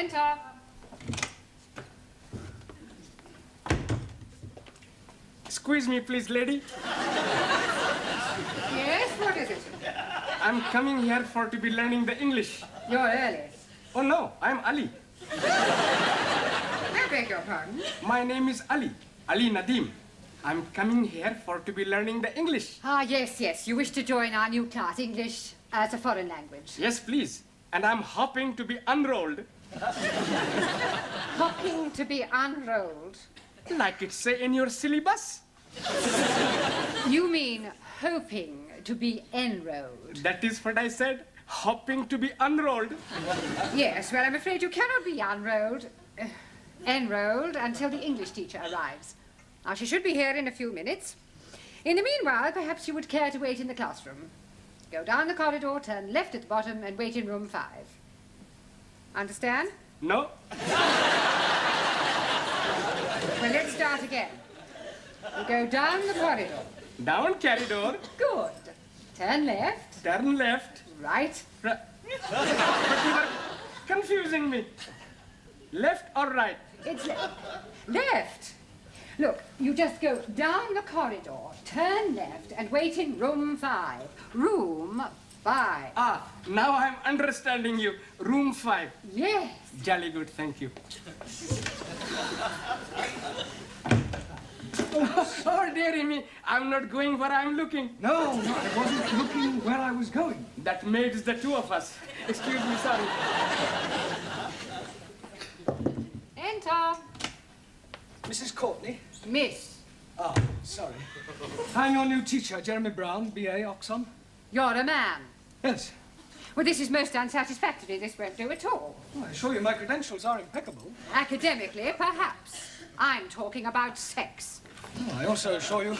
Enter. Squeeze me, please, lady. Yes, what is it? I'm coming here for to be learning the English. You're early. Oh, no, I'm Ali. I beg your pardon? My name is Ali Nadim. I'm coming here for to be learning the English. Ah, yes. You wish to join our new class, English as a foreign language. Yes, please. And I'm hoping to be unrolled. Hoping to be unrolled. Like it say in your syllabus. You mean hoping to be enrolled? That is what I said. Hoping to be unrolled. Yes, well, I'm afraid you cannot be enrolled until the English teacher arrives. Now, she should be here in a few minutes. In the meanwhile, perhaps you would care to wait in the classroom. Go down the corridor, turn left at the bottom, and wait in room 5. Understand? No. Well, let's start again. You go down the corridor. Down corridor. Good. Turn left. Turn left. Right. But you are confusing me. Left or right? It's left. Look, you just go down the corridor, turn left, and wait in room 5. Room 5. Ah, now I'm understanding you. Room 5. Yes. Jolly good, thank you. Oh, dearie me, I'm not going where I'm looking. No, I wasn't looking where I was going. That made the two of us. Excuse me, sorry. Enter. Mrs. Courtney? Miss. Ah, sorry. I'm your new teacher, Jeremy Brown, B.A. Oxon. You're a man. Yes. Well, this is most unsatisfactory. This won't do at all. Well, I assure you my credentials are impeccable. Academically, perhaps. I'm talking about sex. Oh, I also assure you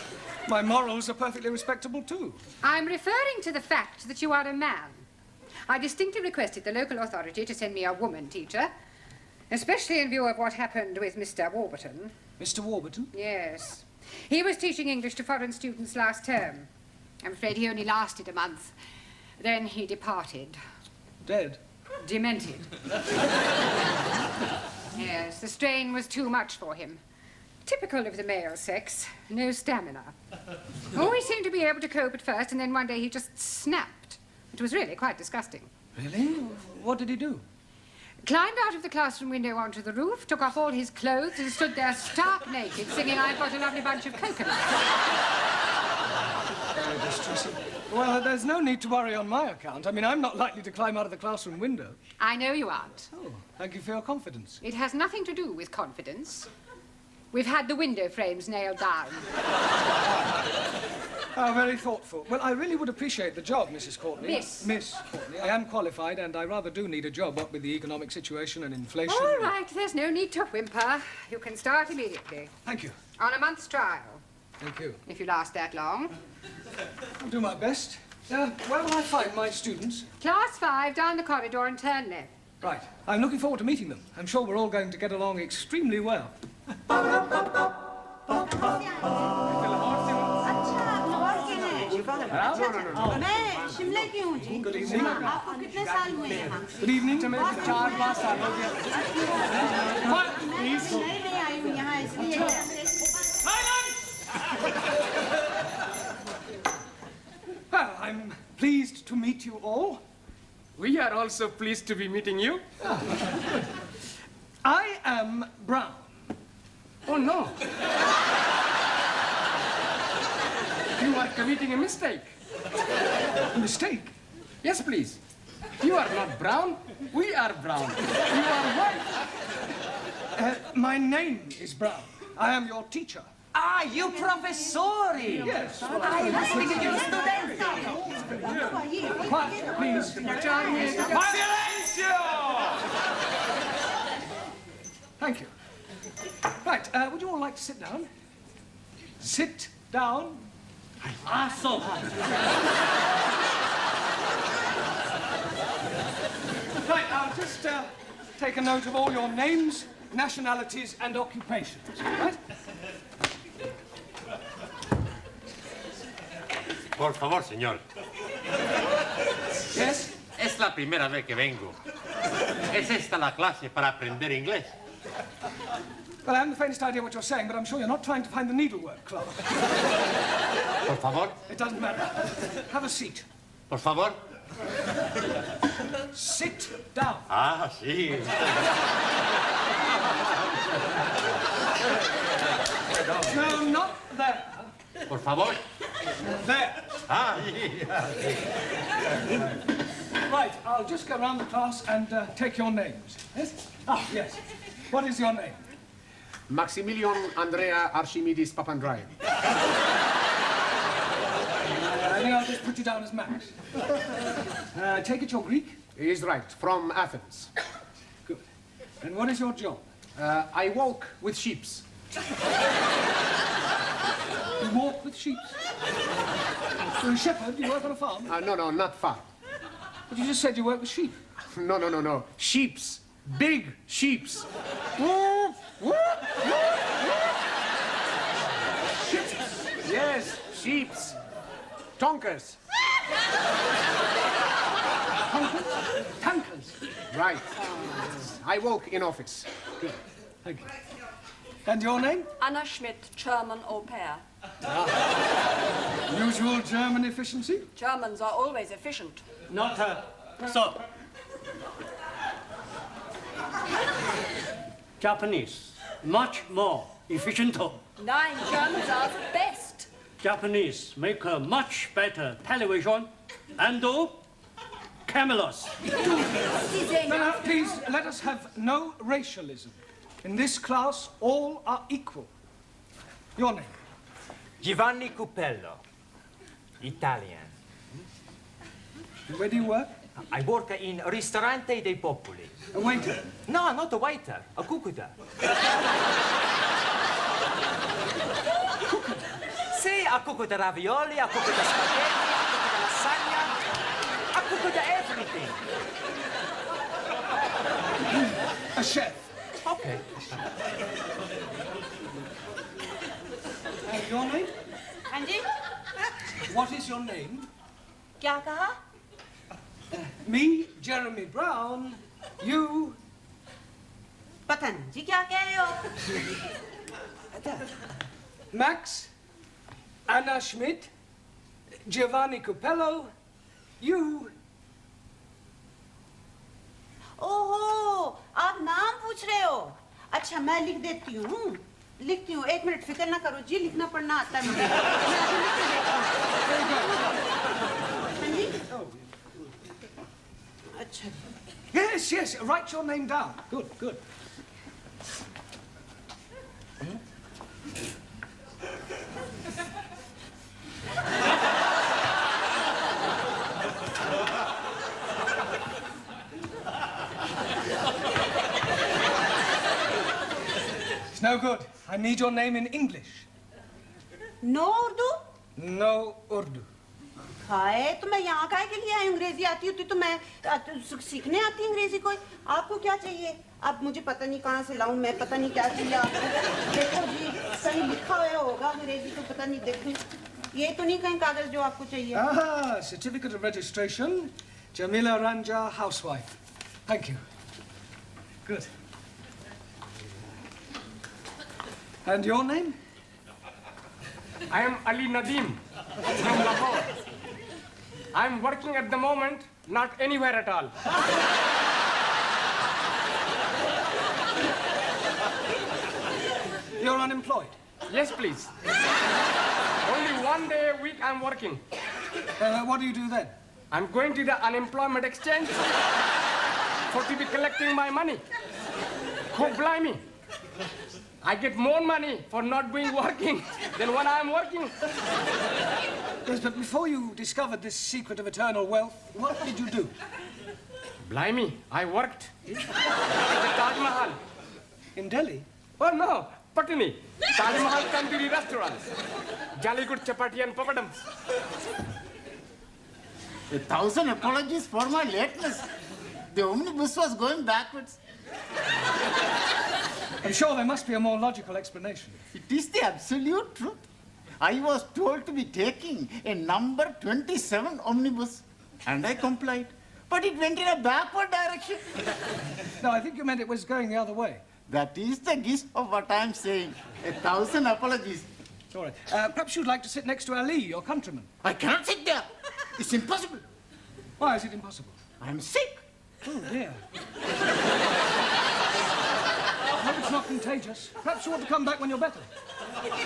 my morals are perfectly respectable, too. I'm referring to the fact that you are a man. I distinctly requested the local authority to send me a woman teacher, especially in view of what happened with Mr. Warburton. Mr. Warburton? Yes. He was teaching English to foreign students last term. I'm afraid he only lasted a month. Then he departed. Dead. Demented. Yes, the strain was too much for him. Typical of the male sex. No stamina. Always seemed to be able to cope at first, and then one day he just snapped. It was really quite disgusting. Really? What did he do? Climbed out of the classroom window onto the roof, took off all his clothes, and stood there stark naked, singing, "I've got a lovely bunch of coconuts." Very distressing. Well, there's no need to worry on my account. I mean, I'm not likely to climb out of the classroom window. I know you aren't. Oh, thank you for your confidence. It has nothing to do with confidence. We've had the window frames nailed down. How very thoughtful. Well, I really would appreciate the job, Mrs. Courtney. Miss. Miss Courtney. I am qualified, and I rather do need a job, what with the economic situation and inflation. All right, there's no need to whimper. You can start immediately. Thank you. On a month's trial, Thank you. if you last that long. I'll do my best. Where will I find my students? Class 5, down the corridor and turn left. Right. I'm looking forward to meeting them. I'm sure we're all going to get along extremely well. Good evening. Good evening. Please. Well, I'm pleased to meet you all. We are also pleased to be meeting you. I am Brown. Oh, no. You are committing a mistake. A mistake? Yes, please. You are not brown. We are brown. You are white. My name is Brown. I am your teacher. Ah, you professori! Yes. I was thinking you studenti! Quiet, please. Silenzio! Thank you. Right, would you all like to sit down? Sit down. Right, I'll just take a note of all your names, nationalities, and occupations, right? Por favor, señor. Yes? Es la la primera vez que vengo. ¿Es esta la clase para aprender inglés? Well, I haven't the faintest idea what you're saying, but I'm sure you're not trying to find the needlework, Clark. Por favor, It doesn't matter. Have a seat. por favor. Sit down. Ah, sí. No, not there. Por favor. There. Ah, sí. Right, I'll just go around the class and take your names. Yes? Ah, yes. What is your name? Maximilian Andrea Archimedes Papandreou. I think I'll just put you down as Max. I take it you're Greek? He is right, from Athens. Good. And what is your job? I walk with sheeps. You walk with sheep. You're a shepherd? You work on a farm? No, not far. But you just said you work with sheep. No. Sheeps. Big sheeps. Yes, sheeps. Tonkers. Tankers. Right. I walk in office. Good. Thank you. And your name? Anna Schmidt, German au pair. Usual German efficiency? Germans are always efficient. Not her. So. Japanese, much more efficient. Nine Germans are the best. Japanese make a much better television and cameras. No, please, let us have no racialism. In this class, all are equal. Your name? Giovanni Cupello, Italian. And where do you work? I work in Ristorante dei Popoli. A waiter. No, not a waiter, a cuccuta. Sì, a cuccuta ravioli, a cuccuta spaghetti, a cuccuta lasagna, a cuccuta everything. A chef. Okay. And your name? हाँ जी What is your name? क्या कहा Me, Jeremy Brown. You. पता नहीं जी क्या कह रहे हो Max. Anna Schmidt. Giovanni Cupello. You. ओहो आप नाम पूछ रहे हो अच्छा मैं लिख देती हूँ लिखती हूँ एक मिनट फिक्र ना करो जी लिखना पढ़ना आता है मुझे मैं अभी लिख के देती हूँ हाँ जी अच्छा Yes. Write your name down. Good. It's no good. I need your name in English. No Urdu No Urdu. Hi तो मैं यहाँ काहे के लिए आई अंग्रेजी आती होती तो मैं सीखने आती अंग्रेजी कोई आपको क्या चाहिए अब मुझे पता नहीं कहाँ से लाऊं मैं पता नहीं क्या चाहिए आपको देखो जी कहीं लिखा हुआ होगा अंग्रेजी तो पता नहीं देखूं ये तो नहीं कहीं कागज जो आपको चाहिए Ah, certificate of registration. Jamila Ranja, housewife. Thank you. Good. And your name? I am Ali Nadim from Lahore. I am working at the moment, not anywhere at all. You're unemployed. Yes, please. Only one day a week I'm working. What do you do then? I'm going to the unemployment exchange for to be collecting my money. God blimey. I get more money for not being working than when I'm working. Yes, but before you discovered this secret of eternal wealth, what did you do? Blimey, I worked at the Taj Mahal. In Delhi? Oh no, Patni. Taj Mahal Tandoori restaurant. Jolly good chapati and papadums. 1,000 apologies for my lateness. The omnibus was going backwards. I'm sure there must be a more logical explanation. It is the absolute truth. I was told to be taking a number 27 omnibus, and I complied. but it went in a backward direction. No, I think you meant it was going the other way. That is the gist of what I'm saying. 1,000 apologies. All right. Perhaps you'd like to sit next to Ali, your countryman. I cannot sit there. It's impossible. Why is it impossible? I'm sick. Oh, dear. I hope it's not contagious. Perhaps you want to come back when you're better.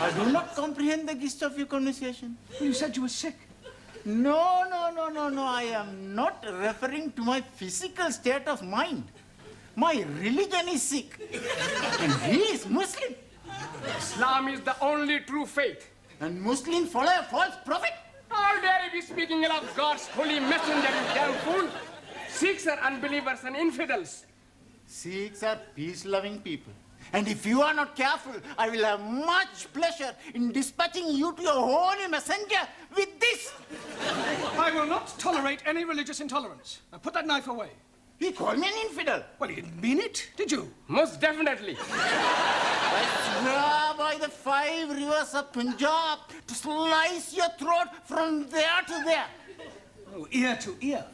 I do not comprehend the gist of your conversation. Well, you said you were sick. No. I am not referring to my physical state of mind. My religion is sick. And he is Muslim. Islam is the only true faith. And Muslims follow a false prophet. How dare you be speaking ill of God's holy messenger, you damn fool? Sikhs are unbelievers and infidels. Sikhs are peace-loving people. And if you are not careful, I will have much pleasure in dispatching you to your holy messenger with this. I will not tolerate any religious intolerance. Now put that knife away. He called me an infidel. Well, you didn't mean it, did you? Most definitely. I swear by the 5 rivers of Punjab to slice your throat from there to there. Oh, ear to ear.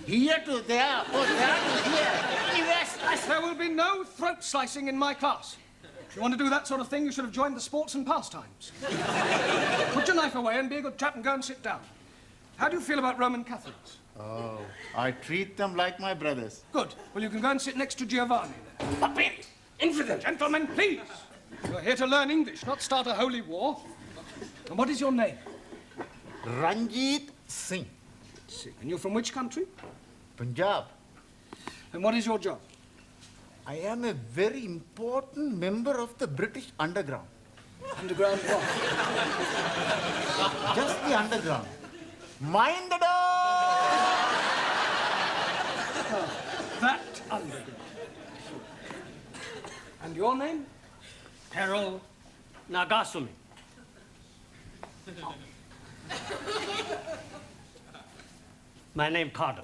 Here to there, or there to here. Anywhere. There will be no throat slicing in my class. If you want to do that sort of thing, you should have joined the sports and pastimes. Put your knife away and be a good chap and go and sit down. How do you feel about Roman Catholics? Oh, I treat them like my brothers. Good. Well, you can go and sit next to Giovanni then. Puppet! Infidel! Gentlemen, please. You're here to learn English, not start a holy war. And what is your name? Ranjit Singh. And you're from which country? Punjab. And what is your job? I am a very important member of the British underground. Underground what? Just the underground. Mind the door! That underground. And your name? Harold Nagasumi. My name Cardo.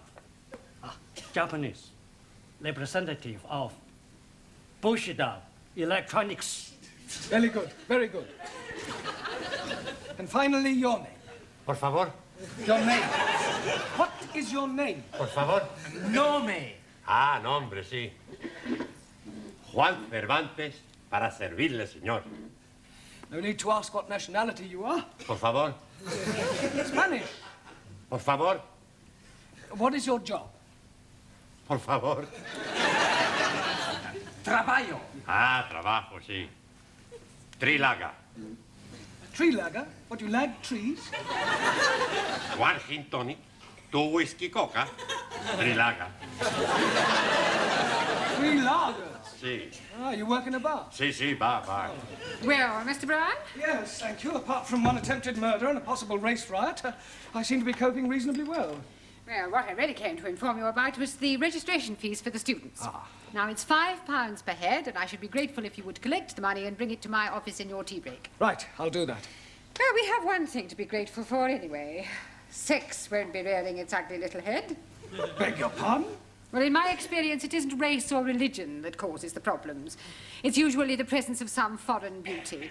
Japanese. Representative of Bushido Electronics. Very good, very good. And finally, your name. Por favor, Your name. What is your name? por favor. Nome. Ah, nombre, sí. Juan Cervantes, para servirle, señor. No need to ask what nationality you are. Por favor, Spanish. por favor, What is your job? por favor. Trabajo. Ah, trabajo, sí. Trilaga. Tree lagger? What, you lag trees? One gin tonic, 2 whisky coca, Trilaga. Tree lagers. Sí, Ah, you work in a bar? sí, sí, va. Well, Mr. Brown? Yes, thank you. Apart from one attempted murder and a possible race riot, I seem to be coping reasonably well. Well, what I really came to inform you about was the registration fees for the students. Now, it's £5 per head, and I should be grateful if you would collect the money and bring it to my office in your tea break. Right, I'll do that. Well, we have one thing to be grateful for anyway. Sex won't be rearing its ugly little head. Beg your pardon? Well, in my experience, it isn't race or religion that causes the problems. It's usually the presence of some foreign beauty.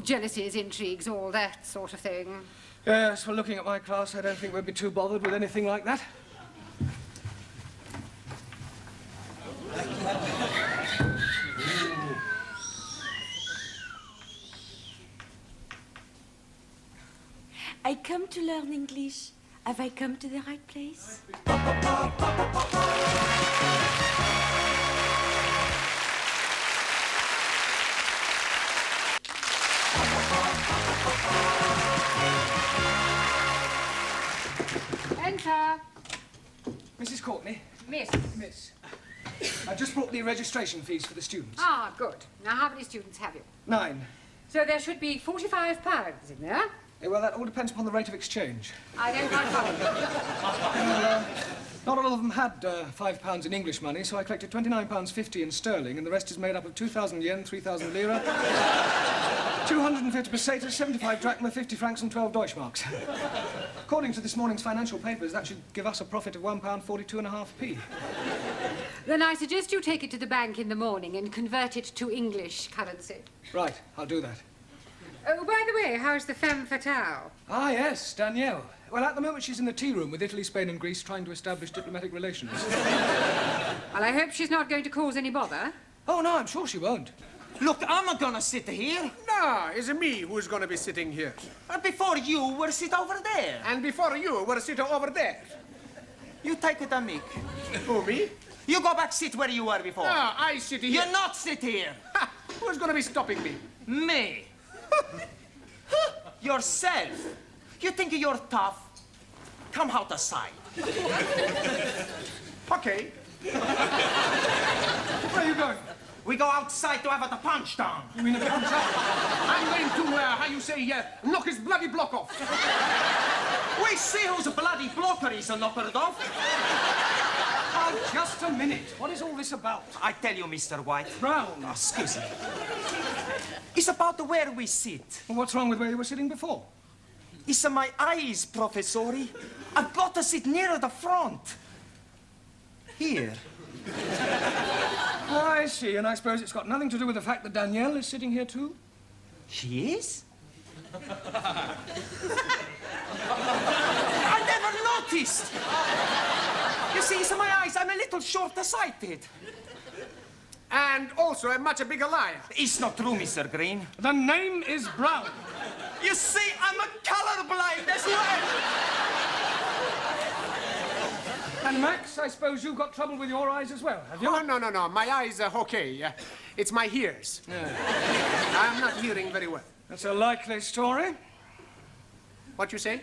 Jealousies, intrigues, all that sort of thing. Yes, well, looking at my class, I don't think we'd be too bothered with anything like that. I come to learn English. Have I come to the right place? Enter. Mrs. Courtney. Miss. Miss. I just brought the registration fees for the students. Ah, good. Now, how many students have you? 9. So there should be £45 in there. Well, that all depends upon the rate of exchange. I don't quite follow you. Not all of them had £5 in English money, so I collected £29.50 in sterling, and the rest is made up of 2,000 yen, 3,000 lira, 250 pesetas, 75 drachma, 50 francs, and 12 Deutschmarks. According to this morning's financial papers, that should give us a profit of £1.42.5p. Then I suggest you take it to the bank in the morning and convert it to English currency. Right, I'll do that. Oh, by the way, how's the femme fatale? Ah, yes, Danielle. Well, at the moment she's in the tea room with Italy, Spain and Greece trying to establish diplomatic relations. Well, I hope she's not going to cause any bother. Oh, no, I'm sure she won't. Look, I'm not gonna sit here. No, it's me who's gonna be sitting here. Before you were sit over there. And before you were sitting over there. You take it on me. Who, me? You go back sit where you were before. No, I sit here. You not sit here. Ha! Who's gonna be stopping me? Me. Yourself. You think you're tough? Come out aside. Okay. Where are you going? We go outside to have the punch down. You mean a punch up? I'm going to, how you say, knock his bloody block off. We see whose bloody blocker is knockered off. Oh, just a minute. What is all this about? I tell you, Mr. White. Brown. Oh, excuse me. It's about where we sit. Well, what's wrong with where you were sitting before? It's my eyes, Professori. I've got to sit near the front. Here. Oh, I see, and I suppose it's got nothing to do with the fact that Danielle is sitting here too? She is? I never noticed. You see, it's my eyes. I'm a little short-sighted. And also a much bigger liar. It's not true, Mr. Green. The name is Brown. You see, I'm a colorblind as well. And Max, I suppose you've got trouble with your eyes as well, have you? Oh, no. My eyes are okay. It's my ears. I'm not hearing very well. That's a likely story. What you say?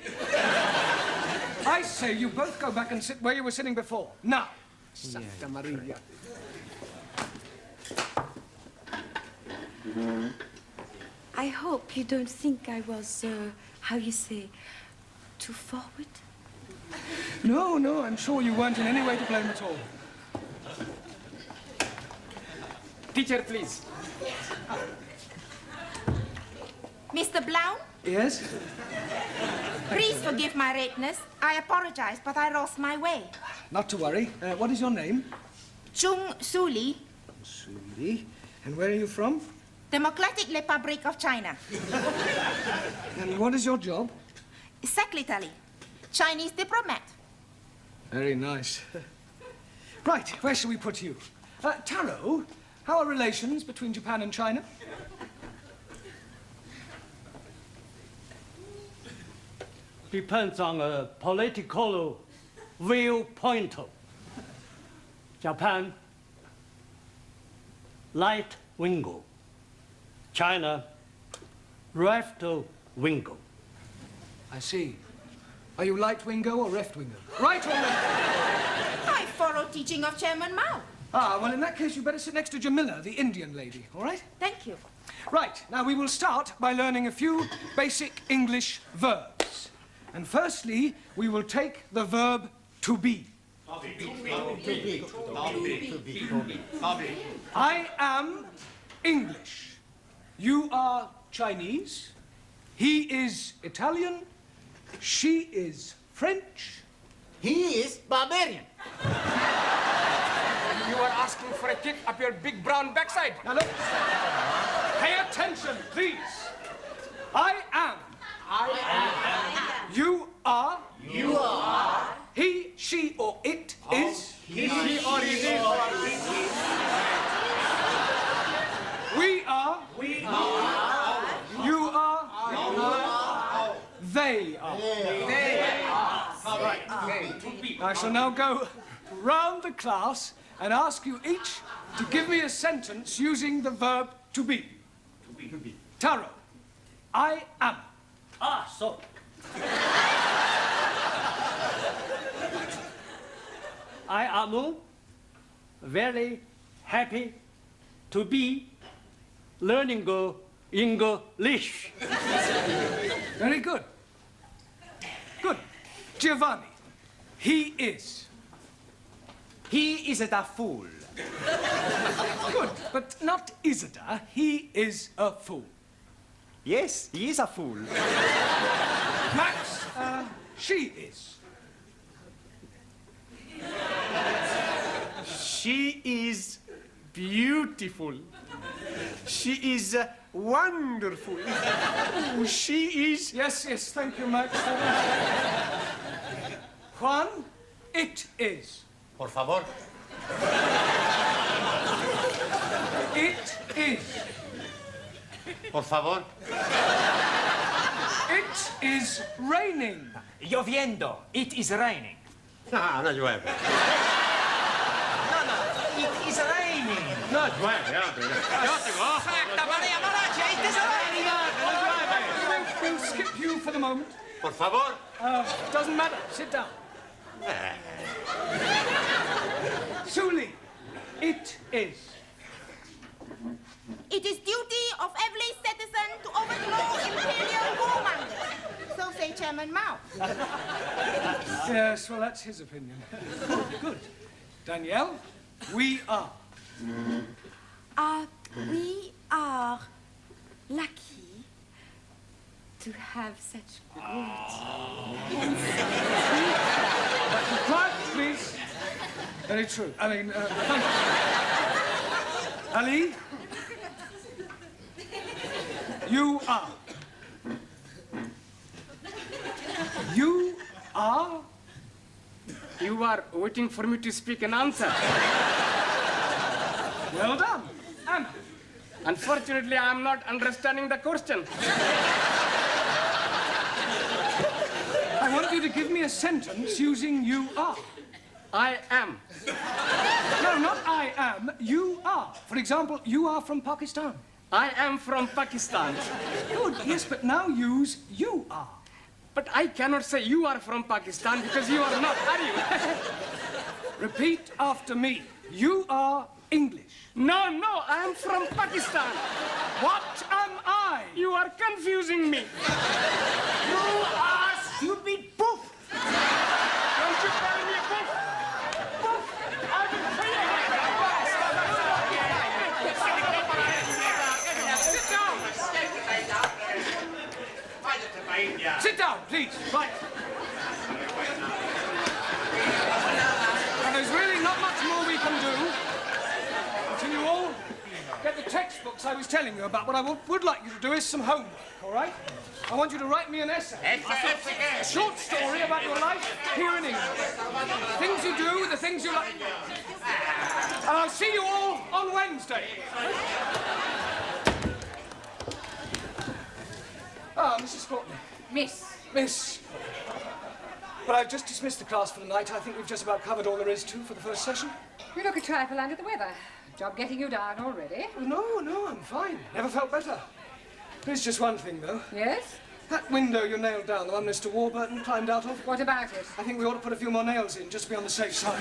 I say you both go back and sit where you were sitting before. Now. Santa Maria. I hope you don't think I was, how you say, too forward. No, I'm sure you weren't in any way to blame at all. Teacher, please. Mr. Brown, Yes? please forgive my lateness. I apologize, but I lost my way. Not to worry. What is your name? Chung Suli, Suli. And where are you from? Democratic Republic of China. And what is your job? Secretary, Chinese diplomat. Very nice. Right, where shall we put you? Taro, how are relations between Japan and China? Depends on a political viewpoint. Japan, right wingo. China, left wingo. I see. Are you right wingo or left wingo? Right or left? I follow teaching of Chairman Mao. Ah, well, in that case, you better sit next to Jamila, the Indian lady, all right? Thank you. Right, now we will start by learning a few basic English verbs. And firstly, we will take the verb to be. I am English. You are Chinese. He is Italian. She is French. He is barbarian. You are asking for a kick up your big brown backside. Now look, pay attention, please. I am. You are. You are. He, she, or it is. He or it is. We are. We are. You are. They are. I shall now go round the class and ask you each to give me a sentence using the verb to be. Taro, I am. Ah, so. I am very happy to be learning English. Very good. Good. Giovanni, he is. He is a fool. Good, but not Isidore. He is a fool. Yes, he is a fool. Max, she is. She is beautiful. She is wonderful. Oh, she is... Yes, thank you, Max. Juan, it is. Por favor. It is. Por favor. It is raining. Lloviendo. It is raining. No, no llueve. No, no. It is raining. No llueve, hombre. Yo tengo. Santa Maria Malachi, it is raining. We'll skip you for the moment. Por favor. Doesn't matter. Sit down. Suli, it is. It is duty of every citizen to overthrow imperial warmongers. So say Chairman Mao. Yes, well, that's his opinion. Good. Danielle, we are. We are lucky to have such great Quiet, please. Very true. I mean, thank you. Ali, you are. You are. You are waiting for me to speak an answer. Well done. And Unfortunately, I am not understanding the question. I want you to give me a sentence using you are. I am. No, not I am. You are. For example, you are from Pakistan. I am from Pakistan. Good. Yes, but now use you are. But I cannot say you are from Pakistan because you are not, are you? Repeat after me. You are English. No, no, I am from Pakistan. What am I? You are confusing me. You are stupid poof. Don't you call me a poof? Poof! I will kill you. Sit down. Sit down, please. Right. And there's really not much more we can do until you all get the textbooks I was telling you about. What I would like you to do is some homework, all right? I want you to write me an essay. A short story about your life here in England. The things you do, the things you like. And I'll see you all on Wednesday. Ah, Mrs. Courtney. Miss. Well, I've just dismissed the class for the night. I think we've just about covered all there is to for the first session. You look a trifle under the weather. Job getting you down already? No, I'm fine. Never felt better. There's just one thing, though. Yes? That window you nailed down, the one Mr. Warburton climbed out of. What about it? I think we ought to put a few more nails in, just to be on the safe side.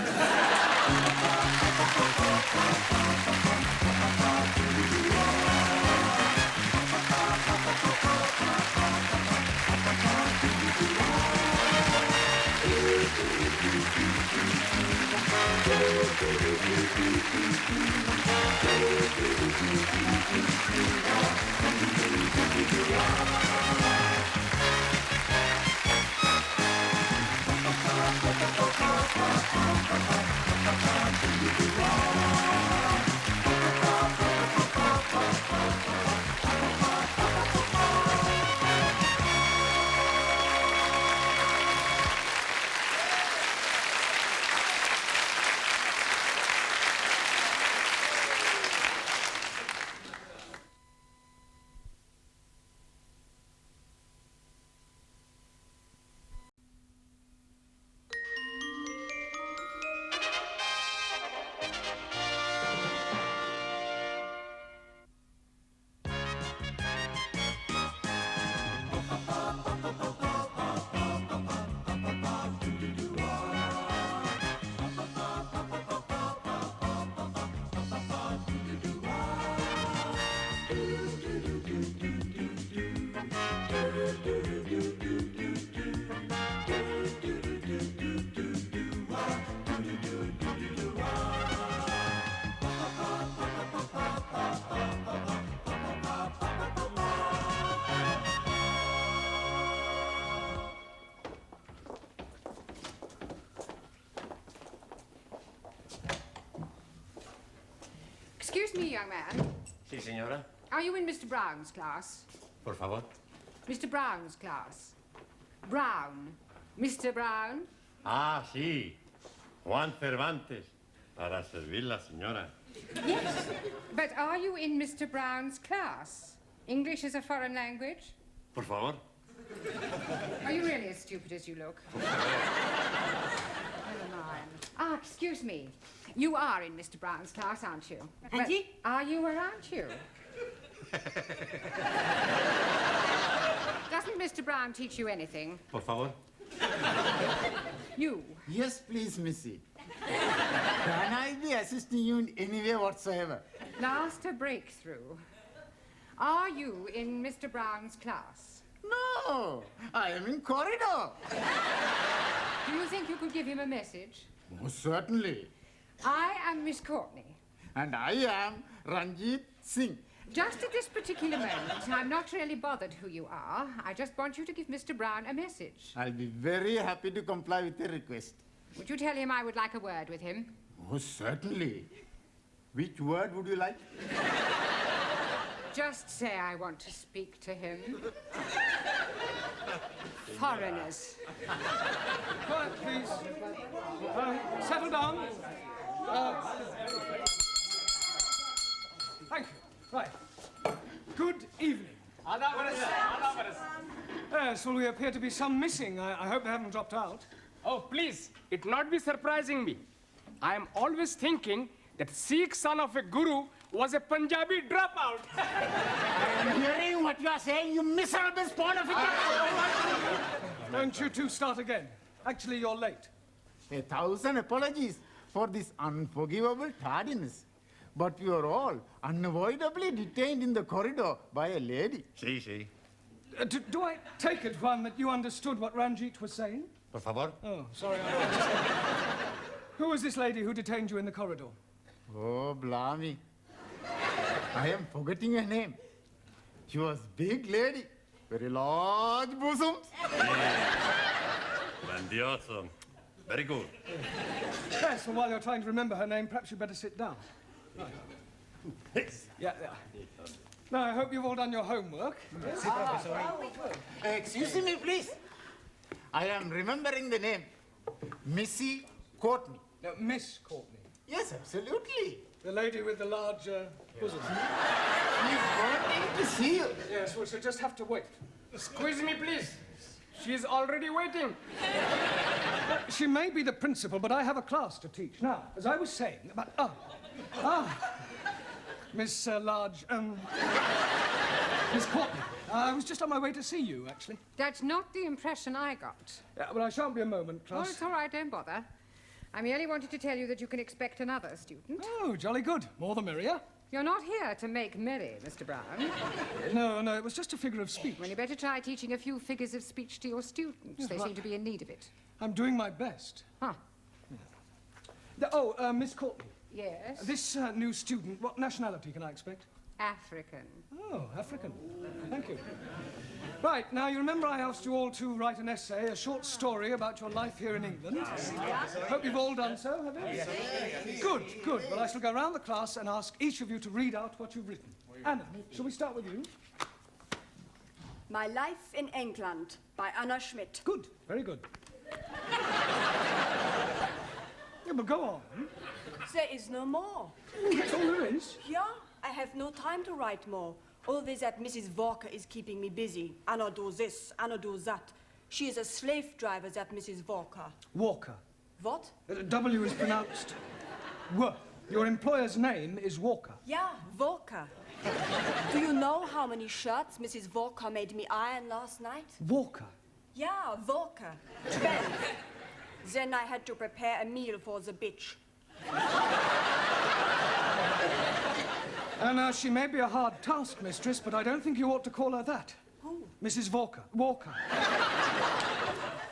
Excuse me, young man. Sí, señora. Are you in Mr. Brown's class? Por favor. Mr. Brown's class. Brown. Mr. Brown? Ah, sí. Juan Cervantes. Para servir la señora. Yes. But are you in Mr. Brown's class? English is a foreign language? Por favor. Are you really as stupid as you look? Never mind. Ah, excuse me. You are in Mr. Brown's class, aren't you? Hanji? Are you or aren't you? Doesn't Mr. Brown teach you anything? Por favor. You. Yes, please, Missy. Can I be assisting you in any way whatsoever? Last a breakthrough. Are you in Mr. Brown's class? No, I am in corridor. Do you think you could give him a message? Most certainly. I am Miss Courtney. And I am Ranjit Singh. Just at this particular moment, I'm not really bothered who you are. I just want you to give Mr. Brown a message. I'll be very happy to comply with your request. Would you tell him I would like a word with him? Most certainly. Which word would you like? Just say I want to speak to him. Foreigners. Quiet, please. Settle down. Thank you. Right. Good evening. Yes, well, we appear to be some missing. I hope they haven't dropped out. Oh, please, it not be surprising me. I am always thinking that Sikh son of a guru was a Punjabi dropout. I'm hearing what you are saying, you miserable spawn of a... Don't you two start again. Actually, you're late. 1,000 apologies for this unforgivable tardiness. But we were all unavoidably detained in the corridor by a lady. Sí, sí. Do I take it, Juan, that you understood what Ranjit was saying? Por favor. Oh, sorry. Who was this lady who detained you in the corridor? Oh, blimey. I am forgetting her name. She was big lady, very large bosoms. Grandioso. Very good. Yes, well, while you're trying to remember her name, perhaps you'd better sit down. Right. Yeah. Now, I hope you've all done your homework. Excuse me, please. I am remembering the name. Missy Courtney. No, Miss Courtney. Yes, absolutely. The lady with the large bosom. She's wanting to see you. Yes, well, she'll just have to wait. Squeeze me, please. She's already waiting. She may be the principal, but I have a class to teach. Now, as I was saying about... Miss Miss Courtney. I was just on my way to see you, actually. That's not the impression I got. Yeah, well, I shan't be a moment, Oh, class. it's all right, don't bother. I merely wanted to tell you that you can expect another student. Oh, jolly good. More the merrier. You're not here to make merry, Mr. Brown. No, it was just a figure of speech. Well, you better try teaching a few figures of speech to your students. Yes, They well, seem to be in need of it. I'm doing my best. Huh. Miss Courtney. Yes? This new student, what nationality can I expect? African. Oh, African. Thank you. Right, now you remember I asked you all to write an essay, a short story about your life here in England? Hope you've all done so, have you? Yes. Good. Well, I shall go round the class and ask each of you to read out what you've written. Anna, shall we start with you? My Life in England by Anna Schmidt. Good, very good. Yeah, but go on. There is no more. That's all there is? Yeah, I have no time to write more. Always that Mrs. Walker is keeping me busy. Anna do this, Anna do that. She is a slave driver, that Mrs. Walker. Walker. What? W is pronounced W. Your employer's name is Walker. Yeah, Walker. Do you know how many shirts Mrs. Walker made me iron last night? Walker? Yeah, Walker. 12. Then I had to prepare a meal for the bitch. Anna, she may be a hard taskmistress, but I don't think you ought to call her that. Who? Mrs. Walker. Walker.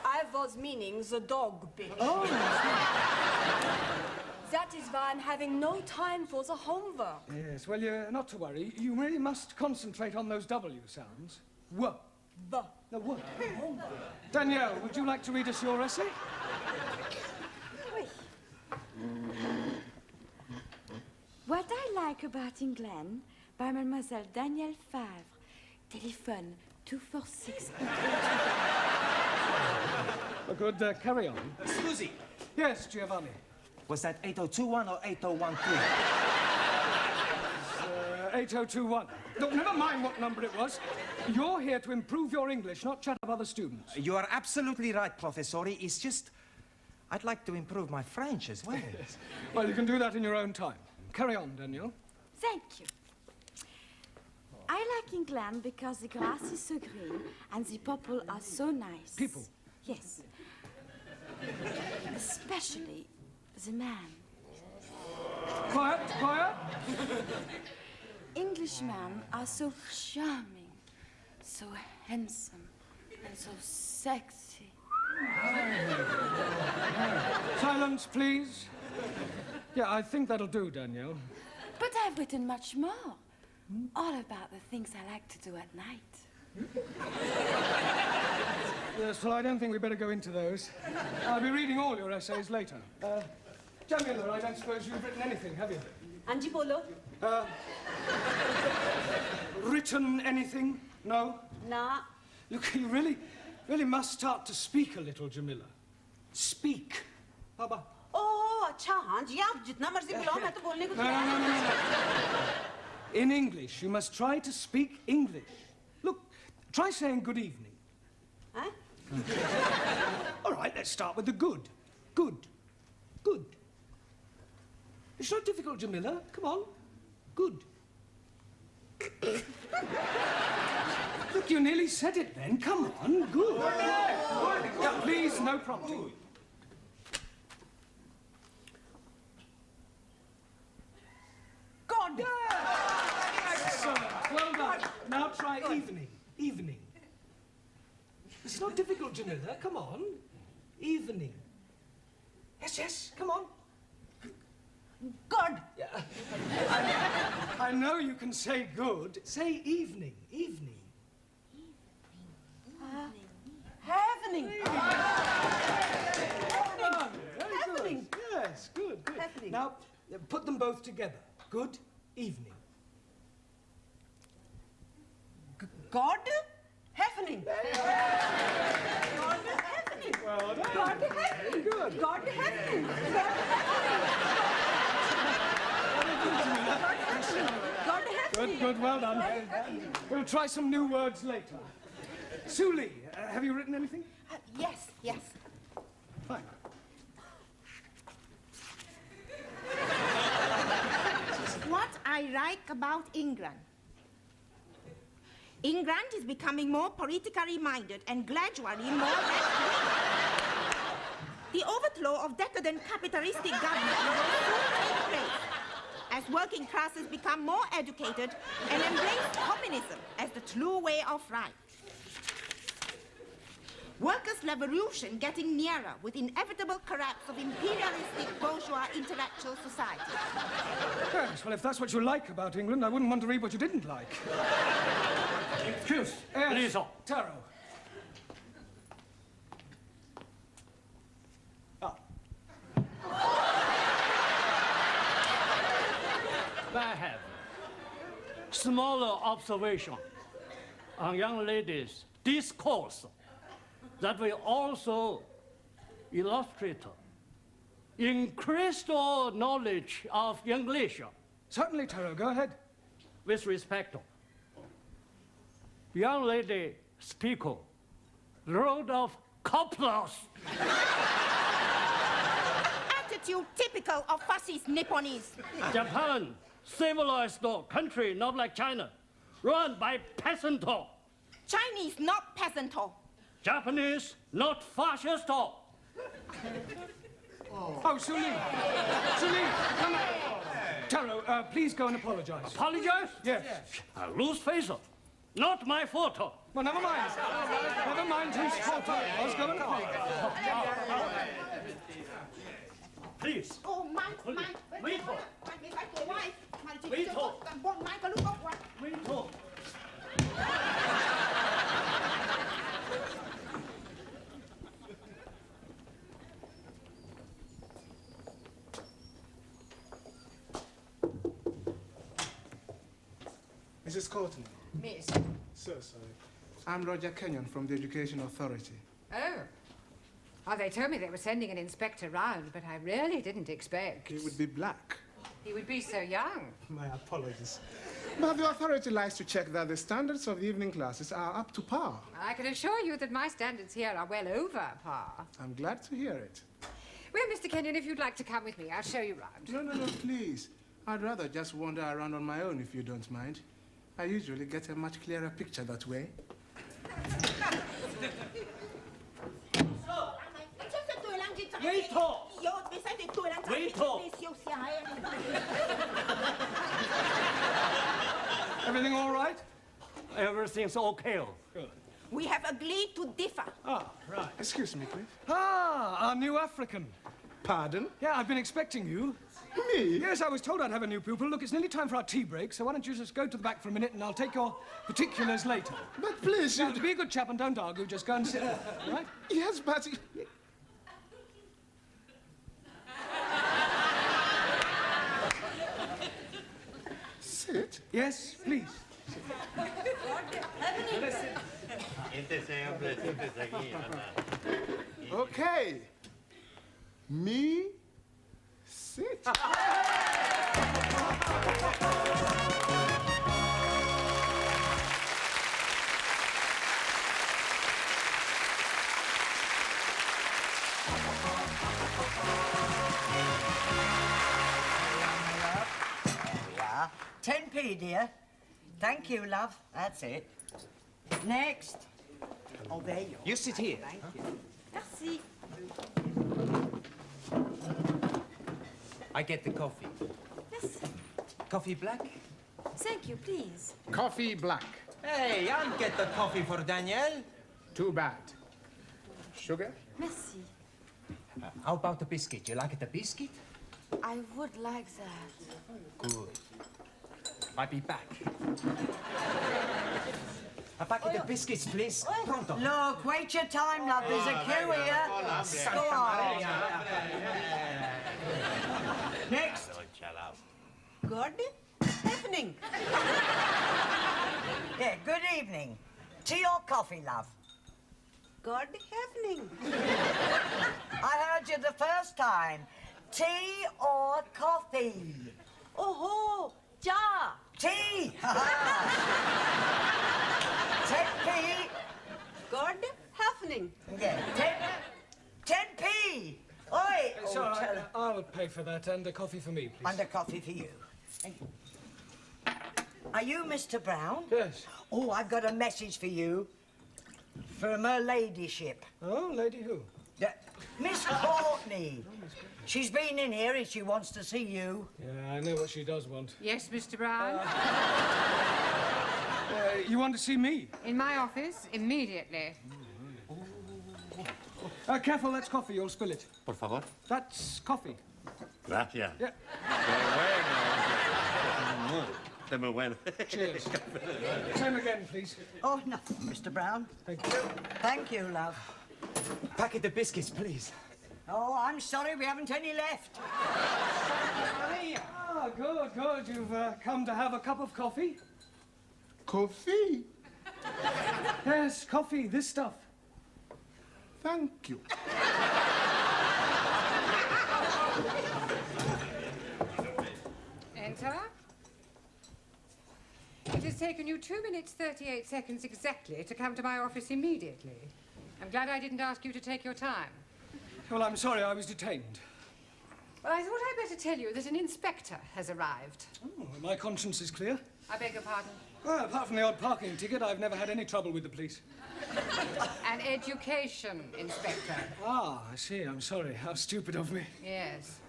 I was meaning the dog bitch. Oh. That is why I'm having no time for the homework. Yes, well, you're not to worry. You really must concentrate on those W sounds. W. B. No, W. Danielle, would you like to read us your essay? What I Like About England by Mademoiselle Danielle Favre. Telephone 246. Well, good. Carry on. Susie, Yes, Giovanni. was that 8021 or 8013? 8021. Look, never mind what number it was. You're here to improve your English, not chat up other students. You are absolutely right, Professori. It's just, I'd like to improve my French as well. Well, you can do that in your own time. Carry on, Daniel. Thank you. I like England because the grass is so green and the people are so nice. People? Yes. Especially the man. Quiet, quiet. Englishmen are so charming, so handsome, and so sexy. Silence, please. Yeah, I think that'll do, Danielle. But I've written much more. All about the things I like to do at night. Yes, well, I don't think we better go into those. I'll be reading all your essays later. Jamila, I don't suppose you've written anything, have you? Anji bolo. Written anything? No? Na. Look, you really must start to speak a little, Jamila. Speak. How about? Oh, अच्छा हाँ जी आप जितना मर्जी बुलाओ मैं तो बोलने को तैयार हूँ। In English, you must try to speak English. Look, try saying good evening. Huh? All right, let's start with the good. Good. Good. It's not difficult, Jamila. Come on. Good. Look, you nearly said it then. Come on. Good. Yeah, please, no prompting. God. Excellent. Well done. Now try evening. Evening. It's not difficult, Jamila. Come on. Evening. Yes, yes. Come on. God. Yeah. I know you can say good. Say evening. Evening. Happening. Happening. Yes, good, good. Happening. Now, put them both together. Good evening. God. Happening. God happening. Well done. God happening. Good. God happening. God happening. Good, good, well done. We'll try some new words later. Suli, have you written anything? Yes, yes. Fine. What I like about England. England is becoming more politically minded and gradually more left-wing. The overthrow of decadent capitalistic government will soon take place as working classes become more educated and embrace communism as the true way of life. Workers' revolution getting nearer with inevitable collapse of imperialistic bourgeois intellectual society. Yes, well, if that's what you like about England, I wouldn't want to read what you didn't like. Excuse, Yes, please. Taro. I have smaller observation on young ladies' discourse that will also illustrate increased knowledge of English. Certainly, Taro, go ahead. With respect, young lady speaker, load of couplers. Attitude typical of fascist Nipponese. Japan, civilized country, not like China, run by peasant. Chinese, not peasant. Japanese, not fascist. Oh, Suli. Suli, come on. Taro, please go and apologize. Apologize? Yes. I lose face. Not my fault. Well, never mind. Never mind whose fault it was. Go and apologize. Please. Oh, my. Wait. Mrs. Courtney. Miss. So sorry. I'm Roger Kenyon from the Education Authority. Oh. Oh, they told me they were sending an inspector round, but I really didn't expect. He would be black. He would be so young. My apologies. But the authority likes to check that the standards of the evening classes are up to par. I can assure you that my standards here are well over par. I'm glad to hear it. Well, Mr. Kenyon, if you'd like to come with me, I'll show you round. No, please. I'd rather just wander around on my own if you don't mind. I usually get a much clearer picture that way. Wait talk. Wait talk. Everything all right? Everything's okay. Good. We have agreed to differ. Ah, right. Excuse me, please. Ah, our new African. Pardon? Yeah, I've been expecting you. Me? Yes, I was told I'd have a new pupil. Look, it's nearly time for our tea break, so why don't you just go to the back for a minute and I'll take your particulars later. But please, Now, be a good chap and don't argue. Just go and sit there, all right? Yes, but... Sit? Yes, please. Okay. Me, sit. Yeah. 10p, dear. Thank you, love. That's it. Next. Oh, there you are. You sit here. Thank you. Merci. I get the coffee. Yes. Coffee black? Thank you, please. Coffee black. Hey, I'll get the coffee for Danielle. Too bad. Sugar? Merci. How about the biscuit? You like the biscuit? I would like that. Good. I'll be back. A packet of biscuits, please. Pronto. Look, wait your time, love. There's a queue here. Go on. Next. Good evening. Yeah, good evening. Tea or coffee, love? Good evening. I heard you the first time. Tea or coffee? Oh, ja. Tea. 10p. Good evening. Yeah, 10p. Oi. It's all right. I'll pay for that and a coffee for me, please. And a coffee for you. Are you Mr. Brown? Yes. Oh, I've got a message for you. From her ladyship. Oh, lady who? Miss Courtney. She's been in here and she wants to see you. Yeah, I know what she does want. Yes, Mr. Brown? You want to see me? In my office, immediately. Careful, that's coffee. You'll spill it. Por favor. That's coffee. Gracias. Yeah. Está muy bueno. Cheers. Same again, please. Oh, nothing, Mr. Brown. Thank you. Thank you, love. Packet of biscuits, please. Oh, I'm sorry, we haven't any left. Ah, good. You've come to have a cup of coffee? Coffee? Yes, coffee, this stuff. Thank you. Enter. It has taken you 2 minutes, 38 seconds exactly to come to my office immediately. I'm glad I didn't ask you to take your time. Well, I'm sorry, I was detained. Well, I thought I'd better tell you that an inspector has arrived. Oh, my conscience is clear. I beg your pardon. Well, apart from the odd parking ticket, I've never had any trouble with the police. An education inspector. Ah, I see. I'm sorry. How stupid of me. Yes.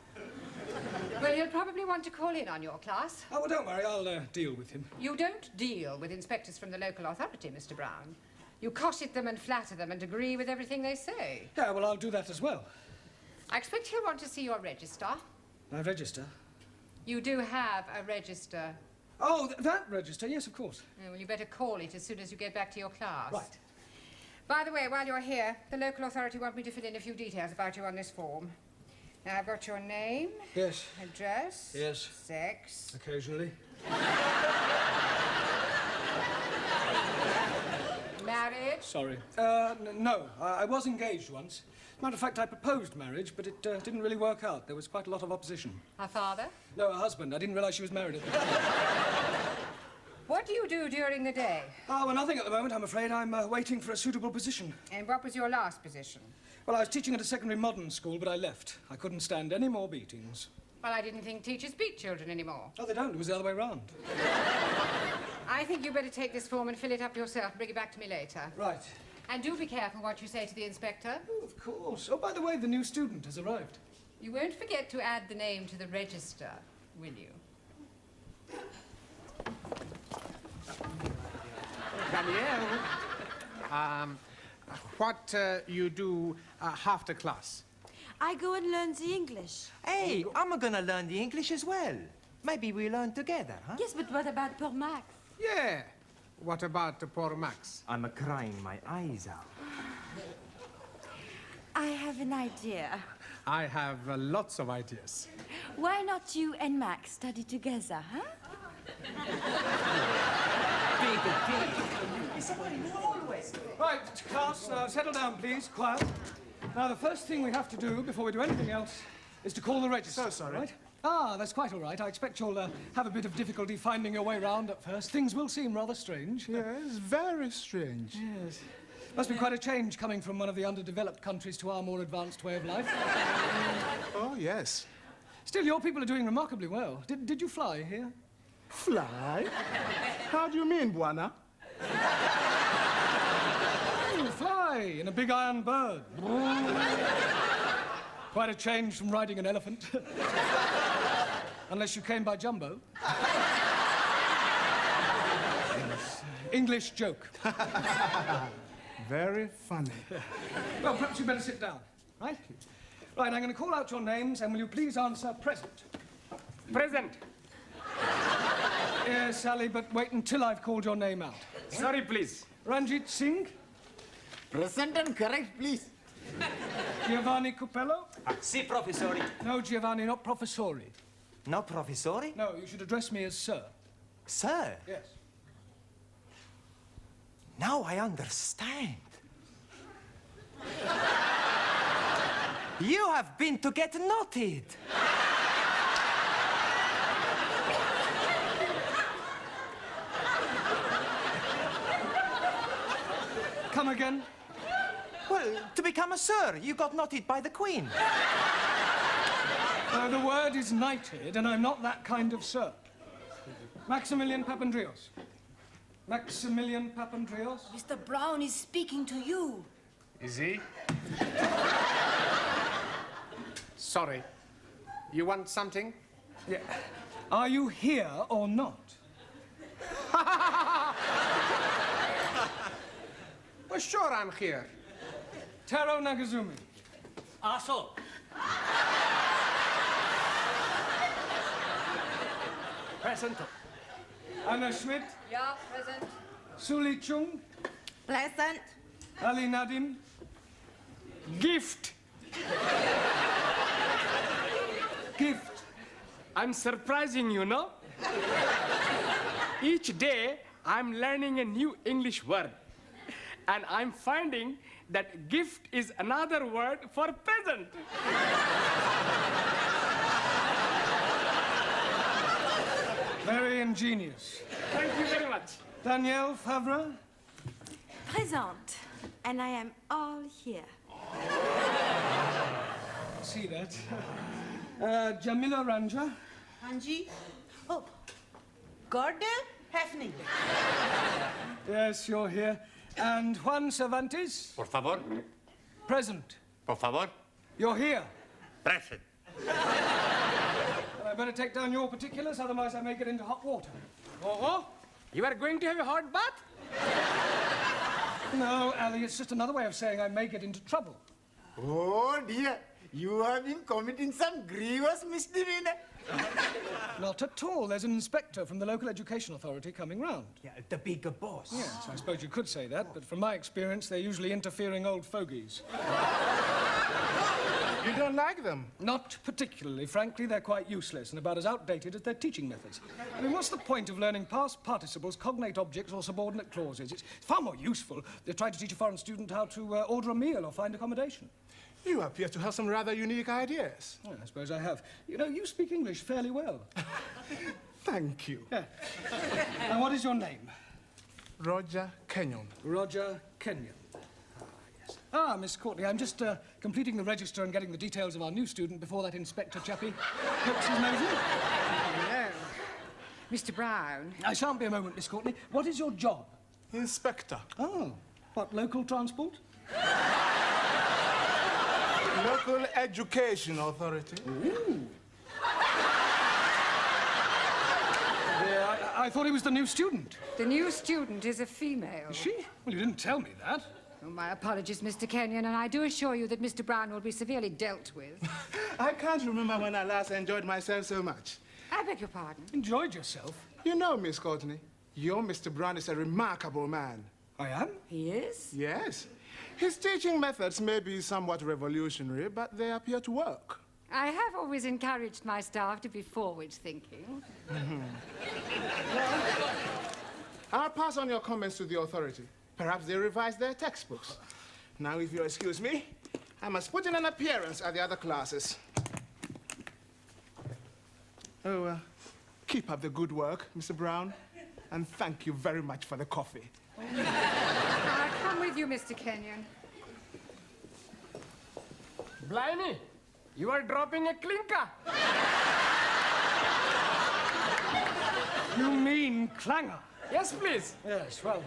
Well, you'll probably want to call in on your class. Oh, well, don't worry. I'll deal with him. You don't deal with inspectors from the local authority, Mr. Brown. You cosset them and flatter them and agree with everything they say. Yeah, well, I'll do that as well. I expect he'll want to see your register. My register? You do have a register. Oh, that register? Yes, of course. Yeah, well, you better call it as soon as you get back to your class. Right. By the way, while you're here, the local authority want me to fill in a few details about you on this form. Now, I've got your name. Yes. Address. Yes. Sex. Occasionally. married? Sorry. No, I was engaged once. As a matter of fact, I proposed marriage, but it didn't really work out. There was quite a lot of opposition. Her father? No, her husband. I didn't realize she was married at the time. What do you do during the day? Oh, well, nothing at the moment, I'm afraid. I'm waiting for a suitable position. And what was your last position? Well, I was teaching at a secondary modern school, but I left. I couldn't stand any more beatings. Well, I didn't think teachers beat children anymore. Oh, they don't. It was the other way round. I think you better take this form and fill it up yourself and bring it back to me later. Right. And do be careful what you say to the inspector. Oh, of course. Oh, by the way, the new student has arrived. You won't forget to add the name to the register, will you? Danielle, what you do after class? I go and learn the English. Hey, I'm gonna learn the English as well. Maybe we learn together, huh? Yes, but what about poor Max? Yeah. What about poor Max? I'm crying my eyes out. I have an idea. I have lots of ideas. Why not you and Max study together, huh? Right, class, settle down, please. Quiet. Now, the first thing we have to do before we do anything else is to call the register. So sorry. Right? Ah, that's quite all right. I expect you'll have a bit of difficulty finding your way round at first. Things will seem rather strange. Yes, very strange. Yes. Must be quite a change coming from one of the underdeveloped countries to our more advanced way of life. Oh, yes. Still, your people are doing remarkably well. Did you fly here? Fly? How do you mean, Buana? Fly in a big iron bird. Quite a change from riding an elephant. Unless you came by jumbo. Yes. English joke. Very funny. Well, perhaps you better sit down, right? Right, I'm going to call out your names, and will you please answer present? Present. Yes, Sally, but wait until I've called your name out. Sorry, please. Ranjit Singh? Present and correct, please. Giovanni Cupello? Si, professori. No, Giovanni, not professori. No, professori? No, you should address me as sir. Sir? Yes. Now I understand. You have been to get knotted. Come again? Well, to become a sir, you got knotted by the Queen. The word is knighted, and I'm not that kind of sir. Maximilian Papandreou. Maximilian Papandreou? Mr. Brown is speaking to you. Is he? Sorry. You want something? Yeah. Are you here or not? Well, sure I'm here. Taro Nagazumi. Also, Present. Anna Schmidt. Yeah, present. Suli Chung. Present. Ali Nadim. Gift. Gift. I'm surprising you, no? Each day, I'm learning a new English word. And I'm finding that gift is another word for present. Very ingenious. Thank you very much. Danielle Favre? Present. And I am all here. See that. Jamila Ranja? Hanji? Oh, Gordon Hefning. Yes, you're here. And Juan Cervantes? Por favor. Present. Por favor. You're here. Present. I better take down your particulars, otherwise I may get into hot water. Oh, you are going to have a hot bath? No, Ali, it's just another way of saying I may get into trouble. Oh, dear. You have been committing some grievous misdemeanor. Not at all. There's an inspector from the local education authority coming round. Yeah, the bigger boss. Yes, I suppose you could say that, but from my experience, they're usually interfering old fogies. You don't like them? Not particularly. Frankly, they're quite useless and about as outdated as their teaching methods. I mean, what's the point of learning past participles, cognate objects, or subordinate clauses? It's far more useful to try to teach a foreign student how to order a meal or find accommodation. You appear to have some rather unique ideas. Well, I suppose I have. You know, you speak English fairly well. Thank you. Yeah. And what is your name? Roger Kenyon. Roger Kenyon. Yes. Miss Courtney, I'm just completing the register and getting the details of our new student before that inspector chappie pokes his nose in. Yeah. Mr. Brown. I shan't be a moment, Miss Courtney. What is your job? Inspector. Oh. What, local transport? Local Education Authority. Ooh. Yeah, I thought he was the new student. The new student is a female. Is she? Well, you didn't tell me that. Oh, my apologies, Mr. Kenyon, and I do assure you that Mr. Brown will be severely dealt with. I can't remember when I last enjoyed myself so much. I beg your pardon? Enjoyed yourself? You know, Miss Courtney, your Mr. Brown is a remarkable man. I am? He is? Yes. His teaching methods may be somewhat revolutionary, but they appear to work. I have always encouraged my staff to be forward-thinking. I'll pass on your comments to the authority. Perhaps they revise their textbooks. Now, if you'll excuse me, I must put in an appearance at the other classes. Oh, keep up the good work, Mr. Brown, and thank you very much for the coffee. I'll come with you, Mr. Kenyon. Blimey, you are dropping a clinker. You mean clanger? Yes, please. Yes, well.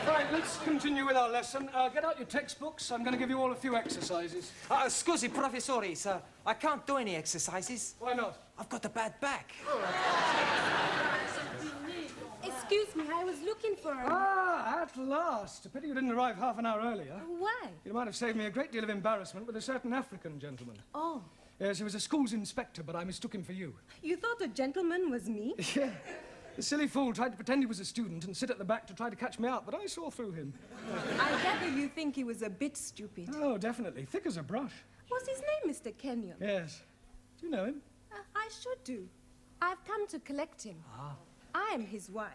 Right, let's continue with our lesson. Get out your textbooks. I'm going to give you all a few exercises. Scusi, professore, sir. I can't do any exercises. Why not? I've got a bad back. Excuse me, I was looking for her. Ah, at last. A pity you didn't arrive half an hour earlier. Why? You might have saved me a great deal of embarrassment with a certain African gentleman. Oh. Yes, he was a school's inspector, but I mistook him for you. You thought a gentleman was me? Yeah. The silly fool tried to pretend he was a student and sit at the back to try to catch me out, but I saw through him. I gather you think he was a bit stupid. Oh, definitely. Thick as a brush. What's his name, Mr. Kenyon? Yes. Do you know him? I should do. I've come to collect him. Ah. I am his wife.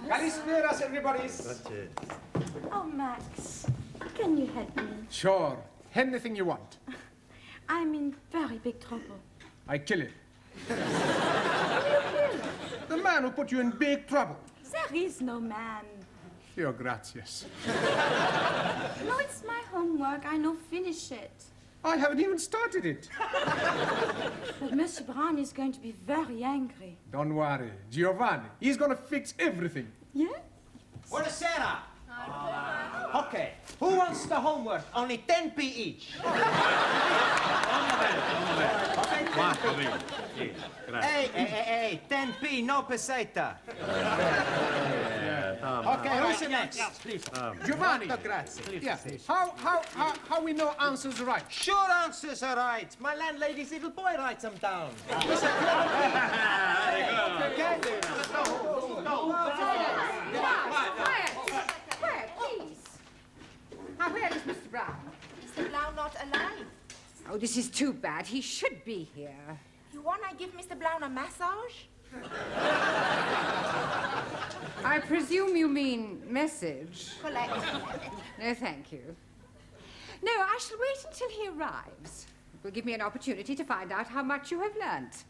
Kalispera, everybody. Oh, Max, can you help me? Sure. Anything you want. I'm in very big trouble. I kill him. The man who put you in big trouble. There is no man. Your gratias. No, it's my homework. I no finish it. I haven't even started it. But Monsieur Brown is going to be very angry. Don't worry. Giovanni, he's going to fix everything. Yes? Buonasera. Okay, who wants the homework? Only 10p each. Hey, 10p, no peseta. Okay, who's the next? Please. Giovanni. Grazie. Yeah. How we know answers right? Sure answers are right. My landlady's little boy writes them down. Quiet, please. Now, where is Mr. Brown? Mr. Brown not alive. Oh, this is too bad. He should be here. You wanna give Mr. Brown a massage? I presume you mean message. Correct. No, thank you. No, I shall wait until he arrives. It will give me an opportunity to find out how much you have learnt.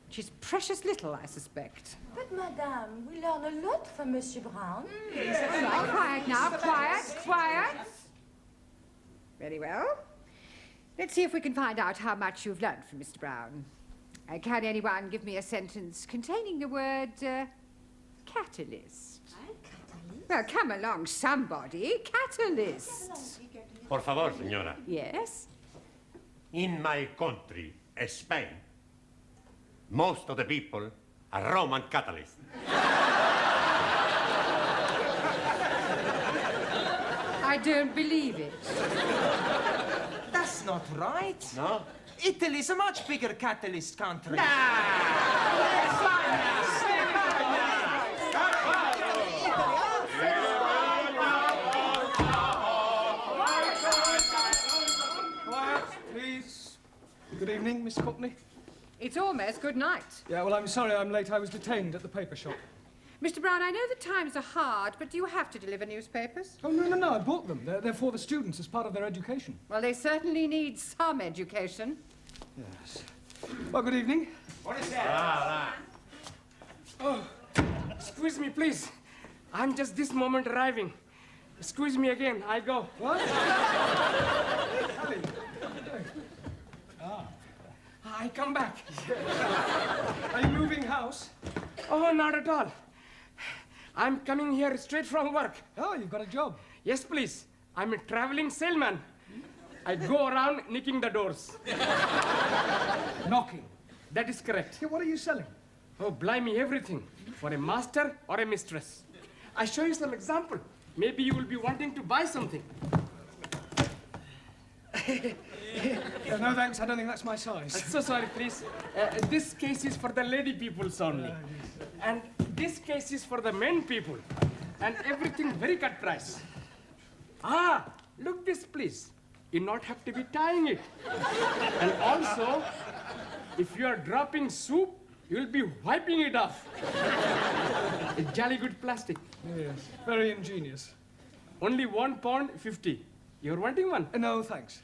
Which is precious little, I suspect. But, Madame, we learn a lot from Monsieur Brown. Well, quiet now, quiet. Very well. Let's see if we can find out how much you've learnt from Mr. Brown. Can anyone give me a sentence containing the word catalyst? Well, come along, somebody. Catalyst. Por favor, señora. Yes? In my country, Spain, most of the people are Roman Catholics. I don't believe it. That's not right. No? Italy's a much bigger catalyst country. Quiet, please. Good evening, Miss Courtney. It's almost good night. Yeah, well, I'm sorry I'm late. I was detained at the paper shop. Mr. Brown, I know the times are hard, but do you have to deliver newspapers? Oh, no, I bought them. They're for the students as part of their education. Well, they certainly need some education. Yes. Well, good evening. What is that? Oh, excuse me, please. I'm just this moment arriving. Excuse me again. I go. What? I come back. Are you moving house? Oh, not at all. I'm coming here straight from work. Oh, you've got a job. Yes, please. I'm a traveling salesman. I go around nicking the doors. Knocking? That is correct. Yeah, what are you selling? Oh, blimey, everything. For a master or a mistress. I show you some example. Maybe you will be wanting to buy something. No, thanks. I don't think that's my size. So sorry, please. This case is for the lady peoples only. And this case is for the men people. And everything very cut price. Ah, look this, please. You not have to be tying it. And also, if you are dropping soup, you'll be wiping it off. It's jolly good plastic. Yes, very ingenious. Only £1.50. You're wanting one? No, thanks.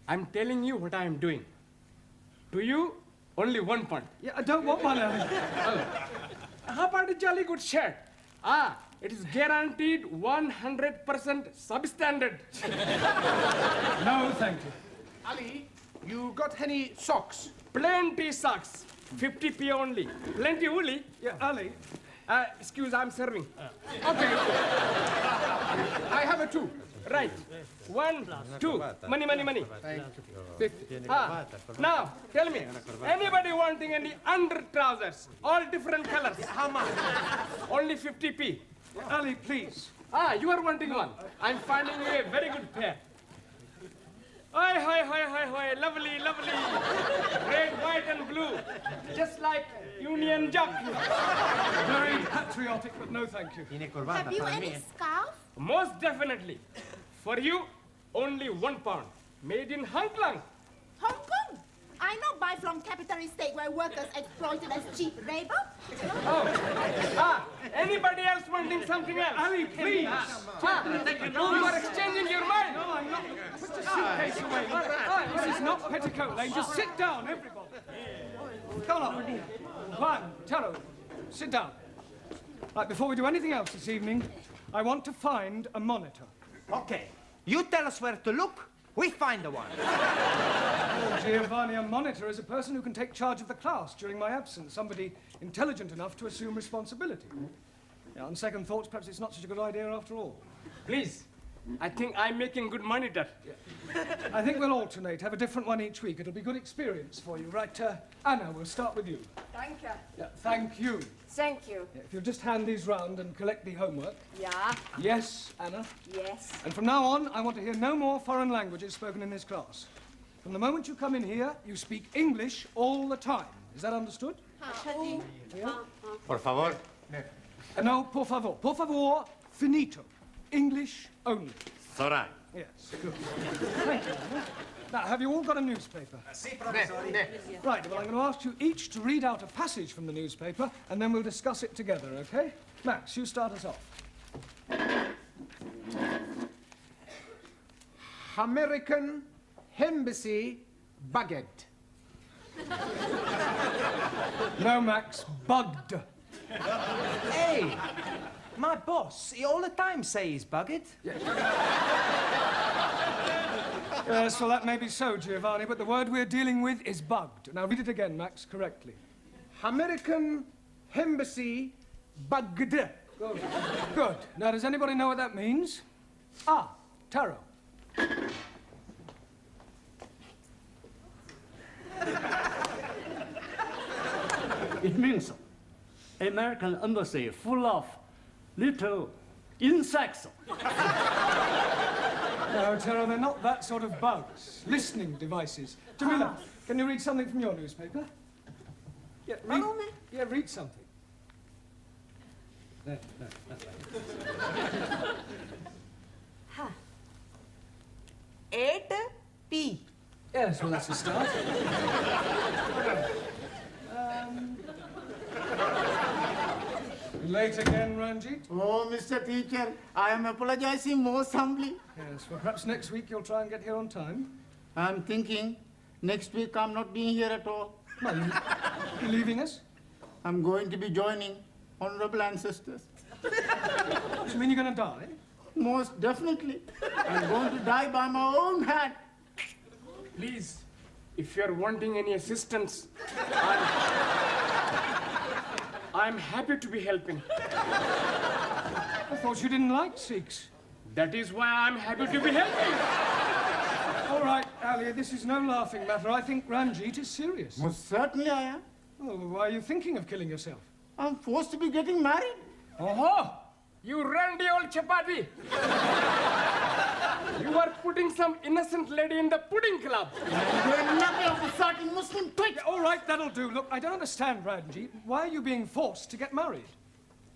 I'm telling you what I am doing. To you, only £1. Yeah, I don't want one, Ellie. Oh. How about a jolly good shirt? Ah, it is guaranteed 100% substandard. No, thank you. Ali, you got any socks? Plenty socks. 50p only. Plenty woolly. Yeah, Ali. Excuse, I'm serving. Okay. I have a 2. Right. 1, 2. Money. Now, tell me, anybody wanting any under trousers? All different colors. How much? Only 50p. Ali, please. Ah, you are wanting one. I'm finding you a very good pair. Hi. Lovely. Red, white, and blue. Just like Union Jack. Very patriotic, but no thank you. Have you any scarf? Most definitely. For you, only £1. Made in Hong Kong. Hong Kong? I know buy from capitalist state where workers exploited as cheap labor. Anybody else wanting something else? Ali, please. You are exchanging your mind. No, I'm not. Put the suitcase away. This is not Petticoat Lane. Just sit down, everybody. Come on. Juan, Taro, sit down. Right, before we do anything else this evening, I want to find a monitor. Okay. You tell us where to look, We find the one. Oh, Giovanni, a monitor is a person who can take charge of the class during my absence, somebody intelligent enough to assume responsibility. Yeah, on second thoughts, perhaps it's not such a good idea after all. Please. I think I'm making good monitor. I think we'll alternate, have a different one each week. It'll be good experience for you. Right, Anna, we'll start with you. Thank you. Yeah, thank you. Thank you. Yeah, if you'll just hand these round and collect the homework. Yeah. Yes, Anna. Yes. And from now on, I want to hear no more foreign languages spoken in this class. From the moment you come in here, you speak English all the time. Is that understood? Yeah? Por favor. No, por favor. Por favor, finito. English only. Sorai. Yes, good. Thank you, Anna. Now, have you all got a newspaper? Right, well, I'm going to ask you each to read out a passage from the newspaper, and then we'll discuss it together, okay? Max, you start us off. American Embassy Baguette. No, Max, bugged. Hey, my boss, he all the time say he's bugged. Yes, well, that may be so, Giovanni, but the word we're dealing with is bugged. Now, read it again, Max, correctly. American Embassy Baguette. Good. Good. Now, does anybody know what that means? Ah, Taro. It means American embassy full of little insects. No, Taro, they're not that sort of bugs. Listening devices. Jamila, can you read something from your newspaper? Yeah, read something. There, that way. 8P. Yes, well, that's a start. Late again, Ranjit? Oh, Mr. Teacher, I am apologizing most humbly. Yes, well, perhaps next week you'll try and get here on time. I'm thinking next week I'm not being here at all. No, you're leaving us? I'm going to be joining honorable ancestors. Do you mean you're going to die? Most definitely. I'm going to die by my own hand. Please, if you're wanting any assistance, I'm happy to be helping. I thought you didn't like Sikhs. That is why I'm happy to be helping. All right, Alia, this is no laughing matter. I think Ranjit is serious. Most certainly I am. Oh, well, why are you thinking of killing yourself? I'm forced to be getting married. Oh, you randy old chapati. You are putting some innocent lady in the pudding club. You're nothing of the sort in Muslim twitch. Yeah, all right, that'll do. Look, I don't understand, Ranjit. Why are you being forced to get married?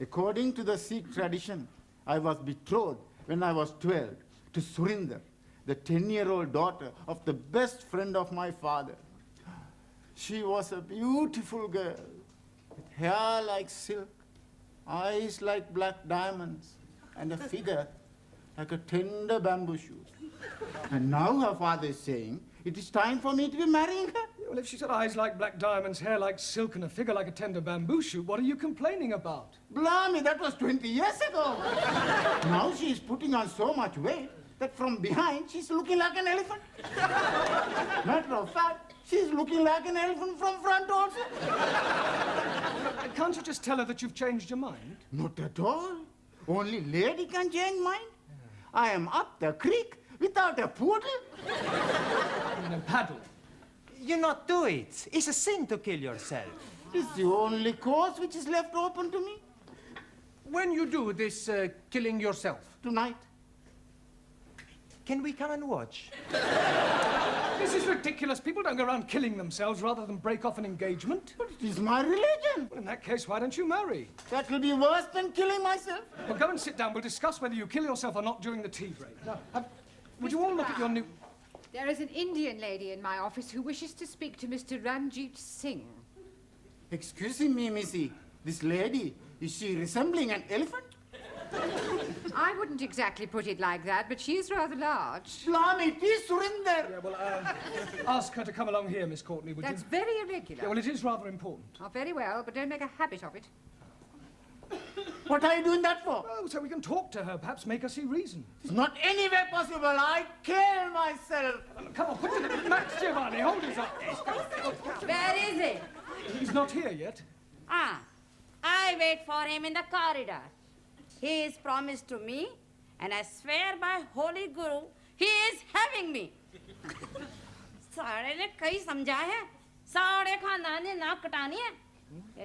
According to the Sikh tradition, I was betrothed when I was 12 to Surinder, the 10-year-old daughter of the best friend of my father. She was a beautiful girl, with hair like silk, eyes like black diamonds, and a figure like a tender bamboo shoot. And now her father is saying, it is time for me to be marrying her. Well, if she's got eyes like black diamonds, hair like silk, and a figure like a tender bamboo shoot, what are you complaining about? Blimey, that was 20 years ago. Now she is putting on so much weight that from behind she's looking like an elephant. Matter of fact, she's looking like an elephant from front also. Can't you just tell her that you've changed your mind? Not at all. Only lady can change mind. I am up the creek without a poodle. And a paddle. You not do it. It's a sin to kill yourself. It's the only course which is left open to me. When you do this killing yourself? Tonight. Can we come and watch? This is ridiculous. People don't go around killing themselves rather than break off an engagement. But it is my religion. Well, in that case, why don't you marry? That will be worse than killing myself. Well, go and sit down. We'll discuss whether you kill yourself or not during the tea break. Now, would you all look at your new... There is an Indian lady in my office who wishes to speak to Mr. Ranjit Singh. Excuse me, Missy. This lady, is she resembling an elephant? I wouldn't exactly put it like that, but she is rather large. Blimey, it is Surinder. Yeah, well, ask her to come along here, Miss Courtney, would That's you? very irregular. Yeah, well, it is rather important. Oh, very well, but don't make a habit of it. What are you doing that for? Oh, so we can talk to her, perhaps make her see reason. It's not anywhere possible. I kill myself. Come on, put it. Max, Giovanni, hold us up. Where is he? He's not here yet. I wait for him in the corridor. He is promised to me, and I swear by Holy Guru, he is having me. सारे ने कई समझा है, सारे खानदान ने नाक कटानी है,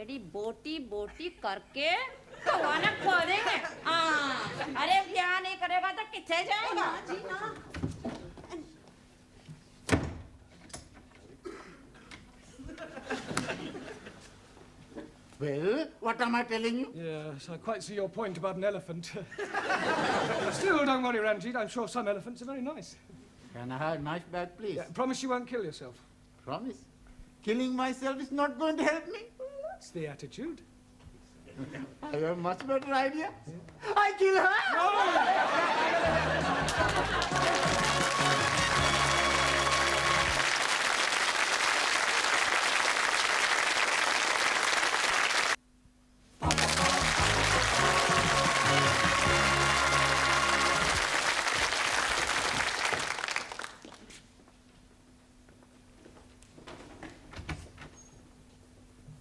एडी बोटी बोटी करके कवाना खो देंगे। अरे ब्याह नहीं करेगा तो किथे जाएगा? जी ना। Well, what am I telling you? Yes, I quite see your point about an elephant. Still, don't worry, Ranjit. I'm sure some elephants are very nice. Can I have a knife back, please? Yeah, promise you won't kill yourself. Promise. Killing myself is not going to help me. That's the attitude. I have a much better idea. I kill her!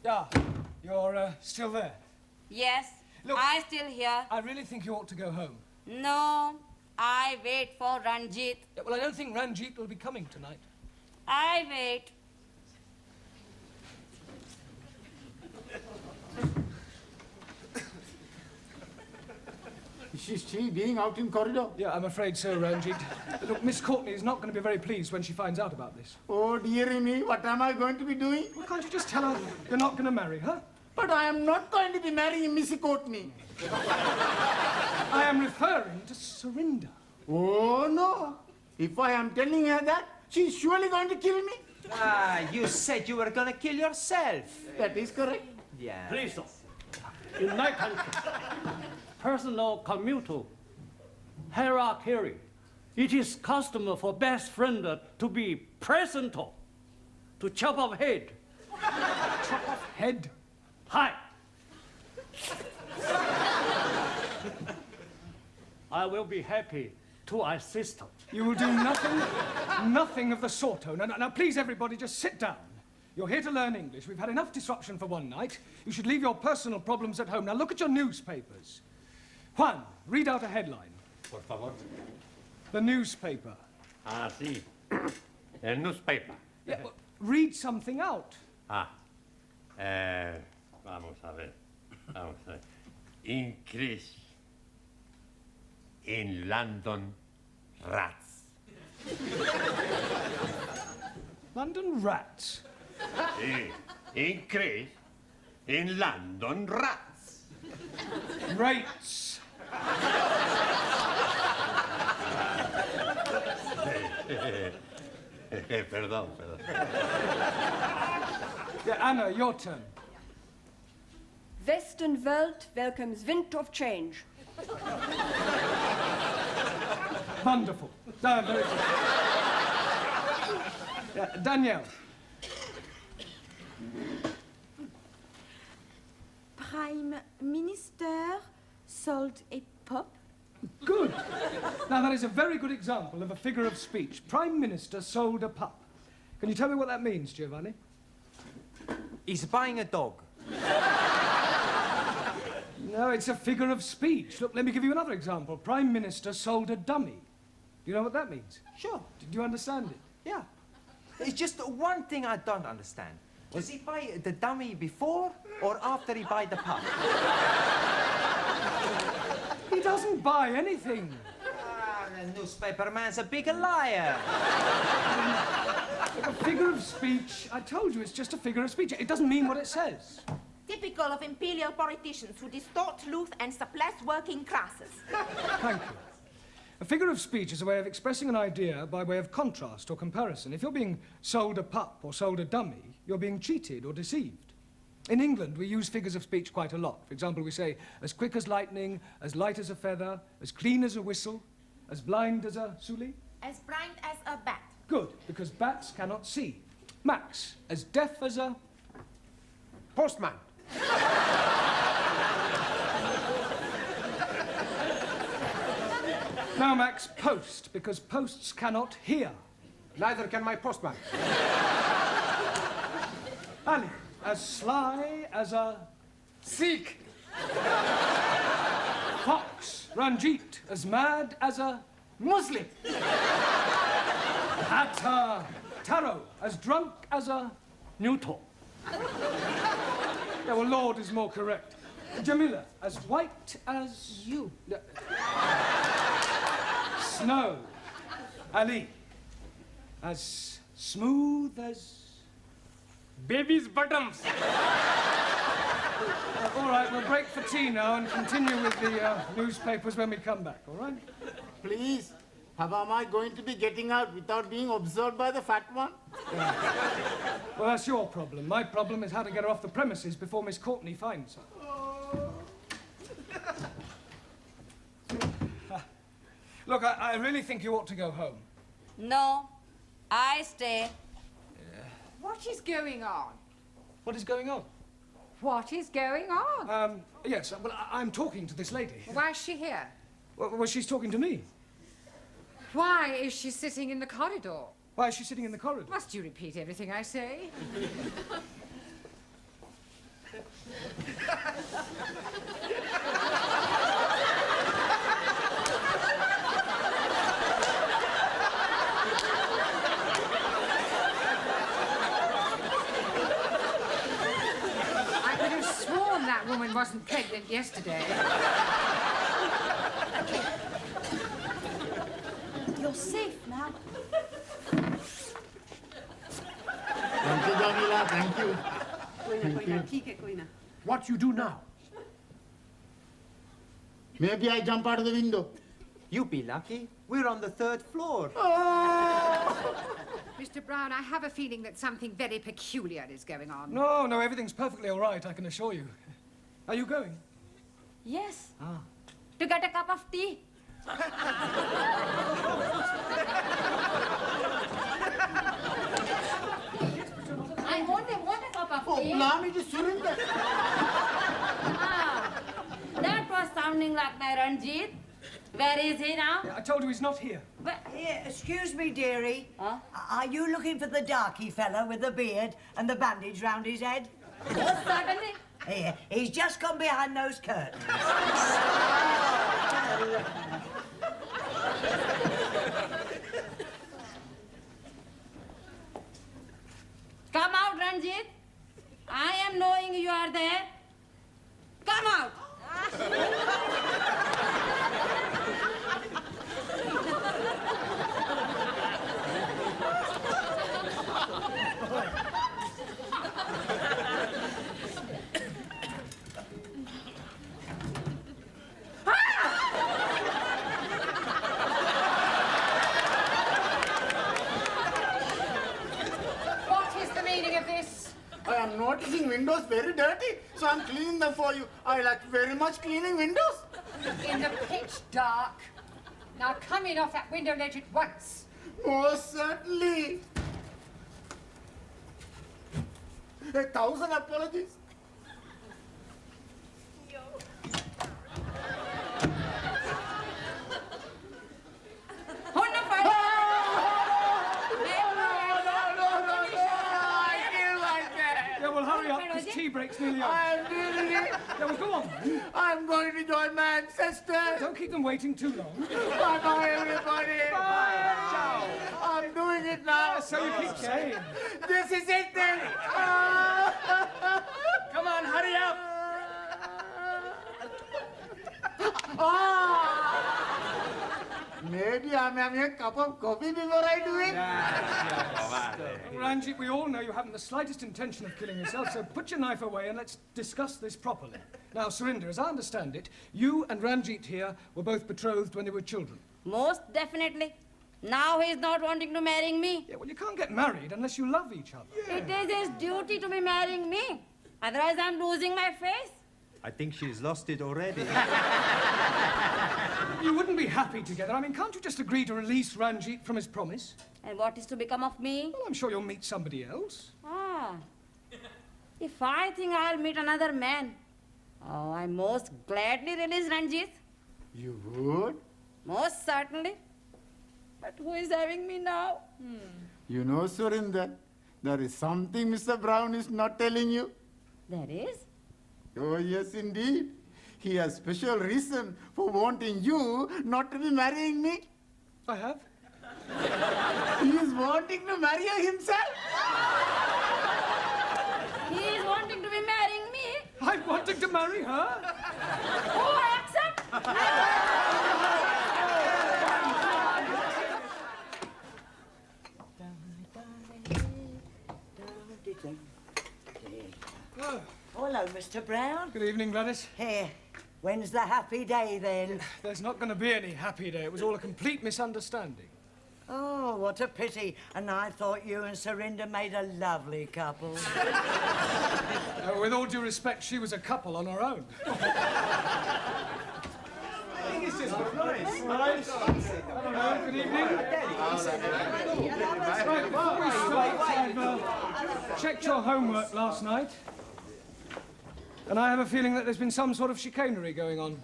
Yeah, you're still there. Yes, Look, I still here. I really think you ought to go home. No, I wait for Ranjit. Yeah, well, I don't think Ranjit will be coming tonight. I wait. Is she being out in corridor? Yeah, I'm afraid so, Ranjit. Look, Miss Courtney is not going to be very pleased when she finds out about this. Oh, dearie me, what am I going to be doing? Well, can't you just tell her you're not going to marry her? But I am not going to be marrying Missy Courtney. I am referring to Surinder. Oh, no. If I am telling her that, she's surely going to kill me. You said you were gonna kill yourself. That is correct. Yeah. Please, sir. In my country, personal commutal, hierarchy, it is custom for best friend to be present, to chop off head. Chop off head? Hi. I will be happy to assist. You will do nothing of the sort. Oh, now, please, everybody, just sit down. You're here to learn English. We've had enough disruption for one night. You should leave your personal problems at home. Now, look at your newspapers. Juan, read out a headline. Por favor. The newspaper. Ah, sí. El newspaper. Yeah, well, read something out. Vamos a ver. Increase in London rats. London rats? Increase in London rats. Rates. Perdón. Yeah, Anna, your turn. Western Welt welcomes wind of change. Wonderful. Very good. Yeah, Danielle. Prime Minister sold a pup. Good. Now, that is a very good example of a figure of speech. Prime Minister sold a pup. Can you tell me what that means, Giovanni? He's buying a dog. No, it's a figure of speech. Look, let me give you another example. Prime Minister sold a dummy. Do you know what that means? Sure. Did you understand it? Yeah. It's just one thing I don't understand. Does he buy the dummy before or after he buy the pup? He doesn't buy anything. The newspaper man's a big liar. A figure of speech. I told you, it's just a figure of speech. It doesn't mean what it says. Typical of imperial politicians who distort truth and suppress working classes. Thank you. A figure of speech is a way of expressing an idea by way of contrast or comparison. If you're being sold a pup or sold a dummy, you're being cheated or deceived. In England, we use figures of speech quite a lot. For example, we say, as quick as lightning, as light as a feather, as clean as a whistle, as blind as a suli. As blind as a bat. Good, because bats cannot see. Max, as deaf as a... Postman. Now, Max, post, because posts cannot hear. Neither can my postman. Ali, as sly as a Sikh. fox. Ranjit, as mad as a Muslim. Atta, Taro, as drunk as a Newton. Yeah, well, Lord is more correct. Jamila, as white as you. Snow. Ali, as smooth as Baby's bottoms. all right, we'll break for tea now and continue with the newspapers when we come back, all right? Please, how am I going to be getting out without being observed by the fat one? Well, that's your problem. My problem is how to get her off the premises before Miss Courtney finds her. Look, I really think you ought to go home. No, I stay. What is going on? What is going on? What is going on? Yes, well, I'm talking to this lady. Why is she here? Well, she's talking to me. Why is she sitting in the corridor? Why is she sitting in the corridor? Must you repeat everything I say? I could have sworn that woman wasn't pregnant yesterday. You're safe now. Thank you, Jamila, thank you. Thank you. ठीक है कोई ना What you do now? Maybe I jump out of the window. You be lucky. We're on the 3rd floor. Mr. Brown, I have a feeling that something very peculiar is going on. No, everything's perfectly all right, I can assure you. Are you going? Yes. To get a cup of tea. I only want a cup of Oh, tea. blimey, just Surinder. Ah, that was sounding like my Ranjit. Where is he now? I told you he's not here. But, Excuse me, dearie. Huh? Are you looking for the darky fella with the beard and the bandage round his head? certainly. Here, he's just gone behind those curtains. Come out, Ranjit. I am knowing you are there. Come out. What is the meaning of this? I am noticing windows very dirty, so I'm cleaning them for you. I like very much cleaning windows. In the pitch dark. Now come in off that window ledge at once. Most certainly. 1,000 apologies. Yeah, well, hurry up, because tea break's nearly over. I'm doing it. Yeah, well, go on. I'm going to join my ancestors. Don't keep them waiting too long. Bye-bye, everybody. Bye. Ciao. I'm doing it now. So you keep saying. This is it then. Come on, hurry up. Maybe I'm having a cup of coffee before I do it. Ranjit, we all know you haven't the slightest intention of killing yourself, so put your knife away and let's discuss this properly. Now, Surinder, as I understand it, you and Ranjit here were both betrothed when they were children. Most definitely. Now he's not wanting to marry me. Yeah, well, you can't get married unless you love each other. It is his duty to be marrying me. Otherwise, I'm losing my face. I think she's lost it already. You wouldn't be happy together. I mean, can't you just agree to release Ranjit from his promise? And what is to become of me? Well, I'm sure you'll meet somebody else. Ah. If I think I'll meet another man, oh, I most gladly release Ranjit. You would? Most certainly. But who is having me now? You know, Surinder, there is something Mr. Brown is not telling you. There is? Oh, yes, indeed. He has special reason for wanting you not to be marrying me. I have. He is wanting to marry you himself. He is wanting to be marrying me. I'm wanting to marry her. Oh, I accept. Oh. Hello, Mr. Brown. Good evening, Gladys. Here. When's the happy day, then? There's not going to be any happy day. It was all a complete misunderstanding. Oh, what a pity. And I thought you and Surinder made a lovely couple. With all due respect, she was a couple on her own. It's just nice. Hello, good evening. Right, before we start, I've checked your homework last night. And I have a feeling that there's been some sort of chicanery going on.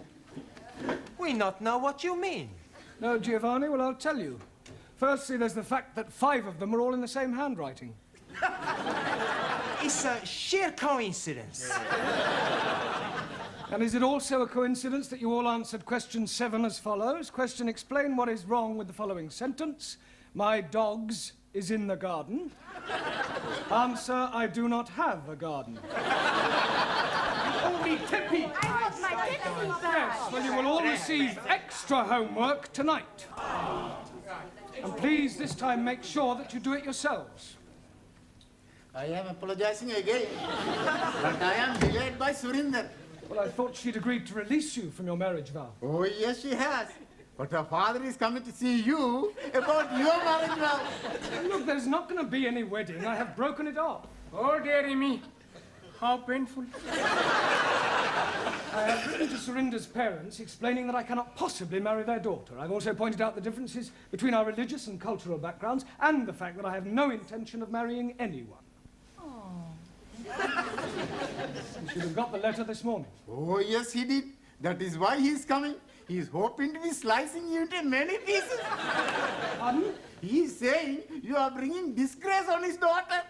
We not know what you mean. No, Giovanni? Well, I'll tell you. Firstly, there's the fact that 5 of them are all in the same handwriting. It's a sheer coincidence. And is it also a coincidence that you all answered question 7 as follows? Question, explain what is wrong with the following sentence. My dogs is in the garden. Answer, I do not have a garden. Oh, me tippy! I want my tippy back. Yes, well, you will all receive extra homework tonight. And please, this time, make sure that you do it yourselves. I am apologizing again, but I am delayed by Surinder. Well, I thought she'd agreed to release you from your marriage vow. Oh, yes, she has. But her father is coming to see you about your marriage vow. Look, there's not going to be any wedding. I have broken it off. Oh, dearie me. How painful. I have written to Surinder's parents explaining that I cannot possibly marry their daughter. I've also pointed out the differences between our religious and cultural backgrounds and the fact that I have no intention of marrying anyone. You should have got the letter this morning. Oh, yes, he did. That is why he is coming. He is hoping to be slicing you into many pieces. Pardon? He is saying you are bringing disgrace on his daughter.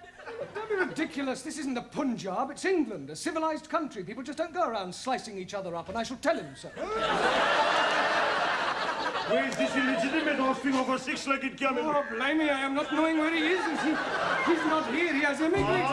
Don't be ridiculous. This isn't the Punjab. It's England, a civilized country. People just don't go around slicing each other up, and I shall tell him so. Where is this illegitimate offspring of a 6-legged camel? Oh, blimey, I am not knowing where he is. He's not here. He has immigrated.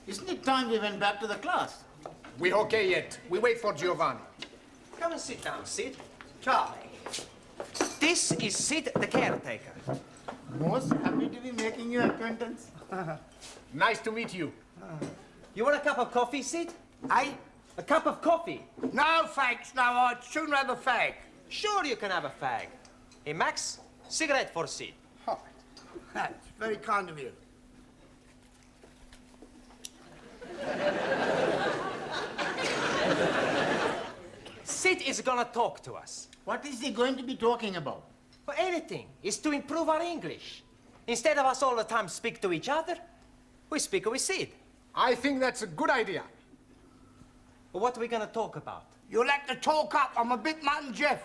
Isn't it time we went back to the class? We're okay yet. We wait for Giovanni. Come and sit down, Sid. Charlie. This is Sid, the caretaker. Most happy to be making your acquaintance. Nice to meet you. You want a cup of coffee, Sid? Hey, A cup of coffee? No, thanks, no, I'd sooner have a fag. Sure you can have a fag. Hey, Max, cigarette for Sid. Oh, that's very kind of you. Sid is gonna talk to us. What is he going to be talking about? For anything. It's to improve our English. Instead of us all the time speak to each other, we speak with Sid. I think that's a good idea. What are we gonna talk about? You'll have to talk up. I'm a bit Mutton Jeff.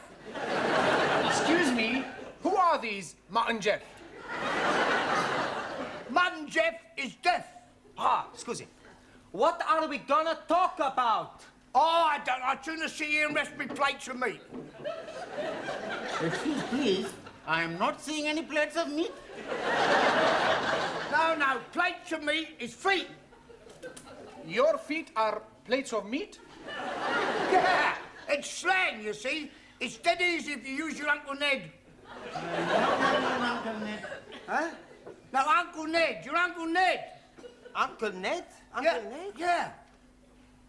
Excuse me, who are these Mutton Jeff? Mutton Jeff is deaf. Ah, scusi. What are we gonna talk about? Oh, I don't. I'd sooner sit here and rest my plates of meat. Excuse please, I am not seeing any plates of meat. No, no, plates of meat is feet. Your feet are plates of meat? Yeah, it's slang, you see. It's dead easy if you use your Uncle Ned. Uncle Ned. Huh? No, Uncle Ned, your Uncle Ned. Uncle Ned? Yeah, Ned? yeah.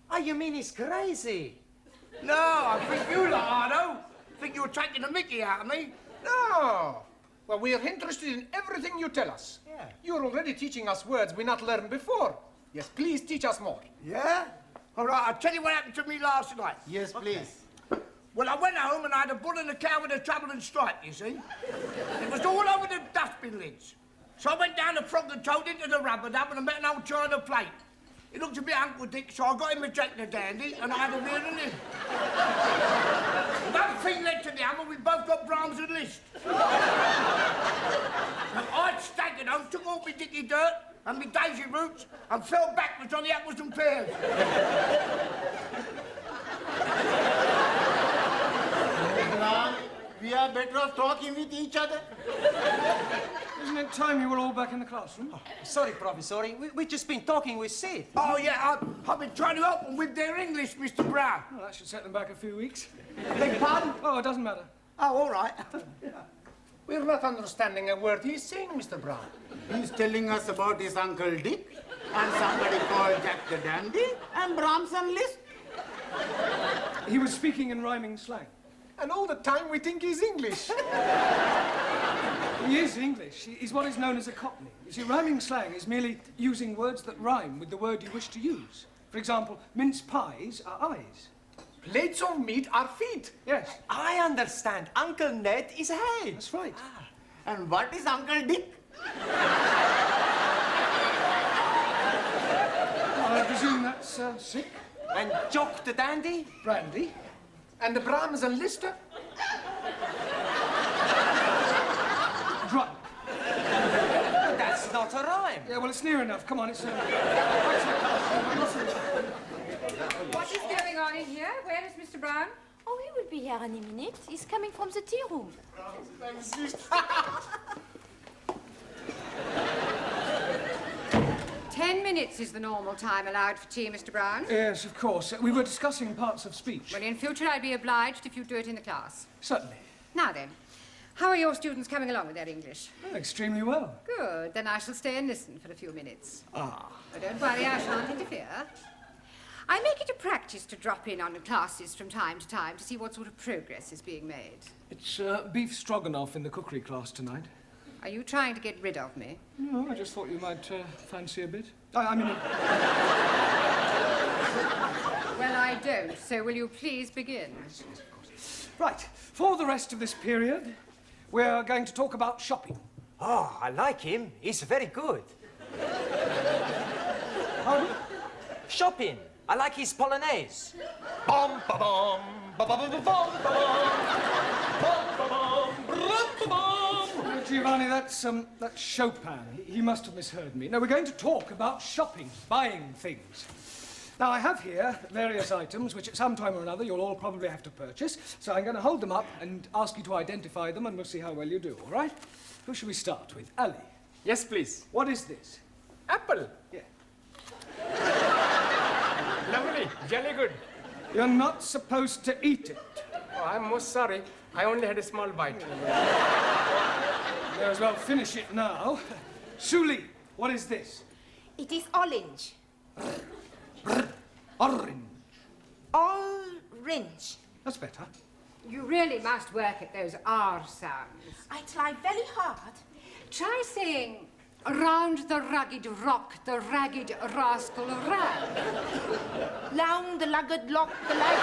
Oh, you mean he's crazy? No, I think you lot are, though. Think you're taking the mickey out of me? No. Well, we are interested in everything you tell us. Yeah. You're already teaching us words we not learned before. Yes, please teach us more. Yeah? All right, I'll tell you what happened to me last night. Yes, please. Well, I went home and I had a bull and a cow with a trouble and stripe, you see. It was all over the dustbin lids. So I went down the frog and toad into the rubber dump and I met an old china plate. He looked a bit Uncle Dick, so I got him a Jack the Dandy and I had a real in him. One thing led to the other, we both got Brahms and Liszt. So I staggered home, took off my dicky dirt and my daisy roots and fell backwards on the apples and pears. We are better off talking with each other. Isn't it time you were all back in the classroom? Oh, sorry, Professor. We've just been talking with Sid. Oh, yeah, I've been trying to help them with their English, Mr. Brown. Well, that should set them back a few weeks. Beg your pardon? Oh, it doesn't matter. Oh, all right. We're not understanding a word he's saying, Mr. Brown. He's telling us about his Uncle Dick and somebody called Jack the Dandy and Brahms and Liszt. He was speaking in rhyming slang. And all the time we think he's English. He is English. He's what is known as a Cockney. You see, rhyming slang is merely using words that rhyme with the word you wish to use. For example, mince pies are eyes. Plates of meat are feet. Yes. I understand. Uncle Ned is head. That's right. And what is Uncle Dick? I presume that's sick. And Jock the Dandy? Brandy. And the Brahms and Lister? Drunk. That's not a rhyme. Yeah, well, it's near enough. Come on, it's... What is going on in here? Where is Mr. Brown? Oh, he will be here any minute. He's coming from the tea room. 10 minutes is the normal time allowed for tea, Mr. Brown. Yes, of course. We were discussing parts of speech. Well, in future, I'd be obliged if you do it in the class. Certainly. Now then, how are your students coming along with their English? Oh, extremely well. Good. Then I shall stay and listen for a few minutes. Ah. But don't worry, I shan't interfere. I make it a practice to drop in on the classes from time to time to see what sort of progress is being made. It's beef stroganoff in the cookery class tonight. Are you trying to get rid of me? No, I just thought you might fancy a bit. I mean... Well, I don't, so will you please begin? Right. For the rest of this period, we're going to talk about shopping. Oh, I like him. He's very good. Pardon? Shopping. I like his Polonaise. Bum, ba, bum, ba, ba, ba, ba, bum, ba, bum, Giovanni, that's Chopin. He must have misheard me. No, we're going to talk about shopping, buying things. Now, I have here various items which at some time or another you'll all probably have to purchase, so I'm going to hold them up and ask you to identify them, and we'll see how well you do, all right? Who shall we start with? Ali. Yes, please. What is this? Apple. Yeah. Lovely. Jolly good. You're not supposed to eat it. Oh, I'm most sorry. I only had a small bite. May as well finish it now. Suli, what is this? It is orange. Orange. Orange. That's better. You really must work at those R sounds. I try very hard. Try saying, round the rugged rock, the ragged rascal ran. Round the lugged lock, the lagged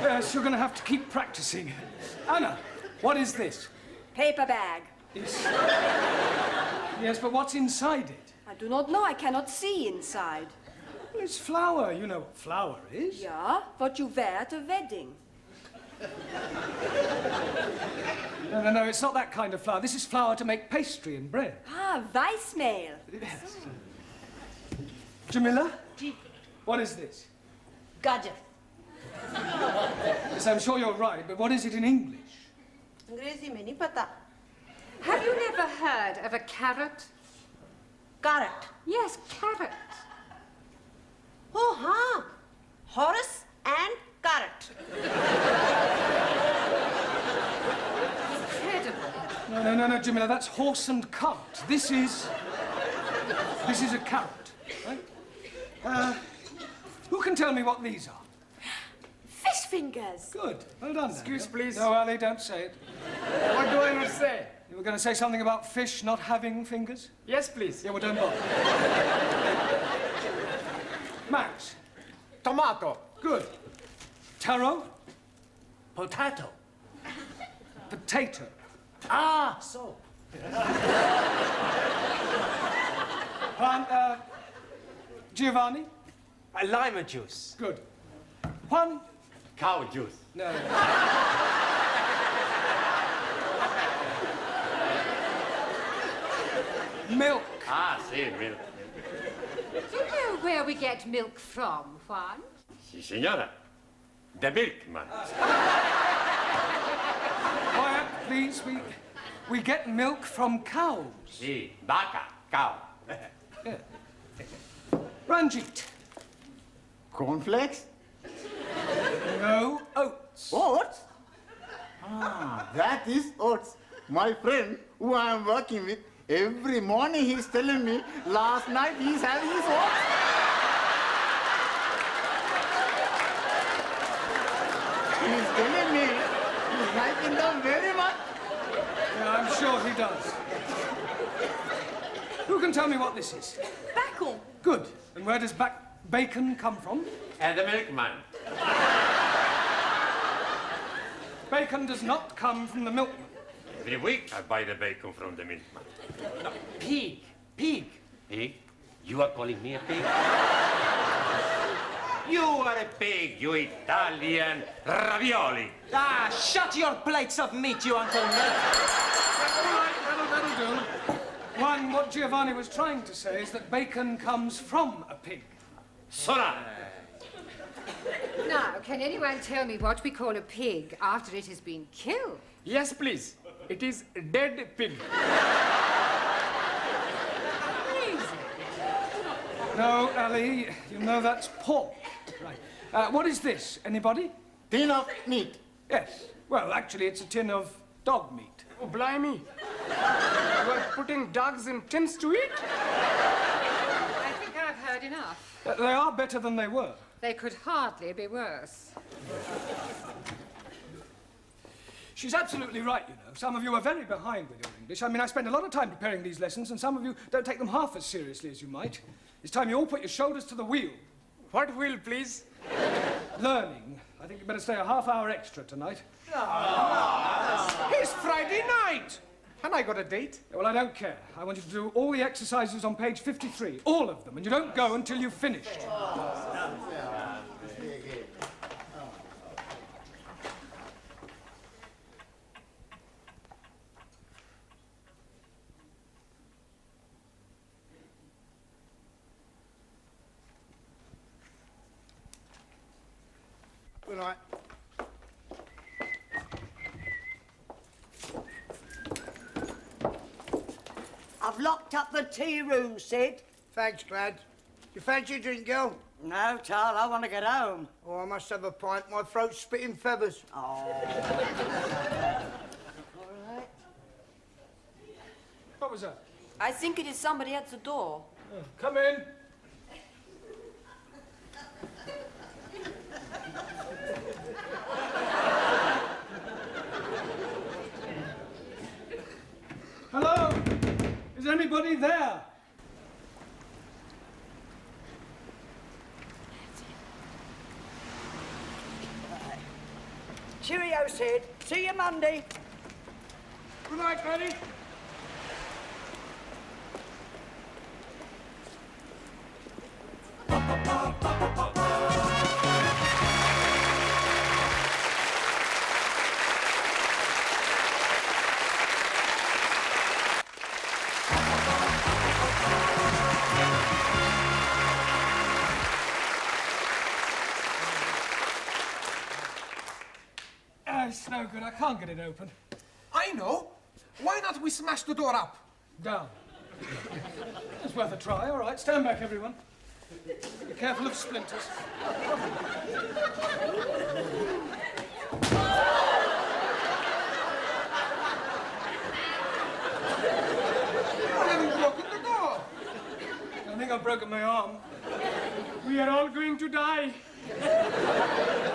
Yes, you're going to have to keep practicing. Anna, what is this? Paper bag. Yes, but what's inside it? I do not know. I cannot see inside. Well, it's flour. You know what flour is. Yeah, what you wear at a wedding. No, it's not that kind of flour. This is flour to make pastry and bread. Ah, Weissmehl. Yes. Jamila? What is this? Gajar. Yes, I'm sure you're right, but what is it in English? अंग्रेजी में नहीं पता. Have you never heard of a carrot? Carrot. Yes, carrot. Oh, हाँ. Horse and carrot. Incredible. No, Jamila, that's horse and cart. This is a carrot, right? Who can tell me what these are? Fish fingers. Good. Well done. Excuse, please. No, Ali, don't say it. What do I not say? You were going to say something about fish not having fingers? Yes, please. Yeah, well, don't bother. Max. Tomato. Good. Taro. Potato. Potato. Ah, so. Giovanni. Lima juice. Good. Juan. Cow juice. No. Milk. Ah, sí, milk. Do you know where we get milk from, Juan? Sí, señora. The milkman. Quiet, please. We get milk from cows. Sí, vaca, cow. Yeah. Ranjit. Cornflakes? No, oats. Oats? Ah, that is oats. My friend, who I am working with, every morning he's telling me, last night he's having his oats. He's telling me he's liking them very much. Yeah, I'm sure he does. Who can tell me what this is? Bacon. Good. And where does bacon come from? And the milkman. Bacon does not come from the milkman. Every week I buy the bacon from the milkman. No, pig. Pig. Pig? You are calling me a pig? You are a pig, you Italian ravioli. Ah, shut your plates of meat, you Uncle Ned. All right, that'll do. One, what Giovanni was trying to say is that bacon comes from a pig. Sola. Now, can anyone tell me what we call a pig after it has been killed? Yes, please. It is a dead pig. No, Ali, you know that's pork. Right. What is this? Anybody? Tin of meat. Yes. Well, actually, it's a tin of dog meat. Oh, blimey. You are putting dogs in tins to eat? I think I've heard enough. They are better than they were. They could hardly be worse. She's absolutely right, you know. Some of you are very behind with your English. I mean, I spend a lot of time preparing these lessons, and some of you don't take them half as seriously as you might. It's time you all put your shoulders to the wheel. What wheel, please? Learning. I think you better stay a half hour extra tonight. It's Friday night. And I got a date. Well, I don't care. I want you to do all the exercises on page 53. All of them. And you don't go until you've finished. Good night. I've locked up the tea room, Sid. Thanks, Glad. You fancy a drink, girl? No, Tal, I want to get home. Oh, I must have a pint. My throat's spitting feathers. Oh. What was that? I think it is somebody at the door. Come in. Hello? Is anybody there? Cheerio, Sid. See you Monday. Good night, Granny. It's no good. I can't get it open. I know. Why not we smash the door up? Down. It's worth a try. All right, stand back, everyone. Be careful of splinters. I haven't broken the door. I think I've broken my arm. We are all going to die.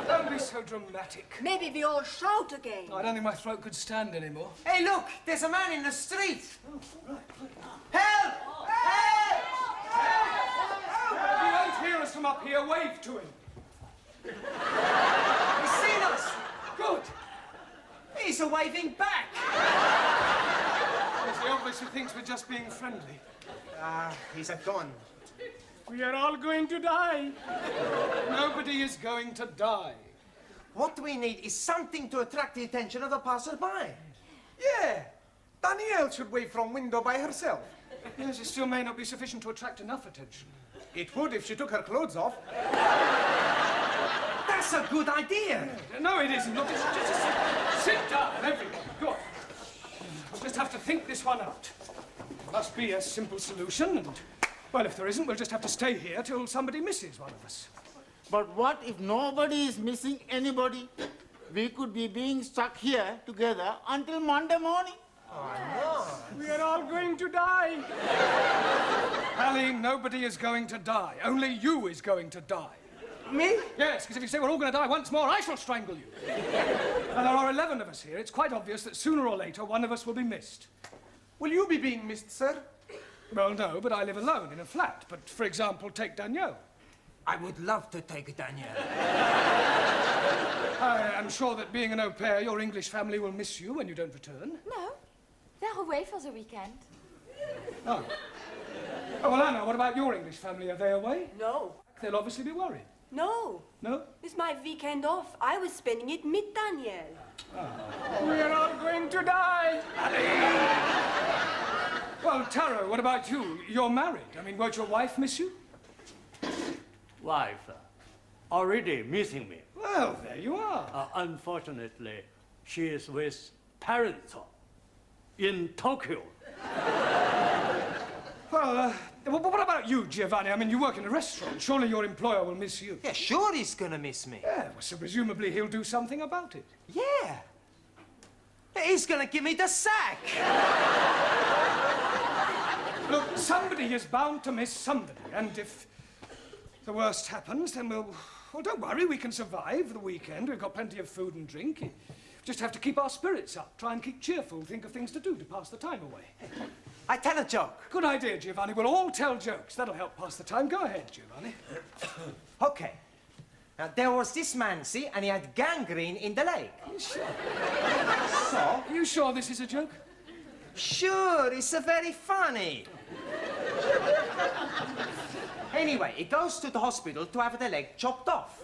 Don't be so dramatic. Maybe we all shout again. I don't think my throat could stand anymore. Hey, look, there's a man in the street. Help! Help! Help! If you don't hear us from up here, wave to him. He's seen us. Good. He's a waving back. Yes, he obviously thinks we're just being friendly. He's a gun. We are all going to die. Nobody is going to die. What we need is something to attract the attention of the passerby. Yeah. Danielle should wave from window by herself. Yes, it still may not be sufficient to attract enough attention. It would if she took her clothes off. That's a good idea. No, it isn't. Look, just sit down, everyone. Go on. We'll just have to think this one out. There must be a simple solution, and, well, if there isn't, we'll just have to stay here till somebody misses one of us. But what if nobody is missing anybody? We could be being stuck here together until Monday morning. We are all going to die. Ali, nobody is going to die. Only you is going to die. Me? Yes, because if you say we're all going to die once more, I shall strangle you. And there are 11 of us here. It's quite obvious that sooner or later one of us will be missed. Will you be being missed, sir? Well, no, but I live alone in a flat. But, for example, take Danielle. I would love to take Danielle. I am sure that being an au pair, your English family will miss you when you don't return. No, they're away for the weekend. Oh. Oh, well, Anna, what about your English family? Are they away? No. They'll obviously be worried. No. No? It's my weekend off. I was spending it with Danielle. We are all going to die. Well, Taro, what about you? You're married. I mean, won't your wife miss you? Wife, already missing me. Well, there you are. Unfortunately, she is with parents in Tokyo. Well, what about you, Giovanni? I mean, you work in a restaurant. Surely your employer will miss you. Yeah, sure he's gonna miss me. Yeah, well, so presumably he'll do something about it. Yeah. He's gonna give me the sack. Look, somebody is bound to miss somebody, and if the worst happens, then well, don't worry, we can survive the weekend. We've got plenty of food and drink. You just have to keep our spirits up, try and keep cheerful, think of things to do to pass the time away. I tell a joke. Good idea, Giovanni. We'll all tell jokes. That'll help pass the time. Go ahead, Giovanni. Okay. Now, there was this man, see, and he had gangrene in the leg. Sure. So? Are you sure this is a joke? Sure, it's a very funny. Anyway, he goes to the hospital to have the leg chopped off.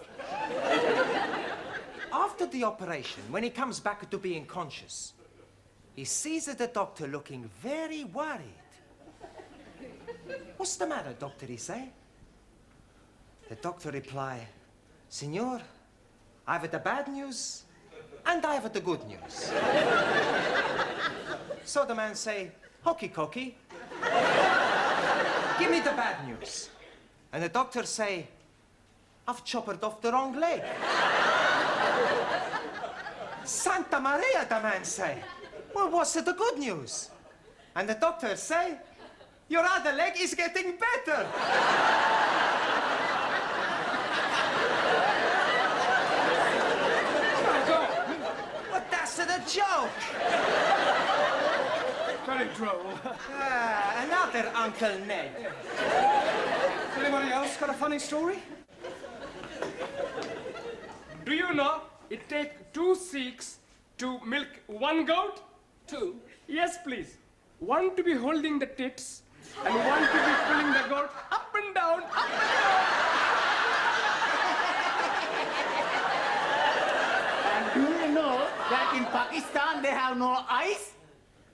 After the operation, when he comes back to being conscious, he sees the doctor looking very worried. What's the matter, doctor, he say? The doctor reply, Signor, I have the bad news and I have the good news. So the man say, hokey cokey, give me the bad news. And the doctor say, I've chopped off the wrong leg. Santa Maria, the man say. Well, what's the good news? And the doctor say, Your other leg is getting better. But that's the joke. Very droll. Another Uncle Ned. Anybody else got a funny story? Do you know it takes 2 Sikhs to milk 1 goat? 2? Yes, please. 1 to be holding the tits and 1 to be pulling the goat up and down, up and down. And do you know that in Pakistan they have no ice?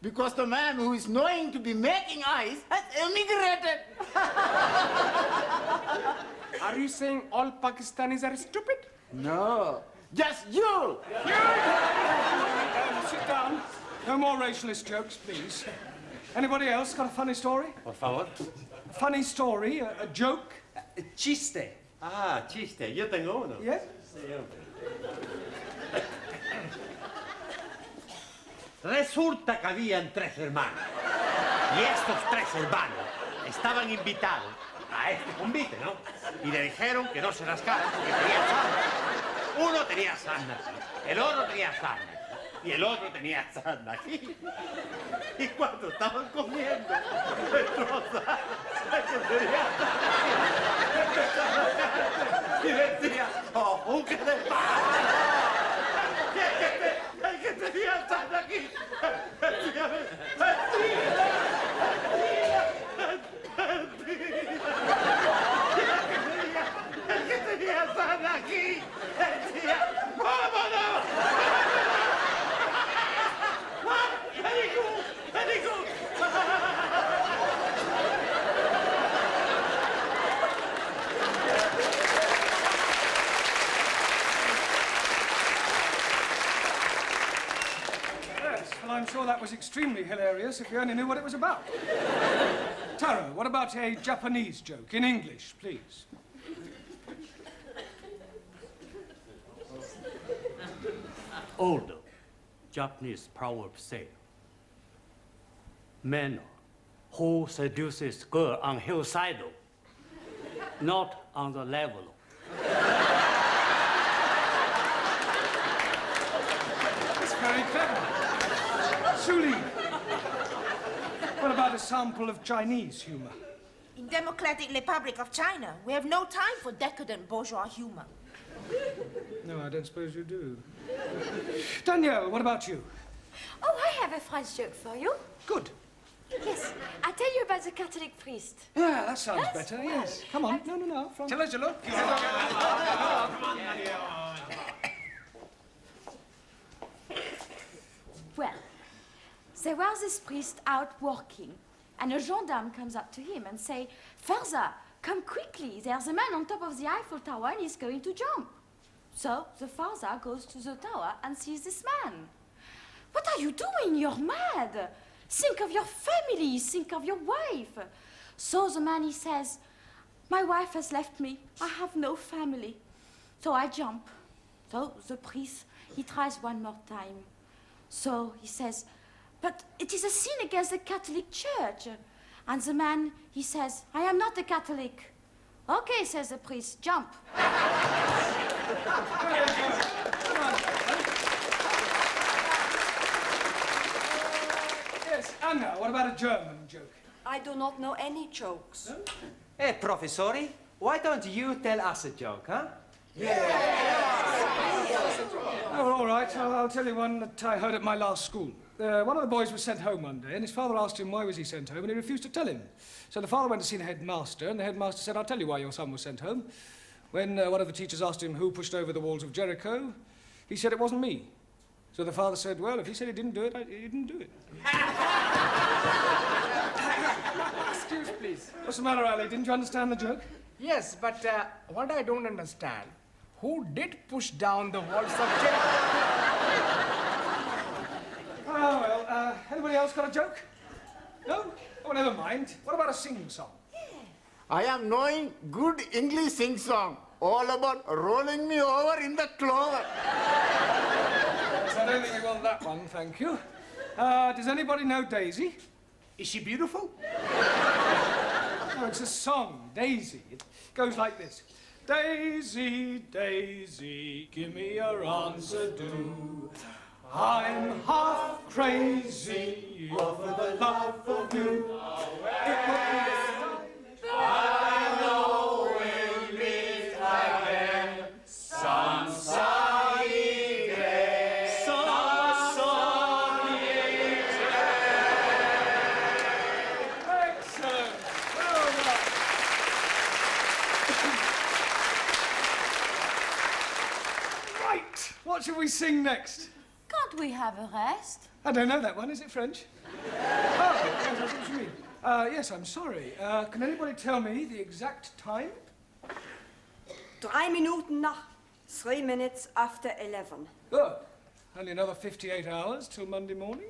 Because the man who is knowing to be making ice has emigrated. Are you saying all Pakistanis are stupid? No, just you. Sit down. No more racialist jokes, please. Anybody else got a funny story? Por favor. A funny story, a joke? Chiste. Ah, chiste. Yo tengo uno. Yes? Sí, hombre. Resulta que habían 3 hermanos. Y estos 3 hermanos estaban invitados a este convite, ¿no? Y le dijeron que no se rascaran porque tenían sarna. Uno tenía sarna aquí, el otro tenía sarna aquí, y el otro tenía sarna aquí. Y cuando estaban comiendo, destrozaron el que tenía sarna aquí. Y decía, ¡oh, qué de paz! El que tenía sarna aquí, decía, el que tenía sarna aquí, decía, ¡vámonos! Very good, very good. Yes, well, I'm sure that was extremely hilarious if you only knew what it was about. Taro, what about a Japanese joke in English, please? Old Japanese proverb say, man who seduces girl on hillside, not on the level. That's very clever. Suli, what about a sample of Chinese humor? In Democratic Republic of China, we have no time for decadent bourgeois humor. No, I don't suppose you do. Danielle, what about you? Oh, I have a French joke for you. Good. Yes, I'll tell you about the Catholic priest. Yeah, that sounds better, yes. Come on. No. Tell us your look. Well, there was this priest out working, and a gendarme comes up to him and say, "Father, come quickly, there's a man on top of the Eiffel Tower and he's going to jump." So the father goes to the tower and sees this man. "What are you doing? You're mad. Think of your family, think of your wife." So the man, he says, "My wife has left me. I have no family." So I jump. So the priest, he tries one more time. So he says, "But it is a sin against the Catholic Church." And the man, he says, "I am not a Catholic." "Okay," says the priest, "jump." Yes, Anna, what about a German joke? I do not know any jokes. No? Hey, Professori, why don't you tell us a joke, huh? Oh, all right, I'll tell you one that I heard at my last school. One of the boys was sent home one day, and his father asked him why was he sent home, and he refused to tell him. So the father went to see the headmaster, and the headmaster said, "I'll tell you why your son was sent home." When one of the teachers asked him who pushed over the walls of Jericho, he said it wasn't me. So the father said, "Well, if he said he didn't do it, he didn't do it." Excuse, please. What's the matter, Ali? Didn't you understand the joke? Yes, but what I don't understand, who did push down the walls of Jericho? Oh, well, anybody else got a joke? No? Oh, never mind. What about a sing-song? I am knowing good English sing-song, all about rolling me over in the clover. I don't think we want that one, thank you. Does anybody know Daisy? Is she beautiful? No, it's a song, Daisy. It goes like this. Daisy, Daisy, give me your answer, do. I'm half crazy over the love of you. It would be I know we'll meet again some sunny day. Some sunny day. Excellent. Well done. Right. What shall we sing next? Can't we have a rest? I don't know that one. Is it French? Oh, yes, that's what you mean. Yes, I'm sorry. Can anybody tell me the exact time? 3 minuten nach. 3 minutes after 11. Good. Only another 58 hours till Monday morning.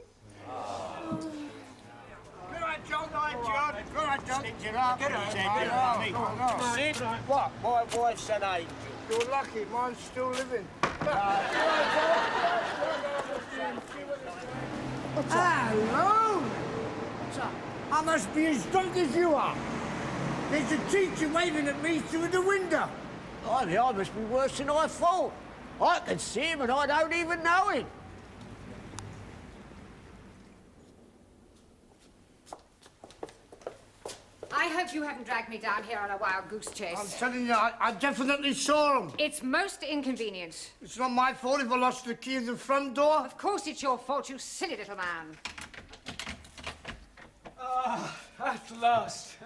Good night, John. Good night, John. Good night, John. Stitch it up. Good night. Come on, Sid. What? My wife said angel. You're lucky. Mine's still living. Hello. What's up? I must be as drunk as you are. There's a teacher waving at me through the window. I must be worse than I thought. I can see him and I don't even know him. I hope you haven't dragged me down here on a wild goose chase. I'm telling you, I definitely saw him. It's most inconvenient. It's not my fault if I lost the key of the front door. Of course it's your fault, you silly little man. Ah, at last.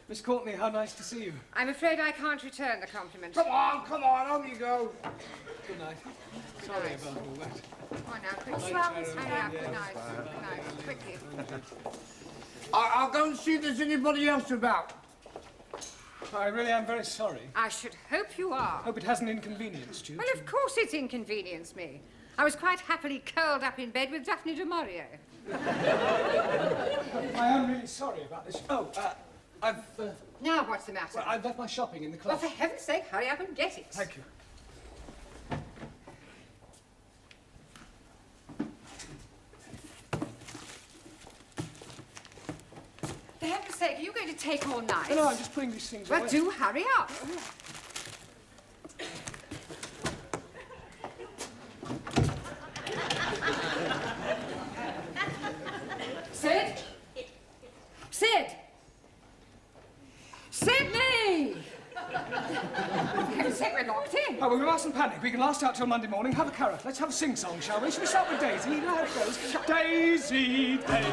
Miss Courtney, how nice to see you. I'm afraid I can't return the compliment. Come on, on you go. Good night. Good Sorry night. about all that. Come on now, quickly. Good night, Sharon. Hurry up. Good Yes. night. Good night. Quickly. I'll go and see if there's anybody else about. I really am very sorry. I should hope you are. Hope it hasn't inconvenienced you. Well, of course it's inconvenienced me. I was quite happily curled up in bed with Daphne du Maurier. I am really sorry about this. Oh, I've... Now what's the matter? Well, I've left my shopping in the Well, closet. for heaven's sake, hurry up and get it. Thank you. For heaven's sake, are you going to take all night? No, I'm just putting these things Well, away. do hurry up. Sid? Sid! Sydney! For heaven's sake, we're locked in. Oh, well, we mustn't panic. We can last out till Monday morning. Have a carrot. Let's have a sing-song, shall we? Shall we start with Daisy? You know how it goes. Daisy, Daisy.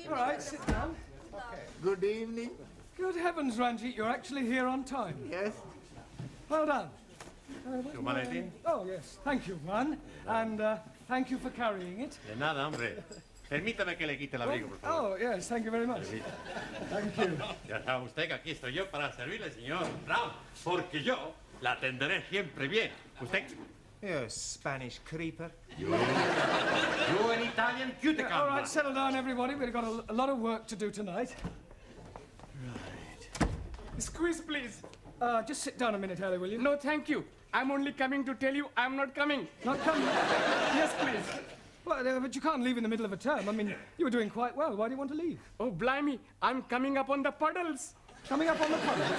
All right, sit down. Good evening. Good heavens, Ranjit, you're actually here on time. Yes. Well done. Humanity? Oh, yes. Thank you, Juan. And thank you for carrying it. De nada, hombre. Permítame que le quite el abrigo, por favor. Oh, yes, thank you very much. Thank you. Ya sabe usted que aquí estoy yo para servirle, señor Brown, porque yo la atenderé siempre bien. ¿Usted? You Spanish creeper. You an Italian cuticum. All right, settle down, everybody. We've got a lot of work to do tonight. Right. Squeeze, please. Just sit down a minute, Harry, will you? No, thank you. I'm only coming to tell you I'm not coming. Not coming? Yes, please. Well, but you can't leave in the middle of a term. I mean, you were doing quite well. Why do you want to leave? Oh, blimey, I'm coming up on the puddles. Coming up on the puddles?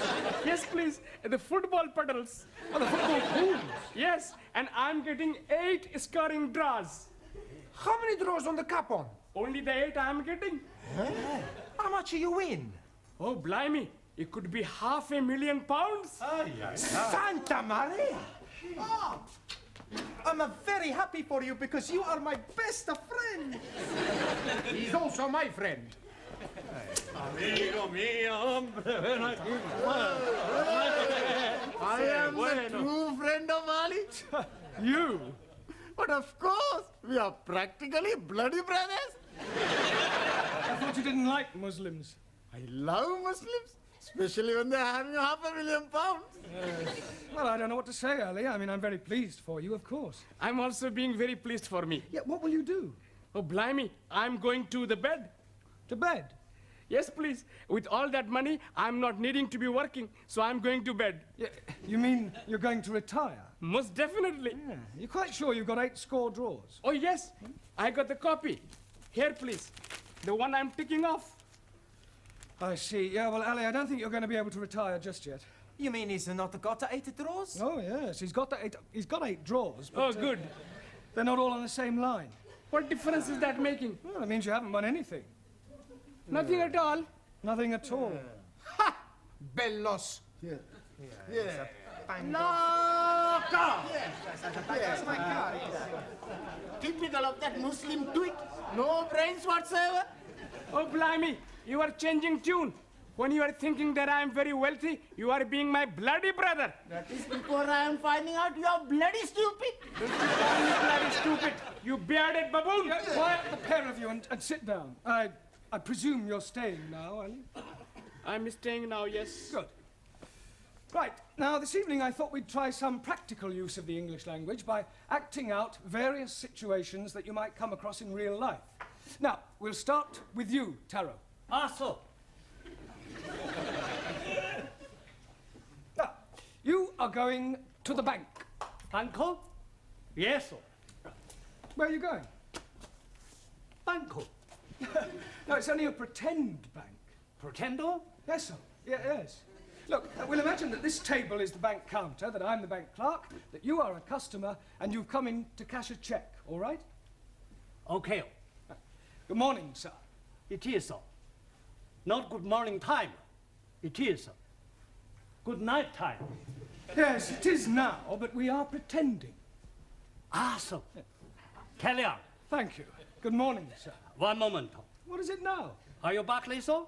Yes, please. The football puddles. Oh, the football pools? Yes, and I'm getting 8 scoring draws. How many draws on the cup on? Only the 8 I'm getting. How much you win? Oh, blimey, it could be £500,000. Santa Maria! Oh, I'm very happy for you because you are my best friend. He's also my friend. Amigo mío, hombre, ven aquí. I am the true friend of Ali. You? But of course, we are practically bloody brothers. I thought you didn't like Muslims. I love Muslims, especially when they're having £500,000. Well, I don't know what to say, Ali. I mean, I'm very pleased for you, of course. I'm also being very pleased for me. Yeah, what will you do? Oh, blimey, I'm going to the bed. To bed? Yes, please. With all that money, I'm not needing to be working, so I'm going to bed. Yeah, you mean you're going to retire? Most definitely. Yeah. You're quite sure you've got 8 score draws? Oh, yes. I got the copy. Here, please. The one I'm ticking off. I see. Yeah, well, Ali, I don't think you're going to be able to retire just yet. You mean he's not got 8 draws? Oh, yes. He's got 8 draws. But, Oh, good. They're not all on the same line. What difference is that making? Well, it means you haven't won anything. Nothing at all. Nothing at all. Ha! Bellos. Yeah. No, go! Yes, my God. Typical of that Muslim twit. No brains whatsoever. Oh, blimey. You are changing tune. When you are thinking that I am very wealthy, you are being my bloody brother. That is before I am finding out you are bloody stupid. Don't you call me bloody stupid, you bearded baboon. Yeah, quiet, the pair of you, and sit down. I presume you're staying now, Ali? I'm staying now, yes. Good. Right, now this evening I thought we'd try some practical use of the English language by acting out various situations that you might come across in real life. Now, we'll start with you, Taro. So. Now, you are going to the bank. Banco? Yes, sir. Where are you going? Banco. No, it's only a pretend bank. Pretendo? Yes, sir. Yeah, yes. Look, we'll imagine that this table is the bank counter, that I'm the bank clerk, that you are a customer, and you've come in to cash a cheque, all right? Okay. Good morning, sir. It is, sir. Not good morning time. It is, sir. Good night time. Yes, it is now, but we are pretending. So. Carry on. Thank you. Good morning, sir. One moment. What is it now? Are you Barclay, sir?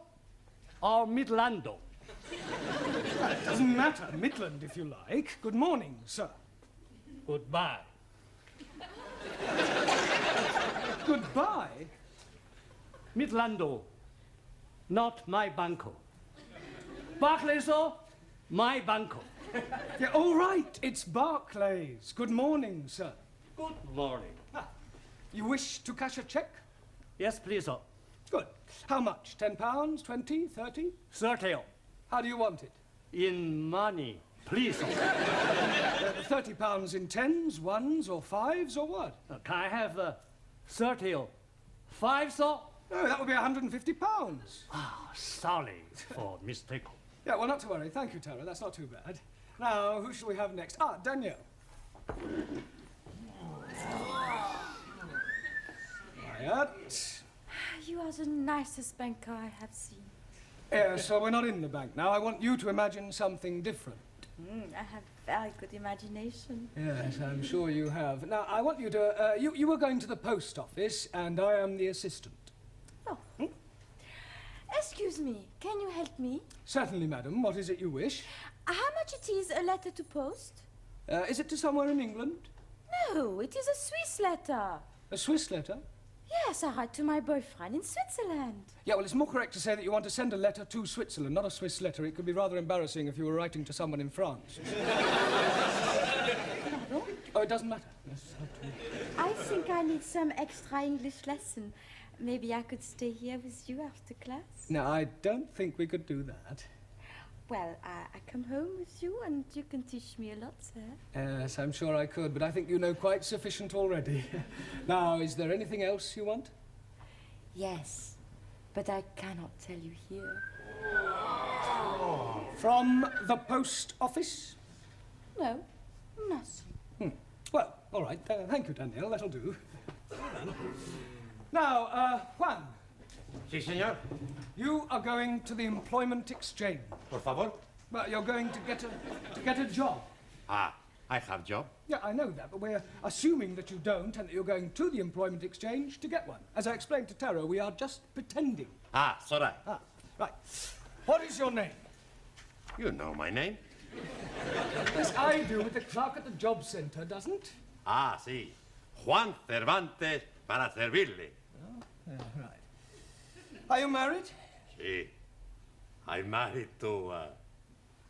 Or Midlando? It doesn't matter. Midland, if you like. Good morning, sir. Goodbye. Goodbye? Midlando, not my banco. Barclay, sir, my banco. Yeah, all right. It's Barclays. Good morning, sir. Good morning. You wish to cash a cheque? Yes, please, sir. Good. How much? £10, 20, 30? 30. How do you want it? In money, please, sir. £30 in 10s, 1s, or 5s, or what? Can I have 30 or 5, sir? No, that would be £150. Sorry for mistake. Yeah, well, not to worry. Thank you, Tara. That's not too bad. Now, who shall we have next? Danielle. Quiet. You are the nicest banker I have seen. So we're not in the bank now. I want you to imagine something different. I have very good imagination. Yes, I'm sure you have. Now, I want you to... you were going to the post office, and I am the assistant. Oh. Excuse me, can you help me? Certainly, madam. What is it you wish? How much it is a letter to post? Is it to somewhere in England? No, it is a Swiss letter. A Swiss letter? Yes, I write to my boyfriend in Switzerland. Yeah, well, it's more correct to say that you want to send a letter to Switzerland, not a Swiss letter. It could be rather embarrassing if you were writing to someone in France. Oh, it doesn't matter. Yes, I think I need some extra English lesson. Maybe I could stay here with you after class. No, I don't think we could do that. Well, I come home with you and you can teach me a lot, sir. Yes, I'm sure I could, but I think you know quite sufficient already. Now, is there anything else you want? Yes, but I cannot tell you here. From the post office? No, nothing. Well, all right. Thank you, Danielle. That'll do. Now, Juan. Sí, señor. You are going to the employment exchange. Por favor. Well, you're going to get a job. Ah, I have job. Yeah, I know that, but we're assuming that you don't and that you're going to the employment exchange to get one. As I explained to Tara, we are just pretending. Ah, sorry. Right. What is your name? You know my name. Yes, I do, but the clerk at the job centre doesn't. Ah, sí. Juan Cervantes para servirle. Oh, right. Are you married? Sí. I'm married to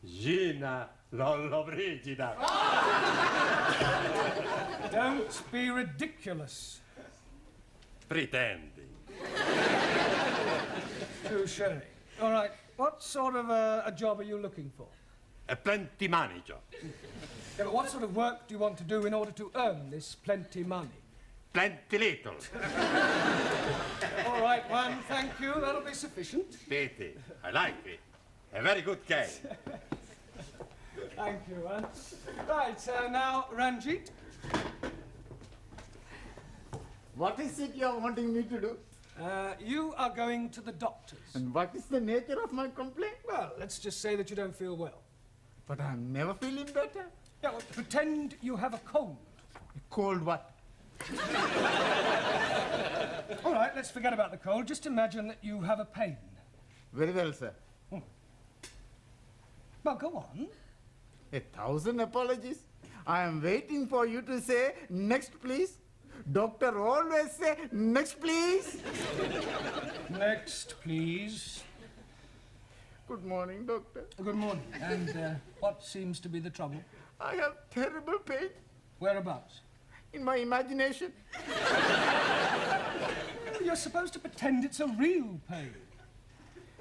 Gina Lollobrigida. Don't be ridiculous. Pretending. Touché. All right. What sort of a job are you looking for? A plenty money job. Yeah, but what sort of work do you want to do in order to earn this plenty money? Plenty little. All right, Juan, thank you. That'll be sufficient. Pity. I like it. A very good game. Thank you, Juan. Right, now, Ranjit. What is it you're wanting me to do? You are going to the doctor's. And what is the nature of my complaint? Well, let's just say that you don't feel well. But I'm never feeling better. Yeah, well, pretend you have a cold. A cold what? All right, let's forget about the cold. Just imagine that you have a pain. Very well, sir. Well, go on. 1,000 apologies. I am waiting for you to say, next, please. Doctor always say, next, please. Next, please. Good morning, doctor. Good morning. And what seems to be the trouble? I have terrible pain. Whereabouts? In my imagination. You're supposed to pretend it's a real pain.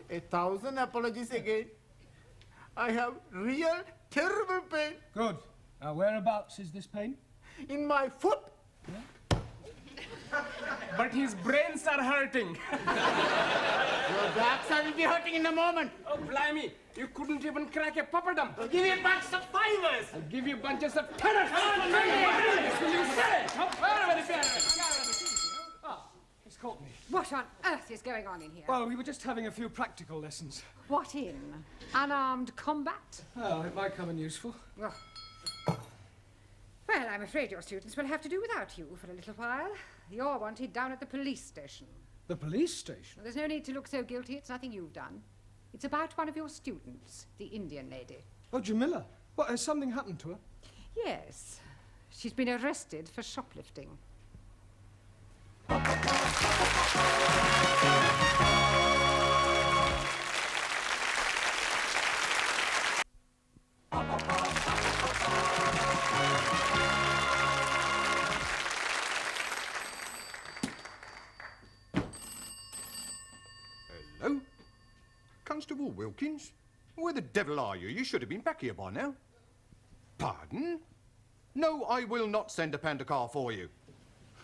1,000 apologies again. I have real terrible pain. Good. Now, whereabouts is this pain? In my foot. Yeah. But his brains are hurting. Your backside will be hurting in a moment. Oh, blimey. You couldn't even crack a papadum. I'll give you a bunch of fivers. I'll give you bunches of tenors. Come on, will you say it? Ah, it's caught me. What on earth is going on in here? Well, we were just having a few practical lessons. What in? Unarmed combat? Oh, it might come in useful. Oh. Well, I'm afraid your students will have to do without you for a little while. You're wanted down at the police station. The police station? Well, there's no need to look so guilty. It's nothing you've done. It's about one of your students, the Indian lady. Oh, Jamila. What, has something happened to her? Yes. She's been arrested for shoplifting. Hello? Constable Wilkins? Where the devil are you? You should have been back here by now. Pardon? No, I will not send a panda car for you.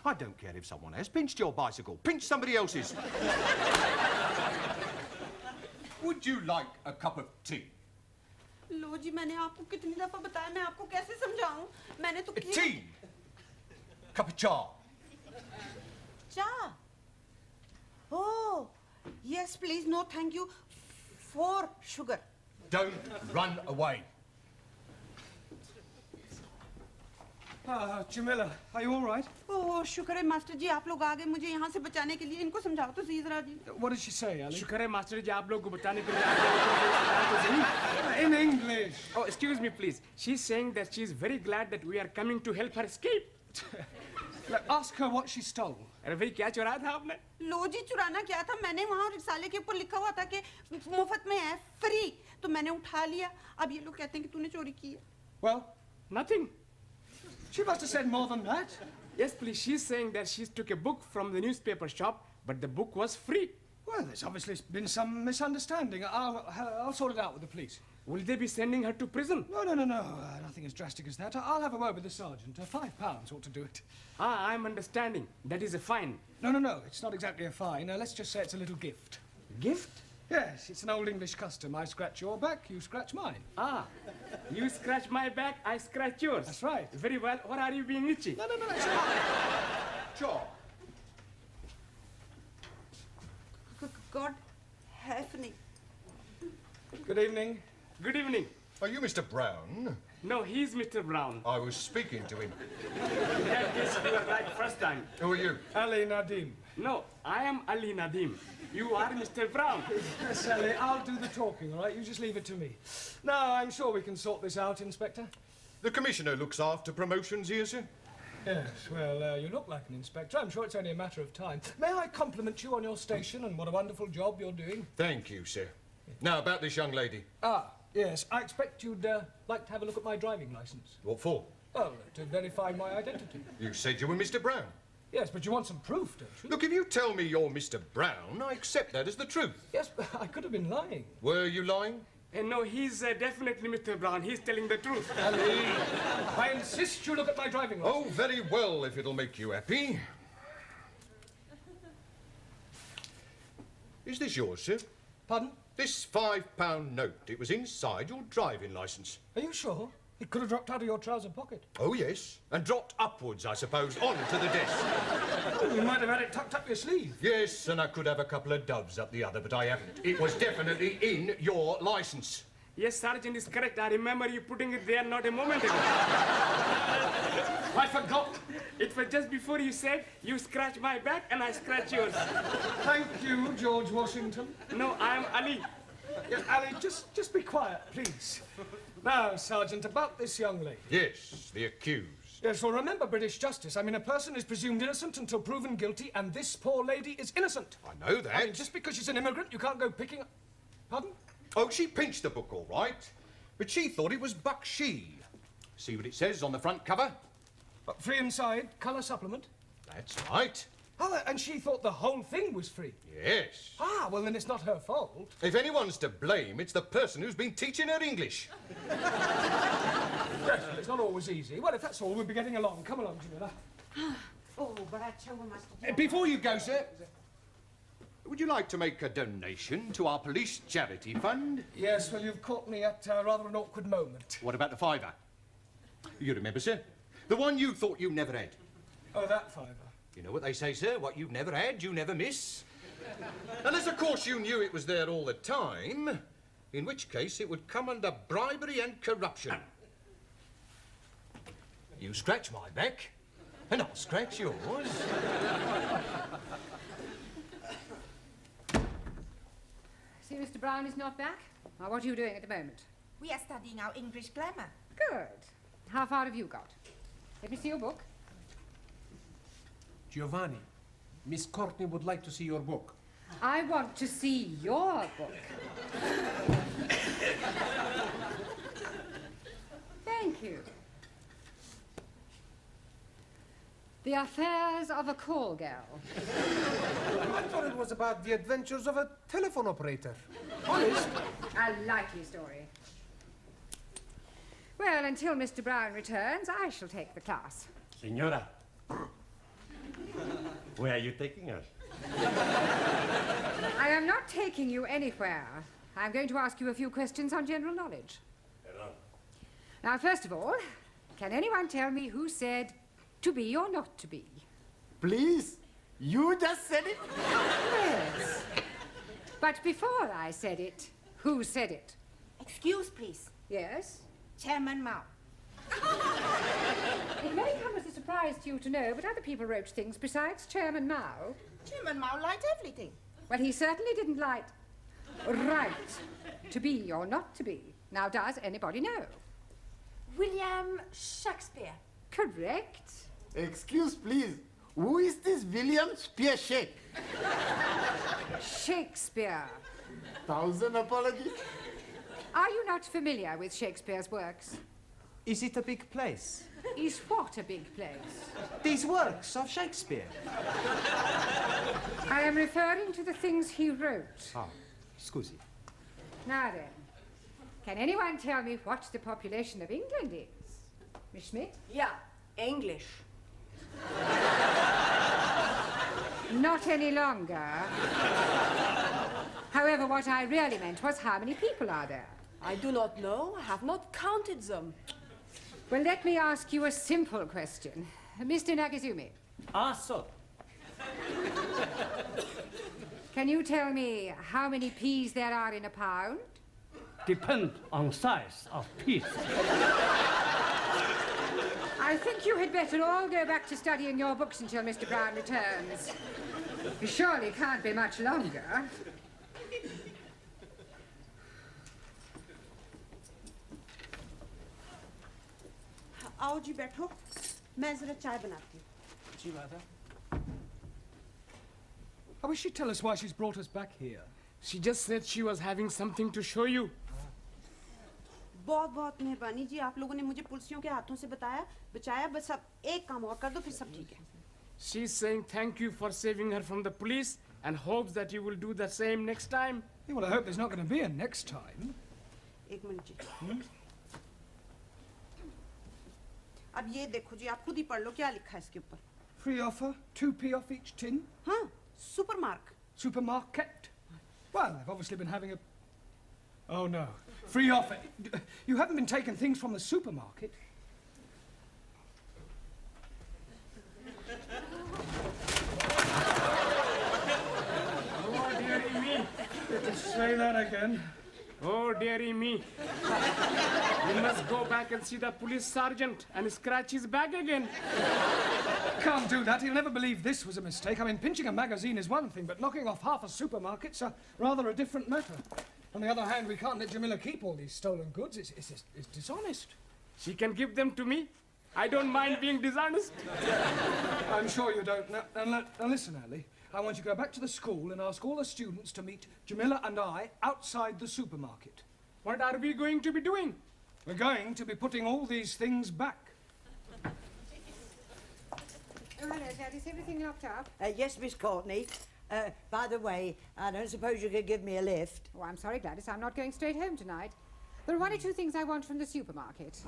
I don't care if someone has pinched your bicycle. Pinch somebody else's. Would you like a cup of tea? लो जी मैंने आपको कितनी दफा बताया मैं आपको कैसे समझाऊं मैंने तो Tea. Cup of cha. Cha. Oh, yes, please. No, thank you. 4 sugar. Don't run away. Jamila, are you all right? Oh, शुक्र है मास्टर जी आप लोग आ गए मुझे यहाँ से बचाने के लिए इनको समझाओ तो सही जरा जी What did she say, Ali? शुक्र है मास्टर जी आप लोग को बचाने के लिए In English. Oh, excuse me, please. She's saying that she's very glad that we are coming to help her escape. right. Look, ask her what she stole. अरे भाई क्या चुराया था आपने? लो जी चुराना क्या था मैंने वहाँ रिसाले के ऊपर लिखा हुआ था कि मुफ्त में है फ्री तो मैंने उठा लिया अब ये लोग कहते हैं कि तूने चोरी की है Well, Nothing. she must have said more than that. Yes, please. She's saying that she took a book from the newspaper shop, but the book was free. Well, there's obviously been some misunderstanding. I'll sort it out with the police. Will they be sending her to prison? No. Nothing as drastic as that. I'll have a word with the sergeant. £5 ought to do it. Ah, I'm understanding. That is a fine. No. It's not exactly a fine. Let's just say it's a little gift. Gift? Yes, it's an old English custom. I scratch your back, you scratch mine. Ah, you scratch my back, I scratch yours. That's right. Very well. Or are you being itchy? No, it's not. Sure. God help me. Good evening. Good evening. Are you Mr. Brown? No, he's Mr. Brown. I was speaking to him. Yes, you were right first time. Who are you? Ali Nadim. No, I am Ali Nadim. You are Mr. Brown. Yes, Ali, I'll do the talking, all right? You just leave it to me. No, I'm sure we can sort this out, Inspector. The Commissioner looks after promotions here, sir. Yes, well, you look like an inspector. I'm sure it's only a matter of time. May I compliment you on your station and what a wonderful job you're doing? Thank you, sir. Now, about this young lady. Ah, yes. I expect you'd like to have a look at my driving licence. What for? Well, to verify my identity. You said you were Mr. Brown. Yes, but you want some proof, don't you? Look, if you tell me you're Mr. Brown, I accept that as the truth. Yes, but I could have been lying. Were you lying? No, he's definitely Mr. Brown. He's telling the truth. Ali, I insist you look at my driving licence. Oh, very well, if it'll make you happy. Is this yours, sir? Pardon? This £5 note. It was inside your driving licence. Are you sure? It could have dropped out of your trouser pocket. Oh, yes. And dropped upwards, I suppose, onto the desk. Oh, you might have had it tucked up your sleeve. Yes, and I could have a couple of doves up the other, but I haven't. It was definitely in your licence. Yes, Sergeant is correct. I remember you putting it there not a moment ago. I forgot. It was just before you said, you scratch my back and I scratch yours. Thank you, George Washington. No, I am Ali. Yes, Ali, just be quiet, please. Now, Sergeant, about this young lady. Yes, the accused. Yes, well, remember British justice. I mean, a person is presumed innocent until proven guilty, and this poor lady is innocent. I know that. I mean, just because she's an immigrant, you can't go picking up... Pardon? Oh, she pinched the book, all right. But she thought it was Bakshi. See what it says on the front cover? Free inside, colour supplement. That's right. Oh, and she thought the whole thing was free. Yes. Ah, well, then it's not her fault. If anyone's to blame, it's the person who's been teaching her English. Yes, well, it's not always easy. Well, if that's all, we'll be getting along. Come along, Jamila. Oh, but I tell you, Master. Before you go, sir, would you like to make a donation to our police charity fund? Yes, well, you've caught me at rather an awkward moment. What about the £5? You remember, sir? The one you thought you never had. Oh, that £5. You know what they say, sir? What you've never had, you never miss. Unless, of course, you knew it was there all the time, in which case it would come under bribery and corruption. You scratch my back, and I'll scratch yours. See, Mr. Brown is not back? Now, what are you doing at the moment? We are studying our English grammar. Good. How far have you got? Let me see your book. Giovanni, Miss Courtney would like to see your book. I want to see your book. Thank you. The Affairs of a Call Girl. I thought it was about the adventures of a telephone operator. Honest? A likely story. Well, until Mr. Brown returns, I shall take the class. Signora, where are you taking us? I am not taking you anywhere. I'm going to ask you a few questions on general knowledge. Hello. Now, first of all, can anyone tell me who said to be or not to be? Please? You just said it? Yes. But before I said it, who said it? Excuse, please. Yes? Chairman Mao. It may come as a surprise to you to know, but other people wrote things besides Chairman Mao. Chairman Mao liked everything. Well, he certainly didn't like right to be or not to be. Now, does anybody know? William Shakespeare. Correct. Excuse, please. Who is this William Spearshake? Shakespeare. Thousand apologies. Are you not familiar with Shakespeare's works? Is it a big place? Is what a big place? These works of Shakespeare. I am referring to the things he wrote. Ah, scusi. Now then, can anyone tell me what the population of England is? Miss Schmidt? Yeah, English. Not any longer. However, what I really meant was how many people are there? I do not know. I have not counted them. Well, let me ask you a simple question. Mr. Nagazumi. Ah, sir. Can you tell me how many peas there are in a pound? Depend on size of piece. I think you had better all go back to studying your books until Mr. Brown returns. He surely can't be much longer. आओ जी बैठो मैं जरा चाय बनाती हूँ जी Radha. I wish she'd tell us why she's brought us back here. She just said she was having something to show you. बहुत बहुत मेहरबानी जी आप लोगों ने मुझे पुलिसियों के हाथों से बचाया बस अब एक काम और कर दो फिर सब ठीक है She's saying thank you for saving her from the police and hopes that you will do the same next time. Yeah, well, I hope there's not going to be a next time. एक minute जी अब ये देखो जी आप खुद ही पढ़ लो क्या लिखा है इसके ऊपर Free offer, 2p off each tin. हाँ सुपरमार्क Supermarket. Well, they've obviously been having a... Oh, no. Free offer. You haven't been taking things from the supermarket. Oh, dearie me. Say that again. Oh, dearie me. You must go back and see the police sergeant and scratch his back again. Can't do that. He'll never believe this was a mistake. I mean, pinching a magazine is one thing, but knocking off half a supermarket's rather a different matter. On the other hand, we can't let Jamila keep all these stolen goods. It's dishonest. She can give them to me. I don't mind being dishonest. I'm sure you don't. Now listen, Ali. I want you to go back to the school and ask all the students to meet Jamila and I outside the supermarket. What are we going to be doing? We're going to be putting all these things back. Oh, hello, Dad. Is everything locked up? Yes, Miss Courtney. By the way, I don't suppose you could give me a lift. Oh, I'm sorry, Gladys. I'm not going straight home tonight. There are one or two things I want from the supermarket.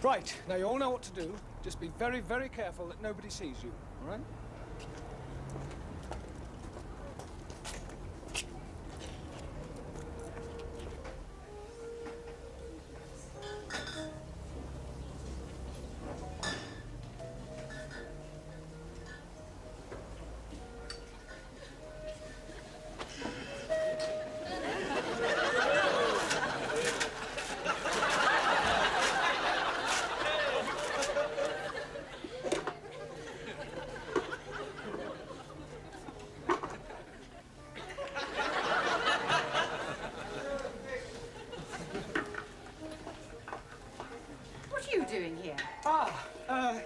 Right, now you all know what to do. Just be very, very careful that nobody sees you, all right?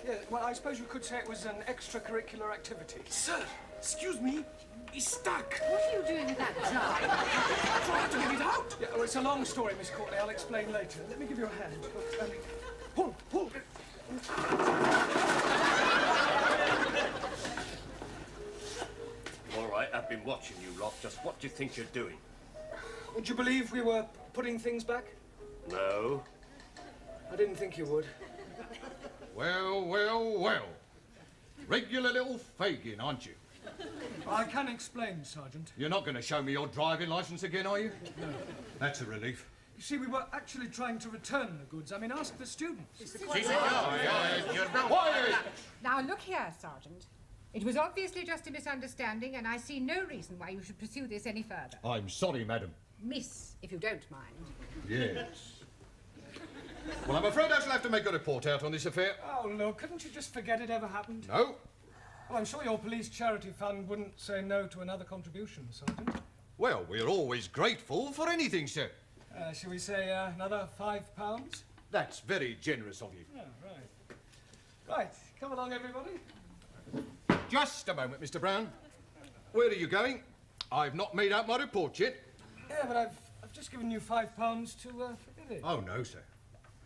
Yeah, well, I suppose you could say it was an extracurricular activity. Sir, excuse me. He's stuck. What are you doing with that jar? Trying to get it out. Yeah, well, it's a long story, Miss Courtney. I'll explain later. Let me give you a hand. Pull, pull. All right, I've been watching you lot. Just what do you think you're doing? Would you believe we were putting things back? No. I didn't think you would. Well, well, well. Regular little Fagin, aren't you? I can explain, Sergeant. You're not going to show me your driving licence again, are you? No. That's a relief. You see, we were actually trying to return the goods. I mean, ask the students. Quiet! Now, look here, Sergeant. It was obviously just a misunderstanding, and I see no reason why you should pursue this any further. I'm sorry, madam. Miss, if you don't mind. Yes. Well, I'm afraid I shall have to make a report out on this affair. Oh, look, couldn't you just forget it ever happened? No. Well, I'm sure your police charity fund wouldn't say no to another contribution, Sergeant. Well, we're always grateful for anything, sir. Shall we say another £5? That's very generous of you. Oh, right. Right, come along, everybody. Just a moment, Mr. Brown. Where are you going? I've not made out my report yet. Yeah, but I've just given you £5 to forget it. Oh, no, sir.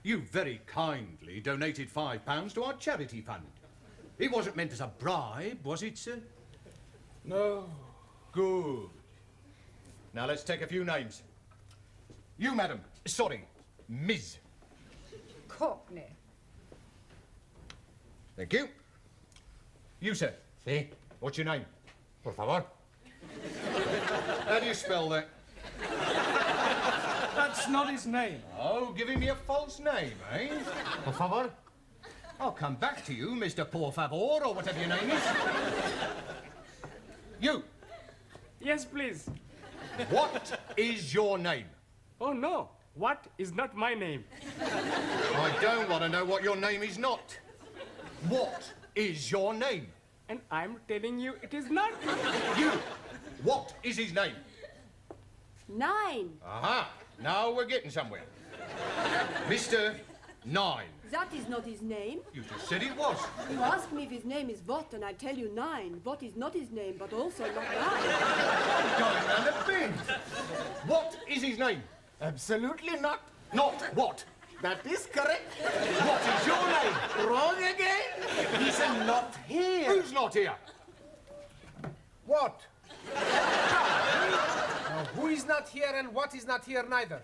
You very kindly donated £5 to our charity fund. It wasn't meant as a bribe, was it, sir? No. Good. Now, let's take a few names. You, madam. Sorry, Ms. Courtney. Thank you. You, sir. Sí. What's your name? Por favor. How do you spell that? That's not his name. Oh, giving me a false name, eh? Por favor. I'll come back to you, Mr. Por Favor, or whatever your name is. You. Yes, please. What is your name? Oh, no. What is not my name? I don't want to know what your name is not. What is your name? And I'm telling you it is not. You. What is his name? 9. Aha. Now we're getting somewhere. Mr. 9. That is not his name. You just said it was. You ask me if his name is what, and I tell you 9. What is not his name, but also not 9. Going round a bend. What is his name? Absolutely not. Not what? That is correct. What is your name? Wrong again. He's not here. Who's not here? What? Now, who is not here and what is not here neither?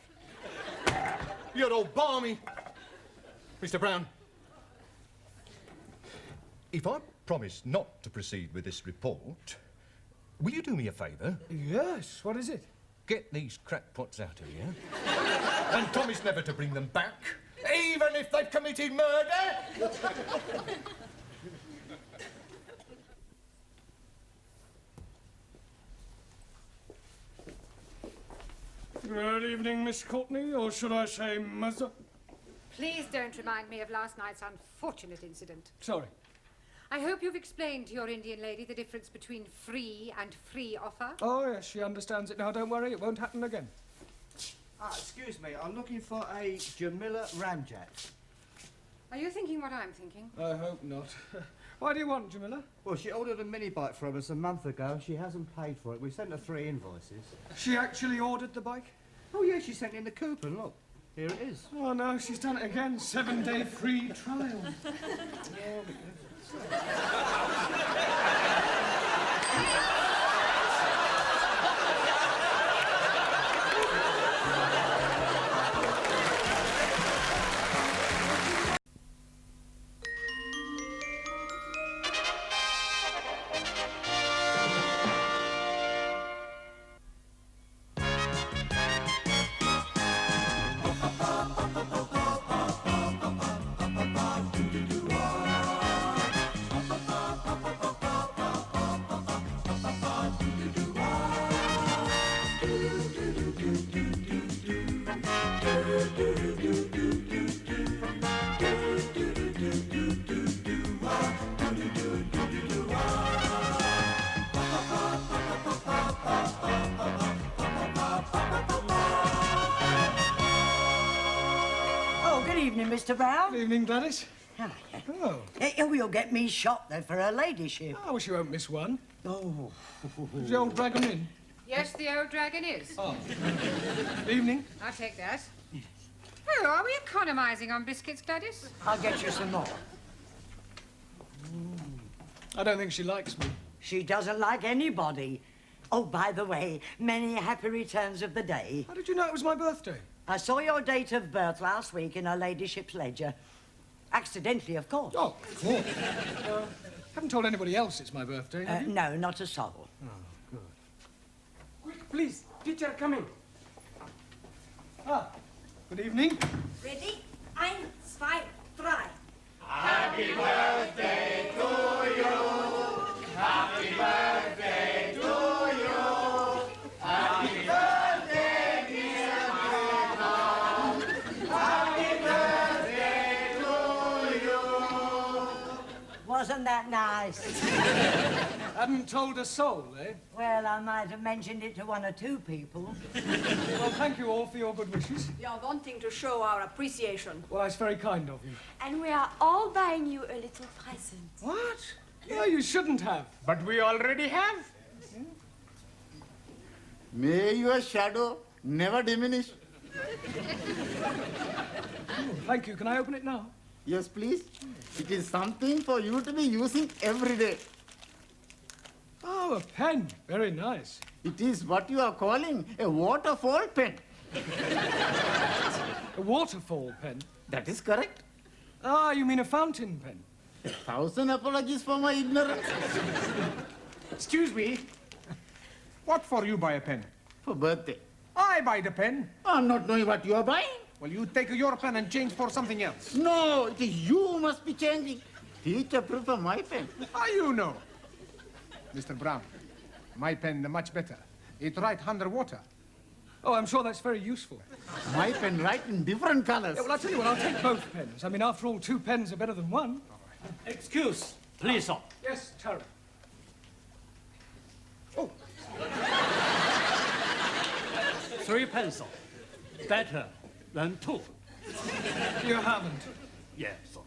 You're all balmy. Mr. Brown, if I promise not to proceed with this report, will you do me a favour? Yes, what is it? Get these crackpots out of here and promise never to bring them back, even if they've committed murder. Good evening, Miss Courtney, or should I say Mother? Please don't remind me of last night's unfortunate incident. Sorry. I hope you've explained to your Indian lady the difference between free and free offer. Oh, yes, she understands it now. Don't worry, it won't happen again. Excuse me, I'm looking for a Jamila Ramjet. Are you thinking what I'm thinking? I hope not. Why do you want, Jamila? Well, she ordered a mini bike from us a month ago and she hasn't paid for it. We sent her 3 invoices. She actually ordered the bike? Oh, yeah, she sent in the coupon. Look, here it is. Oh, no, she's done it again. 7-day free trial. Mr. Brown. Good evening, Gladys. Oh. You'll get me shot, though, for her ladyship. I wish you won't miss one. Oh. Is the old dragon in? Yes, the old dragon is. Oh. Good evening. I'll take that. Oh, are we economising on biscuits, Gladys? I'll get you some more. I don't think she likes me. She doesn't like anybody. Oh, by the way, many happy returns of the day. How did you know it was my birthday? I saw your date of birth last week in her ladyship's ledger. Accidentally, of course. Oh, of course. Haven't told anybody else it's my birthday, have you? No, not a soul. Oh, good. Quick, please. Teacher coming. Ah, good evening. Ready? 1, 2, 3. Happy birthday to you. Happy birthday to you. Happy birthday, dear Mom. Happy birthday to you. Wasn't that nice. Hadn't told a soul, eh? Well, I might have mentioned it to one or two people. Well, thank you all for your good wishes. We are wanting to show our appreciation. Well, that's very kind of you. And we are all buying you a little present. What? Yeah, you shouldn't have. But we already have. May your shadow never diminish. Thank you. Can I open it now? Yes, please. It is something for you to be using every day. Oh, a pen. Very nice. It is what you are calling a waterfall pen. A waterfall pen? That is correct. Ah, you mean a fountain pen? 1,000 apologies for my ignorance. Excuse me. What for you buy a pen? For birthday. I buy the pen. I'm not knowing what you are buying. Well, you take your pen and change for something else. No, it is you who must be changing. Teacher prefer my pen. How you know? Mr. Brown, my pen much better. It write underwater. Oh, I'm sure that's very useful. My pen write in different colors. Yeah, well, I'll tell you what, I'll take both pens. I mean, after all, 2 pens are better than 1. Excuse, please, sir. Yes, Terry. Oh. 3 pencils. Better than 2. You haven't. Yes, sir.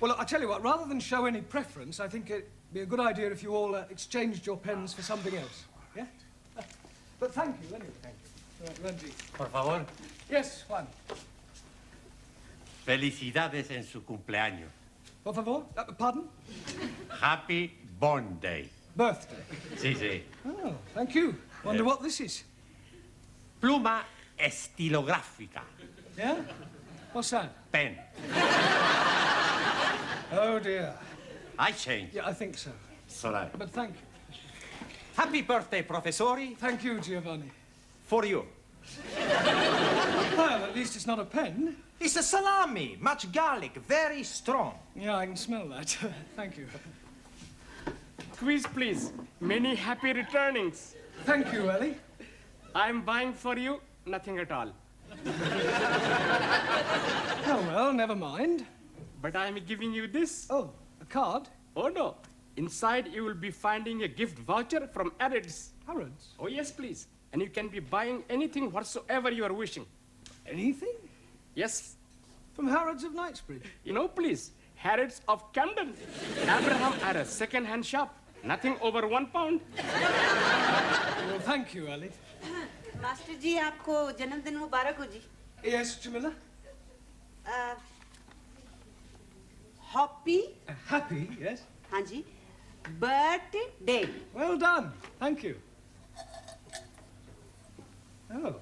Well, I'll tell you what, rather than show any preference, I think it'd be a good idea if you all exchanged your pens for something else. Yeah? But thank you, anyway. Thank you. Ranjit. Por favor. Yes, Juan. Felicidades en su cumpleaños. Por favor? Pardon? Happy Born Day. Birthday. Sí, sí. Oh, thank you. Wonder what this is. Pluma estilográfica. Yeah? What's that? Pen. Oh, dear. I changed. Yeah, I think so. Sorry. But thank you. Happy birthday, Professori. Thank you, Giovanni. For you. Well, at least it's not a pen. It's a salami, much garlic, very strong. Yeah, I can smell that. Thank you. Quiz, please. Many happy returnings. Thank you, Ellie. I'm buying for you nothing at all. Oh, well, never mind. But I'm giving you this. Oh, a card? Oh, no. Inside, you will be finding a gift voucher from Harrods. Harrods? Oh, yes, please. And you can be buying anything whatsoever you are wishing. Anything? Yes. From Harrods of Knightsbridge? No, please. Harrods of Camden. Abraham had a second-hand shop. Nothing over £1. Well, thank you, Ellie. Master ji आपको जन्मदिन मुबारक हो जी. Yes, Jamila? Happy? Happy, yes. हाँ जी. Birthday. Well done. Thank you. Oh.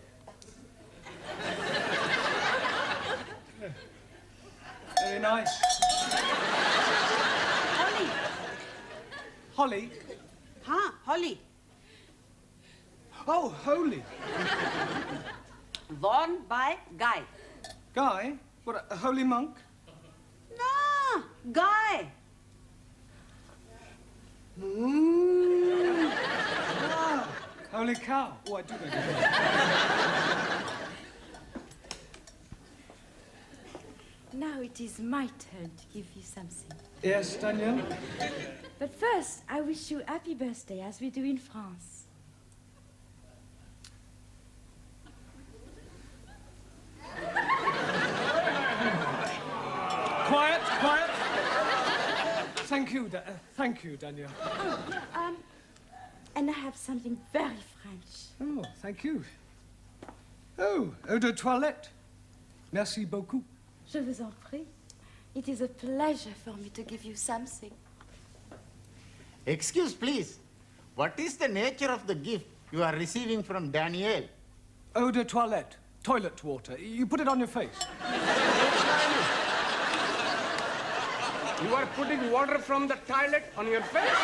Very nice. Holly. Holly? हाँ, Holly. Oh, holy. Worn by Guy. Guy? What, a holy monk? No, Guy. Ah, holy cow. Oh, I do beg your pardon. Now it is my turn to give you something. Yes, Daniel? But first, I wish you happy birthday, as we do in France. Quiet, quiet. Thank you, Daniel. And I have something very French. Oh, thank you. Oh, eau de toilette. Merci beaucoup. Je vous en prie. It is a pleasure for me to give you something. Excuse, please. What is the nature of the gift you are receiving from Daniel? Eau de toilette. Toilet water. You put it on your face. You are putting water from the toilet on your face?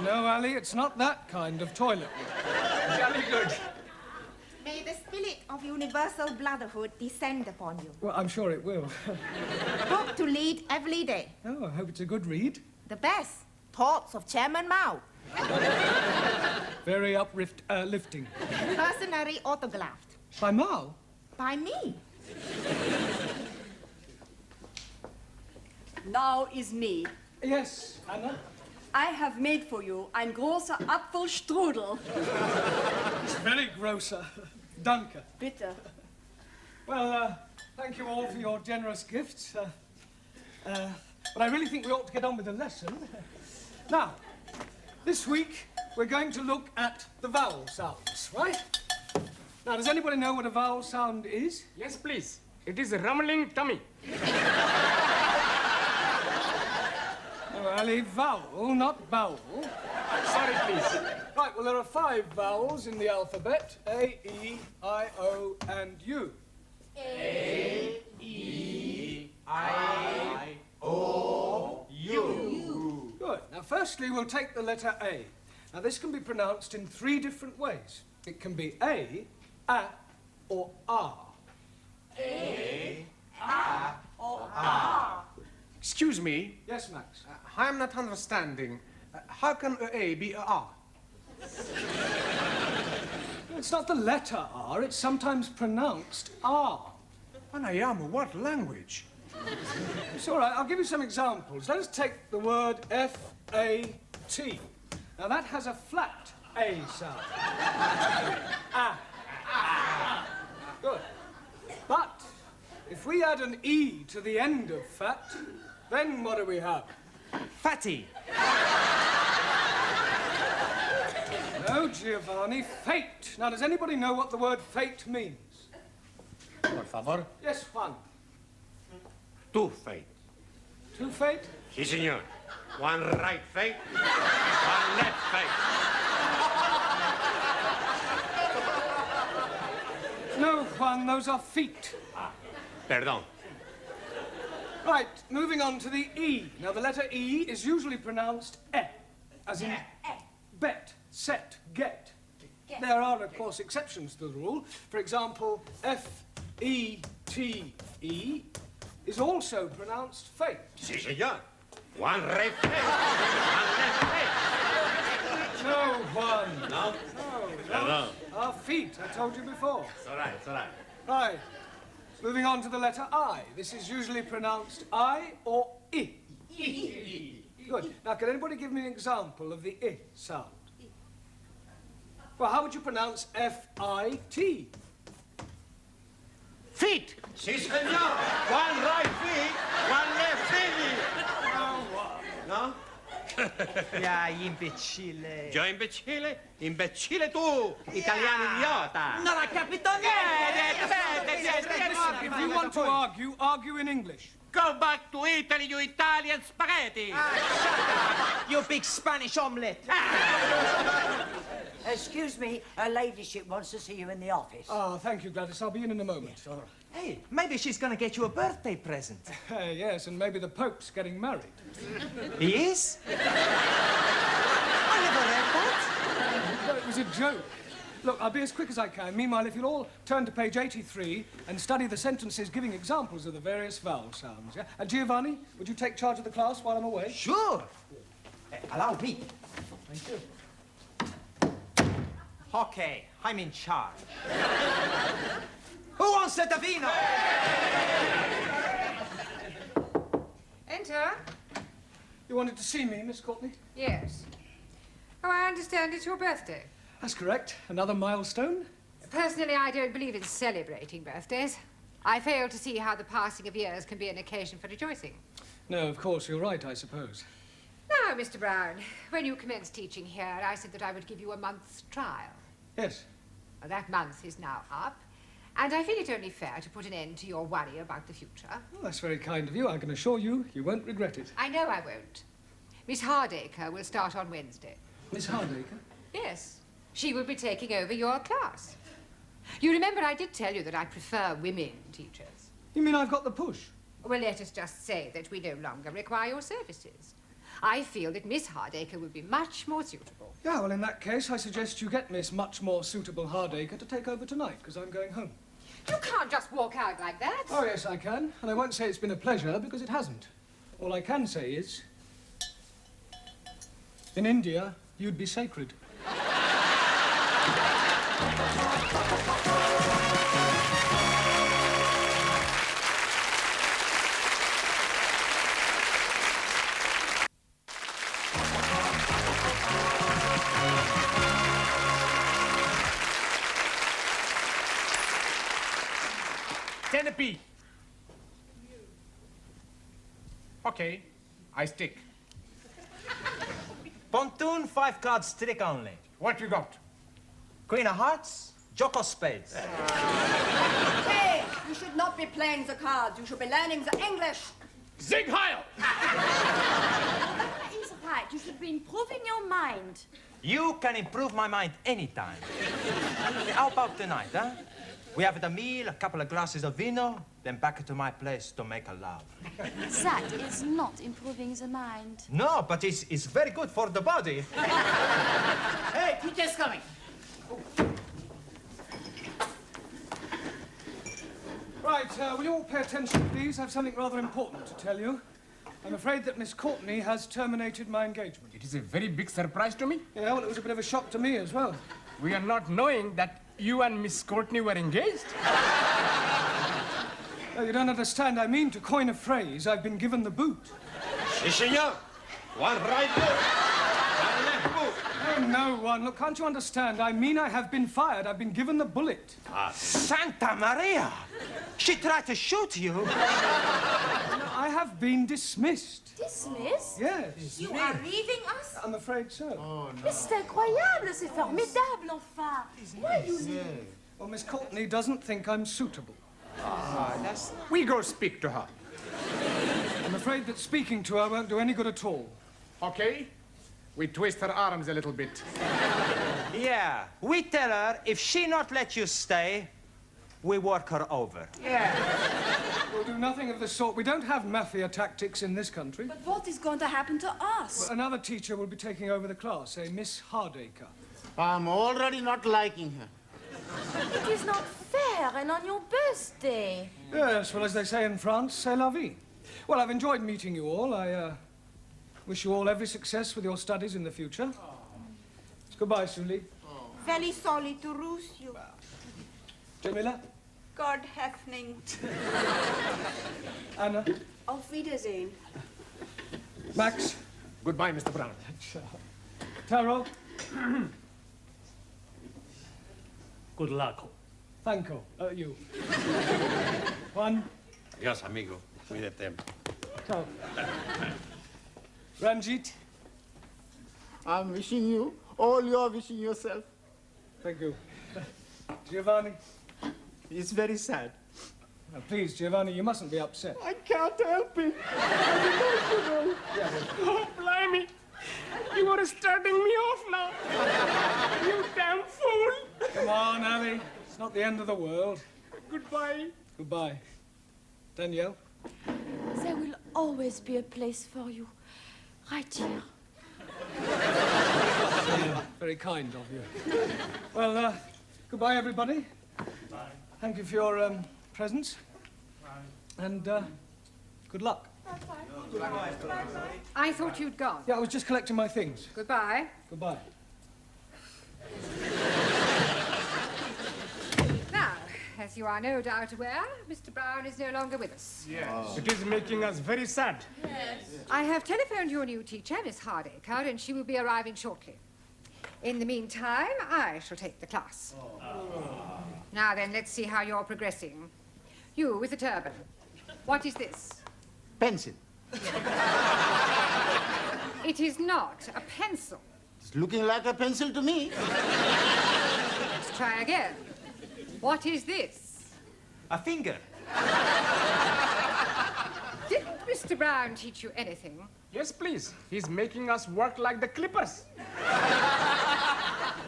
No, Ali, it's not that kind of toilet water. Jolly good. May the spirit of universal brotherhood descend upon you. Well, I'm sure it will. Book to read every day. Oh, I hope it's a good read. The best. Thoughts of Chairman Mao. Very uplifting. Personally autographed. By Mao? By me. now is me. Yes, Anna? I have made for you ein großer Apfelstrudel. It's very grosser. Danke. Bitte. Well, thank you all for your generous gifts. But I really think we ought to get on with the lesson. Now, this week we're going to look at the vowel sounds, right? Now, does anybody know what a vowel sound is? Yes, please. It is a rumbling tummy. Well, a vowel, not bowel. Sorry, please. Right, well, there are 5 vowels in the alphabet. A, E, I, O, and U. A, E, I, O, U. Good. Now, firstly, we'll take the letter A. Now, this can be pronounced in 3 different ways. It can be A, or R. A, or R. Excuse me. Yes, Max? I'm not understanding. How can A be a R? It's not the letter R, it's sometimes pronounced R. Anayama, what language? It's all right, I'll give you some examples. Let us take the word F-A-T. Now, that has a flat A sound. Good. But if we add an E to the end of fat, then what do we have? Fatty. No, Giovanni, fate. Now, does anybody know what the word fate means? Por favor. Yes, Juan. Two fate. Two fate? Sí, señor. One right fate, one left fate. No, Juan, those are feet. Perdón. Right, moving on to the E. Now, the letter E is usually pronounced E, as in bet, set, get. There are, of course, exceptions to the rule. For example, F-E-T-E is also pronounced fate. Sí, señor. One right fate, one left fate. No, Juan. No? No. Our feet, I told you before. It's all right, it's all right. Right. Moving on to the letter I. This is usually pronounced I or I. Good. Now, can anybody give me an example of the I sound? Well, how would you pronounce F-I-T? Feet. Sí, señor. One right feet, one left feet. No? Ya, imbecille. Yo imbecille? Imbecille tu, italiano idiota. Non ha capito niente. If you want to argue, argue in English. Go back to Italy, you Italian spaghetti. You big Spanish omelette. Excuse me, her ladyship wants to see you in the office. Oh, thank you, Gladys. I'll be in a moment. Yes, all right. Hey, maybe she's gonna get you a birthday present. Yes, and maybe the Pope's getting married. He is? I never read that. No, it was a joke. Look, I'll be as quick as I can. Meanwhile, if you'll all turn to page 83 and study the sentences giving examples of the various vowel sounds, yeah? And Giovanni, would you take charge of the class while I'm away? Sure. Allow me. Thank you. Okay, I'm in charge. Who wants a Davino? Enter. You wanted to see me, Miss Courtney? Yes. Oh, I understand it's your birthday. That's correct. Another milestone? Personally, I don't believe in celebrating birthdays. I fail to see how the passing of years can be an occasion for rejoicing. No, of course, you're right, I suppose. Now, Mr. Brown, when you commenced teaching here, I said that I would give you a month's trial. Yes. Well, that month is now up, and I feel it only fair to put an end to your worry about the future. Well, that's very kind of you. I can assure you, you won't regret it. I know I won't. Miss Hardacre will start on Wednesday. Miss Hardacre? Yes. She will be taking over your class. You remember I did tell you that I prefer women teachers. You mean I've got the push? Well, let us just say that we no longer require your services. I feel that Miss Hardacre would be much more suitable. Yeah, well, in that case, I suggest you get Miss Much More Suitable Hardacre to take over tonight, because I'm going home. You can't just walk out like that. Oh, yes, I can. And I won't say it's been a pleasure, because it hasn't. All I can say is, in India, you'd be sacred. it be? Okay, I stick. Pontoon, 5-card trick only. What you got? Queen of hearts, jock of spades. Hey, you should not be playing the cards. You should be learning the English. Sieg Heil! That is right. You should be improving your mind. You can improve my mind anytime. How about tonight, huh? We have the meal, a couple of glasses of vino, then back to my place to make a love. That is not improving the mind. No, but it's very good for the body. Hey, teacher's coming. Right, will you all pay attention, please? I have something rather important to tell you. I'm afraid that Miss Courtney has terminated my engagement. It is a very big surprise to me. Yeah, well, it was a bit of a shock to me as well. We are not knowing that you and Miss Courtney were engaged. Oh, you don't understand. I mean, to coin a phrase, I've been given the boot. Si, senor. One right boot, one left boot. Oh, no, one. Look, can't you understand? I mean, I have been fired. I've been given the bullet. Santa Maria! She tried to shoot you. I have been dismissed. Dismissed? Yes. You are leaving us? I'm afraid so. Mais c'est incroyable, c'est formidable, enfin. Why you leave? Well, Miss Courtney doesn't think I'm suitable. We go speak to her. I'm afraid that speaking to her won't do any good at all. Okay, we twist her arms a little bit. Yeah, we tell her if she not let you stay, we work her over. We'll do nothing of the sort. We don't have mafia tactics in this country. But what is going to happen to us? Another teacher will be taking over the class, a Miss Hardacre. I'm already not liking her. It is not fair, and on your birthday. Yes, well, as they say in France, c'est la vie. Well, I've enjoyed meeting you all. I wish you all every success with your studies in the future. Goodbye, Sully. Very sorry to lose you. Jamila? God Hefning. Anna? Auf Wiedersehen. Max? Goodbye, Mr. Brown. Taro? Good luck. Thanko. You. Juan? Adiós, amigo. Cuídate. Ciao. Ranjit? I'm wishing you all you're wishing yourself. Thank you. Giovanni? It's very sad. Now, please, Giovanni, you mustn't be upset. I can't help it. I'm emotional. Oh, blimey. You are starting me off now. You damn fool. Come on, Ali. It's not the end of the world. Goodbye. Goodbye. Danielle? There will always be a place for you. Right here. Very kind of you. Well, goodbye, everybody. Bye. Thank you for your presence. And good luck. I thought you'd gone. Yeah, I was just collecting my things. Goodbye. Goodbye. Now, as you are no doubt aware, Mr. Brown is no longer with us. Yes. It is making us very sad. Yes. I have telephoned your new teacher, Miss Hardacre, and she will be arriving shortly. In the meantime, I shall take the class. Now then, let's see how you're progressing. You with the turban. What is this? Pencil. It is not a pencil. It's looking like a pencil to me. Let's try again. What is this? A finger. Didn't Mr. Brown teach you anything? Yes, please. He's making us work like the clippers.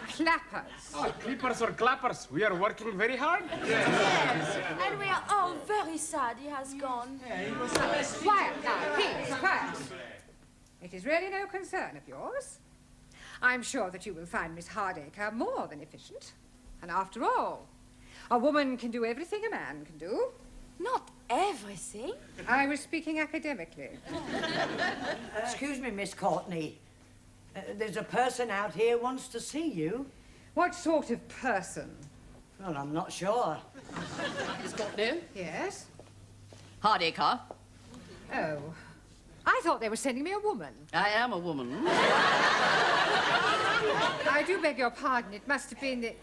Clappers. Oh, clippers or clappers. We are working very hard. Yes. And we are all very sad he has gone. Quiet now, please, quiet. It is really no concern of yours. I'm sure that you will find Miss Hardacre more than efficient. And after all, a woman can do everything a man can do. Not everything. I was speaking academically. Excuse me, Miss Courtney. There's a person out here who wants to see you. What sort of person? Well, I'm not sure. Miss Courtney? Yes? Hardacre. Oh. I thought they were sending me a woman. I am a woman. I do beg your pardon. It must have been the...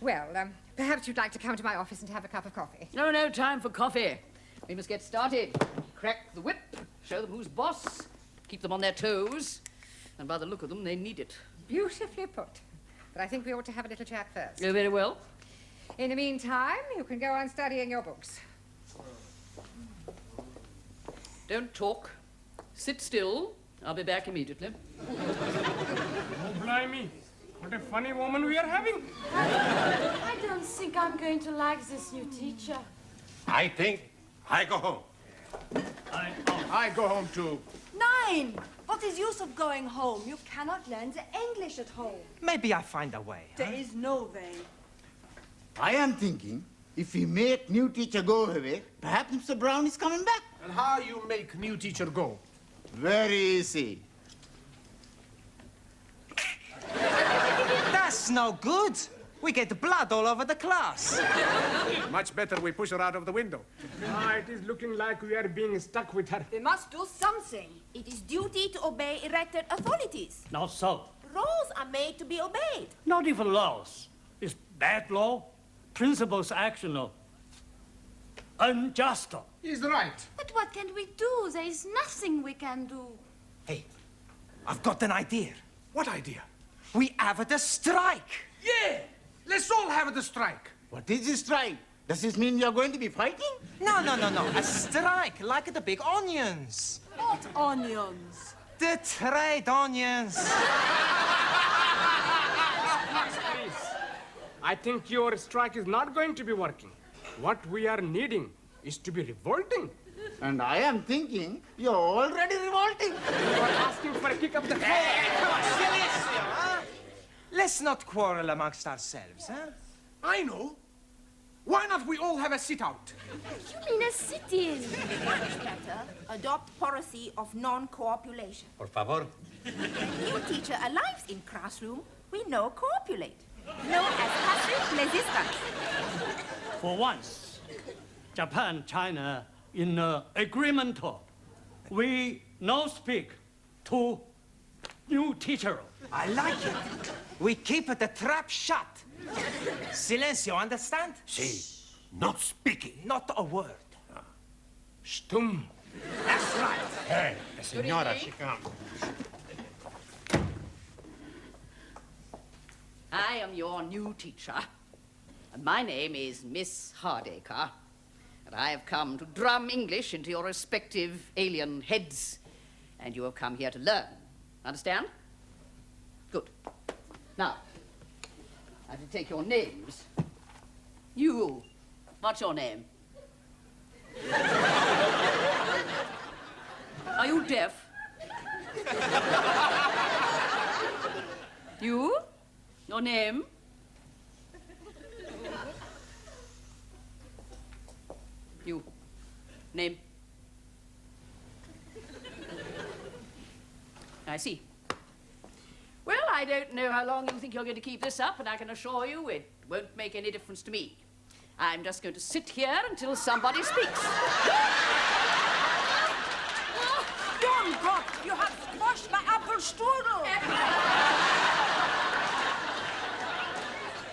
Well, perhaps you'd like to come to my office and have a cup of coffee. No, no time for coffee. We must get started. Crack the whip, show them who's boss, keep them on their toes, and by the look of them, they need it. Beautifully put. But I think we ought to have a little chat first. Oh, very well. In the meantime, you can go on studying your books. Don't talk. Sit still. I'll be back immediately. Oh, blimey. What a funny woman we are having. I don't think I'm going to like this new teacher. I think I go home. I go home too. Nine! What is use of going home? You cannot learn the English at home. Maybe I find a way. There is no way. I am thinking, if we make new teacher go away, perhaps Mr. Brown is coming back. And how you make new teacher go? Very easy. That's no good. We get blood all over the class. Much better we push her out of the window. It is looking like we are being stuck with her. We must do something. It is duty to obey elected authorities. Not so. Laws are made to be obeyed. Not even laws. It's bad law. Principles actional. Unjust. He's right. But what can we do? There is nothing we can do. Hey, I've got an idea. What idea? We have the strike. Yeah! Let's all have the strike. What is this strike? Does this mean you're going to be fighting? No. A strike, like the big onions. What onions? The trade onions. Please. I think your strike is not going to be working. What we are needing is to be revolting. And I am thinking you're already revolting. You are asking for a kick of the foot. Come on, Silencio, huh? Let's not quarrel amongst ourselves, huh? I know. Why not we all have a sit-out? You mean a sit-in? Much better, adopt policy of non-cooperation. Por favor. New teacher arrives in classroom, we no cooperate. No as passive resistance. For once, Japan, China, in agreement, we no speak to new teacher. I like it. We keep the trap shut. Silencio, understand? Si. Not speaking. Not a word. Stum. That's right. Hey, the senora, she comes. I am your new teacher, and my name is Miss Hardacre, and I have come to drum English into your respective alien heads, and you have come here to learn. Understand? Good. Now, I have to take your names. You, what's your name? Are you deaf? You? Your name? You. Name? I see. Well, I don't know how long you think you're going to keep this up, but I can assure you it won't make any difference to me. I'm just going to sit here until somebody speaks. Young God, you have squashed my apple strudel.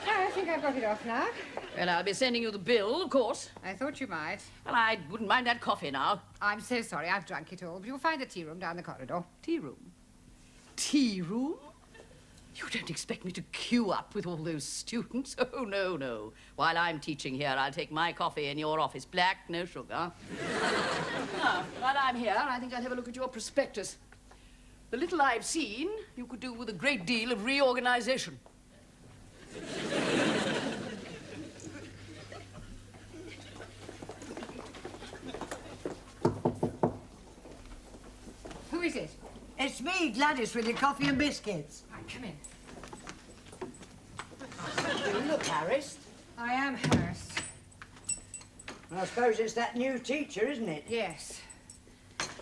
I think I've got it off now. Well, I'll be sending you the bill, of course. I thought you might. Well, I wouldn't mind that coffee now. I'm so sorry, I've drunk it all, but you'll find a tea room down the corridor. Tea room? Tea room? You don't expect me to queue up with all those students? Oh, no, no. While I'm teaching here, I'll take my coffee in your office. Black, no sugar. Now, while I'm here, I think I'll have a look at your prospectus. The little I've seen, you could do with a great deal of reorganization. Who is it? It's me, Gladys, with your coffee and biscuits. Right, come in. You look harassed. I am harassed. I suppose it's that new teacher, isn't it? Yes.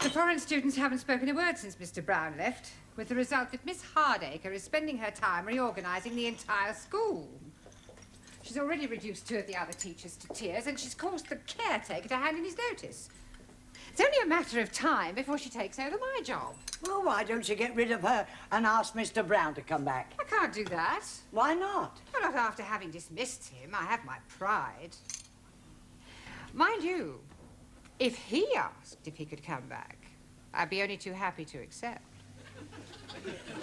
The foreign students haven't spoken a word since Mr. Brown left, with the result that Miss Hardacre is spending her time reorganizing the entire school. She's already reduced 2 of the other teachers to tears, and she's caused the caretaker to hand in his notice. It's only a matter of time before she takes over my job. Well, why don't you get rid of her and ask Mr. Brown to come back? I can't do that. Why not? Well, not after having dismissed him. I have my pride. Mind you, if he asked if he could come back, I'd be only too happy to accept.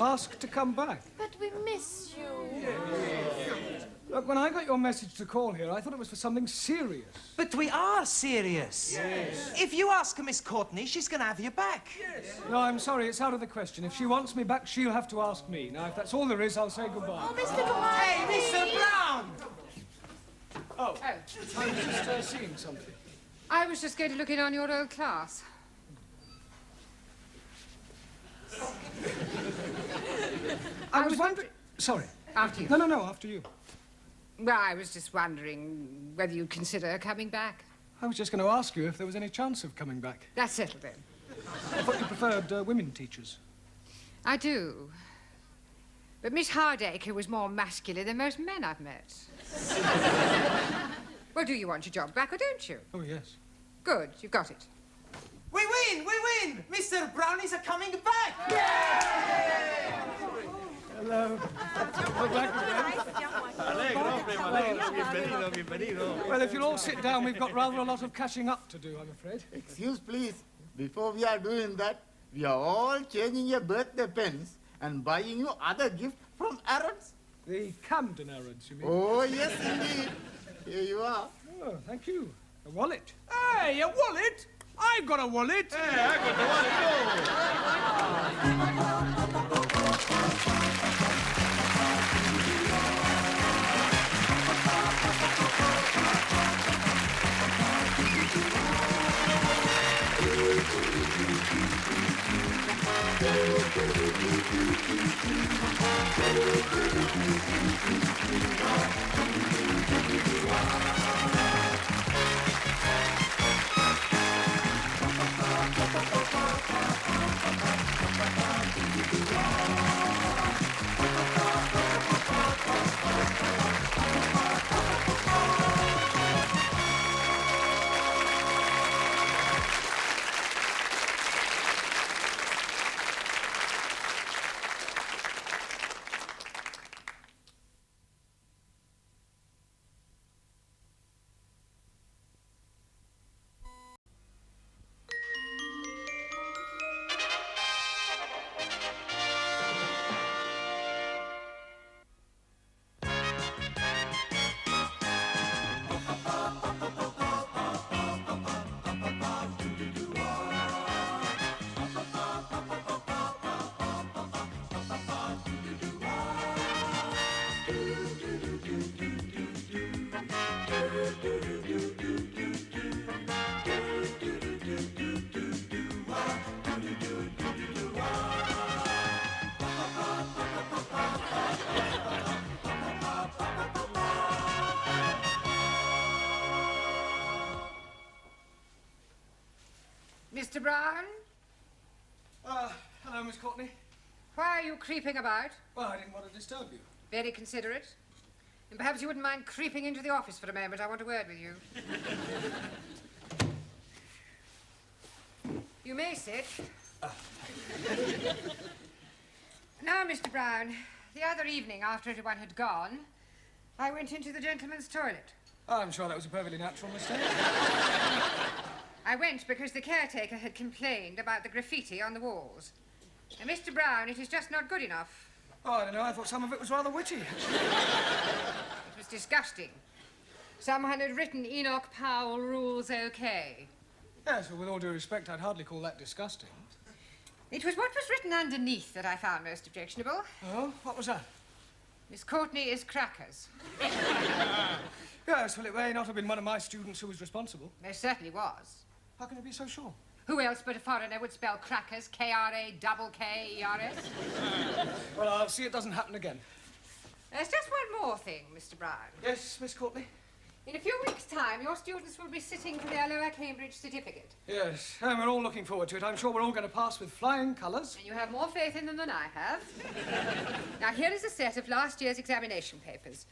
Ask to come back. But we miss you. Look, when I got your message to call here, I thought it was for something serious. But we are serious. Yes. If you ask Miss Courtney, she's going to have you back. No, I'm sorry, it's out of the question. If she wants me back, she'll have to ask me. Now, if that's all there is, I'll say goodbye. Oh, Mr. Brown! Hey, Mr. Brown! Oh, I was just seeing something. I was just going to look in on your old class. I was wondering... Sorry. After you. No, after you. Well, I was just wondering whether you'd consider coming back. I was just going to ask you if there was any chance of coming back. That's settled then. I thought you preferred women teachers. I do. But Miss Hardacre was more masculine than most men I've met. Well, do you want your job back or don't you? Oh, yes. Good, you've got it. We win! We win! Mr. Brownies are coming back! Hello. We're back again. Well, if you'll all sit down, we've got rather a lot of catching up to do, I'm afraid. Excuse, please. Before we are doing that, we are all changing your birthday pens and buying you other gifts from Arabs. The Camden Arabs, you mean? Oh, yes, indeed. Here you are. Oh, thank you. A wallet. Hey, a wallet? I've got a wallet. Hey, I got the wallet, too. Mr. Brown? Hello, Miss Courtney. Why are you creeping about? Well, I didn't want to disturb you. Very considerate. And perhaps you wouldn't mind creeping into the office for a moment. I want a word with you. You may sit. Now, Mr. Brown, the other evening after everyone had gone, I went into the gentleman's toilet. I'm sure that was a perfectly natural mistake. I went because the caretaker had complained about the graffiti on the walls. And, Mr. Brown, it is just not good enough. Oh, I don't know. I thought some of it was rather witty. It was disgusting. Someone had written Enoch Powell rules okay. Yes, well, with all due respect, I'd hardly call that disgusting. It was what was written underneath that I found most objectionable. Oh, what was that? Miss Courtney is crackers. Yes, well, it may not have been one of my students who was responsible. There certainly was. How can you be so sure? Who else but a foreigner would spell crackers, K-R-A-K-K-E-R-S? Well, I'll see it doesn't happen again. There's just one more thing, Mr. Brown. Yes, Miss Courtney? In a few weeks' time, your students will be sitting for their lower Cambridge certificate. Yes, and we're all looking forward to it. I'm sure we're all going to pass with flying colours. And you have more faith in them than I have. Now, here is a set of last year's examination papers.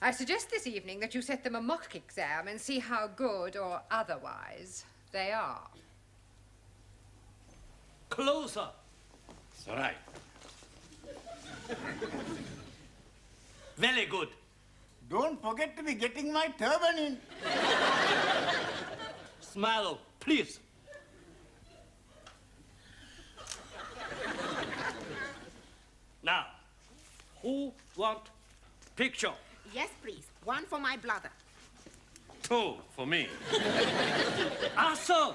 I suggest this evening that you set them a mock exam and see how good or otherwise they are. Closer. It's all right. Very good. Don't forget to be getting my turban in. Smile, please. Now, who want picture? Yes, please. One for my brother. 2 for me. Answer.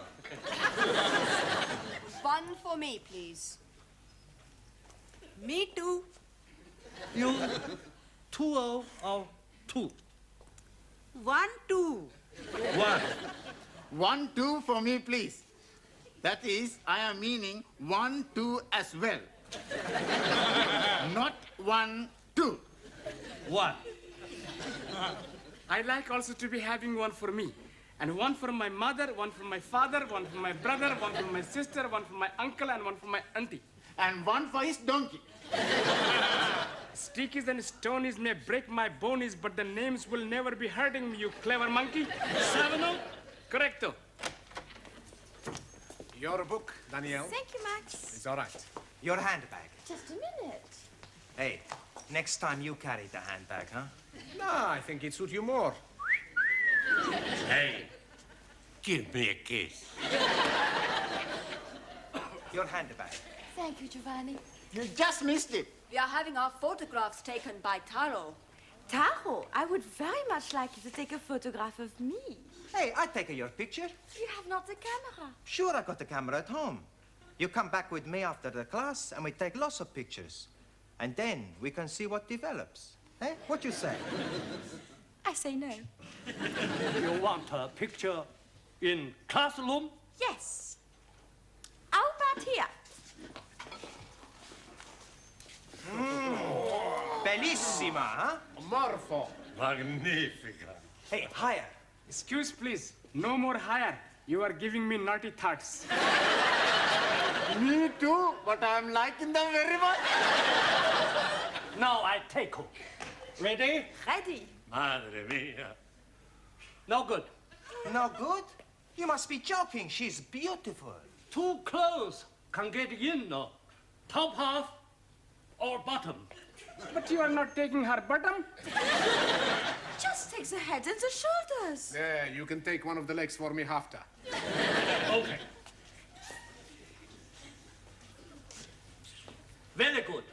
One for me, please. Me too. You 2 or 2? 1, 2. 1. 1, 2 for me, please. That is, I am meaning 1, 2 as well. Not 1, 2. 1. I like also to be having one for me. And one for my mother, one for my father, one for my brother, one for my sister, one for my uncle, and one for my auntie. And one for his donkey. Stickies and stonies may break my bonies, but the names will never be hurting me, you clever monkey. 7. Correcto. Your book, Danielle. Thank you, Max. It's all right. Your handbag. Just a minute. Hey, next time you carry the handbag, huh? No, I think it'd suit you more. Hey, give me a kiss. Your handbag. Thank you, Giovanni. You just missed it. We are having our photographs taken by Taro. Taro, I would very much like you to take a photograph of me. Hey, I'll take your picture. You have not the camera. Sure, I got the camera at home. You come back with me after the class, and we take lots of pictures. And then we can see what develops. Eh? What you say? I say no. You want a picture in classroom? Yes. How about here? Bellissima, huh? Morpho. Magnifica. Hey, higher. Excuse, please. No more higher. You are giving me naughty thoughts. Me too, but I'm liking them very much. Now I take her. Ready? Ready. Madre mia. No good. No good? You must be joking. She's beautiful. Too close. Can get in. Top half or bottom. But you are not taking her bottom? Just take the head and the shoulders. There, you can take one of the legs for me after. Okay. Very good.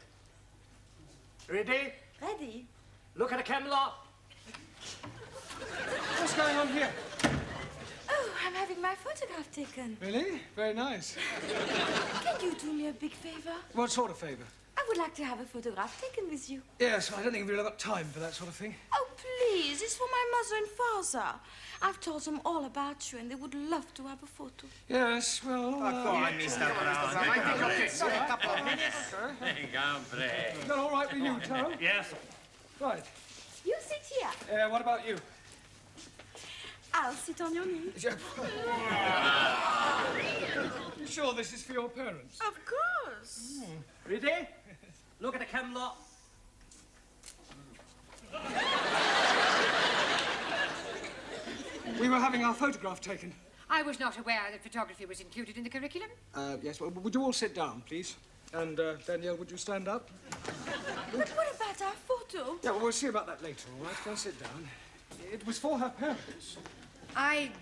Ready? Ready. Look at the camera. What's going on here? Oh, I'm having my photograph taken. Really? Very nice. Can you do me a big favor? What sort of favor? I would like to have a photograph taken with you. Yes, well, I don't think we've really got time for that sort of thing. Oh, please. It's for my mother and father. I've told them all about you, and they would love to have a photo. Yes, well... Go on, Mr. Brown. I think okay. Sorry, a couple of minutes. Is that all right with you, Taro? Yes. Right. You sit here. What about you? I'll sit on your knee. You sure this is for your parents? Of course. Ready? Look at the camera. We were having our photograph taken. I was not aware that photography was included in the curriculum. Yes, well, would you all sit down, please? And, Danielle, would you stand up? But what about our photo? Yeah, well, we'll see about that later, all right? Go and sit down. It was for her parents. I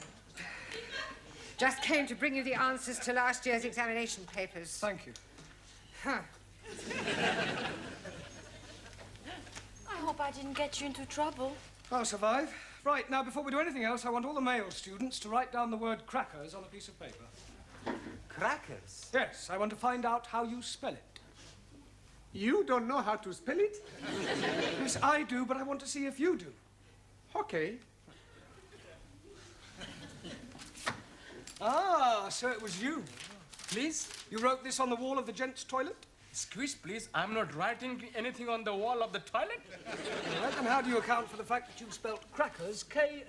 just came to bring you the answers to last year's examination papers. Thank you. Huh. I hope I didn't get you into trouble. I'll survive. Right, now, before we do anything else, I want all the male students to write down the word crackers on a piece of paper. Crackers? Yes, I want to find out how you spell it. You don't know how to spell it? Yes, I do, but I want to see if you do. Okay. Ah, so it was you. Please? You wrote this on the wall of the gents' toilet? Excuse, please. I'm not writing anything on the wall of the toilet. All right, and how do you account for the fact that you spelt crackers, K-R-A-K-K-E-R-S,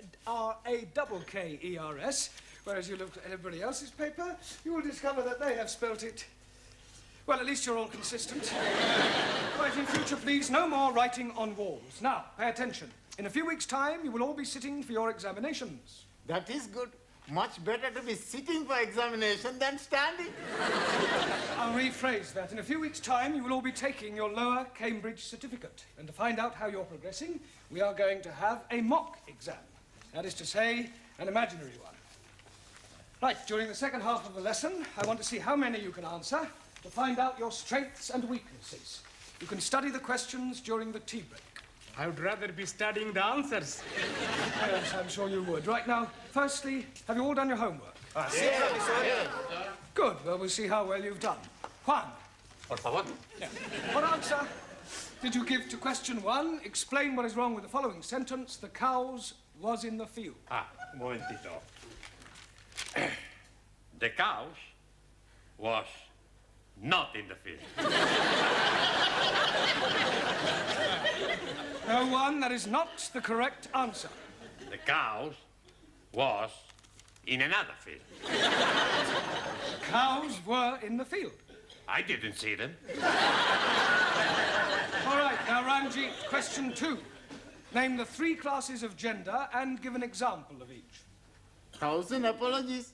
whereas you looked at everybody else's paper, you will discover that they have spelt it... Well, at least you're all consistent. Right, in future, please, no more writing on walls. Now, pay attention. In a few weeks' time, you will all be sitting for your examinations. That is good. Much better to be sitting for examination than standing. I'll rephrase that. In a few weeks' time, you will all be taking your lower Cambridge certificate. And to find out how you're progressing, we are going to have a mock exam. That is to say, an imaginary one. Right, during the second half of the lesson, I want to see how many you can answer to find out your strengths and weaknesses. You can study the questions during the tea break. I would rather be studying the answers. Yes, I'm sure you would. Right now, firstly, have you all done your homework? Yeah. Good. Well, we'll see how well you've done. Juan. Por favor. Yeah. What answer did you give to question 1? Explain what is wrong with the following sentence. The cows was in the field. Un momentito. The cows was not in the field. No, Juan, that is not the correct answer. The cows was in another field. Cows were in the field. I didn't see them. All right, now, Ranjit, question 2. Name the 3 classes of gender and give an example of each. 1,000 apologies.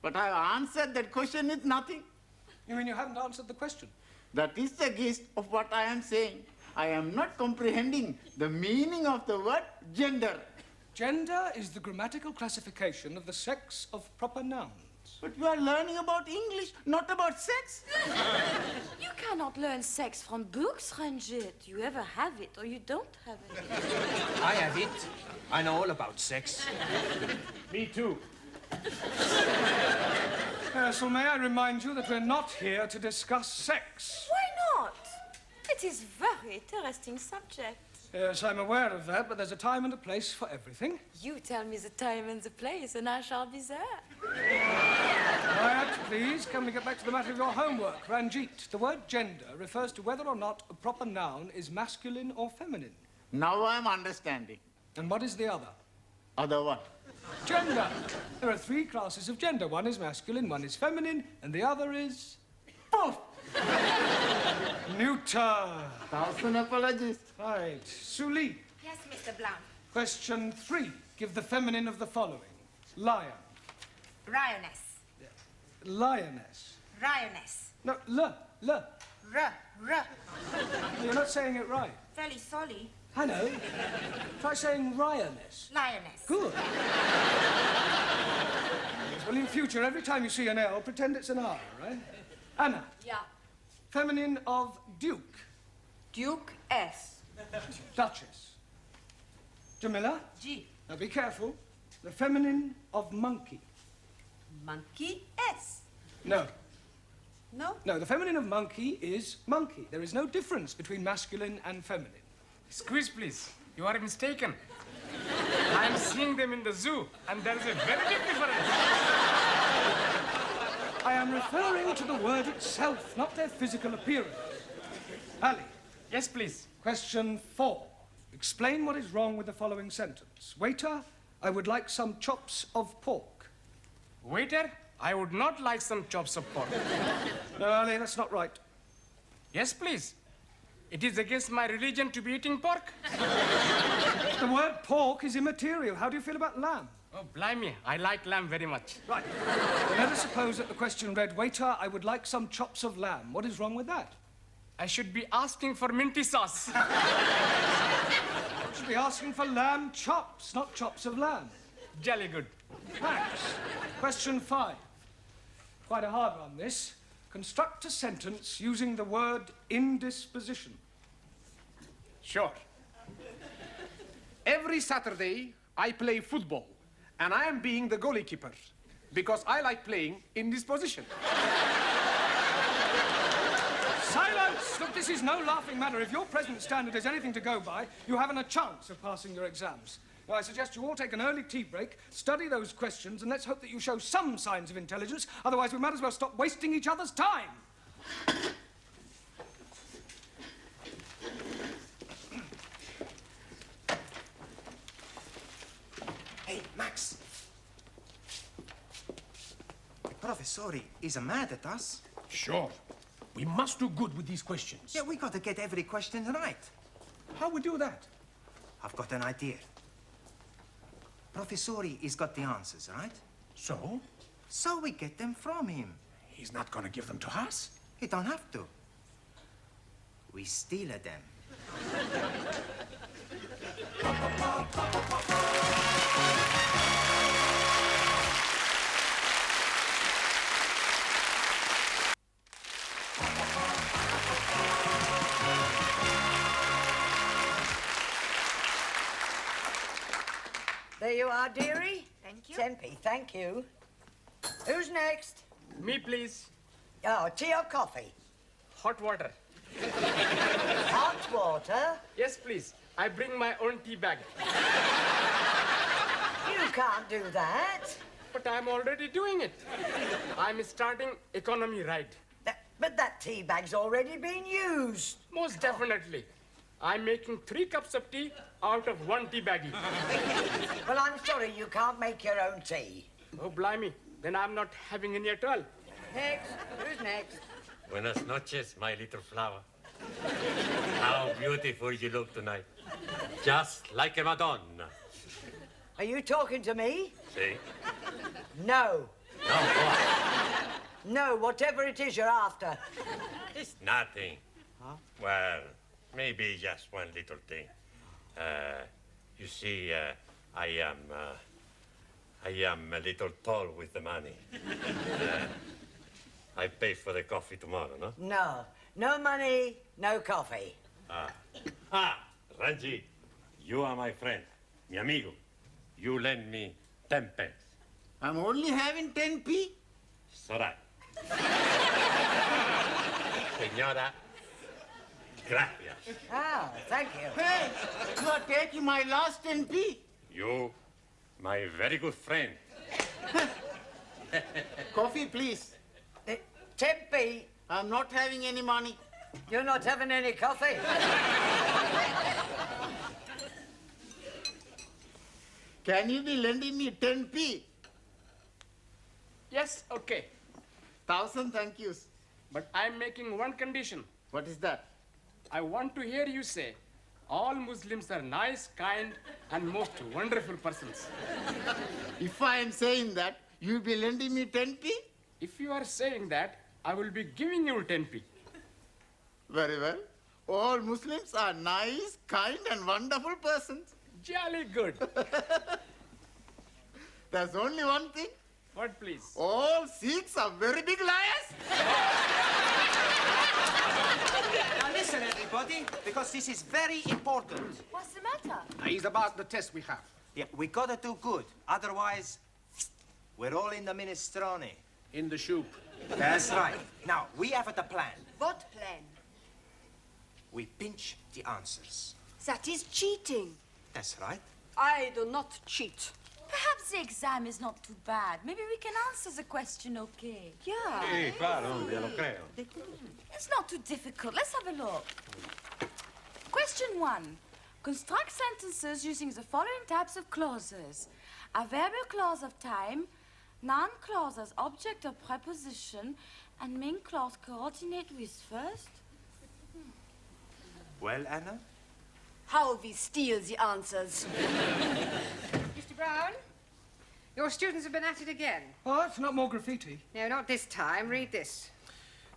But I've answered that question with nothing. You mean you haven't answered the question? That is the gist of what I am saying. I am not comprehending the meaning of the word gender. Gender is the grammatical classification of the sex of proper nouns. But you are learning about English, not about sex. You cannot learn sex from books, Ranjit. You either have it or you don't have it. I have it. I know all about sex. Me too. So may I remind you that we're not here to discuss sex. Why not? It is very interesting subject. Yes, I'm aware of that, but there's a time and a place for everything. You tell me the time and the place, and I shall be there. Quiet, please. Can we get back to the matter of your homework? Ranjit, the word gender refers to whether or not a proper noun is masculine or feminine. Now I'm understanding. And what is the other? Other one. Gender. There are 3 classes of gender. One is masculine, one is feminine, and the other is... Poof! Neuter. 1,000 apologies. Right. Suli. Yes, Mr. Blount. Question 3. Give the feminine of the following. Lion. Lioness. Lioness. Lioness. No, R. You're not saying it right. Fairly sorry. I know. Try saying lioness. Lioness. Good. Well, in future, every time you see an L, pretend it's an R, right? Anna. Yeah. Feminine of Duke. Duke S. Duchess. Jamila. G. Now be careful. The feminine of monkey. Monkey S. No. No? No, the feminine of monkey is monkey. There is no difference between masculine and feminine. Squeeze, please. You are mistaken. I'm seeing them in the zoo, and there is a very big difference. I am referring to the word itself, not their physical appearance. Ali. Yes, please. Question 4. Explain what is wrong with the following sentence. Waiter, I would like some chops of pork. Waiter, I would not like some chops of pork. No, Ali, that's not right. Yes, please. It is against my religion to be eating pork. The word pork is immaterial. How do you feel about lamb? Oh, blimey, I like lamb very much. Right. Well, let us suppose that the question read, Waiter, I would like some chops of lamb. What is wrong with that? I should be asking for minty sauce. You should be asking for lamb chops, not chops of lamb. Jolly good. Max, question 5. Quite a hard one, this. Construct a sentence using the word indisposition. Sure. Every Saturday, I play football, and I am being the goalkeeper because I like playing in this position. Silence! Look, this is no laughing matter. If your present standard is anything to go by, you haven't a chance of passing your exams. Now, I suggest you all take an early tea break, study those questions, and let's hope that you show some signs of intelligence. Otherwise, we might as well stop wasting each other's time. Hey, Max. Professori is mad at us. Sure. We must do good with these questions. Yeah, we got to get every question right. How we do that? I've got an idea. Professori has got the answers, right? So? So we get them from him. He's not going to give them to us. He don't have to. We steal them. There you are, dearie. Thank you. Tempe, thank you. Who's next? Me, please. Oh, tea or coffee? Hot water. Hot water? Yes, please. I bring my own tea bag. You can't do that. But I'm already doing it. I'm starting economy ride. But that tea bag's already been used. Most definitely. I'm making 3 cups of tea out of 1 tea baggie. Well, I'm sorry you can't make your own tea. Oh, blimey. Then I'm not having any at all. Next. Who's next? Buenas noches, my little flower. How beautiful you look tonight. Just like a Madonna. Are you talking to me? See? No. No, what? No, whatever it is you're after. It's nothing. Huh? Well, maybe just one little thing. You see, I am a little tall with the money. I pay for the coffee tomorrow, no? No. No money, no coffee. Ranji, you are my friend, mi amigo. You lend me 10 pence. I'm only having 10p. It's all right. Señora, gracias. Ah, thank you. Hey, you are taking my last 10p. You, my very good friend. Coffee, please. 10p. I'm not having any money. You're not having any coffee? Can you be lending me 10p? Yes, okay. 1,000 thank yous. But I'm making one condition. What is that? I want to hear you say, all Muslims are nice, kind, and most wonderful persons. If I am saying that, you'll be lending me 10p? If you are saying that, I will be giving you 10p. Very well. All Muslims are nice, kind, and wonderful persons. Jolly good. There's only one thing. What, please? All Sikhs are very big liars. Now listen, everybody, because this is very important. What's the matter? He's about the test we have. Yeah, we gotta do good. Otherwise, we're all in the minestrone. In the soup. That's right. Now, we have the plan. What plan? We pinch the answers. That is cheating. That's right. I do not cheat. Perhaps the exam is not too bad. Maybe we can answer the question okay. Yeah. Sí, claro, ya lo creo. It's not too difficult. Let's have a look. Question 1. Construct sentences using the following types of clauses. Adverbial clause of time, noun clause as object or preposition, and main clause coordinate with first. Well, Anna? How we steal the answers. Mr. Brown, your students have been at it again. What? Not more graffiti? No, not this time. Read this.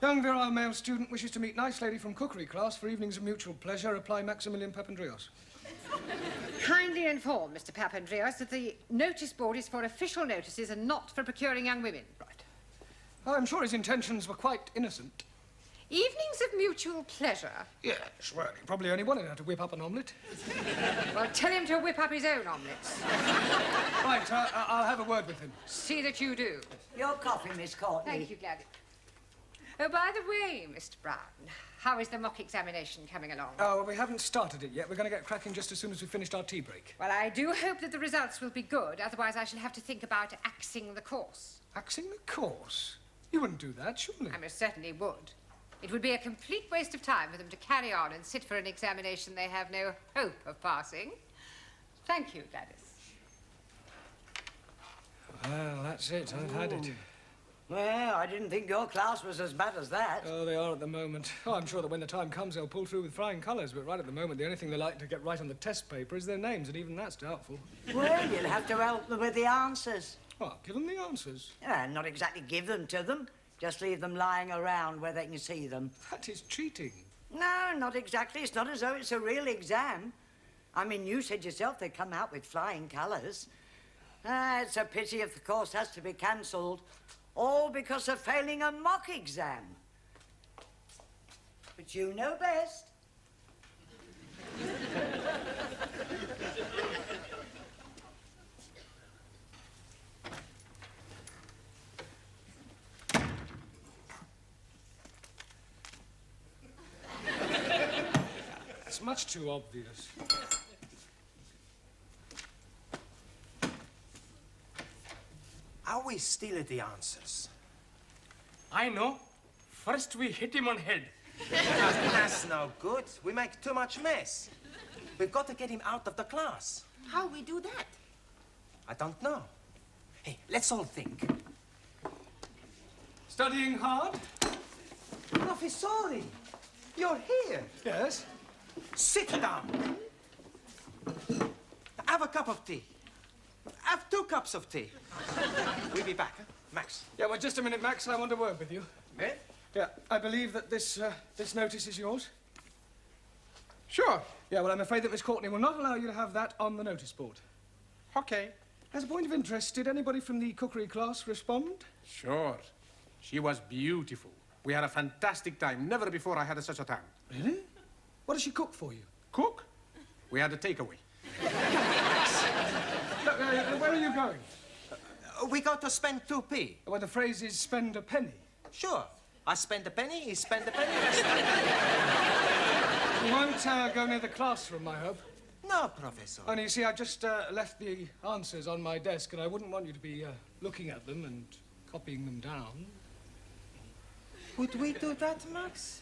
Young virile male student wishes to meet nice lady from cookery class for evenings of mutual pleasure. Apply Maximilian Papandreou. Kindly inform Mr. Papandreou that the notice board is for official notices and not for procuring young women. Right. I'm sure his intentions were quite innocent. Evenings of mutual pleasure? Yes, well, he probably only wanted her to whip up an omelette. Well, tell him to whip up his own omelettes. Right, I'll have a word with him. See that you do. Your coffee, Miss Courtney. Thank you, Gladys. Oh, by the way, Mr. Brown, how is the mock examination coming along? Oh, well, we haven't started it yet. We're going to get cracking just as soon as we've finished our tea break. Well, I do hope that the results will be good. Otherwise, I shall have to think about axing the course. Axing the course? You wouldn't do that, surely? I most certainly would. It would be a complete waste of time for them to carry on and sit for an examination they have no hope of passing. Thank you, Gladys. Well, that's it. I've had it. Well, I didn't think your class was as bad as that. Oh, they are at the moment. Oh, I'm sure that when the time comes, they'll pull through with flying colours, but right at the moment, the only thing they like to get right on the test paper is their names, and even that's doubtful. Well, you'll have to help them with the answers. What, give them the answers? Yeah, not exactly give them to them. Just leave them lying around where they can see them. That is cheating. No, not exactly. It's not as though it's a real exam. I mean, you said yourself they come out with flying colours. It's a pity if the course has to be cancelled, all because of failing a mock exam. But you know best. It's much too obvious. Are we still at the answers? I know. First we hit him on head. That's no good. We make too much mess. We've got to get him out of the class. How we do that? I don't know. Hey, let's all think. Studying hard? Professori, you're here. Yes? Sit down. Have a cup of tea. Have 2 cups of tea. We'll be back, huh? Max. Yeah, well, just a minute, Max. I want a word with you. Eh? Yeah, I believe that this notice is yours. Sure. Yeah, well, I'm afraid that Miss Courtney will not allow you to have that on the notice board. Okay. As a point of interest, did anybody from the cookery class respond? Sure. She was beautiful. We had a fantastic time. Never before I had such a time. Really? What does she cook for you? Cook? We had a takeaway. Look, where are you going? We got to spend 2p. Well, the phrase is spend a penny. Sure. I spend a penny, he spend a penny. You won't go near the classroom, I hope. No, Professor. Only, you see, I've just left the answers on my desk, and I wouldn't want you to be looking at them and copying them down. Would we do that, Max?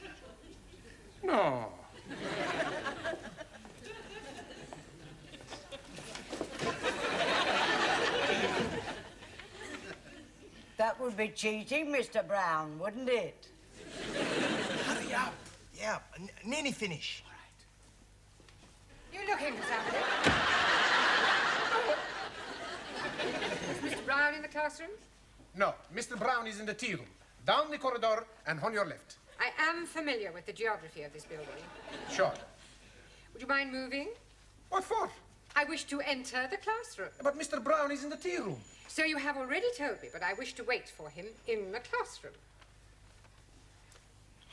No. That would be cheating, Mr. Brown, wouldn't it? Hurry up. Yeah, nearly finish. You looking for somebody? Is Mr. Brown in the classroom? No, Mr. Brown is in the tea room. Down the corridor and on your left. I am familiar with the geography of this building. Sure. Would you mind moving? What for? I wish to enter the classroom. But Mr. Brown is in the tea room. So you have already told me, but I wish to wait for him in the classroom.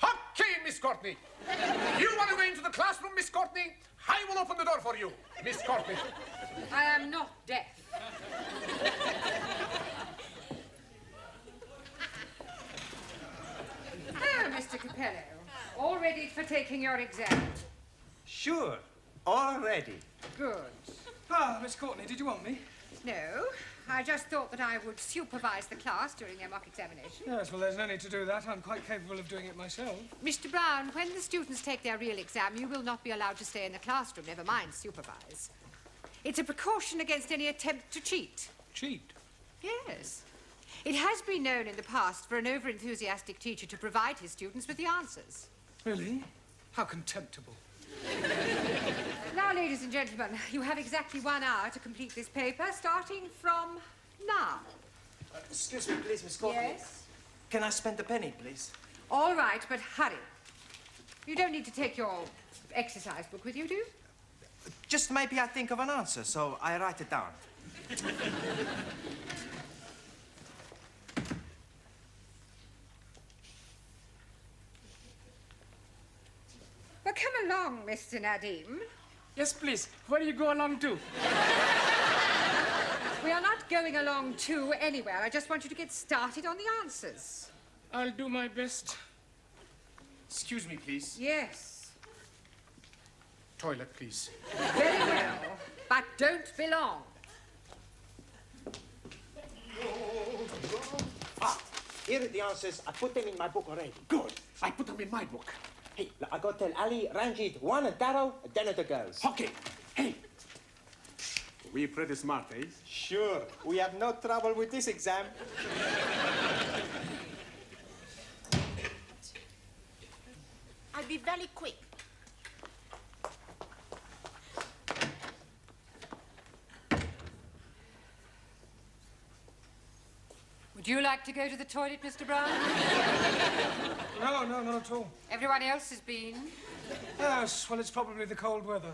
Okay, Miss Courtney. You want to go into the classroom, Miss Courtney? I will open the door for you, Miss Courtney. I am not deaf. Ah, Mr. Capello, all ready for taking your exam? Sure. Already. Good. Ah, Miss Courtney, did you want me? No, I just thought that I would supervise the class during their mock examination. Yes, well, there's no need to do that. I'm quite capable of doing it myself. Mr. Brown, when the students take their real exam, you will not be allowed to stay in the classroom, never mind supervise. It's a precaution against any attempt to cheat. Cheat? Yes. It has been known in the past for an over-enthusiastic teacher to provide his students with the answers. Really? How contemptible. Now, ladies and gentlemen, you have exactly 1 hour to complete this paper, starting from now. Excuse me, please, Miss Courtney. Yes? Can I spend a penny, please? All right, but hurry. You don't need to take your exercise book with you, do you? Just maybe I think of an answer, so I write it down. Well, come along, Mr. Nadim. Yes, please. Where do you go along to? We are not going along to anywhere. I just want you to get started on the answers. I'll do my best. Excuse me, please. Yes. Toilet, please. Very well. But don't be long. Ah, here are the answers. I put them in my book already. Good. I put them in my book. Hey, I got to tell Ali, Ranjit, Juan, and Taro, and then the girls. Okay. Hey. We pretty smart, eh? Sure. We have no trouble with this exam. will be very quick. Would you like to go to the toilet, Mr. Brown? No, not at all. Everyone else has been. Yes, well, it's probably the cold weather.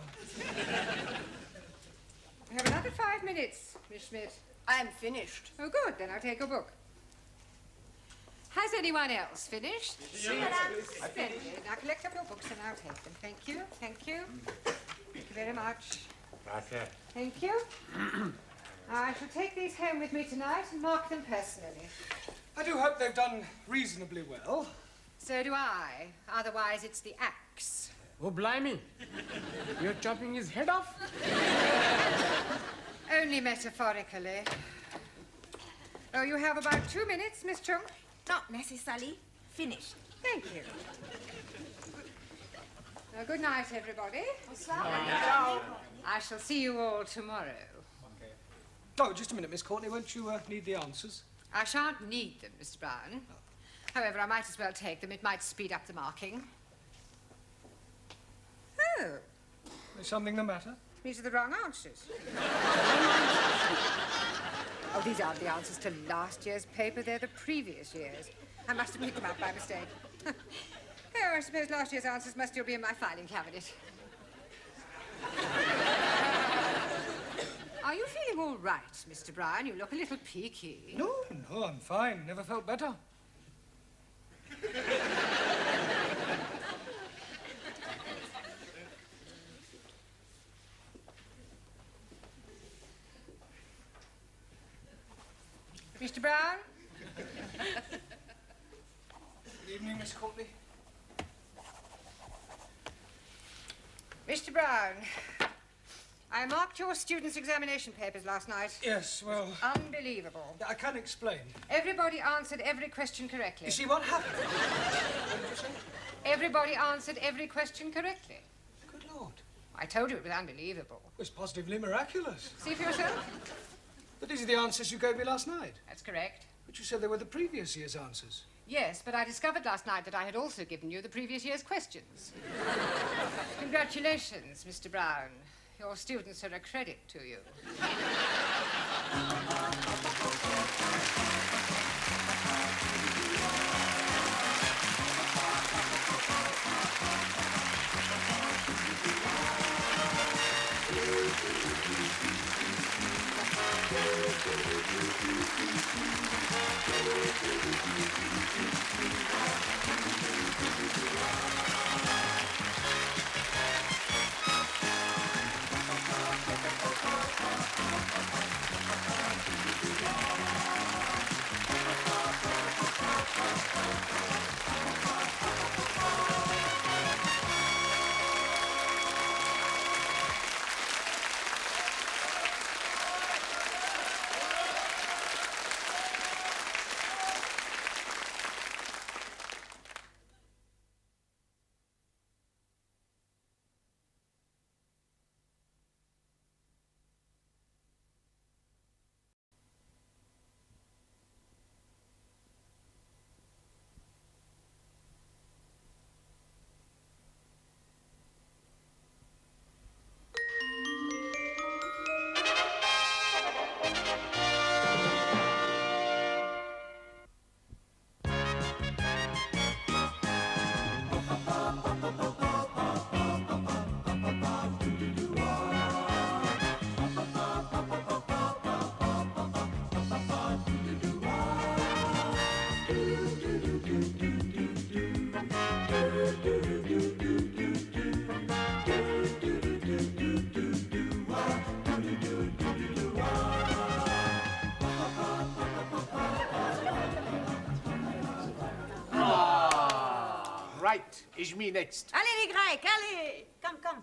We have another 5 minutes, Miss Schmidt. I'm finished. Oh, good. Then I'll take your book. Has anyone else finished? Splendid. Now collect up your books and I'll take them. Thank you. Thank you. Thank you very much. Thank you. I shall take these home with me tonight and mark them personally. I do hope they've done reasonably well. So do I. Otherwise, it's the axe. Oh, blimey. You're chopping his head off? Only metaphorically. Oh, you have about 2 minutes, Miss Chung. Not necessarily. Finished. Thank you. Well, good night, everybody. I shall see you all tomorrow. Oh, just a minute, Miss Courtney. Won't you need the answers? I shan't need them, Mr. Brown. However, I might as well take them. It might speed up the marking. Oh. Is something the matter? These are the wrong answers. Oh, these aren't the answers to last year's paper. They're the previous year's. I must have picked them up by mistake. Oh, I suppose last year's answers must still be in my filing cabinet. Are you feeling all right, Mr. Brown? You look a little peaky. No, I'm fine. Never felt better. Mr. Brown? Good evening, Miss Courtney. Mr. Brown, I marked your students' examination papers last night. Yes, well... Unbelievable. I can explain. Everybody answered every question correctly. You see, what happened? What did you say? Everybody answered every question correctly. Good Lord. I told you it was unbelievable. It was positively miraculous. See for yourself? But these are the answers you gave me last night. That's correct. But you said they were the previous year's answers. Yes, but I discovered last night that I had also given you the previous year's questions. Congratulations, Mr. Brown. Your students are a credit to you. Right, is me next. Allez, les Grecs, allez! Come.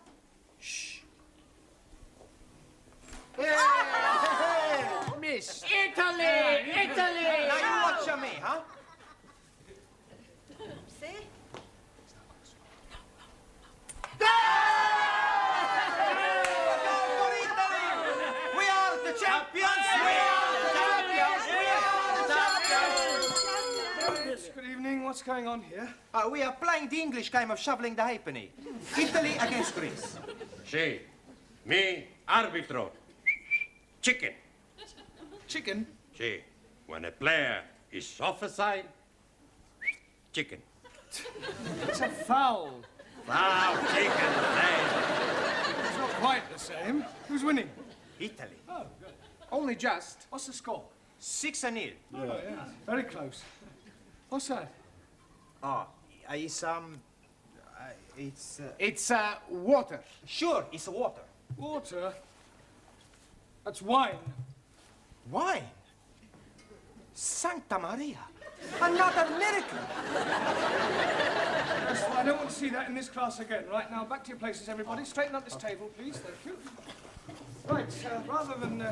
Shh. Miss. Italy! Italy! Now you watch me, huh? See? We are the champions! We are the champions! We are the champions! Good evening. What's what's going on here? We are playing the English game of shoveling the halfpenny. Italy against Greece. Sí. Me, árbitro. Chicken. Chicken? Sí. When a player is offside, chicken. It's a foul. Foul, chicken, It's not quite the same. Who's winning? Italy. Oh, good. Only just. What's the score? 6-0. Oh, yeah. Very close. What's that? It's It's water. Sure, it's water. Water? That's wine. Wine? Santa Maria. Another miracle. Yes, I don't want to see that in this class again. Right, now, back to your places, everybody. Straighten up this table, please. Thank you. Right, rather than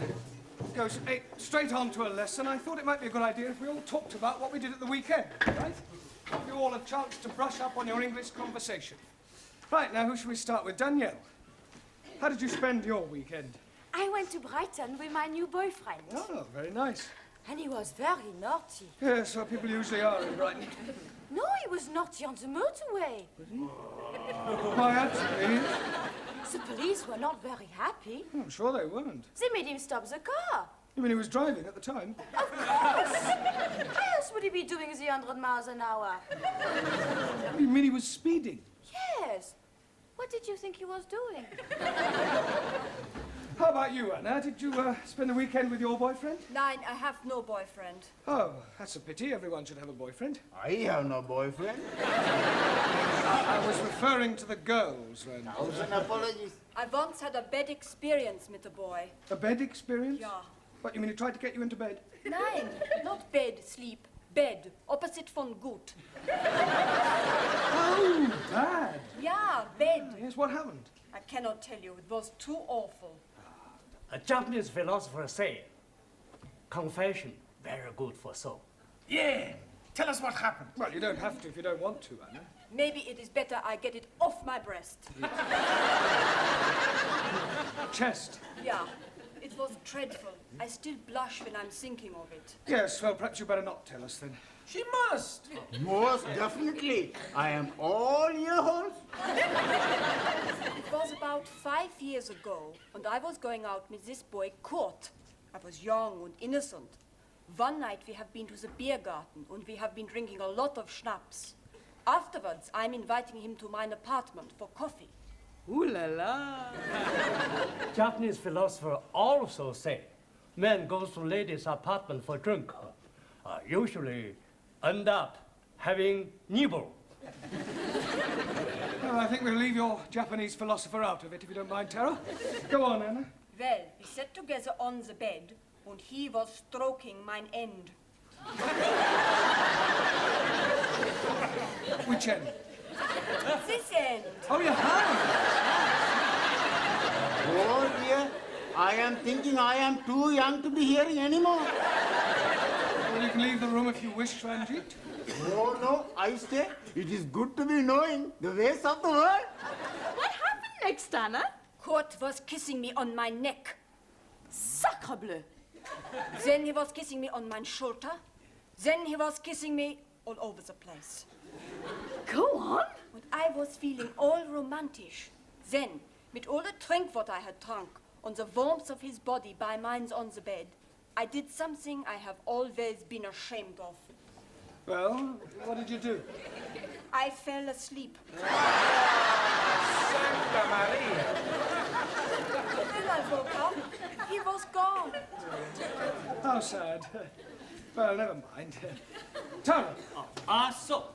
go straight on to a lesson, I thought it might be a good idea if we all talked about what we did at the weekend, right? Give you all a chance to brush up on your English conversation. Right, now, who should we start with? Danielle, how did you spend your weekend? I went to Brighton with my new boyfriend. Oh, very nice. And he was very naughty. Yes, well, people usually are in Brighton. No, he was naughty on the motorway. Why, actually... The police were not very happy. I'm sure they weren't. They made him stop the car. You mean he was driving at the time? Of course! Why else would he be doing the 100 miles an hour? You mean he was speeding? Yes. What did you think he was doing? How about you, Anna? Did you spend the weekend with your boyfriend? Nein, I have no boyfriend. Oh, that's a pity. Everyone should have a boyfriend. I have no boyfriend. I was referring to the girls, Ren. Thousand apologies. I once had a bad experience with a boy. A bed experience? Yeah. What, you mean he tried to get you into bed? Nein, not bed, sleep. Bed, opposite von gut. Oh, bad. Yeah, bed. Yes, what happened? I cannot tell you. It was too awful. A Japanese philosopher said, confession, very good for soul. Yeah. Tell us what happened. Well, you don't have to if you don't want to, Anna. Maybe it is better I get it off my breast. Chest. Yeah, it was dreadful. I still blush when I'm thinking of it. Yes, well, perhaps you better not tell us then. She must. Most definitely. I am all yours. It was about 5 years ago, and I was going out with this boy, Kurt. I was young and innocent. One night we have been to the beer garden, and we have been drinking a lot of schnapps. Afterwards, I'm inviting him to my apartment for coffee. Ooh la la! Japanese philosopher also say, man goes to lady's apartment for drink. Usually end up having nibble. Well, I think we'll leave your Japanese philosopher out of it, if you don't mind, Tara. Go on, Anna. Well, we sat together on the bed, and he was stroking mine end. Which end? This end. Oh, you have? Oh dear, I am thinking I am too young to be here anymore. Well, you can leave the room if you wish, Ranjit. No, no, I stay. It is good to be knowing the ways of the world. What happened next, Anna? Kurt was kissing me on my neck. Sacre bleu. Then he was kissing me on my shoulder. Then he was kissing me all over the place. Go on. And I was feeling all romantic. Then, with all the drink what I had drunk, on the warmth of his body by mine on the bed, I did something I have always been ashamed of. Well, what did you do? I fell asleep. Santa Maria. Then I woke up. He was gone. How sad. Well, never mind. Tara. So.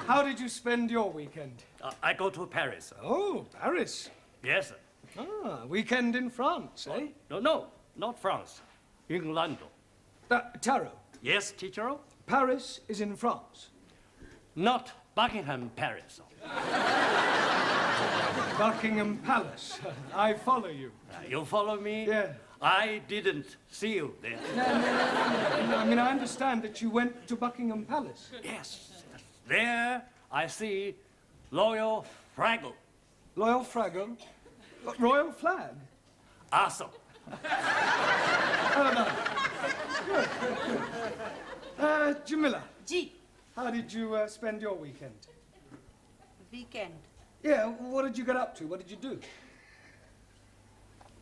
How did you spend your weekend? I go to Paris. Oh, Paris. Yes, sir. Ah, weekend in France, eh? No, not France. England. Taro. Yes, teacher? Paris is in France. Not Buckingham Paris. Buckingham Palace. I follow you. You follow me? Yeah. I didn't see you there. No, I mean, I understand that you went to Buckingham Palace. Yes. There I see Royal Fraggle. Royal Fraggle? Royal flag? Awesome. Oh, no. Good. Jamila. Ji. How did you spend your weekend? Weekend. Yeah, what did you get up to? What did you do?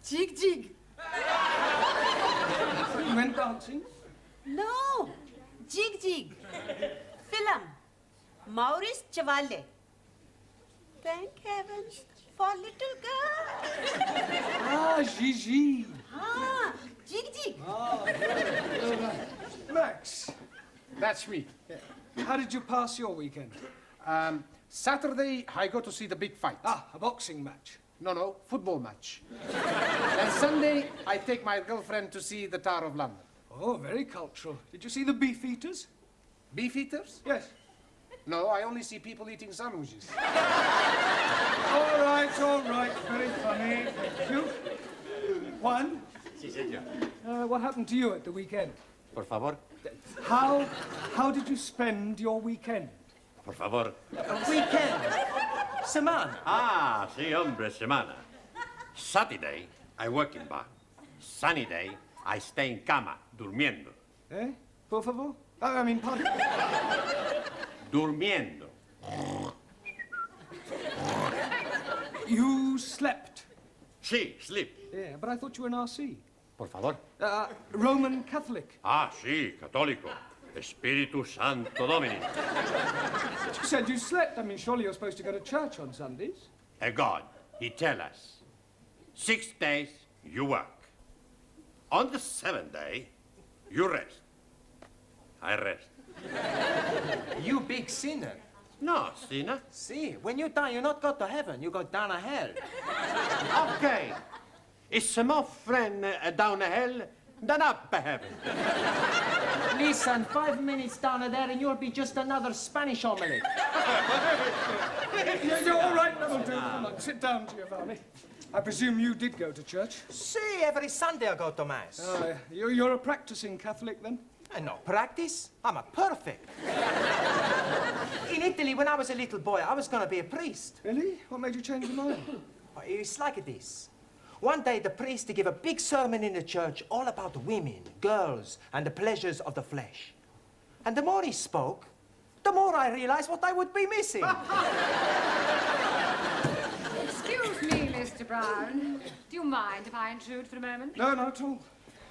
Jig jig. You went dancing? No. Jig jig. Film. Maurice Chevalier. Thank heavens for little girl. Ah, Gigi. Ah, jig jig. Ah, good. Max. That's me. How did you pass your weekend? Saturday, I go to see the big fight. Ah, a boxing match. No, football match. And Sunday, I take my girlfriend to see the Tower of London. Oh, very cultural. Did you see the Beefeaters? Beefeaters? Yes. No, I only see people eating sandwiches. All right. Very funny. Thank you. Juan? Sí, señor. What happened to you at the weekend? Por favor. How did you spend your weekend? Por favor. Weekend. Semana. Ah, sí, hombre, semana. Saturday, I work in bar. Sunny day, I stay in cama, durmiendo. Eh? Por favor? I mean, pardon? Durmiendo. You slept? Sí, sleep. Yeah, but I thought you were an RC. Por favor. Roman Catholic. Ah, sí, católico. Espíritu Santo Domini. But you said you slept. I mean, surely you're supposed to go to church on Sundays. A God, he tell us, 6 days you work. On the 7th day, you rest. I rest. You big sinner. No, sinner. See, when you die, you not go to heaven, you go down to hell. Okay. It's more friend down a hell than up a heaven. Listen, 5 minutes down there and you'll be just another Spanish omelette. You're all right, that'll do. Come on, sit down, Giovanni. I presume you did go to church? See, every Sunday I go to Mass. You're a practicing Catholic, then? I no practice. I'm a perfect. In Italy, when I was a little boy, I was going to be a priest. Really? What made you change your mind? It's like this. One day, the priest gave a big sermon in the church all about women, girls, and the pleasures of the flesh. And the more he spoke, the more I realized what I would be missing. Excuse me, Mr. Brown. Do you mind if I intrude for a moment? No, not at all.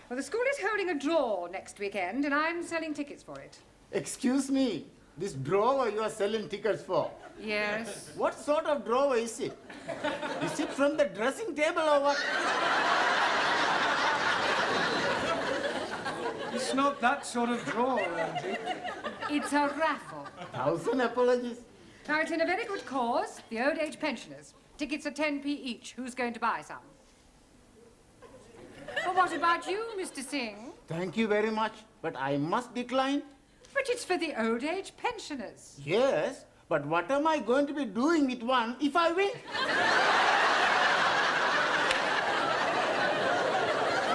Well, the school is holding a draw next weekend, and I'm selling tickets for it. Excuse me, this drawer you are selling tickets for? Yes. What sort of drawer is it? Is it from the dressing table or what? It's not that sort of drawer, Angie. It's a raffle. 1,000 apologies. Now, it's in a very good cause, the old age pensioners. Tickets are 10p each. Who's going to buy some? Well, what about you, Mr. Singh? Thank you very much, but I must decline. But it's for the old age pensioners. Yes, but what am I going to be doing with one if I win?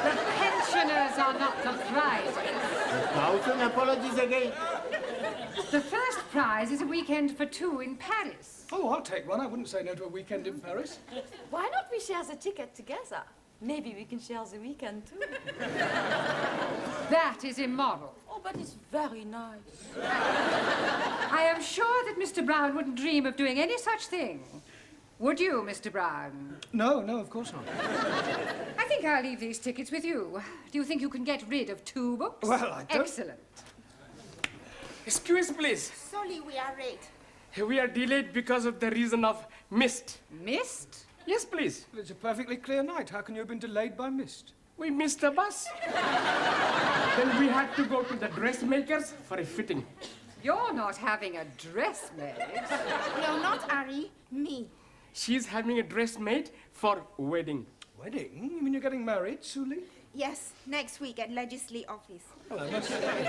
The pensioners are not the prizes. 1,000 apologies again. The first prize is a weekend for two in Paris. Oh, I'll take one. I wouldn't say no to a weekend in Paris. Why not we share the ticket together? Maybe we can share the weekend too. That is immoral. Oh, but it's very nice. I am sure that Mr. Brown wouldn't dream of doing any such thing. Would you, Mr. Brown? No, of course not. I think I'll leave these tickets with you. Do you think you can get rid of 2 books? Well, I don't... Excellent. Excuse, please. Sorry, we are late. We are delayed because of the reason of mist. Mist? Yes, please. It's a perfectly clear night. How can you have been delayed by mist? We missed the bus. Then we had to go to the dressmakers for a fitting. You're not having a dress made. No, not Ari, me. She's having a dress made for wedding. Wedding? You mean you're getting married, Suli? Yes, next week at Legislative Office. Well, I must say,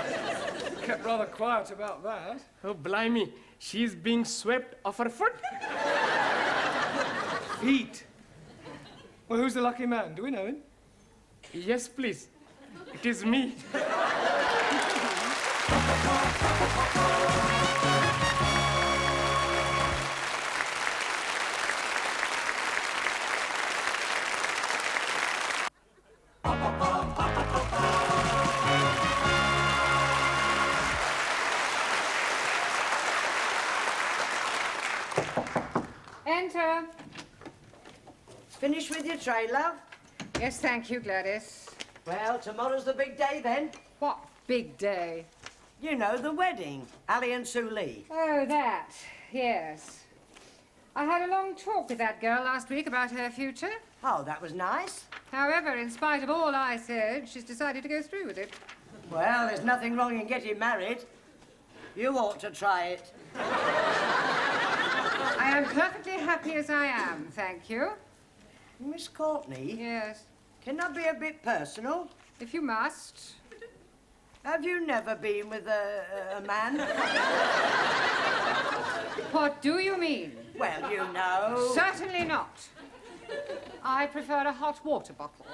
you kept rather quiet about that. Oh, blimey. She's being swept off her foot. Feet? Well, who's the lucky man? Do we know him? Yes, please. It is me. Enter. Finished with your tray, love? Yes, thank you, Gladys. Well, tomorrow's the big day then. What big day? You know, the wedding. Ali and Sue Lee. Oh, that. Yes. I had a long talk with that girl last week about her future. Oh, that was nice. However, in spite of all I said, she's decided to go through with it. Well, there's nothing wrong in getting married. You ought to try it. I am perfectly happy as I am, thank you. Miss Courtney? Yes. Can I be a bit personal? If you must. Have you never been with a man? What do you mean? Well, you know. Certainly not. I prefer a hot water bottle.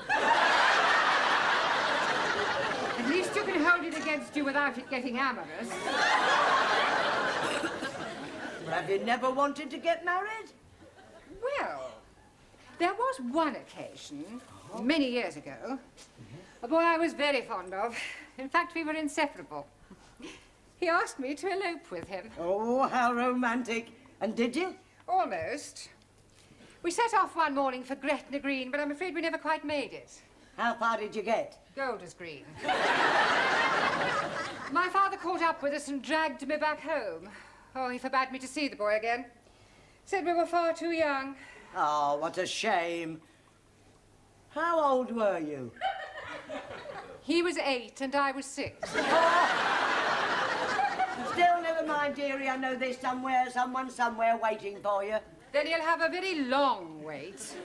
At least you can hold it against you without it getting amorous. Have you never wanted to get married? Well, there was one occasion, many years ago, a boy I was very fond of. In fact, we were inseparable. He asked me to elope with him. Oh, how romantic. And did you? Almost. We set off one morning for Gretna Green, but I'm afraid we never quite made it. How far did you get? Golders Green. My father caught up with us and dragged me back home. Oh, he forbade me to see the boy again. Said we were far too young. Oh, what a shame. How old were you? He was 8 and I was 6. Still, never mind, dearie. I know there's someone somewhere waiting for you. Then you'll have a very long wait.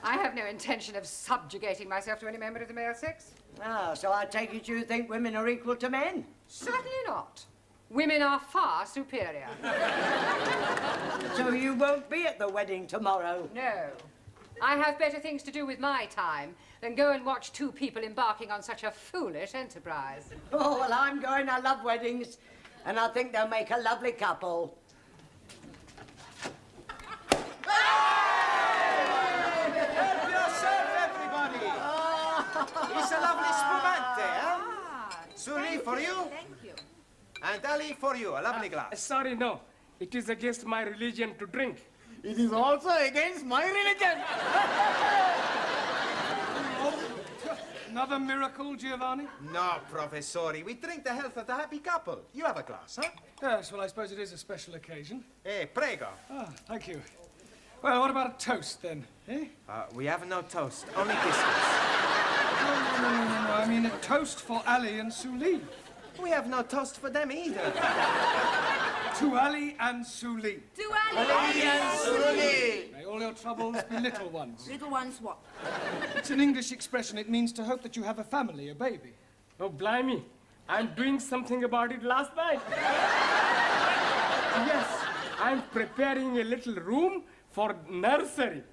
I have no intention of subjugating myself to any member of the male sex. Ah, so I take it you think women are equal to men? Certainly not. Women are far superior. So you won't be at the wedding tomorrow? No. I have better things to do with my time than go and watch two people embarking on such a foolish enterprise. Oh, well, I'm going. I love weddings, and I think they'll make a lovely couple. Help yourself, everybody! It's a lovely spumante, huh? Suli, for you. Thank you. And Ali, for you, a lovely glass. Sorry, no. It is against my religion to drink. It is also against my religion. Another miracle, Giovanni? No, Professori. We drink the health of the happy couple. You have a glass, huh? Yes, well, I suppose it is a special occasion. Prego. Ah, thank you. Well, what about a toast, then? Eh? We have no toast, only biscuits. No. I mean a toast for Ali and Sue Lee. We have no toast for them either. To Ali and Sue Lee. To Ali. Ali and Sue Lee. May all your troubles be little ones. Little ones what? It's an English expression. It means to hope that you have a family, a baby. Oh, blimey. I'm doing something about it last night. Yes, I'm preparing a little room for nursery.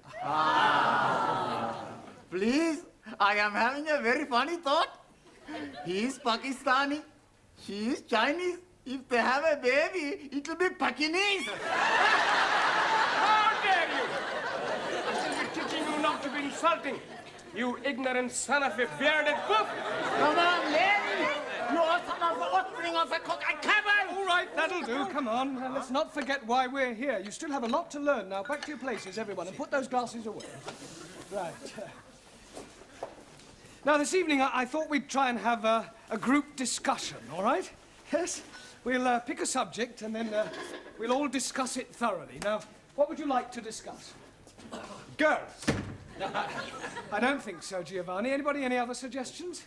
Please, I am having a very funny thought. He is Pakistani. She is Chinese. If they have a baby, it will be Pakinese. How dare you! I shall be teaching you not to be insulting, you ignorant son of a bearded cook. Come on, Larry. You are son of the offspring of a cook and cabin. All right, that'll do. Come on. Now, let's not forget why we're here. You still have a lot to learn. Now, back to your places, everyone, and put those glasses away. Right. Now, this evening, I thought we'd try and have a group discussion, all right? Yes? We'll pick a subject, and then we'll all discuss it thoroughly. Now, what would you like to discuss? Girls. I don't think so, Giovanni. Anybody, any other suggestions?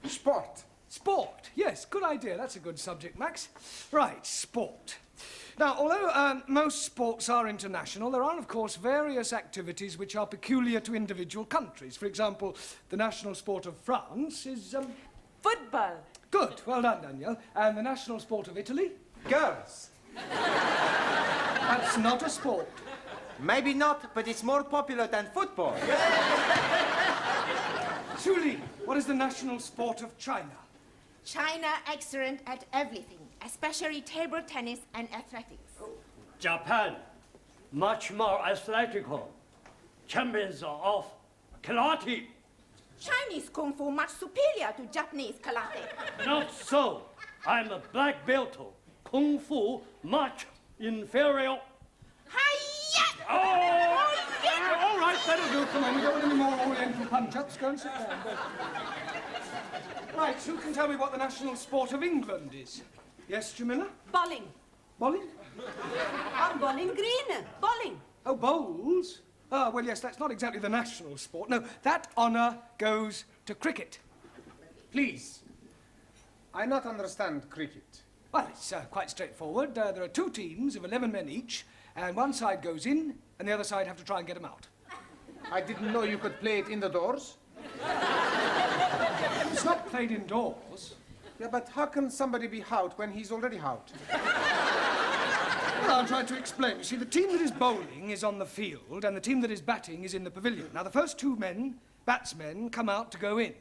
Sport. Sport. Yes, good idea. That's a good subject, Max. Right, sport. Now, although most sports are international, there are, of course, various activities which are peculiar to individual countries. For example, the national sport of France is... Football. Good. Well done, Danielle. And the national sport of Italy? Girls. That's not a sport. Maybe not, but it's more popular than football. Suli, what is the national sport of China? China excellent at everything, especially table tennis and athletics. Japan, much more athletical. Champions of karate. Chinese Kung Fu much superior to Japanese karate. Not so. I'm a black belt. Kung Fu much inferior. Hi! Come on, we don't want any more Oriental punch-ups. Go and sit down. Go. Right, who can tell me what the national sport of England is? Yes, Jamila? Bowling. Bowling? I'm bowling green. Bowling. Oh, bowls? Ah, well, yes, that's not exactly the national sport. No, that honour goes to cricket. Please. I not understand cricket. Well, it's quite straightforward. There are two teams of 11 men each, and one side goes in, and the other side have to try and get them out. I didn't know you could play it indoors. It's not played indoors. Yeah, but how can somebody be out when he's already out? Well, I'm trying to explain. You see, the team that is bowling is on the field, and the team that is batting is in the pavilion. Now, the first two men, batsmen, come out to go in.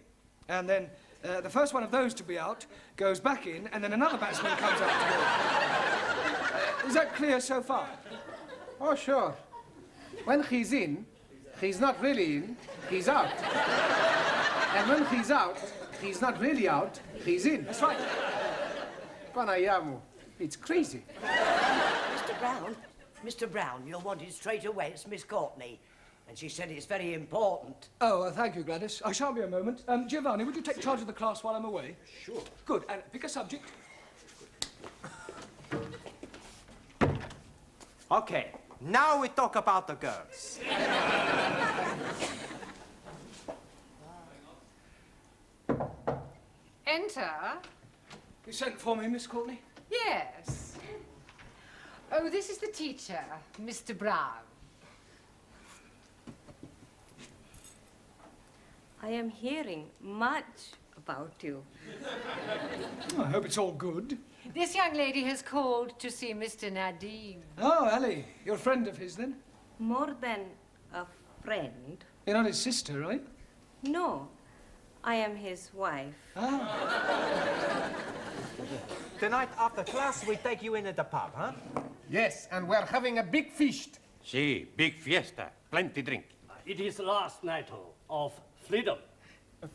And then the first one of those to be out goes back in, and then another batsman comes out to go in. Is that clear so far? Oh, sure. When he's in, he's not really in, he's out. And when he's out, he's not really out, he's in. That's right. Panayamu, it's crazy. Mr. Brown, you're wanted straight away. It's Miss Courtney. And she said it's very important. Oh, thank you, Gladys. I shan't be a moment. Giovanni, would you take charge of the class while I'm away? Sure. Good. And pick a subject. Okay, now we talk about the girls. Enter. You sent for me, Miss Courtney? Yes. Oh, this is the teacher, Mr. Brown. I am hearing much about you. I hope it's all good. This young lady has called to see Mr. Nadim. Oh, Ellie, you're a friend of his, then? More than a friend. You're not his sister, right? No, I am his wife. Tonight after class, we take you in at the pub, huh? Yes, and we're having a big feast. Sí, big fiesta. Plenty drink. It is last night of freedom.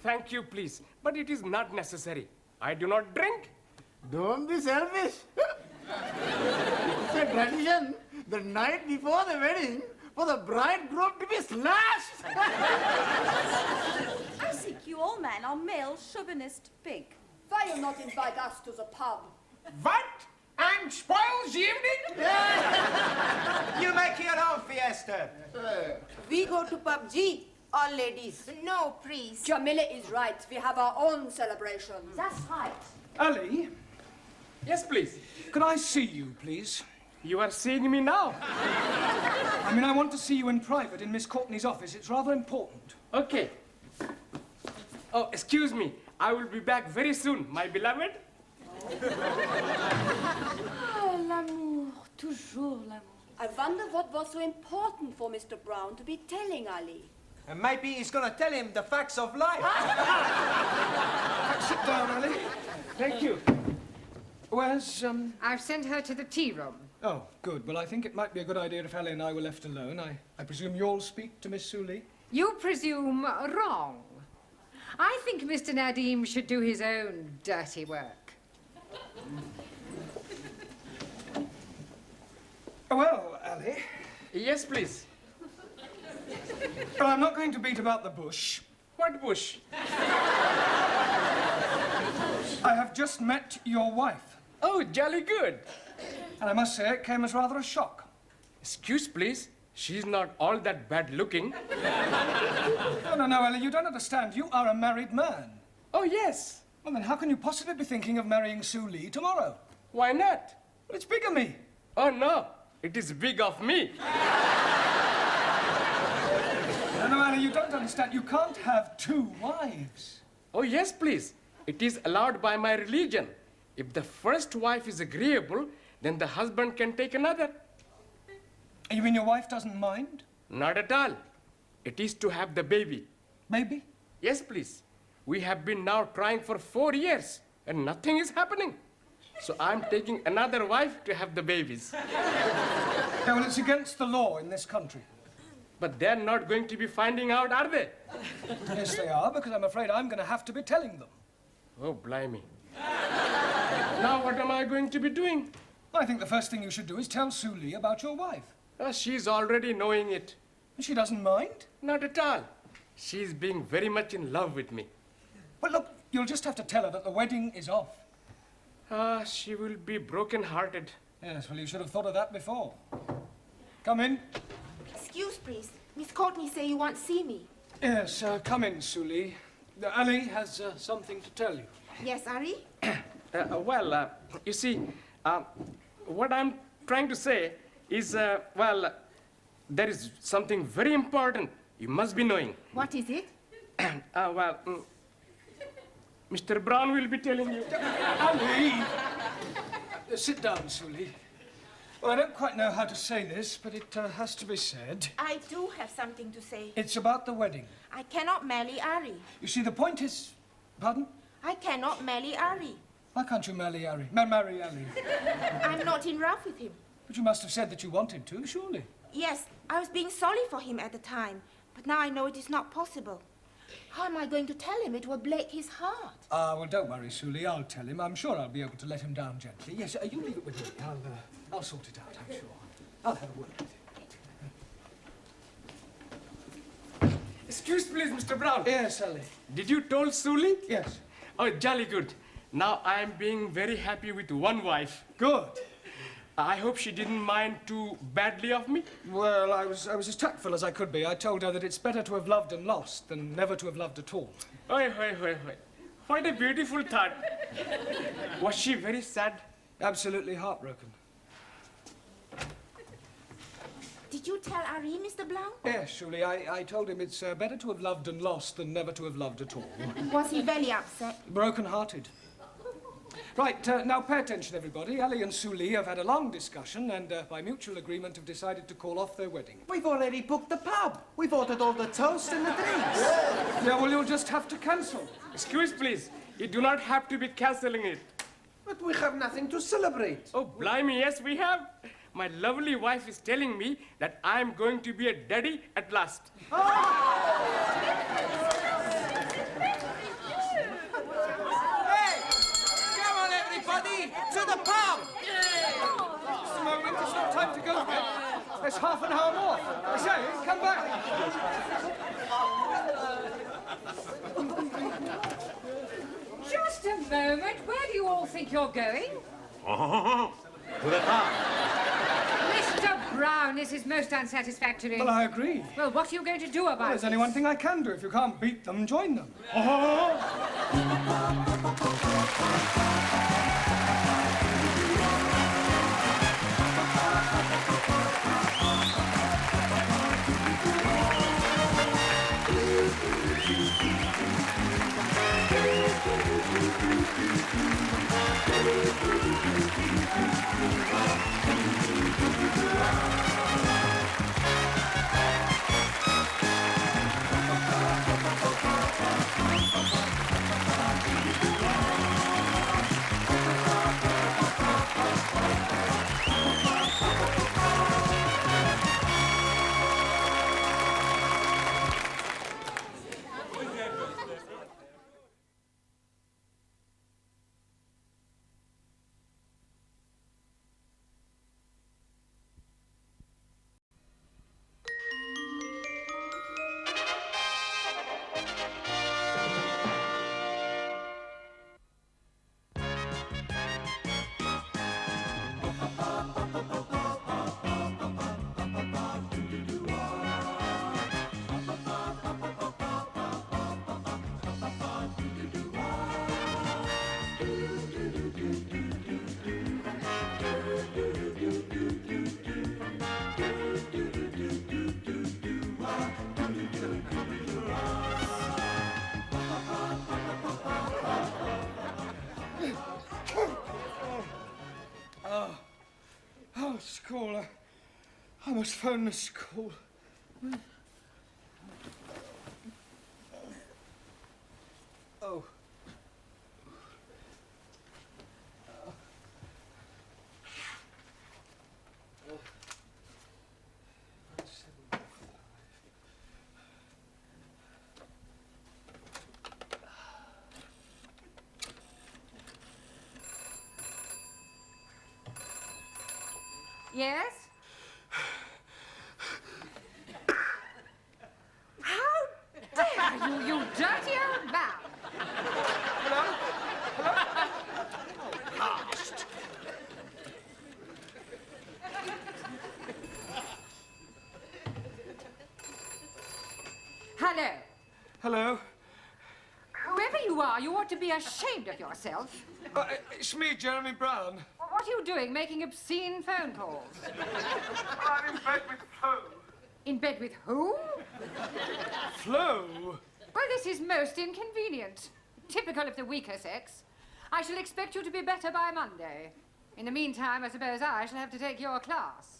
Thank you, please. But it is not necessary. I do not drink. Don't be selfish. It's a tradition the night before the wedding for the bridegroom to be slashed. I think you all men are male chauvinist pig. Why you not invite us to the pub? What? And spoils the evening? You make your own fiesta. We go to PUBG, all ladies. No, please. Jamila is right. We have our own celebrations. That's right. Ali, Yes, please. could I see you, please? You are seeing me now. I mean, I want to see you in private in Miss Courtney's office. It's rather important. Okay. Oh, excuse me. I will be back very soon, my beloved. Ah, l'amour, toujours l'amour. I wonder what was so important for Mr. Brown to be telling Ali. And maybe he's gonna tell him the facts of life. Sit down, Ali. Thank you. Where's, I've sent her to the tea room. Oh, good. Well, I think it might be a good idea if Ellie and I were left alone. I presume you'll speak to Miss Suli? You presume wrong. I think Mr. Nadim should do his own dirty work. Well, Ali, Yes, please. well, I'm not going to beat about the bush. What bush? I have just met your wife. Oh, jolly good. And I must say it came as rather a shock. Excuse, please. She's not all that bad looking. No, Ellie, you don't understand. You are a married man. Oh, yes. Well, then how can you possibly be thinking of marrying Sue Lee tomorrow? Why not? Well, it's bigamy. Oh, no. It is big of me. No, Ellie, you don't understand. You can't have two wives. Oh, yes, please. It is allowed by my religion. If the first wife is agreeable, then the husband can take another. You mean your wife doesn't mind? Not at all. It is to have the baby. Baby? Yes, please. We have been now trying for 4 years, and nothing is happening. So I'm taking another wife to have the babies. Yeah, well, it's against the law in this country. But they're not going to be finding out, are they? Yes, they are, because I'm afraid I'm going to have to be telling them. Oh, blimey. Now what am I going to be doing? I think the first thing you should do is tell Sue Lee about your wife. She's already knowing it. She doesn't mind? Not at all. She's being very much in love with me. Well, look, you'll just have to tell her that the wedding is off. She will be broken-hearted. Yes, well, you should have thought of that before. Come in. Excuse, please. Miss Courtney say you want to see me. Yes, come in, Suli. Ali has something to tell you. Yes, Ari? Well, you see, what I'm trying to say is, well, there is something very important you must be knowing. What is it? Well, Mr. Brown will be telling you. Ali! Sit down, Suli. Well, I don't quite know how to say this, but it has to be said. I do have something to say. It's about the wedding. I cannot marry Ari. You see, the point is... Pardon? I cannot marry Ari. Why can't you marry Ali? Marry Ali? I'm not in love with him. But you must have said that you wanted to, surely. Yes, I was being sorry for him at the time, but now I know it is not possible. How am I going to tell him? It will break his heart. Well, don't worry, Suli. I'll tell him. I'm sure I'll be able to let him down gently. Yes, you leave it with me. I'll sort it out, I'm sure. I'll have a word with him. Excuse please, Mr. Brown. Yes, Ali. Did you told Suli? Yes. Oh, jolly good. Now I'm being very happy with one wife. Good. I hope she didn't mind too badly of me. Well, I was as tactful as I could be. I told her that it's better to have loved and lost than never to have loved at all. Oi. What a beautiful thought. Was she very sad? Absolutely heartbroken. Did you tell Ari, Mr. Blount? Yes, Suli. I told him it's better to have loved and lost than never to have loved at all. Was he very upset? Broken-hearted. Right, now pay attention, everybody. Ali and Suli have had a long discussion and, by mutual agreement, have decided to call off their wedding. We've already booked the pub. We've ordered all the toast and the drinks. Yeah, well, you'll just have to cancel. Excuse, please. You do not have to be cancelling it. But we have nothing to celebrate. Oh, blimey, yes, we have. My lovely wife is telling me that I'm going to be a daddy at last. To the pub! Just a moment, it's not time to go yet. There's half an hour more. I say, come back. Just a moment. Where do you all think you're going? To the pub. Mr. Brown, this is most unsatisfactory. Well, I agree. Well, what are you going to do about Well, there's it? only one thing I can do. If you can't beat them, join them. School. I must phone the school. Oh. Yes? Hello. Hello. Whoever you are, you ought to be ashamed of yourself. It's me, Jeremy Brown. Well, what are you doing, making obscene phone calls? I'm in bed with Flo. In bed with who? Flo? Well, this is most inconvenient. Typical of the weaker sex. I shall expect you to be better by Monday. In the meantime, I suppose I shall have to take your class.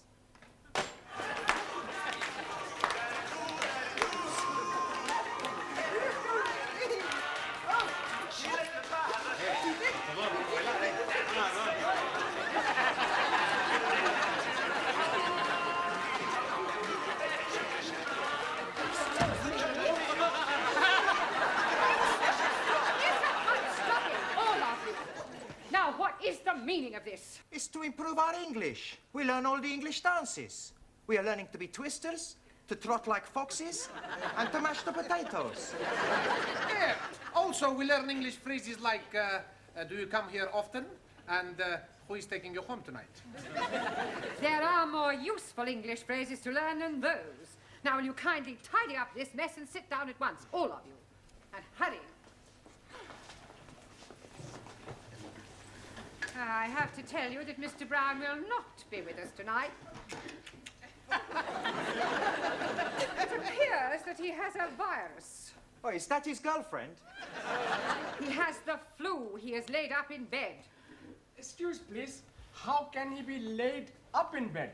Now, what is the meaning of this? It's to improve our English. We learn all the English dances. We are learning to be twisters, to trot like foxes, and to mash the potatoes. Yeah. Also, we learn English phrases like, do you come here often? And who is taking you home tonight? There are more useful English phrases to learn than those. Now, will you kindly tidy up this mess and sit down at once, all of you? And hurry. I have to tell you that Mr. Brown will not be with us tonight. It appears that he has a virus. Oh, is that his girlfriend? He has the flu. He is laid up in bed. Excuse, please. How can he be laid up in bed?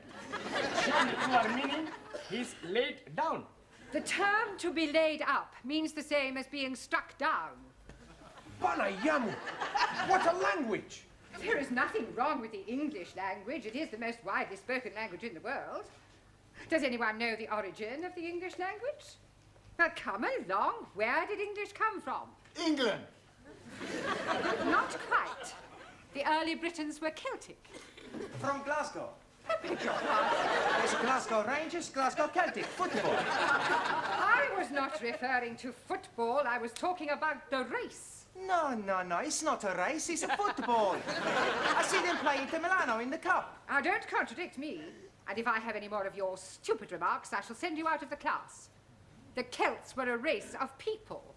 Surely you are meaning he's laid down. The term to be laid up means the same as being struck down. Banayamu! What a language! There is nothing wrong with the English language. It is the most widely spoken language in the world. Does anyone know the origin of the English language? Well, come along. Where did English come from? England. Not quite. The early Britons were Celtic. From Glasgow. I beg your pardon. There's Glasgow Rangers, Glasgow Celtic, football. I was not referring to football. I was talking about the race. No, it's not a race, it's a football. I see them play Inter Milano in the cup. Now, don't contradict me. And if I have any more of your stupid remarks, I shall send you out of the class. The Celts were a race of people.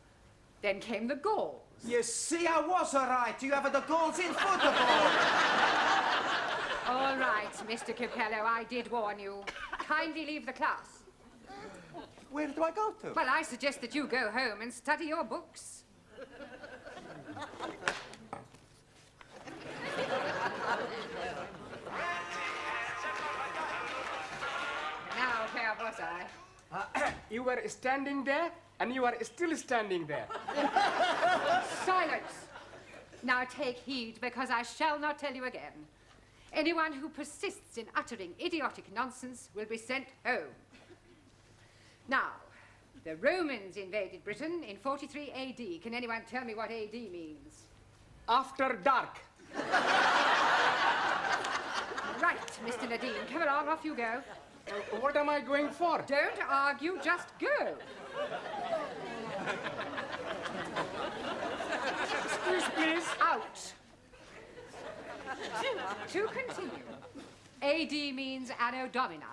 Then came the Gauls. You see, I was all right. You have the Gauls in football. All right, Mr. Capello, I did warn you. Kindly leave the class. Where do I go to? Well, I suggest that you go home and study your books. Now, where was I? You were standing there, and you are still standing there. Silence! Now take heed, because I shall not tell you again. Anyone who persists in uttering idiotic nonsense will be sent home. Now, the Romans invaded Britain in 43 AD. Can anyone tell me what AD means? After dark. Right, Mr. Nadine. Come along, off you go. What am I going for? Don't argue, just go. Excuse, please. Out. To continue, AD means Anno Domini,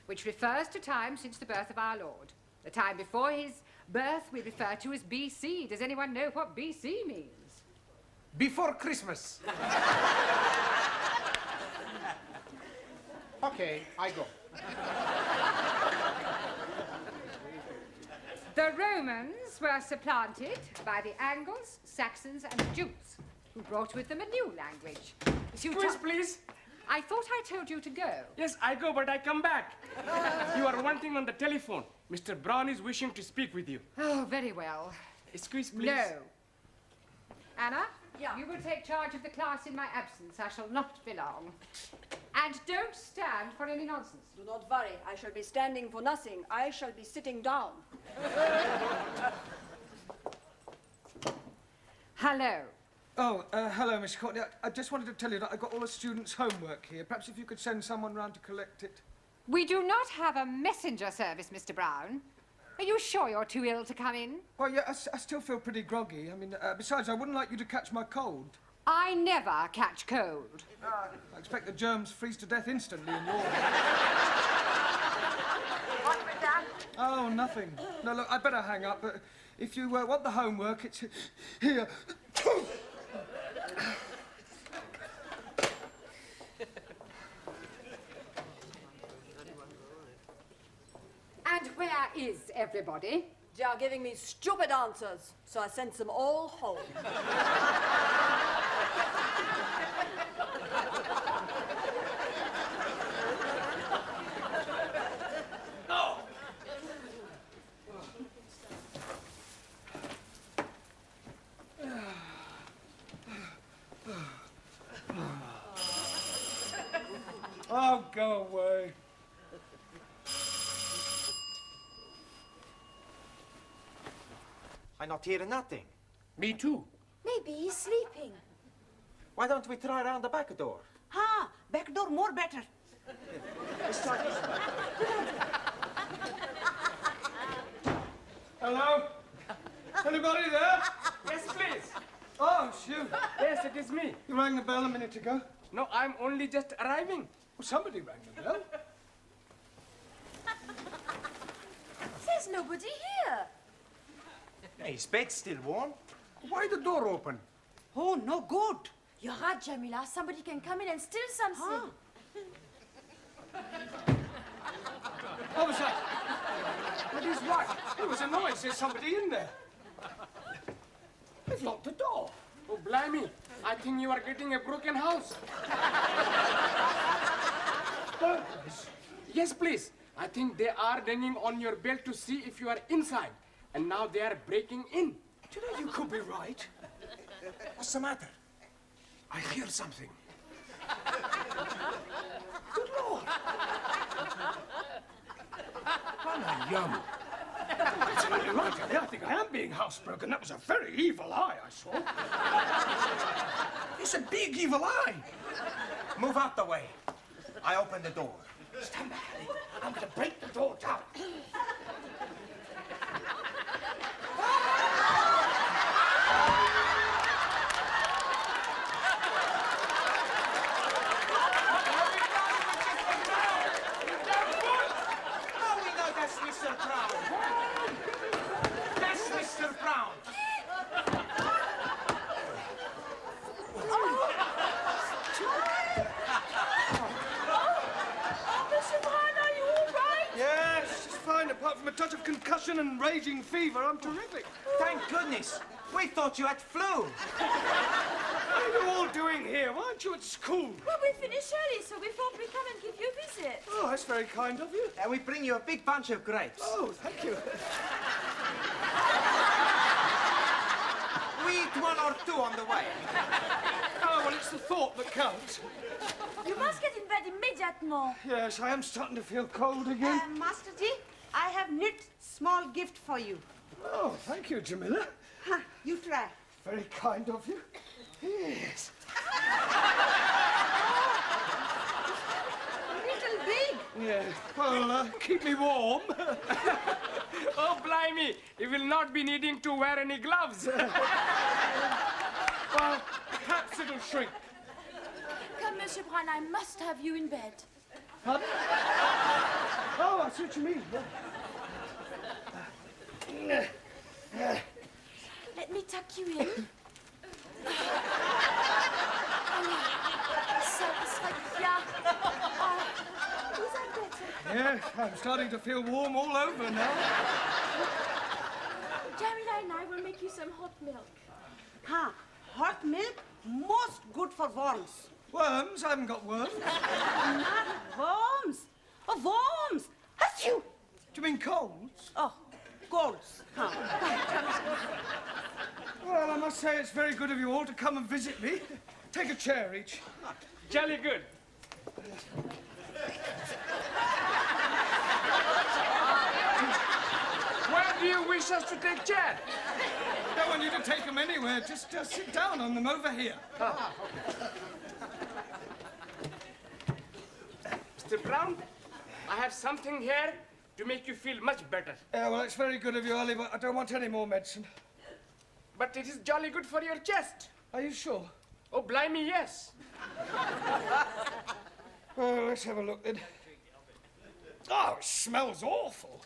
which refers to time since the birth of our Lord. The time before his birth we refer to as BC. Does anyone know what BC means? Before Christmas. Okay, I go. The Romans were supplanted by the Angles, Saxons, and Jutes, who brought with them a new language. Please. I thought I told you to go. Yes, I go, but I come back. You are wanting on the telephone. Mr. Brown is wishing to speak with you. Oh, very well. Excuse, please. No. Anna? Yeah. You will take charge of the class in my absence. I shall not be long. And don't stand for any nonsense. Do not worry. I shall be standing for nothing. I shall be sitting down. Hello. Oh, hello, Miss Courtney. I just wanted to tell you that I got all the students' homework here. Perhaps if you could send someone round to collect it. We do not have a messenger service, Mr. Brown. Are you sure you're too ill to come in? Well, yeah, I still feel pretty groggy. I mean, besides, I wouldn't like you to catch my cold. I never catch cold. I expect the germs freeze to death instantly in your... What was that? Oh, nothing. nothing. No, look, I better hang up, but if you want the homework, it's here. And where is everybody? They are giving me stupid answers, so I sent them all home. Oh, go away. I'm not hearing nothing. Me too. Maybe he's sleeping. Why don't we try around the back door? Ha! Back door more better. Let's try this one. Hello? Anybody there? Yes, please. Oh, shoot. Yes, it is me. You rang the bell a minute ago? No, I'm only just arriving. Well, somebody rang the bell. There's nobody here. His bed's still warm. Why the door open? Oh, no good. You're right, Jamila. Somebody can come in and steal something. What was that? But he's right. There was a noise. There's somebody in there. They've locked the door. Oh, blimey. I think you are getting a broken house. Burglars? Yes, please. I think they are ringing on your bell to see if you are inside. And now they are breaking in. Do you know you could be right? What's the matter? I hear something. Good Lord. Anna Yum. Absolutely right, Ellie. I think I am being housebroken. That was a very evil eye I saw. It's a big evil eye. Move out the way. I open the door. Stand back, Ellie. I'm going to break the door down. Mr. Brown. That's Mr. Brown. Mr. Brown, are you all right? Yes, just fine. Apart from a touch of concussion and raging fever, I'm terrific. Thank goodness. We thought you had flu. What are you all doing here? Why aren't you at school? Well, we finished early, so we thought we'd come and give you a visit. Oh, that's very kind of you. And we bring you a big bunch of grapes. Oh, thank you. We eat one or two on the way. Oh, well, it's the thought that counts. You must get in bed immediately. Yes, I am starting to feel cold again. Master G, I have knit small gift for you. Oh, thank you, Jamila. Ha, you try. Very kind of you. Yes. A little big. Yeah. Well, keep me warm. Oh, blimey. You will not be needing to wear any gloves. Well, perhaps it'll shrink. Come, Monsieur Brown, I must have you in bed. Pardon? Oh, I see what you mean. Let me tuck you in. So it's like, yeah. Is that better? Yes, I'm starting to feel warm all over now. Jamila and I will make you some hot milk. Ha, hot milk, most good for worms. Worms? I haven't got worms. Not worms. Oh, worms. Achoo! Do you mean colds? Oh, colds. Ha. Well, I must say it's very good of you all to come and visit me. Take a chair each. Jolly good. Where do you wish us to take chair? Don't want you to take them anywhere. Just sit down on them over here. Mr. Brown, I have something here to make you feel much better. Yeah, well, it's very good of you, Ollie, but I don't want any more medicine. But it is jolly good for your chest. Are you sure? Oh, blimey, yes. Well, let's have a look then. Oh, it smells awful.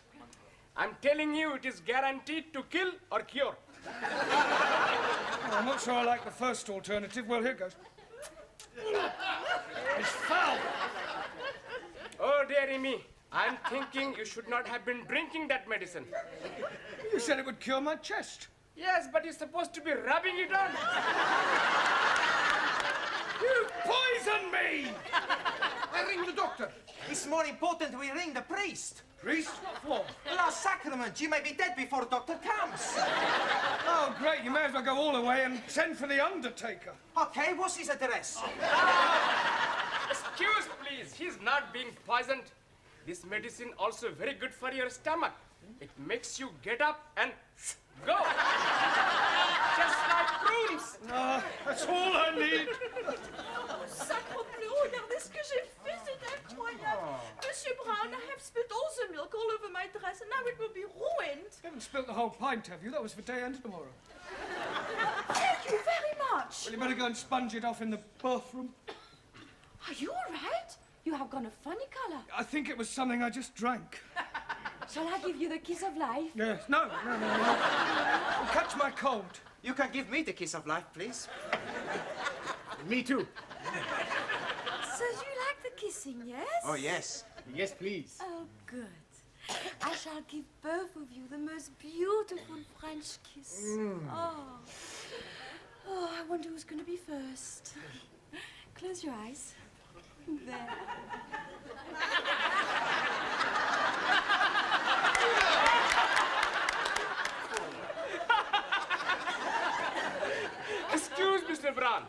I'm telling you, it is guaranteed to kill or cure. Well, I'm not sure I like the first alternative. Well, here goes. It's foul. Oh, dearie me. I'm thinking you should not have been drinking that medicine. You said it would cure my chest. Yes, but you're supposed to be rubbing it on. You poisoned me! I ring the doctor. It's more important we ring the priest. Priest? What for? Last sacrament. You may be dead before doctor comes. Oh, great. You may as well go all the way and send for the undertaker. Okay, what's his address? Excuse, please. He's not being poisoned. This medicine also very good for your stomach. It makes you get up and go. Just like prunes. No, that's all I need. Sacre bleu, regardez ce que j'ai fait, c'est incroyable. Monsieur Brown, I have spilled all the milk all over my dress, and now it will be ruined. You haven't spilt the whole pint, have you? That was for day and tomorrow. Thank you very much. Well, you better go and sponge it off in the bathroom. Are you all right? You have gone a funny color. I think it was something I just drank. Shall I give you the kiss of life? Yes. No. It'll catch my cold. You can give me the kiss of life, please. Me too. So you like the kissing, yes? Oh, yes. Yes, please. Oh, good. I shall give both of you the most beautiful French kiss. Oh, I wonder who's going to be first. Close your eyes. There. Excuse, Mr. Brown.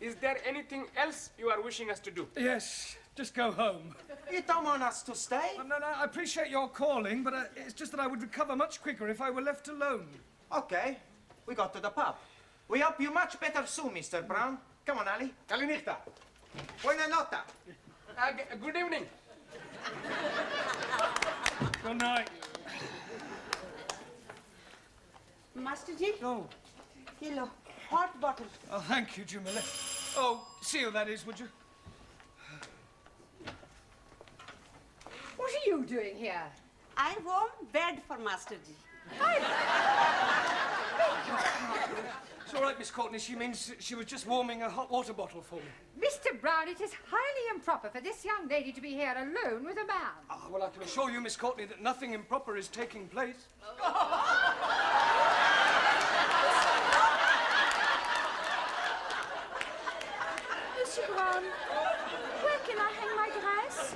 Is there anything else you are wishing us to do? Yes, just go home. You don't want us to stay? No, I appreciate your calling, but it's just that I would recover much quicker if I were left alone. Okay, we got to the pub. We hope you much better soon, Mr. Brown. Come on, Ali. Kalinichta. Buena nota. Good evening. Good night. Master Ji? Oh. Hello. Hot bottle. Oh, thank you, Jamila. Oh, seal that is, would you? What are you doing here? I warm bed for Master Ji. It's all right, Miss Courtney. She means she was just warming a hot water bottle for me. Mr. Brown, it is highly improper for this young lady to be here alone with a man. Ah, well, I can assure you, Miss Courtney, that nothing improper is taking place. Monsieur Brown, where can I hang my dress?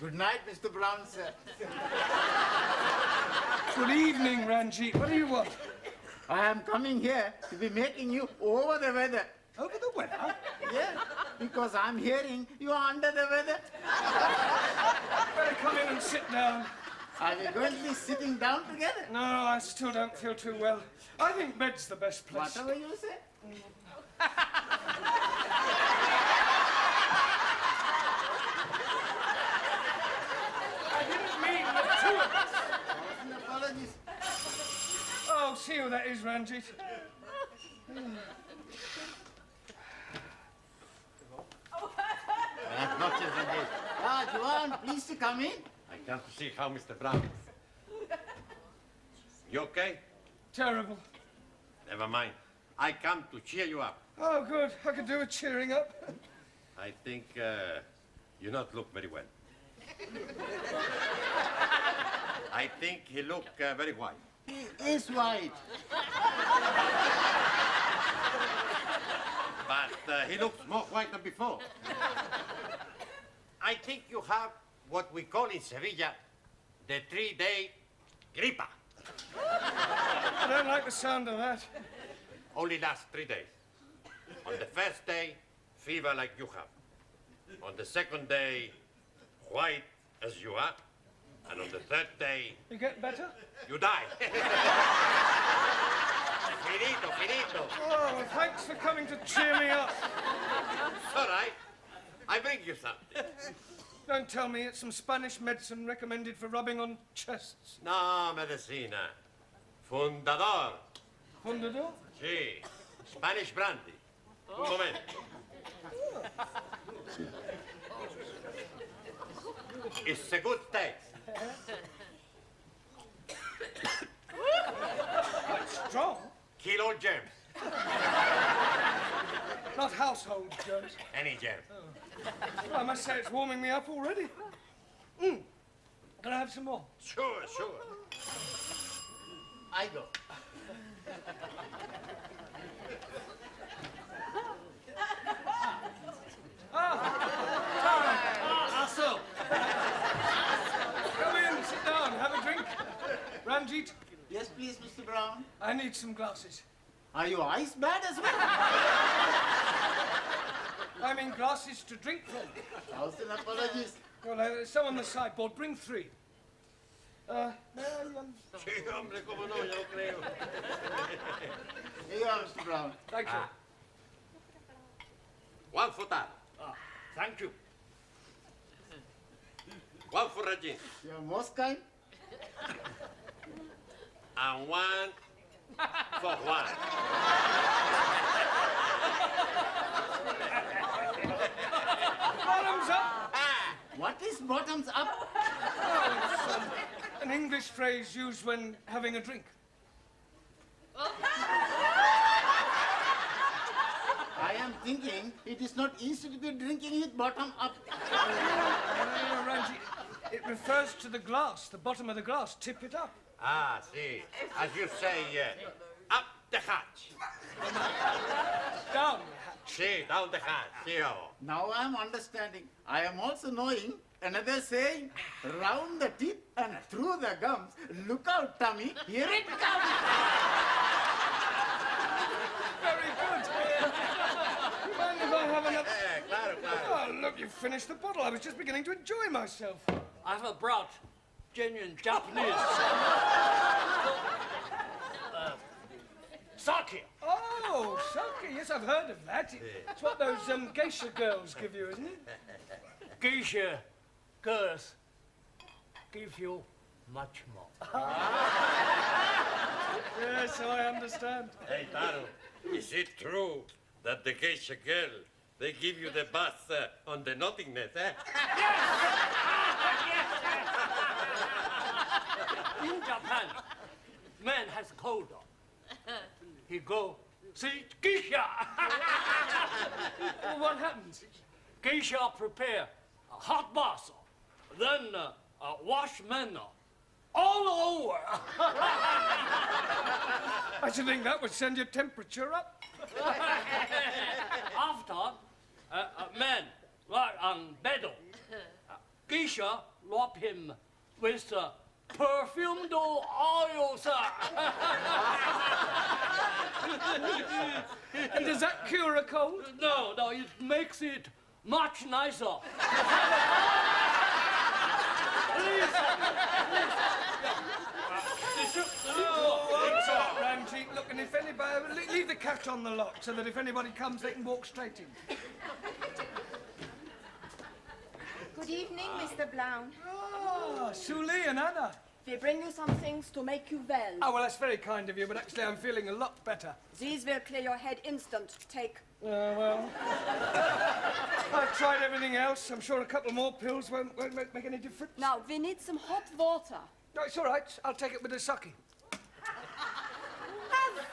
Good night, Mr. Brown, sir. Good evening, Ranjit. What do you want? I am coming here to be making you over the weather. Over the weather? Yes, because I'm hearing you are under the weather. Better come in and sit down. Are we going to be sitting down together? No, I still don't feel too well. I think bed's the best place. Whatever you say. I didn't mean the two of us. Apologies. Oh, see who that is, Ranjit. Noches, Ranjit. Ah, Joan, please to come in. I come to see how Mr. Brown is. You okay? Terrible. Never mind. I come to cheer you up. Oh, good. I could do with cheering up. I think you not look very well. I think he look very white. He is white. But he looks more white than before. I think you have what we call in Sevilla the 3-day gripa. I don't like the sound of that. Only lasts 3 days. On the first day, fever like you have. On the second day, white as you are, and on the third day, You get better? you die. Finito, finito. Oh, well, thanks for coming to cheer me up. It's all right. I bring you something. Don't tell me it's some Spanish medicine recommended for rubbing on chests. No, medicina. Fundador. Fundador? Sí. Spanish brandy. Un momento. It's a good taste. Quite strong. Kill all germs. Not household germs. Any germ. Well, I must say it's warming me up already. Can I have some more? Sure, sure. I go. So. Come in, sit down, have a drink. Ranjit? Yes, please, Mr. Brown. I need some glasses. Are you eyes bad as well? I mean glasses to drink from. Thousand apologies. Well, there's some on the sideboard. Bring 3. May I, Sí, hombre, cómo no, yo creo. Here you are, Mr. Brown. Thank you. One for that. Thank you. One for Regine. You're most kind. And one for Juan. Bottoms up. What is bottoms up? Oh, it's an English phrase used when having a drink. I am thinking it is not easy to be drinking with bottom up. Ranji, it refers to the glass, the bottom of the glass. Tip it up. Ah, sí. As you say, up the hatch. Down. Sí, down the hatch. Sí, oh. Now I am understanding. I am also knowing another saying, round the teeth and through the gums. Look out, Tommy, here it comes. Very good. Mind if I have another? Claro, claro. Oh, look, you've finished the bottle. I was just beginning to enjoy myself. I have brought genuine Japanese sake. Oh, sake. Yes, I've heard of that. It's what those geisha girls give you, isn't it? Geisha girls give you much more. Yes, I understand. Hey, Taro, is it true that the geisha girl, they give you the bath on the nothingness, eh? In Japan, man has cold. He go see geisha. Well, what happens? Geisha prepare a hot bath, then wash men all over. I should think that would send your temperature up. After, man lie on bed. Geisha rub him with perfumed oil, sir. And does that cure a cold? No, no, it makes it much nicer. Please. Oh, Ranjit, look, and if anybody... Leave the cat on the lock so that if anybody comes, they can walk straight in. Good evening, Mr. Brown. Ah, Suli and Anna. We bring you some things to make you well. Oh, well, that's very kind of you, but actually I'm feeling a lot better. These will clear your head instant. Take. Well... I've tried everything else. I'm sure a couple more pills won't make any difference. Now, we need some hot water. No, it's all right. I'll take it with the sake.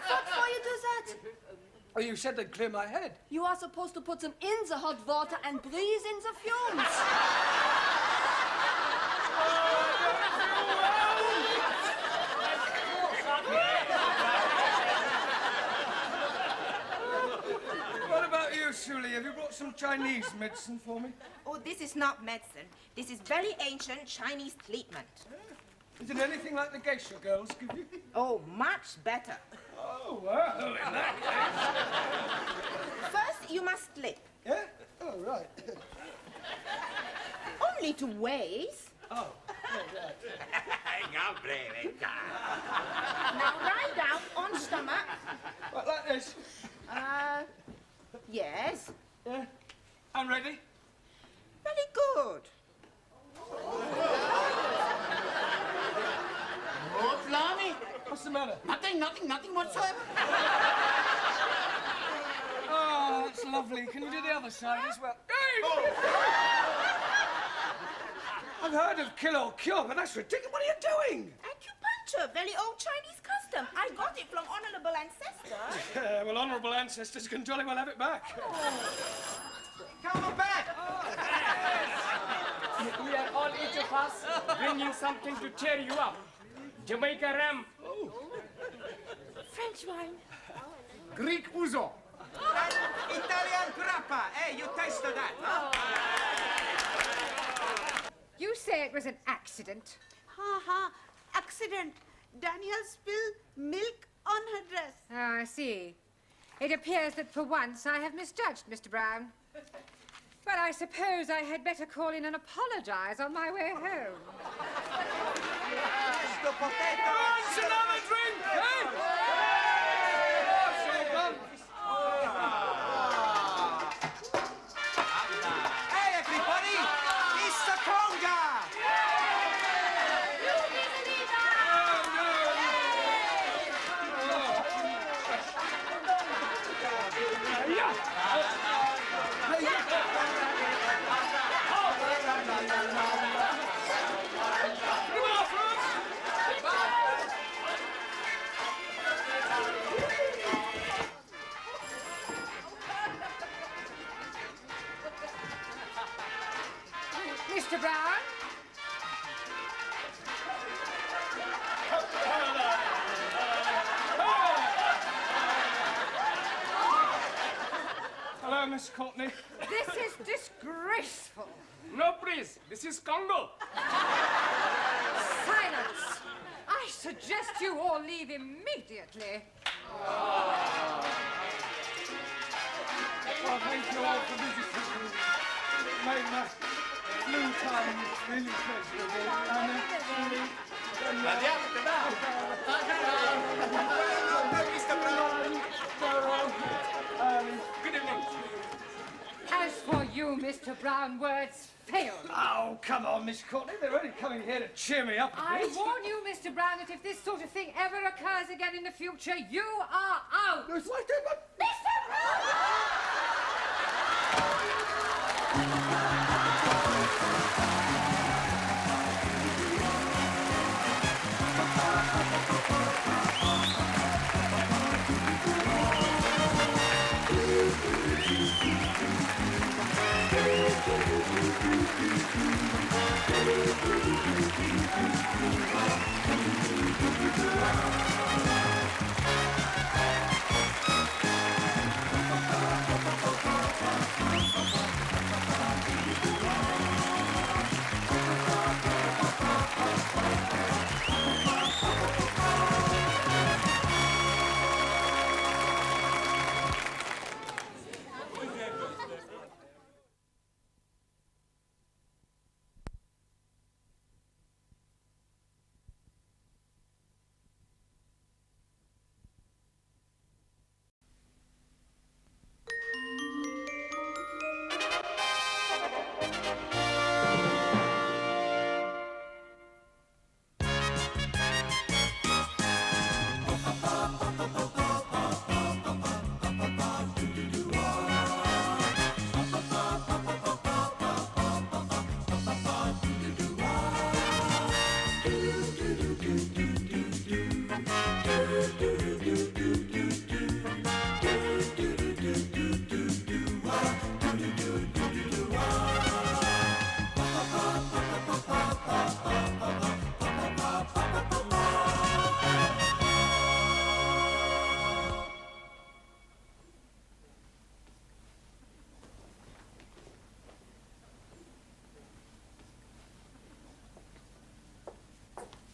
What for you do that? Oh, you said they'd clear my head. You are supposed to put them in the hot water and breathe in the fumes. What about you, Suli? Have you brought some Chinese medicine for me? Oh, this is not medicine. This is very ancient Chinese treatment. Is it anything like the geisha girls give you? Oh, much better. Oh, well, in that case... First, you must slip. Yeah? Oh, right. Only 2 ways. Oh. Venga, hombre, venga. Now lie down on stomach. Right, like this. Yes. Yeah. I'm ready. Very good. Oh, blimey. What's the matter? Nothing whatsoever. Oh, that's lovely. Can you do the other side as well? I've heard of kill or cure, but that's ridiculous. What are you doing? Acupuncture, very old Chinese custom. I got it from honorable ancestors. Yeah, well, honourable ancestors can jolly well have it back. Come on back! We are all each of us bringing something to cheer you up. Jamaica ram. French wine. Greek ouzo. Italian grappa. Hey, you tasted that, huh? You say it was an accident. Ha. Accident. Danielle spilled milk on her dress. Oh, I see. It appears that for once I have misjudged Mr. Brown. Well, I suppose I had better call in and apologize on my way home. The potato. Wants another drink, eh? Hey, everybody! It's the conga! Mr. Brown? Hello, Miss Courtney. This is disgraceful. No, please. This is Congo. Silence! I suggest you all leave immediately. Oh, thank you all for visiting me. It made my flu time really pleasurable. And Good evening. As for you, Mr. Brown, words fail. Oh, come on, Miss Courtney. They're only coming here to cheer me up a I bit. warn you, Mr. Brown, that if this sort of thing ever occurs again in the future, you are out. It's like that, Mr.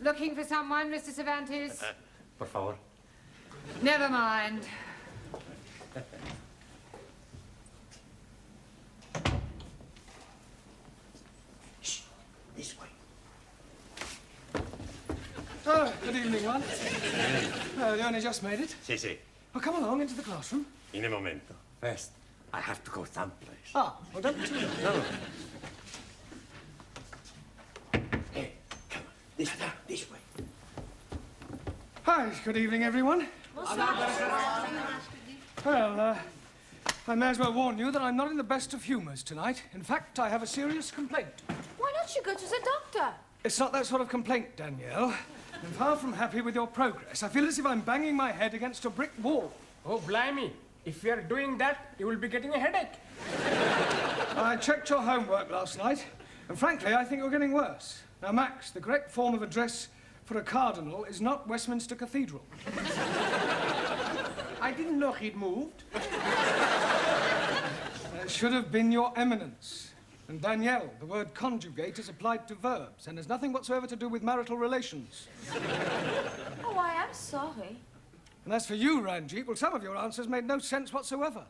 Looking for someone, Mr. Cervantes? Por favor. Never mind. Shh, this way. Good evening, one. You only just made it. Sí, sí. Well, come along into the classroom. In a momento. First, I have to go someplace. Ah, well, don't you? No. Hey, come on. This way. Hi, good evening, everyone. Well, I may as well warn you that I'm not in the best of humours tonight. In fact, I have a serious complaint. Why don't you go to the doctor? It's not that sort of complaint, Danielle. I'm far from happy with your progress. I feel as if I'm banging my head against a brick wall. Oh, blimey. If you're doing that, you will be getting a headache. I checked your homework last night, and frankly, I think you're getting worse. Now, Max, the correct form of address for a cardinal is not Westminster Cathedral. I didn't know he'd moved. It should have been Your Eminence. And Danielle, the word conjugate is applied to verbs and has nothing whatsoever to do with marital relations. Oh, I am sorry. And as for you, Ranjit, well, some of your answers made no sense whatsoever.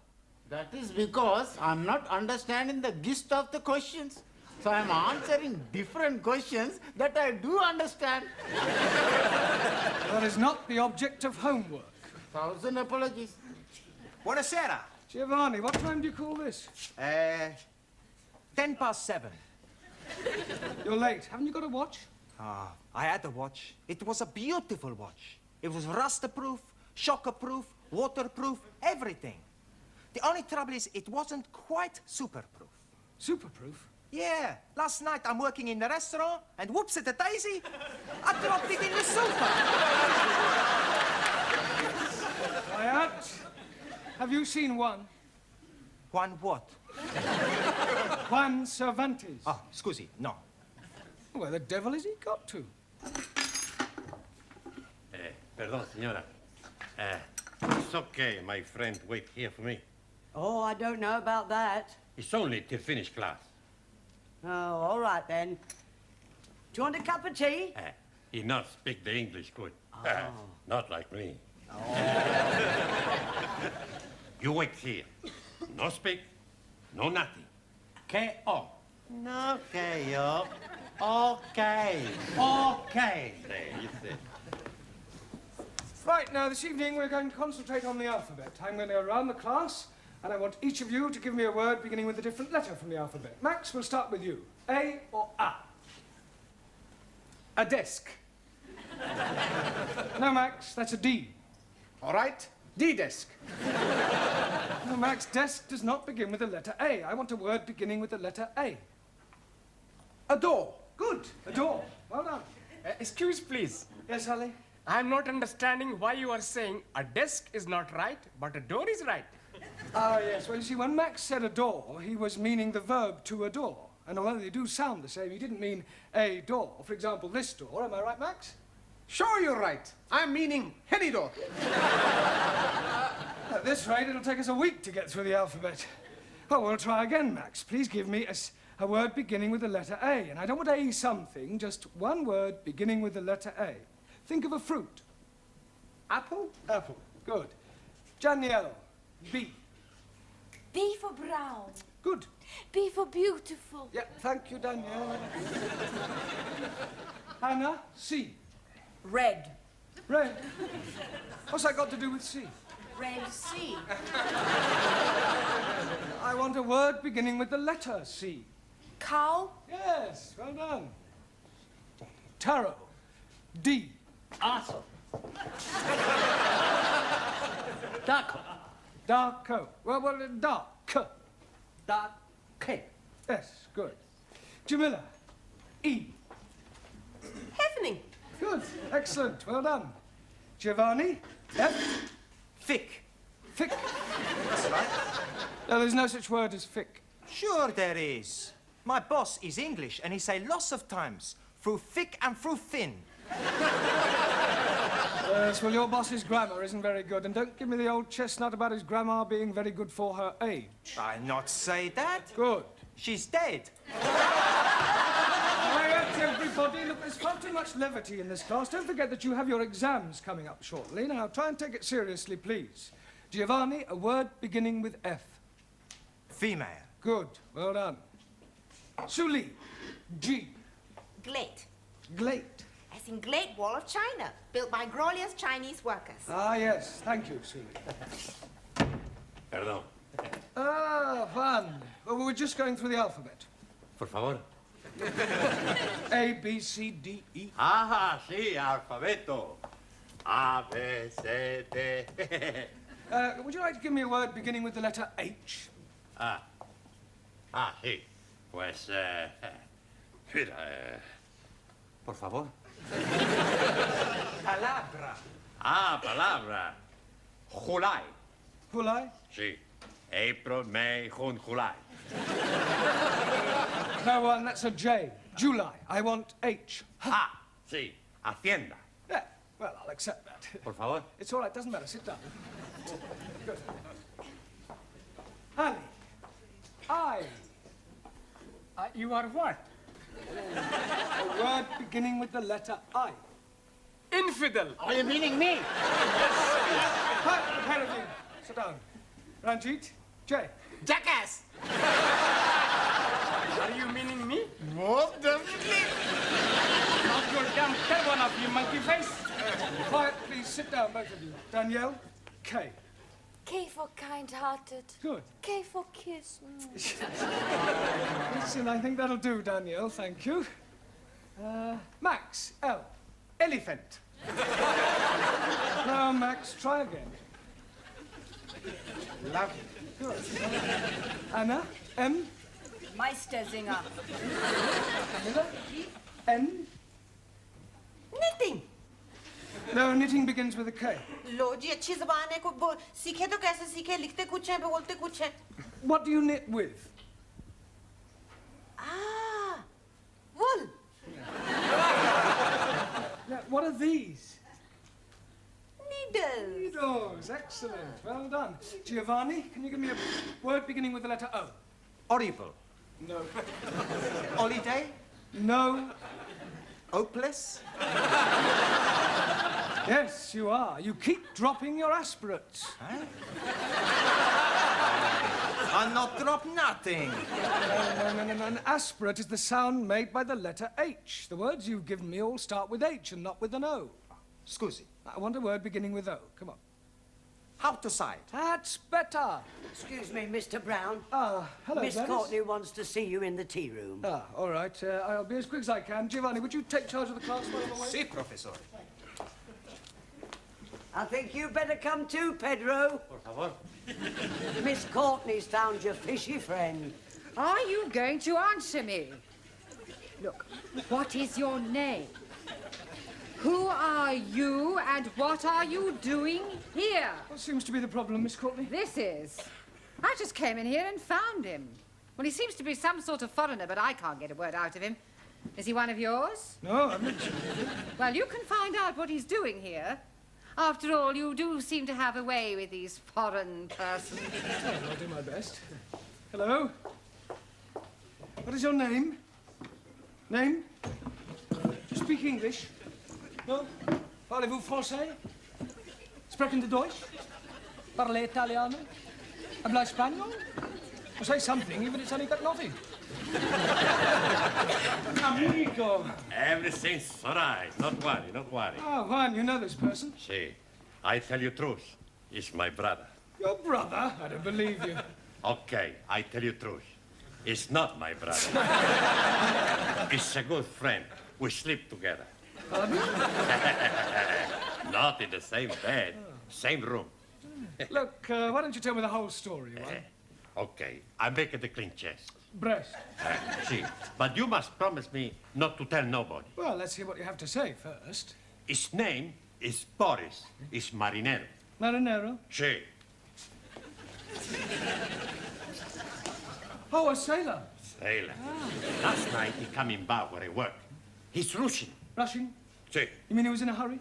That is because I'm not understanding the gist of the questions. So I'm answering different questions that I do understand. That is not the object of homework. 1,000 apologies. Buonasera. Giovanni, what time do you call this? 7:10. You're late. Haven't you got a watch? Ah, I had a watch. It was a beautiful watch. It was rust-proof, shock-proof, waterproof, everything. The only trouble is it wasn't quite super-proof. Super-proof? Yeah. Last night I'm working in the restaurant, and whoops at a daisy, I dropped it in the sofa. Quiet. Have you seen one? One what? Juan Cervantes. Oh, scusi, no. Where the devil has he got to? Perdón, señora. It's okay, my friend. Wait here for me. Oh, I don't know about that. It's only till finish class. Oh, all right then. Do you want a cup of tea? He not speak the English good. Not like me. You wait here. No speak, no nothing. K.O. No K.O. Okay. Okay. There, you see. Right, now, this evening we're going to concentrate on the alphabet. I'm going to go around the class, and I want each of you to give me a word beginning with a different letter from the alphabet. Max, we'll start with you. A or A? A desk. No, Max, that's a D. All right, D-desk. No, Max, desk does not begin with the letter A. I want a word beginning with the letter A. A door. Good, a door. Well done. Excuse, please. Yes, Holly? I'm not understanding why you are saying a desk is not right, but a door is right. Ah, yes. Well, you see, when Max said adore, he was meaning the verb to adore. And although they do sound the same, he didn't mean a door. For example, this door. Am I right, Max? Sure, you're right. I'm meaning any door. At this rate, it'll take us a week to get through the alphabet. Well, we'll try again, Max. Please give me a word beginning with the letter A. And I don't want A something, just one word beginning with the letter A. Think of a fruit. Apple? Apple. Good. Danielle. B. B for brown. Good. B for beautiful. Yeah, thank you, Danielle. Hannah. C. Red. Red. What's that got to do with C? Red sea. I want a word beginning with the letter C. Cow. Yes, well done. Tarot. D. Arthur. Darko. Darko. Well, dark. Dark. K. Yes, good. Jamila. E. Happening. Good. Excellent. Well done. Giovanni. F. Thick. Thick. That's right. No, there's no such word as thick. Sure there is. My boss is English, and he say lots of times, through thick and through thin. Yes, well, your boss's grammar isn't very good, and don't give me the old chestnut about his grandma being very good for her age. I not say that. Good. She's dead. Quiet, everybody. Look, there's far too much levity in this class. Don't forget that you have your exams coming up shortly. Now, try and take it seriously, please. Giovanni, a word beginning with F. Female. Good. Well done. Suli. G. Glate. Glate. impressing Great Wall of China, built by Grolia's Chinese workers. Ah, yes. Thank you, Sue. Perdón. Ah, Juan. Well, we were just going through the alphabet. Por favor. A, B, C, D, E. Ah, sí, alfabeto. A, B, C, D. Would you like to give me a word beginning with the letter H? Sí. Pues, mira, por favor. Palabra. Palabra. July. July? Sí. April, May, June, July. No, Juan, that's a J. July. I want H. Sí. Hacienda. Yeah, well, I'll accept that. Por favor. It's all right, doesn't matter. Sit down. Good. Honey, you are what? A word beginning with the letter I. Infidel. Are you meaning me? Apparently. Sit down. Ranjit, J. Jackass! Are you meaning me? Most definitely. Not your damn tail one of you, monkey face. Quiet, please. Sit down, both of you. Danielle, K. K for kind-hearted. Good. K for kiss. Listen, I think that'll do, Danielle. Thank you. Max, L. Elephant. Now, Max, try again. Lovely. Good. Anna, M. Meistersinger. Camilla, N. Knitting. No, knitting begins with a K. लो जी अच्छी ज़बान है को सीखे तो कैसे सीखे लिखते कुछ हैं बोलते कुछ हैं What do you knit with? wool. Now, what are these? Needles. Needles. Excellent. Well done. Giovanni, can you give me a word beginning with the letter O? Horrible. No. Holiday? No. Hopeless? Yes, you are. You keep dropping your aspirates. Huh? I'll not drop nothing. No. An aspirate is the sound made by the letter H. The words you've given me all start with H and not with an O. Scusi. I want a word beginning with O. Come on. Outside. That's better. Excuse me, Mr. Brown. Hello, Miss Dennis. Courtney wants to see you in the tea room. All right. I'll be as quick as I can. Giovanni, would you take charge of the class while I'm away? Si, professor. I think you better come too, Pedro. Por favor. Miss Courtney's found your fishy friend. Are you going to answer me? Look, what is your name? Who are you and what are you doing here? What seems to be the problem, Miss Courtney? This is. I just came in here and found him. Well, he seems to be some sort of foreigner, but I can't get a word out of him. Is he one of yours? No, I'm not. Well, you can find out what he's doing here. After all, you do seem to have a way with these foreign persons. Oh, I'll do my best. Hello? What is your name? Name? Do you speak English? No? Parlez-vous français? Sprechen de Deutsch? Parlez Italiano? Habla Español? Well, say something, even if it's only got nothing. Amigo. Everything's all right. Not worry, not worry. Oh, Juan, you know this person? See, I tell you truth. It's my brother. Your brother? I don't believe you. Okay, I tell you truth. It's not my brother. It's a good friend. We sleep together. Pardon? Not in the same bed, same room. Look, why don't you tell me the whole story, Juan? Okay, I make it a clean chest. Breast. See, but you must promise me not to tell nobody. Well, let's hear what you have to say first. His name is Boris. He's marinero. Marinero? Sí. Oh, a sailor. Sailor. Last night he come in bar where I work. He's Russian. Russian? Sí. You mean he was in a hurry?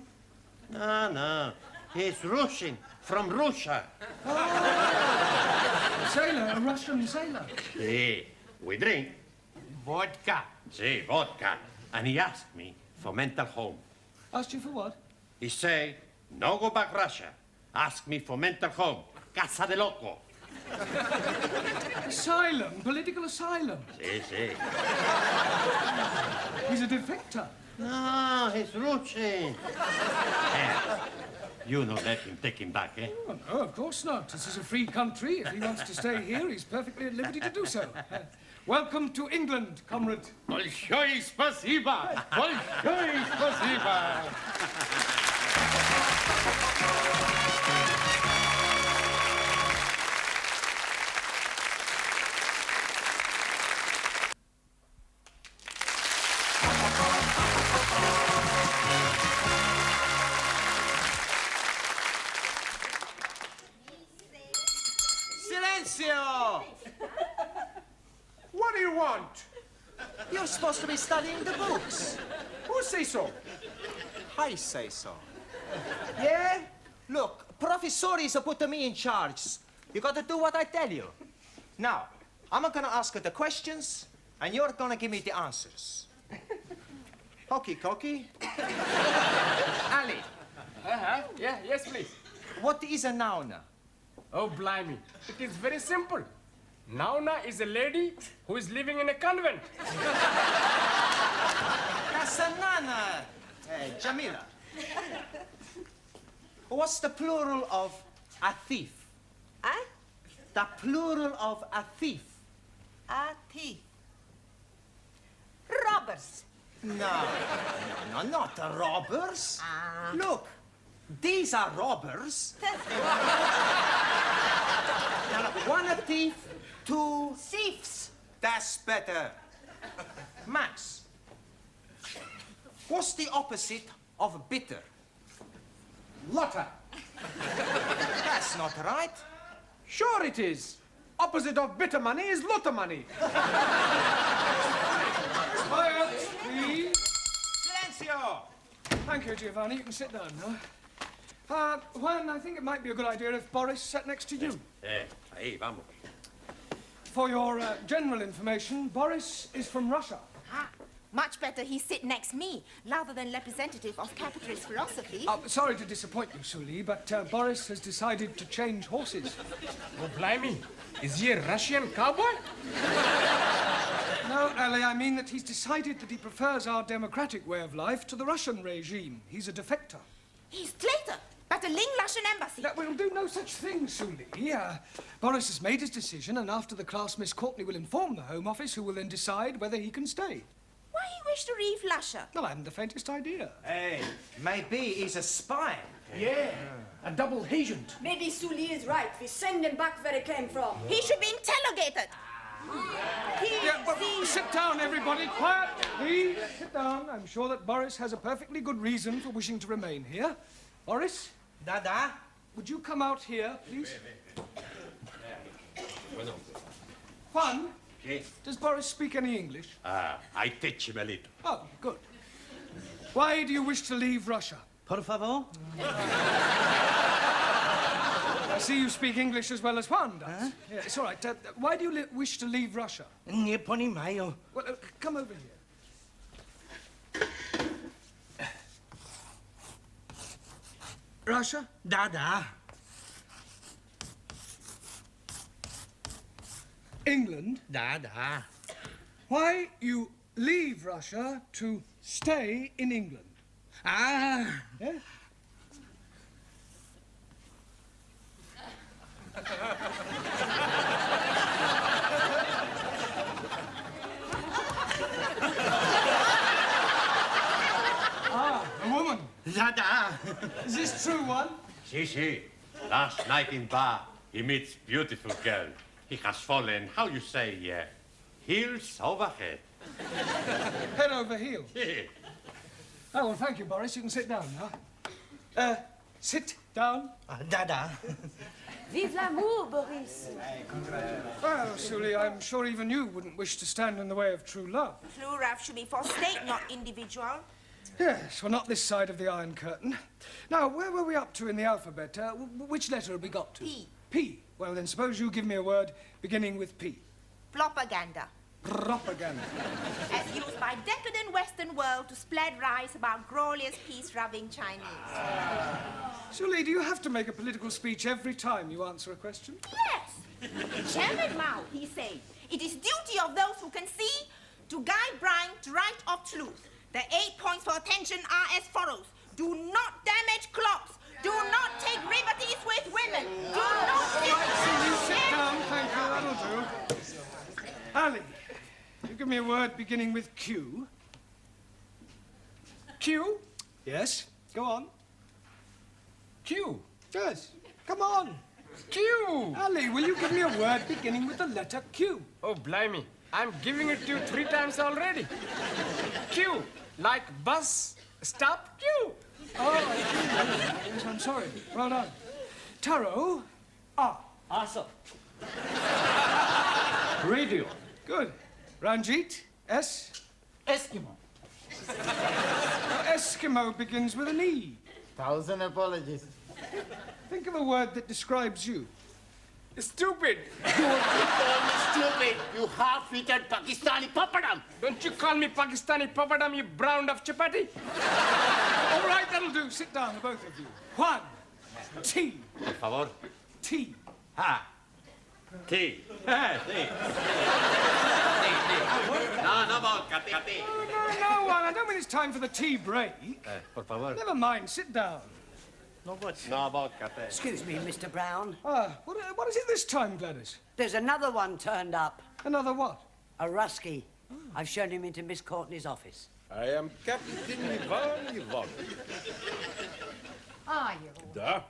No. He's Russian. From Russia. A sailor, a Russian sailor. Sí. We drink. Vodka. Sí, vodka. And he asked me for mental home. Asked you for what? He say, no go back Russia. Ask me for mental home. Casa de loco. Asylum, political asylum. Sí. He's a defector. No, he's Rucci. You not let him take him back, eh? Oh, no, of course not. This is a free country. If he wants to stay here, he's perfectly at liberty to do so. Welcome to England, comrade. Большое спасибо! Большое спасибо! Silencio! What do you want? You're supposed to be studying the books. Who say so? I say so. Yeah? Look, professores are putting me in charge. You got to do what I tell you. Now, I'm gonna ask you the questions, and you're gonna give me the answers. Hokey cokey. Ali. Yeah, yes, please. What is a noun? Oh, blimey. It is very simple. Nauna is a lady who is living in a convent. That's a nana. Hey, Jamila. What's the plural of a thief? The plural of a thief. A thief. Robbers. No, not the robbers. Look, these are robbers. Now, look, one a thief, two thieves. That's better. Max, what's the opposite of bitter? Lotter. That's not right. Sure it is. Opposite of bitter money is lotter money. Quiet, please. Silencio! Thank you, Giovanni. You can sit down now. Juan, I think it might be a good idea if Boris sat next to you. Ahí, vamos. For your general information, Boris is from Russia. Much better he sit next me, rather than representative of capitalist philosophy. Sorry to disappoint you, Suli, but Boris has decided to change horses. Oh, blimey. Is he a Russian cowboy? No, Ali, I mean that he's decided that he prefers our democratic way of life to the Russian regime. He's a defector. He's traitor, but a Ling Russian embassy. That will do no such thing, Suli. Boris has made his decision, and after the class, Miss Courtney will inform the Home Office, who will then decide whether he can stay. Why he wish to leave Russia? Well, I haven't the faintest idea. Hey, maybe he's a spy. Yeah, a double agent. Maybe Sully is right. We send him back where he came from. He should be interrogated. Sit down, everybody. Quiet, please. Sit down. I'm sure that Boris has a perfectly good reason for wishing to remain here. Boris? Dada? Would you come out here, please? Juan? Does Boris speak any English? I teach him a little. Oh, good. Why do you wish to leave Russia? Por favor? I see you speak English as well as Juan does. Yeah, it's all right. Why do you wish to leave Russia? Nie poнимаю. Well, come over here. Russia? Да. England? Да. Why you leave Russia to stay in England? Yeah? A woman. Da. Is this true, one? Si. Last night in bar, he meets beautiful girl. He has fallen, how you say, heels over head. Head over heels. Yeah. Oh, well, thank you, Boris. You can sit down now. Sit down. Da. Vive l'amour, Boris. Well, Sully, I'm sure even you wouldn't wish to stand in the way of true love. True love should be for state, not individual. Yes, well, not this side of the Iron Curtain. Now, where were we up to in the alphabet? Which letter have we got to? P. P. Well, then, suppose you give me a word beginning with P. Propaganda. Propaganda. As used by decadent Western world to spread lies about glorious peace-loving Chinese. Sully, do you have to make a political speech every time you answer a question? Yes. Chairman Mao, he said, it is duty of those who can see to guide blind to right of truth. The 8 points for attention are as follows. Do not damage clocks. Do not take liberties with women. Do not Sit down, thank you, that'll do. Ali, you give me a word beginning with Q. Q? Yes, go on. Q? Yes, come on. Q! Ali, will you give me a word beginning with the letter Q? Oh, blimey. I'm giving it to you 3 times already. Q. Like bus, stop, Q. Oh, yes, I'm sorry. Well done. Taro, R. Asa. Radio. Good. Ranjit, S. Eskimo. Eskimo begins with an E. 1,000 apologies. Think of a word that describes you. Stupid. Stupid, you half-eaten Pakistani papadam. Don't you call me Pakistani papadam, you browned up chapati. All right, that'll do. Sit down, the both of you. Juan, T. Por favor. T. Ha. T. T. No, vodka, T. No, Juan, I don't mean it's time for the tea break. Por favor. Never mind, sit down. No vodka, T. Excuse me, Mr. Brown. What is it this time, Gladys? There's another one turned up. Another what? A Rusky. I've shown him into Miss Courtney's office. I am Captain Ivan Ivanovich. Are you? Da.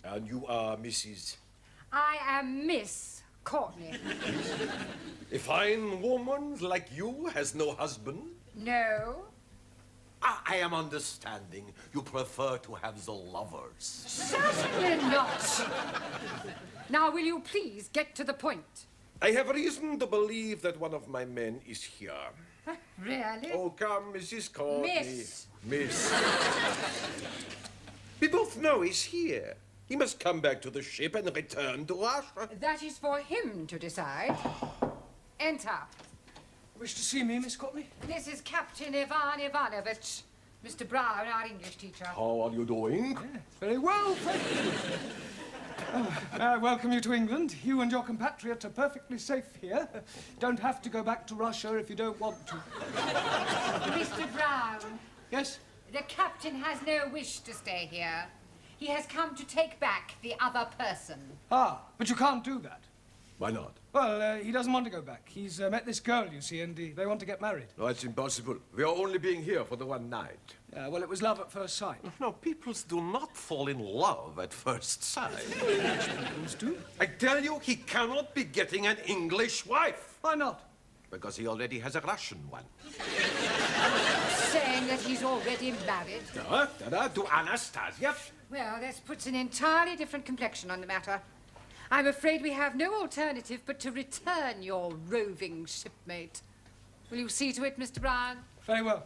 And you are Mrs. I am Miss Courtney. A fine woman like you has no husband? No. I am understanding you prefer to have the lovers. Certainly not. Now, will you please get to the point? I have reason to believe that one of my men is here. Really? Oh, come, Mrs. Courtney. Miss. We both know he's here. He must come back to the ship and return to Russia. That is for him to decide. Enter. Wish to see me, Miss Courtney? This is Captain Ivan Ivanovich. Mr. Brown, our English teacher. How are you doing? Very well, thank you. I welcome you to England. You and your compatriot are perfectly safe here. Don't have to go back to Russia if you don't want to. Mr. Brown. Yes? The captain has no wish to stay here. He has come to take back the other person. Ah, but you can't do that. Why not? Well, he doesn't want to go back. He's met this girl, you see, and they want to get married. No, it's impossible. We are only being here for the one night. Well, it was love at first sight. No, people do not fall in love at first sight. Peoples do. I tell you, he cannot be getting an English wife. Why not? Because he already has a Russian one. Saying that he's already married. To Anastasia. Well, this puts an entirely different complexion on the matter. I'm afraid we have no alternative but to return your roving shipmate. Will you see to it, Mr. Brown? Very well.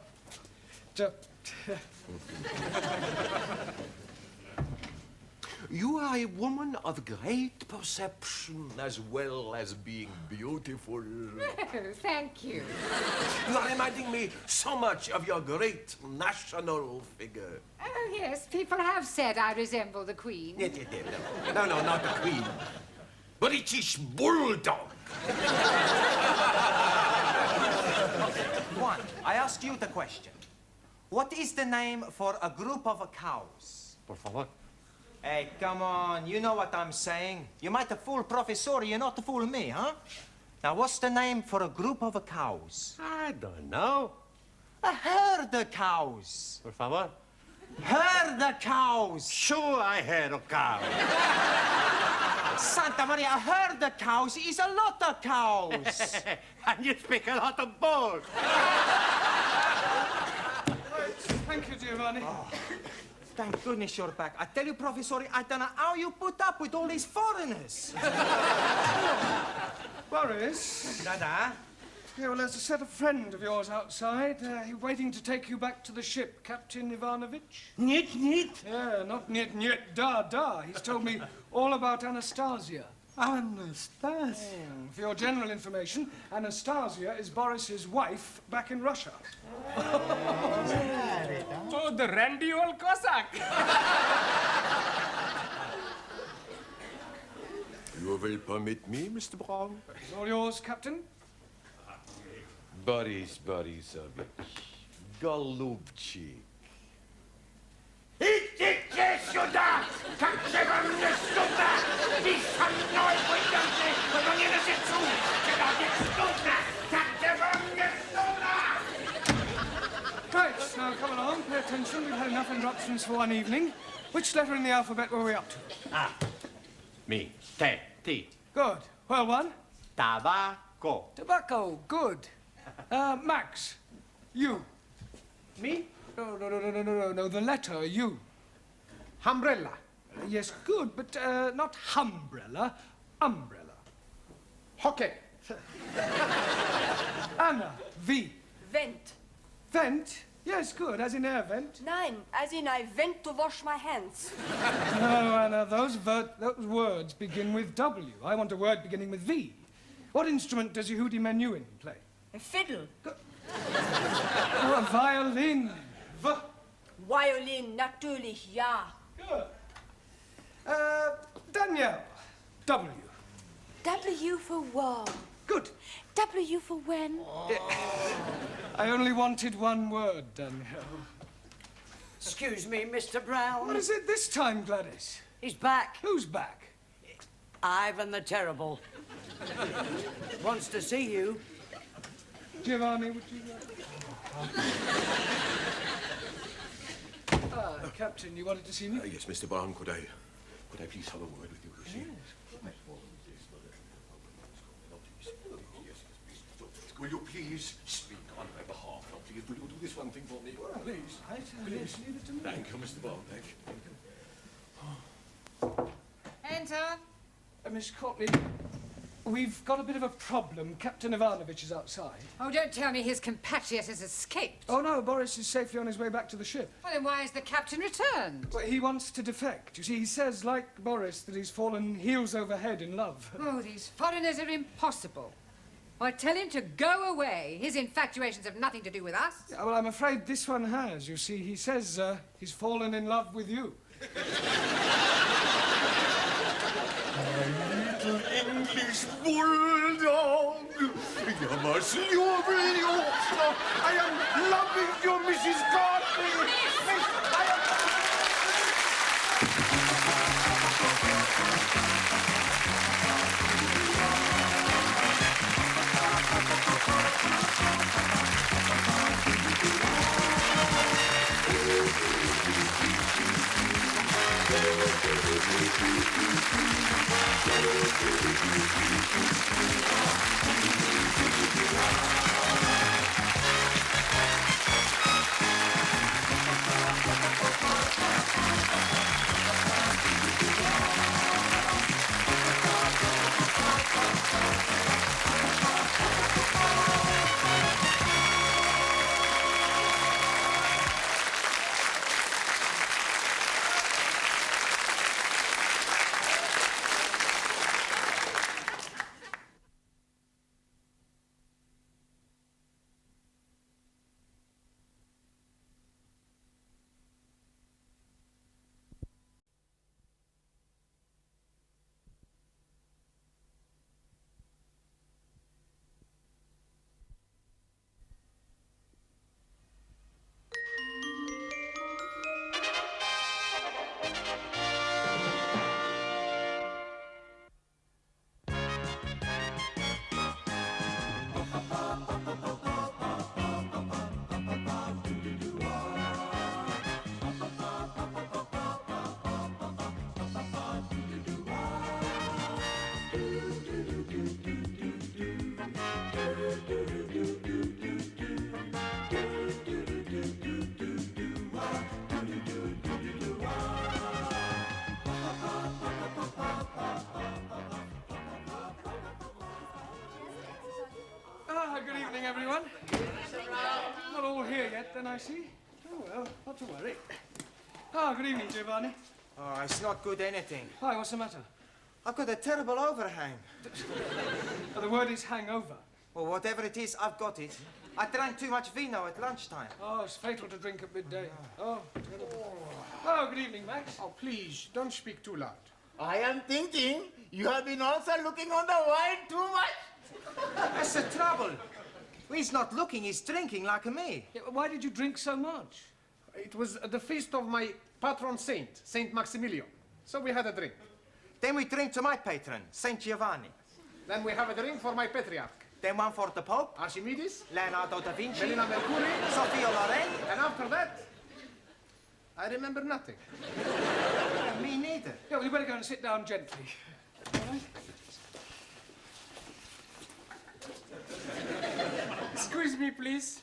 You are a woman of great perception as well as being beautiful. Oh, thank you. You are reminding me so much of your great national figure. Oh, yes, people have said I resemble the Queen. No, not the Queen. British Bulldog. Juan, I ask you the question. What is the name for a group of cows? Por favor. Hey, come on, you know what I'm saying. You might have fooled Professor, you not fool me, huh? Now, what's the name for a group of cows? I don't know. A herd of cows. Por favor. Herd of cows. Sure, I heard of cows. Santa Maria, a herd of cows is a lot of cows. And you speak a lot of balls. Thank you, Giovanni. Thank goodness you're back. I tell you, Professor, I don't know how you put up with all these foreigners. Boris? Dada? Yeah, well, there's a set of friend of yours outside. He's waiting to take you back to the ship, Captain Ivanovich. Niet. Yeah, not niet, da. He's told me all about Anastasia. Anastasia? For your general information, Anastasia is Boris's wife back in Russia. Oh, the randy old Cossack. You will permit me, Mr. Brown? It's all yours, Captain. Boris Borisovich, Голубчик. Идите сюда! Как же вам не стыдно? Вы со мной выйдете, но не на сецу! Когда не стыдно! Как же вам не стыдно? Right, now come along, pay attention. We've had enough interruptions for one evening. Which letter in the alphabet were we up to? Ah. Me. Te. Ti. Good. Well, one. Tabaco. Tobacco. Good. Max. You. Me? No. The letter U. Umbrella. Yes, good, but not humbrella. Umbrella. Hockey. Anna. V. Vent. Vent? Yes, good, as in air vent. Nein, as in I went to wash my hands. No, Anna, those words begin with W. I want a word beginning with V. What instrument does Yehudi Menuhin play? A fiddle. Oh, a violin. Violin, natürlich, ja. Good. Danielle. W. W for warm. Good. W for when? I only wanted one word, Danielle. Excuse me, Mr. Brown. What is it this time, Gladys? He's back. Who's back? Ivan the Terrible. Wants to see you. Giovanni, would you Captain, you wanted to see me? Yes, Mr. Brown, could I please have a word with you? Yes. Will you please speak on my behalf? Now, please, will you do this one thing for me? Please. Please, leave it to me. Thank you, Mr. Brown. Thank you. Enter. Miss Courtney, we've got a bit of a problem. Captain Ivanovich is outside. Oh, don't tell me his compatriot has escaped. Oh, no, Boris is safely on his way back to the ship. Well, then why has the captain returned? Well, he wants to defect. You see, he says, like Boris, that he's fallen heels over head in love. Oh, these foreigners are impossible. Why, tell him to go away. His infatuations have nothing to do with us. Yeah, well, I'm afraid this one has. You see, he says he's fallen in love with you. Little English bulldog. You're my silver, I am loving you, Mrs. Courtney. Good evening, everyone. Not all here yet, then, I see. Oh, well, not to worry. Good evening, Giovanni. Oh, it's not good anything. Why, what's the matter? I've got a terrible overhang. The word is hangover. Well, whatever it is, I've got it. I drank too much vino at lunchtime. Oh, it's fatal to drink at midday. Oh, terrible. Oh, good evening, Max. Oh, please, don't speak too loud. I am thinking you have been also looking on the wine too much. That's the trouble. He's not looking, he's drinking like me. Yeah, why did you drink so much? It was the feast of my patron saint, Saint Maximilian. So we had a drink. Then we drink to my patron, Saint Giovanni. Then we have a drink for my patriarch. Then one for the Pope. Archimedes. Leonardo da Vinci. Melina Mercuri. Sophia Loren. And after that, I remember nothing. Me neither. Yeah, well, you better go and sit down gently. All right? Excuse me, please.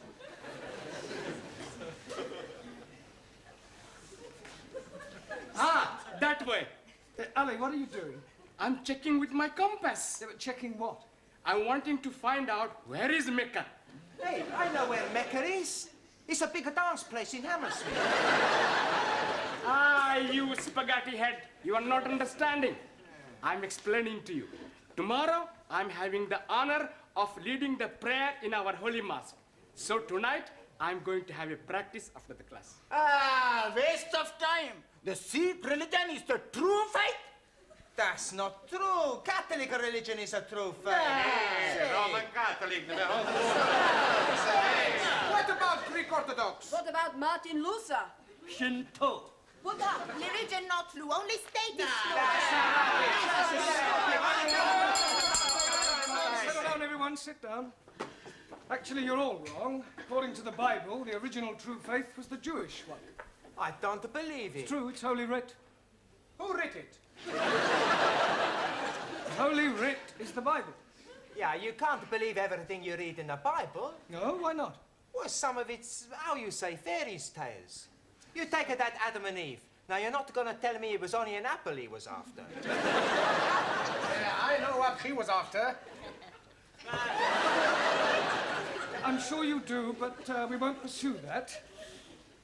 That way. Ali, what are you doing? I'm checking with my compass. Yeah, but checking what? I'm wanting to find out where is Mecca. Hey, I know where Mecca is. It's a big dance place in Hammersmith. You spaghetti head. You are not understanding. I'm explaining to you. Tomorrow, I'm having the honor of leading the prayer in our Holy Mass. So tonight, I'm going to have a practice after the class. Ah, waste of time. The Sikh religion is the true faith. That's not true. Catholic religion is a true faith. Hey. Roman Catholic. What about Greek Orthodox? What about Martin Luther? Shinto. Buddha, religion not true, only state is true. Settle down, everyone, sit down. Actually, you're all wrong. According to the Bible, the original true faith was the Jewish one. I don't believe it. It's true, it's Holy Writ. Who writ it? Holy Writ is the Bible. Yeah, you can't believe everything you read in the Bible. No, why not? Well, some of it's, how you say, fairy tales. You take it that Adam and Eve. Now, you're not gonna tell me it was only an apple he was after. I know what he was after. I'm sure you do, but we won't pursue that.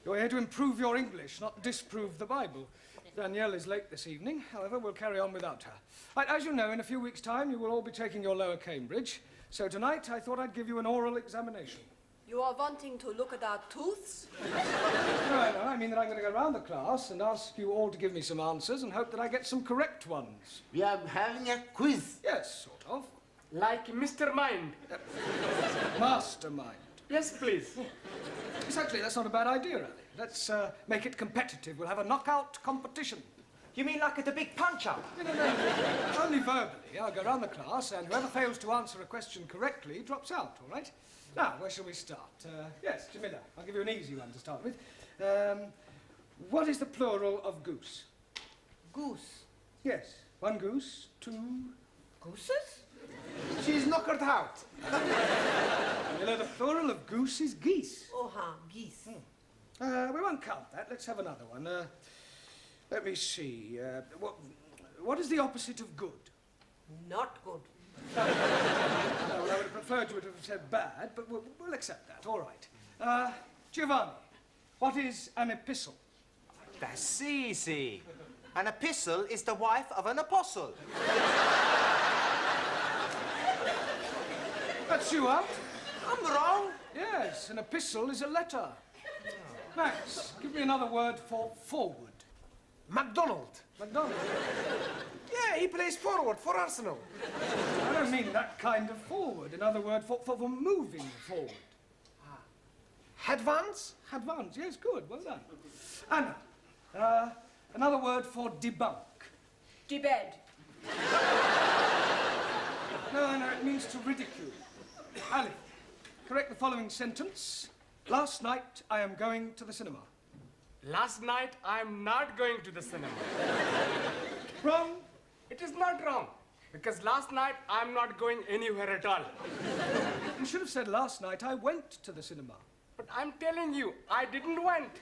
You're here to improve your English, not disprove the Bible. Danielle is late this evening. However, we'll carry on without her. Right, as you know, in a few weeks' time, you will all be taking your lower Cambridge. So tonight, I thought I'd give you an oral examination. You are wanting to look at our tooths? No, I mean that I'm going to go around the class and ask you all to give me some answers and hope that I get some correct ones. We are having a quiz. Yes, sort of. Like Mr. Mind. Mastermind. Yes, please. Yes, actually, that's not a bad idea, Ali. Let's make it competitive. We'll have a knockout competition. You mean like at the big punch-up? No. Only verbally. I'll go around the class, and whoever fails to answer a question correctly drops out, all right? Now, where shall we start? Yes, Jamila, I'll give you an easy one to start with. What is the plural of goose? Goose. Yes, one goose, two... Gooses? She's knockered out. Jamila, the plural of goose is geese. Oh, geese. We won't count that. Let's have another one. Let me see. What is the opposite of good? Not good. Well, I would have preferred you would have said bad, but we'll accept that. All right. Giovanni, what is an epistle? That's easy. An epistle is the wife of an apostle. That's you out. I'm wrong. Yes, an epistle is a letter. Max, give me another word for forward. MacDonald. MacDonald? Yeah, he plays forward for Arsenal. I don't mean that kind of forward. Another word for moving forward. Advance? Advance, yes, good, well done. Anna, another word for debunk. Debed. No, it means to ridicule. Ali, correct the following sentence. Last night, I am going to the cinema. Last night, I'm not going to the cinema. Wrong. It is not wrong. Because last night, I'm not going anywhere at all. You should have said last night I went to the cinema. But I'm telling you, I didn't went.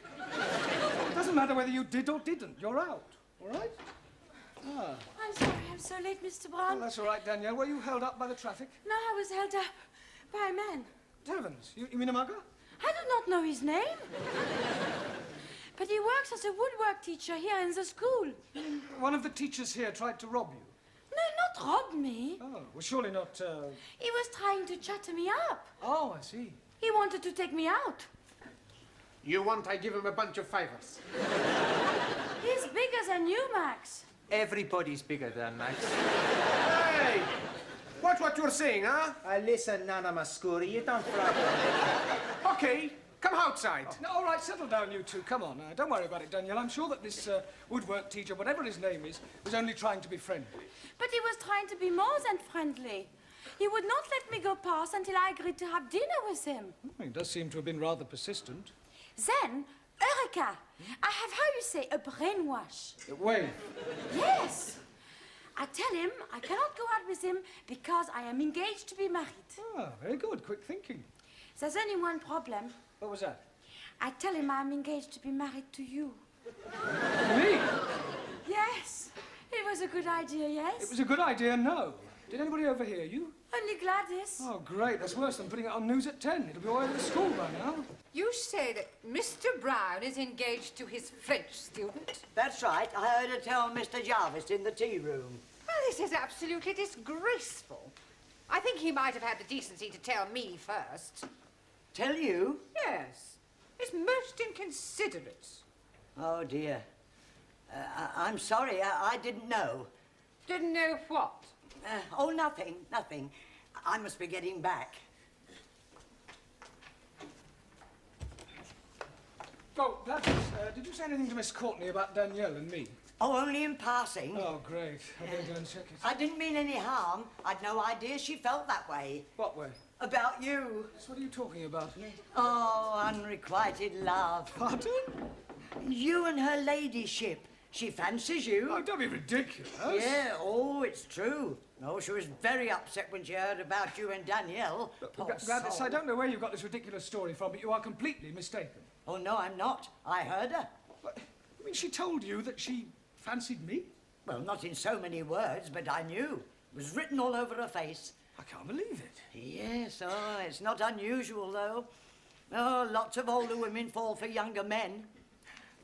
It doesn't matter whether you did or didn't. You're out. All right? Ah. I'm sorry I'm so late, Mr. Brown. Oh, that's all right, Danielle. Were you held up by the traffic? No, I was held up by a man. Heavens, you mean a mugger? I do not know his name. But he works as a woodwork teacher here in the school. One of the teachers here tried to rob you. No, not rob me. Oh, well, surely not, He was trying to chatter me up. Oh, I see. He wanted to take me out. You want I give him a bunch of fivers? He's bigger than you, Max. Everybody's bigger than Max. Hey! What you're saying, huh? Listen, Nana Mascuri, you don't frighten Okay, come outside. No, all right, settle down, you two. Come on. Don't worry about it, Danielle. I'm sure that this woodwork teacher, whatever his name is, was only trying to be friendly. But he was trying to be more than friendly. He would not let me go past until I agreed to have dinner with him. He does seem to have been rather persistent. Then, Eureka! I have, how you say, a brainwash. Wait. Yes! I tell him I cannot go out with him because I am engaged to be married. Ah, very good. Quick thinking. There's only one problem. What was that? I tell him I'm engaged to be married to you. Me? Yes. It was a good idea, yes? It was a good idea, no. Did anybody overhear you? Only Gladys. Oh, great. That's worse than putting it on news at 10. It'll be all over the school by now. You say that Mr. Brown is engaged to his French student? That's right. I heard her tell Mr. Jarvis in the tea room. Well, this is absolutely disgraceful. I think he might have had the decency to tell me first. Tell you? Yes. It's most inconsiderate. Oh, dear. I'm sorry. I didn't know. Didn't know what? Oh, nothing. I must be getting back. Oh, Gladys, did you say anything to Miss Courtney about Danielle and me? Oh, only in passing. Oh, great. I better go and check it. I didn't mean any harm. I'd no idea she felt that way. What way? About you. So what are you talking about? Oh, unrequited love. Pardon? You and her ladyship. She fancies you. Oh, don't be ridiculous. Yeah, oh, it's true. No, she was very upset when she heard about you and Danielle. Poor Gladys, soul. I don't know where you got this ridiculous story from, but you are completely mistaken. Oh, no, I'm not. I heard her. What? You mean she told you that she fancied me? Well, not in so many words, but I knew. It was written all over her face. I can't believe it. Yes, oh, it's not unusual, though. Oh, lots of older women fall for younger men.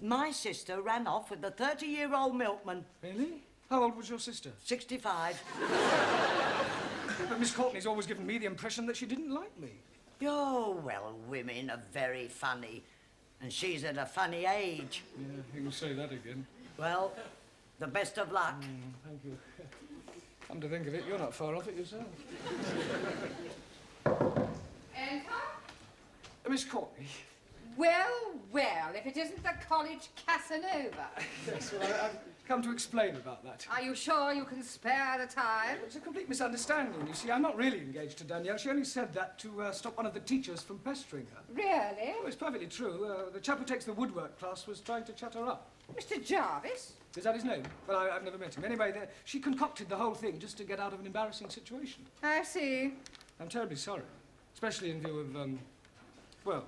My sister ran off with a 30-year-old milkman. Really? How old was your sister? 65. But Miss Courtney's always given me the impression that she didn't like me. Oh, well, women are very funny. And she's at a funny age. Yeah, you can say that again. Well, the best of luck. Thank you. Come to think of it, you're not far off it yourself. Enter? Miss Courtney. Well, well, if it isn't the college Casanova. Yes, well, I've come to explain about that. Are you sure you can spare the time? It's a complete misunderstanding. You see, I'm not really engaged to Danielle. She only said that to stop one of the teachers from pestering her. Really? Oh, it's perfectly true. The chap who takes the woodwork class was trying to chat her up. Mr. Jarvis? Is that his name? Well, I've never met him. Anyway, she concocted the whole thing just to get out of an embarrassing situation. I see. I'm terribly sorry. Especially in view of, well...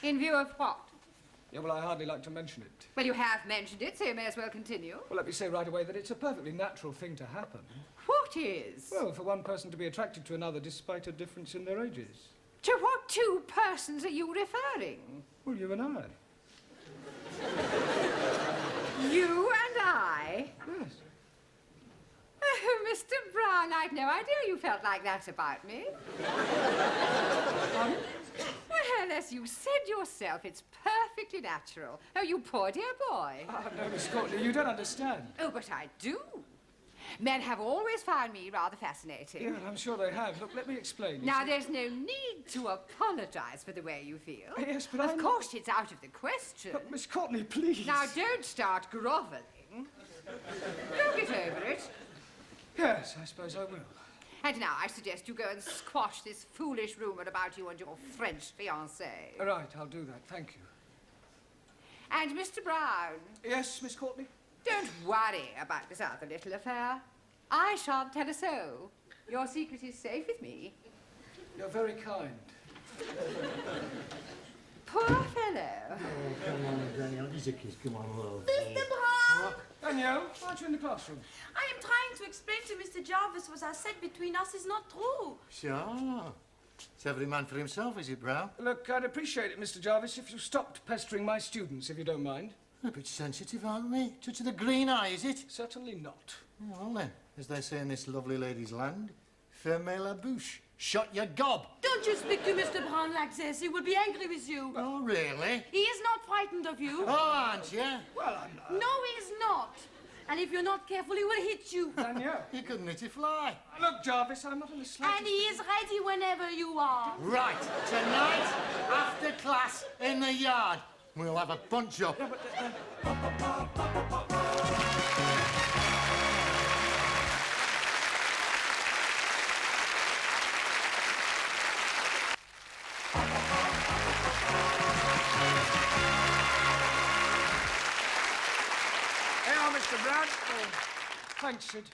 In view of what? Yeah, well, I hardly like to mention it. Well, you have mentioned it, so you may as well continue. Well, let me say right away that it's a perfectly natural thing to happen. What is? Well, for one person to be attracted to another despite a difference in their ages. To what two persons are you referring? Well, you and I. You and I? Yes. Oh, Mr. Brown, I'd no idea you felt like that about me. Well, as you said yourself, it's perfectly natural. Oh, you poor dear boy. Oh, no, Miss Courtney, you don't understand. Oh, but I do. Men have always found me rather fascinating. Yeah, I'm sure they have. Look, let me explain. You Now, see- there's no need to apologize for the way you feel. Yes, but Of course, it's out of the question. But, Miss Courtney, please. Now, don't start grovelling. You'll get over it. Yes, I suppose I will. And now I suggest you go and squash this foolish rumour about you and your French fiancée. Right, I'll do that. Thank you. And Mr. Brown. Yes, Miss Courtney? Don't worry about this other little affair. I shan't tell a soul. Your secret is safe with me. You're very kind. Poor fellow. Oh, come on, Danielle. Just a kiss. Come on, love. Mr. Brown! Danielle, aren't you in the classroom? I am trying to explain to Mr. Jarvis what I said between us is not true. Sure. It's every man for himself, is it, Brown? Look, I'd appreciate it, Mr. Jarvis, if you stopped pestering my students, if you don't mind. A bit sensitive, aren't they? Touch of the green eye, is it? Certainly not. Well, then, as they say in this lovely lady's land, fermez la bouche. Shut your gob. Don't you speak to Mr. Brown like this. He will be angry with you. Oh, really? He is not frightened of you. Oh, aren't you? Well, I'm not. No, he is not. And if you're not careful, he will hit you. Danielle. He couldn't hit a fly. Look, Jarvis, I'm not in the slightest... And he is ready whenever you are. Right, tonight, after class, in the yard, we'll have a punch-up. Yeah, but... Mr. Brown. Oh, thanks, Sid.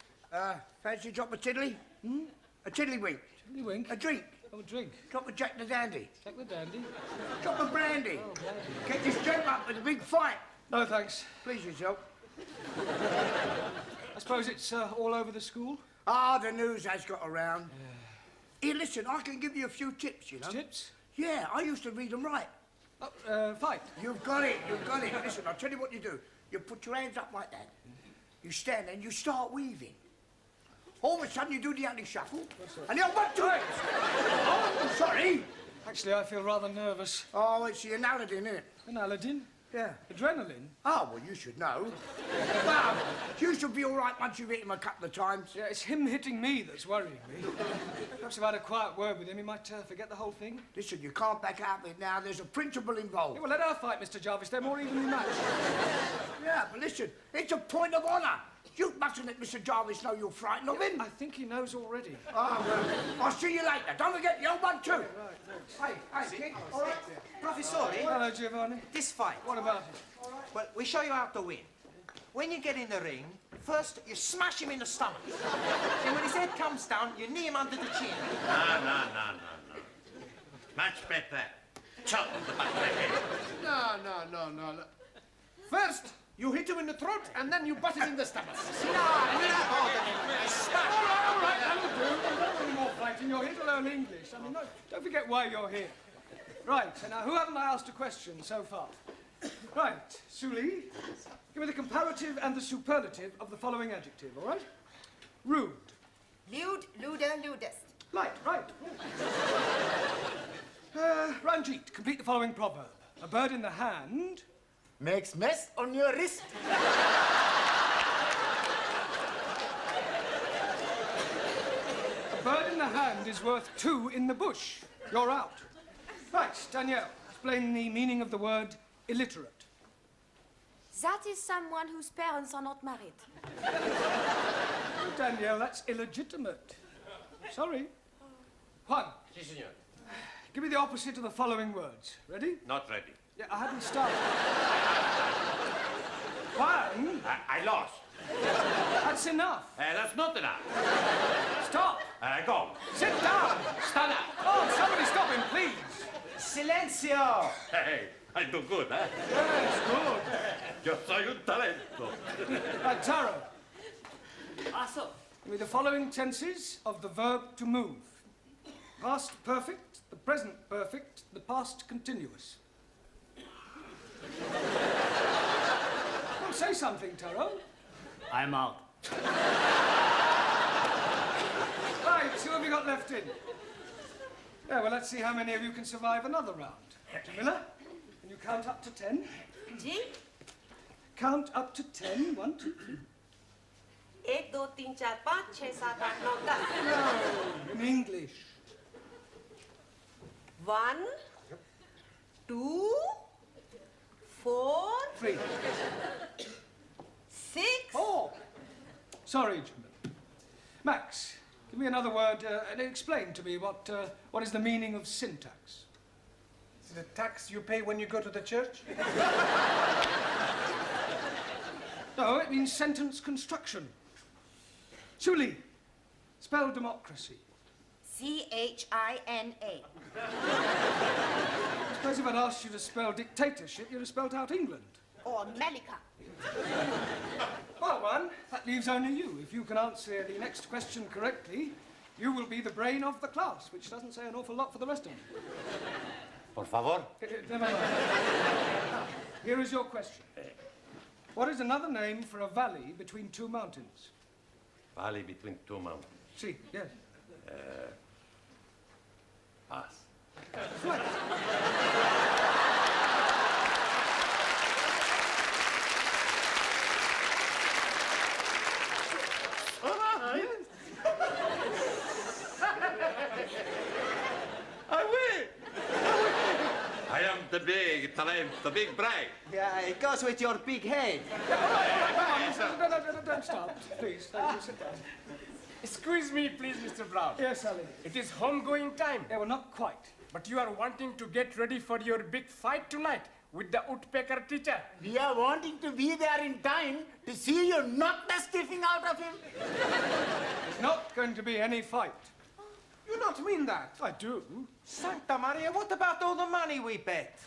Fancy a drop of tiddly? Hmm? A tiddlywink. Tiddlywink? A drink. Oh, a drink. Drop of Jack the Dandy. Jack the Dandy? Drop of brandy. Oh, brandy. Get this gent up with a big fight. No, thanks. Please yourself. I suppose it's all over the school? Ah, the news has got around. Here, listen, I can give you a few tips, you know. Tips? Yeah, I used to read them right. Oh, fight. You've got it, you've got it. Listen, I'll tell you what you do. You put your hands up like that. You stand there and you start weaving. All of a sudden you do the anti-shuffle. And you want to it. Oh, sorry. Actually, I feel rather nervous. Oh, it's the Aladdin, isn't it? An Aladdin? Yeah. Adrenaline? Oh, well, you should know. Well, you should be all right once you've hit him a couple of times. Yeah, it's him hitting me that's worrying me. Perhaps if I had a quiet word with him, he might forget the whole thing. Listen, you can't back out of it now. There's a principle involved. Yeah, well, let her fight, Mr. Jarvis. They're more evenly matched. Yeah, but listen, it's a point of honour. You mustn't let Mr. Jarvis know you're frightened of him. I think he knows already. Oh, well, I'll see you later. Don't forget the old one, too. Right, thanks. Hey, kid. All right. Professore, Hello, Giovanni. This fight. What about it? Well, we show you how to win. When you get in the ring, first you smash him in the stomach. Then when his head comes down, you knee him under the chin. No. Much better. Chop the back of the head. No. First, you hit him in the throat, and then you butt him in the stomach. All right, that'll do. Don't any more fighting. You're here to learn English. I mean, no, don't forget why you're here. Right, so now, who haven't I asked a question so far? Right, Suli, give me the comparative and the superlative of the following adjective, all right? Rude. Lewd, lewder, lewdest. Right. Ranjit, complete the following proverb. A bird in the hand... Makes mess on your wrist. A bird in the hand is worth 2 in the bush. You're out. Right, Danielle, explain the meaning of the word illiterate. That is someone whose parents are not married. Oh, Danielle, that's illegitimate. Sorry. Juan. Si, senor. Give me the opposite of the following words. Ready? Not ready. Yeah, I hadn't started. Juan. I lost. That's enough. That's not enough. Stop. Go. Sit down. Stand up. Oh, somebody stop him, please. Silencio! Hey, I do good, eh? Yes, good. Yo soy un talento. Right, Taro. Give me the following tenses of the verb to move. Past perfect, the present perfect, the past continuous. Well, say something, Taro. I'm out. Right, who have you got left in? Yeah, well, let's see how many of you can survive another round. Dr. Miller, can you count up to 10? Ji? Count up to 10. 1, 2, 3. 1, 2, 3, 4, 5, 6, 7, 8, 9, 10. No, in English. 1, 2, 4, 3. 6. 4. Sorry, Jimmy. Max, give me another word and explain to me what is the meaning of syntax. Is it a tax you pay when you go to the church? No, it means sentence construction. Suli, spell democracy. C-H-I-N-A. I suppose if I'd asked you to spell dictatorship, you'd have spelled out England. Or America. Well, Juan, that leaves only you. If you can answer the next question correctly, you will be the brain of the class, which doesn't say an awful lot for the rest of them. Por favor. Never mind. Here is your question. What is another name for a valley between 2 mountains? Valley between 2 mountains. See, yes. Pass. talento, big brain. Yeah, it goes with your big head. No, don't start, please. Sit down. Excuse me, please, Mr. Brown. Yes, Sally. It is homegoing time. Yeah, well, not quite. But you are wanting to get ready for your big fight tonight with the woodpecker teacher. We are wanting to be there in time to see you knock the stiffing out of him. There's not going to be any fight. You not mean that? I do. Santa Maria, what about all the money we bet?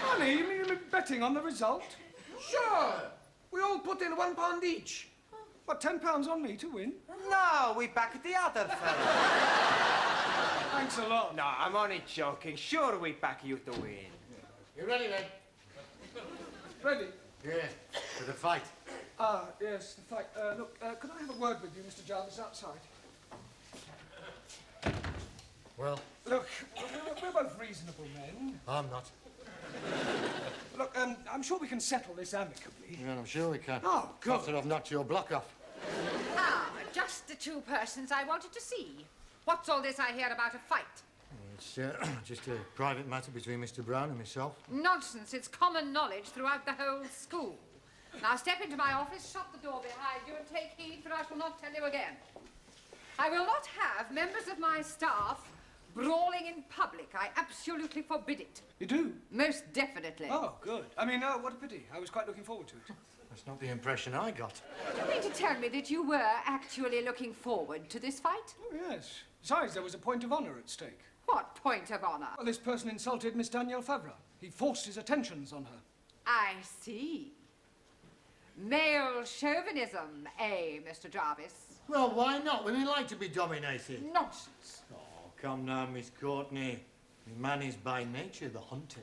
Money? You mean betting on the result? Sure. We all put in £1 each. What, £10 on me to win? No, we back the other fella. Thanks a lot. No, I'm only joking. Sure we back you to win. You ready, then? Ready? Yeah, for the fight. Ah, yes, the fight. Look, could I have a word with you, Mr. Jarvis, outside? Well, Look, we're both reasonable men. I'm not. Look, I'm sure we can settle this amicably. Yeah, I'm sure we can. Oh, good. After I've knocked your block off. Ah, just the two persons I wanted to see. What's all this I hear about a fight? It's just a private matter between Mr. Brown and myself. Nonsense. It's common knowledge throughout the whole school. Now step into my office, shut the door behind you, and take heed, for I shall not tell you again. I will not have members of my staff brawling in public. I absolutely forbid it. You do? Most definitely. Oh, good. I mean, what a pity. I was quite looking forward to it. That's not the impression I got. Do you mean to tell me that you were actually looking forward to this fight? Oh, yes. Besides, there was a point of honour at stake. What point of honour? Well, this person insulted Miss Danielle Favre. He forced his attentions on her. I see. Male chauvinism, eh, Mr. Jarvis? Well, why not? Women like to be dominated. Nonsense. Oh, come now, Miss Courtney. Man is by nature the hunter.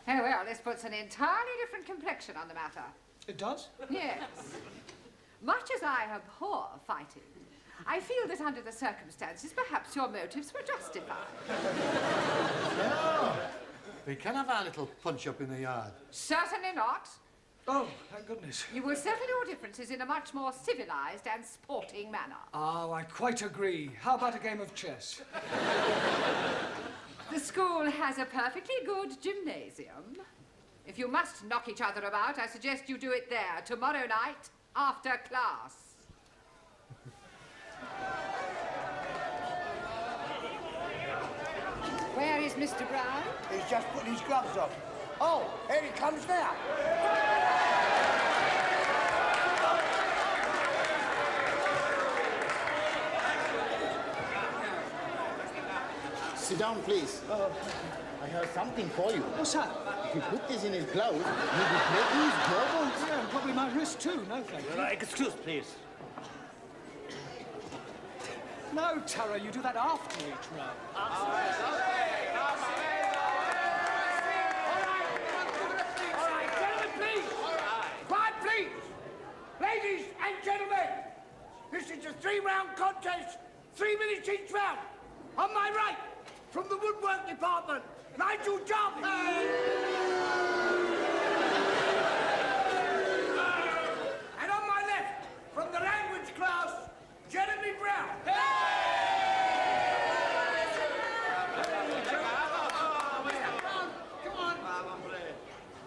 Oh, well, this puts an entirely different complexion on the matter. It does? Yes. Much as I abhor fighting, I feel that under the circumstances, perhaps your motives were justified. No. We can have our little punch-up in the yard. Certainly not. Oh, thank goodness. You will settle your differences in a much more civilized and sporting manner. Oh, I quite agree. How about a game of chess? The school has a perfectly good gymnasium. If you must knock each other about, I suggest you do it there tomorrow night after class. Where is Mr. Brown? He's just putting his gloves on. Oh, here he comes now. Sit down, please. I have something for you. What's that? If you put this in his blouse, you'll be breaking his jawbones. Yeah, and probably my wrist too. No, thank you. Excuse, please. No, Tara, you do that after each round. All right, gentlemen, please. Quiet, please. Ladies and gentlemen, this is a 3-round contest, 3 minutes each round. On my right, from the woodwork department, Nigel Jarvis. And on my left, from the language class, Jeremy Brown. Come on.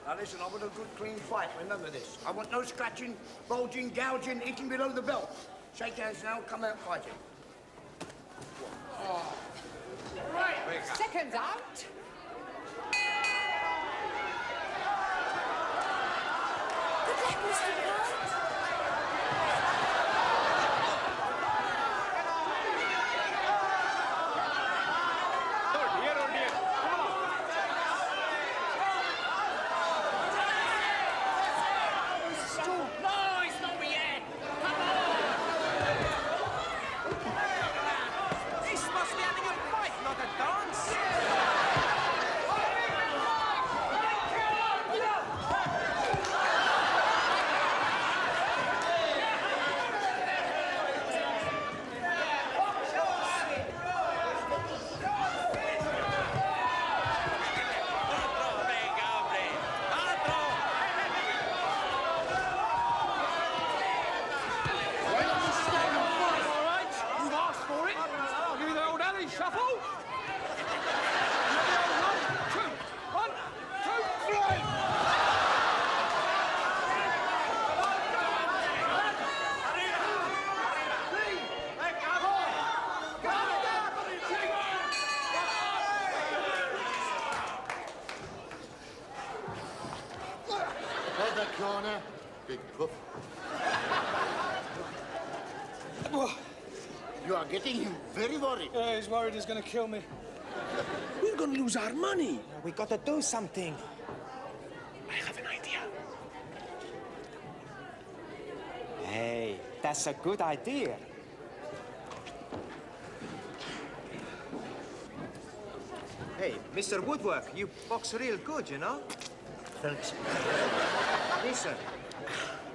Now listen, I want a good clean fight, remember this. I want no scratching, bulging, gouging, eating below the belt. Shake hands now, come out fighting. Right, seconds out. Good luck, Mr. Brown. corner. Big puff. Oh, You are getting him very worried. he's worried he's going to kill me. We're going to lose our money. We got to do something. I have an idea. Hey, that's a good idea. Hey, Mr. Woodwork, you box real good, you know? Thanks. Listen,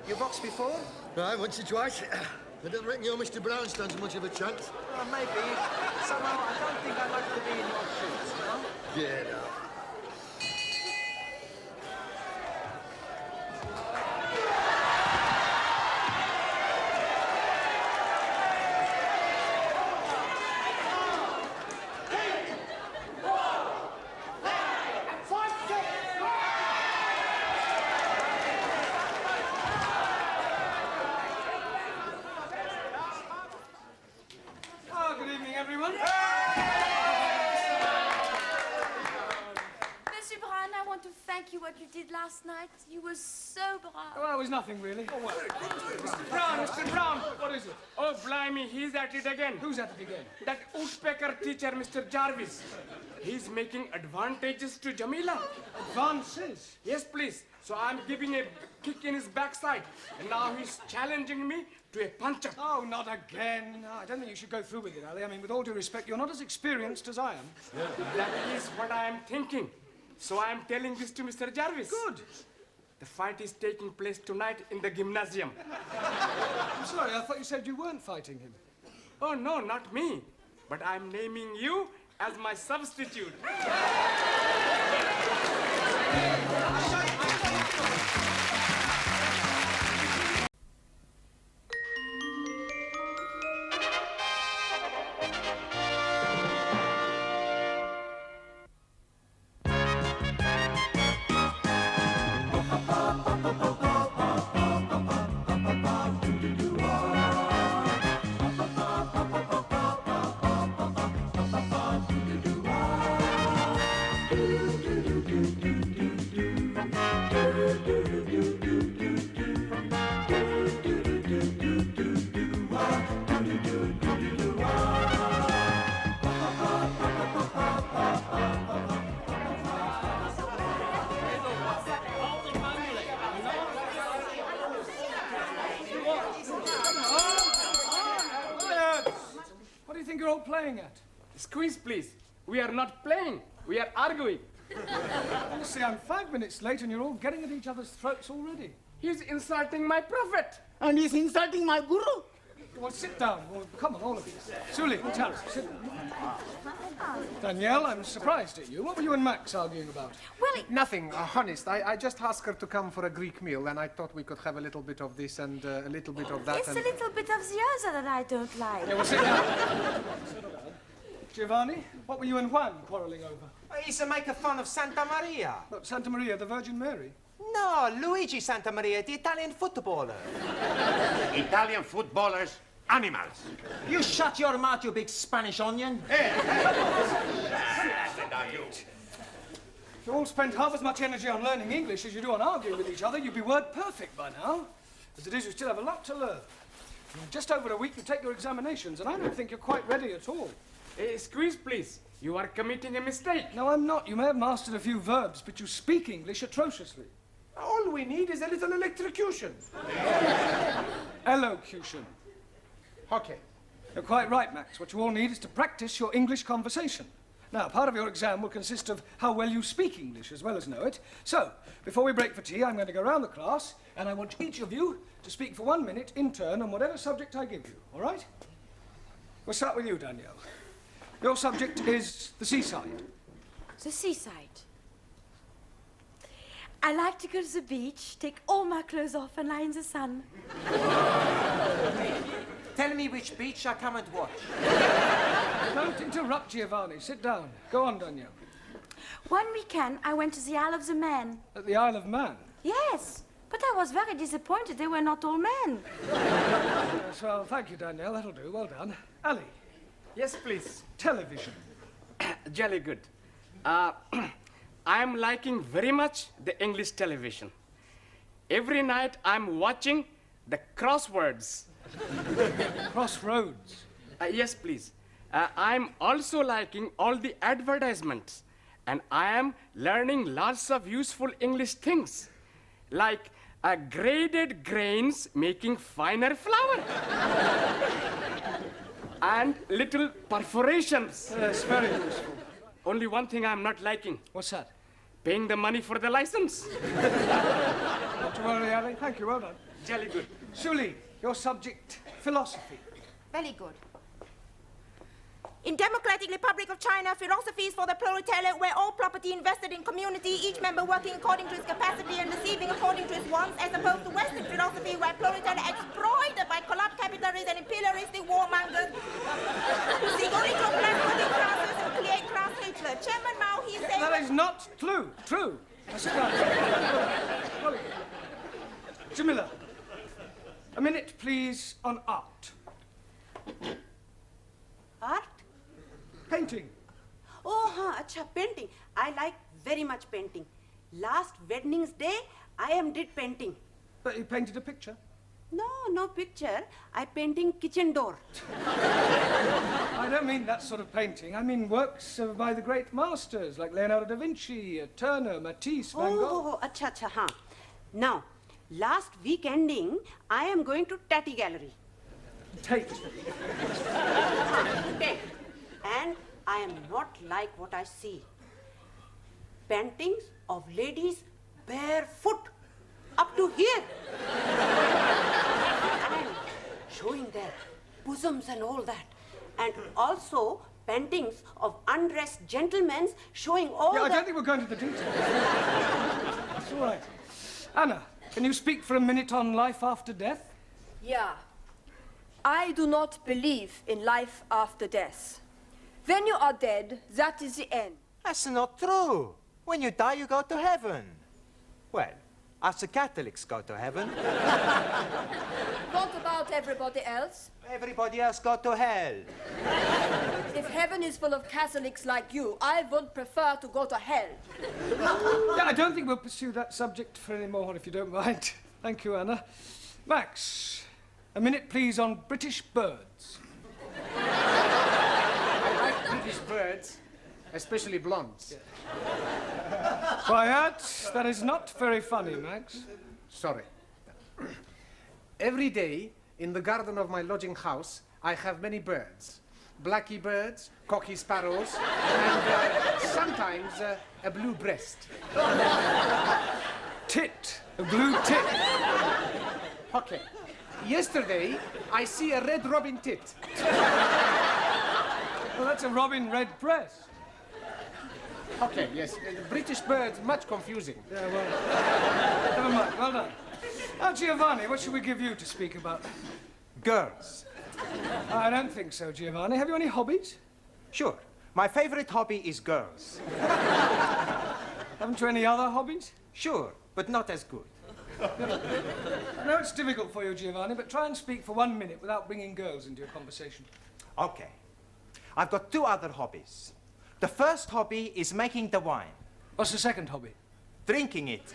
you boxed before? Right, once or twice. I don't reckon your Mr. Brown stands much of a chance. Maybe. Somehow, I don't think I'd like to be in your shoes, you know? Yeah, no. Oh, good evening, everyone. Monsieur Brown, I want to thank you what you did last night. You were so brave. Well, it was nothing, really. Oh, well. Mr. Brown. What is it? Oh, blimey, he's at it again. Who's at it again? That woodpecker teacher, Mr. Jarvis. He's making advantages to Jamila. Advances? Yes, please. So I'm giving a kick in his backside. And now he's challenging me to a punch-up. Oh, not again. No, I don't think you should go through with it, Ali. I mean, with all due respect, you're not as experienced as I am. That is what I am thinking. So I am telling this to Mr. Jarvis. Good. The fight is taking place tonight in the gymnasium. I'm sorry, I thought you said you weren't fighting him. Oh, no, not me. But I'm naming you as my substitute. What do you think you're all playing at? Squeeze, please. We are not playing. We are arguing. Honestly, I'm 5 minutes late and you're all getting at each other's throats already. He's insulting my prophet. And he's insulting my guru. Well, sit down. Well, come on, all of you. Sully, Taras, sit down. Danielle, I'm surprised at you. What were you and Max arguing about? Well, nothing, honest. I just asked her to come for a Greek meal, and I thought we could have a little bit of this and a little bit of that. It's a little bit of the other that I don't like. Yeah, well, sit down. Settle down. Giovanni, what were you and Juan quarrelling over? He's making fun of Santa Maria. Look, Santa Maria, the Virgin Mary. No, Luigi Santa Maria, the Italian footballer. Italian footballers, animals. You shut your mouth, you big Spanish onion. If you all spent half as much energy on learning English as you do on arguing with each other, you'd be word perfect by now. As it is, you still have a lot to learn. In just over a week, you take your examinations, and I don't think you're quite ready at all. Squeeze, please. You are committing a mistake. No, I'm not. You may have mastered a few verbs, but you speak English atrociously. All we need is a little electrocution. Elocution. Okay. You're quite right, Max. What you all need is to practice your English conversation. Now, part of your exam will consist of how well you speak English as well as know it. So, before we break for tea, I'm going to go round the class, and I want each of you to speak for 1 minute in turn on whatever subject I give you, all right? We'll start with you, Danielle. Your subject is the seaside. The seaside. I like to go to the beach, take all my clothes off and lie in the sun. Tell me which beach I come and watch. Don't interrupt, Giovanni. Sit down. Go on, Danielle. One weekend, I went to the Isle of the Man. At the Isle of Man? Yes, but I was very disappointed. They were not all men. Yes, well, thank you, Danielle. That'll do. Well done. Ali. Yes, please. Television. Jolly good. I am liking very much the English television. Every night I'm watching the crosswords. Crossroads? Yes, please. I'm also liking all the advertisements. And I am learning lots of useful English things. Like graded grains making finer flour. And little perforations. Yes, very useful. Only one thing I'm not liking. What's that? Paying the money for the license. Not to worry, Ali. Thank you, well done. Jolly good. Shuli, your subject, philosophy. Very good. In Democratic Republic of China, philosophy is for the proletariat, where all property invested in community, each member working according to his capacity and receiving according to his wants, as opposed to Western philosophy, where proletariat exploited by corrupt capitalists and imperialistic warmongers who seek only to oppress working classes and create class hatred. Chairman Mao, he said... That is not true. That's right. Jamila, a minute, please, on art. Art? Painting. Oh, acha, painting. I like very much painting. Last Wednesday's day, I did painting. But you painted a picture? No picture. I painting kitchen door. I don't mean that sort of painting. I mean works by the great masters, like Leonardo da Vinci, Turner, Matisse, Van Gogh. Oh, acha, huh. Now, last week ending, I am going to Tati Gallery. Tate. Tate. And I am not like what I see. Paintings of ladies barefoot up to here. And showing their bosoms and all that. And also paintings of undressed gentlemen showing all I don't think we're going to the details. It's all right. Anna, can you speak for a minute on life after death? Yeah. I do not believe in life after death. When you are dead, that is the end. That's not true. When you die, you go to heaven. Well, us the Catholics go to heaven. What about everybody else? Everybody else go to hell. If heaven is full of Catholics like you, I would prefer to go to hell. Yeah, I don't think we'll pursue that subject for any more, if you don't mind. Thank you, Anna. Max, a minute, please, on British birds. I like British birds, especially blondes. Quiet. That is not very funny, Max. Sorry. Every day, in the garden of my lodging house, I have many birds. Blacky birds, cocky sparrows, and sometimes a blue breast. Tit. A blue tit. Okay. Yesterday, I see a red robin tit. Well, that's a robin redbreast. Okay, yes. British birds, much confusing. Yeah, well, never mind. Well done. Now, Giovanni, what should we give you to speak about? Girls. I don't think so, Giovanni. Have you any hobbies? Sure. My favorite hobby is girls. Haven't you any other hobbies? Sure, but not as good. I know it's difficult for you, Giovanni, but try and speak for 1 minute without bringing girls into your conversation. Okay. I've got 2 other hobbies. The first hobby is making the wine. What's the second hobby? Drinking it.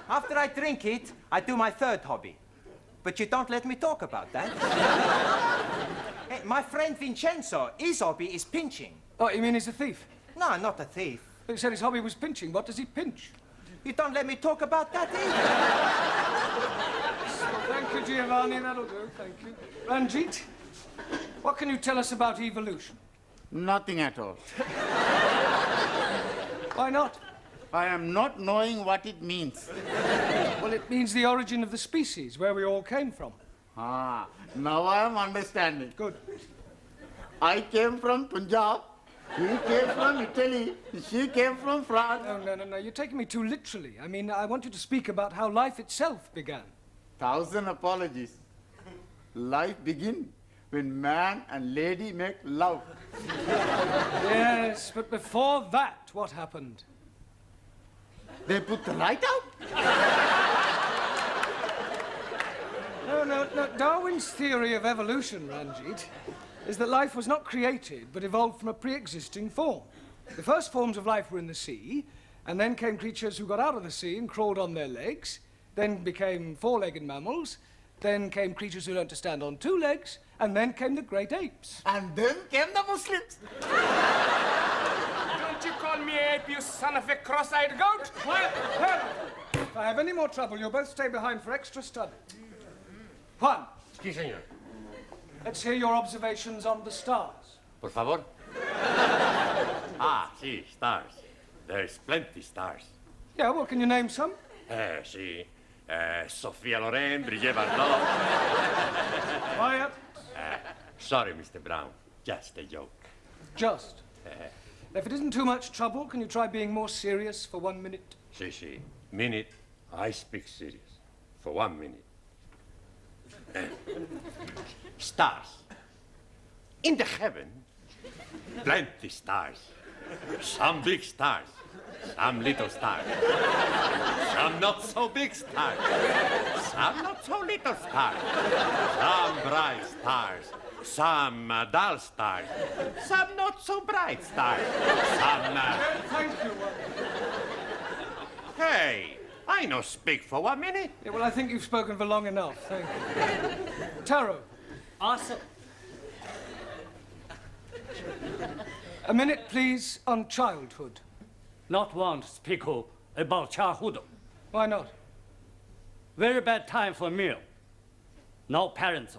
After I drink it, I do my third hobby. But you don't let me talk about that. Hey, my friend Vincenzo, his hobby is pinching. Oh, you mean he's a thief? No, not a thief. He said his hobby was pinching. What does he pinch? You don't let me talk about that either. Thank you, Giovanni. That'll do. Thank you. Ranjit, what can you tell us about evolution? Nothing at all. Why not? I am not knowing what it means. Well, it means the origin of the species, where we all came from. Ah, now I am understanding. Good. I came from Punjab. He came from Italy. She came from France. No. You're taking me too literally. I mean, I want you to speak about how life itself began. 1,000 apologies. Life begins when man and lady make love. Yes, but before that, what happened? They put the light out? No. Darwin's theory of evolution, Ranjit, is that life was not created, but evolved from a pre-existing form. The first forms of life were in the sea, And then came creatures who got out of the sea and crawled on their legs, then became four-legged mammals, then came creatures who learned to stand on two legs, and then came the great apes. And then came the Muslims. Don't you call me ape, you son of a cross-eyed goat? Quiet! If I have any more trouble, you'll both stay behind for extra study. Juan. Sí, señor. Let's hear your observations on the stars. Por favor. Sí, stars. There's plenty stars. Yeah, well, can you name some? Sí. Sophia Loren, Brigitte Bardot. Quiet. Sorry, Mr. Brown. Just a joke. Just. If it isn't too much trouble, can you try being more serious for 1 minute? Sí. Minute, I speak serious. For 1 minute. Stars. In the heaven, plenty stars. Some big stars, some little stars. Some not so big stars, some not so little stars. Some bright stars, some dull stars, some not so bright stars. Some... Thank you. Hey, I no speak for 1 minute. Yeah, well, I think you've spoken for long enough. Thank you. Taro. Also, A minute, please, on childhood. not want to speak about childhood. Why not? Very bad time for meal. No parents.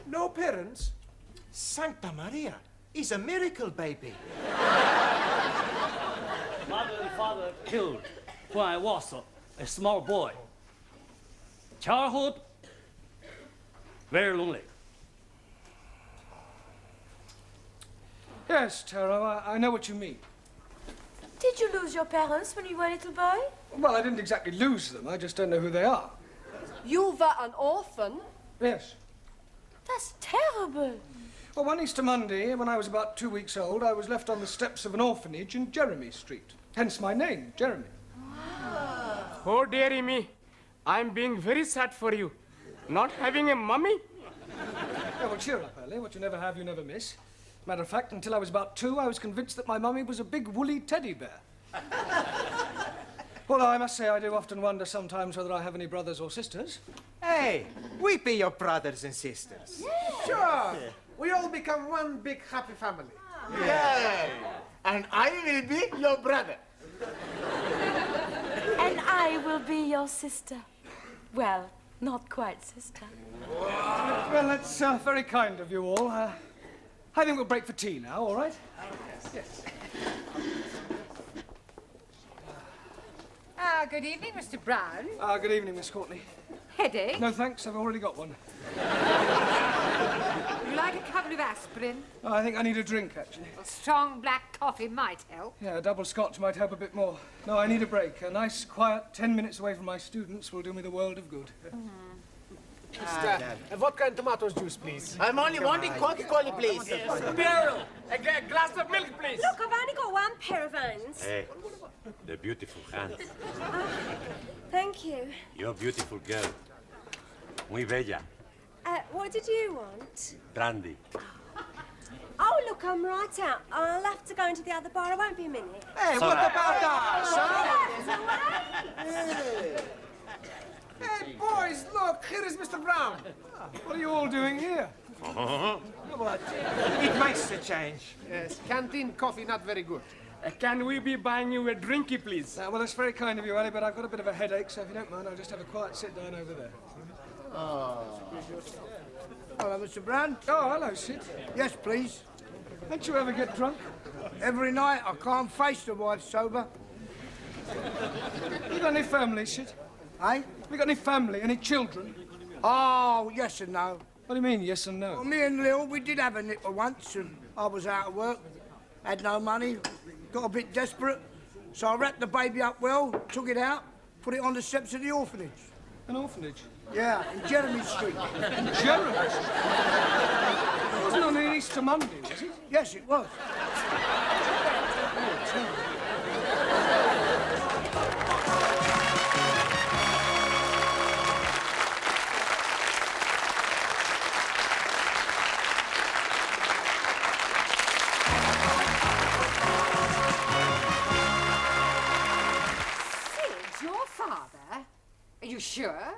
No parents? Santa Maria is a miracle baby. Mother and father killed when I was a small boy. Childhood, very lonely. Yes, Taro, I know what you mean. Did you lose your parents when you were a little boy? Well, I didn't exactly lose them. I just don't know who they are. You were an orphan? Yes. That's terrible. Well, one Easter Monday, when I was about 2 weeks old, I was left on the steps of an orphanage in Jeremy Street. Hence my name, Jeremy. Oh, dearie me. I'm being very sad for you. Not having a mummy? Yeah, well, cheer up, Ellie. What you never have, you never miss. Matter of fact, until I was about 2, I was convinced that my mummy was a big woolly teddy bear. Although I must say I do often wonder sometimes whether I have any brothers or sisters. Hey, we be your brothers and sisters. Sure. We all become one big happy family. Yeah. And I will be your brother. And I will be your sister. Well, not quite sister. Well, that's very kind of you all. I think we'll break for tea now, all right? Yes. Good evening, Mr. Brown. Good evening, Miss Courtney. Headache? No, thanks. I've already got one. Would you like a couple of aspirin? Oh, I think I need a drink, actually. A strong black coffee might help. Yeah, a double scotch might help a bit more. No, I need a break. A nice, quiet 10 minutes away from my students will do me the world of good. A vodka and tomatoes juice, please. I'm only wanting Coca-Cola, please. Beryl, a glass of milk, please. Look, I've only got one pair of hands. Hey, the beautiful hands. Thank you. You're a beautiful girl. Muy bella. What did you want? Brandy. Oh, look, I'm right out. I'll have to go into the other bar. I won't be a minute. Hey, what about us? Hey, boys, look, here is Mr. Brown. What are you all doing here? What? It makes a change. Yes, canteen coffee not very good. Can we be buying you a drinky, please? Well, that's very kind of you, Ali, but I've got a bit of a headache, so if you don't mind, I'll just have a quiet sit down over there. Hello, Mr. Brown. Oh, hello, Sid. Yes, please. Don't you ever get drunk? Every night I can't face the wife sober. You got any family, Sid? Eh? You got any family, any children? Oh, yes and no. What do you mean, yes and no? Well, me and Lil, we did have a nipper once, and I was out of work, had no money, got a bit desperate, so I wrapped the baby up well, took it out, put it on the steps of the orphanage. An orphanage? Yeah, in Jeremy Street. In Jeremy Street? It wasn't on an Easter Monday, was it? Yes, it was. you sure?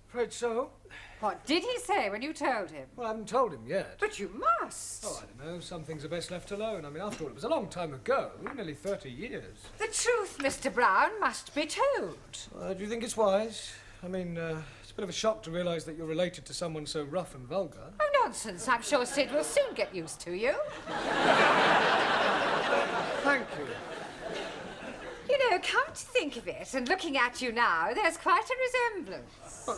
Afraid so. What did he say when you told him? Well, I haven't told him yet. But you must. Oh, I don't know. Some things are best left alone. I mean, after all, it was a long time ago. Nearly 30 years. The truth, Mr. Brown, must be told. Do you think it's wise? I mean, it's a bit of a shock to realise that you're related to someone so rough and vulgar. Oh, nonsense. I'm sure Sid will soon get used to you. Thank you. You know, come to think of it, and looking at you now, there's quite a resemblance.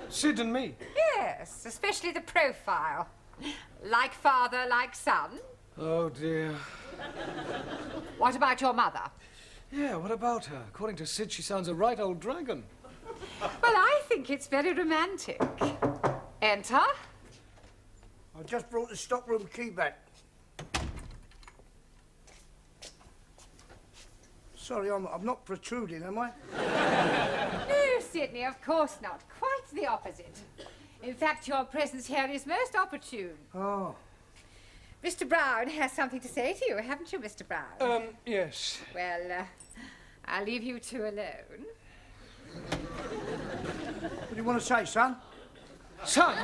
Sid and me? Yes, especially the profile. Like father, like son. Oh, dear. What about your mother? Yeah, what about her? According to Sid, she sounds a right old dragon. Well, I think it's very romantic. Enter. I just brought the stockroom key back. Sorry, I'm not protruding, am I? No, Sidney, of course not. Quite the opposite. In fact, your presence here is most opportune. Oh. Mr. Brown has something to say to you, haven't you, Mr. Brown? Yes. Well, I'll leave you two alone. What do you want to say, son? Son?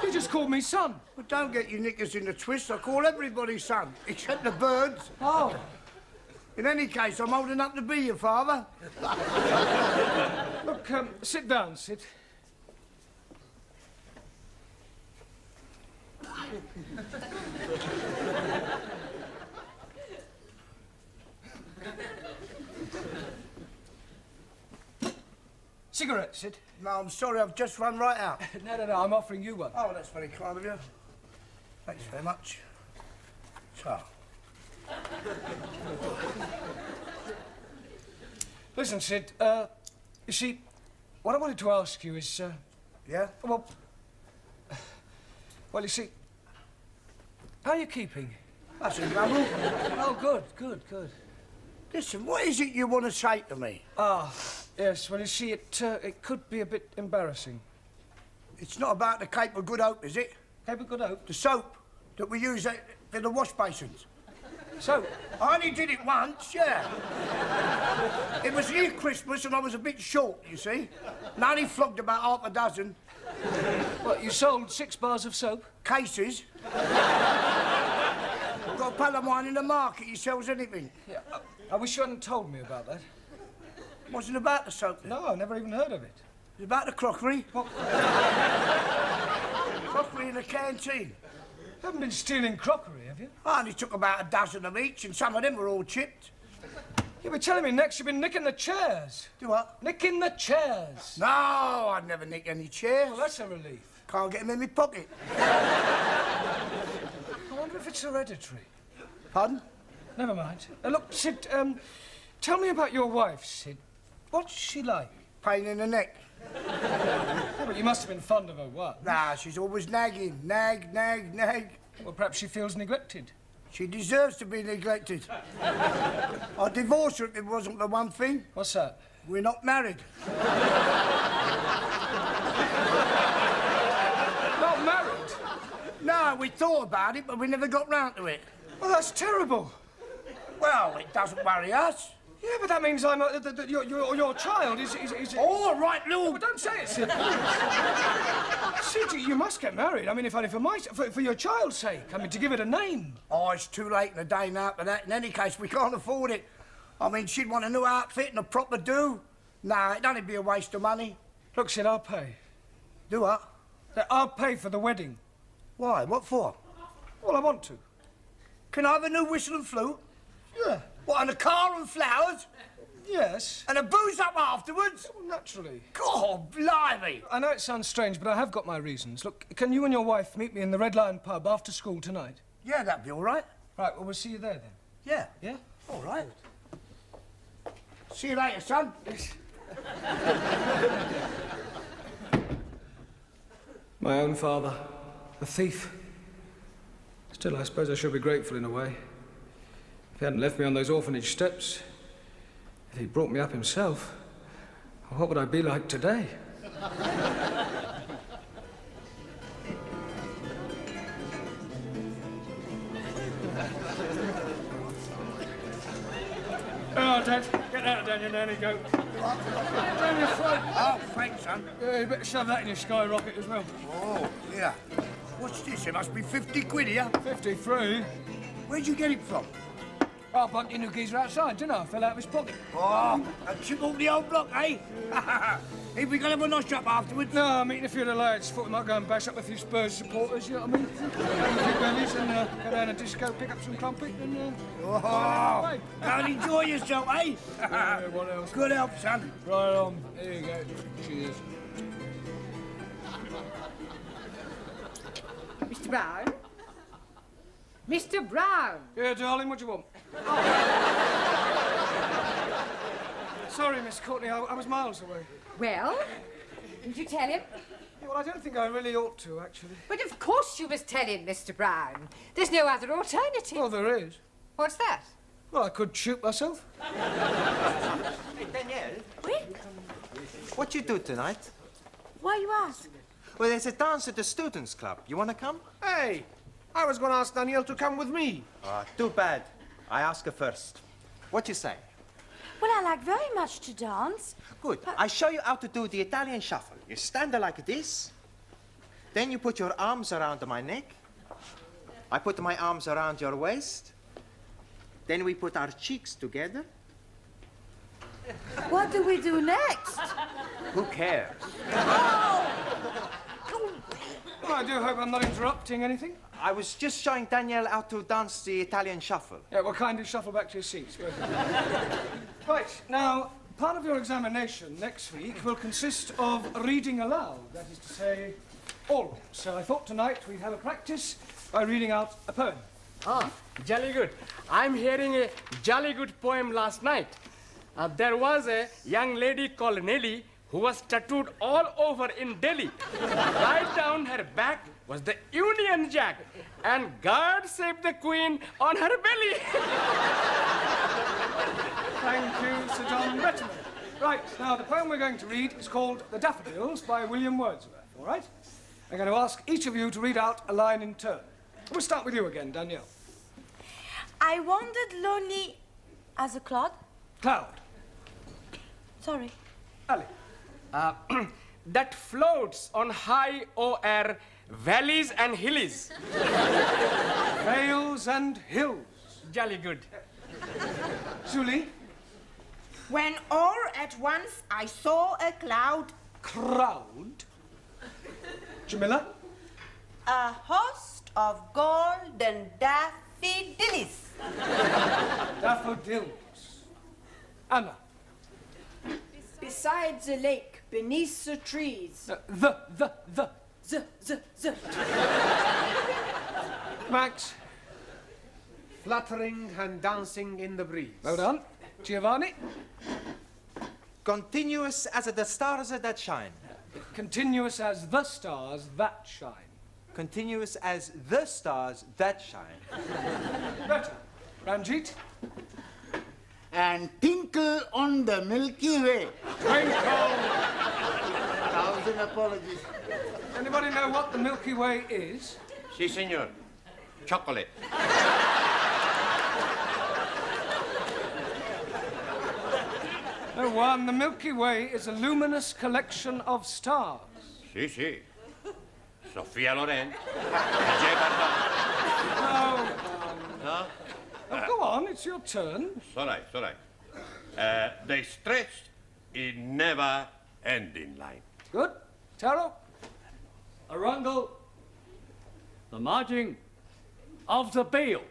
You just called me son. Well, don't get your knickers in the twist. I call everybody son, except the birds. Oh. In any case, I'm old enough to be your father. Look, sit down, Sid. Cigarette, Sid? No, I'm sorry, I've just run right out. No, I'm offering you one. Oh, that's very kind of you. Thanks very much. So. Listen, Sid, you see, what I wanted to ask you is, Yeah? Well, you see, how are you keeping? That's in trouble. Oh, good. Listen, what is it you want to say to me? Ah, yes, well, you see, it could be a bit embarrassing. It's not about the Cape of Good Hope, is it? Cape of Good Hope? The soap that we use for the wash basins. So, I only did it once, yeah. It was near Christmas and I was a bit short, you see. And I only flogged about half a dozen. What, you sold 6 bars of soap? Cases. I've got a pal of mine in the market, he sells anything. Yeah, I wish you hadn't told me about that. It wasn't about the soap then. No, I never even heard of it. It was about the crockery. Crockery in the canteen. You haven't been stealing crockery, have you? I only took about a dozen of each, and some of them were all chipped. You'll be telling me next you've been nicking the chairs. Do what? Nicking the chairs. No, I'd never nick any chairs. Well, that's a relief. Can't get them in my pocket. I wonder if it's hereditary. Pardon? Never mind. Look, Sid, tell me about your wife, Sid. What's she like? Pain in the neck. Yeah, but you must have been fond of her once. Nah, she's always nagging. Nag. Well, perhaps she feels neglected. She deserves to be neglected. I'd divorce her if it wasn't the one thing. What's that? We're not married. Not married? No, we thought about it, but we never got round to it. Well, that's terrible. Well, it doesn't worry us. Yeah, but that means your child is... All right, Lou. No, but don't say it, Sid. Sid, you must get married. I mean, if only for your child's sake. I mean, to give it a name. Oh, it's too late in the day now for that. In any case, we can't afford it. I mean, she'd want a new outfit and a proper do. Nah, it'd only be a waste of money. Look, Sid, I'll pay. Do what? I'll pay for the wedding. Why? What for? Well, I want to. Can I have a new whistle and flute? Yeah. What, and a car and flowers? Yes. And a booze up afterwards? Well, naturally. God, blimey! I know it sounds strange, but I have got my reasons. Look, can you and your wife meet me in the Red Lion pub after school tonight? Yeah, that'd be all right. Right, well, we'll see you there then. Yeah. Yeah? All right. See you later, son. Yes. My own father, a thief. Still, I suppose I should be grateful in a way. If he hadn't left me on those orphanage steps, if he'd brought me up himself, what would I be like today? Oh, Now, Dad, get out, Daniel. There you go. Down your throat. Oh, thanks, son. Yeah, you better shove that in your skyrocket as well. Oh, yeah. What's this? It must be 50 quid here. 53? Where'd you get it from? I bumped into a geezer outside, didn't I? Fell out of his pocket. Oh, and took all the old block, eh? If we gonna have a nice up afterwards? No, I'm meeting a few of the lads. Thought we might go and bash up a few Spurs supporters, you know what I mean? Have a few bellies and go down a disco, pick up some crumpet and... Oh, and enjoy yourself, eh? Yeah, what else? Good help, son. Right on. Here you go. Cheers. Mr. Brown? Mr. Brown! Yeah, darling, what do you want? Sorry, Miss Courtney, I was miles away. Well, did you tell him? Yeah, well, I don't think I really ought to, actually. But of course you must tell him, Mr. Brown. There's no other alternative. Oh, there is. What's that? Well, I could shoot myself. Hey, Danielle. Oui? What you do tonight? Why you ask? Well, there's a dance at the students' club. You want to come? Hey, I was going to ask Danielle to come with me. Too bad. I ask her first. What you say? Well, I like very much to dance. Good. I show you how to do the Italian shuffle. You stand there like this. Then you put your arms around my neck. I put my arms around your waist. Then we put our cheeks together. What do we do next? Who cares? Well, I do hope I'm not interrupting anything. I was just showing Danielle how to dance the Italian shuffle. Yeah, well, kindly shuffle back to your seats. Right, now, part of your examination next week will consist of reading aloud. That is to say, oral. So I thought tonight we'd have a practice by reading out a poem. Ah, jolly good. I'm hearing a jolly good poem last night. There was a young lady called Nelly who was tattooed all over in Delhi. Right down her back was the Union Jack, and God save the Queen on her belly. Thank you, Sir John Betterman. Right, now the poem we're going to read is called The Daffodils by William Wordsworth, all right? I'm going to ask each of you to read out a line in turn. We'll start with you again, Danielle. I wandered lonely as a cloud. Cloud. Sorry. Ali. That floats on high o'er valleys and hillies. Vales and hills. Jolly good. Julie? When all at once I saw a cloud. Crowd. Jamila? A host of golden daffodils. Daffodils. Anna? Beside the lake, beneath the trees. The. The. Max? Fluttering and dancing in the breeze. Well done. Giovanni? Continuous as the stars that shine. Continuous as the stars that shine. Continuous as the stars that shine. Better. Ranjit? And tinkle on the Milky Way. Twinkle. 1,000 apologies. Anybody know what the Milky Way is? Si, senor. Chocolate. No one. The Milky Way is a luminous collection of stars. Si, si. Sofia Loren. No? Oh, go on, it's your turn. It's all right, it's all right. They stretched in never-ending line. Good. Taro? Arundel, the margin of the Beale.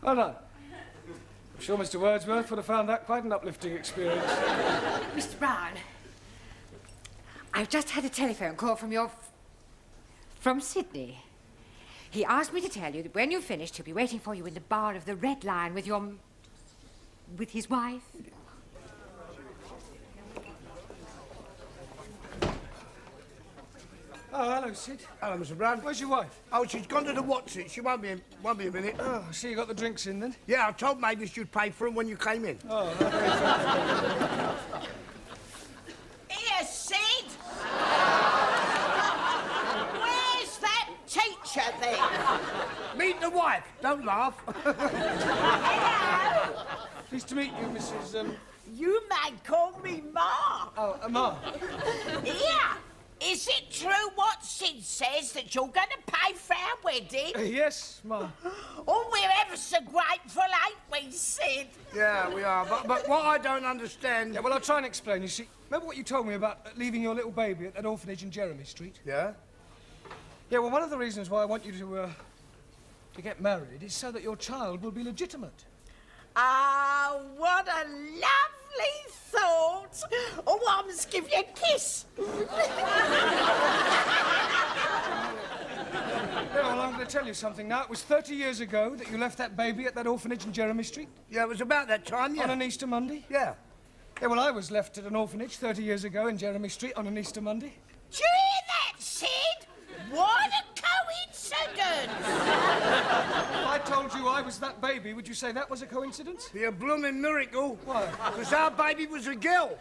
Well done. I'm sure Mr. Wordsworth would have found that quite an uplifting experience. Mr. Brown, I've just had a telephone call from Sydney. He asked me to tell you that when you've finished, he'll be waiting for you in the bar of the Red Lion with his wife. Oh, hello, Sid. Hello, Mr. Brown. Where's your wife? Oh, she's gone to the What's-It. She won't be a minute. Oh, I see you got the drinks in then? Yeah, I told Mavis you'd pay for them when you came in. Oh, okay. Here, Sid! Where's that teacher then? Meet the wife. Don't laugh. Hello? Pleased to meet you, Mrs. You may call me Ma. Oh, Ma. Yeah. Is it true what Sid says that you're going to pay for our wedding? Yes, Ma. Oh, we're ever so grateful, ain't we, Sid? Yeah, we are. But what I don't understand... Yeah, well, I'll try and explain. You see, remember what you told me about leaving your little baby at that orphanage in Jeremy Street? Yeah? Yeah, well, one of the reasons why I want you to get married is so that your child will be legitimate. Ah, what a lovely thought. Oh, I must give you a kiss. Yeah, well, I'm going to tell you something now. It was 30 years ago that you left that baby at that orphanage in Jeremy Street. Yeah, it was about that time, yeah. On an Easter Monday? Yeah. Yeah, well, I was left at an orphanage 30 years ago in Jeremy Street on an Easter Monday. Do you hear that, Sid? What a coincidence! If I told you I was that baby, would you say that was a coincidence? Be a blooming miracle. Why? Because our baby was a girl.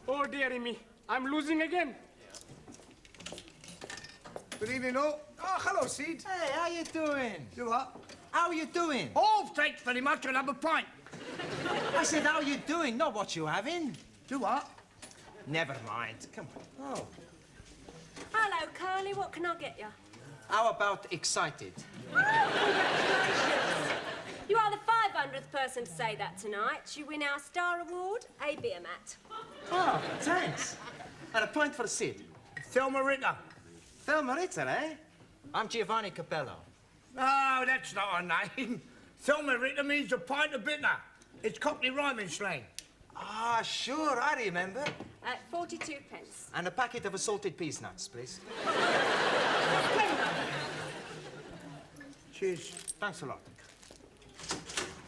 Oh, dearie me. I'm losing again. Good evening, all. Oh, hello, Sid. Hey, how you doing? You what? How you doing? Oh, thanks very much. I'll have a pint. I said, how you doing, not what you having. Do what? Never mind. Come on. Oh. Hello, Curly. What can I get you? How about excited? You are the 500th person to say that tonight. You win our Star Award, a beer mat. Oh, thanks. And a pint for Sid. Thelma Ritter. Thelma Ritter, eh? I'm Giovanni Capello. No, that's not her name. Thelma Ritter means a pint of bitter. It's Cockney rhyming slang. Ah, sure, I remember. 42 pence. And a packet of assorted peas nuts, please. Cheers. Thanks a lot.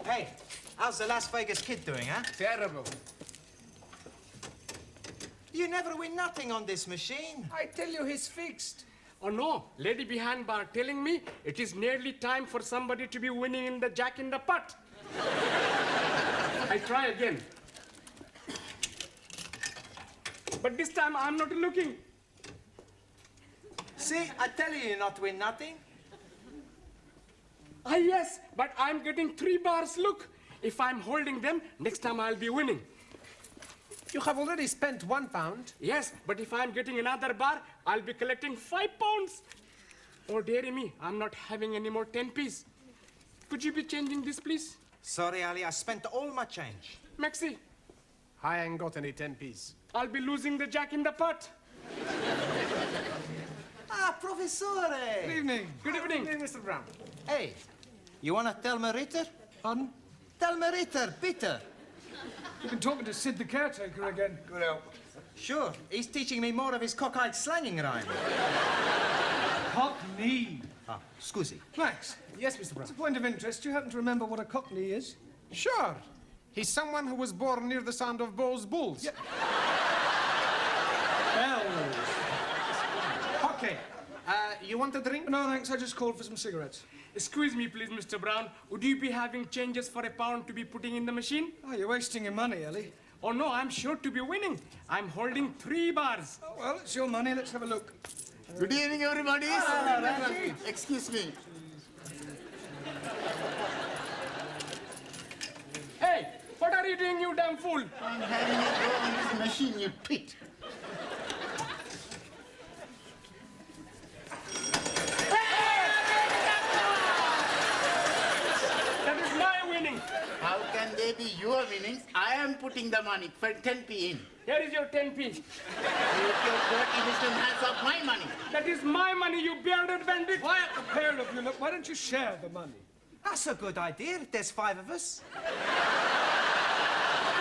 Hey, how's the Las Vegas kid doing, huh? Terrible. You never win nothing on this machine. I tell you, he's fixed. Oh, no. Lady behind bar telling me it is nearly time for somebody to be winning in the Jack in the Pot. I try again. But this time I'm not looking. See, I tell you not win nothing. Ah, yes, but I'm getting 3 bars. Look, if I'm holding them, next time I'll be winning. You have already spent £1. Yes, but if I'm getting another bar, I'll be collecting £5. Oh, dearie me, I'm not having any more 10p's. Could you be changing this, please? Sorry, Ali, I spent all my change. Maxi, I ain't got any 10p's. I'll be losing the Jack in the Pot. Ah, Professore! Good evening. Good evening. Mr. Brown. Hey, you want to tell me Ritter? Pardon? Tell me Ritter, Peter. You've been talking to Sid the caretaker again. Good help. Sure, he's teaching me more of his cockeyed slanging rhyme. Cockney. Ah, scusi. Max. Yes, Mr. Brown. As a point of interest, do you happen to remember what a Cockney is? Sure. He's someone who was born near the sound of Bowls Bulls. Yeah. Bells. Okay. You want a drink? No, thanks. I just called for some cigarettes. Excuse me, please, Mr. Brown. Would you be having changes for £1 to be putting in the machine? Oh, you're wasting your money, Ellie. Oh, no, I'm sure to be winning. I'm holding 3 bars. Oh, well, it's your money. Let's have a look. Good evening, everybody. Excuse me. Hey, what are you doing, you damn fool? I'm having a go on this machine, you twit. That is my winning. How can they be your winning evenings, I am putting the money for 10p in. Here is your 10p. Take your dirty little hands off my money. That is my money, you bearded bandit. Quiet, the pair of you. Look, why don't you share the money? That's a good idea. There's 5 of us.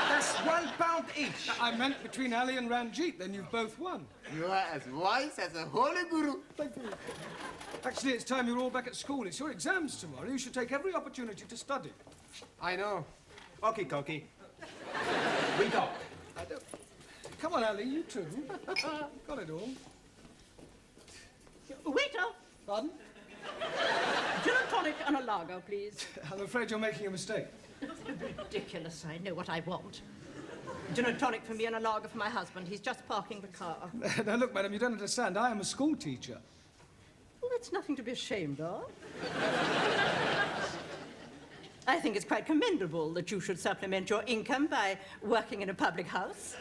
That's £1 each. I meant between Ali and Ranjit, then you've both won. You are as wise as a holy guru. Thank you. Actually, it's time you're all back at school. It's your exams tomorrow. You should take every opportunity to study. I know. Okie dokie. We go. Come on, Ali, you too. Got it all. Waiter! Pardon? Gin and tonic and a lager, please. I'm afraid you're making a mistake. Ridiculous. I know what I want. Gin and tonic for me and a lager for my husband. He's just parking the car. Now, look, madam, you don't understand. I am a school teacher. Well, that's nothing to be ashamed of. I think it's quite commendable that you should supplement your income by working in a public house.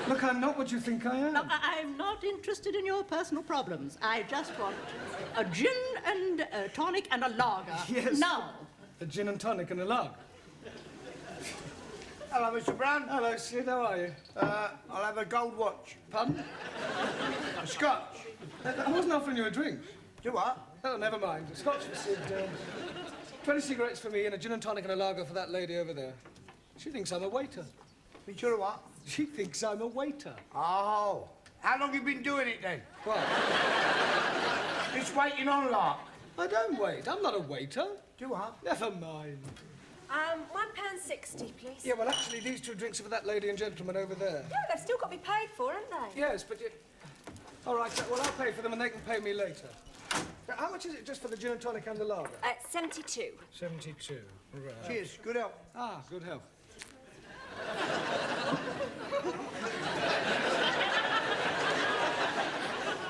Look, I'm not what you think I am. No, I'm not interested in your personal problems. I just want a gin and a tonic and a lager. Yes. Now. A gin and tonic and a lager. Hello, Mr. Brown. Hello, Sid. How are you? I'll have a gold watch. Pardon? A scotch. I wasn't offering you a drink. Do what? Oh, never mind. A scotch for Sid. 20 cigarettes for me and a gin and tonic and a lager for that lady over there. She thinks I'm a waiter. Think you're a what? She thinks I'm a waiter. Oh. How long you been doing it then? What? It's waiting on lark. I don't wait. I'm not a waiter. Do what? Never mind. £1.60, please. Yeah, well, actually, these 2 drinks are for that lady and gentleman over there. Yeah, they've still got to be paid for, haven't they? Yes, but you... All right, well, I'll pay for them and they can pay me later. Now, how much is it just for the gin and tonic and the lager? 72. 72. Right. Cheers. Good health. Ah, good health.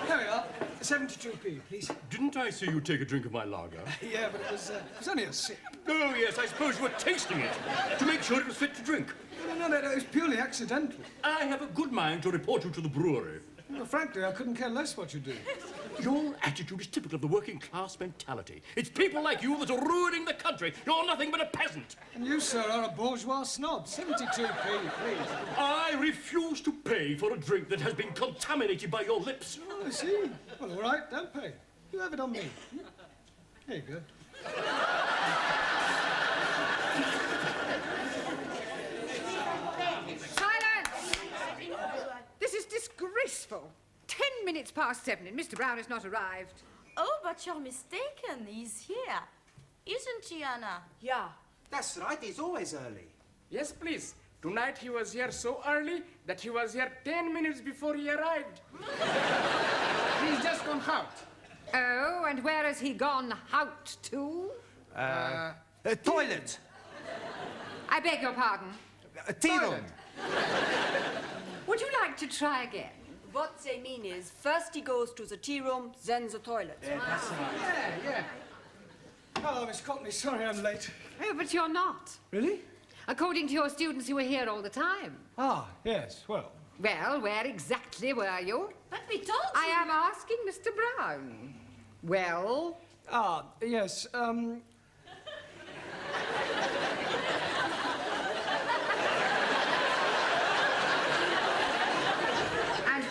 There we are. 72p, please. Didn't I see you take a drink of my lager? Yeah, but it was only a sip. Oh, yes, I suppose you were tasting it to make sure it was fit to drink. No, it was purely accidental. I have a good mind to report you to the brewery. Well, frankly, I couldn't care less what you do. Your attitude is typical of the working class mentality. It's people like you that are ruining the country. You're nothing but a peasant. And you, sir, are a bourgeois snob. 72p, please. I refuse to pay for a drink that has been contaminated by your lips. Oh, I see. Well, all right, don't pay. You have it on me. There you go. Silence! This is disgraceful. 10 minutes past 7 and Mr. Brown has not arrived. Oh, but you're mistaken. He's here. Isn't he, Anna? Yeah. That's right. He's always early. Yes, please. Tonight he was here so early that he was here 10 minutes before he arrived. He's just gone out. Oh, and where has he gone out to? Toilet. I beg your pardon. Tea room. Would you like to try again? What they mean is, first he goes to the tea room, then the toilet. Yeah. Hello, Miss Courtney. Sorry I'm late. Oh, but you're not. Really? According to your students, you were here all the time. Ah, yes, well. Well, where exactly were you? But we told I am asking Mr. Brown. Well? Ah, yes, And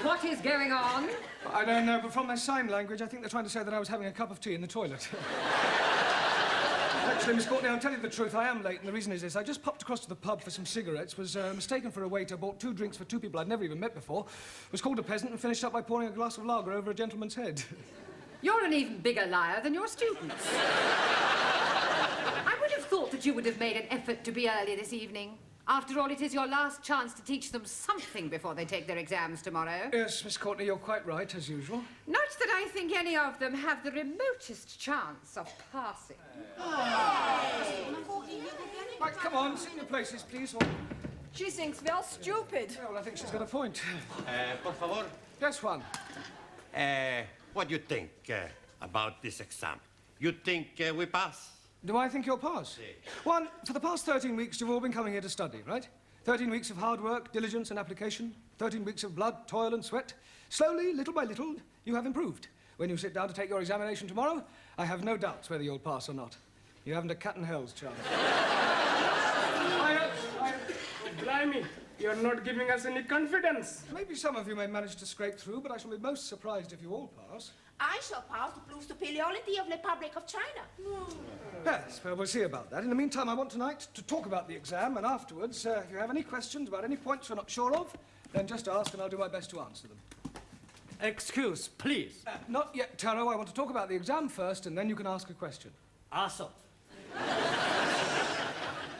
what is going on? I don't know, but from their sign language, I think they're trying to say that I was having a cup of tea in the toilet. Actually, Miss Courtney, I'll tell you the truth. I am late, and the reason is this. I just popped across to the pub for some cigarettes, was mistaken for a waiter, bought 2 drinks for 2 people I'd never even met before, was called a peasant, and finished up by pouring a glass of lager over a gentleman's head. You're an even bigger liar than your students. I would have thought that you would have made an effort to be early this evening. After all, it is your last chance to teach them something before they take their exams tomorrow. Yes, Miss Courtney, you're quite right, as usual. Not that I think any of them have the remotest chance of passing. Right, come on, sit in your places, please. Or... She thinks we are stupid. Well, I think she's got a point. Por favor. Yes, Juan. What do you think about this exam? You think we pass? Do I think you'll pass? Juan, for the past 13 weeks, you've all been coming here to study, right? 13 weeks of hard work, diligence and application. 13 weeks of blood, toil and sweat. Slowly, little by little, you have improved. When you sit down to take your examination tomorrow, I have no doubts whether you'll pass or not. You haven't a cat in hell's chance. I blimey, you're not giving us any confidence. Maybe some of you may manage to scrape through, but I shall be most surprised if you all pass. I shall pass to prove superiority of Republic of China. Yes, well, we'll see about that. In the meantime, I want tonight to talk about the exam, and afterwards, if you have any questions about any points you're not sure of, then just ask and I'll do my best to answer them. Excuse, please. Not yet, Taro. I want to talk about the exam first, and then you can ask a question. Also.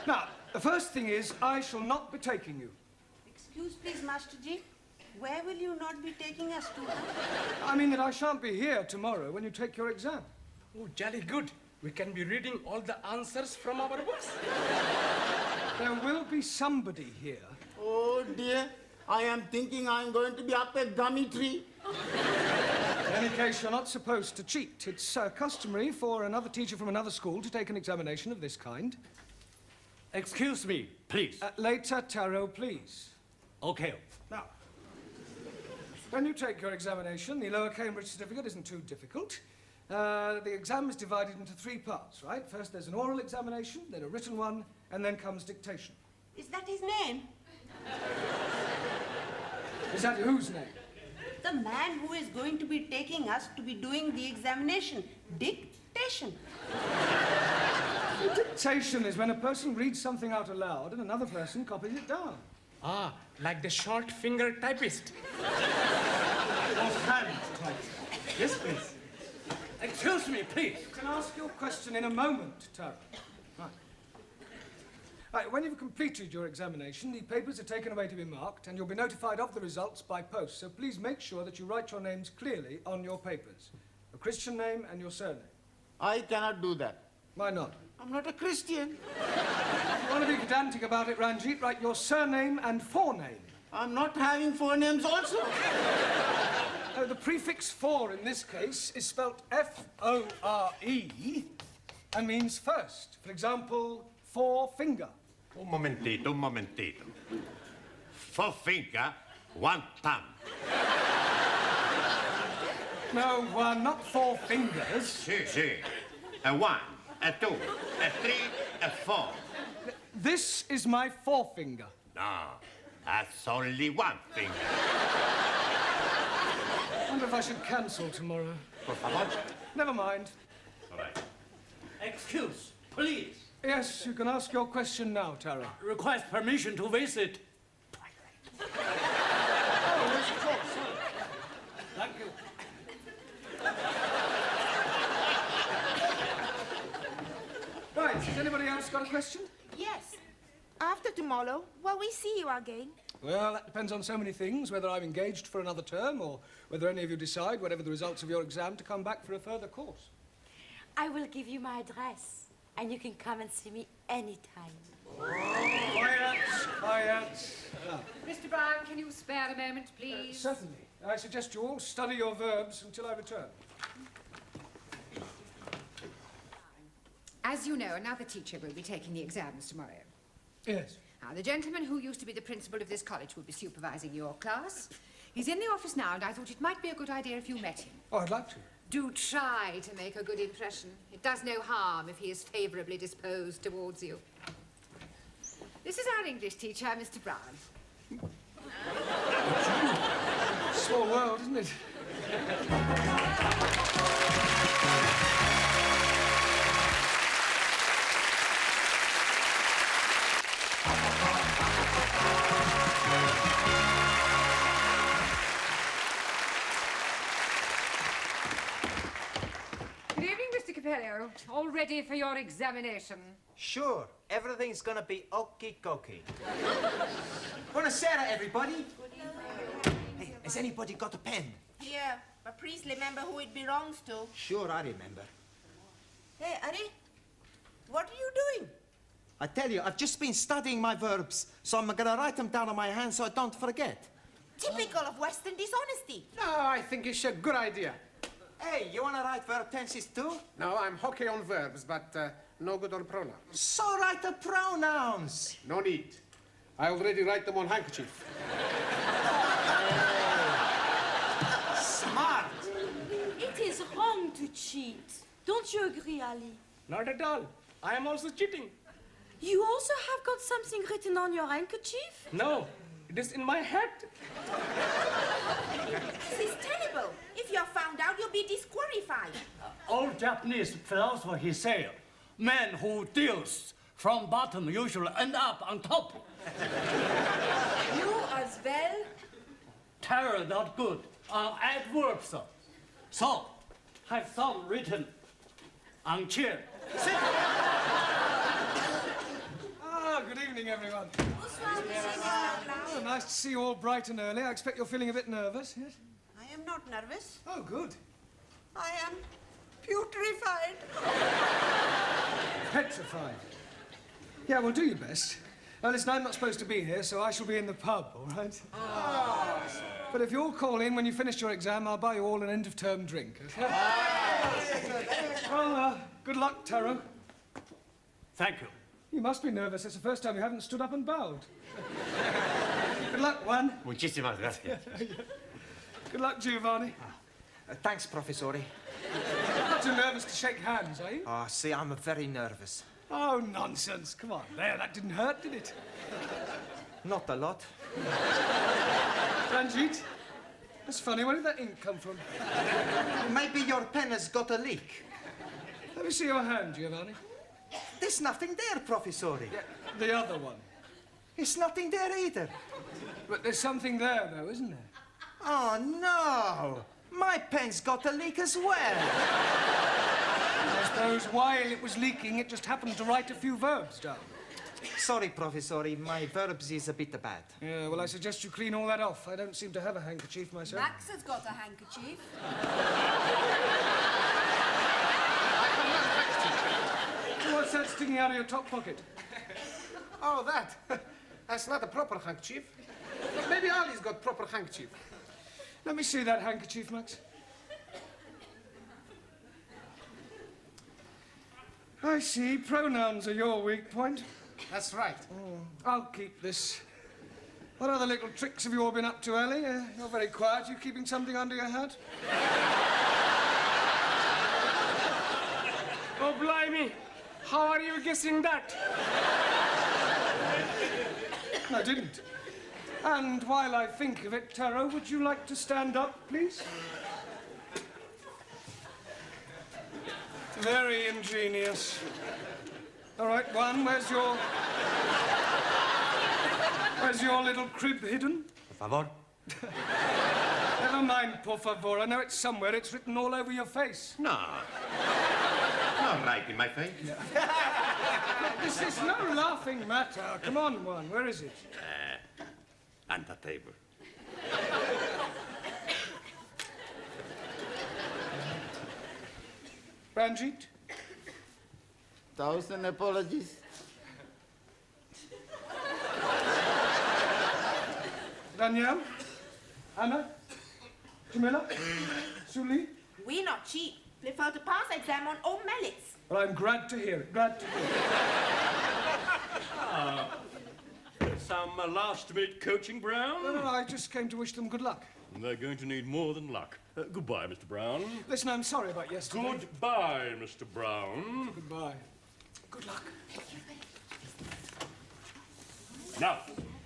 Now, the first thing is, I shall not be taking you. Excuse please, Master Ji. Where will you not be taking us to? I mean that I shan't be here tomorrow when you take your exam. Oh, jolly good. We can be reading all the answers from our books. There will be somebody here. Oh dear, I am thinking I'm going to be up a gummy tree. In any case, you're not supposed to cheat. It's customary for another teacher from another school to take an examination of this kind. Excuse me, please. Later, Taro, please. Okay. Now, when you take your examination, the Lower Cambridge certificate isn't too difficult. The exam is divided into 3 parts, right? First, there's an oral examination, then a written one, and then comes dictation. Is that his name? Is that whose name? The man who is going to be taking us to be doing the examination. Dictation. Dictation is when a person reads something out aloud and another person copies it down. Ah, like the short finger typist. Offhand type. Yes, please. Excuse me, please. You can ask your question in a moment, Taro. Right. Right, when you've completed your examination, the papers are taken away to be marked, and you'll be notified of the results by post. So please make sure that you write your names clearly on your papers. A Christian name and your surname. I cannot do that. Why not? I'm not a Christian. If you want to be pedantic about it, Ranjit, write your surname and forename. I'm not having forenames also. The prefix for in this case is spelt F-O-R-E and means first. For example, forefinger. Un momentito. Forefinger, one thumb. No, not 4 fingers. Si. A 1, a 2, a 3, a 4. This is my forefinger. No, that's only 1 finger. I wonder if I should cancel tomorrow. Por favor. Never mind. All right. Excuse, please. Yes, you can ask your question now, Taro. Request permission to visit. Oh, yes, of course. Thank you. Right, has anybody else got a question? Yes. After tomorrow, will we see you again? Well, that depends on so many things, whether I'm engaged for another term or whether any of you decide, whatever the results of your exam, to come back for a further course. I will give you my address, and you can come and see me anytime. Quiet. Mr. Brown, can you spare a moment, please? Certainly. I suggest you all study your verbs until I return. As you know, another teacher will be taking the exams tomorrow. Yes. Now, the gentleman who used to be the principal of this college will be supervising your class. He's in the office now, and I thought it might be a good idea if you met him. Oh, I'd like to. Do try to make a good impression. It does no harm if he is favourably disposed towards you. This is our English teacher, Mr. Brown. Small world, isn't it? Good evening, Mr. Capello. All ready for your examination? Sure, everything's gonna be okie-dokie. Buonasera, everybody. Hey, has anybody got a pen? Here, but please remember who it belongs to. Sure, I remember. Hey, Ari, what are you doing? I tell you, I've just been studying my verbs, so I'm gonna write them down on my hand so I don't forget. Typical of Western dishonesty. No, I think it's a good idea. Hey, you wanna write verb tenses too? No, I'm hockey on verbs, but no good on pronouns. So write the pronouns. No need. I already write them on handkerchief. Smart. It is wrong to cheat. Don't you agree, Ali? Not at all. I am also cheating. You also have got something written on your handkerchief? No, it is in my head. This is terrible. If you're found out, you'll be disqualified. Old Japanese philosopher, he said, man who deals from bottom usually end up on top. You as well? Terror not good. Adverbs. So, have some written on chair. Sit. Ah, good evening, everyone. Oh, nice to see you all bright and early. I expect you're feeling a bit nervous, yes? I am not nervous. Oh, good. I am putrefied. Petrified. Yeah, well, do your best. Now, listen, I'm not supposed to be here, so I shall be in the pub, all right? Oh. But if you'll call in when you finish your exam, I'll buy you all an end-of-term drink. Okay? Well, good luck, Taro. Thank you. You must be nervous. It's the first time you haven't stood up and bowed. Good luck, Juan. Muchísimas gracias. Good luck, Giovanni. Thanks, Professore. Not too nervous to shake hands, are you? Ah, see, I'm very nervous. Oh, nonsense. Come on. There, that didn't hurt, did it? Not a lot. Ranjit, that's funny. Where did that ink come from? Maybe your pen has got a leak. Let me see your hand, Giovanni. There's nothing there, Professore. Yeah, the other one. It's nothing there either. But there's something there, though, isn't there? Oh, no. My pen's got a leak as well. I suppose while it was leaking, it just happened to write a few verbs down. Sorry, Professore, my verbs is a bit bad. Yeah, well, I suggest you clean all that off. I don't seem to have a handkerchief myself. Max has got a handkerchief. What's that sticking out of your top pocket? Oh, that. That's not a proper handkerchief. Maybe Ali's got proper handkerchief. Let me see that handkerchief, Max. I see. Pronouns are your weak point. That's right. I'll keep this. What other little tricks have you all been up to, Ellie? You're very quiet. You keeping something under your hat? Oh, blimey. How are you guessing that? I didn't. And while I think of it, Taro, would you like to stand up, please? Very ingenious. All right, Juan, where's your little crib hidden? Por favor. Never mind, por favor. I know it's somewhere. It's written all over your face. No. Not right in my face. Look, this is no laughing matter. Come on, Juan. Where is it? On the table. Ranjit? 1,000 apologies. Danielle? Anna? Jamila? Suli? We not cheap. Prefer to pass exam on all merits. Well, I'm glad to hear it. Glad to hear it. Some last-minute coaching, Brown? No, I just came to wish them good luck. They're going to need more than luck. Goodbye, Mr. Brown. Listen, I'm sorry about yesterday. Goodbye, Mr. Brown. Goodbye. Good luck. Now,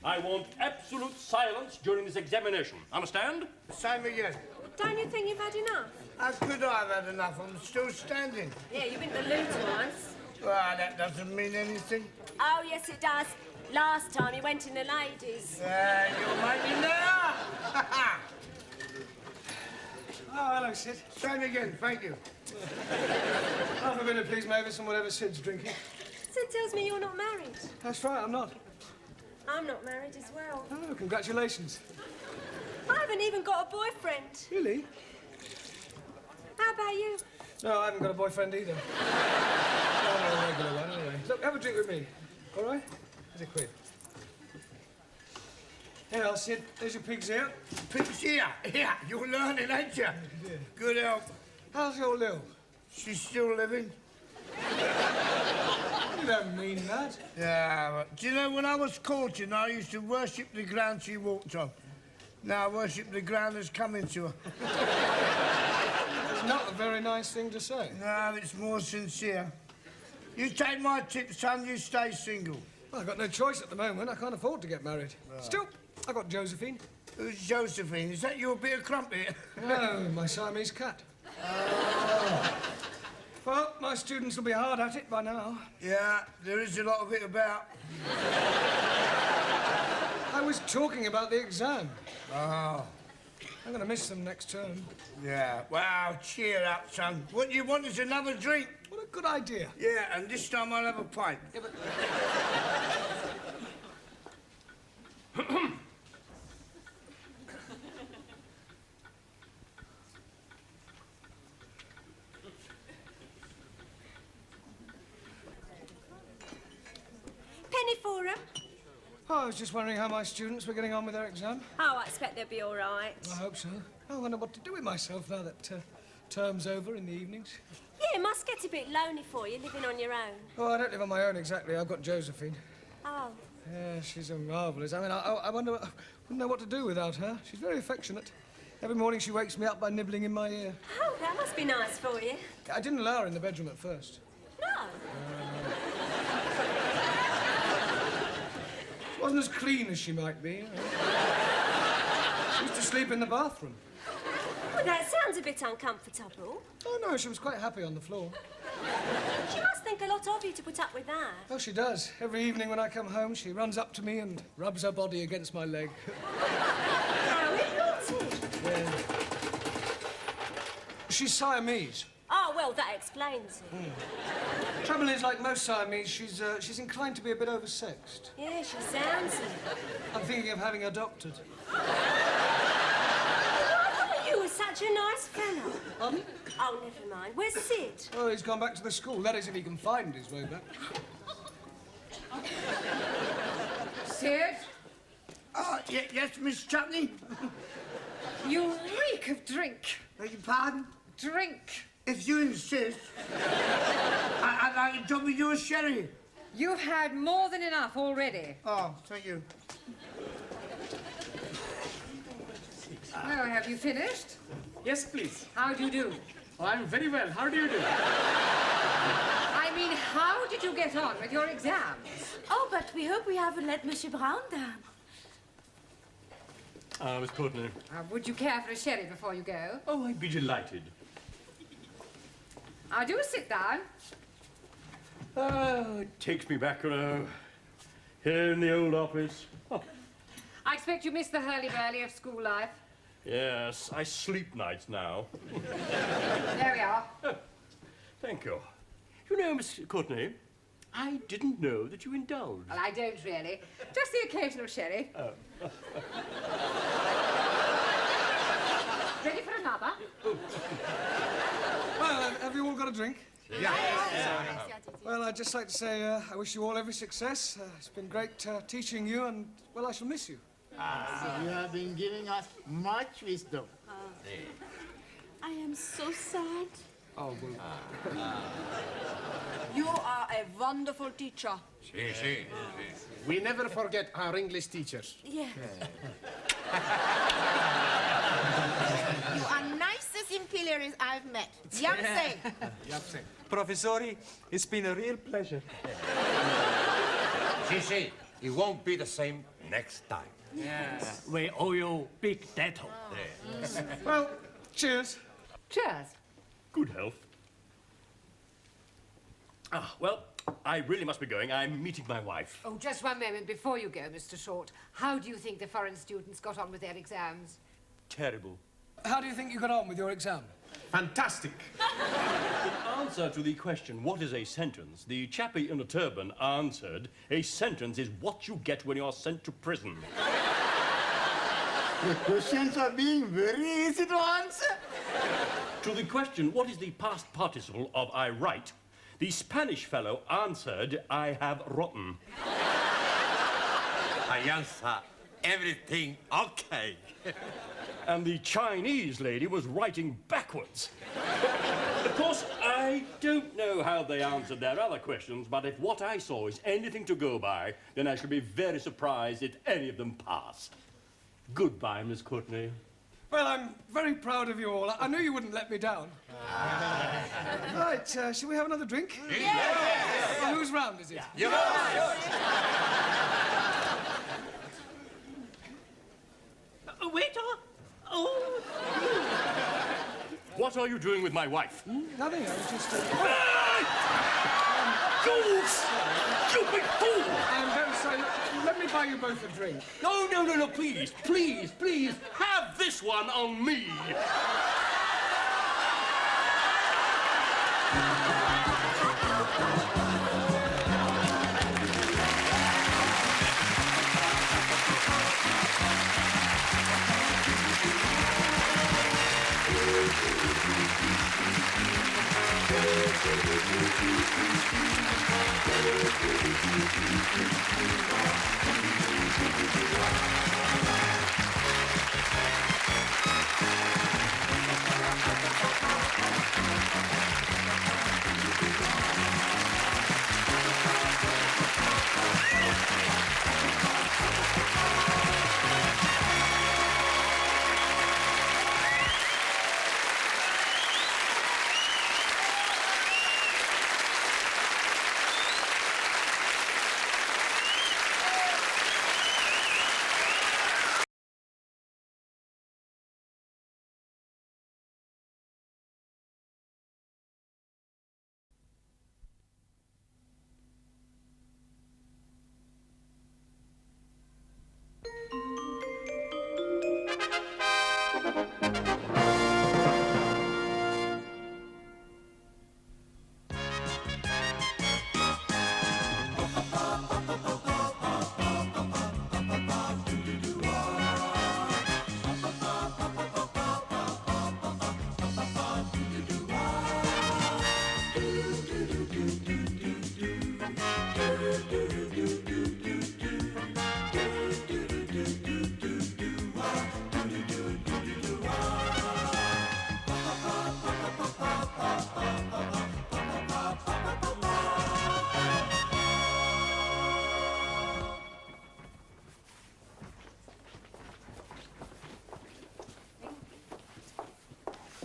I want absolute silence during this examination. Understand? Same again. Don't you think you've had enough? How could I have had enough? I'm still standing. Yeah, you've been to the loo twice. Well, that doesn't mean anything. Oh, yes, it does. Last time he went in the ladies. You're making now. Oh, hello, Sid. Same again, thank you. Half a minute, please, Mavis, and whatever Sid's drinking. Sid tells me you're not married. That's right, I'm not. I'm not married as well. Oh, congratulations. I haven't even got a boyfriend. Really? How about you? No, I haven't got a boyfriend either. No, a regular one, anyway. Look, have a drink with me, all right? Here's a quid. Here, Sid, there's your pig's ear. Pig's ear? Yeah, you're learning, ain't you? Yeah. Good help. How's your Lil? She's still living. You don't mean that. Yeah, but do you know, when I was courting, I used to worship the ground she walked on. Now I worship the ground that's coming to her. It's not a very nice thing to say. No, it's more sincere. You take my tip, son, you stay single. Well, I've got no choice at the moment. I can't afford to get married. Still, I've got Josephine. Who's Josephine? Is that your bit of crumpet? No, my Siamese cat. Well, my students will be hard at it by now. Yeah, there is a lot of it about. I was talking about the exam. Oh. I'm going to miss them next term. Yeah, well, cheer up, son. What you want is another drink. What a good idea. Yeah, and this time I'll have a pint. Yeah, but... Penny for 'em? Oh, I was just wondering how my students were getting on with their exam. Oh, I expect they'll be all right. I hope so. I wonder what to do with myself now that term's over in the evenings. Yeah, it must get a bit lonely for you, living on your own. Oh, I don't live on my own exactly. I've got Josephine. Oh. Yeah, she's a marvellous. I mean, I wonder... I wouldn't know what to do without her. She's very affectionate. Every morning she wakes me up by nibbling in my ear. Oh, that must be nice for you. I didn't allow her in the bedroom at first. No. She wasn't as clean as she might be. You know. She used to sleep in the bathroom. Well, that sounds a bit uncomfortable. Oh, no, she was quite happy on the floor. She must think a lot of you to put up with that. Oh, she does. Every evening when I come home, she runs up to me and rubs her body against my leg. How naughty. Yeah. She's Siamese. Oh, well, that explains it. Trouble is, like most Siamese, she's inclined to be a bit oversexed. Yeah, she sounds it. I'm thinking of having her doctored. I thought you were such a nice fellow. Pardon? Oh, never mind. Where's Sid? Oh, he's gone back to the school. That is, if he can find his way back. Sid? Oh, yes, Miss Chutney? You reek of drink. Beg your pardon? Drink. If you insist, I'd like to drop with you a sherry. You've had more than enough already. Oh, thank you. Well, have you finished? Yes, please. How do you do? Oh, I'm very well. How do you do? I mean, how did you get on with your exams? Oh, but we hope we haven't let Monsieur Brown down. Miss Courtney. Would you care for a sherry before you go? Oh, I'd be delighted. Do sit down. Oh, it takes me back, you know. Here in the old office. Oh. I expect you miss the hurly-burly of school life. Yes, I sleep nights now. There we are. Oh, thank you. You know, Miss Courtney, I didn't know that you indulged. Well, I don't really. Just the occasional sherry. Oh. Ready for another? Well, have you all got a drink? Yeah. Well, I'd just like to say I wish you all every success. It's been great teaching you, and, well, I shall miss you. You have been giving us much wisdom. I am so sad. Oh, well. You are a wonderful teacher. We never forget our English teachers. Yeah. You are nicest imperials I've met. Yamse. Professori, it's been a real pleasure. See, it won't be the same next time. Yes. We owe you big debt. Well, cheers. Cheers. Good health. Well, I really must be going. I'm meeting my wife. Oh, just one moment before you go, Mr. Short. How do you think the foreign students got on with their exams? Terrible. How do you think you got on with your exam? Fantastic. In answer to the question, what is a sentence, the chappie in a turban answered, a sentence is what you get when you are sent to prison. The questions are being very easy to answer. To the question, what is the past participle of I write, the Spanish fellow answered, I have rotten. I answer everything okay. And the Chinese lady was writing backwards. Of course, I don't know how they answered their other questions, but if what I saw is anything to go by, then I shall be very surprised if any of them pass. Goodbye, Miss Courtney. Well, I'm very proud of you all. I knew you wouldn't let me down. Right, shall we have another drink? Yeah. Well, whose round is it? Yours. Waiter! Oh! What are you doing with my wife? Nothing, I was just... You stupid fool! I'm very sorry. Let me buy you both a drink. No, please, have this one on me.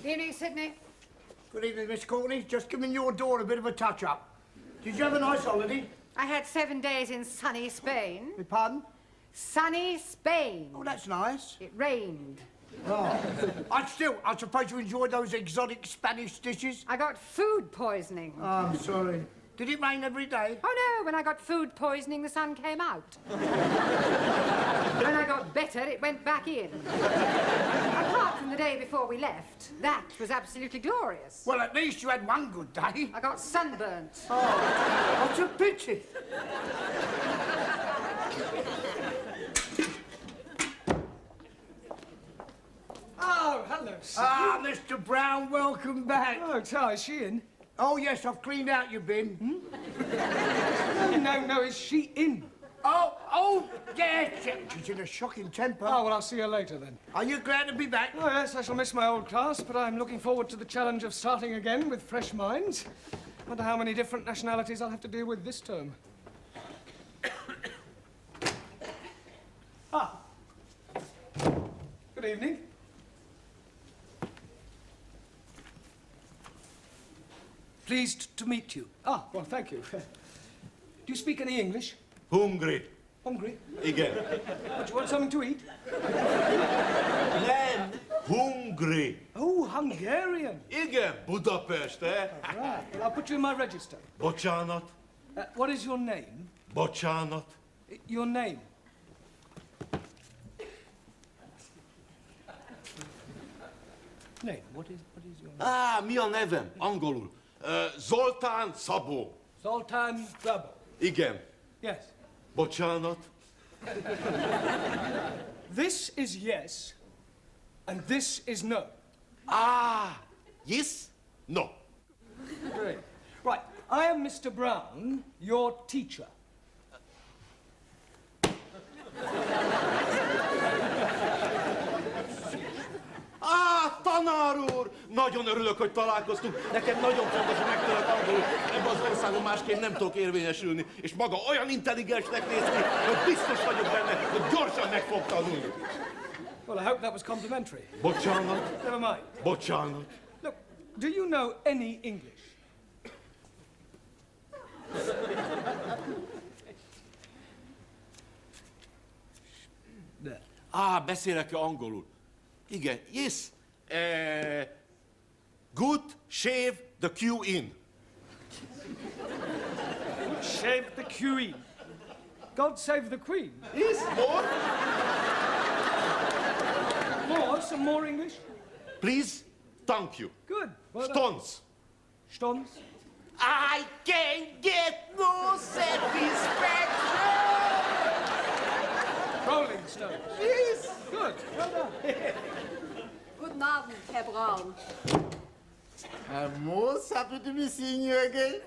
Evening, Sydney. Good evening, Miss Courtney. Just giving your door a bit of a touch-up. Did you have a nice holiday? I had 7 days in sunny Spain. Pardon? Sunny Spain. Oh, that's nice. It rained. Oh. I suppose you enjoyed those exotic Spanish dishes? I got food poisoning. Oh, I'm sorry. Did it rain every day? Oh, no. When I got food poisoning, the sun came out. When I got better, it went back in. Apart from the day before we left, that was absolutely glorious. Well, at least you had one good day. I got sunburnt. Oh, that's a pity. Oh, hello, Sydney. Ah, Mr. Brown, welcome back. Oh, Ty, is she in? Oh, yes, I've cleaned out your bin. No, is she in? Oh, yes. She's in a shocking temper. Oh, well, I'll see her later, then. Are you glad to be back? Oh, yes, I shall miss my old class, but I'm looking forward to the challenge of starting again with fresh minds. Wonder how many different nationalities I'll have to deal with this term. Good evening. Pleased to meet you. Ah, well, thank you. Do you speak any English? Hungry. Hungry? Igen. What, you want something to eat? Nem, hungry. Oh, Hungarian. Igen, Budapest, eh? Right, well, I'll put you in my register. Bocsánat. What is your name? Bocsánat. Your name? Name, what is your name? Mi a nevem? Angolul. Zoltán Szabó. Zoltán Szabó. Igen. Yes. Bocsánat. This is yes, and this is no. Yes? No. Great. Right, I am Mr. Brown, your teacher. Tanár úr! Nagyon örülök, hogy találkoztunk. Nekem nagyon fontos, hogy megtanulok angolul. Ebben az országban másként nem tudok érvényesülni. És maga olyan intelligensnek néz ki, hogy biztos vagyok benne, hogy gyorsan meg fog tanulni. Well, I hope that was complimentary. Butch Arnold. Never mind. Butch Arnold. Look, do you know any English? Beszélek angolul. Igen, yes. Good shave the Q in. Shave the Queen. God save the Queen. Yes, more. More? Some more English? Please, thank you. Good. Well done. Stones. Stones? I can't get no satisfaction. Rolling Stones. Yes. Good. Well done. Guten Abend, Herr Braun. I'm most happy to be seeing you again.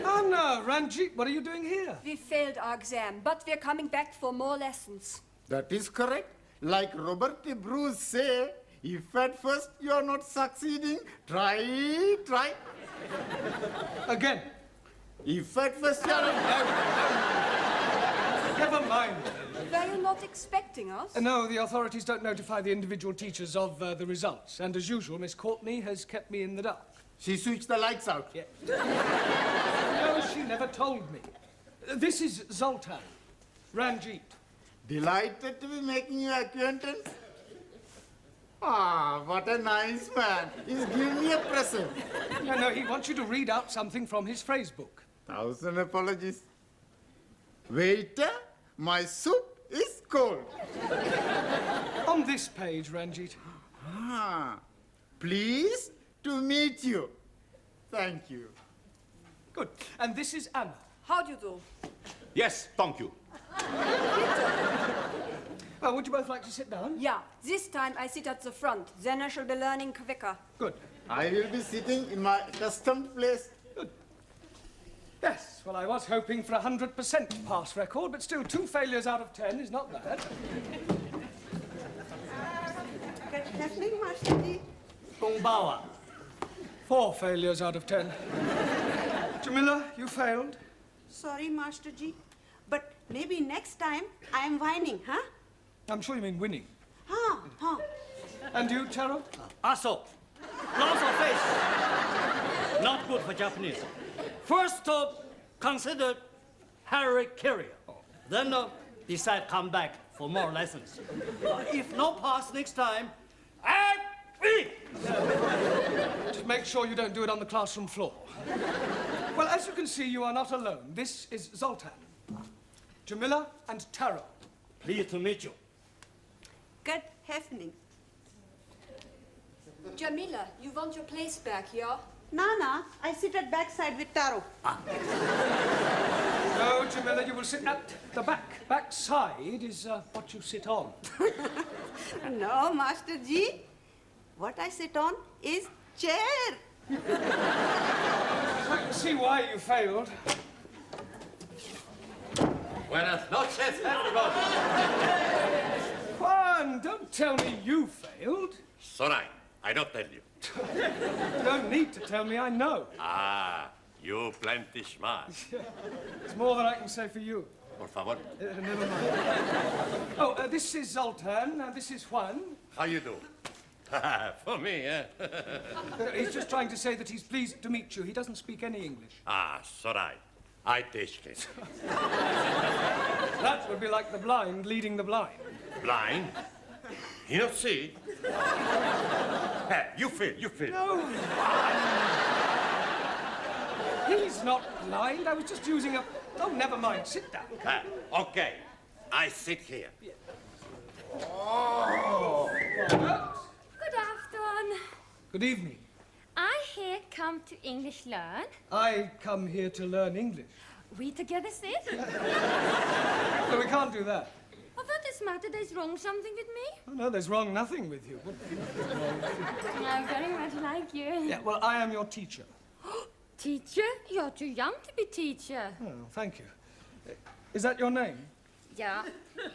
Anna, Ranjit, what are you doing here? We failed our exam, but we're coming back for more lessons. That is correct. Like Robert de Bruce say, if at first you are not succeeding, try. Again. If at first you are not... Never mind. Were you not expecting us? No, the authorities don't notify the individual teachers of the results. And as usual, Miss Courtney has kept me in the dark. She switched the lights out. Yeah. No, she never told me. This is Zoltan. Ranjit. Delighted to be making your acquaintance. Ah, what a nice man. He's giving me a present. No, he wants you to read out something from his phrase book. 1,000 apologies. Waiter, my soup is cold. On this page, Ranjit. Ah, pleased to meet you. Thank you. Good. And this is Anna. How do you do? Yes, thank you. Well, would you both like to sit down? Yeah, this time I sit at the front. Then I shall be learning quicker. Good. I will be sitting in my accustomed place. Good. Yes, well, I was hoping for a 100% pass record, but still 2 failures out of 10 is not bad. Good evening, Master Ji. Gongbawa. 4 failures out of 10. Jamila, you failed. Sorry, Master Ji. But maybe next time I am whining, huh? I'm sure you mean winning. Huh. And you, Taro? Aso. Lots of fish. Not good for Japanese. First, consider Harry Carrier. Then decide come back for more lessons. If no pass next time, I free. Just make sure you don't do it on the classroom floor. Well, as you can see, you are not alone. This is Zoltan, Jamila, and Taro. Pleased to meet you. Good evening. Jamila, you want your place back here? Nana, I sit at backside with Taro. No, Jamila, you will sit at the back. Backside is what you sit on. No, Master Ji. What I sit on is chair. I can see why you failed. Buenas noches, everybody. Juan, don't tell me you failed. Sorry, I don't tell you. You don't need to tell me, I know. Ah, you plenty smart. It's more than I can say for you. Por favor. Never mind. Oh, this is Zoltan, and this is Juan. How you do? For me, eh? He's just trying to say that he's pleased to meet you. He doesn't speak any English. Ah, sorry. I teach it. That would be like the blind leading the blind. Blind? You don't see? Hey, you feel. No. He's not blind. I was just using a... Oh, never mind. Sit down. Okay. I sit here. Oh. Good afternoon. Good evening. I here come to English learn. I come here to learn English. We together sit. No, we can't do that. Oh, what is matter? There's wrong something with me? Oh, no, there's wrong nothing with you. I very much like you. Yeah, well, I am your teacher. Teacher? You're too young to be teacher. Oh, thank you. Is that your name? Yeah.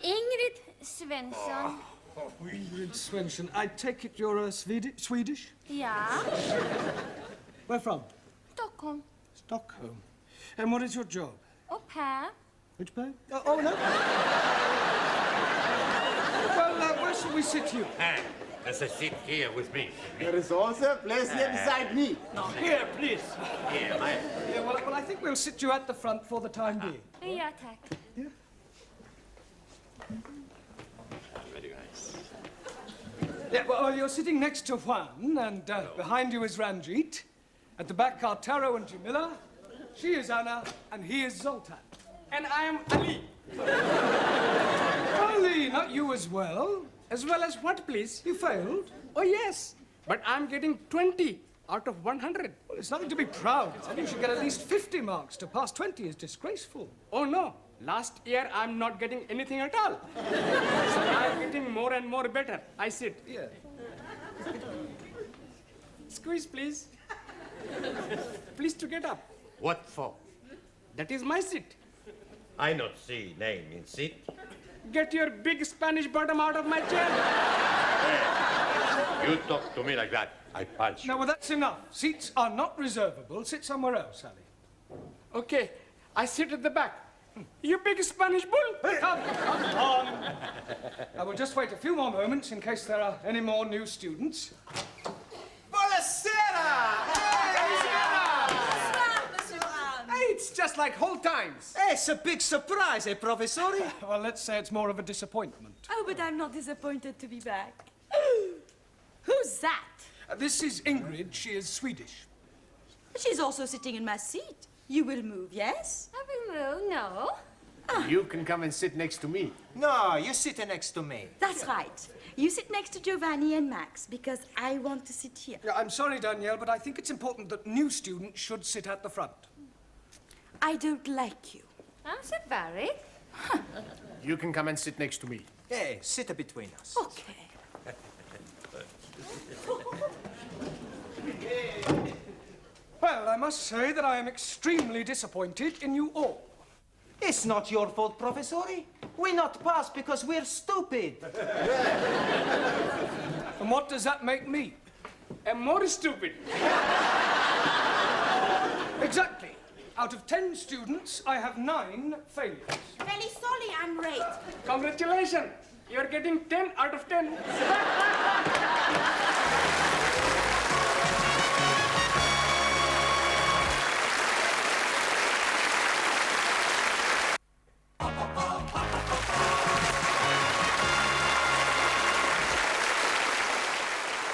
Ingrid Svensson. Oh, Ingrid Svensson. I take it you're Swedish? Yeah. Where from? Stockholm. Stockholm. And what is your job? Au pair. Which pair? Oh, no. Well, where shall we we sit here? Let's sit here with me. There is also a place here beside me. Now, here, please. Here, my... Yeah, well, I think we'll sit you at the front for the time being. Ja, tack. Very nice. Yeah, well, you're sitting next to Juan, and behind you is Ranjit. At the back are Taro and Jamila. She is Anna, and he is Zoltan. And I am Ali. Ali, not you as well. As well as what, please? You failed. Oh, yes. But I'm getting 20 out of 100. Well, it's nothing to be proud of. You should get at least 50 marks. To pass 20 is disgraceful. Oh, no. Last year, I'm not getting anything at all. So I'm getting more and more better. I sit. Yeah. Squeeze, please. Please to get up. What for? That is my seat. I not see name in seat. Get your big Spanish bottom out of my chair. You talk to me like that, I punch you. Now, well, that's enough. Seats are not reservable. Sit somewhere else, Ali. Okay, I sit at the back. You big Spanish bull. Hey, come on. I will just wait a few more moments in case there are any more new students. Hey, it's just like old times. Hey, it's a big surprise, eh, Professore? Well, let's say it's more of a disappointment. Oh, but I'm not disappointed to be back. Who's that? This is Ingrid. She is Swedish. She's also sitting in my seat. You will move, yes? I will move, no. You can come and sit next to me. No, you sit next to me. That's right. You sit next to Giovanni and Max, because I want to sit here. Yeah, I'm sorry, Danielle, but I think it's important that new students should sit at the front. I don't like you. I'm so very. You can come and sit next to me. Hey, sit between us. Okay. Well, I must say that I am extremely disappointed in you all. It's not your fault, Professore. We not pass because we're stupid. And what does that make me? I'm more stupid. Exactly. Out of 10 students, I have 9 failures. Very sorry, I'm late. Congratulations. You're getting 10 out of 10.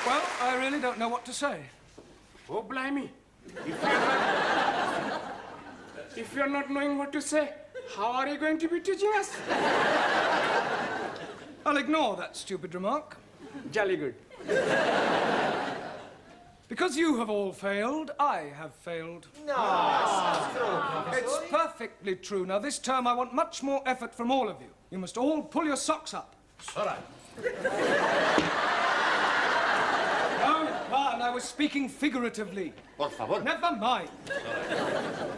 Well, I really don't know what to say. Oh, blimey. If you're not knowing what to say, how are you going to be teaching us? I'll ignore that stupid remark. Jolly good. Because you have all failed, I have failed. No, It's perfectly true. Now, this term, I want much more effort from all of you. You must all pull your socks up. Sorry. No, Juan, I was speaking figuratively. Por favor. Never mind.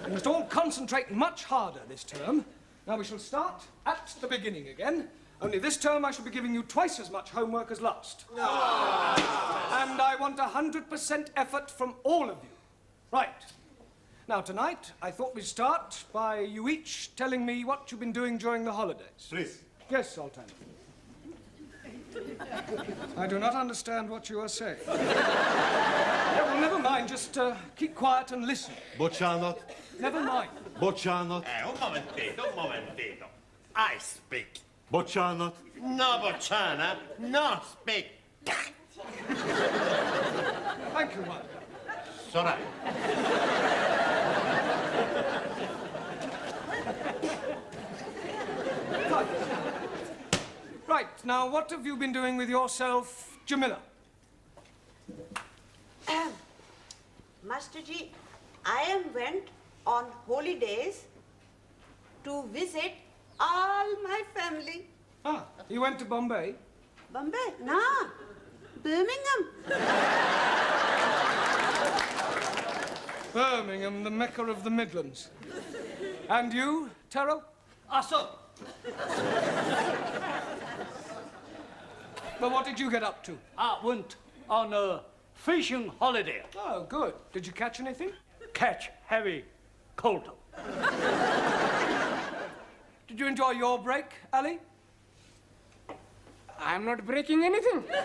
You must all concentrate much harder this term. Now, we shall start at the beginning again. Only this term I shall be giving you twice as much homework as last. No. And I want 100% effort from all of you. Right. Now, tonight, I thought we'd start by you each telling me what you've been doing during the holidays. Please. Yes, Sultan. I do not understand what you are saying. Yeah, well, never mind. Just keep quiet and listen. Boccianot. Never mind. Boccianot. Un momentito. I speak. Boccianot. No, Bocciana. No speak. Thank you, Juan. Sorry. Right, now what have you been doing with yourself, Jamila? Master Ji, I went on holidays to visit all my family. Ah, you went to Bombay? Bombay? No, Birmingham. Birmingham, the Mecca of the Midlands. And you, Taro? Sir. Well, what did you get up to? I went on a fishing holiday. Oh, good. Did you catch anything? Catch heavy cold. Did you enjoy your break, Ali? I'm I'm not breaking anything. A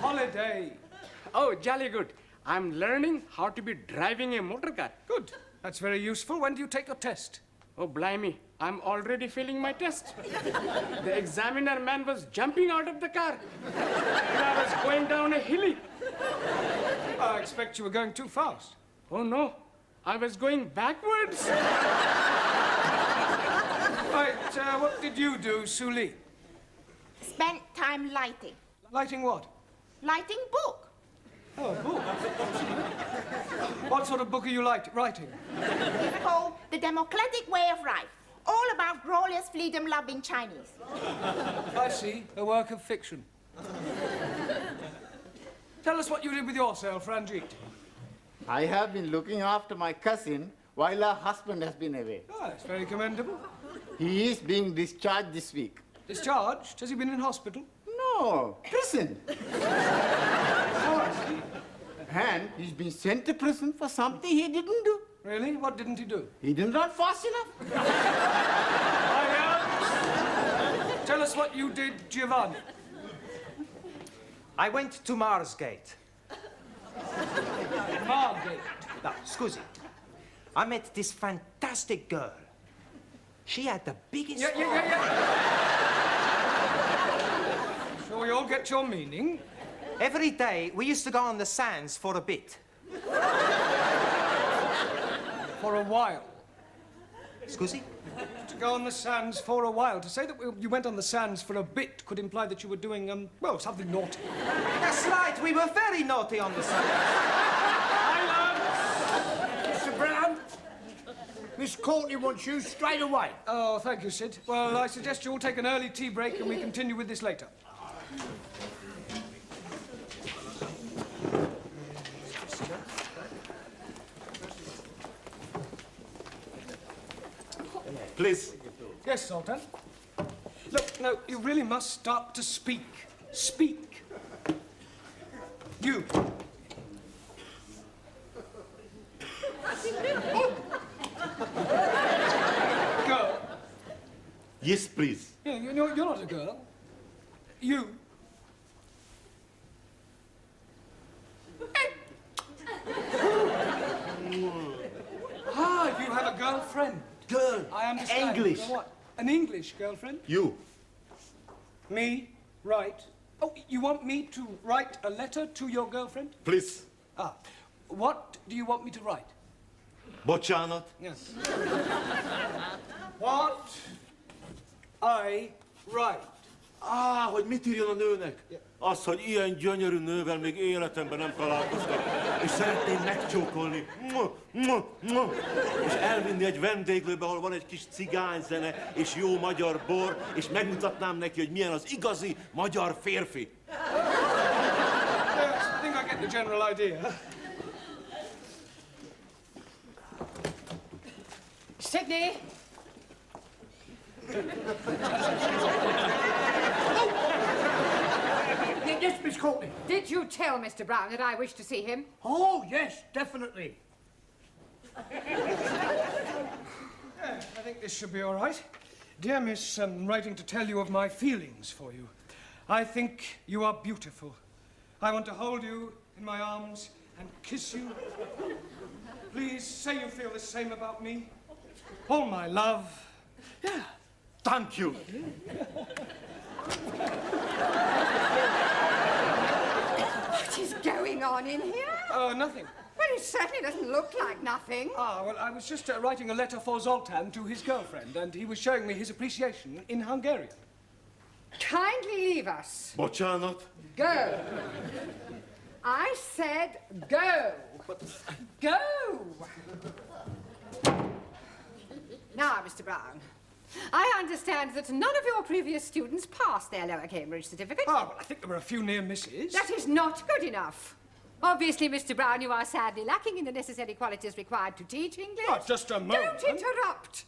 holiday. Oh, jolly good. I'm learning how to be driving a motor car. Good. That's very useful. When do you take your test? Oh, blimey. I'm already failing my test. The examiner man was jumping out of the car. And I was going down a hilly. I expect you were going too fast. Oh, no. I was going backwards. Right, what did you do, Suli? Spent time lighting. Lighting what? Lighting book. Oh, a book. What sort of book are you writing? It's called The Democratic Way of Life. All about glorious freedom-loving Chinese. I see. A work of fiction. Tell us what you did with yourself, Ranjit. I have been looking after my cousin while her husband has been away. Ah, it's very commendable. He is being discharged this week. Discharged? Has he been in hospital? No, prison. Oh, I see. And he's been sent to prison for something he didn't do. Really? What didn't he do? He didn't run fast enough. Tell us what you did, Giovanni. I went to Marsgate. Margate? No, scusi. I met this fantastic girl. She had the biggest... Yeah. Shall we all get your meaning? Every day, we used to go on the sands for a bit. For a while. Scusi? To go on the sands for a while. To say that you went on the sands for a bit could imply that you were doing, well, something naughty. That's right, we were very naughty on the sands. Mr. Brown, Miss Courtney wants you straight away. Oh, thank you, Sid. Well, I suggest you all take an early tea break and we continue with this later. Please. Yes, Sultan. Look, no, you really must start to speak. Speak. You. Girl. Yes, please. Yeah, you're not a girl. You. Ah, you have a girlfriend. Girl. I understand. English. What? An English girlfriend? You. Me? Right. Oh, you want me to write a letter to your girlfriend? Please. Ah. What do you want me to write? Bocsánat. Yes. What I write. Hogy mit írjon a nőnek? Az, hogy ilyen gyönyörű nővel még életemben nem találkoztam, és szeretném megcsókolni, és elvinni egy vendéglőbe, ahol van egy kis cigányzene, és jó magyar bor, és megmutatnám neki, hogy milyen az igazi magyar férfi. Yes, I think I get the general idea. Sydney! Yes, Miss Courtney. Did you tell Mr. Brown that I wish to see him? Oh, yes, definitely. I think this should be all right. Dear Miss, I'm writing to tell you of my feelings for you. I think you are beautiful. I want to hold you in my arms and kiss you. Please say you feel the same about me. All my love. Yeah. Thank you. What is going on in here? Oh, nothing. Well, it certainly doesn't look like nothing. Ah, well, I was just writing a letter for Zoltan to his girlfriend, and he was showing me his appreciation in Hungarian. Kindly leave us. Bocsánat. Go. I said go. Go. Now, Mr. Brown, I understand that none of your previous students passed their lower Cambridge certificate. Ah, well, I think there were a few near misses. That is not good enough. Obviously, Mr. Brown, you are sadly lacking in the necessary qualities required to teach English. Oh, just a moment. Don't interrupt.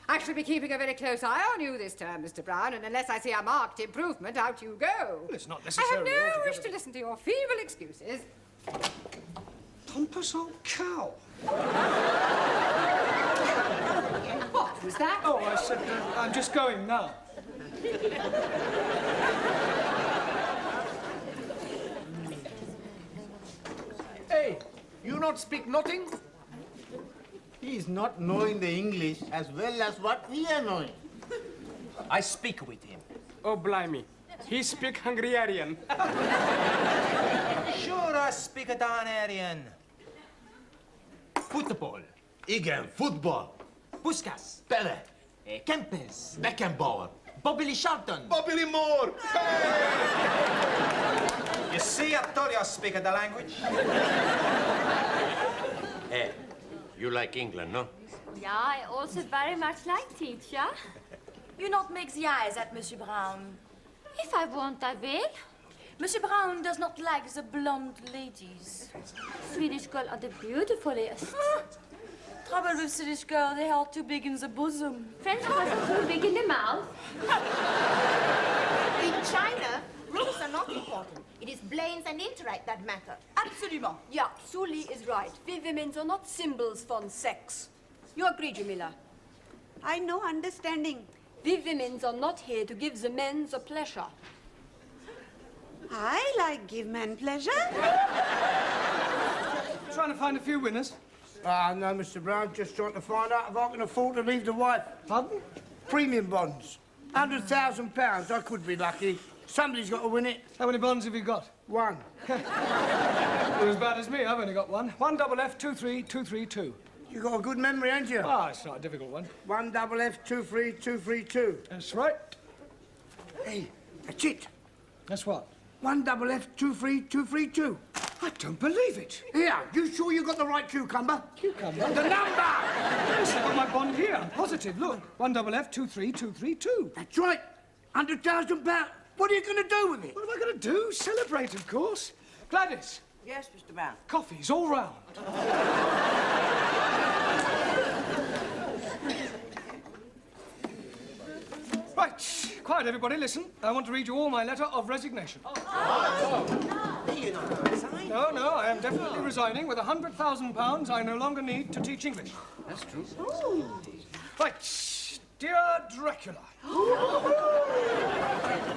I shall be keeping a very close eye on you this term, Mr. Brown, and unless I see a marked improvement, out you go. Well, it's not I necessarily have no altogether- wish to listen to your feeble excuses. Pompous old cow. What was that? Oh, I said, I'm just going now. not speak nothing? He is not knowing the English as well as what we are knowing. I speak with him. Oh, blimey. He speak Hungarian. Sure, I speak a Danarian. Football. Igen, football. Puskas. Pele. Kempes. Beckenbauer. Bobby Lee Shelton. Bobby Lee Moore. You see, I told you I speak the language. Hey, you like England, no? Yeah, I also very much like teacher. You not make the eyes at Monsieur Brown. If I want, I will. Monsieur Brown does not like the blonde ladies. Swedish girls are the beautifulest. Trouble with Swedish girls, they are too big in the bosom. French girls are too big in the mouth. In China, rules are not important. It is brains and intellect that matter. Absolument. Yeah, Sully is right. We women are not symbols for sex. You agree, Jamila? I know understanding. We women are not here to give the men the pleasure. I like give men pleasure. Trying to find a few winners. Ah, no, Mr. Brown, just trying to find out if I can afford to leave the wife. Pardon? Premium bonds. £100,000. I could be lucky. Somebody's got to win it. How many bonds have you got? One. You're as bad as me. I've only got one. 1FF23232. You got a good memory, ain't you? Ah, it's not a difficult one. 1FF23232. That's right. Hey, that's it. That's what? 1FF23232. I don't believe it. Here, you sure you got the right cucumber? Cucumber? The number! Yes, I've got my bond here. I'm positive. Look, 1FF23232. That's right. £100,000. What are you going to do with it? What am I going to do? Celebrate, of course. Gladys. Yes, Mr. Brown. Coffees all round. Right. Quiet, everybody. Listen. I want to read you all my letter of resignation. No, no, I am definitely resigning. With £100,000, I no longer need to teach English. That's true. Right. Dear Dracula.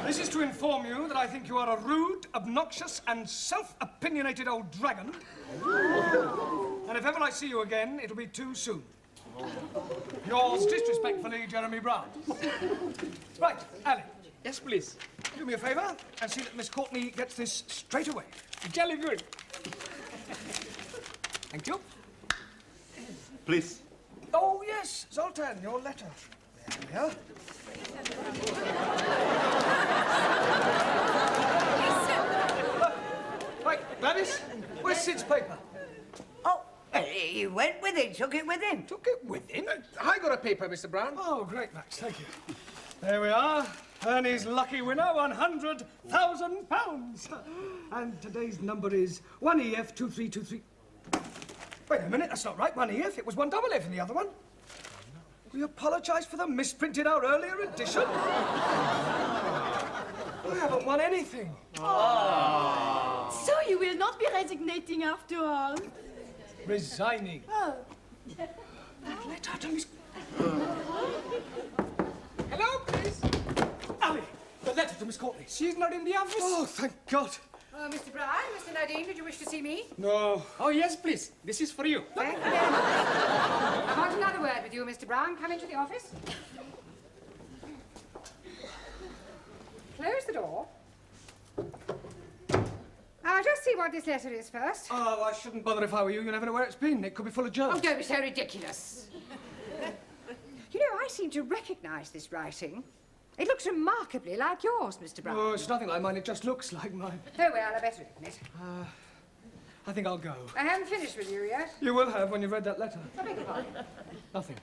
This is to inform you that I think you are a rude, obnoxious, and self-opinionated old dragon. And if ever I see you again, it'll be too soon. Yours disrespectfully, Jeremy Brown. Right, Ali. Yes, please. Do me a favour and see that Miss Courtney gets this straight away. Jolly good. Thank you. Please. Oh, yes, Zoltan, your letter. There we are. Right, Gladys, where's Sid's paper? Oh, he went with it, took it with him. Took it with him? I got a paper, Mr. Brown. Oh, great, Max, thank you. There we are. Ernie's lucky winner, £100,000. And today's number is 1EF2323. Wait a minute, that's not right. 1EF, it was 1FF in the other one. We apologise for the misprinted our earlier edition. I haven't won anything. So you will not be resignating after all? Resigning. Oh. Letter to Miss... Hello, please. Ali, the letter to Miss Courtney. She's not in the office. Oh, thank God. Mr. Brown, Mr. Nadine, did you wish to see me? No. Oh, yes, please. This is for you. Thank you very much. I want another word with you, Mr. Brown. Come into the office. Close the door. I'll just see what this letter is first. Oh, I shouldn't bother if I were you. You never know where it's been. It could be full of germs. Oh, don't be so ridiculous. You know, I seem to recognise this writing. It looks remarkably like yours, Mr. Brown. Oh, it's nothing like mine. It just looks like mine. Oh, well, I better admit. I think I'll go. I haven't finished with you yet. You will have when you've read that letter. I beg your pardon. Nothing.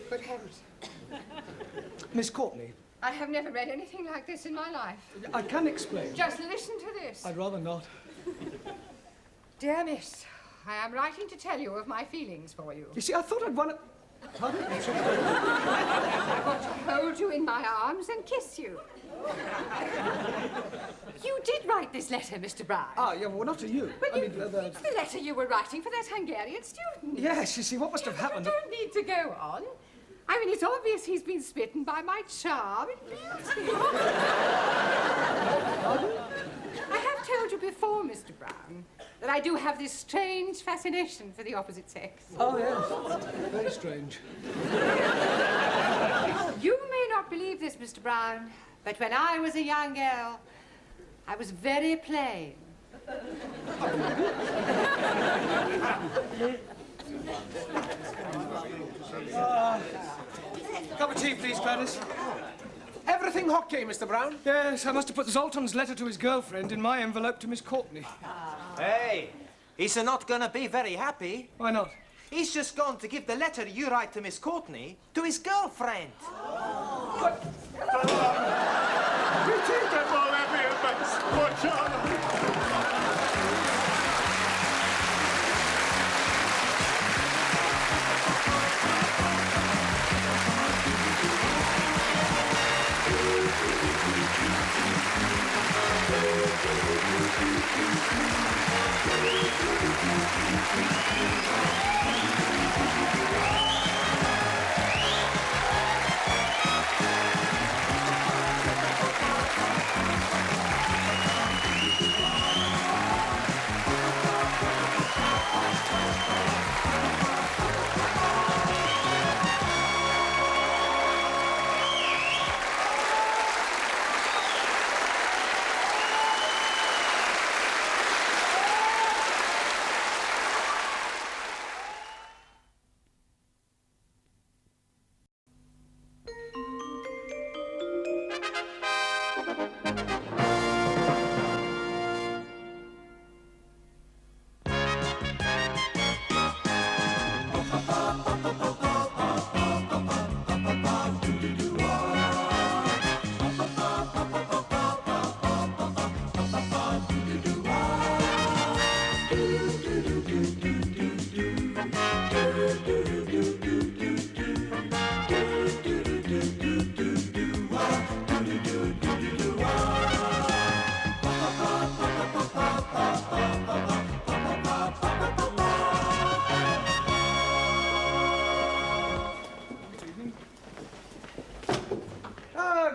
Good heavens. Miss Courtney, I have never read anything like this in my life. I can explain. Just listen to this. I'd rather not. Dear Miss, I am writing to tell you of my feelings for you. You see, I thought I'd won it. Pardon? I want to hold you in my arms and kiss you. You did write this letter, Mr. Brown. Ah, yeah, well, not to you. But I mean, it's the letter you were writing for that Hungarian student. Yes, you see, what must have happened... You don't need to go on. I mean, it's obvious he's been smitten by my charm and beauty. I have told you before, Mr. Brown, that I do have this strange fascination for the opposite sex. Oh, yes. Very strange. You may not believe this, Mr. Brown, but when I was a young girl, I was very plain. Cup of tea, please, Gladys. Everything okay, Mr. Brown? Yes, I must have put Zoltan's letter to his girlfriend in my envelope to Miss Courtney. Hey, he's not gonna be very happy. Why not? He's just going to give the letter you write to Miss Courtney to his girlfriend.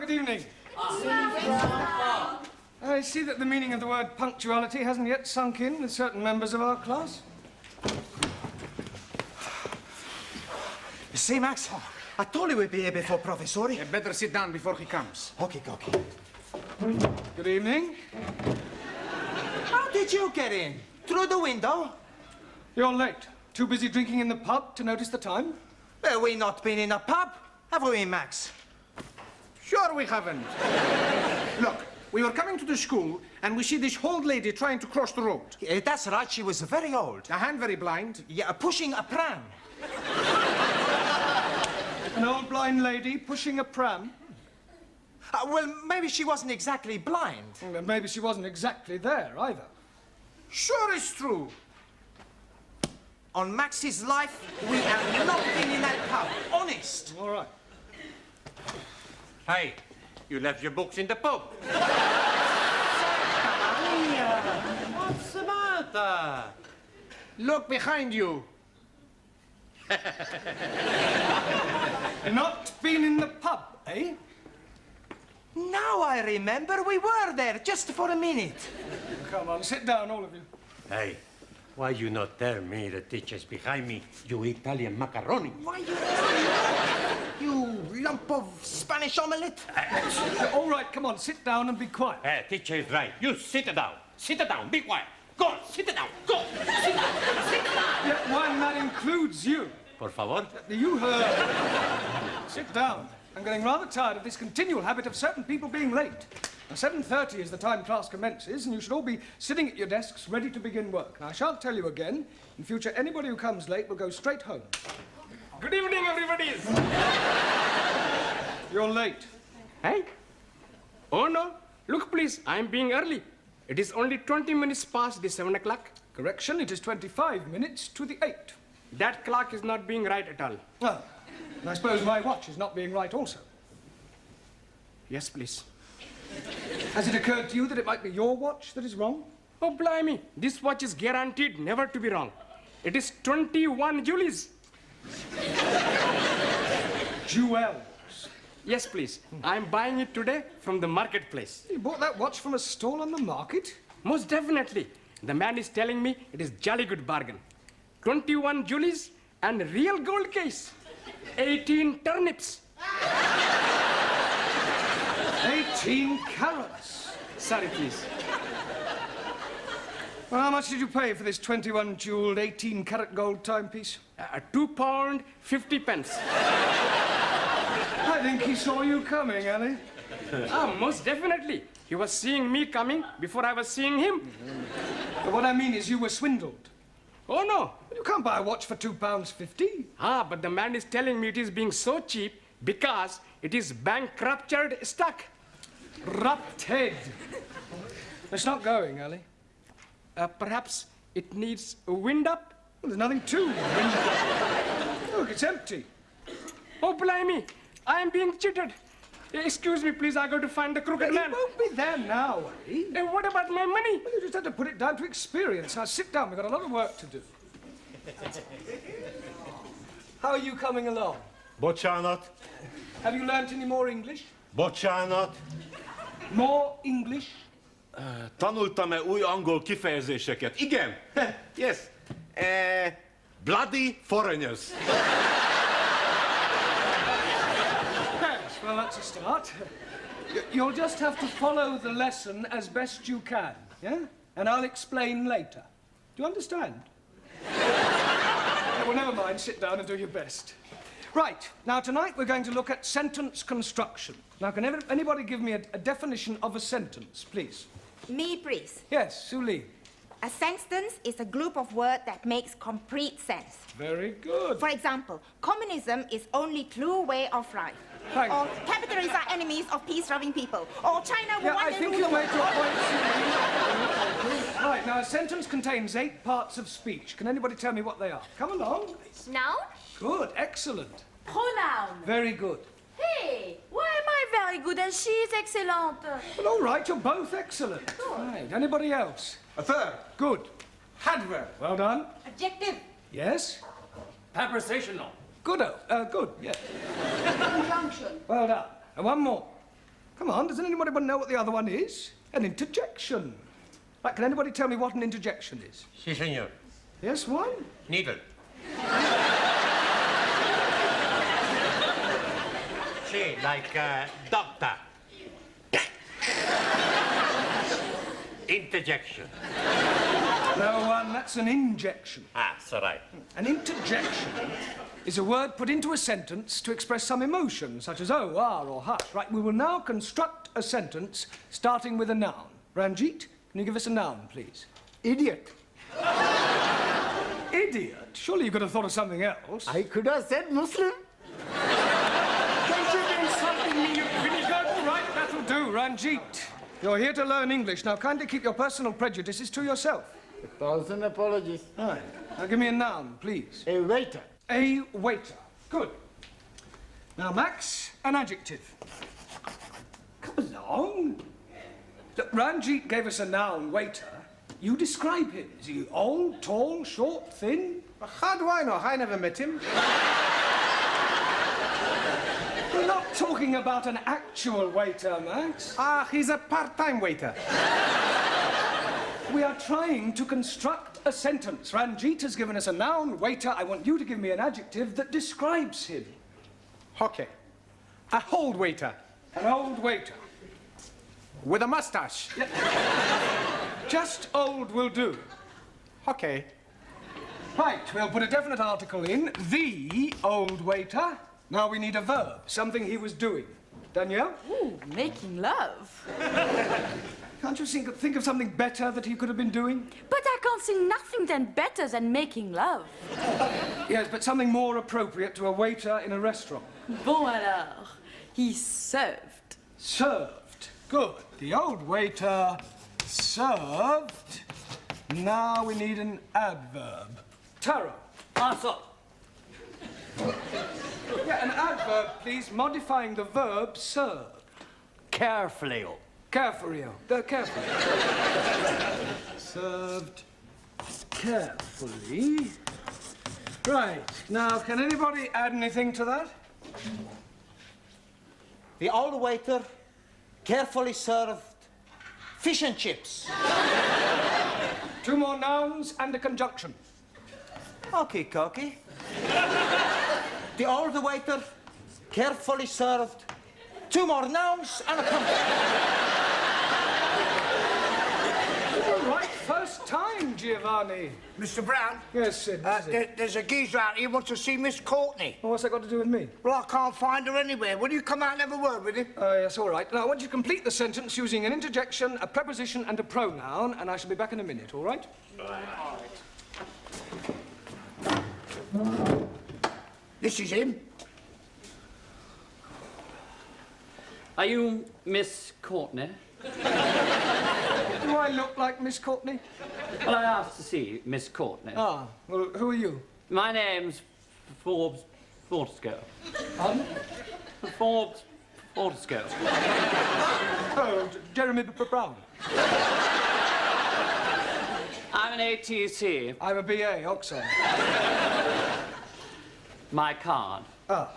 Good evening. I see that the meaning of the word punctuality hasn't yet sunk in with certain members of our class. You see, Max, I told you we'd be here before Professor. You better sit down before he comes. Okay. Good evening. How did you get in? Through the window? You're late. Too busy drinking in the pub to notice the time? Well, we not been in a pub, have we, Max? Sure we haven't. Look, we were coming to the school and we see this old lady trying to cross the road. That's right, she was very old. And very blind. Yeah, pushing a pram. An old blind lady pushing a pram? Well, maybe she wasn't exactly blind. Well, maybe she wasn't exactly there, either. Sure it's true. On Max's life, we have not been in that pub. Honest. All right. Hey, you left your books in the pub. What's the matter? Look behind you. Not been in the pub, eh? Now I remember we were there just for a minute. Come on, sit down, all of you. Hey, why you not tell me the teacher's behind me, you Italian macaroni? Why you lump of Spanish omelette? All right, come on, sit down and be quiet. Hey, teacher is right. You sit down. Sit down. Be quiet. Go on, sit down. Go. Sit down. Sit down. Yeah, one that includes you. Por favor. You heard. Sit down. I'm getting rather tired of this continual habit of certain people being late. Now, 7:30 is the time class commences, and you should all be sitting at your desks ready to begin work. Now, I shan't tell you again. In future, anybody who comes late will go straight home. Good evening, everybody. You're late. Hey? Oh, no. Look, please, I'm being early. It is only 20 minutes past the 7 o'clock. Correction, it is 25 minutes to the 8. That clock is not being right at all. Well, I suppose my watch is not being right also. Yes, please. Has it occurred to you that it might be your watch that is wrong? Oh, blimey. This watch is guaranteed never to be wrong. It is 21 Julies. Jewels. Yes, please. I'm buying it today from the marketplace. You bought that watch from a stall on the market? Most definitely. The man is telling me it is jolly good bargain. 21 jewels and real gold case. 18 turnips. 18 carats. Sorry, please. Well, how much did you pay for this 21 jeweled 18 carat gold timepiece? £2.50. I think he saw you coming, Ali. Most definitely. He was seeing me coming before I was seeing him. But what I mean is you were swindled. Oh, no. But you can't buy a watch for £2.50. But the man is telling me it is being so cheap because it is bankrupted stock. Rupted. It's not going, Ali. Perhaps it needs a wind up? Well, there's nothing to wind up. Look, it's empty. Oh, blimey. I am being cheated. Excuse me, please. I got to find the crooked man. He won't be there now, Ali. And what about my money? Well, you just had to put it down to experience. Now, sit down. We've got a lot of work to do. How are you coming along? Bocsánat. Have you learnt any more English? Bocsánat. More English? Tanultam-e új angol kifejezéseket? Igen. Yes. Bloody foreigners. Yes, well, that's a start. You'll just have to follow the lesson as best you can, yeah? And I'll explain later. Do you understand? Well, never mind. Sit down and do your best. Right. Now, tonight we're going to look at sentence construction. Now, can anybody give me a definition of a sentence, please? Me, please. Yes, Suli. A sentence is a group of words that makes complete sense. Very good. For example, communism is only true way of life. Thank or capitalists are enemies of peace-loving people. Or China will Yeah, one I day think rule you the made your world. point, Suli. Right, now, a sentence contains 8 parts of speech. Can anybody tell me what they are? Come along. Noun? Good, excellent. Pronoun. Very good. Hey, why am I very good and she's excellent? Well, all right, you're both excellent. Right, anybody else? A third. Good. Adverb. Well done. Adjective. Yes? Prepositional. Good, good, yes. Conjunction. Well done. And one more. Come on, doesn't anybody know what the other one is? An interjection. Right, can anybody tell me what an interjection is? Si, senor. Yes, one? Needle. Si, like doctor. Interjection. No, that's an injection. Ah, it's all right. An interjection is a word put into a sentence to express some emotion, such as oh, ah, or hush. Right, we will now construct a sentence starting with a noun. Ranjit, can you give us a noun, please? Idiot. Idiot? Surely you could have thought of something else. I could have said Muslim. Don't you be insulting me, you vinegar. All right, that'll do, Ranjit. You're here to learn English. Now, kindly keep your personal prejudices to yourself. 1,000 apologies. All right. Now, give me a noun, please. A waiter. A waiter. Good. Now, Max, an adjective. Come along. Look, Ranjit gave us a noun, waiter. You describe him. Is he old, tall, short, thin? How do I know? I never met him. We're not talking about an actual waiter, Max. He's a part-time waiter. We are trying to construct a sentence. Ranjit has given us a noun, waiter. I want you to give me an adjective that describes him. Okay. A old waiter. An old waiter. With a mustache. Just old will do. Okay. Right, we'll put a definite article in. The old waiter. Now we need a verb, something he was doing. Danielle? Ooh, making love. Can't you think of something better that he could have been doing? But I can't see nothing then better than making love. Yes, but something more appropriate to a waiter in a restaurant. Bon alors, he served. Served. Good. The old waiter served. Now we need an adverb. Taro. Answer. Yeah, an adverb, please, modifying the verb served. Carefully. Carefully. Carefully. Served carefully. Right. Now, can anybody add anything to that? the old waiter carefully served fish and chips. 2 more nouns and a conjunction. Okie dokie. The old waiter carefully served 2 more nouns and a conjunction. All right, first time, Giovanni. Mr. Brown? Yes, Sid. There's a geezer out here who wants to see Miss Courtney. Well, what's that got to do with me? Well, I can't find her anywhere. Will you come out and have a word with him? Yes, all right. Now, I want you to complete the sentence using an interjection, a preposition, and a pronoun, and I shall be back in a minute, all right? This is him. Are you Miss Courtney? Do I look like Miss Courtney? Well, I asked to see Miss Courtney. Ah, well, who are you? My name's Forbes Fortescue. Pardon? Forbes Fortescue. Oh, Jeremy Brown. I'm an ATC. I'm a BA, Oxford. My card. Ah.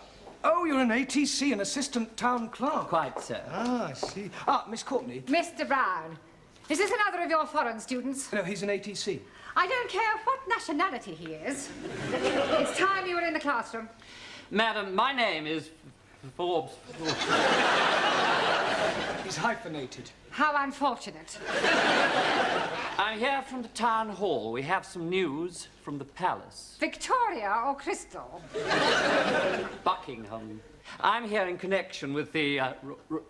Oh, you're an ATC, an assistant town clerk. Quite so. Ah, I see. Ah, Miss Courtney. Mr. Brown, is this another of your foreign students? No, he's an ATC. I don't care what nationality he is. It's time you were in the classroom. Madam, my name is Forbes. He's hyphenated. How unfortunate. I'm here from the town hall. We have some news from the palace. Victoria or Crystal? Buckingham. I'm here in connection with the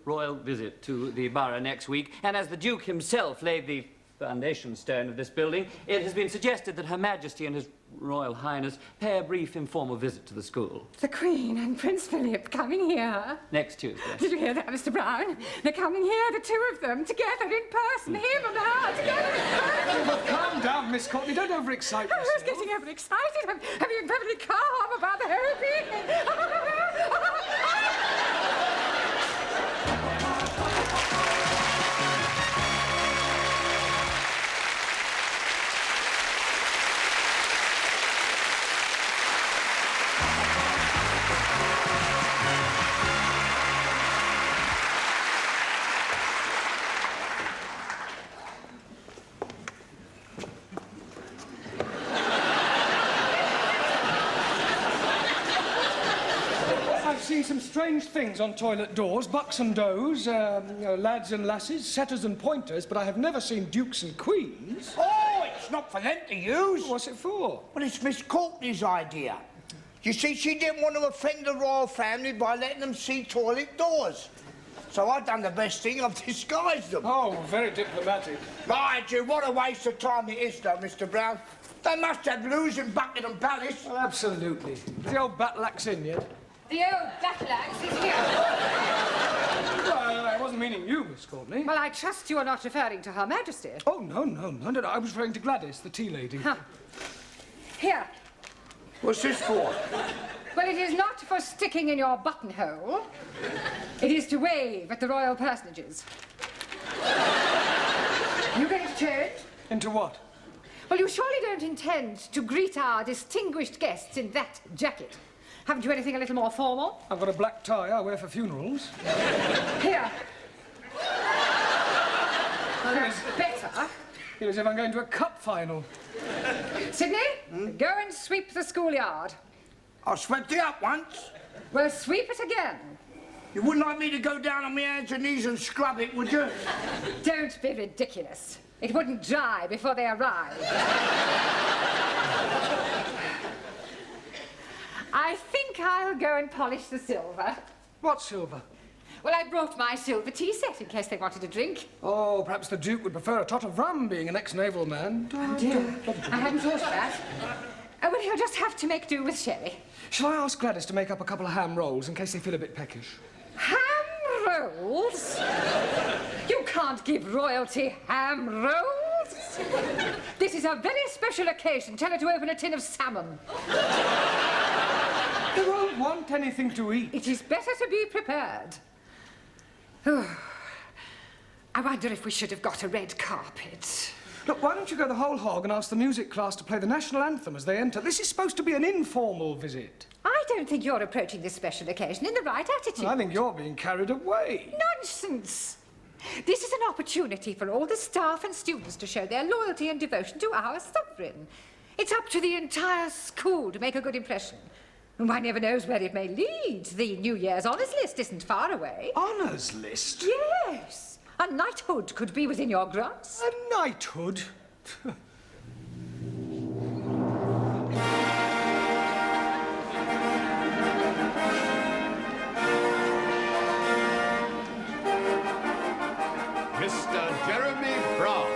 royal visit to the borough next week, and as the Duke himself laid the foundation stone of this building, it has been suggested that Her Majesty and His Royal Highness pay a brief informal visit to the school. The Queen and Prince Philip coming here. Next Tuesday. Did you hear that, Mr. Brown? They're coming here, the two of them, together in person, him and her, together in person. Well, calm down, Miss Courtney. Don't overexcite yourself. I was getting overexcited. I'm being perfectly calm about the whole thing. I've seen some strange things on toilet doors. Bucks and does, lads and lasses, setters and pointers, but I have never seen dukes and queens. Oh, it's not for them to use. What's it for? Well, it's Miss Courtney's idea. You see, she didn't want to offend the royal family by letting them see toilet doors. So I've done the best thing, I've disguised them. Oh, very diplomatic. Mind you, what a waste of time it is, though, Mr. Brown. They must have blues in Buckingham Palace. Well, absolutely. Is the old battle axe in yet? The old battle axe is here. Well, I wasn't meaning you, Miss Courtney. Well, I trust you are not referring to Her Majesty. Oh, no. I was referring to Gladys, the tea lady. Huh. Here. What's this for? Well, it is not for sticking in your buttonhole. It is to wave at the royal personages. You going to change? Into what? Well, you surely don't intend to greet our distinguished guests in that jacket. Haven't you anything a little more formal? I've got a black tie I wear for funerals. Here. Well, that's better. Feel as if I'm going to a cup final. Sydney, go and sweep the schoolyard. I swept it up once. Well, sweep it again. You wouldn't like me to go down on my hands and knees and scrub it, would you? Don't be ridiculous. It wouldn't dry before they arrive. I think I'll go and polish the silver. What silver? Well, I brought my silver tea set in case they wanted a drink. Oh, perhaps the Duke would prefer a tot of rum, being an ex-naval man. Oh, dear. I hadn't thought of that. Oh, well, he'll just have to make do with sherry. Shall I ask Gladys to make up a couple of ham rolls in case they feel a bit peckish? Ham rolls? You can't give royalty ham rolls. This is a very special occasion. Tell her to open a tin of salmon. They won't want anything to eat. It is better to be prepared. I wonder if we should have got a red carpet. Look, why don't you go the whole hog and ask the music class to play the national anthem as they enter? This is supposed to be an informal visit. I don't think you're approaching this special occasion in the right attitude. I think you're being carried away. Nonsense! This is an opportunity for all the staff and students to show their loyalty and devotion to our sovereign. It's up to the entire school to make a good impression. And one never knows where it may lead. The New Year's honours list isn't far away. Honours list? Yes. A knighthood could be within your grasp. A knighthood? Mr. Jeremy Brown.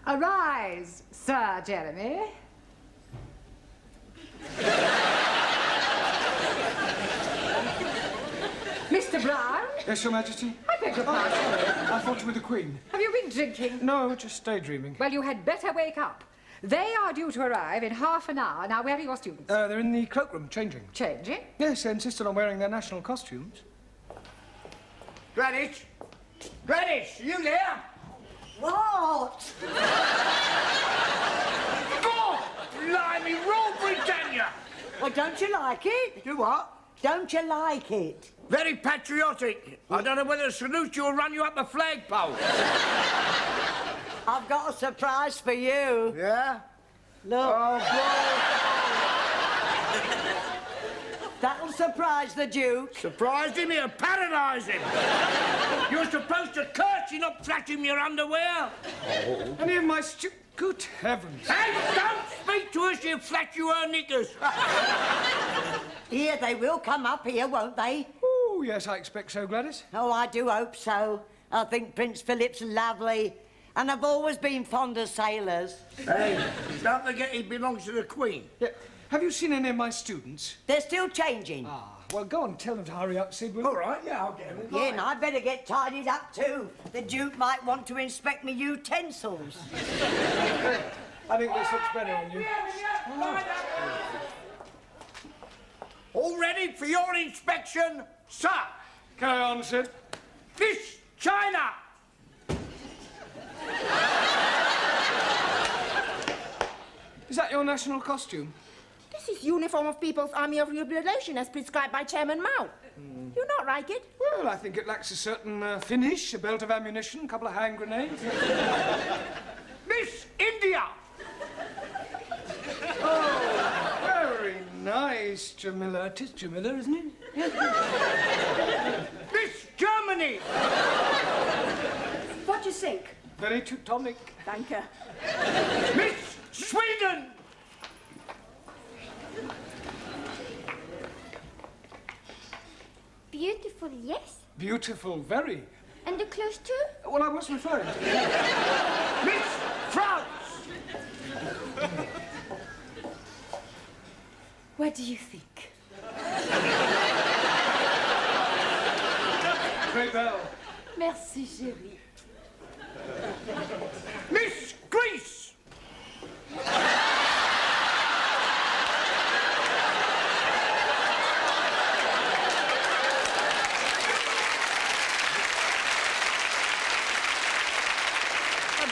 Arise, Sir Jeremy. Mr. Brown? Yes, Your Majesty? I beg your pardon. I thought you were the Queen. Have you been drinking? No, just daydreaming. Well, you had better wake up. They are due to arrive in half an hour. Now, where are your students? They're in the cloakroom, changing. Changing? Yes, they insisted on wearing their national costumes. Gladys? Gladys, you there? What? God! Blimey, Rule Britannia! Well, don't you like it? Do what? Don't you like it? Very patriotic. I don't know whether to salute you or run you up a flagpole. I've got a surprise for you. Yeah? Look. Oh, That'll surprise the Duke. Surprised him, he'll paralyse him. You're supposed to curse him, not flash him your underwear. Any of my Good heavens. Hey, don't speak to us, you flash you her knickers. Here, they will come up here, won't they? Oh, yes, I expect so, Gladys. Oh, I do hope so. I think Prince Philip's lovely. And I've always been fond of sailors. Hey, don't forget he belongs to the Queen. Yeah. Have you seen any of my students? They're still changing. Ah, well, go on, tell them to hurry up, Sid. All right, yeah, I'll get them. Yeah, and I'd better get tidied up too. The Duke might want to inspect me utensils. I think this looks better on you. All ready for your inspection, sir? Carry on, Sid. Miss China! Is that your national costume? This is uniform of People's Army of Liberation as prescribed by Chairman Mao. You not like it? Well, I think it lacks a certain finish, a belt of ammunition, a couple of hand grenades. Miss India! Oh, very nice, Jamila. It is Jamila, isn't it? Miss Germany! What do you think? Very Teutonic. Thank you. Miss Sweden! Beautiful, yes. Beautiful, very. And the clothes too? Well, I was referring to... Miss France! What do you think? Très belle. Merci, chérie. Miss Greece!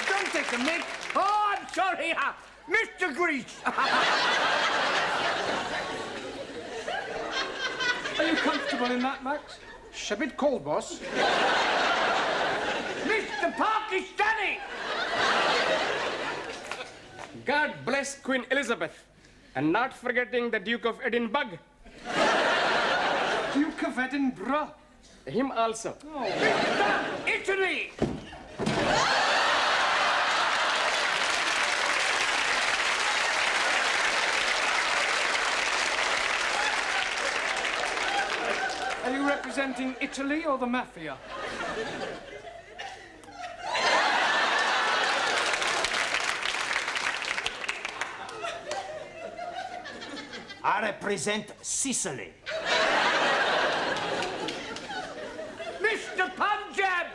Don't take the mic. Oh, I'm sorry. Mr. Greece. Are you comfortable in that, Max? It's a bit cold, boss. Mr. Pakistani. God bless Queen Elizabeth, and not forgetting the Duke of Edinburgh. Duke of Edinburgh? Him also. Oh. Mr. Italy. Are you representing Italy or the mafia? I represent Sicily. Mr. Punjab.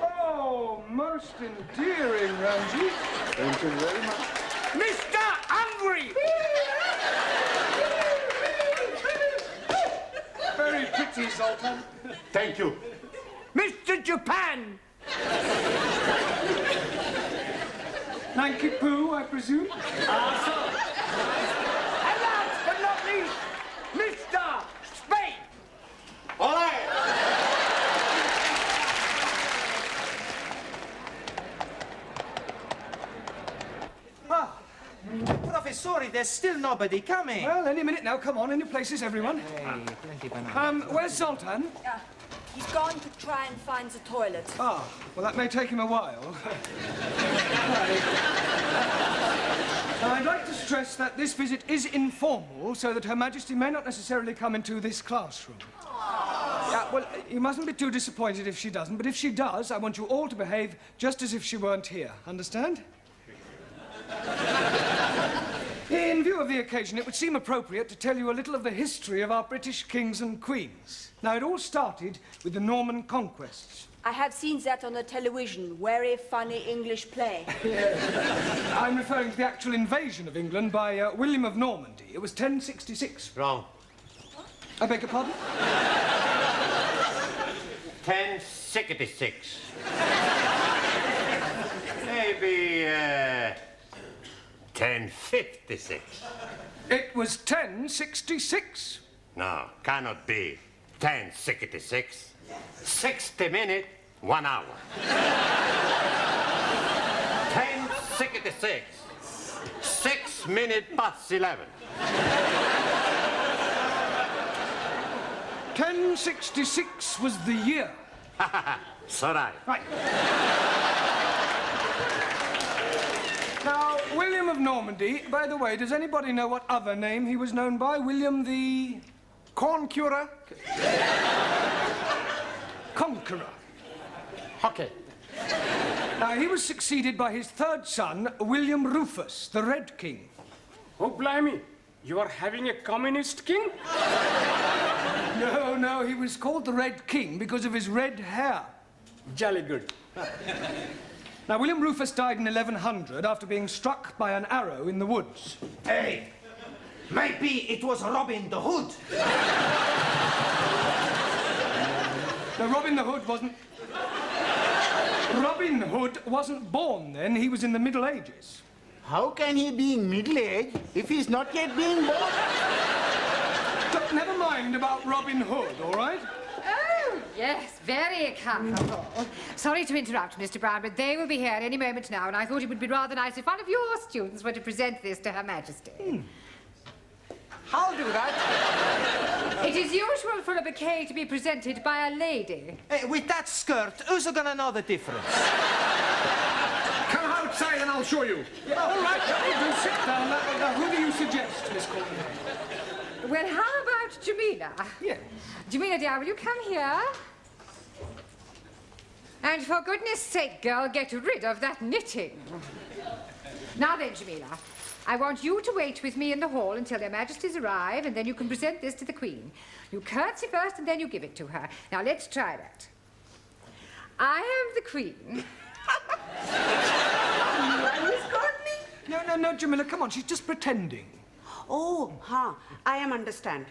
Oh, most endearing, Ramji. Thank you very much. Mr. Hungary. Very pretty, Zoltan. Thank you. Mr. Japan. Winky Pooh, I presume? And last but not least, Mr. Spade. Ole! Ah, Professori, there's still nobody coming. Well, any minute now. Come on, in your places, everyone. Hey, plenty banana. Where's Zoltan? He's gone to try and find the toilet. Ah, well, that may take him a while. Now, I'd like to stress that this visit is informal, so that Her Majesty may not necessarily come into this classroom. Well, you mustn't be too disappointed if she doesn't, but if she does, I want you all to behave just as if she weren't here. Understand? In view of the occasion, it would seem appropriate to tell you a little of the history of our British kings and queens. Now, it all started with the Norman conquests. I have seen that on the television. Very funny English play. I'm referring to the actual invasion of England by William of Normandy. It was 1066. Wrong. I beg your pardon? 1066. Maybe, 1056. It was 1066. No, cannot be 1066. 60 minutes, 1 hour. 1066. 6 minutes past 11. 1066 was the year. So right. Right. Now, William of Normandy, by the way, does anybody know what other name he was known by? William the... Corn curer? Conqueror. Okay. Now, he was succeeded by his third son, William Rufus, the Red King. Oh, blimey. You are having a communist king? No, he was called the Red King because of his red hair. Jolly good. Now, William Rufus died in 1100 after being struck by an arrow in the woods. Hey, maybe it was Robin the Hood. No, Robin Hood wasn't born then. He was in the Middle Ages. How can he be middle-aged if he's not yet being born? Look, never mind about Robin Hood, all right? Oh, yes, very comfortable. Sorry to interrupt, Mr. Brown, but they will be here any moment now, and I thought it would be rather nice if one of your students were to present this to Her Majesty. I'll do that. It is usual for a bouquet to be presented by a lady. Hey, with that skirt, who's gonna know the difference? Come outside and I'll show you. Yeah, all right, do sit down. Now, who do you suggest, Miss Courtney? Well, how about Jamila? Yes. Jamila, dear, will you come here? And for goodness sake, girl, get rid of that knitting. Now then, Jamila, I want you to wait with me in the hall until Their Majesties arrive, and then you can present this to the Queen. You curtsy first, and then you give it to her. Now, let's try that. I am the Queen. Miss Courtney? No, Jamila, come on, she's just pretending. Oh, I am understand.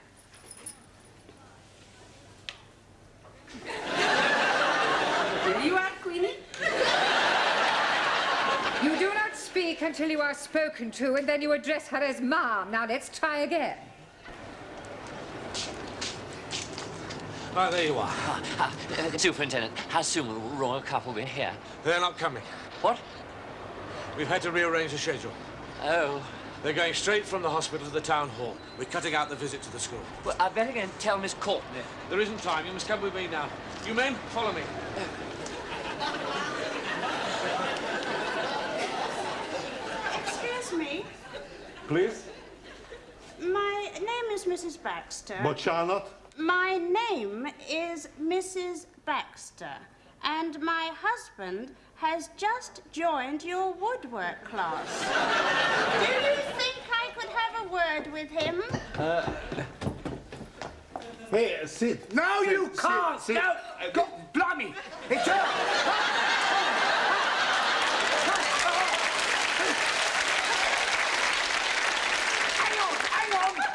Here you are, Queenie. You do not speak until you are spoken to, and then you address her as Mom. Now, let's try again. Right, there you are. Superintendent, how soon will the royal couple be here? They're not coming. What? We've had to rearrange the schedule. Oh. They're going straight from the hospital to the town hall. We're cutting out the visit to the school. Well, I better go and tell Miss Courtney. There isn't time. You must come with me now. You men, follow me. Excuse me. Please? My name is Mrs. Baxter. But Charlotte? My name is Mrs. Baxter, and my husband has just joined your woodwork class. Do you think I could have a word with him? Hey, sit. No, Sit, you sit, can't. sit. No, God, blimey. It's her.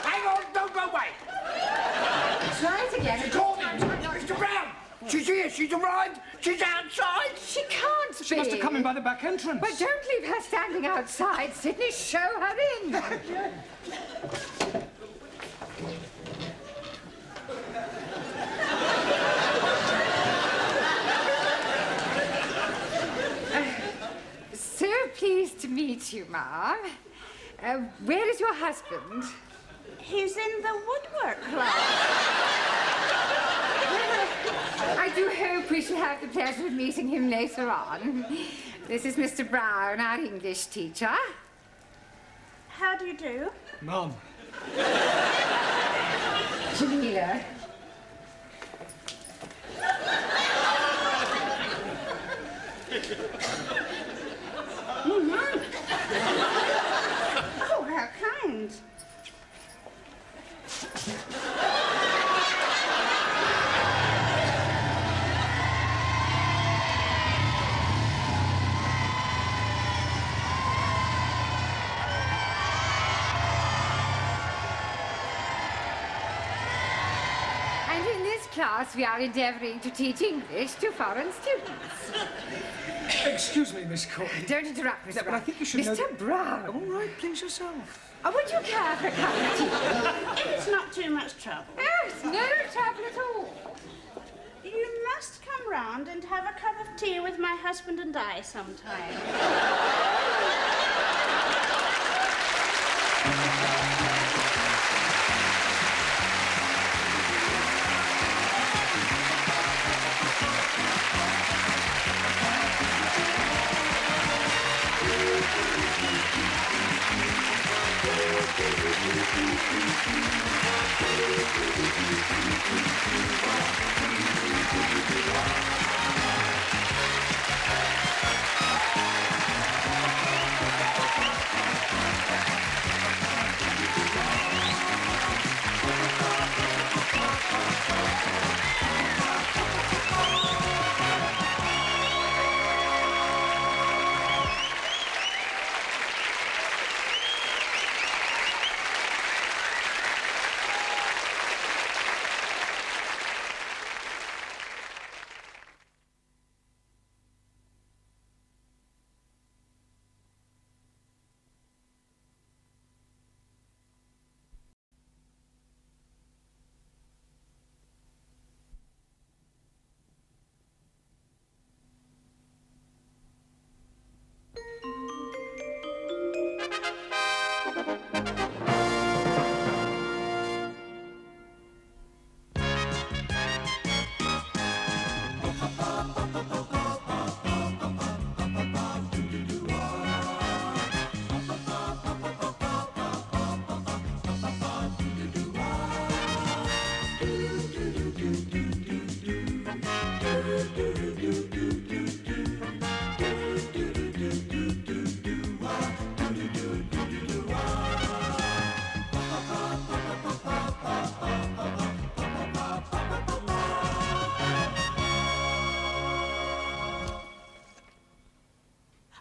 Hang on, don't go away. Try it again. Mr. Brown, she's here, she's arrived, she's outside. She can't She must have come in by the back entrance. But don't leave her standing outside, Sydney. Show her in. So pleased to meet you, Ma. Where is your husband? He's in the woodwork club. I do hope we shall have the pleasure of meeting him later on. This is Mr. Brown, our English teacher. How do you do? Mum. Jamila. Oh, how kind. And in this class, we are endeavouring to teach English to foreign students. Excuse me, Miss Courtney. Don't interrupt, Mr. Yeah, but Brown. I think you should know Mr. that- Brown. All right, please yourself. Would you care for a cup of tea? It's not too much trouble. Yes, no trouble at all. You must come round and have a cup of tea with my husband and I sometime.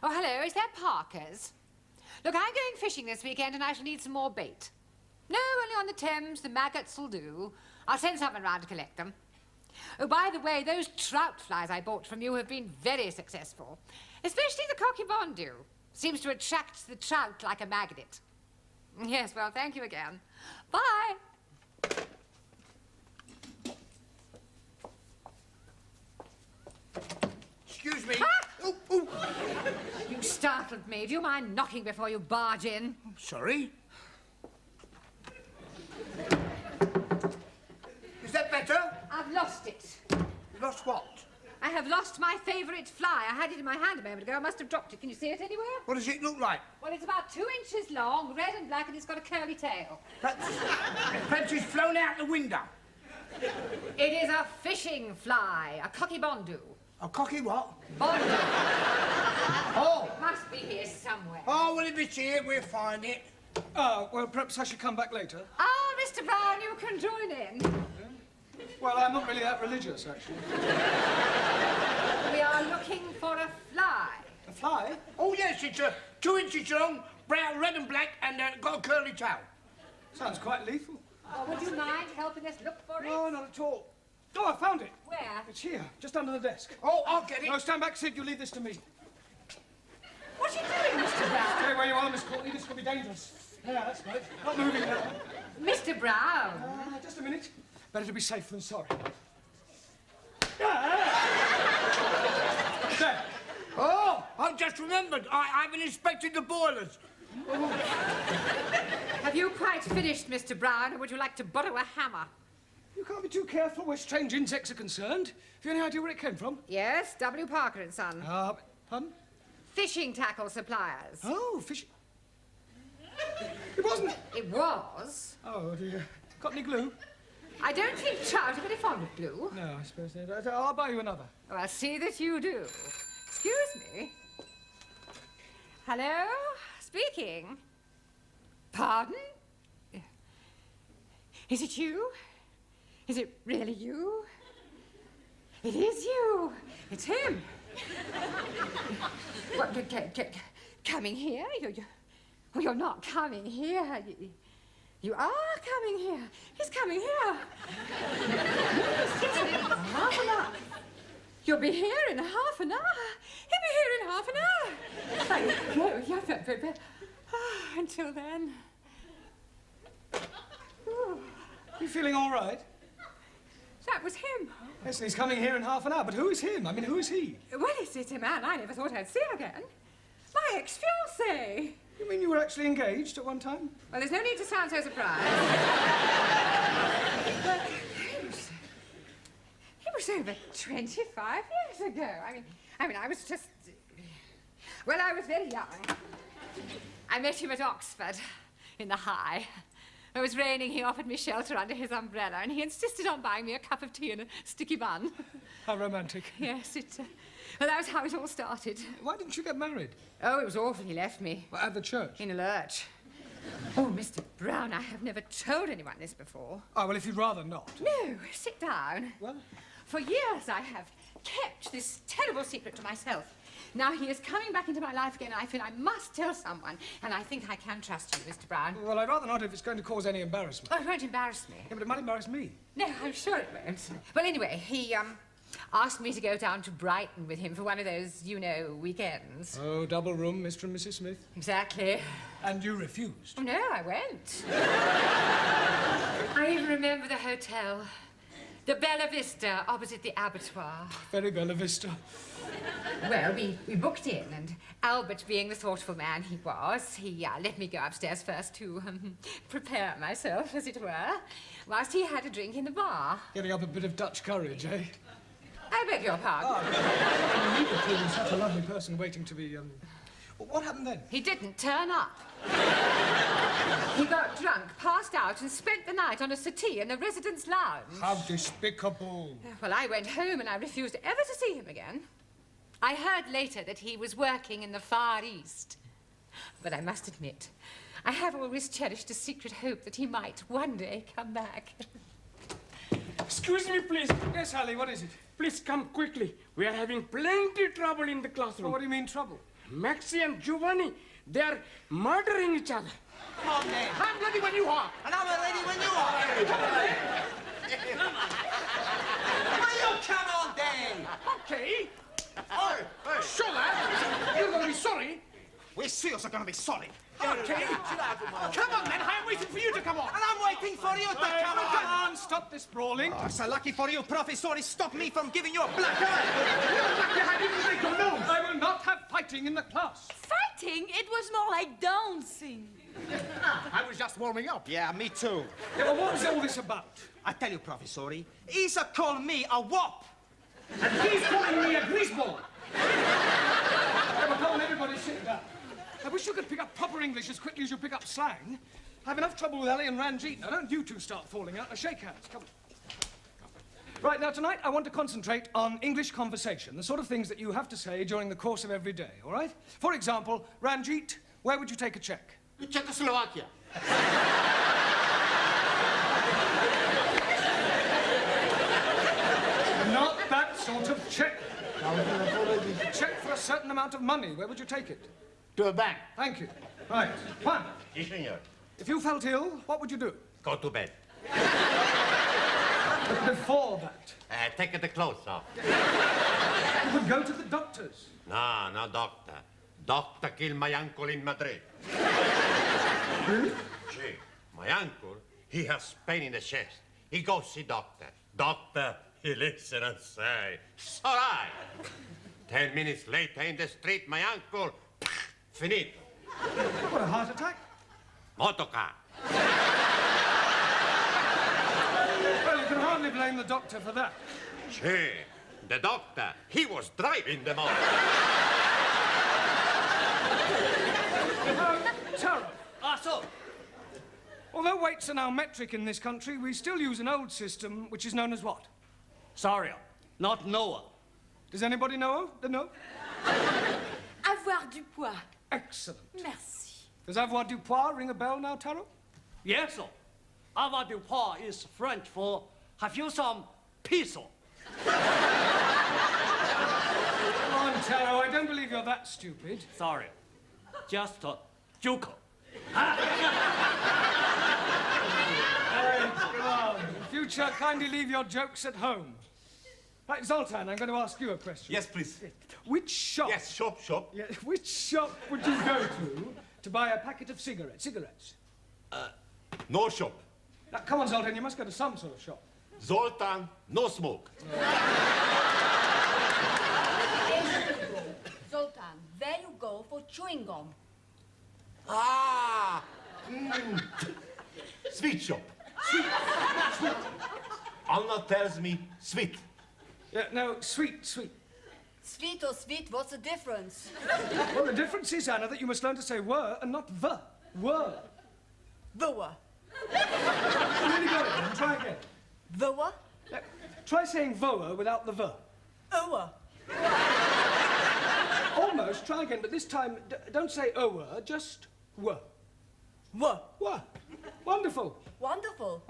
Oh, hello, is that Parker's? Look, I'm going fishing this weekend and I shall need some more bait. No, only on the Thames, the maggots will do. I'll send someone round to collect them. Oh, by the way, those trout flies I bought from you have been very successful. Especially the cocky bondu. Seems to attract the trout like a magnet. Yes, well, thank you again. Bye. Excuse me. Ah! You startled me. Do you mind knocking before you barge in? Sorry. Is that better? I've lost it. You lost what? I have lost my favourite fly. I had it in my hand a moment ago. I must have dropped it. Can you see it anywhere? What does it look like? Well, it's about 2 inches long, red and black, and it's got a curly tail. Perhaps it's flown out the window. It is a fishing fly, a cocky bondu. A cocky what? Bondu. Oh! It must be here somewhere. Oh, well, if it's here, we'll find it. Well, perhaps I should come back later. Ah, Mr. Brown, you can join in. Well, I'm not really that religious, actually. We are looking for a fly. A fly? Oh, yes, it's 2 inches long, brown, red and black, and got a curly tail. Sounds quite lethal. Oh, would you mind helping us look for it? No, not at all. Oh, I found it. Where? It's here, just under the desk. Oh, I'll get it. No, stand back, Sid. You leave this to me. What are you doing, Mr. Brown? Stay where you are, Miss Courtney. This could be dangerous. Yeah, that's right. Not moving now. Mr. Brown. Just a minute. Better to be safe than sorry. There. Oh, I've just remembered. I haven't inspected the boilers. Have you quite finished, Mr. Brown, or would you like to borrow a hammer? You can't be too careful where strange insects are concerned. Have you any idea where it came from? Yes, W. Parker and Son. Pardon? Fishing tackle suppliers. Oh, fishing... It wasn't... It was. Oh, dear. Got any glue? I don't think trout are very fond of glue. No, I suppose they don't. I'll buy you another. Oh, I'll see that you do. Excuse me. Hello? Speaking. Pardon? Is it you? Is it really you? It is you. It's him. What, coming here? You're not coming here. You are coming here. He's coming here. Half an hour. You'll be here in half an hour. He'll be here in half an hour. Until then. You feeling all right? That was him. Yes, he's coming here in half an hour. But who is him? I mean, who is he? Well, it's a man I never thought I'd see again. My ex-fiancé. You mean you were actually engaged at one time? Well, there's no need to sound so surprised. But he was over 25 years ago. I mean, I was just... Well, I was very young. I met him at Oxford, in the High. It was raining, he offered me shelter under his umbrella, and he insisted on buying me a cup of tea and a sticky bun. How romantic. Yes, well, that was how it all started. Why didn't you get married? Oh, it was awful. He left me. Well, at the church? In a lurch. Oh, Mr. Brown, I have never told anyone this before. Oh, well, if you'd rather not. No, sit down. Well? For years I have kept this terrible secret to myself. Now he is coming back into my life again, and I feel I must tell someone, and I think I can trust you, Mr. Brown. Well, I'd rather not if it's going to cause any embarrassment. Oh, it won't embarrass me. Yeah, but it might embarrass me. No, I'm sure it won't. Well, anyway, he, asked me to go down to Brighton with him for one of those, you know, weekends. Oh, double room, Mr. and Mrs. Smith. Exactly. And you refused? Oh, no, I went. I even remember the hotel. The Bella Vista, opposite the abattoir. Very Bella Vista. Well, we booked in, and Albert, being the thoughtful man he was, he let me go upstairs first to prepare myself, as it were, whilst he had a drink in the bar. Getting up a bit of Dutch courage, eh? I beg your pardon. Oh, you were feeling such a lovely person waiting to be, What happened then? He didn't turn up. He got drunk, passed out, and spent the night on a settee in the residence lounge. How despicable. Well, I went home and I refused ever to see him again. I heard later that he was working in the Far East. But I must admit, I have always cherished a secret hope that he might one day come back. Excuse me, please. Yes, Harley, what is it? Please come quickly. We are having plenty trouble in the classroom. Well, what do you mean, trouble? Maxie and Giovanni, they are murdering each other. Come on, then. I'm ready when you are. And I'm ready when you are. Come on, then. Will you come on, then? Okay. Oh, Sure, lad. You're going to be sorry. We serious are going to be sorry. Okay. Come on, then. I'm waiting for you to come on. And I'm waiting for you to come on. Come on, stop this brawling. Oh, so lucky for you, Professor, he stopped me from giving you a black eye. I didn't take your nose. I will not have fighting in the class. Fighting? It was more like dancing. I was just warming up. Yeah, me too. Yeah, well, what was all this about? I tell you, Professor, he's called me a wop. And he's calling me a greaseball. Yeah, but come on, everybody sit down. I wish you could pick up proper English as quickly as you pick up slang. I have enough trouble with Ellie and Ranjit. Now, don't you two start falling out. Now, shake hands. Come on. Right, now, tonight, I want to concentrate on English conversation, the sort of things that you have to say during the course of every day, all right? For example, Ranjit, where would you take a check? Czechoslovakia. Not that sort of check. A check for a certain amount of money. Where would you take it? To a bank. Thank you. Right. Juan, Sí, señor. if you felt ill, what would you do? Go to bed. But before that, Take the clothes off. you would go to the doctors. No, no, doctor. Doctor killed my uncle in Madrid. See, my uncle, he has pain in the chest. He goes see doctor. Doctor, he listen and say, it's all right. 10 minutes later in the street, my uncle, finito. What, a heart attack? Motorcar. Well, you can hardly blame the doctor for that. See, the doctor, he was driving the motor. Taro. So, although weights are now metric in this country, we still use an old system which is known as what? Saria, not Noah. Does anybody know? No? Avoir du poids. Excellent. Merci. Does avoir du poids ring a bell now, Taro? Yes, sir. Avoir du poids is French for have you some peso? Come on, Taro, I don't believe you're that stupid. Sorry. Just a joke. Hey, come on. In future, kindly leave your jokes at home. Right, Zoltan, I'm going to ask you a question. Yes, please. Which shop... Yes, shop. Yeah, which shop would you go to buy a packet of cigarettes? No shop. Now, come on, Zoltan, you must go to some sort of shop. Zoltan, no smoke. Zoltan, there you go for chewing gum. Ah! Sweet shop. Sweet. Anna tells me sweet. Yeah, no, sweet. Sweet or sweet, what's the difference? Well, the difference is, Anna, that you must learn to say were and not the. Were. The were. You really got it, then. Try again. The were? Try saying voa without the ver. Ower. Almost. Try again, but this time, don't say ower, just were. Were. Wonderful. Wonderful.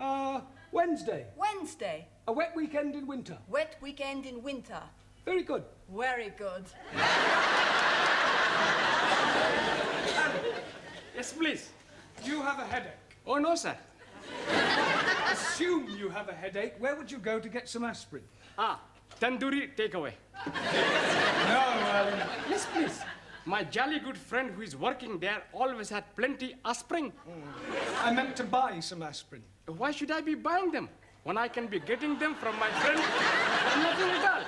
Wednesday. Wednesday. A wet weekend in winter. Wet weekend in winter. Very good. Very good. Yes, please. You have a headache. Oh, no, sir. Assume you have a headache. Where would you go to get some aspirin? Tandoori takeaway. No, Yes, please. My jolly good friend who is working there always had plenty aspirin. I meant to buy some aspirin. Why should I be buying them when I can be getting them from my friend? Nothing at all.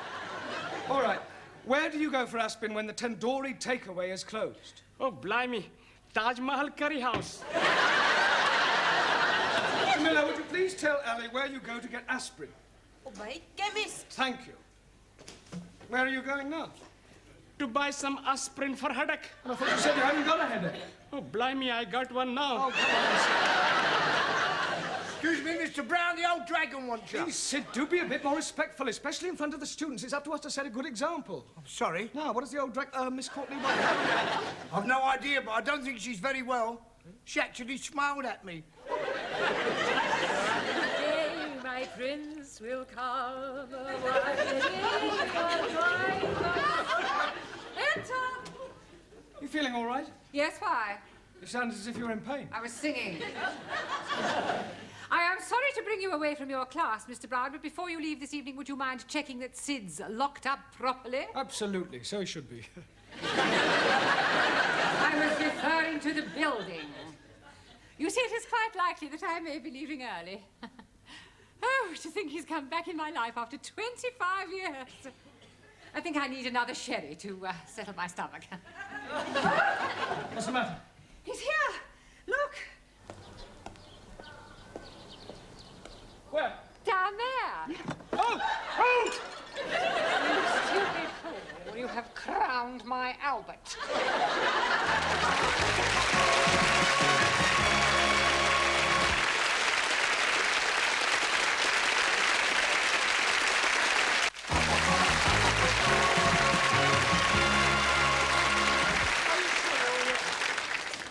All right. Where do you go for aspirin when the tandoori takeaway is closed? Oh, blimey. Taj Mahal Curry House. Miller, would you please tell Ali where you go to get aspirin? Oh, my chemist. Thank you. Where are you going now? To buy some aspirin for headache. I thought you said you hadn't got a headache. Oh, blimey, I got one now. Oh, come on. Excuse me, Mr. Brown, the old dragon wants you. Please, Sid, do be a bit more respectful, especially in front of the students. It's up to us to set a good example. I'm sorry. Now, what does the old Miss Courtney want? I've no idea, but I don't think she's very well. She actually smiled at me. Today my prince will come. Enter! You feeling all right? Yes, why? You sound as if you're in pain. I was singing. I am sorry to bring you away from your class, Mr. Brown, but before you leave this evening, would you mind checking that Sid's locked up properly? Absolutely, so he should be. I was referring to the building. You see, it is quite likely that I may be leaving early. Oh, to think he's come back in my life after 25 years. I think I need another sherry to settle my stomach. What's the matter? He's here. Look. Where? Down there. Oh! You stupid fool. You have crowned my Albert.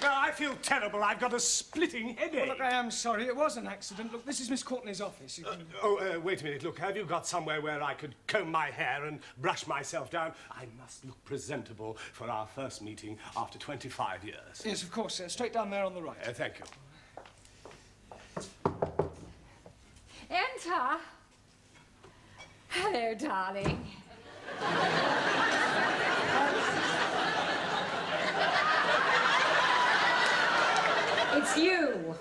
I feel terrible. I've got a splitting headache. Well, look, I am sorry. It was an accident. Look, this is Miss Courtney's office. You can... Wait a minute. Look, have you got somewhere where I could comb my hair and brush myself down? I must look presentable for our first meeting after 25 years. Yes, of course. Straight down there on the right. Thank you. Enter. Hello, darling. It's you.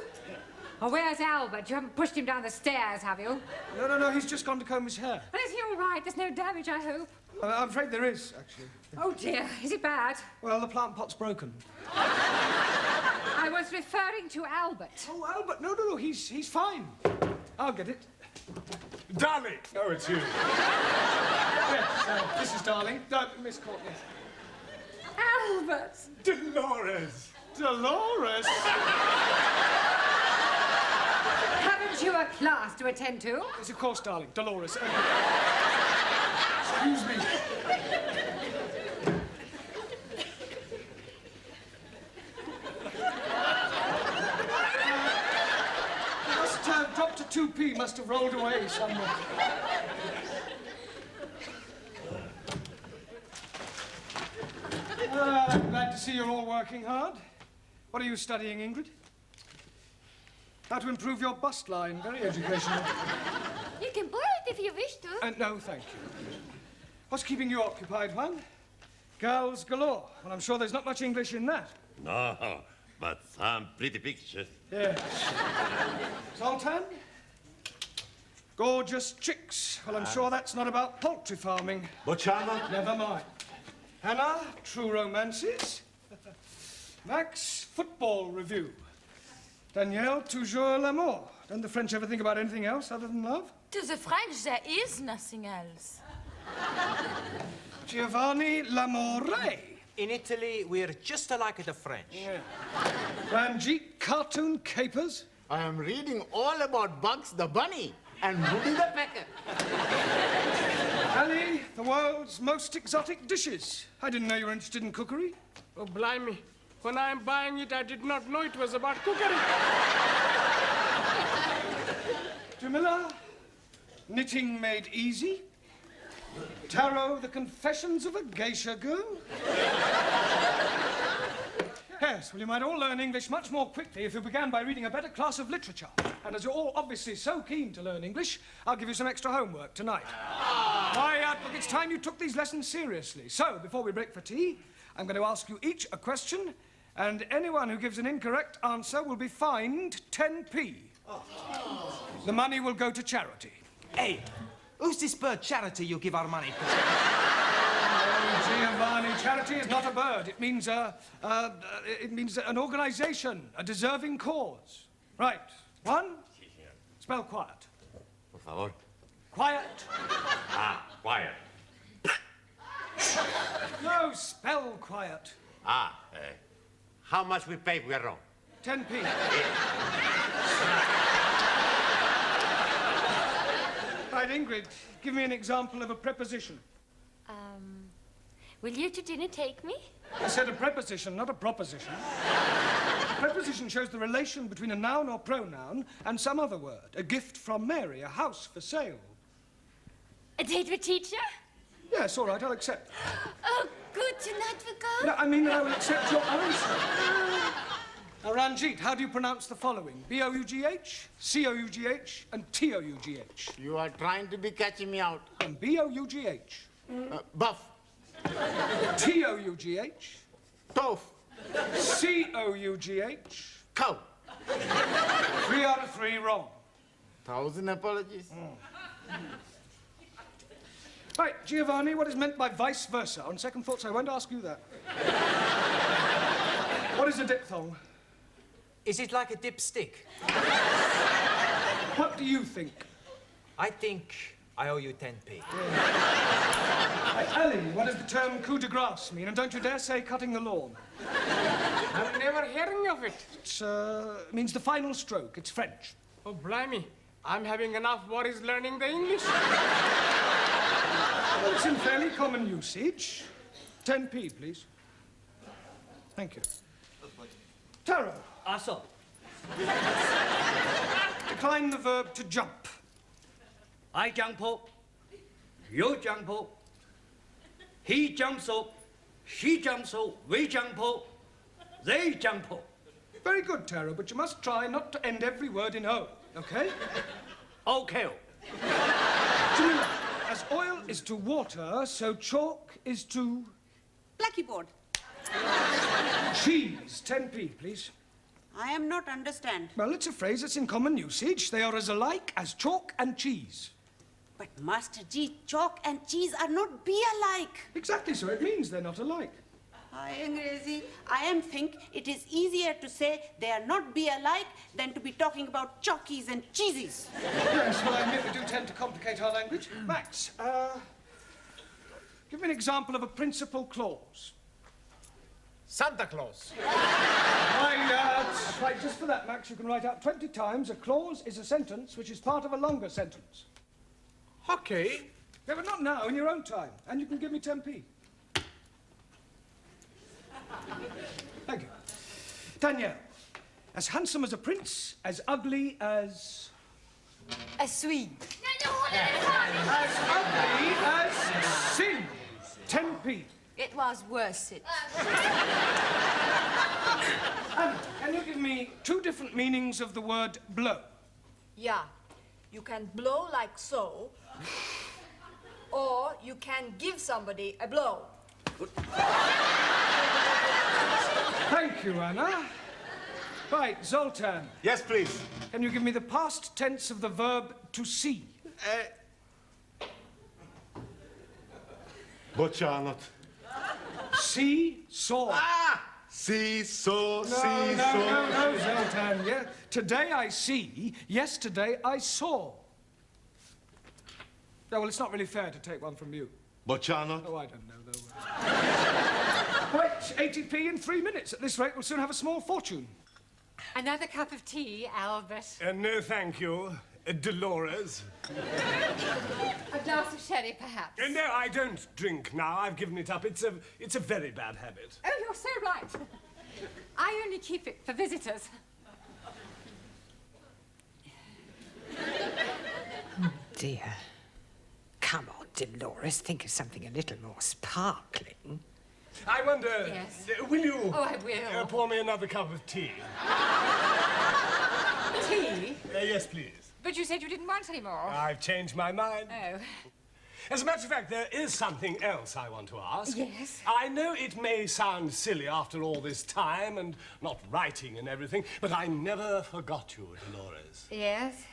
Oh, where's Albert? You haven't pushed him down the stairs, have you? No, he's just gone to comb his hair. Well, is he all right? There's no damage, I hope. I'm afraid there is, actually. Oh, dear. Is it bad? Well, the plant pot's broken. I was referring to Albert. Oh, Albert. No, he's fine. I'll get it. Darling! Oh, it's you. Yes, this is Darling. Miss Courtney. Albert! Dolores! Dolores? Haven't you a class to attend to? Yes, of course, Darling. Dolores. Excuse me. Must have dropped a 2p. Must have rolled away somewhere. I'm glad to see you're all working hard. What are you studying, Ingrid? How to improve your bust line. Very educational. You can borrow it if you wish to. No, thank you. What's keeping you occupied, Juan? Girls galore. Well, I'm sure there's not much English in that. No, but some pretty pictures. Yes. Zoltan? Gorgeous chicks. Well, I'm sure that's not about poultry farming. Bocciano? Never mind. Hannah, true romances. Max, football review. Danielle, toujours l'amour. Don't the French ever think about anything else other than love? To the French, there is nothing else. Giovanni L'Amore. In Italy, we're just alike the French. Yeah. Ranjit, cartoon capers. I am reading all about Bugs the Bunny and Woody the Pecker. Ali, the world's most exotic dishes. I didn't know you were interested in cookery. Oh, blimey. When I'm buying it, I did not know it was about cookery. Jamila, knitting made easy. Tarot, the confessions of a geisha girl. Yes, well, you might all learn English much more quickly if you began by reading a better class of literature. And as you're all obviously so keen to learn English, I'll give you some extra homework tonight. Quiet, look, it's time you took these lessons seriously. So, before we break for tea, I'm going to ask you each a question, and anyone who gives an incorrect answer will be fined 10p. The money will go to charity. Hey, who's this bird charity you give our money to? Oh, Giovanni, charity is not a bird. It means an organization, a deserving cause. Right. One, spell quiet. Por favor. Quiet. Quiet. No, spell quiet. How much we pay if we are wrong? 10p. Right, Ingrid, give me an example of a preposition. Will you to dinner take me? I said a preposition, not a proposition. A preposition shows the relation between a noun or pronoun and some other word. A gift from Mary, a house for sale. A date with teacher? Yes, all right, I'll accept. Oh, good. Tonight we go? No, I mean, I will accept your answer. Now, Ranjit, how do you pronounce the following? B-O-U-G-H, C-O-U-G-H, and T-O-U-G-H. You are trying to be catching me out. And B-O-U-G-H. Buff. T-O-U-G-H. Tof. C-O-U-G-H. Cow. 3 out of 3 wrong. 1,000 apologies. Right, Giovanni, what is meant by vice versa? On second thoughts, I won't ask you that. What is a diphthong? Is it like a dipstick? What do you think? I think I owe you 10p. Right, Ali, what does the term coup de grace mean? And don't you dare say cutting the lawn. I'm never hearing of it. It means the final stroke. It's French. Oh, blimey. I'm having enough worries learning the English. Well, it's in fairly common usage. 10p, please. Thank you. Taro. Aso. Decline the verb to jump. I jump up. You jump up. He jumps up. She jumps up. We jump up. They jump up. Very good, Taro, but you must try not to end every word in O, okay? Okay. Jamila, as oil is to water, so chalk is to... Blackie board. Cheese. 10p, please. I am not understand. Well, it's a phrase that's in common usage. They are as alike as chalk and cheese. But Master G, chalk and cheese are not be alike. Exactly, so it means they're not alike. Hi, Angrezi. I am think it is easier to say they are not be alike than to be talking about chalkies and cheesies. Yes, well, I admit we do tend to complicate our language. Max, give me an example of a principal clause. Santa Claus. Right, just for that, Max, you can write out 20 times a clause is a sentence which is part of a longer sentence. Hockey? Yeah, but not now, in your own time. And you can give me 10p. Thank you. Danielle, as handsome as a prince, as ugly as... A Swede. As ugly as sin. 10p. It was worth it. And can you give me 2 different meanings of the word blow? Yeah, you can blow like so, or you can give somebody a blow. Thank you, Anna. Right, Zoltan. Yes, please. Can you give me the past tense of the verb to see? But Charlotte. See, saw. Ah! See, saw, No, see, no, saw. no, Zoltan. Yeah. Today I see, yesterday I saw. Yeah, well, it's not really fair to take one from you. But Charlotte. Oh, I don't know, though. Right, 80p in 3 minutes. At this rate, we'll soon have a small fortune. Another cup of tea, Albert. No, thank you, Dolores. A glass of sherry, perhaps. No, I don't drink now. I've given it up. It's a very bad habit. Oh, you're so right. I only keep it for visitors. Dear. Come on, Dolores, think of something a little more sparkling. I wonder... Yes. Will you... Oh, I will. Pour me another cup of tea? Tea? Yes, please. But you said you didn't want any more. I've changed my mind. Oh. As a matter of fact, there is something else I want to ask. Yes? I know it may sound silly after all this time and not writing and everything, but I never forgot you, Dolores. Yes?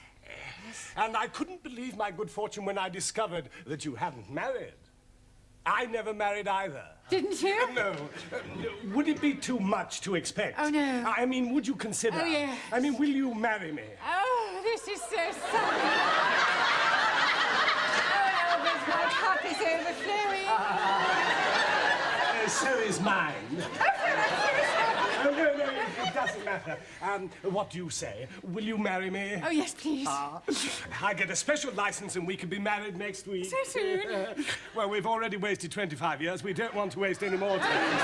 And I couldn't believe my good fortune when I discovered that you hadn't married. I never married either. Didn't you? No. Would it be too much to expect? Oh, no. I mean, would you consider? Oh, yes. I mean, will you marry me? Oh, this is so sunny. Oh, Albert, my cup is overflowing. So is mine. Oh, no, it doesn't matter. What do you say? Will you marry me? Oh, yes, please. I get a special license and we can be married next week. So soon? Well, we've already wasted 25 years. We don't want to waste any more time.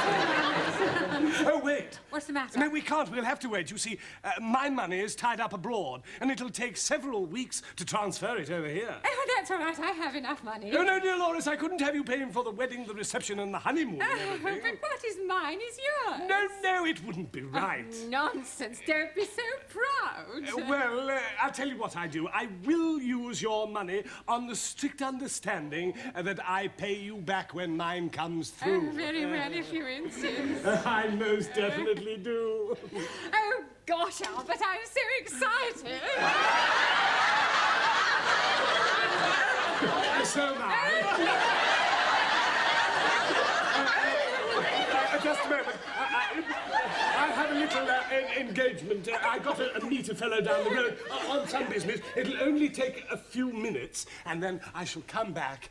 Oh, wait. What's the matter? No, we can't. We'll have to wait. You see, my money is tied up abroad, and it'll take several weeks to transfer it over here. Oh, that's all right. I have enough money. Oh, no, dear Loris, I couldn't have you paying for the wedding, the reception, and the honeymoon and Oh, everything. but what is mine is yours. No, it wouldn't be right. Nonsense. Don't be so proud. Well, I'll tell you what I do. I will use your money on the strict understanding that I pay you back when mine comes through. Oh, very well, if you insist. I most definitely do. Oh, gosh, Albert, I'm so excited. So am I. Just a moment. I have a little engagement. I got to meet a fellow down the road on some business. It'll only take a few minutes, and then I shall come back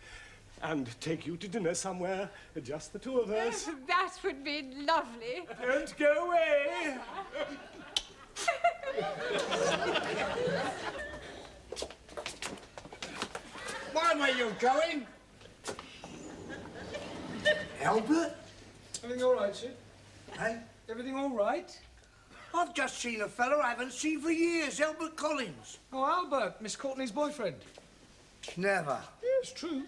and take you to dinner somewhere, just the two of us. That would be lovely. Don't go away. Why were you going? Albert? Everything all right, Sid? Hey? Everything all right? I've just seen a fellow I haven't seen for years, Albert Collins. Oh, Albert, Miss Courtney's boyfriend. Never. Yes, true.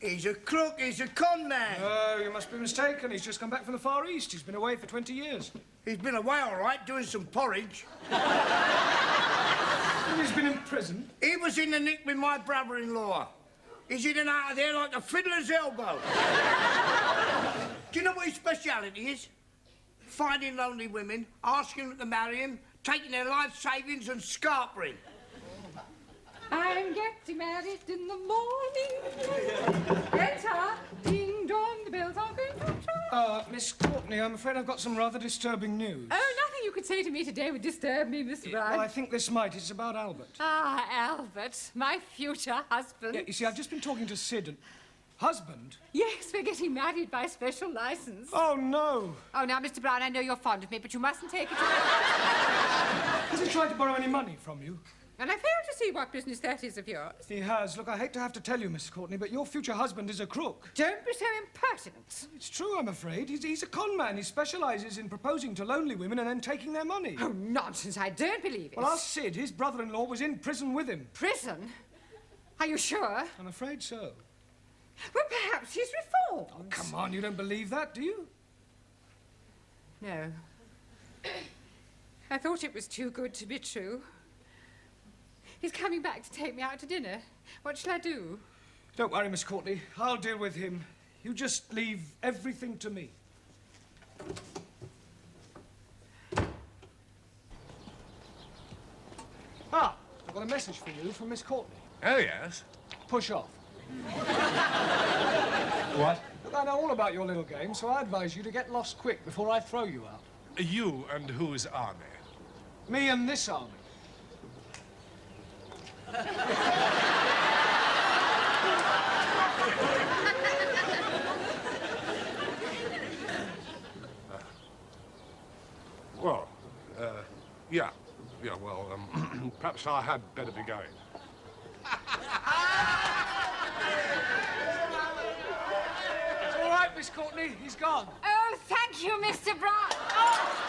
He's a crook, he's a con man. Oh, you must be mistaken. He's just come back from the Far East. He's been away for 20 years. He's been away all right, doing some porridge. And he's been in prison. He was in the nick with my brother-in-law. He's in and out of there like a fiddler's elbow. Do you know what his speciality is? finding lonely women, asking them to marry him, taking their life savings and scarpering. I'm getting married in the morning. Enter, ding dong, the bells are going to chime. Miss Courtney, I'm afraid I've got some rather disturbing news. Oh, nothing you could say to me today would disturb me, Mr. Brown. Well, I think this might. It's about Albert. Ah, Albert, my future husband. Yeah, you see, I've just been talking to Sid and... Husband? Yes, we're getting married by special license. Oh, no. Oh, now, Mr. Brown, I know you're fond of me, but you mustn't take it. Has he tried to borrow any money from you? And I fail to see what business that is of yours. He has. Look, I hate to have to tell you, Miss Courtney, but your future husband is a crook. Don't be so impertinent. It's true, I'm afraid. He's a con man. He specialises in proposing to lonely women and then taking their money. Oh, nonsense. I don't believe it. Well, ask Sid. His brother-in-law was in prison with him. Prison? Are you sure? I'm afraid so. Well, perhaps he's reformed. Oh, come on, you don't believe that, do you? No. I thought it was too good to be true. He's coming back to take me out to dinner. What shall I do? Don't worry, Miss Courtney. I'll deal with him. You just leave everything to me. Ah, I've got a message for you from Miss Courtney. Oh, yes? Push off. What? Look, I know all about your little game, so I advise you to get lost quick before I throw you out. You and whose army? Me and this army. Well, yeah. Yeah, well, perhaps I had better be going. It's all right, Miss Courtney. He's gone. Oh, thank you, Mr. Brown. Oh!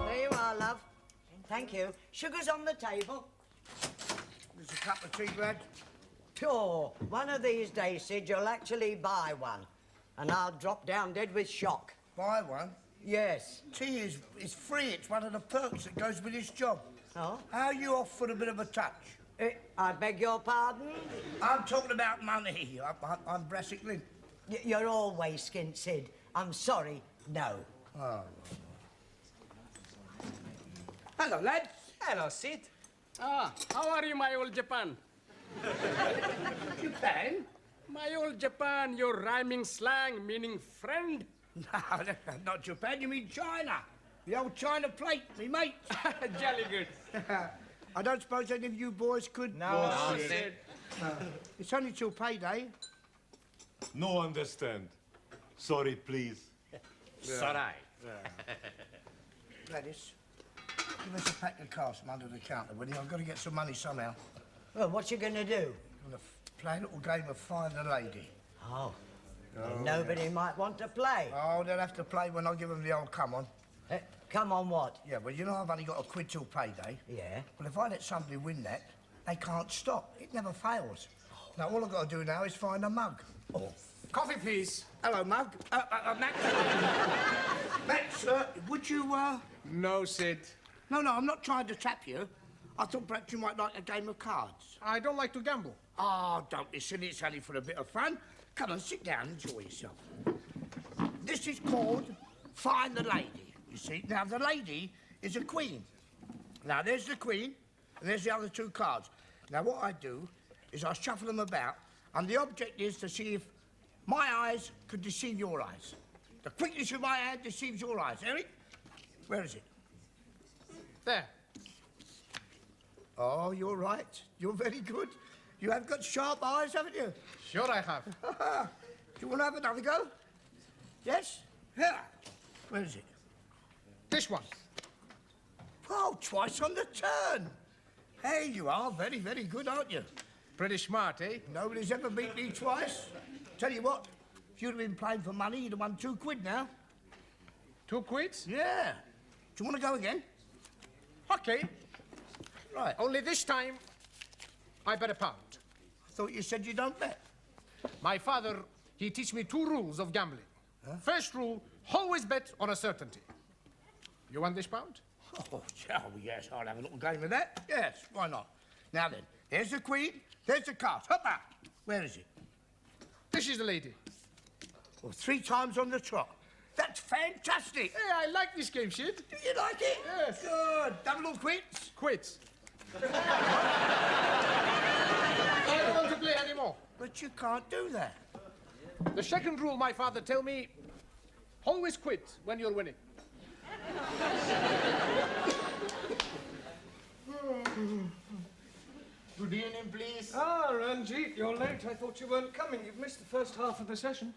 There you are, love. Thank you. Sugar's on the table. There's a cup of tea, Brad. Sure. One of these days, Sid, you'll actually buy one. And I'll drop down dead with shock. Buy one? Yes. Tea is free. It's one of the perks that goes with this job. Oh? How are you off for a bit of a touch? I beg your pardon? I'm talking about money. I'm Brassic Lynn. You're always skint, Sid. I'm sorry, no. Oh. Hello, lads. Hello, Sid. Ah, how are you, my old Japan? Japan? My old Japan, your rhyming slang meaning friend. No, not Japan. You mean China. The old China plate, me mate. Jolly good. I don't suppose any of you boys could... No, Sid. It's only till payday. No understand. Sorry, please. Sorry. Gladys, give us a pack of cards from under the counter, will you? I've got to get some money somehow. Well, what you gonna do? I'm going to play a little game of Find the Lady. Oh. Nobody might want to play. Oh, they'll have to play when I give them the old come on. Come on what? Yeah, well, you know I've only got a quid till payday. Yeah. Well, if I let somebody win that, they can't stop. It never fails. Now, all I've got to do now is find a mug. Oh. Coffee, please. Hello, mug. Max. Max, would you, No, Sid. No, I'm not trying to trap you. I thought perhaps you might like a game of cards. I don't like to gamble. Oh, don't be silly. It's only for a bit of fun. Come on, sit down, enjoy yourself. This is called Find the Lady, you see. Now, the lady is a queen. Now, there's the queen, and there's the other two cards. Now, what I do is I shuffle them about, and the object is to see if my eyes could deceive your eyes. The quickness of my hand deceives your eyes. Eric, where is it? There. Oh, you're right. You're very good. You have got sharp eyes, haven't you? Sure I have. Do you want to have another go? Yes? Here. Where is it? This one. Oh, twice on the turn. Hey, you are very, very good, aren't you? Pretty smart, eh? Nobody's ever beat me twice. Tell you what, if you'd have been playing for money, you'd have won £2 now. 2 quid? Yeah. Do you want to go again? Okay. Right. Only this time, I bet £1. I thought you said you don't bet. My father, he teach me 2 rules of gambling. Huh? First rule, always bet on a certainty. You want this £1? Oh, yes, I'll have a little game of that. Yes, why not? Now then, there's the queen, there's the cast. Hop out. Where is it? This is the lady. Well, 3 times on the trot. That's fantastic. Hey, I like this game, Sid. Do you like it? Yes. Good. Double or quits? Quits. I don't want to play anymore. But you can't do that. The second rule my father tell me, always quit when you're winning. Good evening, please. Ah, Ranjit, you're late. I thought you weren't coming. You've missed the first half of the session.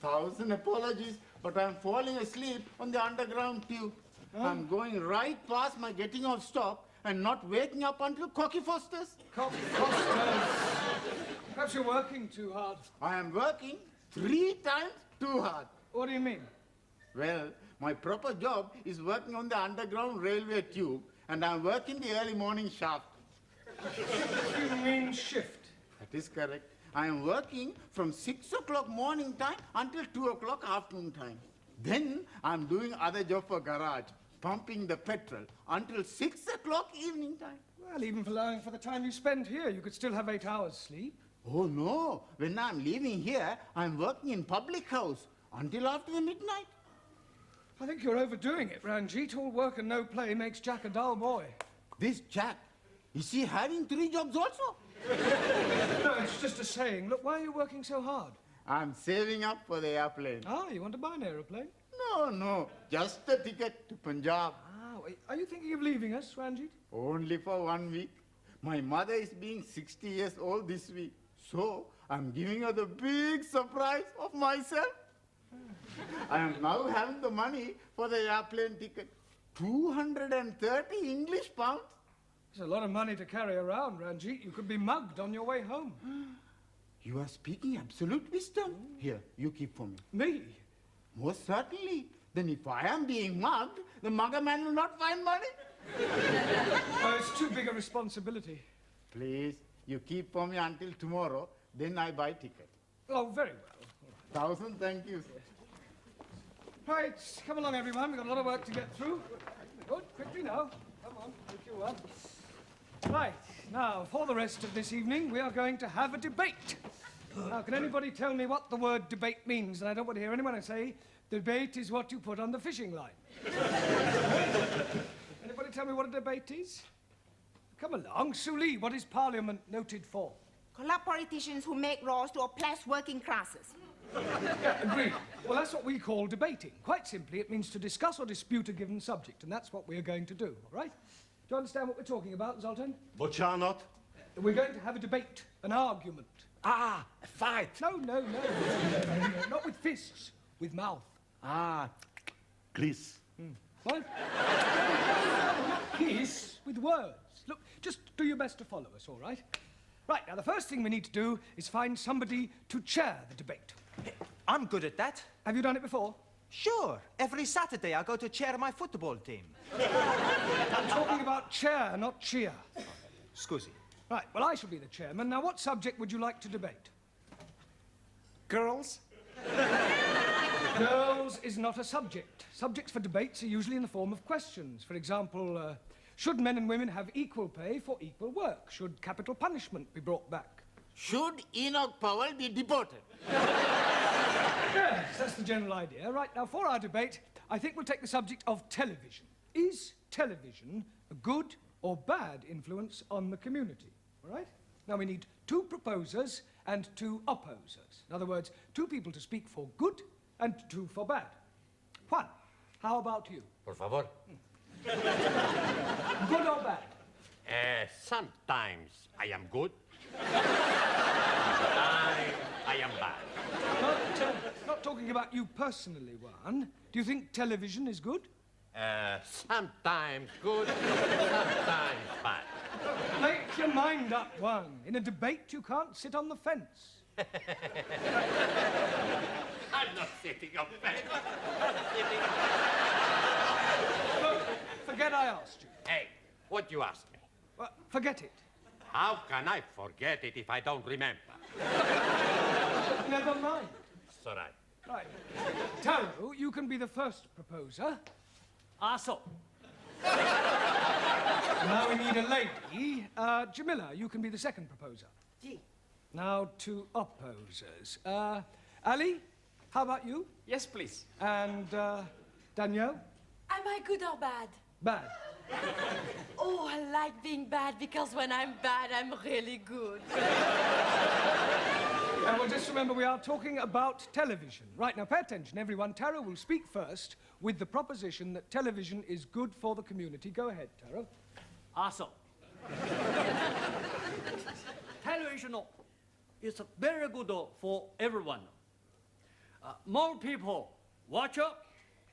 1,000 apologies, but I'm falling asleep on the underground tube. I'm going right past my getting off stop and not waking up until Cocky Foster's. Cocky Foster's. Perhaps you're working too hard. I am working 3 times too hard. What do you mean? Well, my proper job is working on the underground railway tube, and I'm working the early morning shaft. You mean shift? That is correct. I am working from 6 o'clock morning time until 2 o'clock afternoon time. Then I'm doing other job for garage, pumping the petrol until 6 o'clock evening time. Well, even for allowing for the time you spend here, you could still have 8 hours sleep. Oh, no. When I'm leaving here, I'm working in public house until after the midnight. I think you're overdoing it, Ranjit. All work and no play makes Jack a dull boy. This Jack, is he having 3 jobs also? No, it's just a saying. Look, why are you working so hard? I'm saving up for the airplane. Ah, you want to buy an aeroplane? No, just a ticket to Punjab. Ah, wait, are you thinking of leaving us, Ranjit? Only for 1 week. My mother is being 60 years old this week, so I'm giving her the big surprise of myself. I am now having the money for the airplane ticket. 230 English pounds. It's a lot of money to carry around, Ranjit. You could be mugged on your way home. You are speaking absolute wisdom. Here, you keep for me. Me? Most certainly. Then if I am being mugged, the mugger man will not find money. Oh, it's too big a responsibility. Please, you keep for me until tomorrow, then I buy ticket. Oh, very well. 1,000 thank yous. Right, come along, everyone. We've got a lot of work to get through. Good, quickly now. Come on, if you will. Right, now, for the rest of this evening, we are going to have a debate. Now, can anybody tell me what the word debate means? And I don't want to hear anyone say, debate is what you put on the fishing line. Anybody tell me what a debate is? Come along. Suli, what is Parliament noted for? Corrupt politicians who make laws to oppress working classes. Yeah, agreed. Well, that's what we call debating. Quite simply, it means to discuss or dispute a given subject, and that's what we're going to do, all right? Do you understand what we're talking about, Zoltan? But you're not. We're going to have a debate, an argument. Ah, a fight. No, not with fists, with mouth. Ah, kiss. What? Kiss with words. Look, just do your best to follow us, all right? Right, now the first thing we need to do is find somebody to chair the debate. I'm good at that. Have you done it before? Sure. Every Saturday I go to chair my football team. I'm talking about chair, not cheer. Scusi. Right, well, I shall be the chairman. Now, what subject would you like to debate? Girls? Girls is not a subject. Subjects for debates are usually in the form of questions. For example, should men and women have equal pay for equal work? Should capital punishment be brought back? Should Enoch Powell be deported? Yes, that's the general idea. Right, now, for our debate, I think we'll take the subject of television. Is television a good or bad influence on the community? All right? Now, we need 2 proposers and 2 opposers. In other words, 2 people to speak for good and 2 for bad. Juan, how about you? Por favor. Good or bad? Sometimes I am good. I am bad. But not talking about you personally, Juan. Do you think television is good? Sometimes good, sometimes bad. Make your mind up, Juan. In a debate, you can't sit on the fence. I'm not sitting on fence. Look, forget I asked you. Hey, what you asked me? Well, forget it. How can I forget it if I don't remember? Never mind. It's all right. Right. Taro, you can be the first proposer. Also. Now we need a lady. Jamila, you can be the second proposer. Gee. Now two opposers. Ali, how about you? Yes, please. And Danielle? Am I good or bad? Bad. Oh, I like being bad because when I'm bad, I'm really good. Well, just remember we are talking about television. Right, now pay attention, everyone. Taro will speak first with the proposition that television is good for the community. Go ahead, Taro. Also. Television is very good for everyone. More people watch it,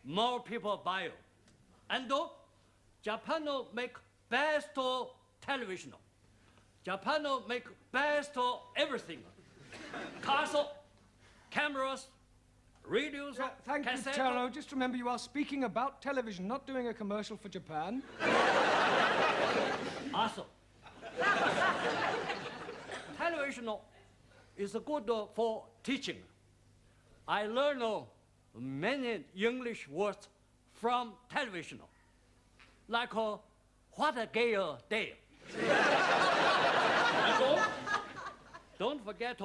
more people buy it. And Japan make best television. Japan make best everything. Cars, cameras, radios, Thank you, cassette. Taro. Just remember you are speaking about television, not doing a commercial for Japan. Also, television is good for teaching. I learn many English words from television, like what a gay day. And, don't forget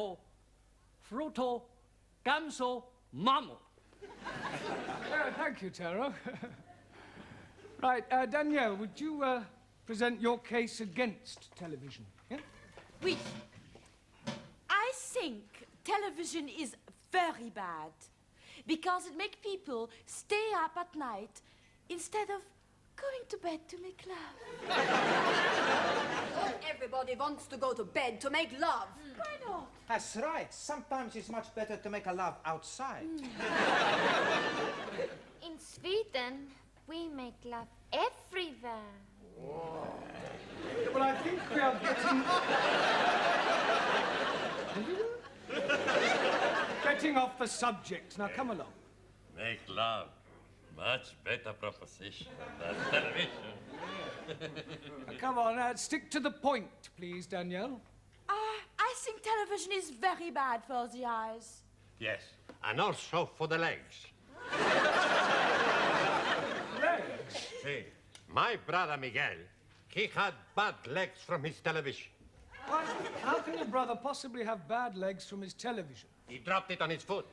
fruto, gamso, mamo. Thank you, Taro. Right, Danielle, would you present your case against television? Yeah? Oui. I think television is very bad because it makes people stay up at night instead of going to bed to make love. Everybody wants to go to bed to make love. Why not? That's right. Sometimes it's much better to make a love outside. In Sweden, we make love everywhere. Well, I think we are getting off the subject. Now, come along. Make love. Much better proposition than television. Come on, stick to the point, please, Danielle. I think television is very bad for the eyes. Yes, and also for the legs. Legs? See, my brother Miguel, he had bad legs from his television. Why, how can your brother possibly have bad legs from his television? He dropped it on his foot.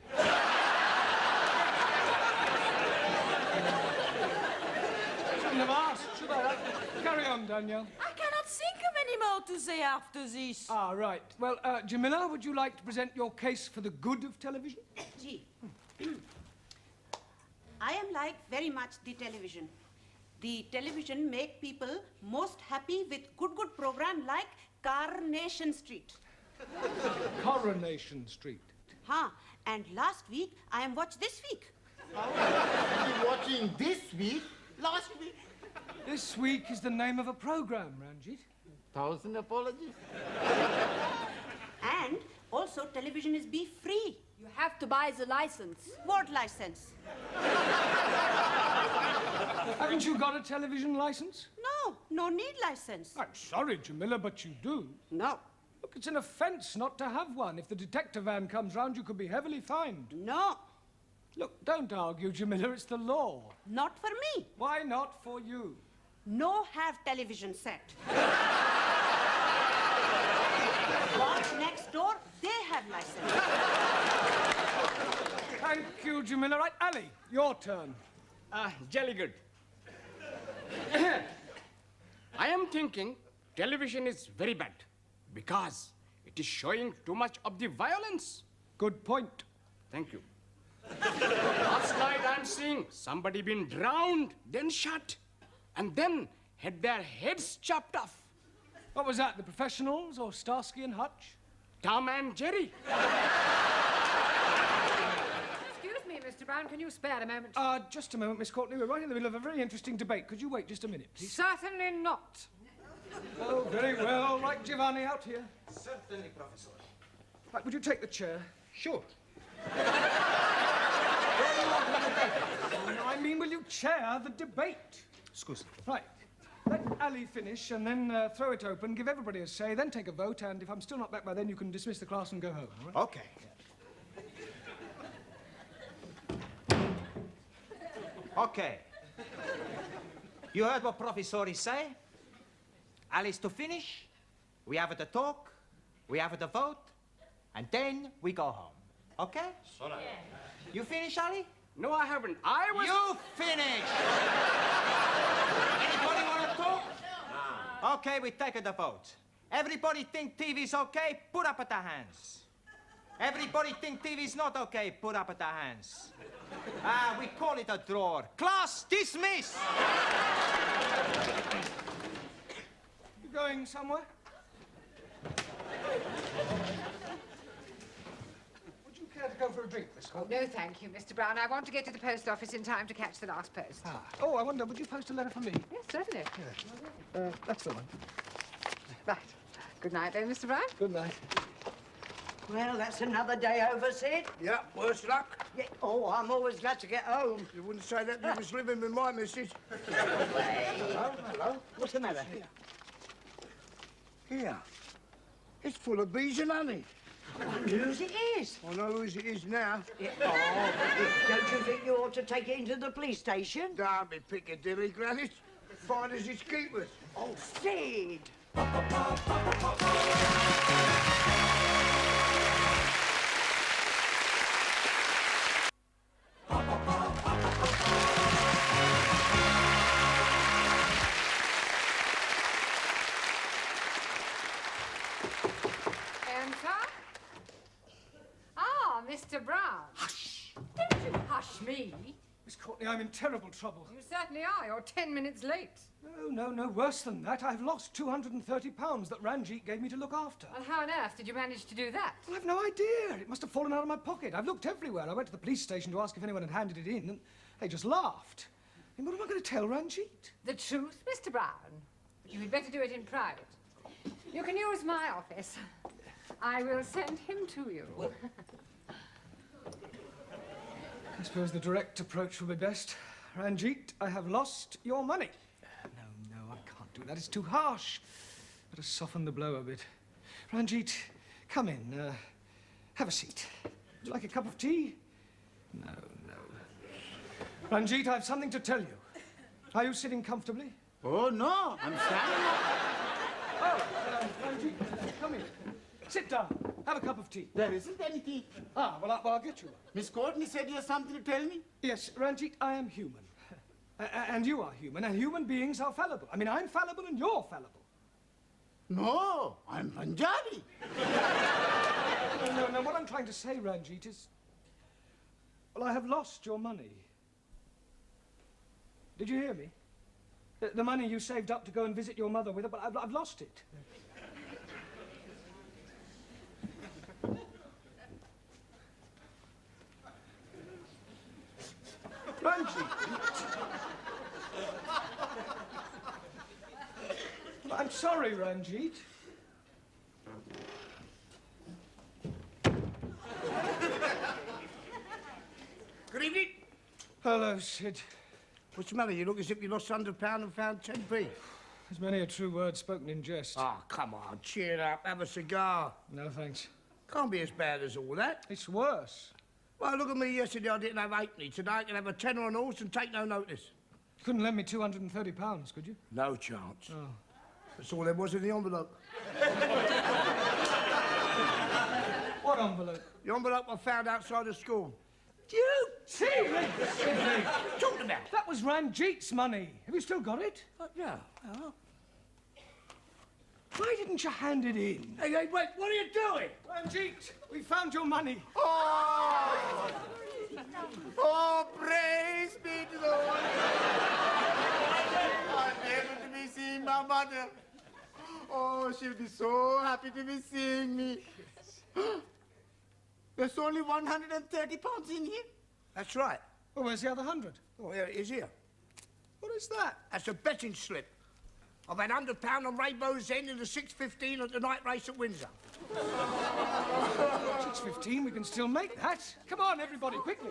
Shouldn't have asked, should I? Carry on, Danielle. I cannot think of any more to say after this. Ah, right. Well, Jamila, would you like to present your case for the good of television? Gee. I am like very much the television. The television make people most happy with good program like Carnation Street. Coronation Street. Huh. And last week, I am watched this week. You're watching this week? Last week. This week is the name of a program, Ranjit. 1,000 apologies. And also, television is be free. You have to buy the license. What license? Haven't you got a television license? No need license. I'm sorry, Jamila, but you do. No. Look, it's an offence not to have one. If the detector van comes round, you could be heavily fined. No. Look, don't argue, Jamila. It's the law. Not for me. Why not for you? No have television set. Watch next door, they have license. Thank you, Jamila. Right, Ali, your turn. Jolly good. I am thinking television is very bad because it is showing too much of the violence. Good point. Thank you. Last night I'm seeing somebody been drowned, then shot, and then had their heads chopped off. What was that, the Professionals or Starsky and Hutch? Tom and Jerry. Excuse me, Mr. Brown, can you spare a moment? Just a moment, Miss Courtney. We're right in the middle of a very interesting debate. Could you wait just a minute, please? Certainly not. Oh, very well. Right, Giovanni, out here. Certainly, Professor. Right, would you take the chair? Sure. I mean, will you chair the debate? Excuse me. Right. Let Ali finish and then throw it open, give everybody a say, then take a vote, and if I'm still not back by then, you can dismiss the class and go home, all right? Okay. Okay. You heard what Professor say? Alice to finish, we have the talk, we have the vote, and then we go home. Okay? Sola. You finish, Ali? No, I haven't. I was... You finish! Anybody want to talk? Okay, we take the vote. Everybody think TV's okay? Put up their hands. Everybody think TV's not okay? Put up their hands. We call it a draw. Class dismiss! You going somewhere? Would you care to go for a drink, Miss Courtney? No, thank you, Mr. Brown. I want to get to the post office in time to catch the last post. Oh, I wonder, would you post a letter for me? Yes, certainly. That's the one. Right. Good night, then, Mr. Brown. Good night. Well, that's another day over, Sid. Yeah, worse luck. Yeah. Oh, I'm always glad to get home. You wouldn't say that if you was living with my missus. Hello, hello. What's the matter? Here. It's full of bees and honey. Whose it is? I know whose it is now. Yeah. Oh, don't you think you ought to take it into the police station? Don't be Piccadilly, Granny. Fine as its keepers. Oh, Sid! Enter. Ah, Mr. Brown. Hush! Don't you hush me. Miss Courtney, I'm in terrible trouble. You certainly are. You're 10 minutes late. No, worse than that. I've lost £230 that Ranjit gave me to look after. Well, how on earth did you manage to do that? Well, I've no idea. It must have fallen out of my pocket. I've looked everywhere. I went to the police station to ask if anyone had handed it in, and they just laughed. I mean, what am I going to tell Ranjit? The truth, Mr. Brown? You had better do it in private. You can use my office. I will send him to you. I suppose the direct approach will be best. Ranjit, I have lost your money. No, I can't do that. It's too harsh. Better soften the blow a bit. Ranjit, come in. Have a seat. Would you like a cup of tea? No. Ranjit, I have something to tell you. Are you sitting comfortably? Oh, no, I'm standing up. Oh, Ranjit, come in. Sit down. Have a cup of tea. There isn't any tea. Well, I'll get you one. Miss Courtney said you have something to tell me? Yes, Ranjit, I am human. And you are human, and human beings are fallible. I mean, I'm fallible and you're fallible. No, I'm Punjabi. No, what I'm trying to say, Ranjit, is... Well, I have lost your money. Did you hear me? The money you saved up to go and visit your mother with, but I've lost it. Ranjit. I'm sorry, Ranjit. Good evening. Hello, Sid. What's the matter? You look as if you lost £100 and found 10p. There's many a true word spoken in jest. Come on, cheer up. Have a cigar. No, thanks. Can't be as bad as all that. It's worse. Well, look at me yesterday. I didn't have 8p. Today I can have a tenner on horse and take no notice. You couldn't lend me £230, could you? No chance. Oh. That's all there was in the envelope. What envelope? The envelope I found outside the school. You Sidney! Talking about? That was Ranjit's money. Have you still got it? Yeah. Why didn't you hand it in? Hey, wait, what are you doing? Ranjit, we found your money. Oh, praise be to the Lord. I'm able to be seeing my mother. Oh, she'll be so happy to be seeing me. There's only 130 pounds in here. That's right. Well, where's the other 100? Oh, here it is here. What is that? That's a betting slip. I've had £100 on Rainbow's End in the 6:15 at the night race at Windsor. 6:15, we can still make that. Come on, everybody, quickly.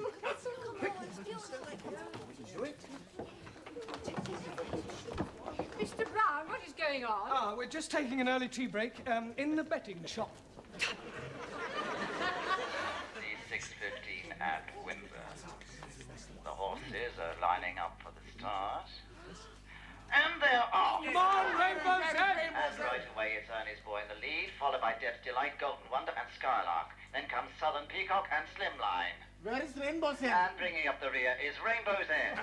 Mr. Brown, what is going on? Ah, we're just taking an early tea break in the betting shop. The 6:15 at Windsor. The horses are lining up for the start. And they're off. Come on, Rainbow's End! And right away it's Ernie's Boy in the lead, followed by Deb's Delight, Golden Wonder and Skylark. Then comes Southern Peacock and Slimline. Where is Rainbow's End? And bringing up the rear is Rainbow's End.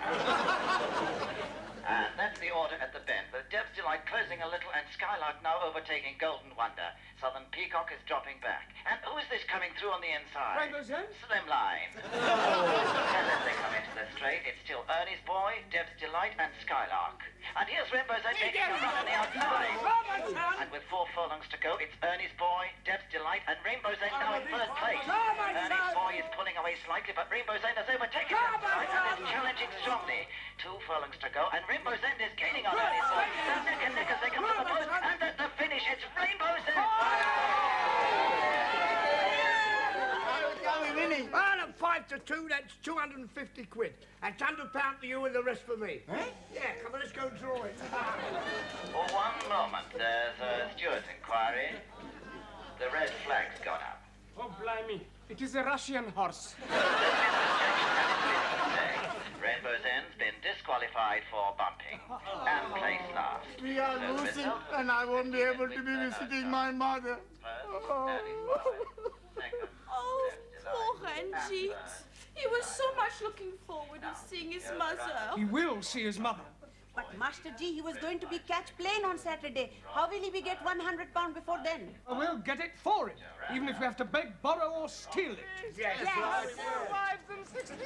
And that's the order at the bend, with Deb's Delight closing a little and Skylark now overtaking Golden Wonder. Southern Peacock is dropping back. And who is this coming through on the inside? Rainbow's End? Slimline. And as they come into the straight, it's still Ernie's Boy, Deb's Delight and Skylark. And here's Rainbow's End taking a run on the outside. And with 4 furlongs to go, it's Ernie's Boy, Deb's Delight and Rainbow's End now in first place. Ernie's Boy is pulling away slightly, but Rainbow's End has overtaken him and is challenging strongly. 2 furlongs to go, and Rainbow's End is gaining on Ernie's Boy. And neck and neck as they come to the post, and at the finish, it's Rainbow's End. Are we winning? Well, at 5-2, that's 250 quid. That's £100 to you and the rest for me. Eh? Yeah, come on, let's go draw it. For one moment, there's a steward's inquiry. The red flag's gone up. Oh, blimey. It is a Russian horse. Rainbow's End's been disqualified for bumping and placed last. We are So the losing, result of and I won't be able to be visiting my mother. Oh, poor Ranjit. He was so much looking forward to seeing his mother. He will see his mother. But Master G, he was going to be catch plane on Saturday. How will he be get £100 before then? We'll get it for it, even if we have to beg, borrow, or steal it. Yes. Wives and 16.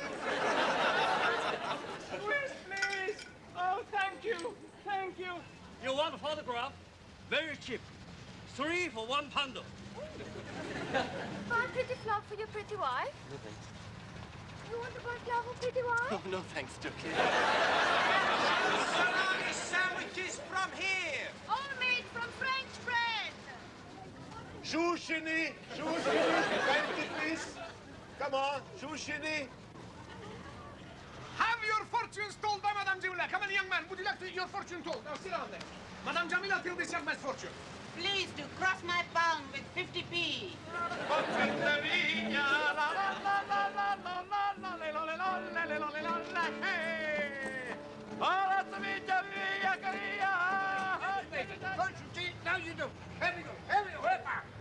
Please. Oh, thank you. Thank you. You want a photograph? Very cheap. 3 for £1. Buy a pretty flower for your pretty wife? No, thanks. You want to buy a flower for pretty wife? Oh, no, thanks, Dookie. Salami sandwiches from here. All made from French bread. Shushini, 20, please. Come on, Shushini. Have your fortunes told by Madame Jamila. Come on, young man. Would you like to your fortune told? Now, sit down there. Madame Jamila, tell this young man's fortune. Please to cross my palm with 50p. Now you do. Here we go.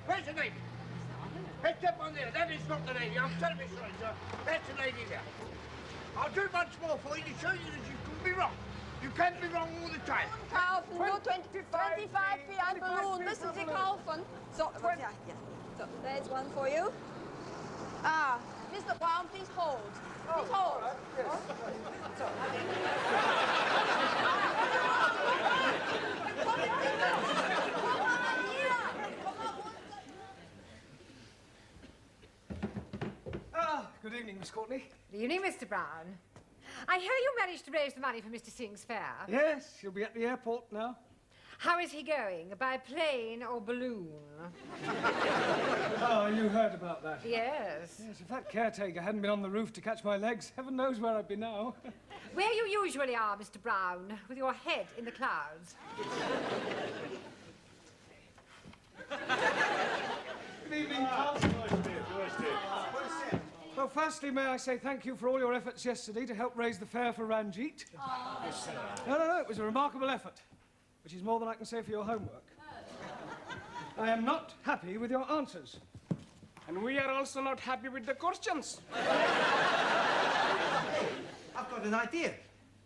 Where's the lady? Hey, step on there. That is not the lady. I'm terribly sorry, sir. That's the lady there. I'll do much more for you to show you that you couldn't be wrong. You can't be wrong all the time. Kaufen, nur 25p ein balloon. Müssen Sie kaufen. So, so, there's one for you. Ah, Mr. Brown, please hold. Please hold. Good evening, Miss Courtney. Good evening, Mr. Brown. I hear you managed to raise the money for Mr. Singh's fair. Yes, he'll be at the airport now. How is he going? By plane or balloon? Oh, you heard about that? Yes. Yes, if that caretaker hadn't been on the roof to catch my legs, heaven knows where I'd be now. Where you usually are, Mr. Brown, with your head in the clouds. Good evening, Well, firstly, may I say thank you for all your efforts yesterday to help raise the fare for Ranjit. No, it was a remarkable effort, which is more than I can say for your homework. I am not happy with your answers. And we are also not happy with the questions. I've got an idea.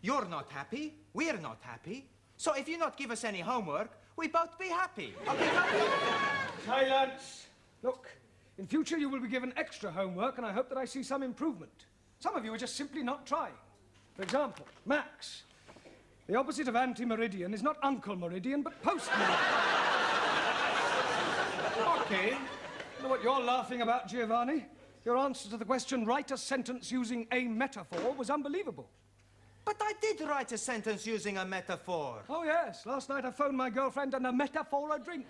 You're not happy, we're not happy. So if you not give us any homework, we both be happy. Okay, Silence. Look, in future you will be given extra homework, and I hope that I see some improvement. Some of you are just simply not trying. For example, Max. The opposite of anti-meridian is not Uncle Meridian, but post-meridian. Okay. I know what you're laughing about, Giovanni. Your answer to the question, write a sentence using a metaphor, was unbelievable. But I did write a sentence using a metaphor. Oh, yes. Last night I phoned my girlfriend and a metaphor a drink.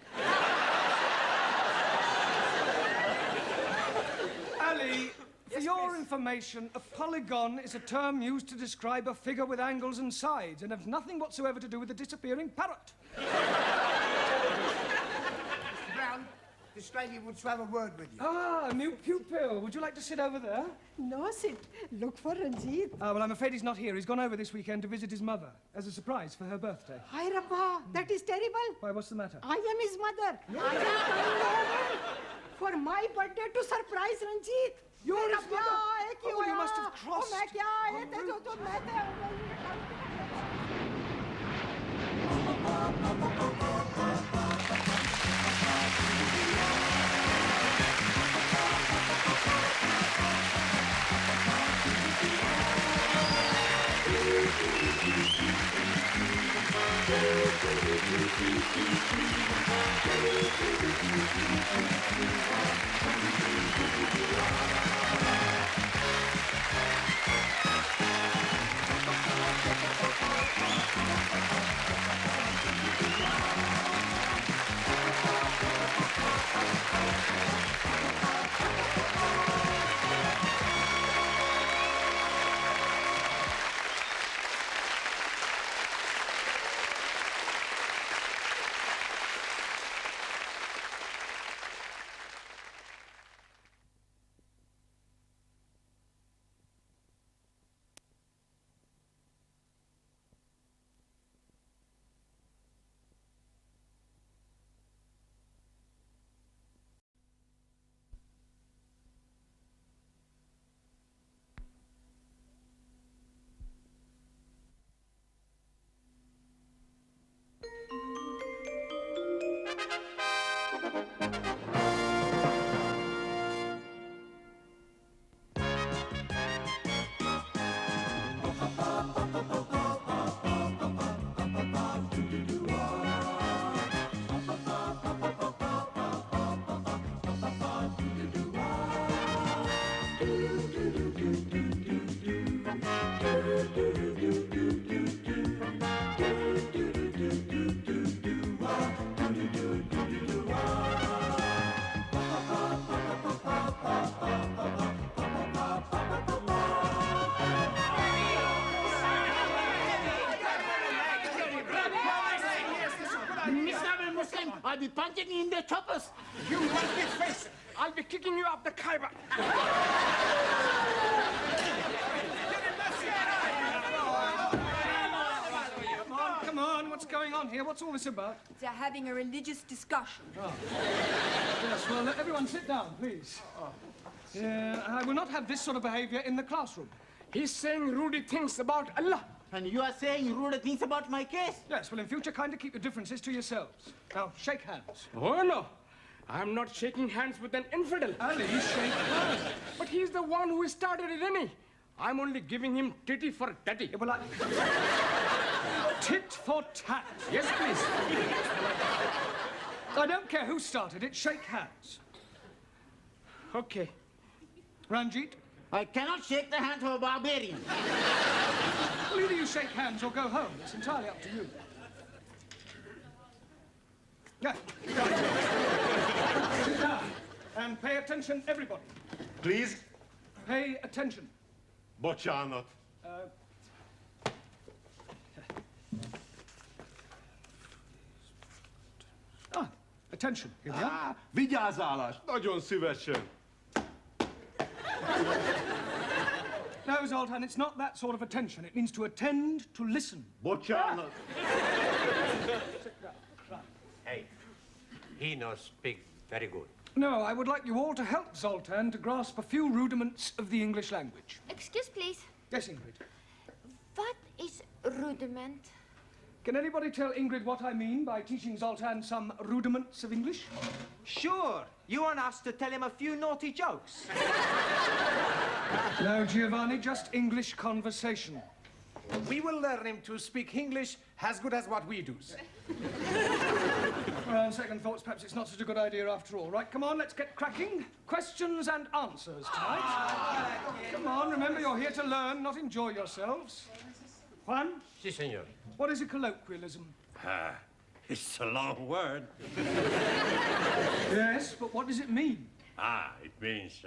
Ali, for your information, a polygon is a term used to describe a figure with angles and sides and has nothing whatsoever to do with the disappearing parrot. Mr. Brown, this lady wants to have a word with you. Ah, new pupil. Would you like to sit over there? No, sit. Look for Ranjit. Well, I'm afraid he's not here. He's gone over this weekend to visit his mother as a surprise for her birthday. Hi, Rabba. That is terrible. Why, what's the matter? I am his mother. I am coming over for my birthday to surprise Ranjit. You're his mother? Oh, you must have crossed. I'll be punching you in the choppers. You monkey face! I'll be kicking you up the Khyber. Come on, what's going on here? What's all this about? They're having a religious discussion. Yes, well, let everyone sit down, please. I will not have this sort of behavior in the classroom. He's saying rude things about Allah. And you are saying rude things about my case? Yes, well, in future, kindly keep your differences to yourselves. Now, shake hands. Oh, no. I'm not shaking hands with an infidel. Ali, shake hands. But he's the one who started it, isn't he? I'm only giving him titty for tatty. Yeah, well, tit for tat. Yes, please. I don't care who started it. Shake hands. Okay. Ranjit? I cannot shake the hand of a barbarian. Well, either you shake hands or go home. It's entirely up to you. Yeah. Sit down. And pay attention, everybody. Please? Pay attention. Bocsánat. Attention. Here we are. Vigyázálás! Nagyon szívesen. No, Zoltan, it's not that sort of attention. It means to attend, to listen. Bocsánat. Hey, he knows speak very good. No, I would like you all to help Zoltan to grasp a few rudiments of the English language. Excuse, please. Yes, Ingrid. What is rudiment? Can anybody tell Ingrid what I mean by teaching Zoltan some rudiments of English? Sure. You want us to tell him a few naughty jokes? No, Giovanni, just English conversation. We will learn him to speak English as good as what we do. Well, Well, on second thoughts, perhaps it's not such a good idea after all. Right, come on, let's get cracking. Questions and answers tonight. Come on, remember you're here to learn, not enjoy yourselves. Juan? Si, senor. What is a colloquialism? It's a long word. Yes, but what does it mean? It means,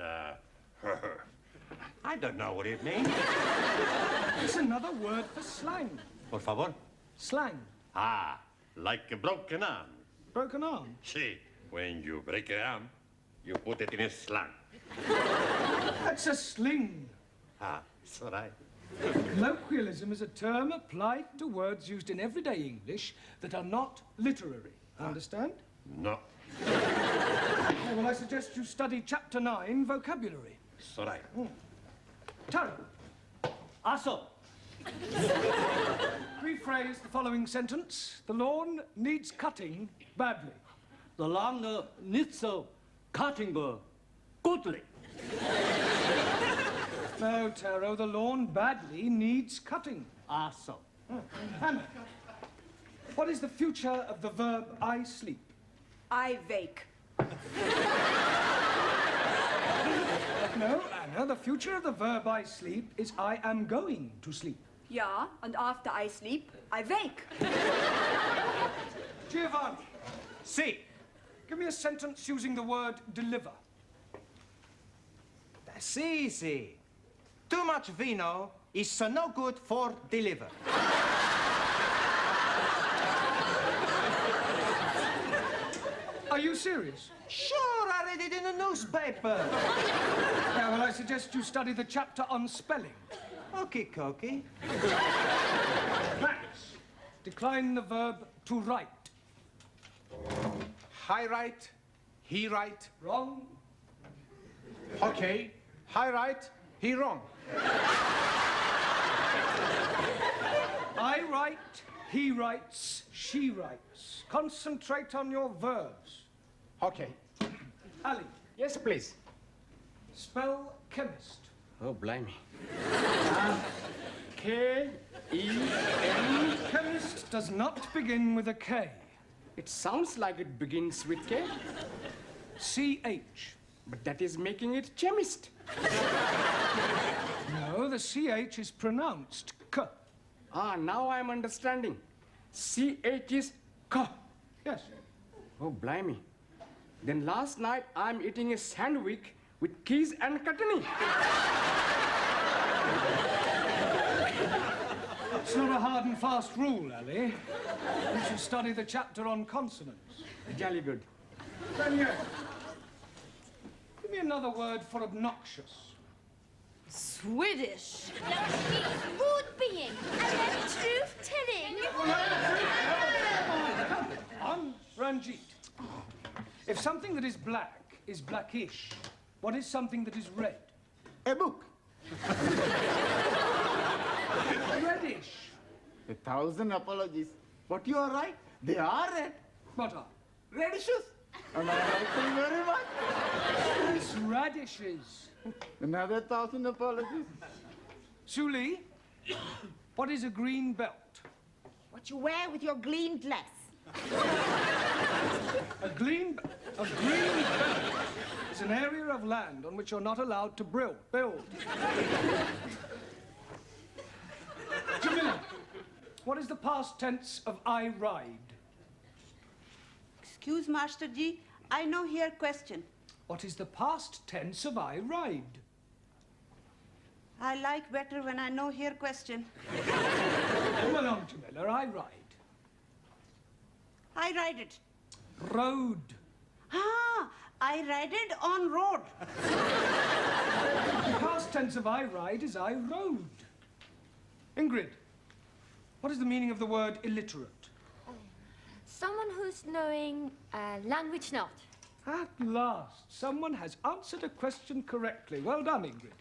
I don't know what it means. It's another word for slang. Por favor. Slang. Like a broken arm. Broken arm? See, when you break an arm, you put it in a sling. That's a sling. It's all right. Colloquialism is a term applied to words used in everyday English that are not literary. Understand? No. Okay, well, I suggest you study Chapter 9, vocabulary. It's all right. Taro. Also, rephrase the following sentence. The lawn needs cutting badly. the lawn needs cutting goodly. No, Taro, the lawn badly needs cutting. Also. Hannah, what is the future of the verb I sleep? I wake. No, Anna, the future of the verb I sleep is I am going to sleep. Ja, and after I sleep, I wake. Giovanni. Si. Give me a sentence using the word deliver. That's easy. Too much vino is no good for deliver. Are you serious? Sure, I read it in the newspaper. Yeah, well, I suggest you study the chapter on spelling. Okie dokie. Max, decline the verb to write. I write, he write. Wrong. Okay, I write, he wrong. I write, he writes, she writes. Concentrate on your verbs. Okay. Ali. Yes, please. Spell chemist. Oh, blimey. K-E-M. Chemist does not begin with a K. It sounds like it begins with K. C-H. But that is making it chemist. No, the C-H is pronounced K. Now I'm understanding. C-H is K. Yes. Oh, blimey. Then last night I'm eating a sandwich with keys and chutney. It's not a hard and fast rule, Ali. You should study the chapter on consonants. Jolly good. Daniel, give me another word for obnoxious. Swedish. Mood being and then truth telling. On Ranjit. If something that is black is blackish, what is something that is red? A book. Reddish. 1,000 apologies. But you are right. They are red. What are? Radishes. And I like them very much. It's radishes. Another 1,000 apologies. Suli, what is a green belt? What you wear with your green dress. A green belt is an area of land on which you're not allowed to build. Jamila, what is the past tense of I ride? Excuse, Master Ji, I know here question. What is the past tense of I ride? I like better when I know here question. Come along, Jamila, I ride. I ride it. Road. I ride it on road. The past tense of I ride is I rode. Ingrid, what is the meaning of the word illiterate? Someone who's knowing language not. At last, someone has answered a question correctly. Well done, Ingrid.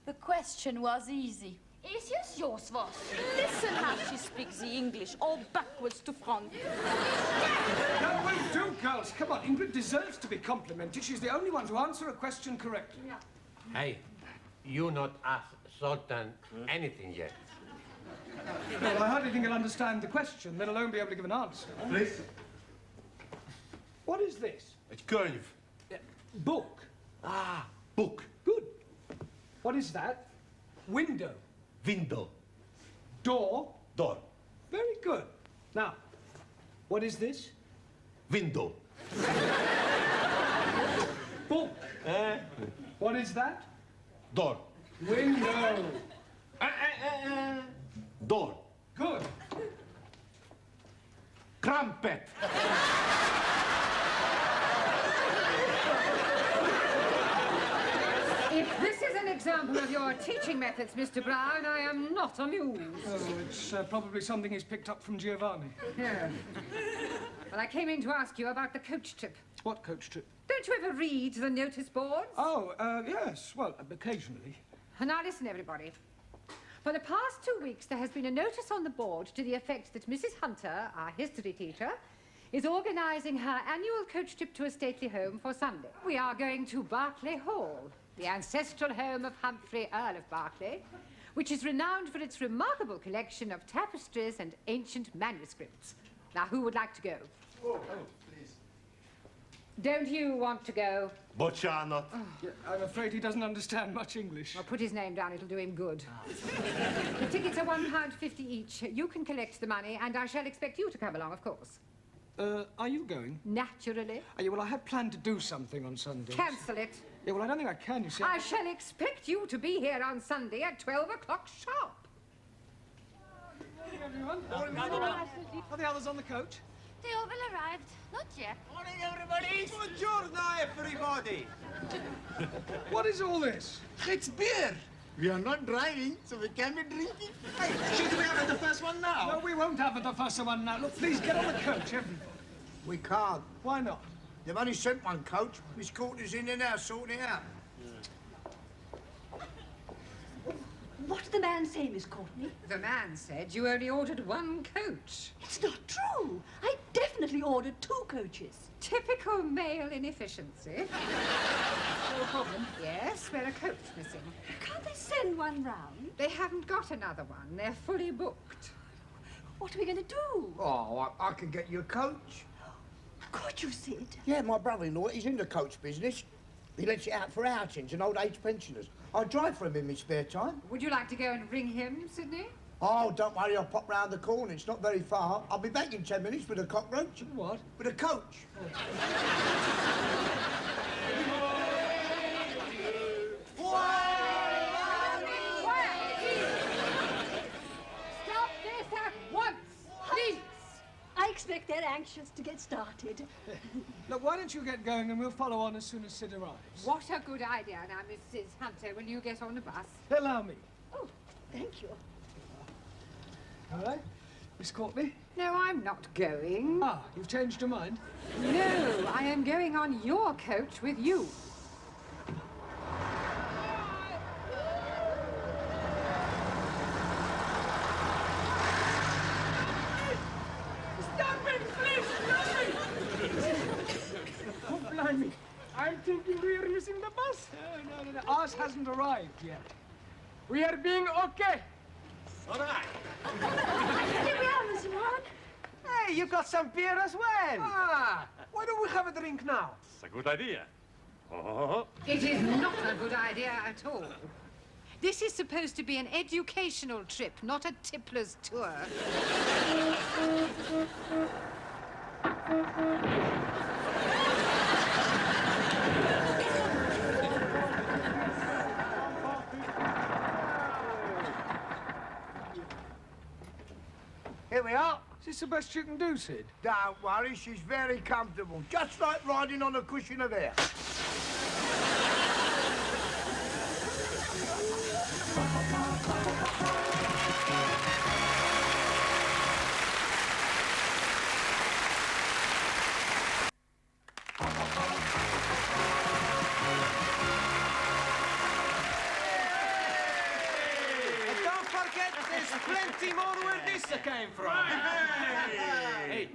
The question was easy. Is yours was? Listen how she speaks the English, all backwards to front. That will do, girls. Come on, Ingrid deserves to be complimented. She's the only one to answer a question correctly. Hey, you not ask Sultan anything yet. Well, I hardly think he'll understand the question, let alone be able to give an answer. Please. What is this? Het kurf. Book. Ah, book. Good. What is that? Window. Window. Door. Door. Very good. Now, what is this? Window. Book. What is that? Door. Window. Door. Good. Crumpet. If this is an example of your teaching methods, Mr. Brown, I am not amused. Oh, it's probably something he's picked up from Giovanni. Yeah. Well, I came in to ask you about the coach trip. What coach trip? Don't you ever read the notice boards? Oh, yes. Well, occasionally. Now listen, everybody. For the past 2 weeks, there has been a notice on the board to the effect that Mrs. Hunter, our history teacher, is organising her annual coach trip to a stately home for Sunday. We are going to Berkeley Hall, the ancestral home of Humphrey, Earl of Berkeley, which is renowned for its remarkable collection of tapestries and ancient manuscripts. Now, who would like to go? Oh, please. Don't you want to go? Bocianot. Yeah, I'm afraid he doesn't understand much English. I'll put his name down, it'll do him good. The tickets are £1.50 each. You can collect the money, and I shall expect you to come along, of course. Are you going? Naturally. Yeah, well, I had planned to do something on Sunday. Cancel it. Yeah, well, I don't think I can, you see. I shall expect you to be here on Sunday at 12 o'clock sharp. Morning, everyone. Are the others on the coach? They all arrived. Not yet. Morning, everybody. Buongiorno, everybody. What is all this? It's beer. We are not driving, so we can be drinking. Hey, should we have the first one now? No, we won't have the first one now. Look, please get on the coach, everybody. We can't. Why not? They've only sent one coach. Miss Courtney's in there now, sorting it out. What did the man say, Miss Courtney? The man said you only ordered one coach. It's not true. I definitely ordered 2 coaches. Typical male inefficiency. No problem. Yes, we're a coach missing. Can't they send one round? They haven't got another one. They're fully booked. What are we going to do? Oh, I can get you a coach. Could you, Sid? Yeah, my brother-in-law, he's in the coach business. He lets it out for outings and old-age pensioners. I drive for him in my spare time. Would you like to go and ring him, Sydney? Oh, don't worry, I'll pop round the corner. It's not very far. I'll be back in 10 minutes with a cockroach. What? With a coach. Stop this at once, please. I expect they're anxious to get started. Look, why don't you get going and we'll follow on as soon as Sid arrives. What a good idea. Now, Mrs. Hunter, will you get on the bus? Allow me. Oh, thank you. All right. Miss Courtney? No, I'm not going. Ah, you've changed your mind? No, I am going on your coach with you. Stop it, please! Oh, blimey. I'm thinking we are missing the bus. No. Ours hasn't arrived yet. We are being okay. All right. Here we are, Mr. Mark. Hey, you got some beer as well. Ah, why don't we have a drink now? It's a good idea. Oh. It is not a good idea at all. This is supposed to be an educational trip, not a tippler's tour. Here we are. Is this the best you can do, Sid? Don't worry, she's very comfortable. Just like riding on a cushion of air. And don't forget, there's plenty more where this came from. Hey,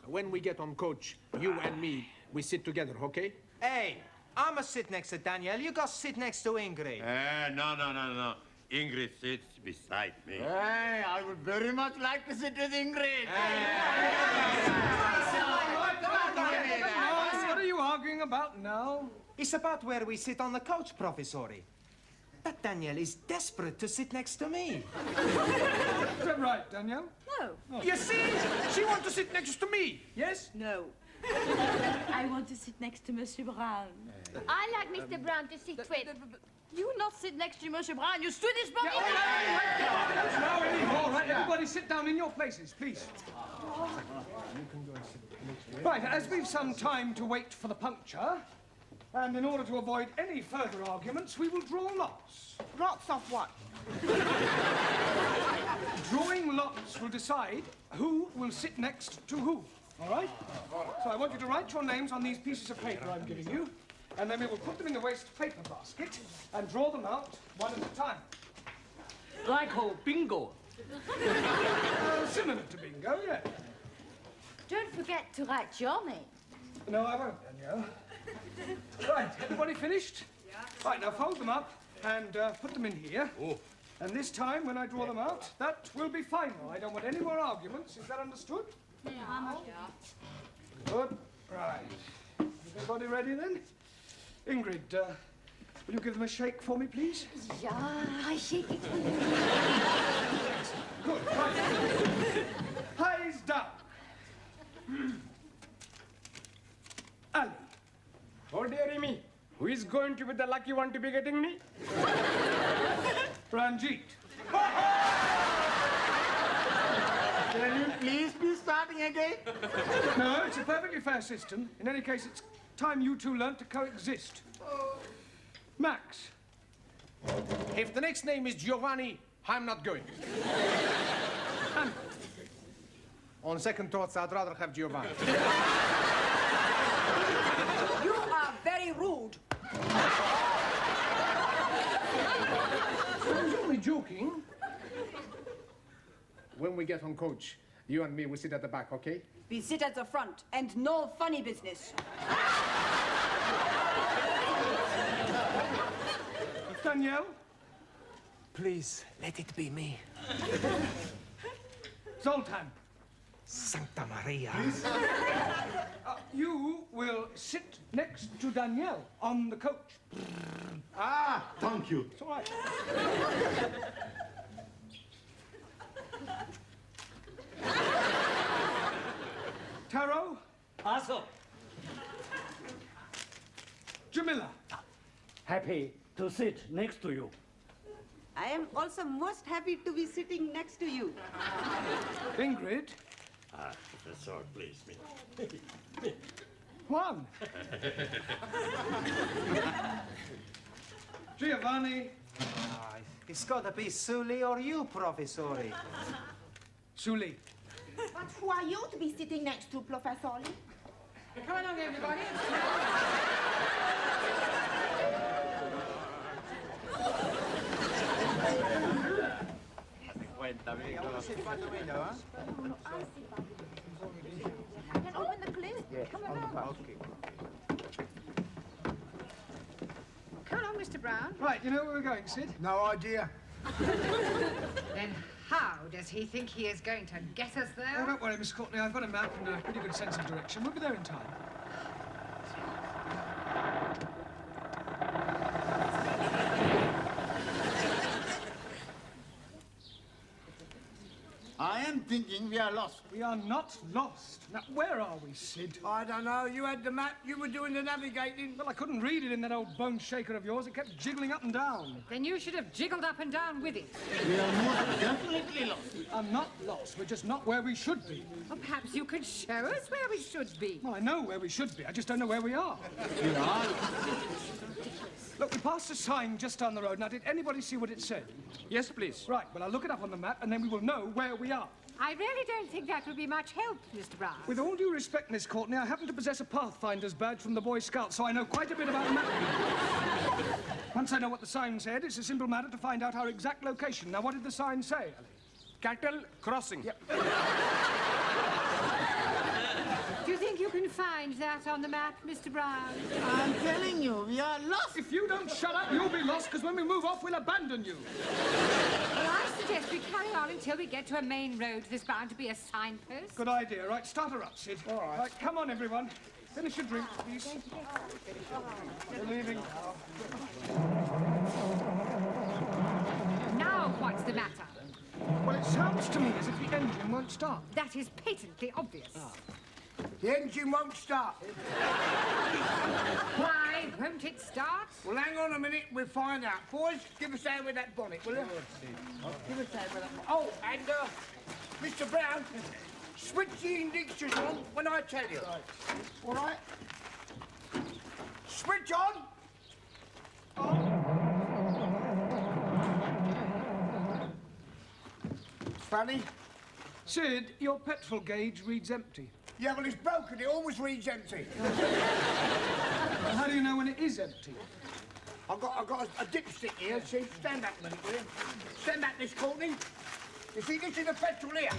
when we get on coach, you and me, we sit together, okay? Hey, I'ma sit next to Daniel. You go sit next to Ingrid. No. Ingrid sits beside me. Hey, I would very much like to sit with Ingrid. Hey. arguing about now? It's about where we sit on the coach, Professori. That Danielle is desperate to sit next to me. Is that right, Danielle? No. Oh. You see? She wants to sit next to me, yes? No. I want to sit next to Monsieur Brown. I like Mr. Brown to sit with. You not sit next to Monsieur Brown, you Swedish body. Now anymore. All right, everybody sit down in your places, please. Right, as we've some time to wait for the puncture, and in order to avoid any further arguments, we will draw lots. Lots of what? Drawing lots will decide who will sit next to who, all right? So I want you to write your names on these pieces of paper I'm giving you, and then we will put them in the waste paper basket and draw them out one at a time. Like a bingo. Similar to bingo, yeah. Don't forget to write your name. No, I won't, Danielle. Right, everybody finished? Yeah. Right, now fold them up and put them in here. Oh. And this time, when I draw them out, that will be final. I don't want any more arguments. Is that understood? Yeah. Good. Right. Everybody ready then? Ingrid, will you give them a shake for me, please? Yeah, I shake it. Good. Right. Eyes down. Ali. Oh, dearie me. Who is going to be the lucky one to be getting me? Ranjit. Can you please be starting again? No, it's a perfectly fair system. In any case, it's time you two learnt to coexist. Max. If the next name is Giovanni, I'm not going. And on second thoughts, I'd rather have Giovanni. You are very rude. I was only joking. When we get on coach, you and me will sit at the back, okay? We sit at the front, and no funny business. Danielle? Please, let it be me. Zoltan. Santa Maria. You will sit next to Danielle on the coach. Ah, thank you. It's all right. Taro? Also, Jamila? happy to sit next to you. I am also most happy to be sitting next to you. Ingrid? Ah, Professor, please, me. Juan? Giovanni? It's gotta be Sully or you, Professori. Sully. But who are you to be sitting next to, Professor? Come along, everybody. Then open the clip. Come along. Come along, Mr. Brown. Right, you know where we're going, Sid? No idea. Then how does he think he is going to get us there? Oh, don't worry, Miss Courtney. I've got a map and a pretty good sense of direction. We'll be there in time. I am thinking we are lost. We are not lost. Now, where are we, Sid? I don't know. You had the map. You were doing the navigating. Well, I couldn't read it in that old bone shaker of yours. It kept jiggling up and down. Then you should have jiggled up and down with it. We are most definitely lost. I'm not lost. We're just not where we should be. Well, perhaps you could show us where we should be. Well, I know where we should be. I just don't know where we are. We are. Look, we passed a sign just down the road. Now, did anybody see what it said? Yes, please. Right, well, I'll look it up on the map, and then we will know where we are. I really don't think that would be much help, Mr. Brown. With all due respect, Miss Courtney, I happen to possess a Pathfinder's badge from the Boy Scouts, so I know quite a bit about mapping. Once I know what the sign said, it's a simple matter to find out our exact location. Now, what did the sign say, Ali? Cattle crossing. Yep. Do you think you can find that on the map, Mr. Brown? I'm telling you, we are lost. If you don't shut up, you'll be lost, because when we move off, we'll abandon you. Well, I suggest we carry on until we get to a main road. There's bound to be a signpost. Good idea. Right, start her up, Sid. All right. Right, come on, everyone. Finish your drink, please. We're leaving. Now what's the matter? Well, it sounds to me as if the engine won't start. That is patently obvious. The engine won't start. Why won't it start? Well, hang on a minute, we'll find out. Boys, give us a hand with that bonnet, will you? Give us a hand with that bonnet. Oh, and, Mr. Brown, switch the indicators on when I tell you. All right? Switch on. Funny. Sid, your petrol gauge reads empty. Yeah, well, it's broken. It always reads empty. Well, how do you know when it is empty? I've got a dipstick here. See, stand back a minute, will you? Stand back, Miss Courtney. You see, this is the petrol here.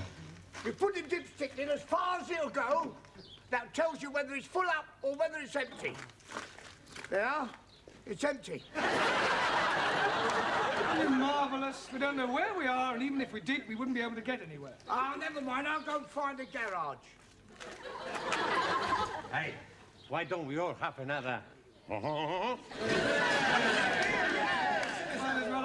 You put the dipstick in as far as it'll go. That tells you whether it's full up or whether it's empty. There, it's empty. You're marvellous. We don't know where we are, and even if we did, we wouldn't be able to get anywhere. Oh, never mind. I'll go and find a garage. Hey, why don't we all have another? Well,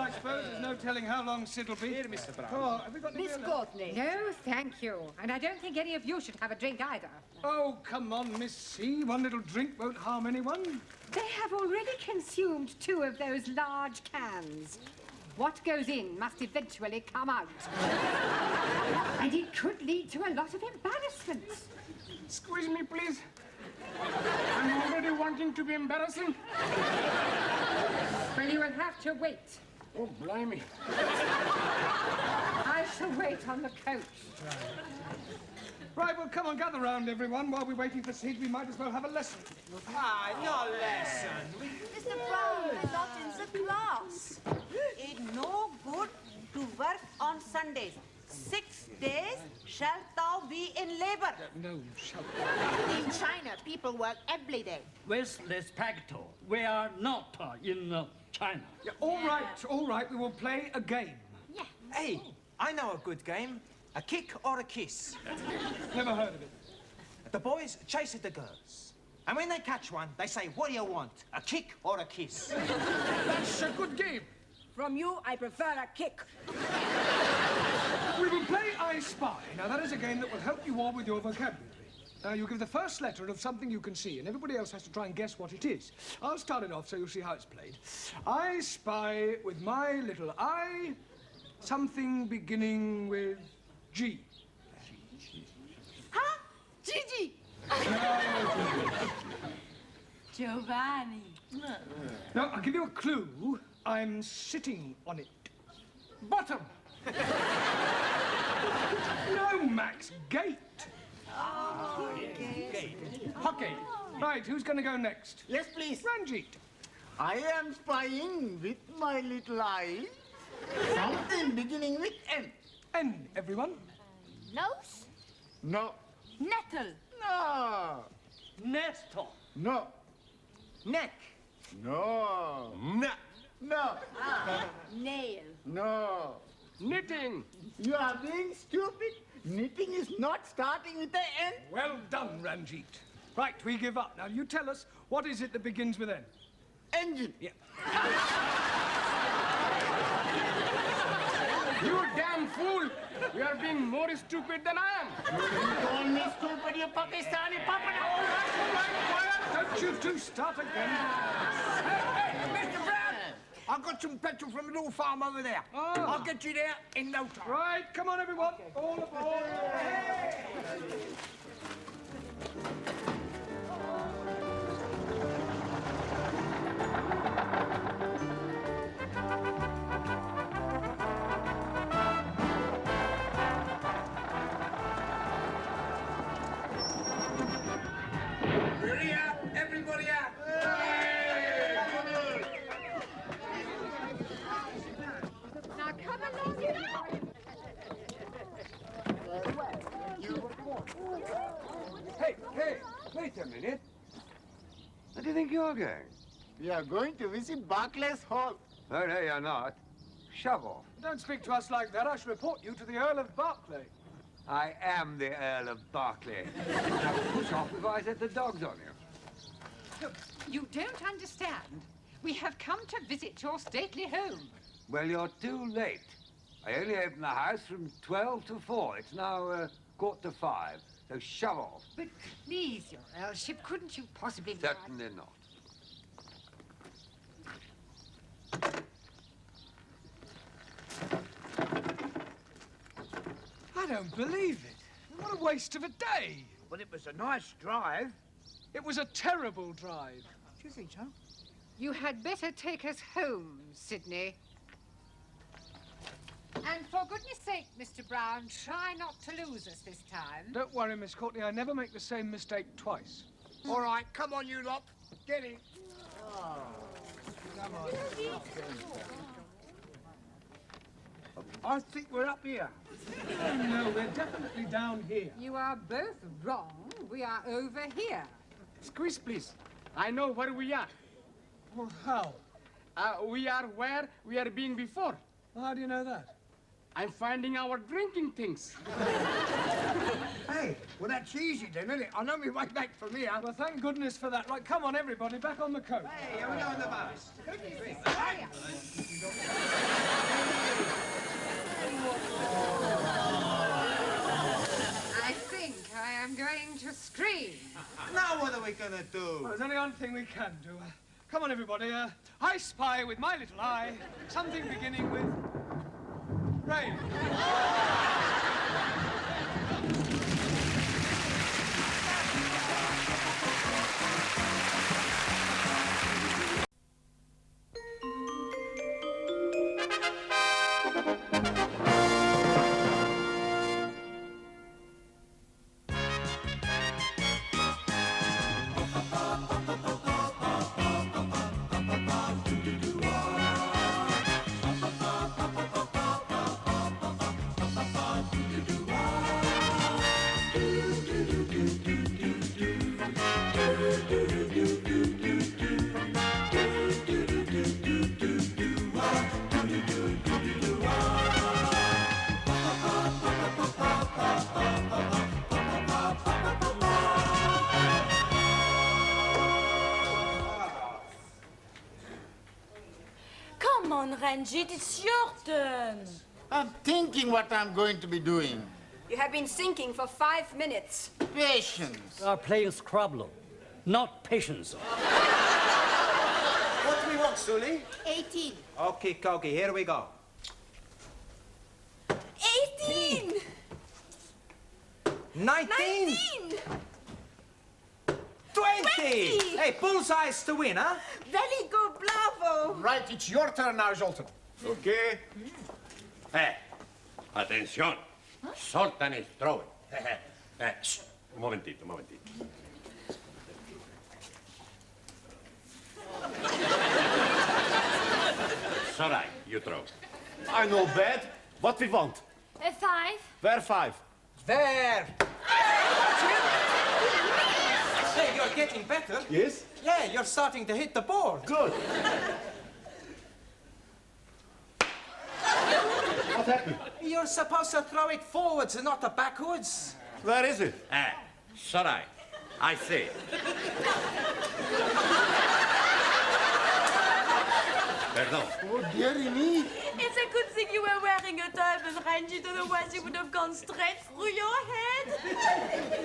I suppose there's no telling how long Sid'll be. Here, Mr. Brown. Oh, have we got Miss Courtney. No, thank you. And I don't think any of you should have a drink either. Oh, come on, Miss C. One little drink won't harm anyone. They have already consumed 2 of those large cans. What goes in must eventually come out. And it could lead to a lot of embarrassment. Squeeze me, please. I'm already wanting to be embarrassing. Well, you will have to wait. Oh, blimey. I shall wait on the coach. Right, well, come on, gather round, everyone. While we're waiting for Sid, we might as well have a lesson. Ah, no lesson. Mr. Brown, we're not in the class. It's no good to work on Sundays. 6 days shalt thou be in labor. No, shall In China, people work every day. With respect, we are not in China. Yeah, all right, we will play a game. Yeah. Hey, I know a good game. A kick or a kiss. Never heard of it. The boys chase the girls. And when they catch one, they say, what do you want? A kick or a kiss? That's a good game. From you, I prefer a kick. We will play I Spy. Now, that is a game that will help you all with your vocabulary. Now, you give the first letter of something you can see, and everybody else has to try and guess what it is. I'll start it off so you'll see how it's played. I spy with my little eye something beginning with G. Huh? Gigi. Giovanni. Now, I'll give you a clue. I'm sitting on it. Bottom. No, Max. Gate. Oh, Gate. Hockey. Right, who's going to go next? Yes, please. Ranjit. I am spying with my little eye something beginning with N. N, everyone. Nose. No. Nettle. No. Nestor. No. Neck. No. No. No. Nail. No. Knitting. You are being stupid. Knitting is not starting with the N. Well done, Ranjit. Right, we give up. Now, you tell us, what is it that begins with N? Engine. Yeah. You damn fool. You are being more stupid than I am. You call me stupid, you Pakistani papa. All right, quiet. Don't you two start again. Hey, Mr. Brown! I've got some petrol from a little farm over there. Oh. I'll get you there in no time. Right, come on, everyone. All aboard. Ready out, everybody out. Now come along, you know. Hey, wait a minute. Where do you think you're going? We are going to visit Barclays Hall. Oh, no, you're not. Shove off. Don't speak to us like that. I shall report you to the Earl of Berkeley. I am the Earl of Berkeley. Now, push off before I set the dogs on you. Look, you don't understand. We have come to visit your stately home. Well, you're too late. I only open the house from 12 to 4. It's now 4:45, so shove off. But please, your Earlship, couldn't you possibly... Certainly not. I don't believe it. What a waste of a day. But it was a nice drive. It was a terrible drive. Do you think so? You had better take us home, Sidney. And for goodness sake, Mr. Brown, try not to lose us this time. Don't worry, Miss Courtney. I never make the same mistake twice. All right, come on, you lot. Get in. I think we're up here. No, we're definitely down here. You are both wrong. We are over here. Squeeze, please. I know where we are. Well, how? We are where we are being before. How do you know that? I'm finding our drinking things. Hey, well, that's easy then, isn't it? I know my way back from here. Well, thank goodness for that. Right, come on, everybody, back on the coast. Hey, here we go in the bus. I think I am going to scream. Now what are we gonna do? Well, there's only one thing we can do. Come on, everybody. I spy with my little eye something beginning with rain. Come on, Ranjit, it's your turn. I'm thinking what I'm going to be doing. You have been thinking for 5 minutes. Patience. We are playing Scrabble, not patience. What do we want, Sully? 18. Okay, Coggy, here we go. 18! 19! 20! Hey, bullseyes to win, huh? Very good, bravo! Right, it's your turn now, Zoltan. Okay. Atención. Soltan is throwing. Shh, un momentito, un momentito. Sorry, you throw. I know bad. What we want? A 5. Where 5? There! Hey, you're getting better. Yes? Yeah, you're starting to hit the board. Good. What happened? You're supposed to throw it forwards and not backwards. Where is it? Sorry, I see. Pardon. Oh, dearie me. It's a good thing you were wearing a turban, Ranjit, otherwise you would have gone straight through your head.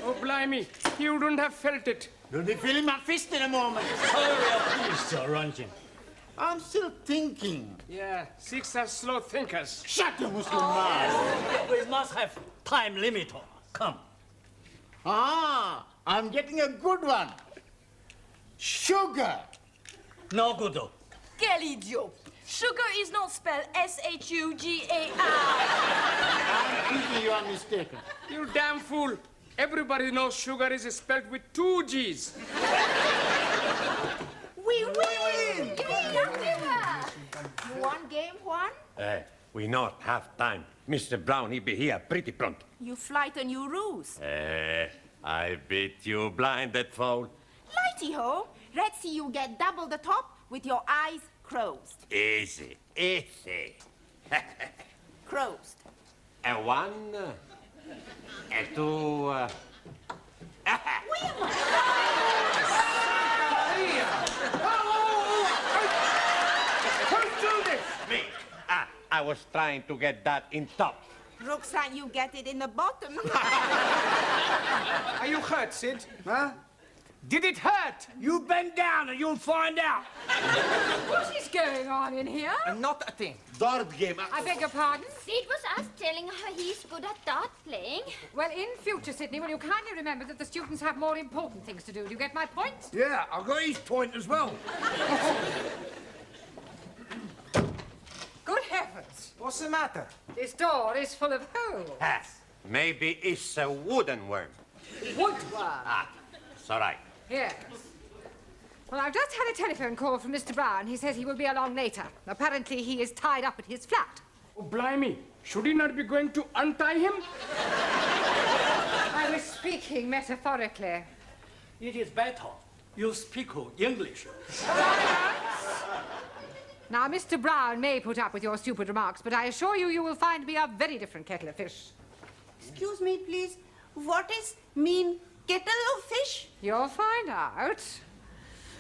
Oh, blimey. You wouldn't have felt it. You'll be feeling my fist in a moment. Mr. Ranjit. I'm still thinking. Yeah, 6 are slow thinkers. Shut your Muslim mouth. We must have time limit. Come. Ah, I'm getting a good one. Sugar. No good. Quel idiot! Sugar is not spelled S-H-U-G-A-R. I'm thinking you are mistaken. You damn fool. Everybody knows sugar is spelled with 2 G's. We win! You won game 1? We not have time. Mr. Brown, he be here pretty pronto. You frighten your ruse. I beat you blinded fool. Righty-ho. Let's see you get double the top with your eyes closed. Easy, easy. Closed. A 1, a 2. I was trying to get that in top. Roxanne, you get it in the bottom. Are you hurt, Sid? Huh? Did it hurt? You bend down and you'll find out. What is going on in here? Not a thing. Dart game. I beg your pardon? Sid was us telling her he's good at dart playing. Well, in future, Sydney, will you kindly remember that the students have more important things to do? Do you get my point? Yeah, I've got his point as well. Good heavens! What's the matter? This door is full of holes. Yes. Maybe it's a wooden worm. Woodworm. Ah, it's all right. Yes. Well, I've just had a telephone call from Mr. Brown. He says he will be along later. Apparently, he is tied up at his flat. Oh, blimey. Should he not be going to untie him? I was speaking metaphorically. It is better you speak English. Now, Mr. Brown may put up with your stupid remarks, but I assure you, you will find me a very different kettle of fish. Excuse me, please. What is mean kettle of fish? You'll find out.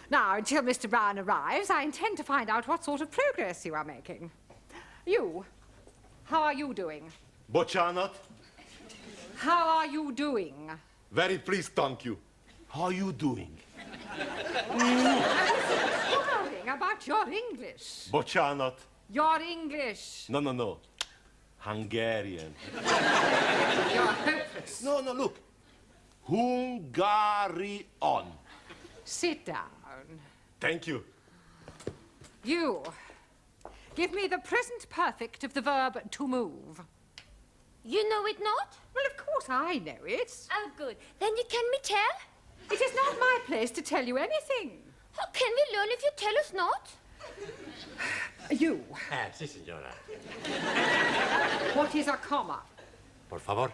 Now, until Mr. Brown arrives, I intend to find out what sort of progress you are making. You, how are you doing? Boccianat? How are you doing? Very pleased, thank you. How are you doing? Inquiring about your English. Boccianat? Your English. No. Hungarian. You're hopeless. No, look. Hungarian. Sit down. Thank you. You, give me the present perfect of the verb to move. You know it not? Well, of course I know it. Oh, good. Then you can me tell? It is not my place to tell you anything. How can we learn if you tell us not? You. Si, signora. What is a comma? Por favor.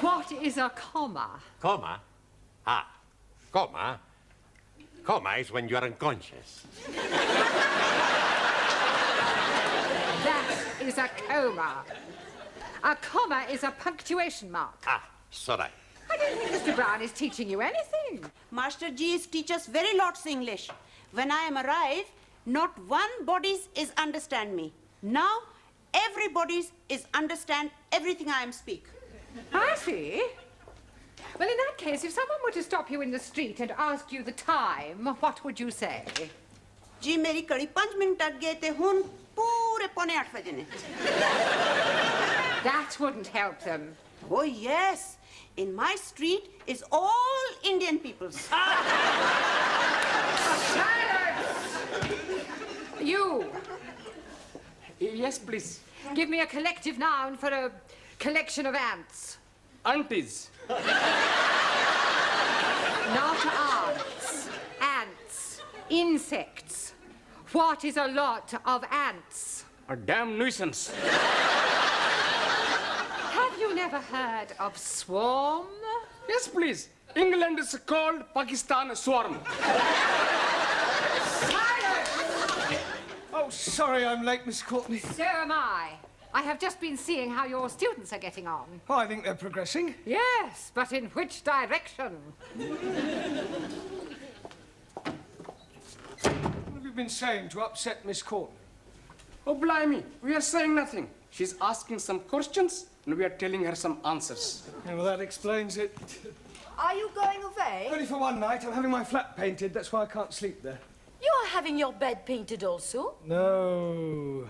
What is a comma? Comma? Ah, comma? Comma is when you are unconscious. That is a coma. A comma is a punctuation mark. Ah, sorry. I don't think Mr. Brown is teaching you anything. Master G is teach us very lots English. When I am arrive, not one bodies is understand me. Now, everybody's is understand everything I am speak. I see. Well, in that case, if someone were to stop you in the street and ask you the time, what would you say? जी मेरी कड़ी 5 minute अट गए थे हुन पूरे 7:45 बजे ने. That wouldn't help them. Oh yes, in my street is all Indian peoples. You. Yes, please. Give me a collective noun for a collection of ants. Aunties. Not ants. Ants. Insects. What is a lot of ants? A damn nuisance. Have you never heard of swarm? Yes, please. England is called Pakistan swarm. Oh, sorry I'm late, Miss Courtney. So am I. I have just been seeing how your students are getting on. Oh, I think they're progressing. Yes, but in which direction? What have you been saying to upset Miss Courtney? Oh, blimey. We are saying nothing. She's asking some questions, and we are telling her some answers. Yeah, well, that explains it. Are you going away? Only for one night. I'm having my flat painted. That's why I can't sleep there. You are having your bed painted also? No.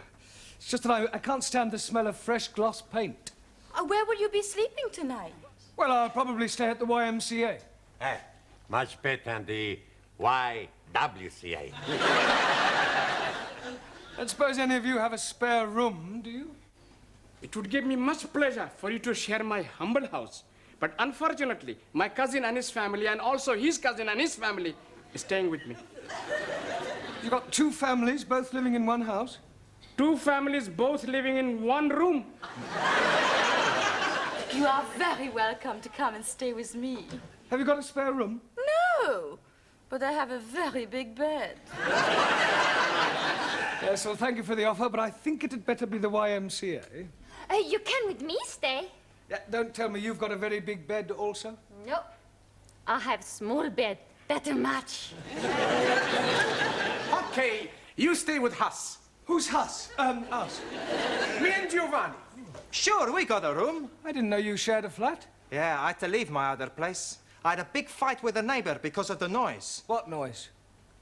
It's just that I can't stand the smell of fresh gloss paint. Where will you be sleeping tonight? Well, I'll probably stay at the YMCA. Much better than the YWCA. I don't suppose any of you have a spare room, do you? It would give me much pleasure for you to share my humble house. But unfortunately, my cousin and his family, and also his cousin and his family, is staying with me. You've got 2 families, both living in one house? 2 families, both living in one room. You are very welcome to come and stay with me. Have you got a spare room? No, but I have a very big bed. Yes, well, thank you for the offer, but I think it'd better be the YMCA. You can with me stay. Yeah, don't tell me you've got a very big bed also? Nope. I have small bed. Better match. Okay, you stay with us. Who's us? Us. Me and Giovanni. Sure, we got a room. I didn't know you shared a flat. Yeah, I had to leave my other place. I had a big fight with a neighbor because of the noise. What noise?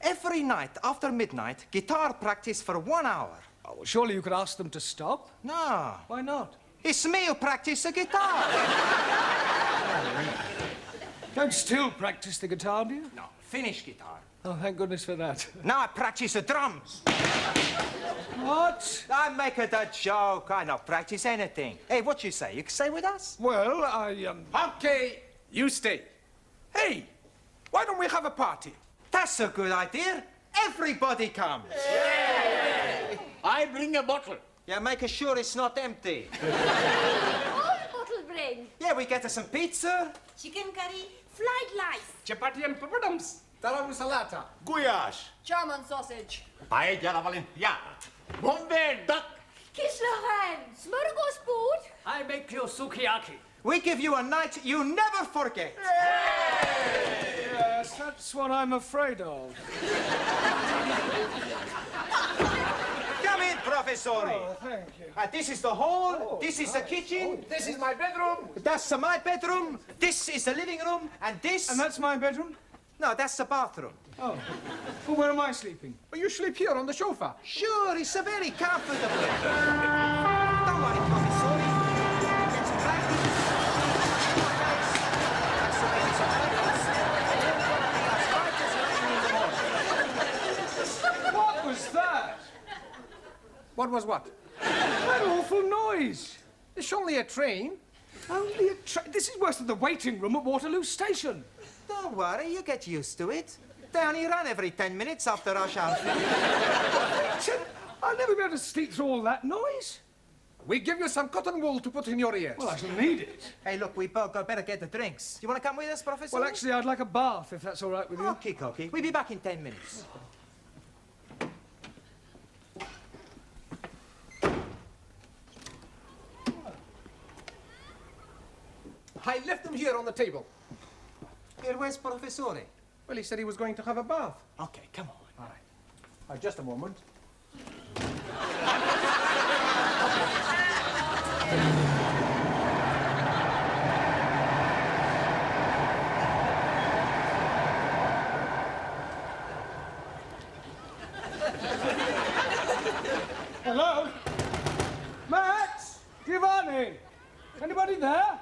Every night after midnight, guitar practice for 1 hour. Oh, well, surely you could ask them to stop. No. Why not? It's me who practice the guitar. Don't still practice the guitar, do you? No, finish guitar. Oh, thank goodness for that. Now I practice the drums. What? I make it a joke. I don't practice anything. Hey, what you say? You can stay with us? Well, Okay, you stay. Hey, why don't we have a party? That's a good idea. Everybody comes. I bring a bottle. Yeah, make sure it's not empty. All the bottle bring. Yeah, we get us some pizza. Chicken curry, fried rice. Chapati and papadums. Talam salata. Goulash. German sausage. Paella alla valentiana. Bombay duck. Kislaren. Smorgasbord. I make you sukiyaki. We give you a night you never forget. yes, that's what I'm afraid of. Come in, Professori. Oh, thank you. This is the hall. This is the kitchen. This is my bedroom. That's my bedroom. This is the living room. And this... And that's my bedroom? No, that's the bathroom. Oh. Well, where am I sleeping? Well, you sleep here on the sofa. Sure, it's a very comfortable. Don't worry, Professori. Get some practice. That's the way it's as bright as rain in the morning. What was that? What was what? That awful noise. It's only a train. Only a train. This is worse than the waiting room at Waterloo Station. Don't worry, you get used to it. They only run every 10 minutes after rush hour. I'll never be able to sleep through all that noise. We give you some cotton wool to put in your ears. Well, I shall need it. Hey, look, we both better get the drinks. You want to come with us, Professor? Well, actually, I'd like a bath, if that's all right with you. Okay. We'll be back in 10 minutes. I left them here on the table. Here, where's Professori? Well, he said he was going to have a bath. Okay, come on. All right. Just a moment. Hello? Max? Giovanni? Anybody there?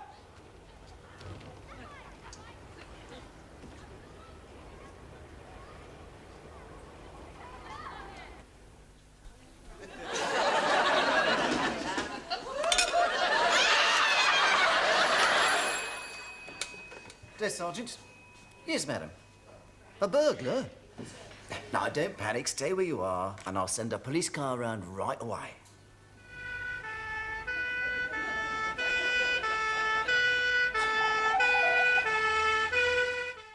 Desk Sergeant. Yes, madam. A burglar? Now, don't panic. Stay where you are, and I'll send a police car around right away.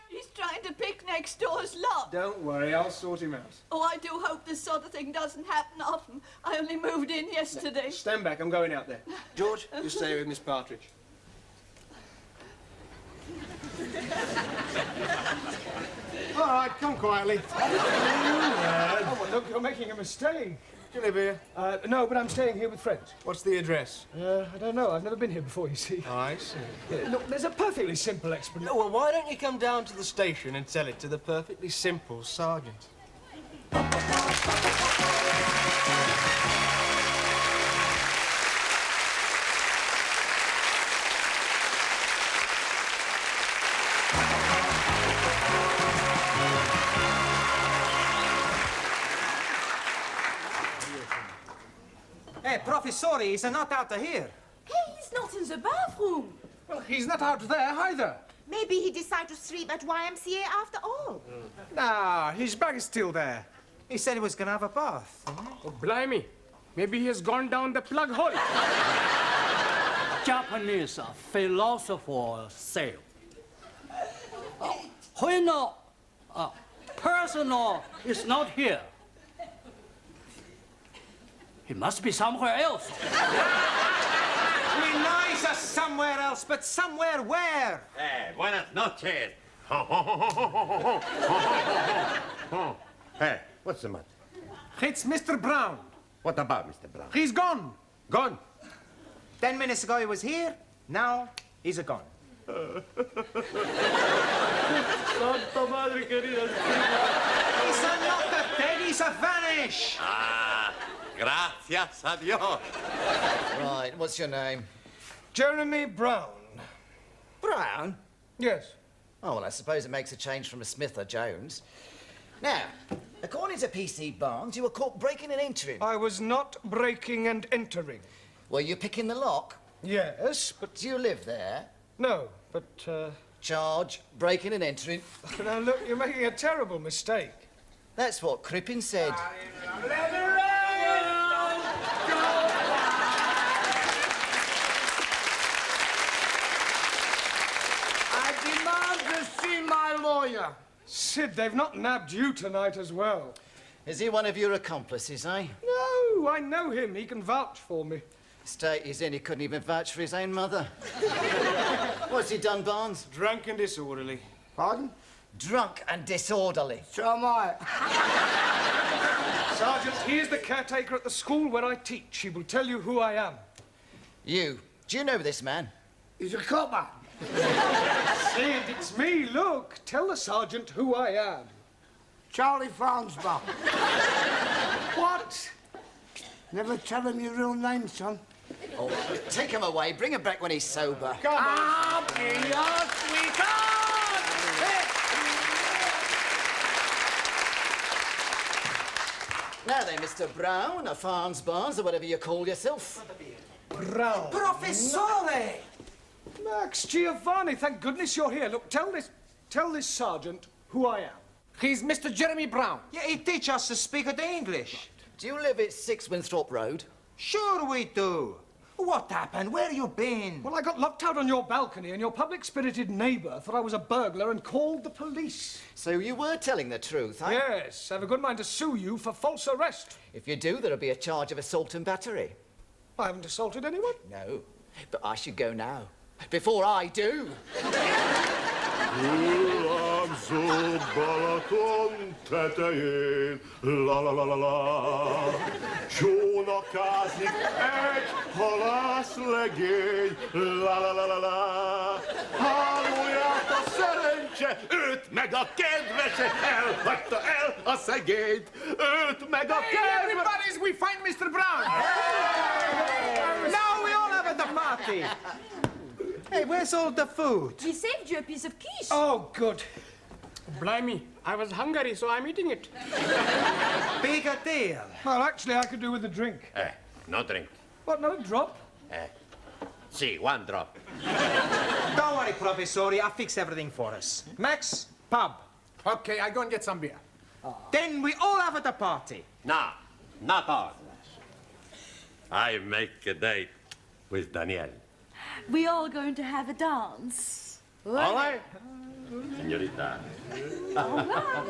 He's trying to pick next door's lock. Don't worry, I'll sort him out. Oh, I do hope this sort of thing doesn't happen often. I only moved in yesterday. Stand back, I'm going out there. George, you stay with Miss Partridge. All right, come quietly. Oh, well, look, you're making a mistake. Do you live here? No, but I'm staying here with friends. What's the address? I don't know. I've never been here before, you see. Oh, I see. Look, there's a perfectly simple explanation. Well, why don't you come down to the station and tell it to the perfectly simple sergeant? Hey, Professori, he's not out of here. Hey, he's not in the bathroom. Well, he's not out there either. Maybe he decided to sleep at YMCA after all. Nah, his bag is still there. He said he was going to have a bath. Oh, blimey. Maybe he has gone down the plug hole. Japanese philosopher say, when a person is not here, he must be somewhere else. We know he's somewhere else, but somewhere where? Buenas noches. Hey, what's the matter? It's Mr. Brown. What about Mr. Brown? He's gone. Gone. 10 minutes ago he was here, now he's gone. Santa Madre querida. He's not dead, he's a vanish. Ah, gracias a Dios. Right, what's your name? Jeremy Brown. Brown? Yes. Oh, well, I suppose it makes a change from a Smith or Jones. Now, according to PC Barnes, you were caught breaking and entering. I was not breaking and entering. Were you picking the lock? Yes, but... Do you live there? No, but, Charge, breaking and entering. Now, look, you're making a terrible mistake. That's what Crippen said. I demand to see my lawyer. Sid, they've not nabbed you tonight as well. Is he one of your accomplices, eh? No, I know him. He can vouch for me. State he's in, he couldn't even vouch for his own mother. What's he done, Barnes? Drunk and disorderly. Pardon? Drunk and disorderly. So am I. Sergeant, he is the caretaker at the school where I teach. He will tell you who I am. You. Do you know this man? He's a copper. Sid, it's me. Look, tell the sergeant who I am. Charlie Farnsbaugh. What? Never tell him your real name, son. Oh, take him away. Bring him back when he's sober. Come on. I'll be your sweetheart. Now then, Mr. Brown, or Farnsbarnes, or whatever you call yourself. Brown. Professore! Max Giovanni, thank goodness you're here. Look, tell this sergeant who I am. He's Mr. Jeremy Brown. Yeah, he teach us to speak the English. Do you live at 6 Winthrop Road? Sure we do. What happened? Where you been? Well, I got locked out on your balcony and your public-spirited neighbour thought I was a burglar and called the police. So you were telling the truth, huh? Yes, I have a good mind to sue you for false arrest. If you do, there'll be a charge of assault and battery. I haven't assaulted anyone. No, but I should go now. Before I do. La la la la la. Csónakázik egy halászlegény. La la la la la. Hálóját a szerencse, őt meg a kedvese. Elhagyta el a szegényt, őt meg a kedvese. Everybody's, we find Mr. Brown. Now we all have at the party. Hey, where's all the food? We saved you a piece of quiche. Oh, good. Blimey, I was hungry, so I'm eating it. Big a deal. Well, actually, I could do with a drink. No drink. What, not a drop? See, one drop. Don't worry, Professori, I'll fix everything for us. Max, pub. Okay, I go and get some beer. Then we all have at the party. No, not all. I make a date with Danielle. We all going to have a dance. All right, señorita.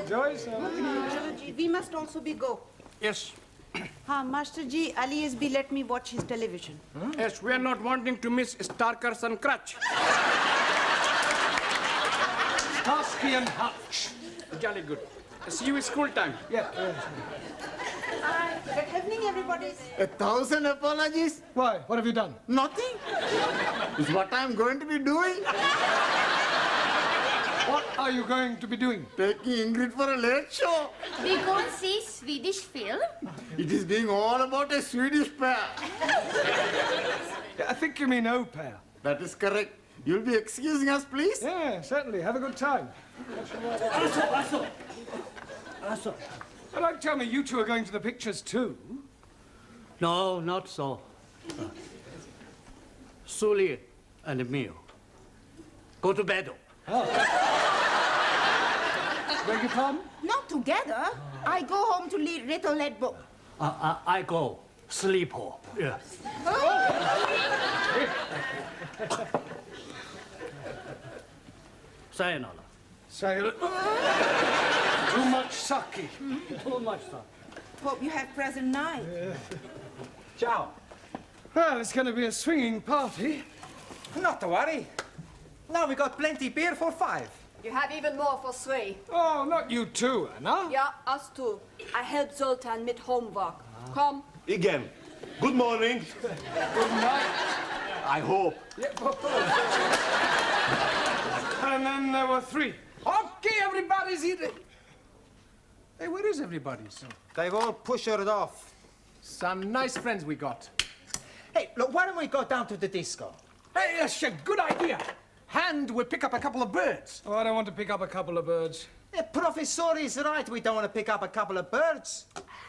Joyce, Chalo ji, we must also be go. Yes. Master ji, Ali has be let me watch his television. Yes, we are not wanting to miss Starkers and Crutch. Starsky and Hutch. Jolly good. See you at school time. Yeah. Good evening, everybody. 1,000 apologies? Why? What have you done? Nothing. Is what I'm going to be doing. What are you going to be doing? Taking Ingrid for a late show. We go and see Swedish film. It is being all about a Swedish pair. I think you mean au pair. That is correct. You'll be excusing us, please? Yeah, certainly. Have a good time. Aso. But don't tell me you two are going to the pictures too. No, not so. Sully and Mio. Go to bed. Beg your pardon? Not together. I go home to read little book. I go sleep home. Yeah. Sayonara. Say too much sake. Too much sake. Hope you have present night. Ciao. Well, it's going to be a swinging party. Not to worry. Now we got plenty beer for 5. You have even more for 3. Oh, not you two, Anna. Yeah, us too. I help Zoltan with homework. Come. Igen. Good morning. Good night. I hope. And then there were 3. Okay, everybody's eating. Hey, where is everybody? They've all pushed it off. Some nice friends we got. Hey, look, why don't we go down to the disco? Hey, that's a good idea. And we'll pick up a couple of birds. Oh, I don't want to pick up a couple of birds. The professor is right. We don't want to pick up a couple of birds.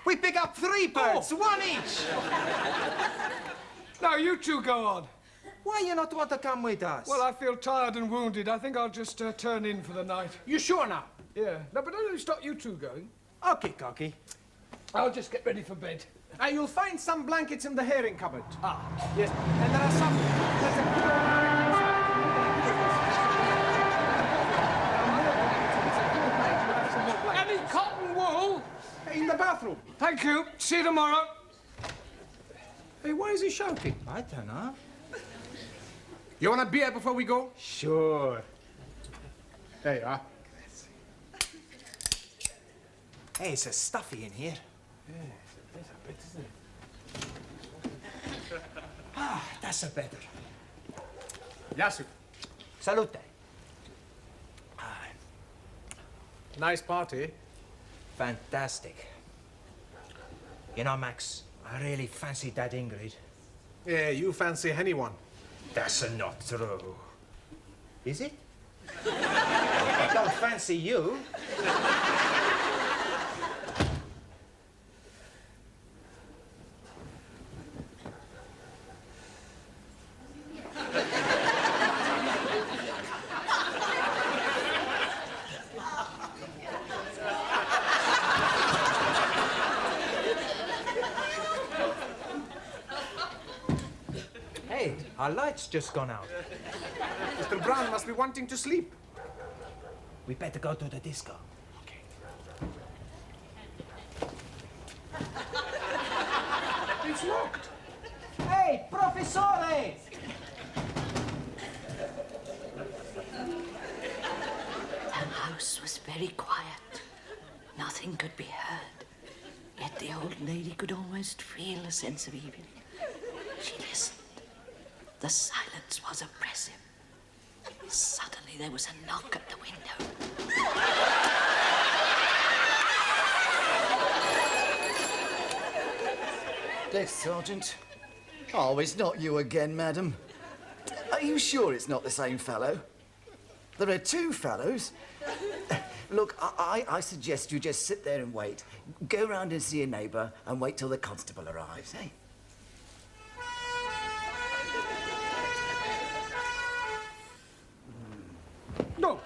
We pick up 3 birds, 1 each. No, you 2 go on. Why you not want to come with us? Well, I feel tired and wounded. I think I'll just turn in for the night. You sure now? Yeah. No, but don't stop you 2 going. Okay, Cocky. I'll just get ready for bed. You'll find some blankets in the herring cupboard. Ah. Yes. And there are some... Any cotton wool? In the bathroom. Thank you. See you tomorrow. Hey, why is he shouting? I don't know. You want a beer before we go? Sure. There you are. Hey, it's stuffy in here. Yeah, that's a bit, isn't it? Ah, that's a better. Yasu. Salute. Nice party. Fantastic. You know, Max, I really fancy that Ingrid. Yeah, you fancy anyone. That's not true. Is it? I don't fancy you. Hey, our light's just gone out. Mr. Brown must be wanting to sleep. We better go to the disco. It's locked. Hey, Professore! The house was very quiet. Nothing could be heard. Yet the old lady could almost feel a sense of evening. She listened. The silence was oppressive. Suddenly there was a knock at the window. Desk Sergeant. Oh, it's not you again, madam. Are you sure it's not the same fellow? There are 2 fellows. Look, I suggest you just sit there and wait. Go round and see a neighbour and wait till the constable arrives, eh? No.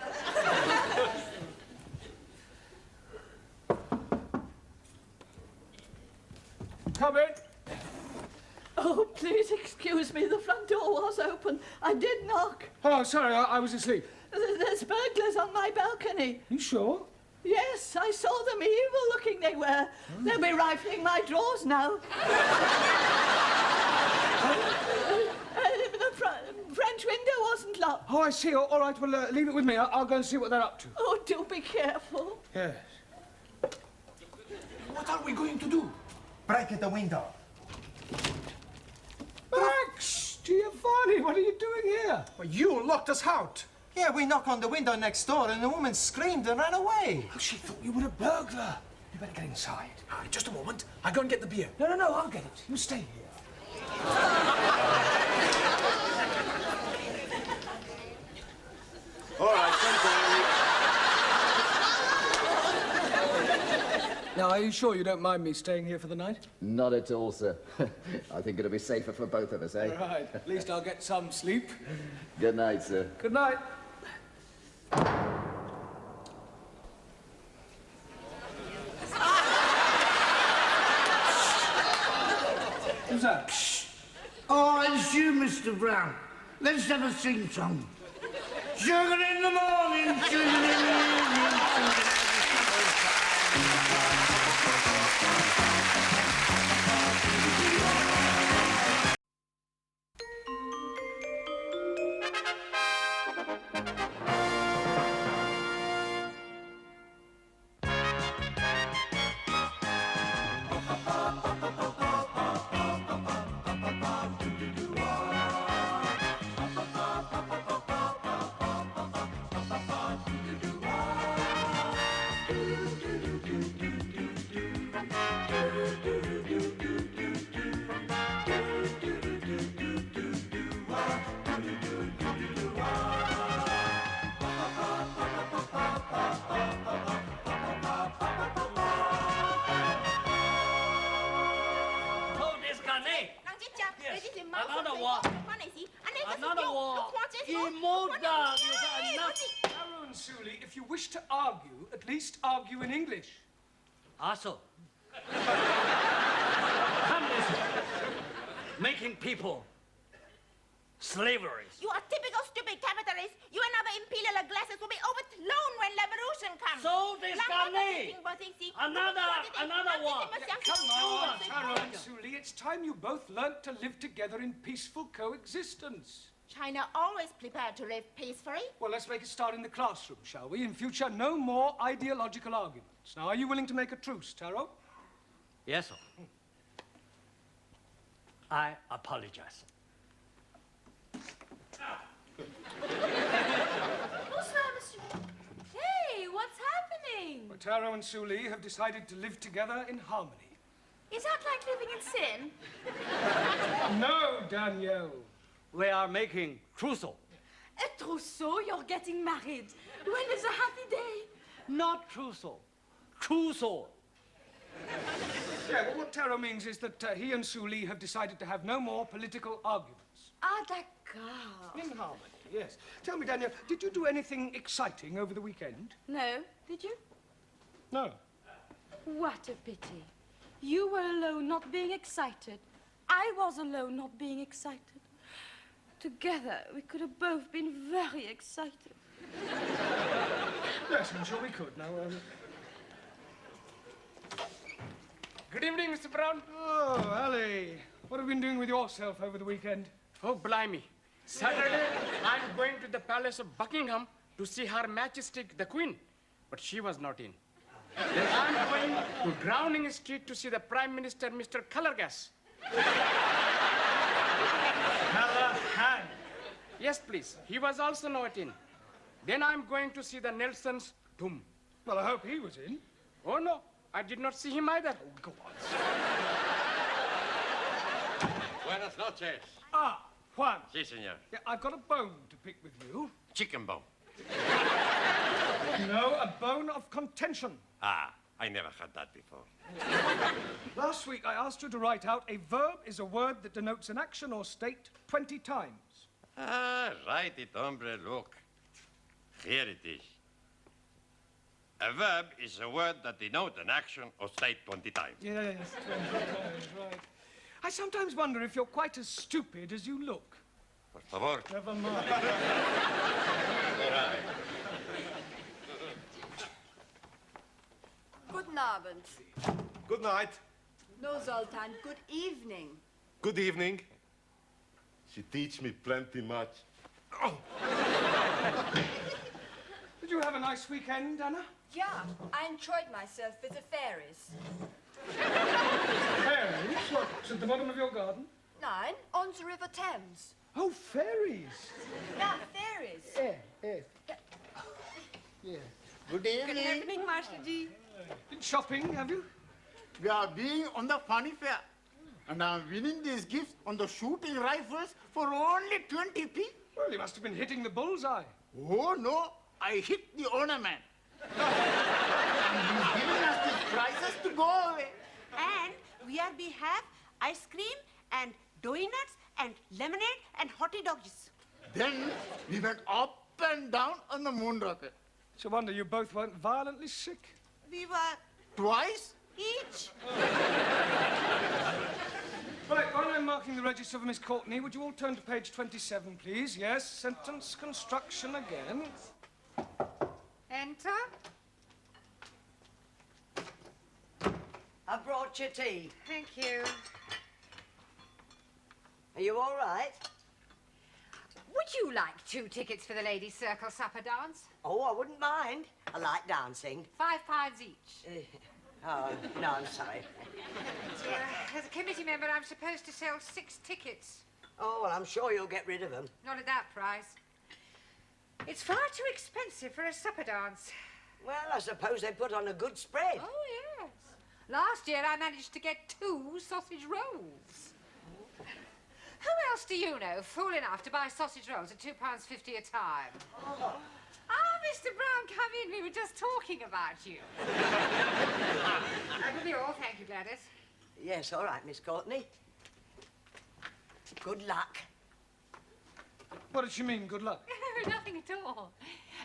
Come in. Oh, please excuse me. The front door was open. I did knock. Oh, sorry, I was asleep. There's burglars on my balcony. You sure? Yes, I saw them. Evil-looking they were. They'll be rifling my drawers now. The French window wasn't locked. Oh, I see. All right, well, leave it with me. I'll go and see what they're up to. Oh, do be careful. Yes. What are we going to do? Break the window. Max! Giovanni, what are you doing here? Well, you locked us out. Yeah, we knocked on the window next door and the woman screamed and ran away. Oh, she thought you were a burglar. You better get inside. Just a moment. I'll go and get the beer. No, I'll get it. You stay here. All right, temporary. Now, are you sure you don't mind me staying here for the night? Not at all, sir. I think it'll be safer for both of us, eh? All right. At least I'll get some sleep. Good night, sir. Good night. Who's that? Oh, it's you, Mr. Brown. Let's have a sing song. Sugar in the morning, sugar in the evening, sugar in the Another war. Another war. Immortal. Taro and Suli, if you wish to argue, at least argue in English. Also. Come listen. Making people slavery. You are typical stupid capitalist. You and other imperial glasses will be overthrown when revolution comes. So disgusting. Another one. Come on, Taro and Suli, it's time you both learnt to live together in peaceful coexistence. China always prepared to live peacefully. Well, let's make a start in the classroom, shall we? In future, no more ideological arguments. Now, are you willing to make a truce, Taro? Yes, sir. I apologize. Bonsoir, monsieur. Hey, what's happening? Well, Taro and Suli have decided to live together in harmony. Is that like living in sin? No, Danielle. We are making trousseau. A trousseau? You're getting married. When is a happy day? Not trousseau. Trousseau. Yeah, well, what Taro means is that he and Suli have decided to have no more political arguments. Ah, d'accord. In harmony, yes. Tell me, Danielle, did you do anything exciting over the weekend? No, did you? No. What a pity. You were alone, not being excited. I was alone, not being excited. Together, we could have both been very excited. Yes, I'm sure we could. Now, Good evening, Mr. Brown. Oh, Ali. What have you been doing with yourself over the weekend? Oh, blimey. Saturday, I'm going to the Palace of Buckingham to see Her Majesty the Queen, but she was not in. Then I'm going to Browning Street to see the Prime Minister, Mr. Colorgas. Callahan. Yes, please. He was also not in. Then I'm going to see the Nelson's tomb. Well, I hope he was in. Oh, no. I did not see him either. Oh, go on. Buenas noches. Ah, Juan. Sí, señor. Yeah, I've got a bone to pick with you. Chicken bone. No, a bone of contention. Ah, I never had that before. Last week, I asked you to write out a verb is a word that denotes an action or state 20 times. Ah, write it, hombre, look. Here it is. A verb is a word that denotes an action or state 20 times. Yes, 20 times, right. I sometimes wonder if you're quite as stupid as you look. Por favor. Never mind. Guten Abend. Good night. No, Zoltan, good evening. Good evening. She teach me plenty much. Oh. Did you have a nice weekend, Anna? Yeah, I enjoyed myself with the fairies. Fairies? What's at the bottom of your garden? Nein, on the River Thames. Oh, fairies. Yeah, fairies. Yes. Good evening. Master Ji. Been shopping, have you? We are being on the funny fair. And I'm winning these gifts on the shooting rifles for only 20p. Well, you must have been hitting the bullseye. Oh, no. I hit the owner man. And he's giving us these prizes to go away. And we have ice cream and donuts and lemonade and hottie doggies. Then we went up and down on the moon rocket. It's a wonder you both weren't violently sick. We were Twice? each. Right, while I'm marking the register for Miss Courtney, would you all turn to page 27, please? Yes, sentence construction again. Enter. I brought your tea. Thank you. Are you all right? Would you like 2 tickets for the ladies' circle supper dance? Oh, I wouldn't mind. I like dancing. £5 each. Oh, no, I'm sorry. As a committee member, I'm supposed to sell 6 tickets. Oh, well, I'm sure you'll get rid of them. Not at that price. It's far too expensive for a supper dance. Well, I suppose they put on a good spread. Oh, yes. Last year, I managed to get 2 sausage rolls. Who else do you know fool enough to buy sausage rolls at £2.50 a time? Oh. Ah, Mr. Brown, come in. We were just talking about you. That will be all. Thank you, Gladys. Yes, all right, Miss Courtney. Good luck. What does she mean, good luck? Nothing at all.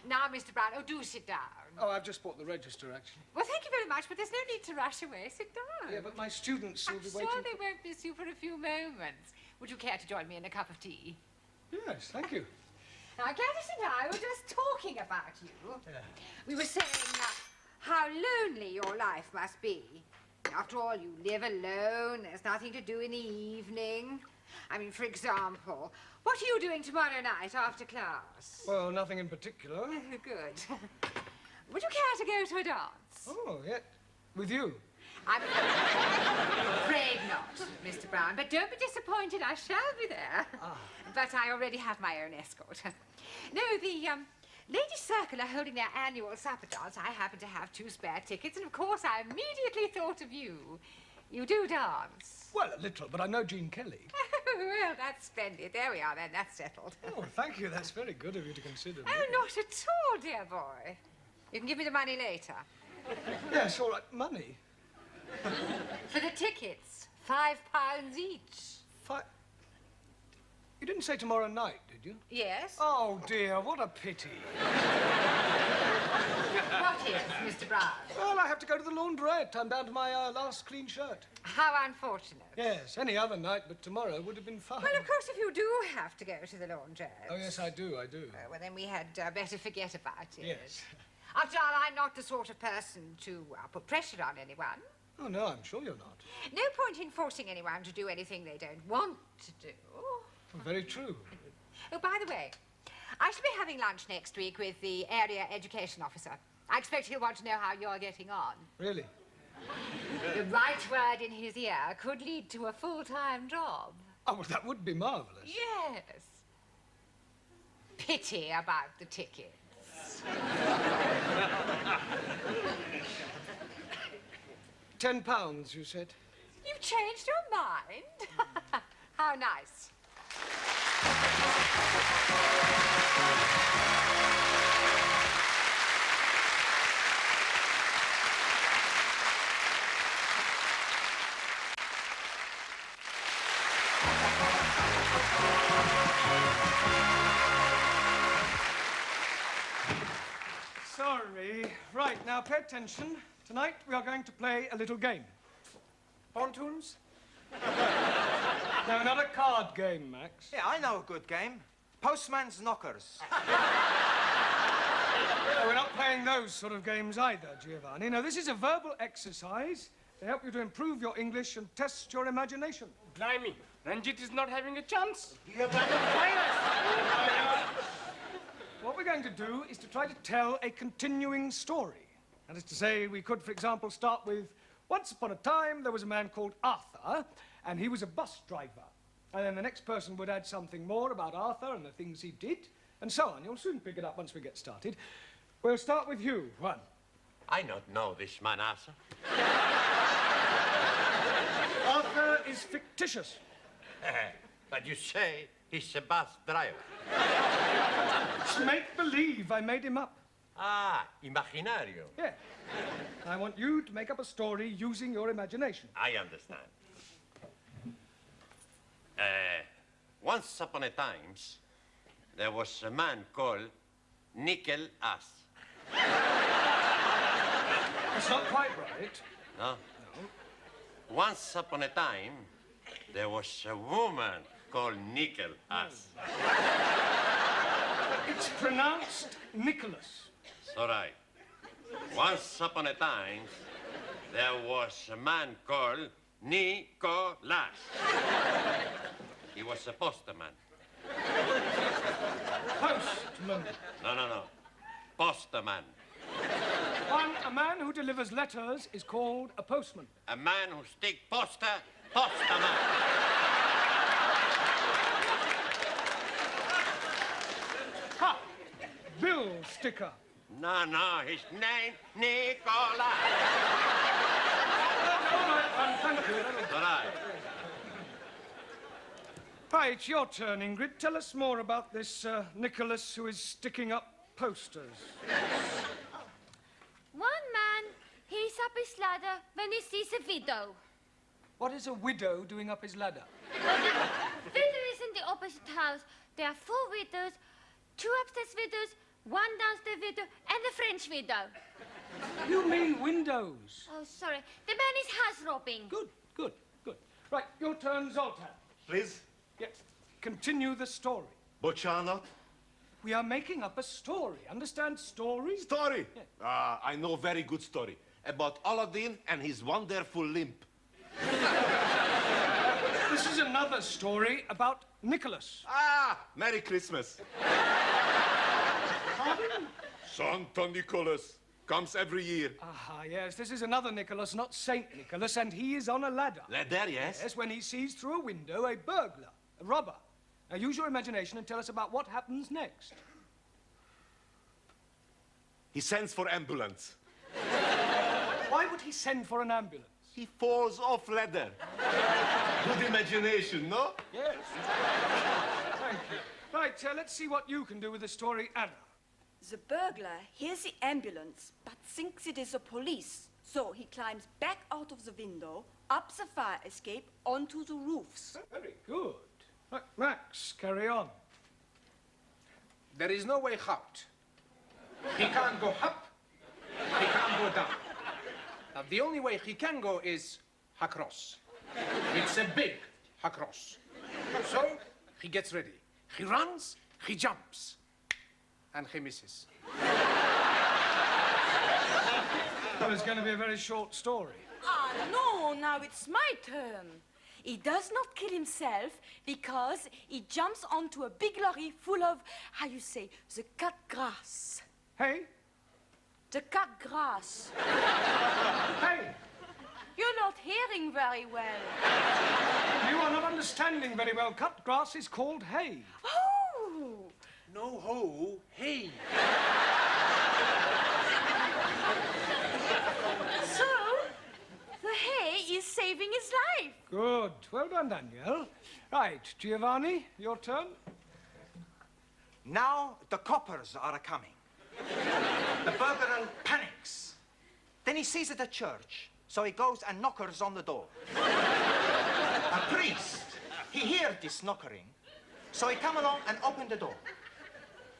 Now, Mr. Brown, oh, do sit down. Oh, I've just bought the register, actually. Well, thank you very much, but there's no need to rush away. Sit down. Yeah, but my students will I'm be sure waiting. they won't miss you for a few moments. Would you care to join me in a cup of tea? Yes, thank you. Now, Gladys and I were just talking about you. We were saying how lonely your life must be. After all, you live alone. There's nothing to do in the evening. I mean, for example, what are you doing tomorrow night after class? Well, nothing in particular. Good. Would you care to go to a dance? Oh, yeah. With you? I'm afraid not, Mr. Brown, but don't be disappointed. I shall be there. But I already have my own escort. No, the Ladies' Circle are holding their annual supper dance. I happen to have 2 spare tickets, and of course I immediately thought of you. You do dance. Well, a little, but I know Gene Kelly. Well, that's splendid. There we are, then. That's settled. Oh, thank you. That's very good of you to consider me. Oh, not at all, dear boy. You can give me the money later. Yes, all right. Money? For the tickets. £5 each. You didn't say tomorrow night, did you? Yes. Oh, dear, what a pity. What is, Mr. Brown? Well, I have to go to the laundrette. I'm down to my last clean shirt. How unfortunate. Yes, any other night but tomorrow would have been fine. Well, of course, if you do have to go to the laundrette. Oh, yes, I do. Well, then we had better forget about it. Yes. After all, I'm not the sort of person to put pressure on anyone. Oh, no, I'm sure you're not. No point in forcing anyone to do anything they don't want to do. Well, very true. Oh, by the way, I shall be having lunch next week with the area education officer. I expect he'll want to know how you're getting on. Really? The right word in his ear could lead to a full-time job. Oh, well, that would be marvellous. Yes. Pity about the tickets. £10, you said? You've changed your mind? How nice. Sorry. Right, now pay attention. Tonight we are going to play a little game. Pontoons? No, not a card game, Max. Yeah, I know a good game. Postman's Knockers. No, we're not playing those sort of games either, Giovanni. No, this is a verbal exercise to help you to improve your English and test your imagination. Blimey, Ranjit is not having a chance. What we're going to do is to try to tell a continuing story. That is to say, we could, for example, start with, once upon a time, there was a man called Arthur, and he was a bus driver. And then the next person would add something more about Arthur and the things he did, and so on. You'll soon pick it up once we get started. We'll start with you, Juan. I don't know this man, Arthur. Arthur is fictitious. But you say he's a bus driver. It's make-believe. I made him up. Ah, imaginario. Yeah. I want you to make up a story using your imagination. I understand. Once upon a time, there was a man called Nickel Ass. That's not quite right. No? Once upon a time, there was a woman called Nickel Ass. It's pronounced Nicholas. It's all right. Once upon a time, there was a man called Nicholas. He was a postman. Postman. No. Postman. A man who delivers letters is called a postman. A man who stick poster, postman. Ha! Bill sticker. No, his name, Nicholas. Thank you. All right. Right, it's your turn, Ingrid. Tell us more about this Nicholas who is sticking up posters. One man heats up his ladder when he sees a widow. What is a widow doing up his ladder? Widow opposite house. There are 4 widows, 2 upstairs widows, 1 downstairs widow, and the French widow. You mean windows? Oh, sorry. The man is house robbing. Good. Right, your turn, Zoltan. Please? Yes. Continue the story. But Charlotte? We are making up a story. Understand story? Story? I know very good story. About Aladdin and his wonderful lamp. This is another story about Nicholas. Merry Christmas. Pardon? Santa Nicholas comes every year. Yes, this is another Nicholas, not Saint Nicholas, and he is on a ladder. Ladder, yes? Yes, when he sees through a window a burglar, a robber. Now use your imagination and tell us about what happens next. He sends for ambulance. Why would he send for an ambulance? He falls off ladder. Good imagination, no? Yes. Thank you. Right, let's see what you can do with the story, Anna. The burglar hears the ambulance, but thinks it is the police. So he climbs back out of the window, up the fire escape, onto the roofs. Very good. Right, Max, carry on. There is no way out. He can't go up, he can't go down. Now, the only way he can go is across. It's a big across. So, he gets ready. He runs, he jumps, and he misses. Well, it's going to be a very short story. Ah, no, now it's my turn. He does not kill himself because he jumps onto a big lorry full of, how you say, the cut grass. Hey? The cut grass. Hey! You're not hearing very well. You are not understanding very well. Cut grass is called hay. Oh! No ho, hey. So, the hay is saving his life. Good. Well done, Danielle. Right, Giovanni, your turn. Now the coppers are coming. The burglar panics. Then he sees it at church, so he goes and knockers on the door. A priest, he hears this knockering, so he come along and open the door.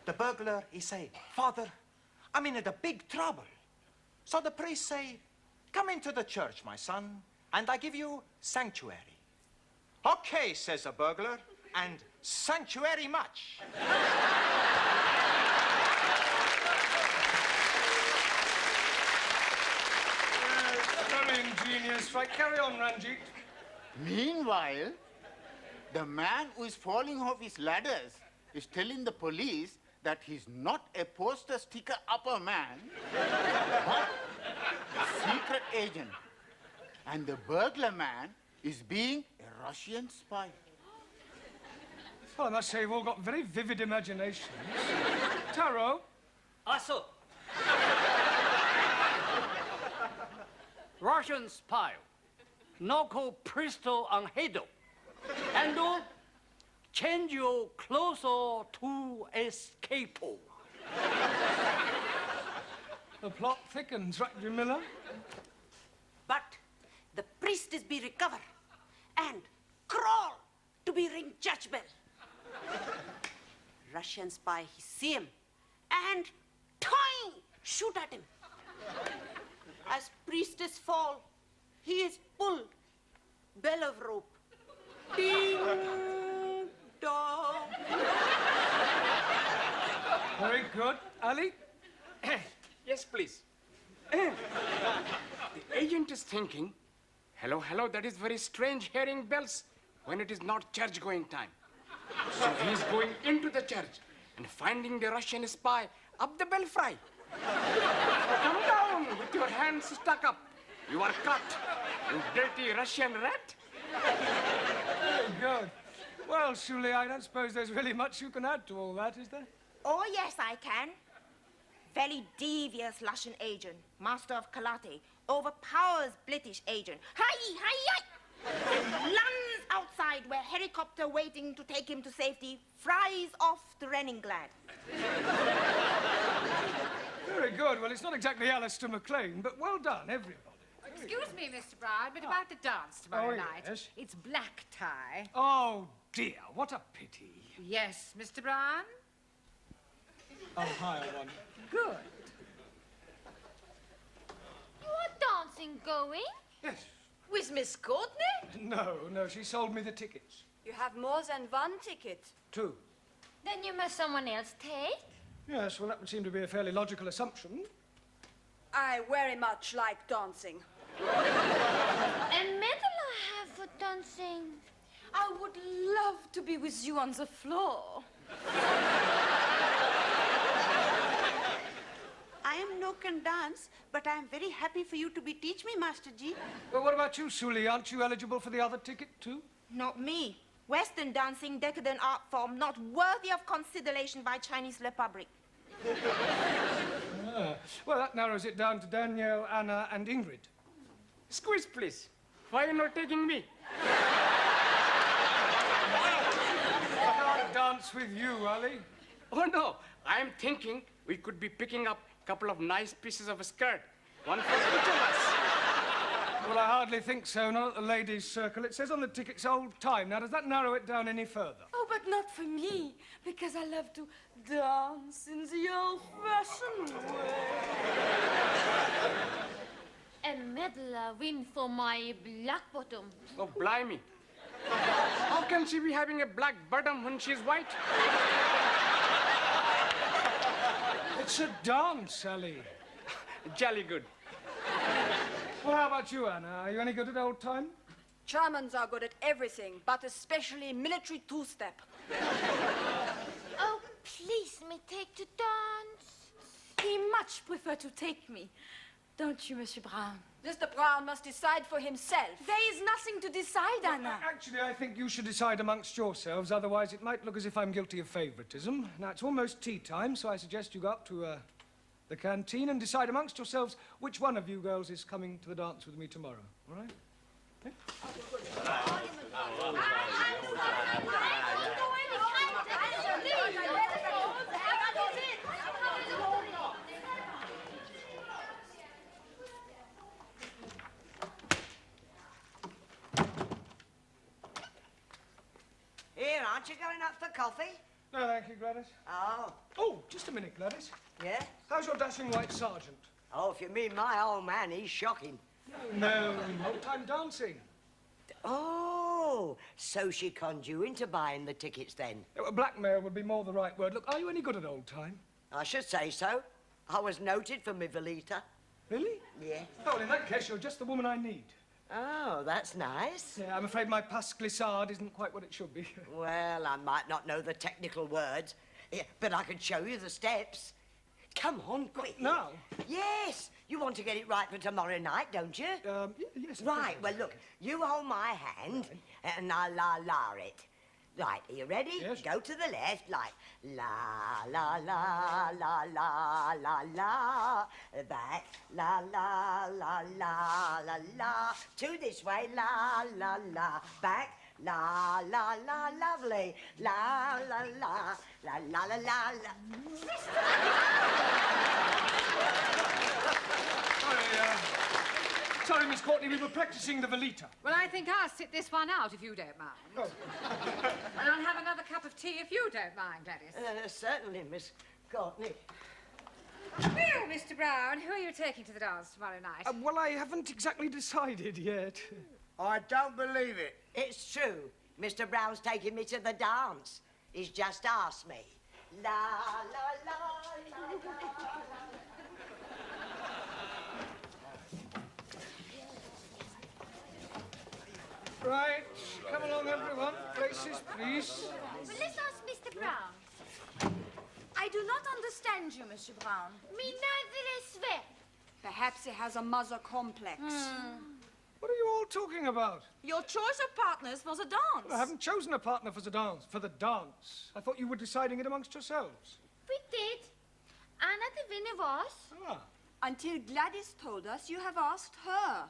The burglar, he say, Father, I'm in a big trouble. So the priest say, come into the church, my son, and I give you sanctuary. Okay, says the burglar, and sanctuary much. Very ingenious. Right, carry on, Ranjit. Meanwhile, the man who is falling off his ladders is telling the police that he's not a poster sticker upper man, but a secret agent. And the burglar man is being a Russian spy. Well, I must say, you've all got very vivid imaginations. Taro? Also, Russian spy, Noko Pristo Anhedo, and change your closer to escape. The plot thickens, right, Jamila? But the priest is be recover and crawl to be ring church bell. Russian spy, he see him and toing, shoot at him. As priestess fall, he is pulled, bell of rope. Ding dong. Very good. Ali? Yes, please. The agent is thinking, hello, hello, that is very strange hearing bells when it is not church-going time. So he is going into the church and finding the Russian spy up the belfry. Come down with your hands stuck up. You are cut, you dirty Russian rat. Very good. Well, Shuli, I don't suppose there's really much you can add to all that, is there? Oh, yes, I can. Very devious Russian agent, master of karate, overpowers British agent. Hi, hi, hi! Lands outside where helicopter waiting to take him to safety, fries off to Leningrad. Very good. Well, it's not exactly Alistair MacLean, but well done, everybody. Excuse me, Mr. Brown, but about the dance tomorrow Oh, night. yes? It's black tie. Oh, dear, what a pity. Yes, Mr. Brown? I'll hire one. Good. You are dancing going? Yes. With Miss Courtney? No, she sold me the tickets. You have more than one ticket. 2. Then you must someone else take. Yes, well, that would seem to be a fairly logical assumption. I very much like dancing. And medal I have for dancing. I would love to be with you on the floor. I am no can dance, but I am very happy for you to be teach me, Master Ji. Well, what about you, Sully? Aren't you eligible for the other ticket, too? Not me. Western dancing, decadent art form, not worthy of consideration by Chinese Republic. Ah, well, that narrows it down to Danielle, Anna, and Ingrid. Squeeze, please. Why are you not taking me? I can't dance with you, Ali. Oh, no. I am thinking we could be picking up a couple of nice pieces of a skirt. One for each of us. Well, I hardly think so, not at the ladies' circle. It says on the tickets old time. Now, does that narrow it down any further? Oh, but not for me, because I love to dance in the old-fashioned way. A medal I win for my black bottom. Oh, blimey. How can she be having a black bottom when she's white? It's a dance, Ali. Jolly good. Well, how about you, Anna? Are you any good at old time? Germans are good at everything, but especially military two-step. Oh, please, me take to dance. He much prefer to take me. Don't you, Monsieur Brown? Mr. Brown must decide for himself. There is nothing to decide, Anna. Actually, I think you should decide amongst yourselves, otherwise it might look as if I'm guilty of favoritism. Now, it's almost tea time, so I suggest you go up to the canteen and decide amongst yourselves which one of you girls is coming to the dance with me tomorrow, all right? Okay? Here, aren't you going up for coffee? No, thank you, Gladys. Oh. Oh, just a minute, Gladys. Yeah? How's your dashing white sergeant? Oh, if you mean my old man, he's shocking. No, old-time dancing. Oh, so she conned you into buying the tickets then? Blackmail would be more the right word. Look, are you any good at old time? I should say so. I was noted for my Velita. Really? Yeah. Oh, well, in that case, you're just the woman I need. Oh, that's nice. Yeah, I'm afraid my pas glissade isn't quite what it should be. Well, I might not know the technical words, but I can show you the steps. Come on, quick. Now? Yes. You want to get it right for tomorrow night, don't you? Yes. Right, well, look, you hold my hand and I'll la it. Right, are you ready? Yes. Go to the left, like la, la, la, la, la, la, la. Back, la, la, la, la, la, la. Two this way, la, la, la. Back, la, la, la, lovely. La, la, la, la, la, la, la, Sorry, Miss Courtney, we were practicing the Velita. Well, I think I'll sit this one out if you don't mind. Oh. And I'll have another cup of tea if you don't mind, Gladys. Certainly, Miss Courtney. Well, Mr. Brown, who are you taking to the dance tomorrow night? Well, I haven't exactly decided yet. I don't believe it. It's true. Mr. Brown's taking me to the dance. He's just asked me. La, la, la, la, la. Right, come along, everyone. Places, please. Well, let's ask Mr. Brown. I do not understand you, Monsieur Brown. Me neither as well. Perhaps he has a mother complex. What are you all talking about? Your choice of partners for the dance. Well, I haven't chosen a partner for the dance. I thought you were deciding it amongst yourselves. We did. Anna the winner was. Ah. Until Gladys told us you have asked her.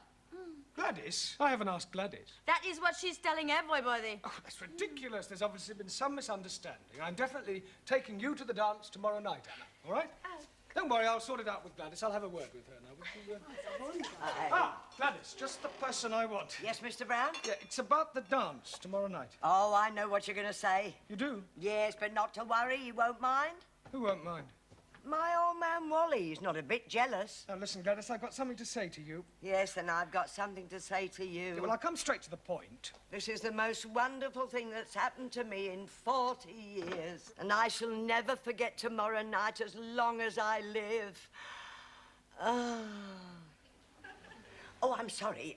Gladys? I haven't asked Gladys. That is what she's telling everybody. Oh, that's ridiculous. There's obviously been some misunderstanding. I'm definitely taking you to the dance tomorrow night, Anna. All right? Don't worry, I'll sort it out with Gladys. I'll have a word with her now. Would you, Gladys, just the person I want. Yes, Mr. Brown? Yeah, it's about the dance tomorrow night. Oh, I know what you're going to say. You do? Yes, but not to worry, you won't mind. Who won't mind? My old man Wally. He's not a bit jealous. Now, listen, Gladys, I've got something to say to you. Yes, and I've got something to say to you. Yeah, well, I'll come straight to the point. This is the most wonderful thing that's happened to me in 40 years. And I shall never forget tomorrow night as long as I live. Oh, I'm sorry.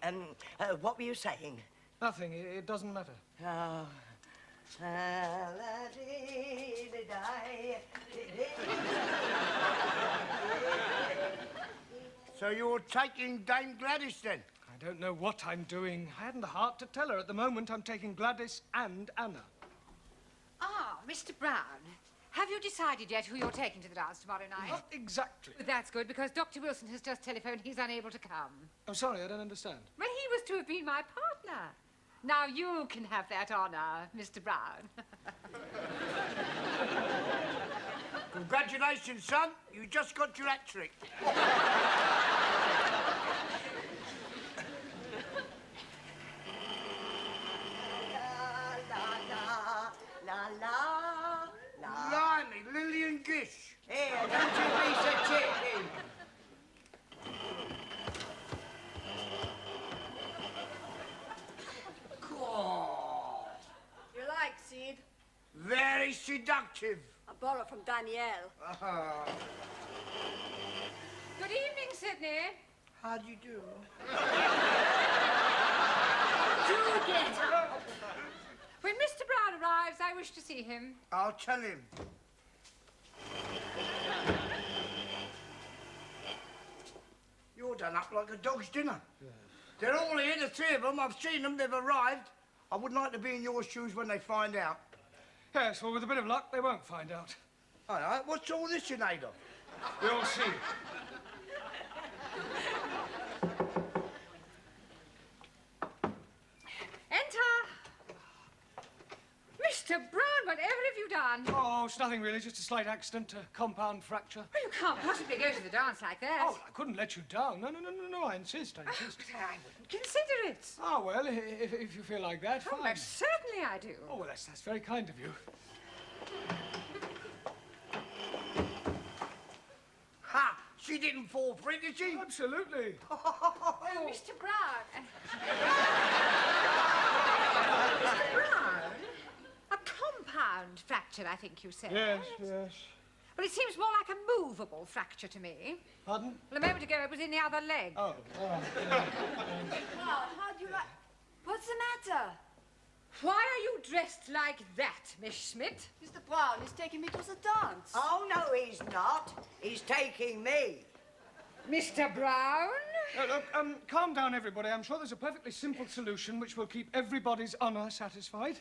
What were you saying? Nothing. It doesn't matter. Oh. So you're taking Dame Gladys, then? I don't know what I'm doing. I hadn't the heart to tell her. At the moment, I'm taking Gladys and Anna. Ah, Mr. Brown, have you decided yet who you're taking to the dance tomorrow night? Not exactly. That's good, because Dr. Wilson has just telephoned he's unable to come. I'm sorry, I don't understand. Well, he was to have been my partner. Now you can have that honour, Mr. Brown. Congratulations, son. You just got your hat trick. Blimey, Lillian Gish. Here, don't you be so cheeky. You like, Sid? Very seductive. I borrowed from Danielle. Good evening, Sydney. How do you do? Do get up. When Mr. Brown arrives, I wish to see him. I'll tell him. You're done up like a dog's dinner. Yeah. They're all here, the three of them. I've seen them, they've arrived. I wouldn't like to be in your shoes when they find out. Yes, well, with a bit of luck, they won't find out. All right, what's all this you made of? We'll see. Enter. Mr. Brown, whatever have you done? Oh, it's nothing really, just a slight accident, a compound fracture. Well, you can't possibly go to the dance like that. Oh, I couldn't let you down. No, I insist. But I wouldn't consider it. Oh, well, if you feel like that, Oh, fine. most certainly I do. Oh, well, that's very kind of you. Ha! She didn't fall for it, did she? Absolutely. Oh, Mr. Brown. Mr. Brown? A compound fracture, I think you said. Yes. Well, it seems more like a movable fracture to me. Pardon? Well, a moment ago, it was in the other leg. Oh, all right. Wow, how do you like... What's the matter? Why are you dressed like that, Miss Schmidt? Mr. Brown is taking me to the dance. Oh, no, he's not. He's taking me. Mr. Brown? Look, calm down, everybody. I'm sure there's a perfectly simple solution which will keep everybody's honour satisfied.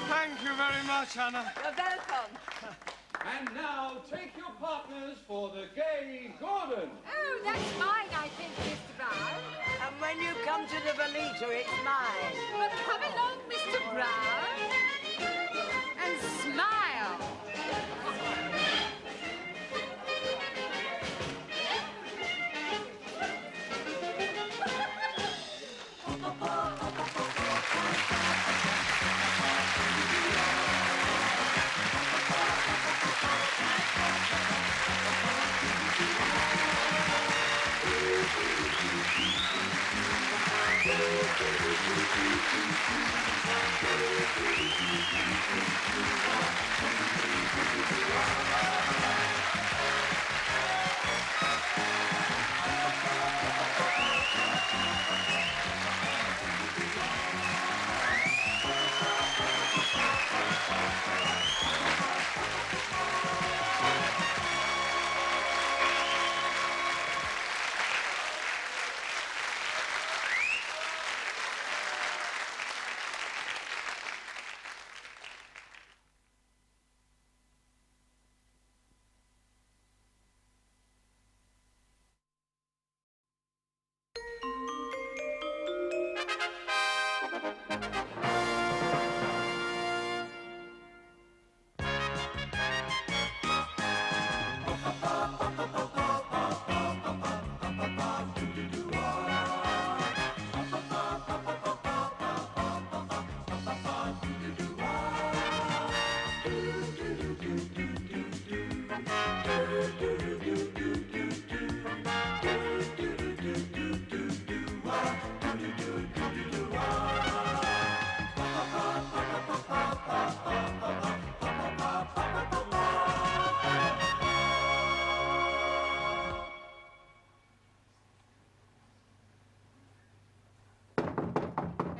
Thank you very much, Anna. You're welcome. And now, take your partners for the gay Gordon. Oh, that's mine, I think, Mr. Brown. And when you come to the Veleta, it's mine. Well, come along, Mr. Brown, and smile.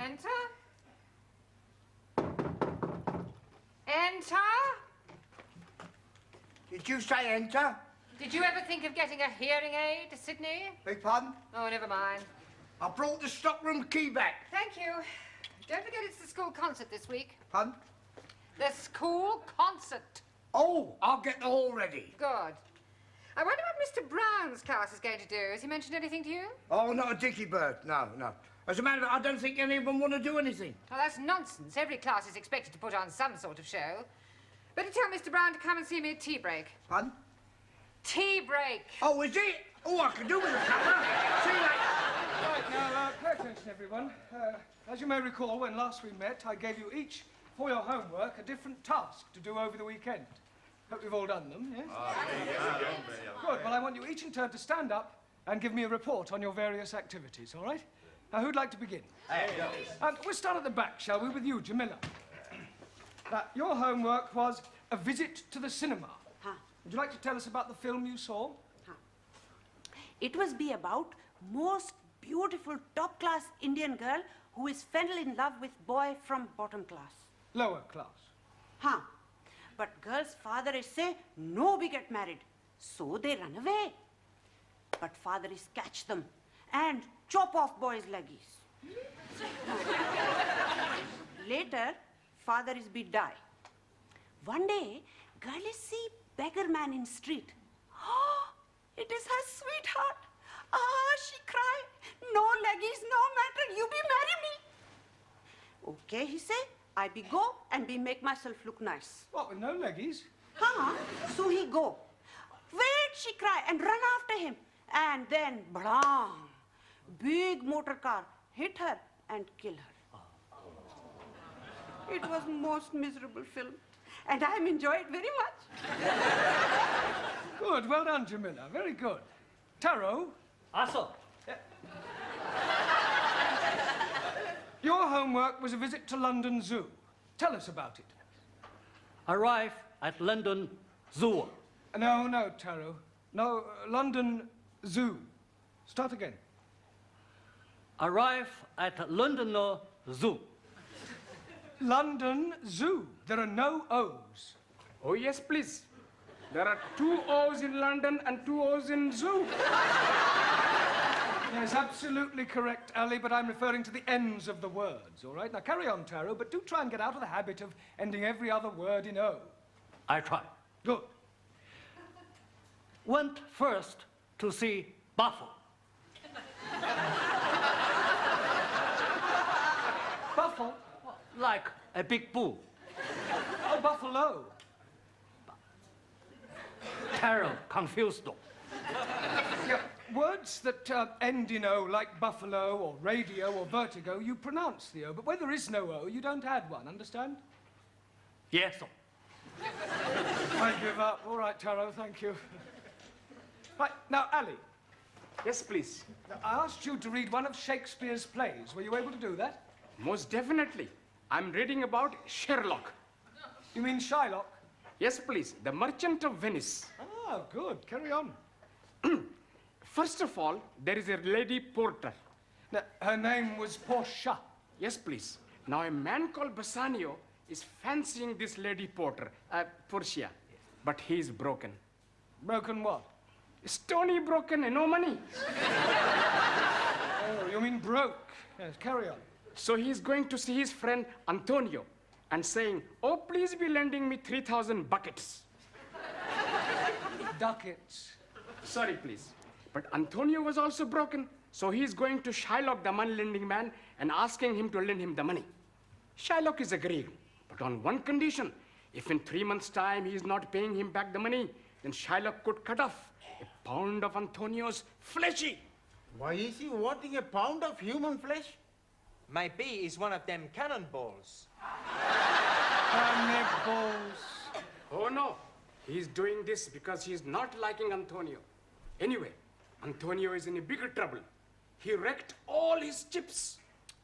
Enter. Enter. Did you say enter? Did you ever think of getting a hearing aid, Sydney? Beg pardon? Oh, never mind. I brought the stockroom key back. Thank you. Don't forget it's the school concert this week. Pardon? The school concert. Oh, I'll get the hall ready. Good. I wonder what Mr. Brown's class is going to do. Has he mentioned anything to you? Oh, not a dicky bird. No, no. As a matter of fact, I don't think any of them want to do anything. Well, that's nonsense. Every class is expected to put on some sort of show. Better tell Mr. Brown to come and see me at tea break. Pardon? Tea break. Oh, is it? Oh, I can do with a cuppa. See you later. Right, now, pay attention, everyone. As you may recall, when last we met, I gave you each, for your homework, a different task to do over the weekend. Hope you've all done them, yes? Good. Well, I want you each in turn to stand up and give me a report on your various activities, all right? Now, who'd like to begin? And we'll start at the back, shall we, with you, Jamila. Now, your homework was a visit to the cinema. Would you like to tell us about the film you saw? It was be about most beautiful top-class Indian girl who is fell in love with boy from bottom class. Lower class. But girl's father is say, no be get married. So they run away. But father is catch them and chop off boy's leggies. Later, father is be die. One day, girl is see beggar man in street. Oh, it is her sweetheart. Ah, she cry. No leggies, no matter. You be marry me. Okay, he say. I be go and be make myself look nice. What, with no leggies? So he go. Wait, she cry and run after him. And then, blang, big motor car hit her and kill her. It was most miserable film. And I enjoyed it very much. Good, well done, Jamila. Very good. Taro? Also. Your homework was a visit to London Zoo. Tell us about it. Arrive at London Zoo. No, Taro. No, London Zoo. Start again. Arrive at London Zoo. London Zoo. There are no O's. Oh, yes, please. There are 2 O's in London and 2 O's in zoo. Yes, absolutely correct, Ali, but I'm referring to the ends of the words, all right? Now, carry on, Taro, but do try and get out of the habit of ending every other word in O. I try. Good. Went first to see Buffalo. Buffalo? Like a big bull. Oh, buffalo. Taro confused. Yeah, words that end in O, like buffalo or radio or vertigo, you pronounce the O, but when there is no O, you don't add one, understand? Yes. I give up. All right, Taro, thank you. Right, now, Ali. Yes, please. Now, I asked you to read one of Shakespeare's plays. Were you able to do that? Most definitely. I'm reading about Sherlock. You mean Shylock? Yes, please. The Merchant of Venice. Oh, good. Carry on. First of all, there is a lady porter. Now, her name was Portia. Yes, please. Now, a man called Bassanio is fancying this lady porter, Portia, but he is broken. Broken what? Stony broken and no money. Oh, you mean broke. Yes, carry on. So he is going to see his friend Antonio and saying, oh, please be lending me 3,000 buckets. Ducats. Sorry, please. But Antonio was also broken, so he's going to Shylock, the money-lending man, and asking him to lend him the money. Shylock is agreeing, but on one condition. If in 3 months' time he is not paying him back the money, then Shylock could cut off a pound of Antonio's fleshy. Why is he wanting a pound of human flesh? Maybe he's one of them cannonballs. Cannonballs. Oh no, he's doing this because he's not liking Antonio. Anyway, Antonio is in a bigger trouble. He wrecked all his chips.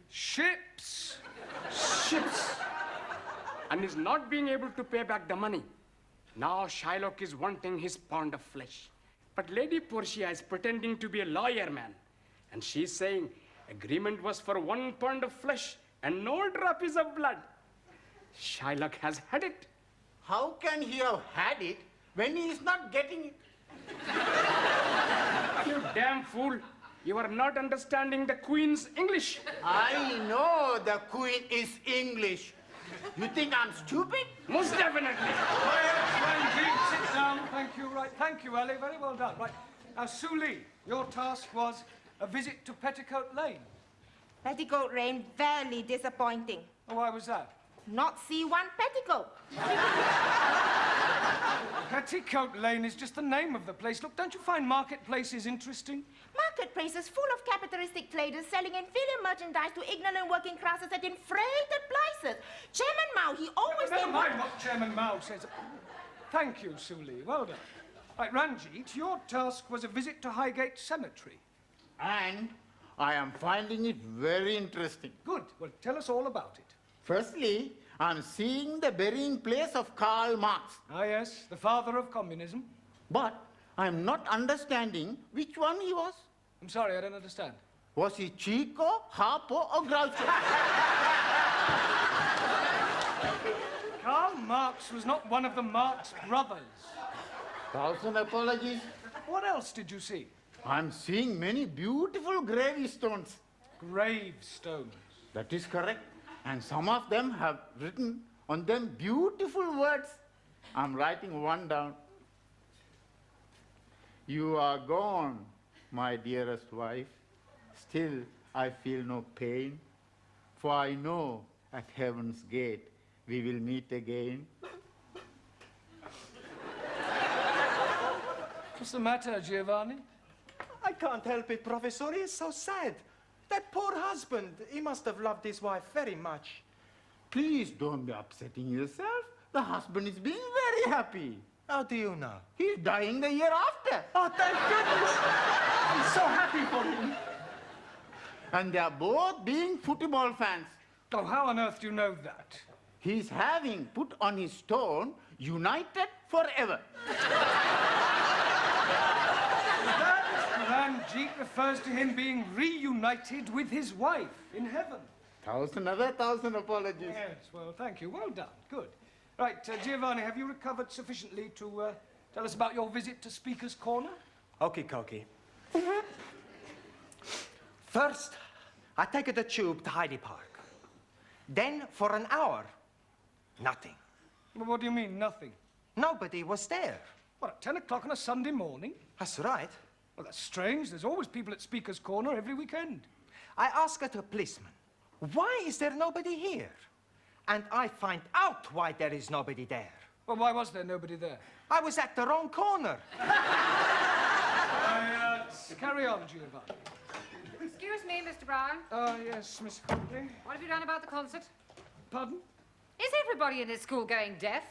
Ships? Ships. And is not being able to pay back the money. Now Shylock is wanting his pound of flesh. But Lady Portia is pretending to be a lawyer man. And she's saying agreement was for 1 pound of flesh and no drops of blood. Shylock has had it. How can he have had it when he is not getting it? You damn fool. You are not understanding the Queen's English. I know the Queen is English. You think I'm stupid? Most definitely. Sit down. Thank you. Right. Thank you, Ali. Very well done. Right. Now, Sue Lee, your task was a visit to Petticoat Lane. Petticoat Lane, very disappointing. Oh, why was that? Not see one petticoat. Petticoat Lane is just the name of the place. Look, don't you find marketplaces interesting? Marketplaces full of capitalistic traders selling inferior merchandise to ignorant working classes at inflated prices. Chairman Mao, he always... Never mind what Chairman Mao says. Thank you, Sue Lee. Well done. Right, Ranjit, your task was a visit to Highgate Cemetery. And I am finding it very interesting. Good. Well, tell us all about it. Firstly, I'm seeing the burying place of Karl Marx. Ah, yes, the father of communism. But I'm not understanding which one he was. I'm sorry, I don't understand. Was he Chico, Harpo, or Groucho? Karl Marx was not one of the Marx brothers. 1,000 apologies. What else did you see? I'm seeing many beautiful gravestones. Gravestones? That is correct. And some of them have written on them beautiful words. I'm writing one down. You are gone, my dearest wife. Still, I feel no pain. For I know at heaven's gate we will meet again. What's the matter, Giovanni? I can't help it, Professor. He is so sad. That poor husband, he must have loved his wife very much. Please don't be upsetting yourself. The husband is being very happy. How do you know? He's dying the year after. Oh, thank goodness. I'm so happy for him. And they are both being football fans. Oh, how on earth do you know that? He's having put on his stone, united forever. Ranjit refers to him being reunited with his wife in heaven. 1,000 apologies. Yes, well, thank you. Well done. Good. Right, Giovanni, have you recovered sufficiently to tell us about your visit to Speaker's Corner? Okie dokie. First, I take the tube to Hyde Park. Then, for an hour, nothing. Well, what do you mean, nothing? Nobody was there. What, at 10 o'clock on a Sunday morning? That's right. Well, that's strange. There's always people at Speaker's Corner every weekend. I ask a policeman, why is there nobody here? And I find out why there is nobody there. Well, why was there nobody there? I was at the wrong corner. Carry on, Giovanni. Excuse me, Mr. Brown. Yes, Miss Courtney. What have you done about the concert? Pardon? Is everybody in this school going deaf?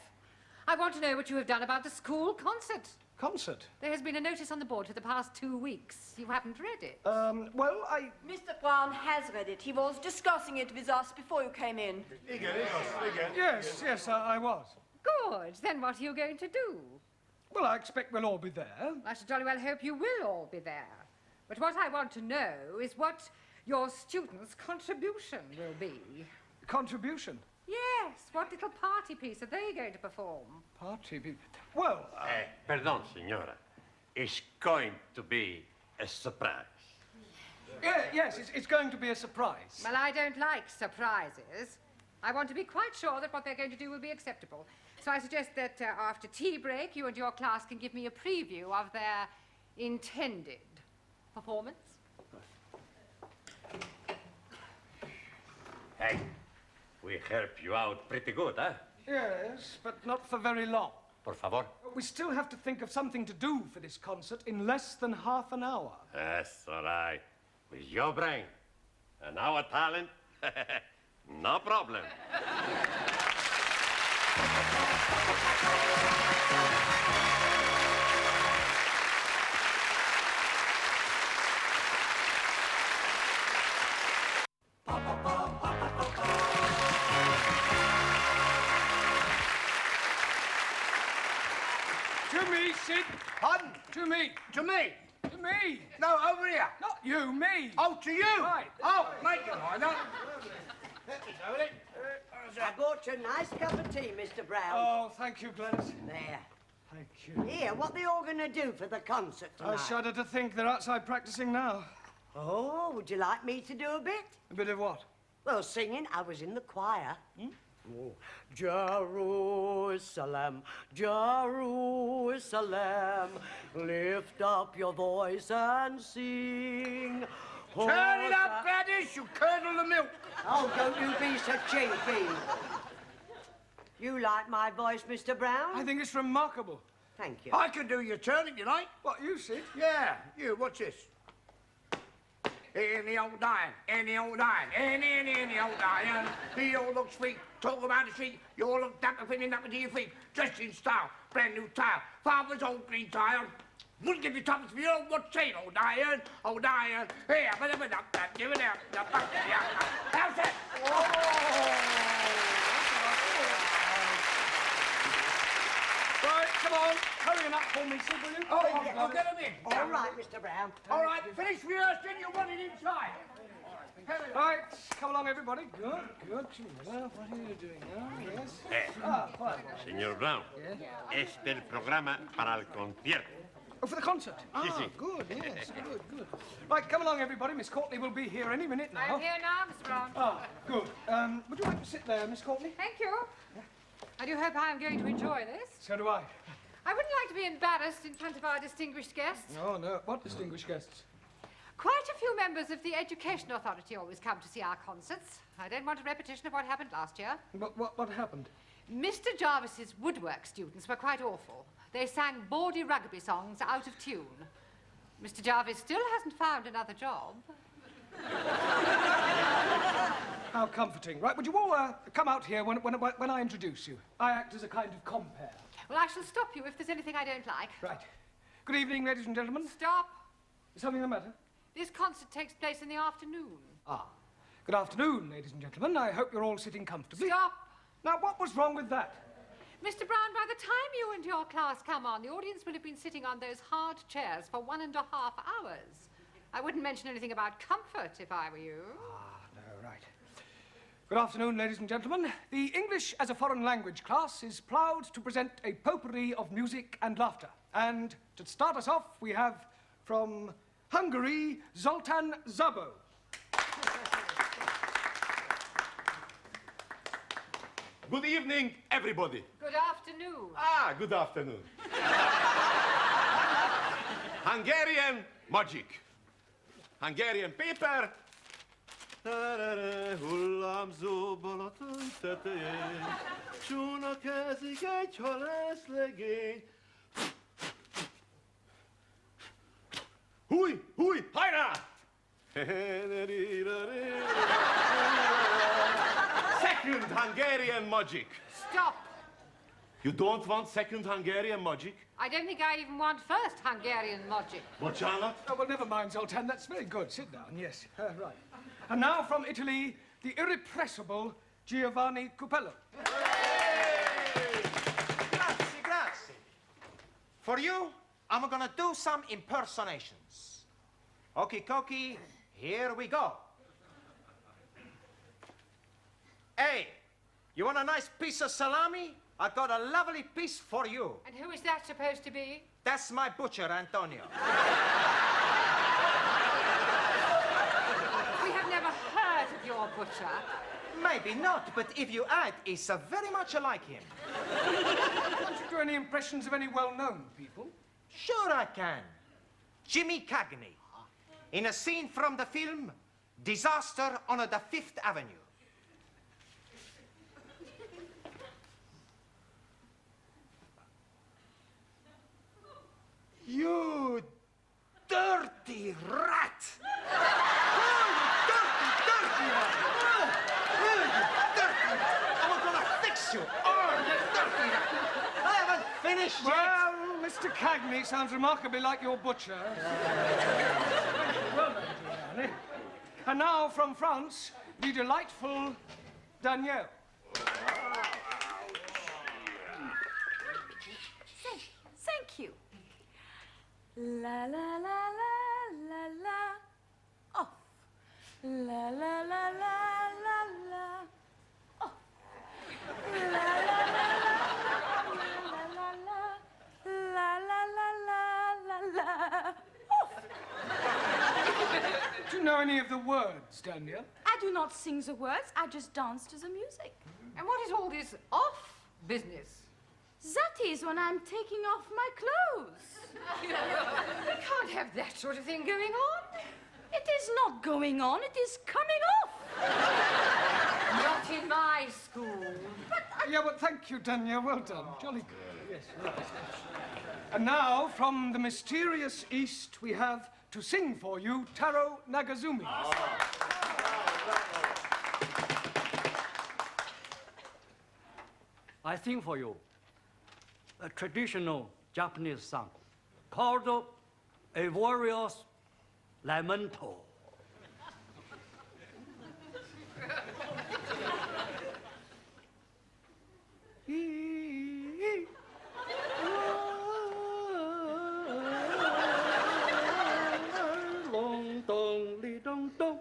I want to know what you have done about the school concert. Concert? There has been a notice on the board for the past 2 weeks. You haven't read it. Well, Mr. Brown has read it. He was discussing it with us before you came in. Yes, I was. Good. Then what are you going to do? Well, I expect we'll all be there. I should jolly well hope you will all be there. But what I want to know is what your students' contribution will be. Contribution? Yes. What little party piece are they going to perform? Party piece? Well... Pardon, signora. It's going to be a surprise. Yes, it's going to be a surprise. Well, I don't like surprises. I want to be quite sure that what they're going to do will be acceptable. So I suggest that after tea break, you and your class can give me a preview of their intended performance. Hey, we helped you out pretty good, huh? Yes, but not for very long. Por favor. We still have to think of something to do for this concert in less than half an hour. That's all right. With your brain and our talent, no problem. To me, Sid. Pardon? To me. To me? To me. No, over here. Not you, me. Oh, to you? Right. Oh, make it mind up. I bought you a nice cup of tea, Mr. Brown. Oh, thank you, Gladys. There. Thank you. Here, what they all going to do for the concert tonight? I shudder to think they're outside practicing now. Oh, would you like me to do a bit? A bit of what? Well, singing. I was in the choir. Oh. Jerusalem, Jerusalem, lift up your voice and sing. Turn it up, Gladys, you curdle the milk. Oh, don't you be so cheeky. You like my voice, Mr. Brown? I think it's remarkable. Thank you. I can do your turn if you like. What, you, Sid? Yeah, you, what's this? In the old iron, in the old iron, in the old iron. He all looks sweet, talk about the street. You all look dapper, pinning up to your feet. Dressed in style, brand new tile. Father's old green tile. Wouldn't give you tuppence for your old what's saying, old iron, old iron. Here, but give it out. How's that? Right, come on. Hurry up for me, Sid, will you? Oh, I'll get him in. All right, Mr. Brown. All right, finish rehearsing, you'll want it inside. Right, come along, everybody. Good, good. Well, what are you doing now? Yes. Fine. Señor Brown, este es el programa para el concierto. Oh, for the concert? Sí, sí. Good, yes, good. Right, come along, everybody. Miss Courtney will be here any minute now. I'm here now, Mr. Brown. Good. Would you like to sit there, Miss Courtney? Thank you. I do hope I am going to enjoy this. So do I. I wouldn't like to be embarrassed in front of our distinguished guests. Oh, no. What distinguished guests? Quite a few members of the Education Authority always come to see our concerts. I don't want a repetition of what happened last year. What happened? Mr. Jarvis's woodwork students were quite awful. They sang bawdy rugby songs out of tune. Mr. Jarvis still hasn't found another job. How comforting. Right, would you all come out here when I introduce you? I act as a kind of compere. Well, I shall stop you if there's anything I don't like. Right. Good evening, ladies and gentlemen. Stop. Is something the matter? This concert takes place in the afternoon. Good afternoon, ladies and gentlemen. I hope you're all sitting comfortably. Stop. Now, what was wrong with that? Mr. Brown, by the time you and your class come on, the audience will have been sitting on those hard chairs for 1.5 hours. I wouldn't mention anything about comfort if I were you. No, right. Good afternoon, ladies and gentlemen. The English as a foreign language class is proud to present a potpourri of music and laughter. And to start us off, we have from Hungary, Zoltán Szabó. Good evening, everybody. Good afternoon. Good afternoon. Hungarian magic. Hungarian paper. Hullámzó Balaton tetején, csónakázik egy halászlegény. Húj, húj, hajrá! Second Hungarian magic. Stop. You don't want second Hungarian magic? I don't think I even want first Hungarian logic. Bocsánat? Oh, well, never mind, Zoltan. That's very good. Sit down, yes. Right. And now from Italy, the irrepressible Giovanni Cupello. Grazie, grazie. For you, I'm gonna do some impersonations. Okie dokie, here we go. Hey, you want a nice piece of salami? I got a lovely piece for you. And who is that supposed to be? That's my butcher, Antonio. We have never heard of your butcher. Maybe not, but if you add, it's very much like him. Can't you do any impressions of any well-known people? Sure I can. Jimmy Cagney. in a scene from the film Disaster on the Fifth Avenue. You dirty rat! Dirty rat! I'm gonna fix you! Oh, you dirty rat! I haven't finished yet! Well, Mr. Cagney sounds remarkably like your butcher. Well done, Giuliani. And now from France, the delightful Danielle. Thank you. La la la la la la. Off. La la la la la la. Off. La la la la la la la la la la. Off. Do you know any of the words, Danielle? I do not sing the words, I just dance to the music. And what is all this off business? That is when I'm taking off my clothes. We can't have that sort of thing going on. It is not going on, it is coming off. Not in my school. Yeah, but thank you, Danielle. Well done. Jolly good. Yes, right. And now, from the mysterious East, we have to sing for you Taro Nagazumi. I sing for you a traditional Japanese song called A Warrior's Lamento. Long dong li dong dong.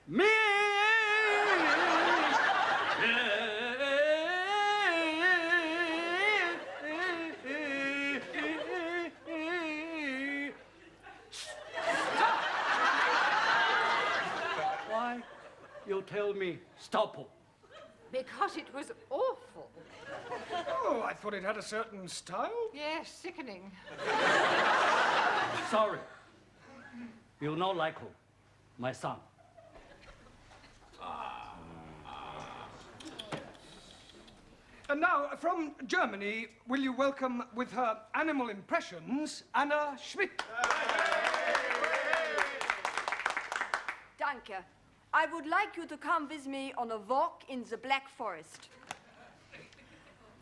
Me. Why you tell me stop? Because it was awful. Oh, I thought it had a certain style. Yes, sickening. Sorry. You not like my son. And now, from Germany, will you welcome with her animal impressions, Anna Schmidt? Danke. I would like you to come with me on a walk in the Black Forest.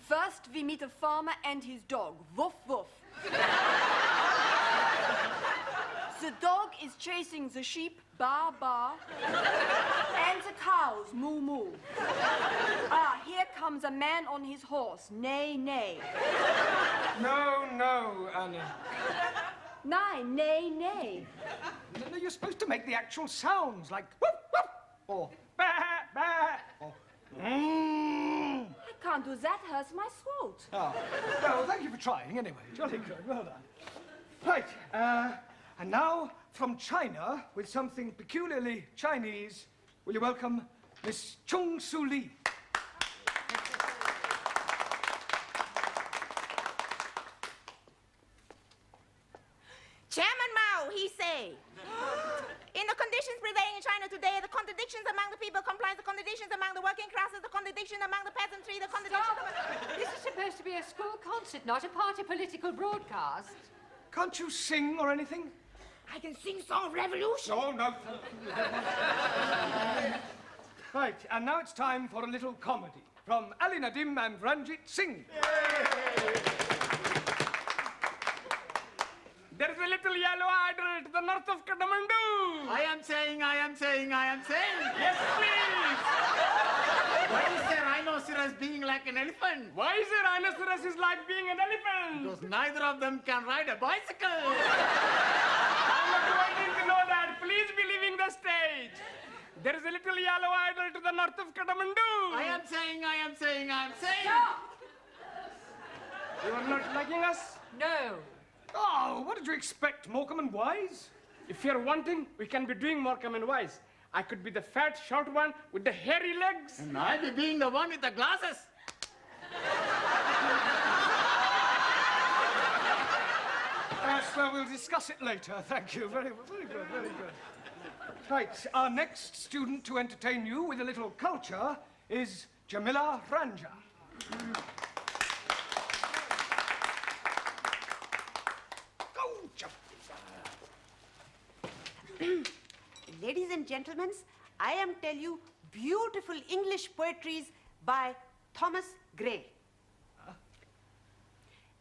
First, we meet a farmer and his dog. Woof, woof. The dog is chasing the sheep, ba, ba, and the cows, moo, moo. Ah, here comes a man on his horse, neigh, neigh. No, no, Anna. Nein, neigh, neigh. No, you're supposed to make the actual sounds, like whoop, whoop, or bah, bah, or I can't do that, hurts my throat. Oh, well, thank you for trying anyway. Jolly good, well done. Right, and now from China, with something peculiarly Chinese, will you welcome Miss Chung Soo Lee? Chairman Mao, he say. In the conditions prevailing in China today, the contradictions among the people comprise the contradictions among the working classes, the contradiction among the peasantry, the contradiction This is supposed to be a school concert, not a party political broadcast. Can't you sing or anything? I can sing Song of Revolution. Oh, no. Right, and now it's time for a little comedy from Ali Nadim and Ranjit Singh. There is a little yellow idol to the north of Kathmandu. I am saying. Yes, please. Why is the rhinoceros being like an elephant? Why is a rhinoceros is like being an elephant? Because neither of them can ride a bicycle. I'm not waiting to know that. Please be leaving the stage. There is a little yellow idol to the north of Kathmandu. I am saying. You are not liking us? No. Oh, what did you expect, Morecambe and Wise? If you're wanting, we can be doing Morecambe and Wise. I could be the fat, short one with the hairy legs. And I'll be being the one with the glasses. Yes, well, we'll discuss it later. Thank you. Very good, very good. Right, our next student to entertain you with a little culture is Jamila Ranja. Ladies and gentlemen, I am tell you beautiful English poetries by Thomas Gray.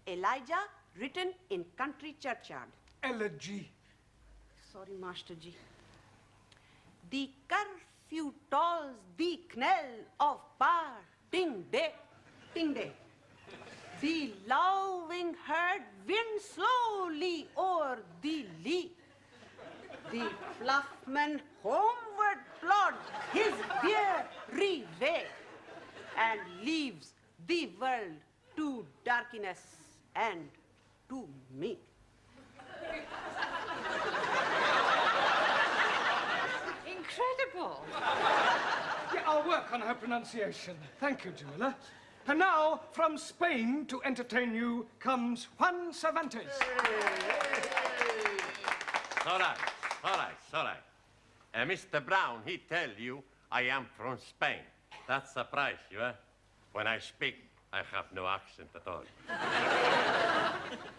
Elijah, written in country churchyard. Elegy. Sorry, Master G. The curfew tolls the knell of parting day, ting day. The lowing herd winds slowly o'er the lea. The fluffman homeward plods his weary way and leaves the world to darkness and to me. Incredible. Yeah, I'll work on her pronunciation. Thank you, Jamila. And now, from Spain to entertain you comes Juan Cervantes. All right. Mr. Brown, he tell you I am from Spain. That surprise you, eh? When I speak, I have no accent at all.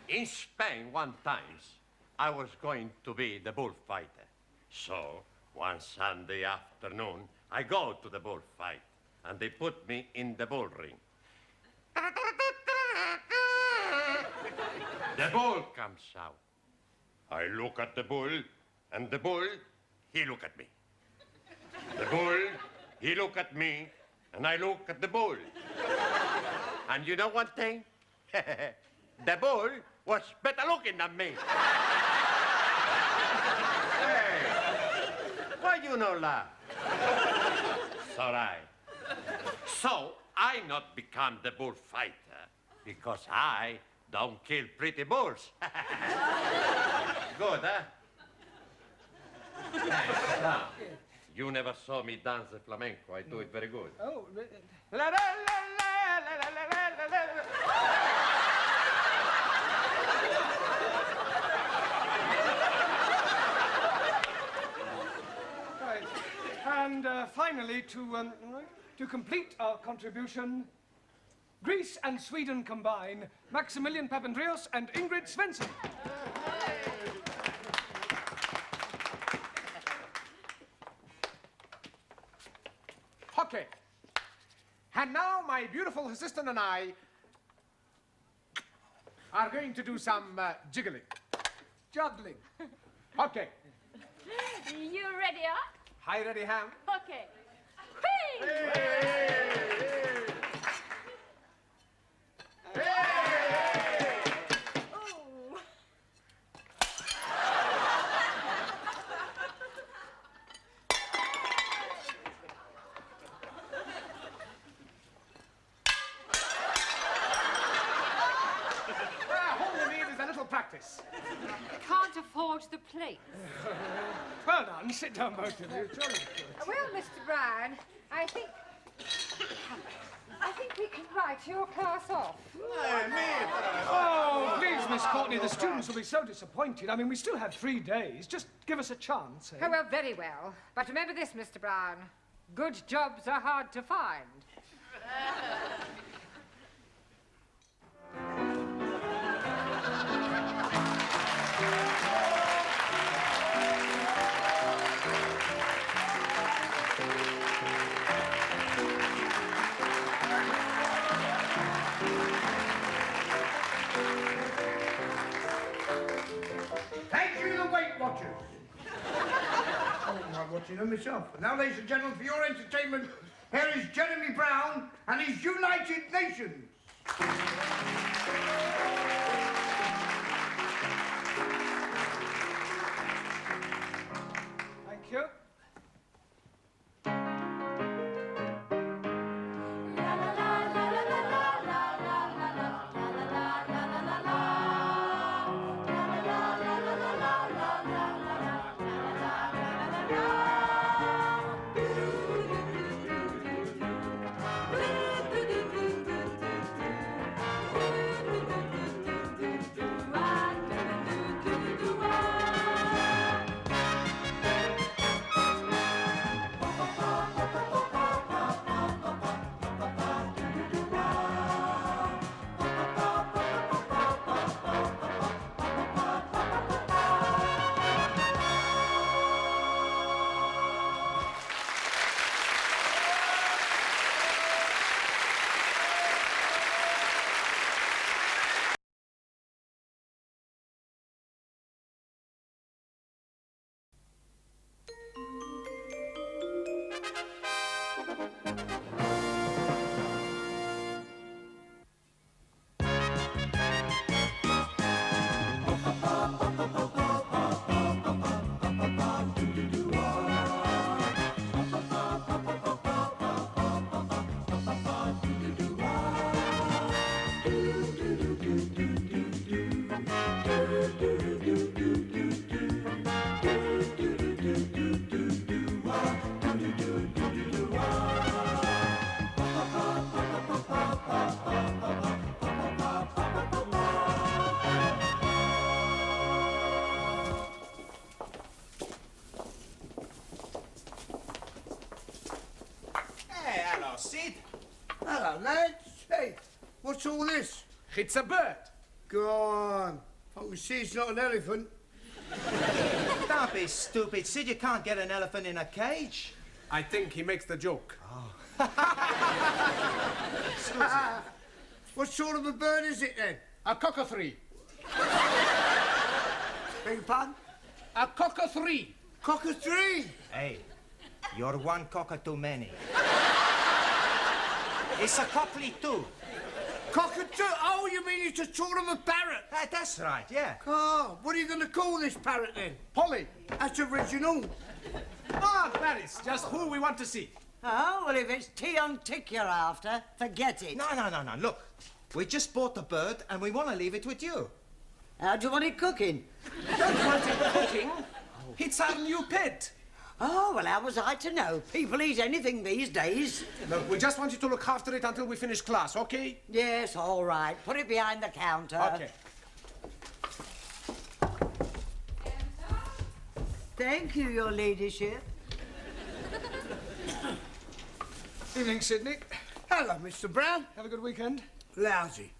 In Spain, one times, I was going to be the bullfighter. So, one Sunday afternoon, I go to the bullfight, and they put me in the bull ring. The bull comes out. I look at the bull, and the bull, he look at me. The bull, he look at me, and I look at the bull. And you know one thing? The bull was better looking than me. Hey, why you no laugh? It's all right. So I not become the bullfighter because I don't kill pretty bulls. Good, huh? Now, you never saw me dance the flamenco. I do it very good. Oh, la, la, la, la, la, la, la, la, la. Right. And finally, to complete our contribution, Greece and Sweden combine, Maximilian Papandreou and Ingrid Svensson. Okay. And now my beautiful assistant and I are going to do some jiggling. Juggling. Okay. You ready, huh? Hi, ready, Ham? Okay. Whee! Oh. All we need is a little practice. Can't afford the plate. Well done. Sit down, both of you. Jolly good. Well, Mr. Brown, I think we can write your class off. Oh, please, Miss Courtney, the students will be so disappointed. I mean, we still have 3 days. Just give us a chance, eh? Oh, well, very well. But remember this, Mr. Brown. Good jobs are hard to find. Thank you, the Weight Watchers. Oh, I'm watching them myself. And now, ladies and gentlemen, for your entertainment, here is Jeremy Brown and his United Nations. Thank you. What's all this? It's a bird. Go on. I can see it's not an elephant. Don't be stupid, Sid. You can't get an elephant in a cage. I think he makes the joke. What sort of a bird is it then? A cockathree. Beg your pardon? A cockathree. Cockathree? Hey, you're one cocker too many. It's a cockly too. Cockatoo? Oh, you mean it's a sort of a parrot? That's right, yeah. Oh, what are you going to call this parrot then? Polly. That's original. Ah, Gladys, just who we want to see. Oh, well, if it's tea on tick you're after, forget it. No. Look, we just bought the bird and we want to leave it with you. How do you want it cooking? Don't want it cooking. It's our new pet. Oh, well, how was I to know? People eat anything these days. Look, we just want you to look after it until we finish class, okay? Yes, all right. Put it behind the counter. Okay. Thank you, your ladyship. Evening, Sydney. Hello, Mr. Brown. Have a good weekend? Lousy.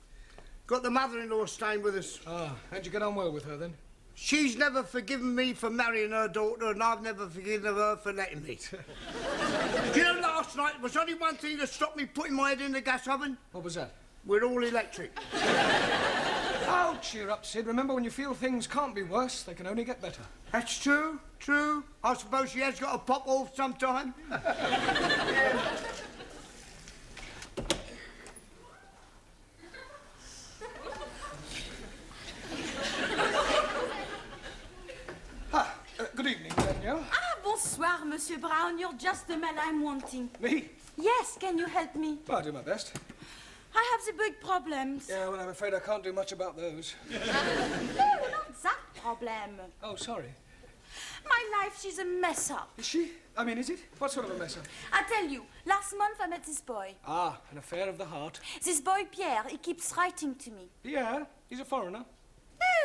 Got the mother-in-law staying with us. Ah, how'd you get on well with her, then? She's never forgiven me for marrying her daughter, and I've never forgiven her for letting me. You know, last night, there was only one thing that stopped me putting my head in the gas oven. What was that? We're all electric. Oh, cheer up, Sid. Remember, when you feel things can't be worse, they can only get better. That's true. I suppose she has got to pop off sometime. Good evening, Danielle. Ah, bonsoir, Monsieur Brown. You're just the man I'm wanting. Me? Yes, can you help me? Well, I'll do my best. I have the big problems. Yeah, well, I'm afraid I can't do much about those. No, not that problem. Oh, sorry. My life, she's a mess up. Is she? I mean, is it? What sort of a mess up? I tell you, last month I met this boy. Ah, an affair of the heart. This boy, Pierre, he keeps writing to me. Yeah, he's a foreigner.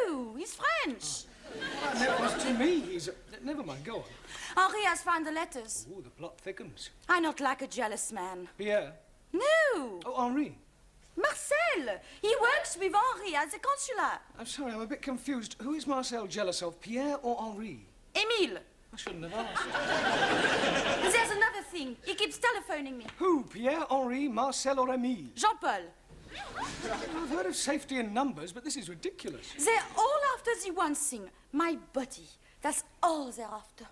No, he's French. Well, that was to me. He's a... Never mind, go on. Henri has found the letters. Oh, the plot thickens. I not like a jealous man. Pierre? No. Oh, Henri. Marcel. He works with Henri at the consulate. I'm sorry, I'm a bit confused. Who is Marcel jealous of, Pierre or Henri? Emile. I shouldn't have asked. There's another thing. He keeps telephoning me. Who? Pierre, Henri, Marcel or Emile? Jean-Paul. I've heard of safety in numbers, but this is ridiculous. They're all after the one thing, my body. That's all they're after.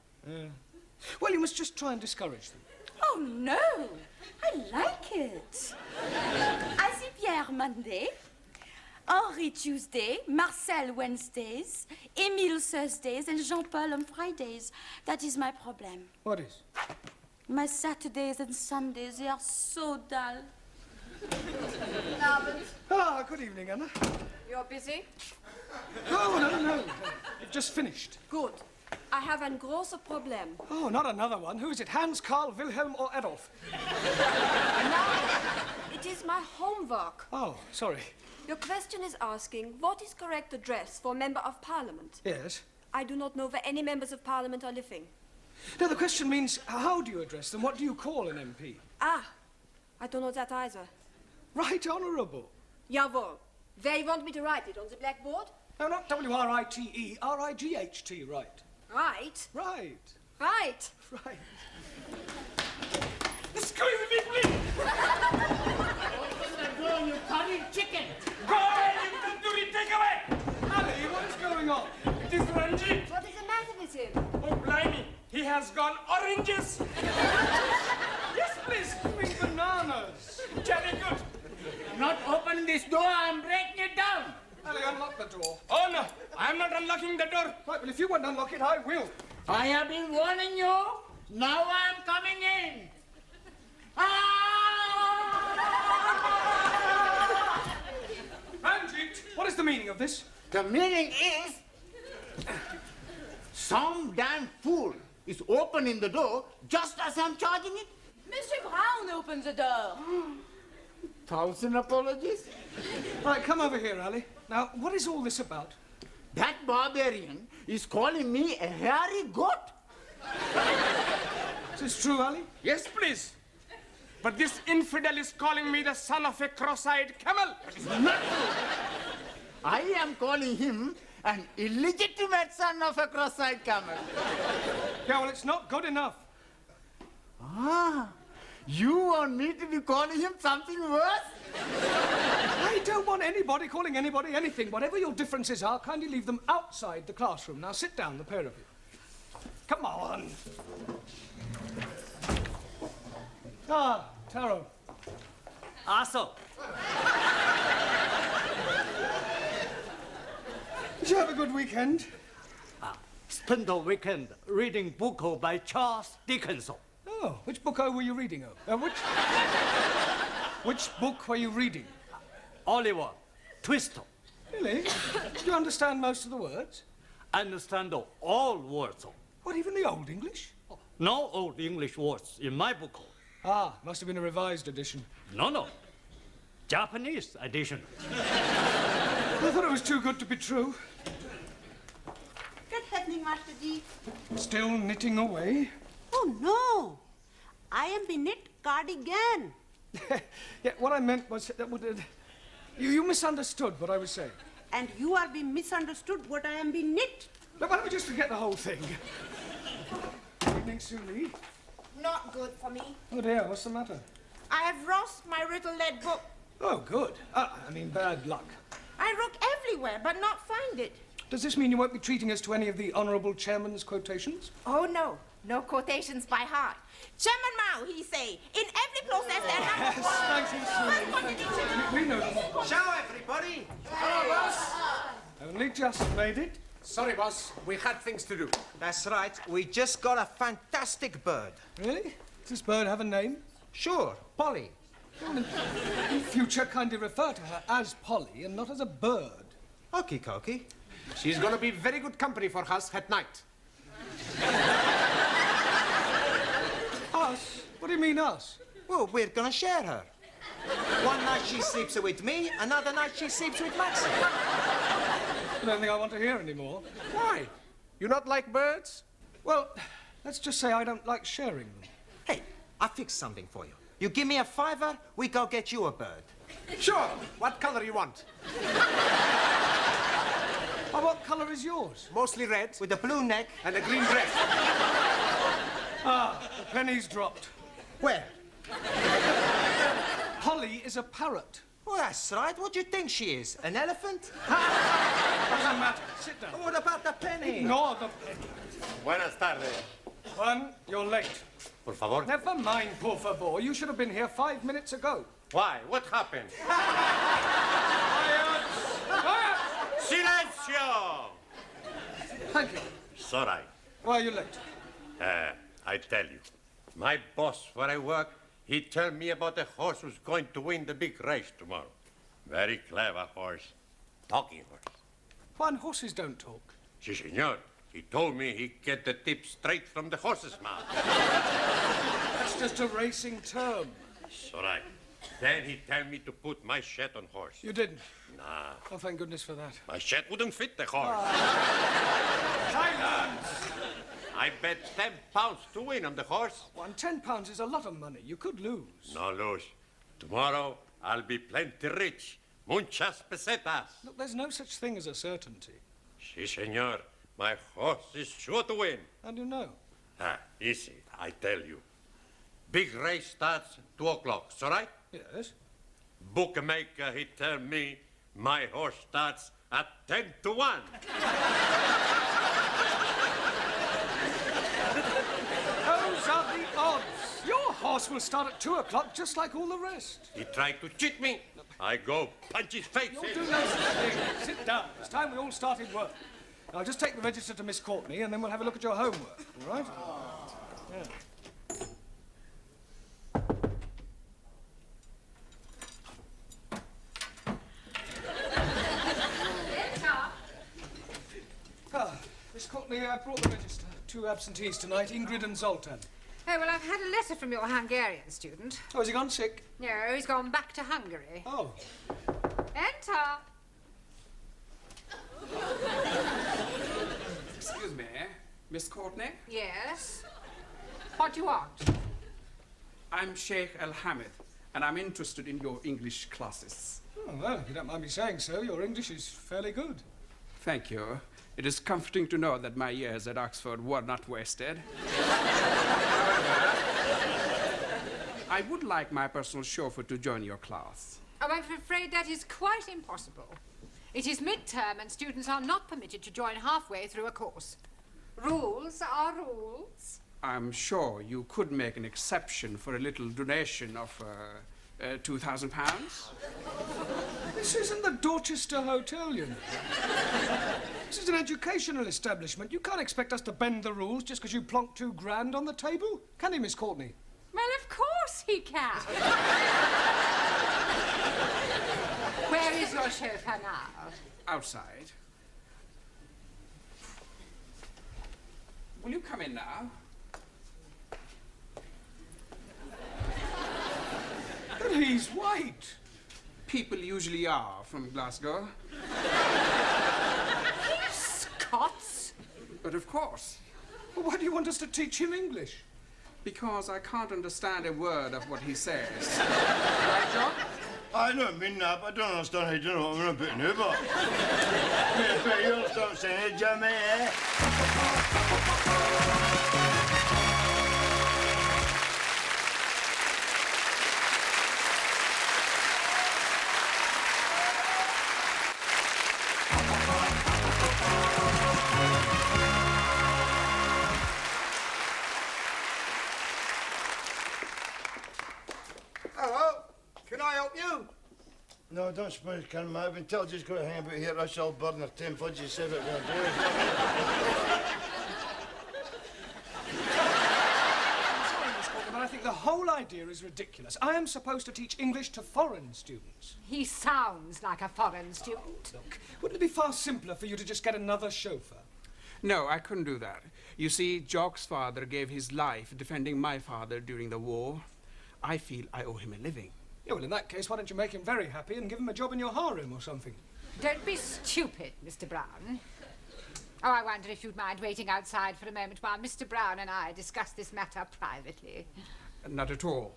Well, you must just try and discourage them. Oh, no. I like it. I see Pierre Monday, Henri Tuesday, Marcel Wednesdays, Emile Thursdays, and Jean-Paul on Fridays. That is my problem. What is? My Saturdays and Sundays, they are so dull. Ah, good evening, Anna. You're busy? Oh, no. You've just finished. Good. I have ein großes Problem. Oh, not another one. Who is it? Hans, Karl, Wilhelm, or Adolf? It is my homework. Oh, sorry. Your question is asking, what is correct address for a member of parliament? Yes. I do not know where any members of parliament are living. No, the question means, how do you address them? What do you call an MP? Ah, I don't know that either. Right Honourable. Jawohl. Where you want me to write it, on the blackboard? No, not W-R-I-T-E, R-I-G-H-T, right. Right. Right. Right. Right. Excuse me, please! Go, you cunning chicken! Go ahead, you tandoori, take away! Ali, what is going on? It is Ranjit. What is the matter with him? Oh, blimey, he has gone oranges. Yes, please, give me bananas. Very good. Not open this door, I'm breaking it down! Ali, unlock the door. Oh, no, I'm not unlocking the door. Right, well, if you won't unlock it, I will. I have been warning you. Now I'm coming in. Ranjit, what is the meaning of this? The meaning is... some damn fool is opening the door just as I'm charging it. Monsieur Brown opened the door. 1,000 apologies. Right, come over here, Ali. Now, what is all this about? That barbarian is calling me a hairy goat. Is this true, Ali? Yes, please. But this infidel is calling me the son of a cross-eyed camel. I am calling him an illegitimate son of a cross-eyed camel. Yeah, well, it's not good enough. Ah, you want me to be calling him something worse? I don't want anybody calling anybody anything. Whatever your differences are, kindly leave them outside the classroom. Now sit down, the pair of you. Come on. Ah, Taro. Also, Did you have a good weekend? spend the weekend reading book by Charles Dickens. Oh, which book were you reading? Which book were you reading? Oliver Twist. Really? Do you understand most of the words? Understand all words. What, even the Old English? No old English words in my book. Ah, must have been a revised edition. No. Japanese edition. I thought it was too good to be true. What's happening, Master Ji? Still knitting away? Oh, no. I am the knit cardigan. Yeah, what I meant was that you misunderstood what I was saying. And you are being misunderstood what I am being knit. Now, why don't we just forget the whole thing? Evening, Suli. Not good for me. Oh, dear, what's the matter? I have lost my little lead book. Oh, good. I mean, bad luck. I look everywhere, but not find it. Does this mean you won't be treating us to any of the Honourable Chairman's quotations? Oh, no. No quotations by heart. Chairman Mao, he say, in every process there are number one. Thank you, Suli. We know them. Ciao, everybody. Hello, boss. Only just made it. Sorry, boss. We had things to do. That's right. We just got a fantastic bird. Really? Does this bird have a name? Sure, Polly. In future, kindly refer to her as Polly and not as a bird. Okie dokie. She's gonna be very good company for us at night. Us? What do you mean, us? Well, we're gonna share her. One night she sleeps with me, another night she sleeps with Maxie. I don't think I want to hear anymore. Why? You not like birds? Well, let's just say I don't like sharing them. Hey, I fixed something for you. You give me a $5, we go get you a bird. Sure. What color you want? Oh, what colour is yours? Mostly red. With a blue neck. And a green dress. Ah, the penny's dropped. Where? Polly is a parrot. Well, that's right. What do you think she is? An elephant? Doesn't matter. Sit down. What about the penny? Ignore the penny. Buenas tardes. Juan, you're late. Por favor. Never mind, por favor. You should have been here 5 minutes ago. Why? What happened? Quiet! Silencio! Thank you. It's all right. Why are you late? I tell you, my boss where I work, he tell me about a horse who's going to win the big race tomorrow. Very clever horse. Talking horse. Juan, horses don't talk. Si, senor. He told me he get the tip straight from the horse's mouth. That's just a racing term. It's all right. Then he tell me to put my shed on horse. You didn't? Nah. Oh, thank goodness for that. My shed wouldn't fit the horse. Silence! I bet £10 to win on the horse. £10 is a lot of money. You could lose. No lose. Tomorrow I'll be plenty rich. Muchas pesetas. Look, there's no such thing as a certainty. Si, senor. My horse is sure to win. How do you know? Easy, I tell you. Big race starts 2 o'clock, all right? Yes. Bookmaker, he tell me my horse starts at 10 to 1. Those are the odds. Your horse will start at 2 o'clock just like all the rest. He tried to cheat me. I go punch his face. You'll do no such thing. Sit down. It's time we all started work. I'll just take the register to Miss Courtney and then we'll have a look at your homework, all right? Yeah. Miss Courtney, I brought the register. 2 absentees tonight, Ingrid and Zoltan. Oh, well, I've had a letter from your Hungarian student. Oh, has he gone sick? No, he's gone back to Hungary. Oh. Enter. Excuse me, Miss Courtney? Yes? What do you want? I'm Sheikh Al Hamid, and I'm interested in your English classes. Oh, well, if you don't mind me saying so, your English is fairly good. Thank you. It is comforting to know that my years at Oxford were not wasted. I would like my personal chauffeur to join your class. Oh, I'm afraid that is quite impossible. It is midterm and students are not permitted to join halfway through a course. Rules are rules. I'm sure you could make an exception for a little donation of £2,000. This isn't the Dorchester Hotel, you know. This is an educational establishment. You can't expect us to bend the rules just because you plonked £2,000 on the table. Can he, Miss Courtney? Well, of course he can. Where is your chauffeur now? Outside. Will you come in now? But he's white. People usually are from Glasgow. He's Scots. But of course. Well, why do you want us to teach him English? Because I can't understand a word of what he says. Right, John? I don't mean that, but I don't understand how you do know what I'm a bit new, but... you understand what I'm saying, Jimmy, eh? Hello, can I help you? No, don't suppose you can, mate. I've been told just got to hang about here. That's all burn or 10 fudges, say what we're going to do. Sorry, Miss Courtney, but I think the whole idea is ridiculous. I am supposed to teach English to foreign students. He sounds like a foreign student. Look, wouldn't it be far simpler for you to just get another chauffeur? No, I couldn't do that. You see, Jock's father gave his life defending my father during the war. I feel I owe him a living. Yeah, well, in that case, why don't you make him very happy and give him a job in your harem or something? Don't be stupid, Mr. Brown. Oh, I wonder if you'd mind waiting outside for a moment while Mr. Brown and I discuss this matter privately. Not at all.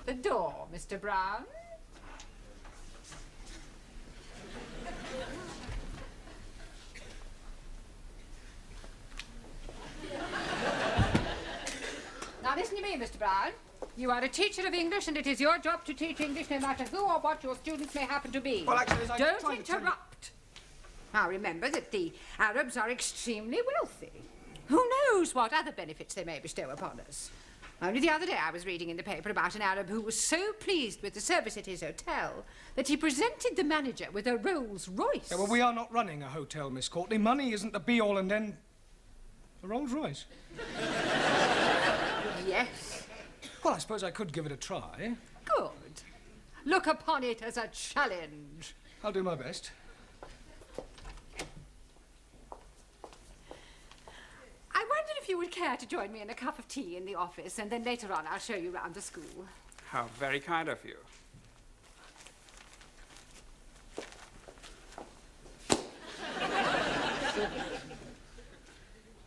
The door, Mr. Brown. Now listen to me, Mr. Brown. You are a teacher of English, and it is your job to teach English no matter who or what your students may happen to be. Well, actually, as I Don't tried to tell you- interrupt. Now remember that the Arabs are extremely wealthy. Who knows what other benefits they may bestow upon us? Only the other day I was reading in the paper about an Arab who was so pleased with the service at his hotel that he presented the manager with a Rolls Royce. Yeah, well, we are not running a hotel, Miss Courtney. Money isn't the be-all and end... A Rolls Royce? Yes. Well, I suppose I could give it a try. Good. Look upon it as a challenge. I'll do my best. I wonder if you would care to join me in a cup of tea in the office, and then later on I'll show you round the school. How very kind of you.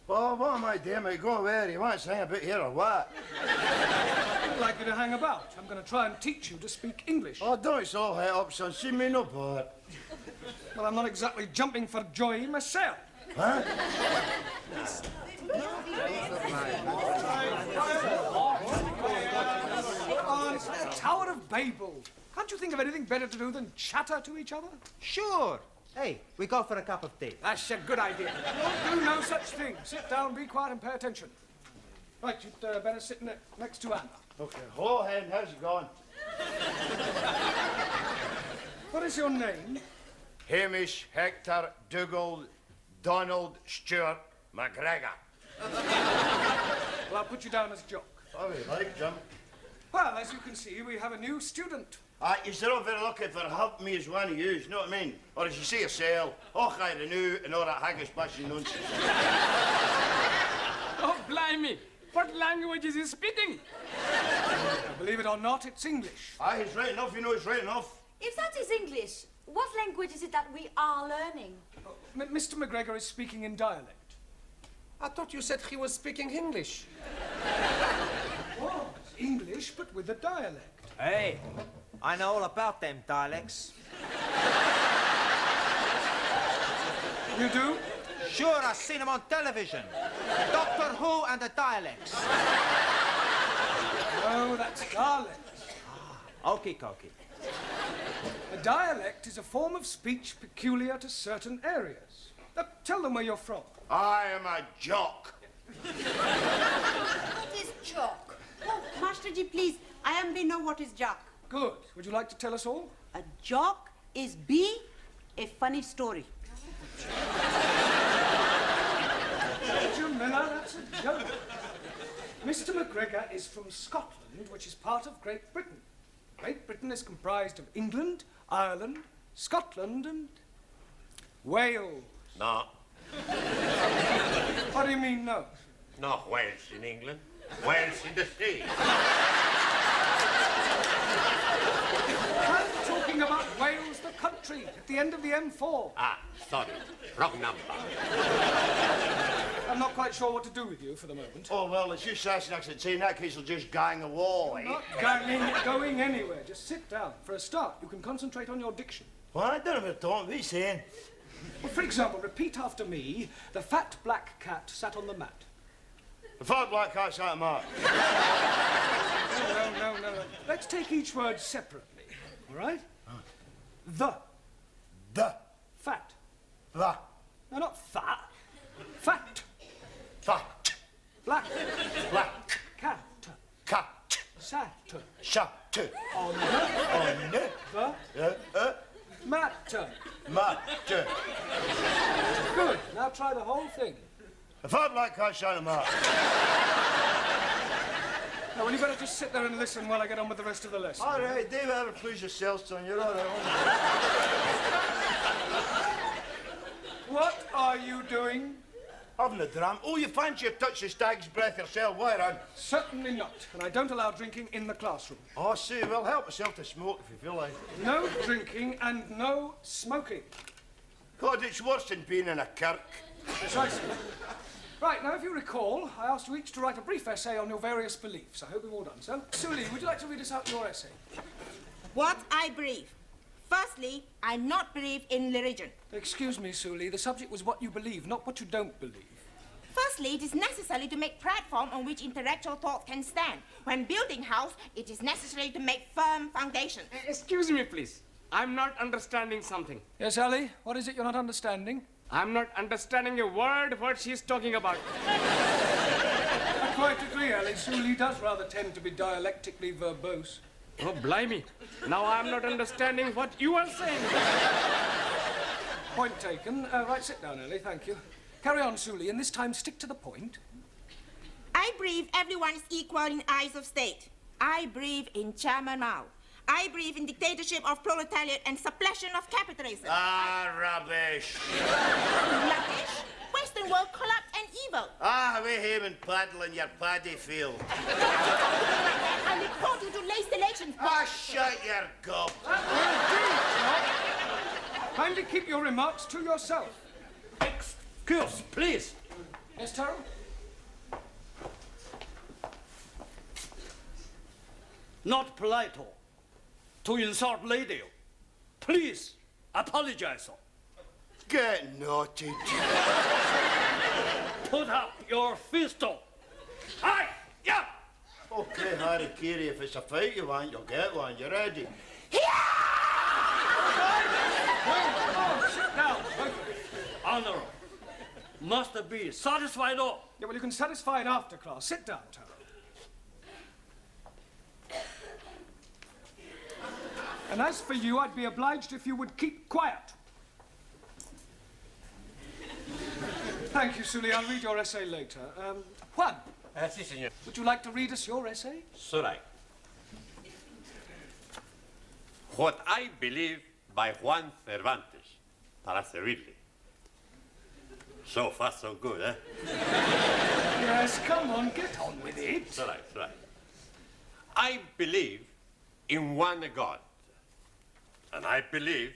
Well, what am I doing, mate? Go where? You want to hang about here or what? I'd like you to hang about. I'm going to try and teach you to speak English. Oh, don't it's all head up, son. See me no part. Well, I'm not exactly jumping for joy myself. Huh? Oh, it's the Tower of Babel. Can't you think of anything better to do than chatter to each other? Sure. Hey, we go for a cup of tea. That's a good idea. Don't do no such thing. Sit down, be quiet, and pay attention. Right, you'd better sit next to Anna. Okay. Hello, Hen. How's it going? What is your name? Hamish Hector Dougal Donald Stewart McGregor. Well, I'll put you down as Jock. Oh, you like, Jim? Well, as you can see, we have a new student. You're not very lucky for helping me as one of you, you know what I mean? Or as you say yourself, I renew and all that haggish bashing nonsense. Oh, blimey! What language is he speaking? Believe it or not, it's English. Aye, he's right enough, you know, he's right enough. If that is English, what language is it that we are learning? Mr. McGregor is speaking in dialect. I thought you said he was speaking English. Oh, it's English, but with a dialect. Hey, I know all about them dialects. You do? Sure, I've seen them on television. Doctor Who and the dialects. No, that's dialect. Okie dokie. A dialect is a form of speech peculiar to certain areas. Now, tell them where you're from. I am a jock. What is jock? Oh, Master Ji, please. I am we know what is jock. Good. Would you like to tell us all? A jock is be a funny story. Major Miller, that's a joke. Mr. McGregor is from Scotland, which is part of Great Britain. Great Britain is comprised of England, Ireland, Scotland, and Wales. No, What do you mean, no? no Wales in England. Wales in the sea. I'm talking about Wales, the country, at the end of the M4. Ah, sorry. Wrong number. I'm not quite sure what to do with you for the moment. Oh, well, it's just Sassenachs. In that case, I'll just gang away. Not going anywhere. Just sit down. For a start, you can concentrate on your diction. Well, I don't know what what are you saying? Well, for example, repeat after me. The fat black cat sat on the mat. The fat black cat's out of mark. No. Let's take each word separately. All right? The. Fat. The. No, not fat. Fat. Fat. Black. Black. Cat. Cat. Sat. Shut. On the. the mat. Mat. Good. Now try the whole thing. The fat black cat's out of mark. Now, well, you better just sit there and listen while I get on with the rest of the lesson. All right, Dave, ever please yourself, son. You're all right. What are you doing? Having a dram. Oh, you fancy a touch of stag's breath yourself, why, Ron? Certainly not. And I don't allow drinking in the classroom. Oh, see, well, help yourself to smoke if you feel like. No drinking and no smoking. God, it's worse than being in a kirk. Precisely. Right, now, if you recall, I asked you each to write a brief essay on your various beliefs. I hope you've all done so. Suli, would you like to read us out your essay? What I believe. Firstly, I not believe in religion. Excuse me, Suli, the subject was what you believe, not what you don't believe. Firstly, it is necessary to make platform on which intellectual thought can stand. When building house, it is necessary to make firm foundation. Excuse me, please. I'm not understanding something. Yes, Ali? What is it you're not understanding? I'm not understanding a word what she's talking about. I quite agree, Ali. Suli does rather tend to be dialectically verbose. Oh, blimey. Now I'm not understanding what you are saying. Point taken. Right, sit down, Ali. Thank you. Carry on, Suli, and this time stick to the point. I believe everyone is equal in eyes of state. I believe in Chairman Mao. I believe in dictatorship of proletariat and suppression of capitalism. Ah, rubbish. Rubbish? Western world corrupt and evil. Ah, we him and paddle in your paddy field. I report you to late elections. Ah, shut your gob. Kindly keep your remarks to yourself. Excuse, please. Yes, Taro? Not polite to insult lady. Please apologize. Get naughty. Put up your fist. Aye, yeah. Okay, Harry Kiri, if it's a fight you want, you'll get one. You ready? Oh, sit down. Honor must be satisfied. Yeah, well, you can satisfy it after class. Sit down, Taro. And as for you, I'd be obliged if you would keep quiet. Thank you, Suli. I'll read your essay later. Juan. Si, señor. Would you like to read us your essay? Surai. What I believe by Juan Cervantes, para servirle. So far, so good, eh? Yes, come on, get on with it. Surai. I believe in one God. And I believe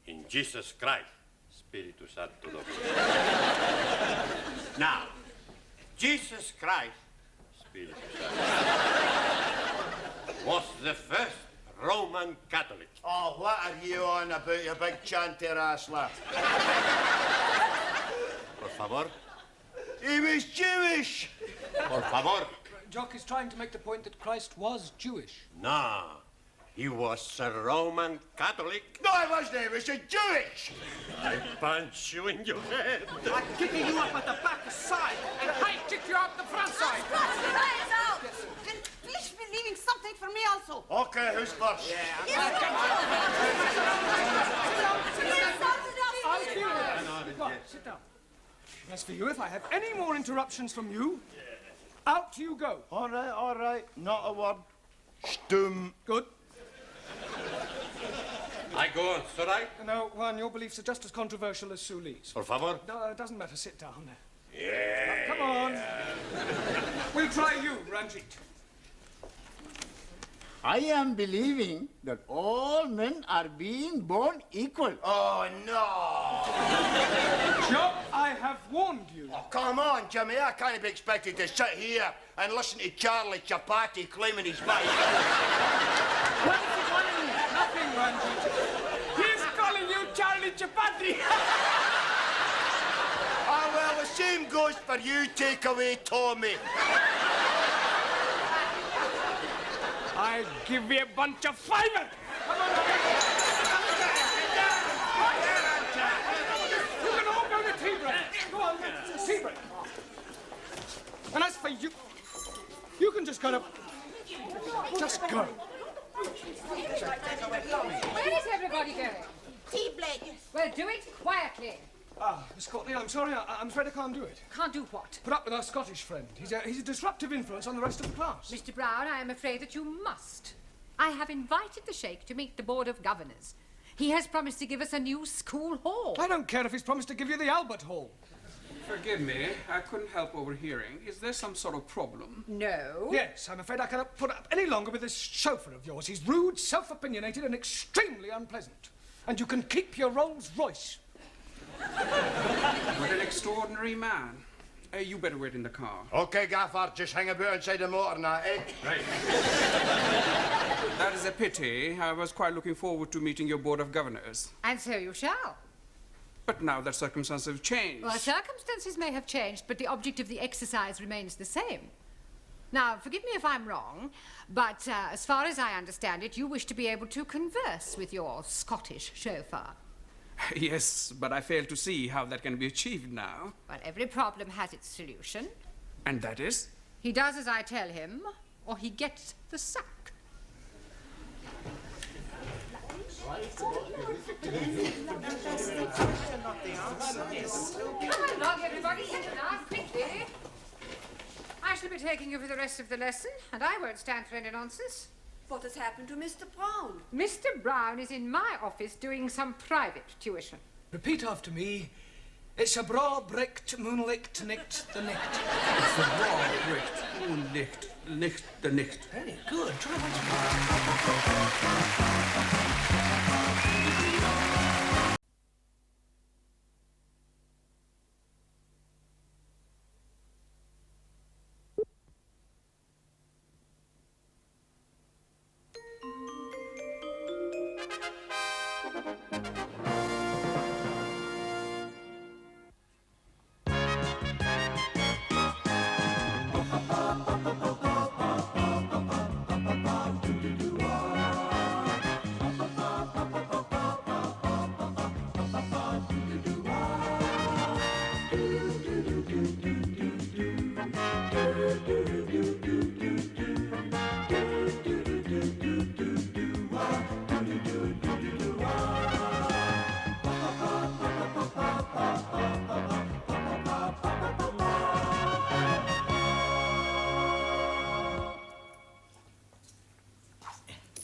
in Jesus Christ, Spiritu Santo Domingo. Now, Jesus Christ was the first Roman Catholic. Oh, what are you on about, you big chanter ass lad? Por favor. He was Jewish. Por favor. Jock is trying to make the point that Christ was Jewish. No. He was a Roman Catholic. No, he wasn't. He was a Jewish. I punch you in your head. I'm kicking you up at the back side and I kick you out the front side. out! And please be leaving something for me also. Okay, who's first? Sit down. As for you, if I have any more interruptions from you, out you go. All right. Not a word. Stum. Good. I go on, should I? No, Juan, your beliefs are just as controversial as Suli's. Por favor. No, it doesn't matter. Sit down. Yeah. Come on. We'll try you, Ranjit. I am believing that all men are being born equal. Oh, no. Jock, I have warned you. Oh, come on, Jimmy. I can't be expected to sit here and listen to Charlie Chapati claiming he's mine. What is he calling me? Nothing, Ranjit. He's calling you Charlie Chapati. Ah, well, the same goes for you, takeaway Tommy. I'll give you a bunch of fiver. Come on, you can all go to tea break. Go on, tea break. And as for you, you can just go to... Just go. Where is everybody going? Tea break. Well, do it quietly. Ah, Miss Courtney, I'm sorry. I'm afraid I can't do it. Can't do what? Put up with our Scottish friend. He's a disruptive influence on the rest of the class. Mr. Brown, I am afraid that you must. I have invited the Sheikh to meet the Board of Governors. He has promised to give us a new school hall. I don't care if he's promised to give you the Albert Hall. Forgive me, I couldn't help overhearing. Is there some sort of problem? No. Yes, I'm afraid I cannot put up any longer with this chauffeur of yours. He's rude, self-opinionated, and extremely unpleasant. And you can keep your Rolls Royce. What an extraordinary man. You better wait in the car. Okay, Gaffer, just hang about inside the motor now, eh? Right. That is a pity. I was quite looking forward to meeting your Board of Governors. And so you shall. But now that circumstances have changed. Well, circumstances may have changed, but the object of the exercise remains the same. Now, forgive me if I'm wrong, but as far as I understand it, you wish to be able to converse with your Scottish chauffeur. Yes, but I fail to see how that can be achieved now. Well, every problem has its solution. And that is? He does as I tell him, or he gets the sack. Come along, everybody, sit down quickly. I shall be taking you for the rest of the lesson, and I won't stand for any nonsense. What has happened to Mr. Brown? Mr. Brown is in my office doing some private tuition. Repeat after me. It's a bra bricht moonlicht nicht the nicht. It's the bra bricht moonlicht nicht the nicht. Very good. Try once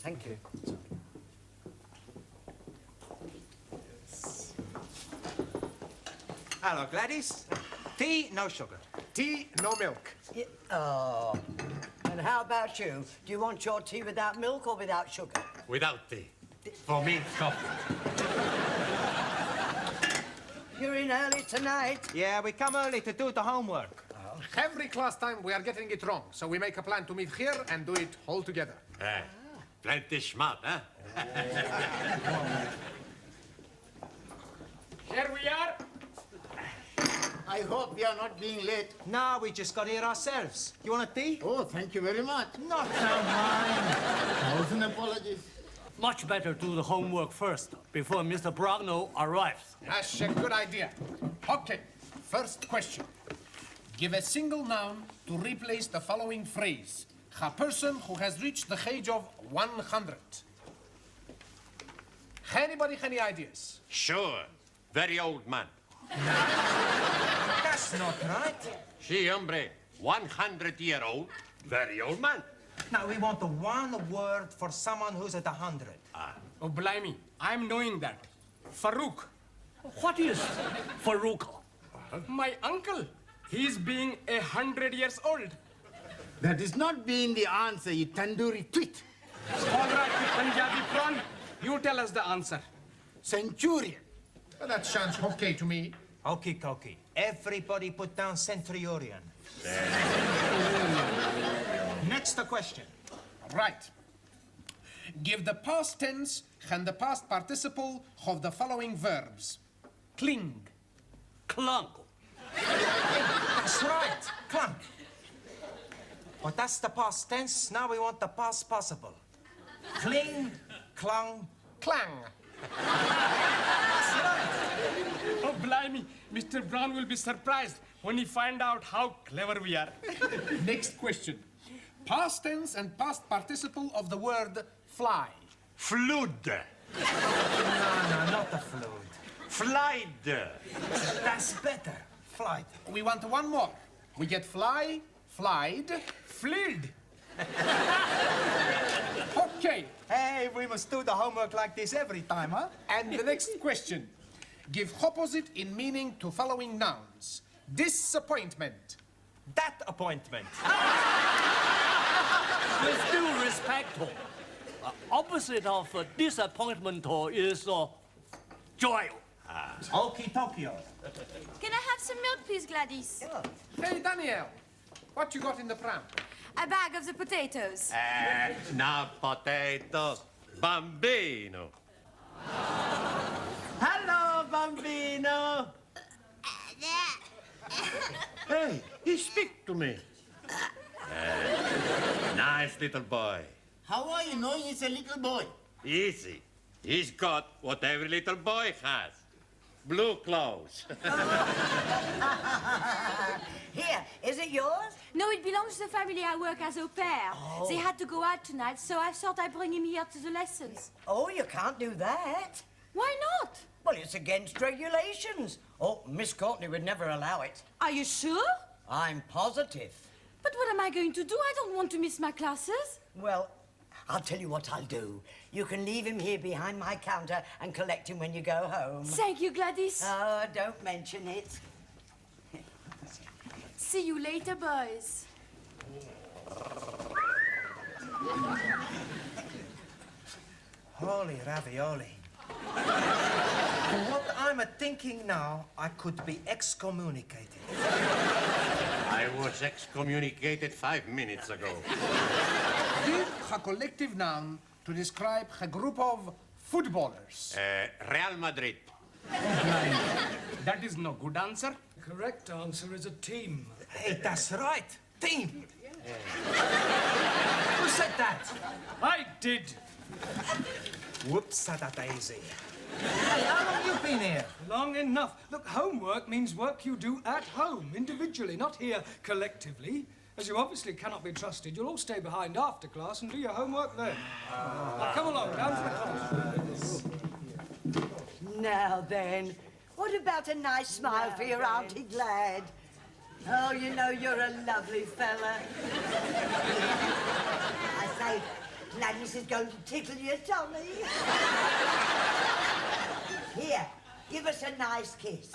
Thank you. Hello, Gladys. Tea, no sugar. Tea, no milk. Oh. And how about you? Do you want your tea without milk or without sugar? Without tea. For me, coffee. You're in early tonight. Yeah, we come early to do the homework. Oh. every class time we are getting it wrong, so we make a plan to meet here and do it all together. Plenty smart, huh? Here we are. I hope you are not being late. No, we just got here ourselves. You want a tea? Oh, thank you very much. Not so mine. Thousand apologies. Much better do the homework first, before Mr. Brogno arrives. That's a good idea. Okay, first question. Give a single noun to replace the following phrase. A person who has reached the age of 100. Anybody any ideas? Sure. Very old man. That's not right. Si, hombre. 100-year-old, very old man. Now, we want the one word for someone who's at 100. Oh, blimey, I'm knowing that. Farouk. What is Farouk? My uncle. He's being 100 years old. That is not being the answer, you tandoori twit. All right, you Punjabi prawn. You tell us the answer. Centurion. Well, that sounds okay to me. Okie dokie. Everybody put down centurion. Next question. Right. Give the past tense and the past participle of the following verbs. Cling. Clunk. That's right. Clunk. But that's the past tense. Now we want the past possible. Cling, clung, clang. That's right. Oh, blimey. Mr. Brown will be surprised when he find out how clever we are. Next question. Past tense and past participle of the word fly. Flood. No, not the flood. Flied. That's better. Flight. We want one more. We get fly, flied, fleed. Okay. Hey, we must do the homework like this every time, huh? And the next question. Give opposite in meaning to following nouns. Disappointment. That appointment. With due respect, opposite of disappointment is joy. Okie Tokyo. Can I have some milk, please, Gladys? Hey, Daniel. What you got in the pram? A bag of the potatoes. Not potatoes. Bambino. Hello, Bambino. Hey, he speak to me. Nice little boy. How are you knowing he's a little boy? Easy. He's got what every little boy has. Blue clothes. Here, is it yours? No, it belongs to the family I work as au pair. Oh. They had to go out tonight, so I thought I'd bring him here to the lessons. Oh, you can't do that. Why not? Well, it's against regulations. Oh, Miss Courtney would never allow it. Are you sure? I'm positive. But what am I going to do? I don't want to miss my classes. Well, I'll tell you what I'll do. You can leave him here behind my counter and collect him when you go home. Thank you, Gladys. Oh, don't mention it. See you later, boys. Holy ravioli. For what I'm thinking now, I could be excommunicated. I was excommunicated 5 minutes ago. Give a collective noun to describe a group of footballers. Real Madrid. That is no good answer. The correct answer is a team. Hey, that's right. Team. Who said that? I did. Whoops, a daisy. Hey, how long you been here? Long enough. Look, homework means work you do at home, individually, not here collectively. As you obviously cannot be trusted, you'll all stay behind after class and do your homework then. Now, come along, down to the college. Now then, what about a nice smile for your Auntie Glad? Oh, you know, you're a lovely fella. I say, Gladys is going to tickle your tummy. Here, give us a nice kiss.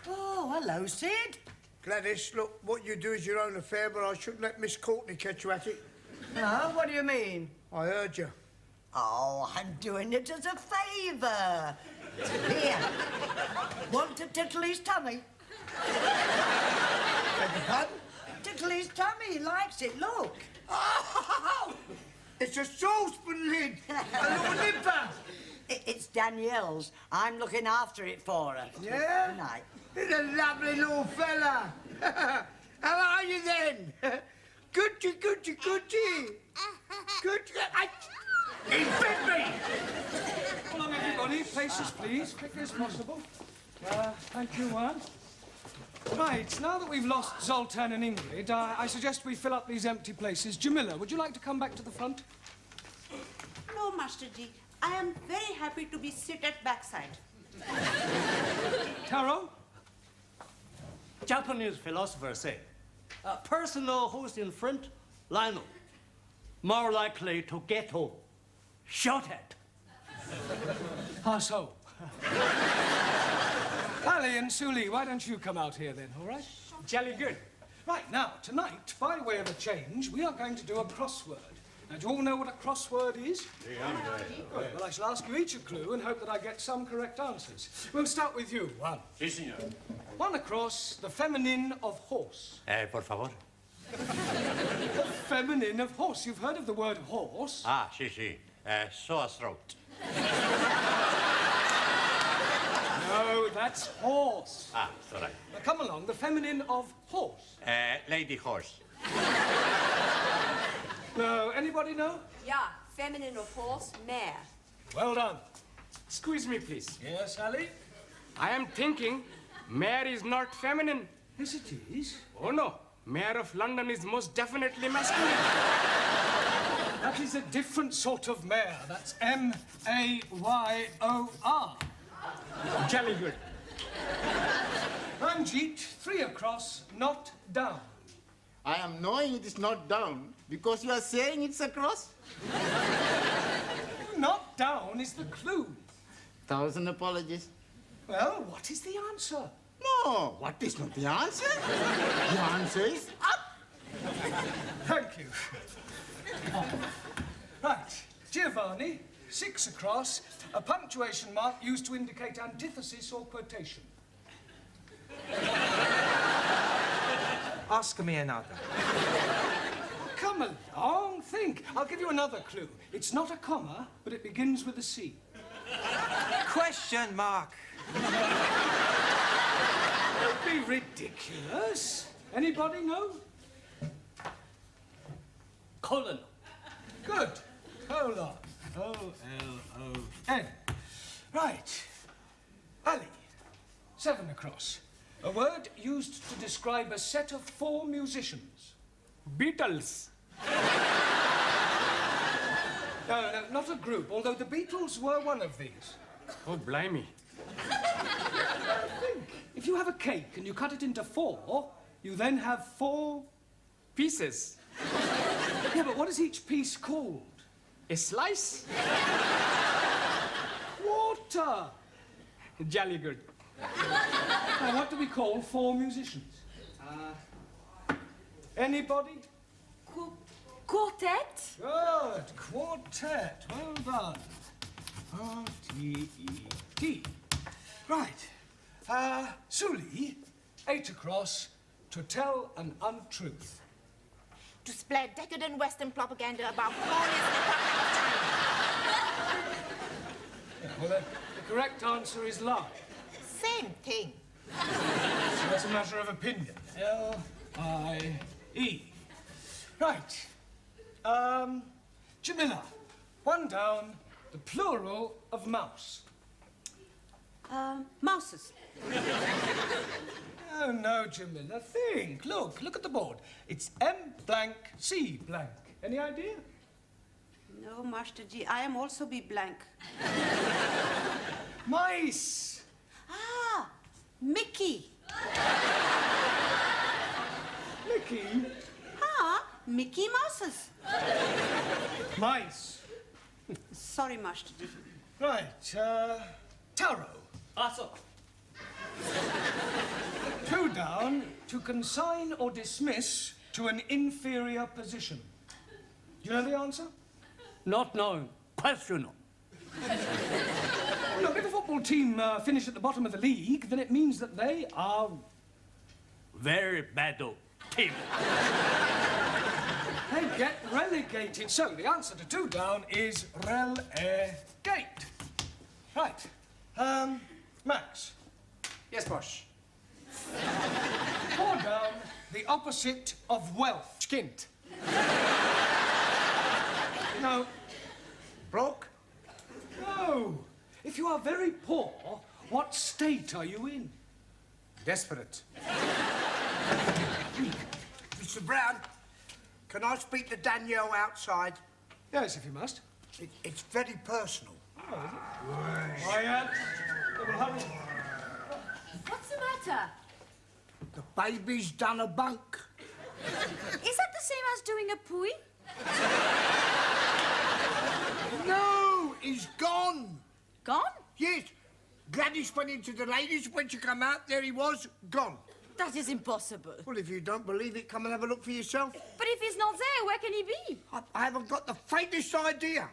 Oh, hello, Sid. Gladys, look, what you do is your own affair, but I shouldn't let Miss Courtney catch you at it. No, what do you mean? I heard you. Oh, I'm doing it as a favour. Here. Want to tickle his tummy? Beg your pardon? Tickle his tummy. He likes it. Look. Oh, it's a saucepan lid. A little nipper. It's Danielle's. I'm looking after it for her. Yeah? Good night. He's a lovely little fella. How are you then? Goody, goody, goody. Goody. He bit me. Come along, everybody. Places, please. Quickly as possible. Thank you, Juan. Right, now that we've lost Zoltan and Ingrid, I suggest we fill up these empty places. Jamila, would you like to come back to the front? No, Master Ji. I am very happy to be seated backside. Taro? Japanese philosophers say, a person who's in front, Lionel, more likely to get shot at. How so? Ali and Suli, why don't you come out here then, all right? Jolly good. Right, now, tonight, by way of a change, we are going to do a crossword. Now, do you all know what a crossword is? Good. Well, I shall ask you each a clue and hope that I get some correct answers. We'll start with you, Juan. Sí, señor. One across, the feminine of horse. Por favor. The feminine of horse. You've heard of the word horse? Ah, sí, sí. Sore throat. No, that's horse. Ah, sorry. Now, come along, the feminine of horse. Lady horse. No, anybody know? Yeah, feminine of horse, mare. Well done. Excuse me, please. Yes, Ali? I am thinking mayor is not feminine. Yes, it is. Oh, no. Mayor of London is most definitely masculine. That is a different sort of mayor. That's M-A-Y-O-R. Jolly good. Ranjit, 3 across, not down. I am knowing it is not down because you are saying it's across. Not down is the clue. 1,000 apologies. Well, what is the answer? No, what is not the answer? The answer is up. Thank you. Right, Giovanni, 6 across, a punctuation mark used to indicate antithesis or quotation. Ask me another. Come along, think. I'll give you another clue. It's not a comma, but it begins with a C. Question mark. Don't be ridiculous. Anybody know? Colon. Good. Colon. O-L-O-N. Right. Ali, 7 across. A word used to describe a set of 4 musicians. Beatles. No, not a group, although the Beatles were one of these. Oh, blimey. If you have a cake and you cut it into 4, you then have 4 pieces. Yeah, but what is each piece called? A slice? Water. Jolly good. Now, what do we call 4 musicians? Anybody? Quartet? Good. Quartet. Well done. R-T-E-T. Right. Suli, 8 across, to tell an untruth. To spread decadent Western propaganda about glorious Republic of Yeah, well, the correct answer is lie. China. Same thing. So that's a matter of opinion. L-I-E. Right. Jamila, 1 down, the plural of mouse. Mouses. Oh, no, Jamila, think. Look at the board. It's M blank, C blank. Any idea? No, Master Ji, I am also be blank. Mice. Ah, Mickey. Mickey? Ah, Mickey Mouses. Mice. Sorry, Master Ji. Right, Taro. Also, 2 down, to consign or dismiss to an inferior position. Do you know the answer? not knowing, questioner. No, before football team finish at the bottom of the league, then it means that they are Very bad team. they get relegated. So the answer to 2 down is relegate. Right. Max. Yes, boss. 4 down, the opposite of wealth. Skint. No. Broke? No. If you are very poor, what state are you in? Desperate. Mr. Brown, can I speak to Danielle outside? Yes, if you must. It's very personal. Quiet. Hurry. What's the matter? The baby's done a bunk. Is that the same as doing a pooey? No, he's gone. Gone? Yes. Gladys went into the ladies. When she come out, there he was, gone. That is impossible. Well, if you don't believe it, come and have a look for yourself. But if he's not there, where can he be? I haven't got the faintest idea.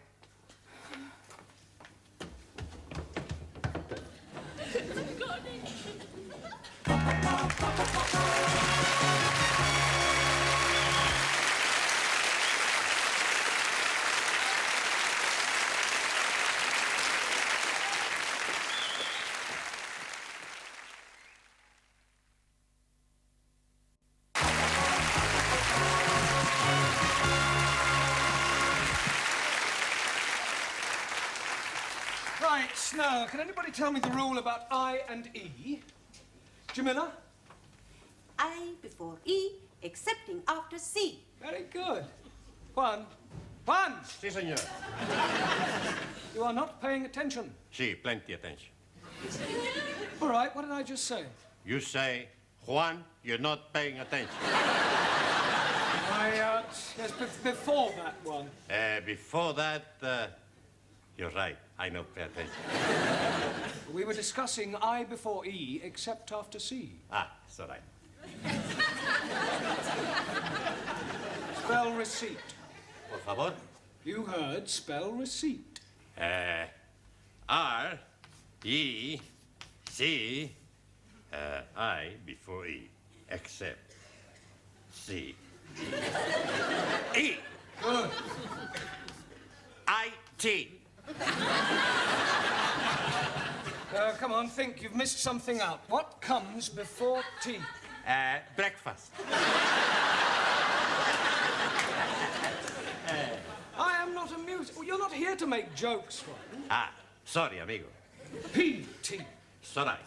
Right, now, can anybody tell me the rule about I and E? Jamila? I before E, excepting after C. Very good. Juan. Si, senor. You are not paying attention. Si, plenty attention. All right, what did I just say? You say, Juan, you're not paying attention. Yes, before that one. Before that, you're right. I don't pay attention. We were discussing I before E, except after C. Ah, it's all right. Spell receipt. Por favor. You heard spell receipt. R, E, C, I before E, except C. E. Good. I-T. Come on, think. You've missed something out. What comes before tea? Breakfast. I am not amused. Oh, you're not here to make jokes, Ron. Ah, sorry, amigo. P-T. It's all right.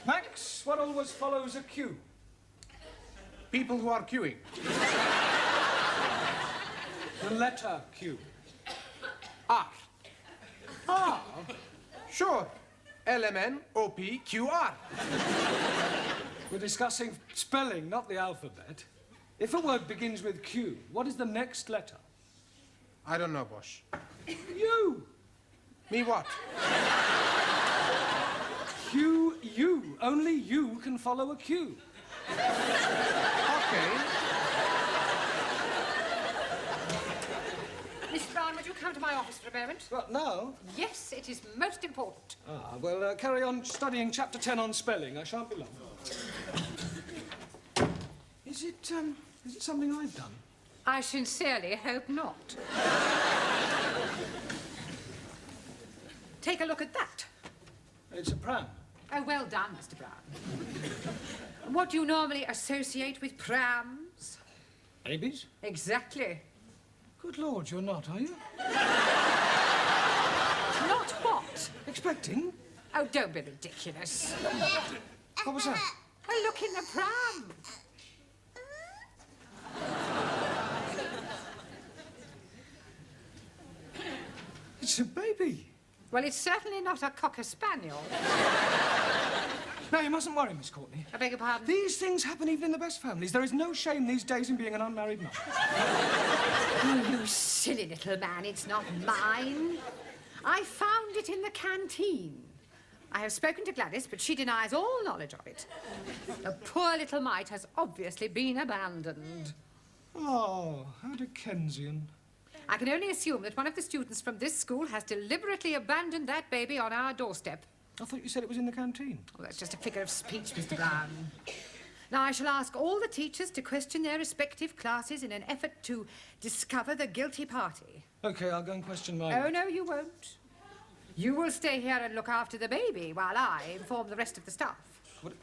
Max, what always follows a Q? People who are queuing. The letter Q. R. R? Sure. LMNOPQR. We're discussing spelling, not the alphabet. If a word begins with Q, what is the next letter? I don't know, boss. U. Me what? Q-U. Only you can follow a Q. Okay. Miss Brown, would you come to my office for a moment? What, now? Yes, it is most important. Ah, well, carry on studying chapter 10 on spelling. I shan't be long. Is it something I've done? I sincerely hope not. Take a look at that. It's a pram. Oh, well done, Mr. Brown. What do you normally associate with prams? Babies? Exactly. Good Lord, you're not, are you? Not what? Expecting? Oh, don't be ridiculous. What was that? A look in the pram. It's a baby. Well, it's certainly not a cocker spaniel. Now, you mustn't worry, Miss Courtney. I beg your pardon? These things happen even in the best families. There is no shame these days in being an unmarried mother. Oh, you silly little man, it's not mine. I found it in the canteen. I have spoken to Gladys, but she denies all knowledge of it. The poor little mite has obviously been abandoned. Oh, how Dickensian. I can only assume that one of the students from this school has deliberately abandoned that baby on our doorstep. I thought you said it was in the canteen. Oh, that's just a figure of speech, Mr. Brown. Now, I shall ask all the teachers to question their respective classes in an effort to discover the guilty party. OK, I'll go and question mine. Oh, no, you won't. You will stay here and look after the baby while I inform the rest of the staff. What?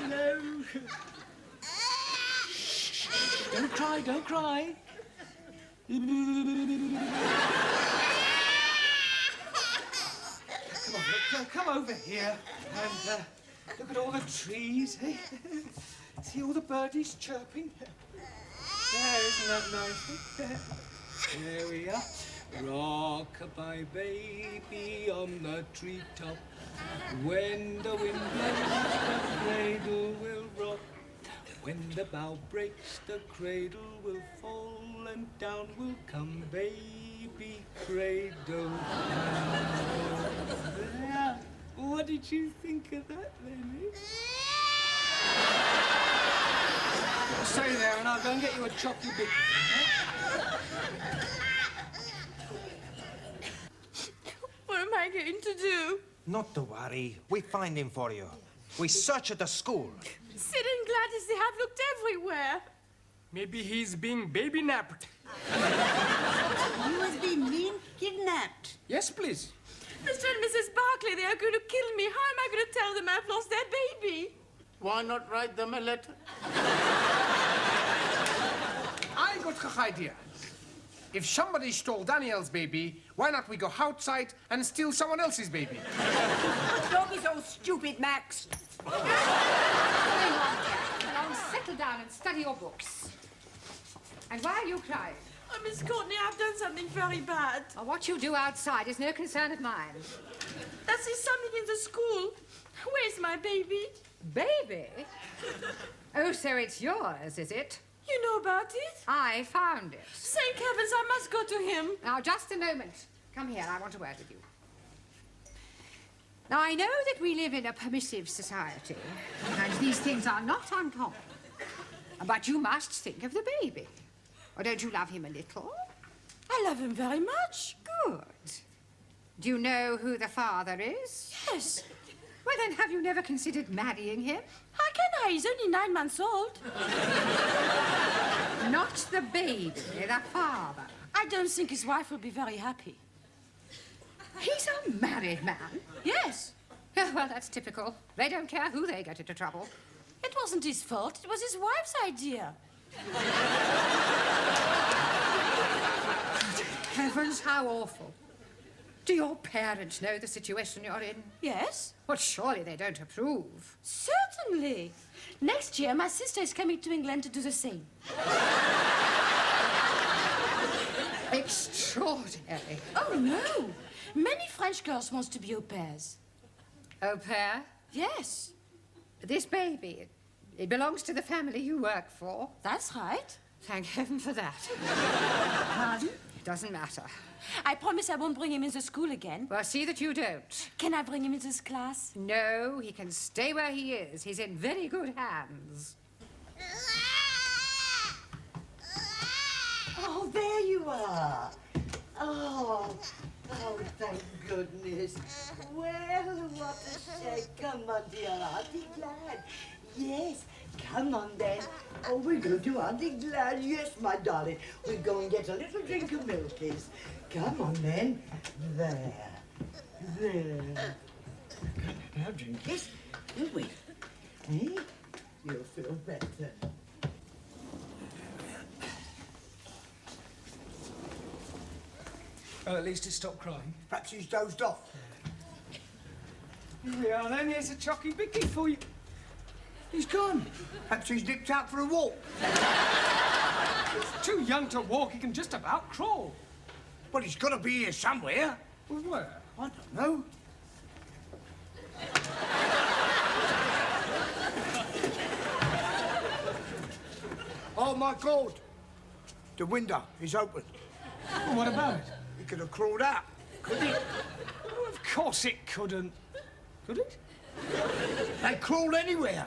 No. Don't cry, don't cry. Come on, look, come over here and look at all the trees, eh? See all the birdies chirping? There, isn't that nice? There we are. Rock-a-bye baby on the treetop. When the wind blows, the cradle will rock. When the bough breaks, the cradle will fall, and down will come baby cradle. Yeah. What did you think of that, Lenny? Stay there, and I'll go and get you a chocolate bit. What am I going to do? Not to worry. We find him for you. We search at the school. Sid and Gladys, they have looked everywhere. Maybe he's being baby napped. You must be mean kidnapped. Yes, please. Mr. and Mrs. Barclay, they are going to kill me. How am I going to tell them I've lost their baby? Why not write them a letter? I got an idea. If somebody stole Daniel's baby, why not we go outside and steal someone else's baby? Don't be so stupid, Max. Now settle down and study your books. And why are you crying? Oh, Miss Courtney, I've done something very bad. Oh, what you do outside is no concern of mine. That is something in the school. Where's my baby? Baby? Oh, so it's yours, is it? You know about it? I found it. Thank heavens, I must go to him. Now, just a moment. Come here, I want a word with you. Now, I know that we live in a permissive society, and these things are not uncommon. But you must think of the baby. Or don't you love him a little? I love him very much. Good. Do you know who the father is? Yes. Well, then, have you never considered marrying him? How can I? He's only 9 months old. Not the baby, the father. I don't think his wife will be very happy. He's a married man? Yes. Oh, well, that's typical. They don't care who they get into trouble. It wasn't his fault. It was his wife's idea. Heavens, how awful. Do your parents know the situation you're in? Yes. Well, surely they don't approve. Certainly. Next year, my sister is coming to England to do the same. Extraordinary. Oh, no. Many French girls want to be au pairs. Au pair? Yes. This baby, it belongs to the family you work for? That's right. Thank heaven for that. Pardon? It doesn't matter. I promise I won't bring him into school again. Well, see that you don't. Can I bring him into this class? No, he can stay where he is. He's in very good hands. Oh, there you are. Oh, thank goodness. Well, what a shame. Come on, dear Auntie Glad. Yes, come on then. Oh, we're going to Auntie Glad. Yes, my darling. We're going to get a little drink of milkies. Come on then. There. Now, drinkies. Will we? Eh? You'll feel better. Oh, at least he stopped crying. Perhaps he's dozed off. Here we are then. Here's a chocky bicky for you. He's gone. Perhaps he's nipped out for a walk. He's too young to walk. He can just about crawl. Well, he's got to be here somewhere. Well, where? I don't know. Oh, my God. The window is open. Well, what about it? He could have crawled out, couldn't he? Oh, of course it couldn't. Could it? They crawl anywhere.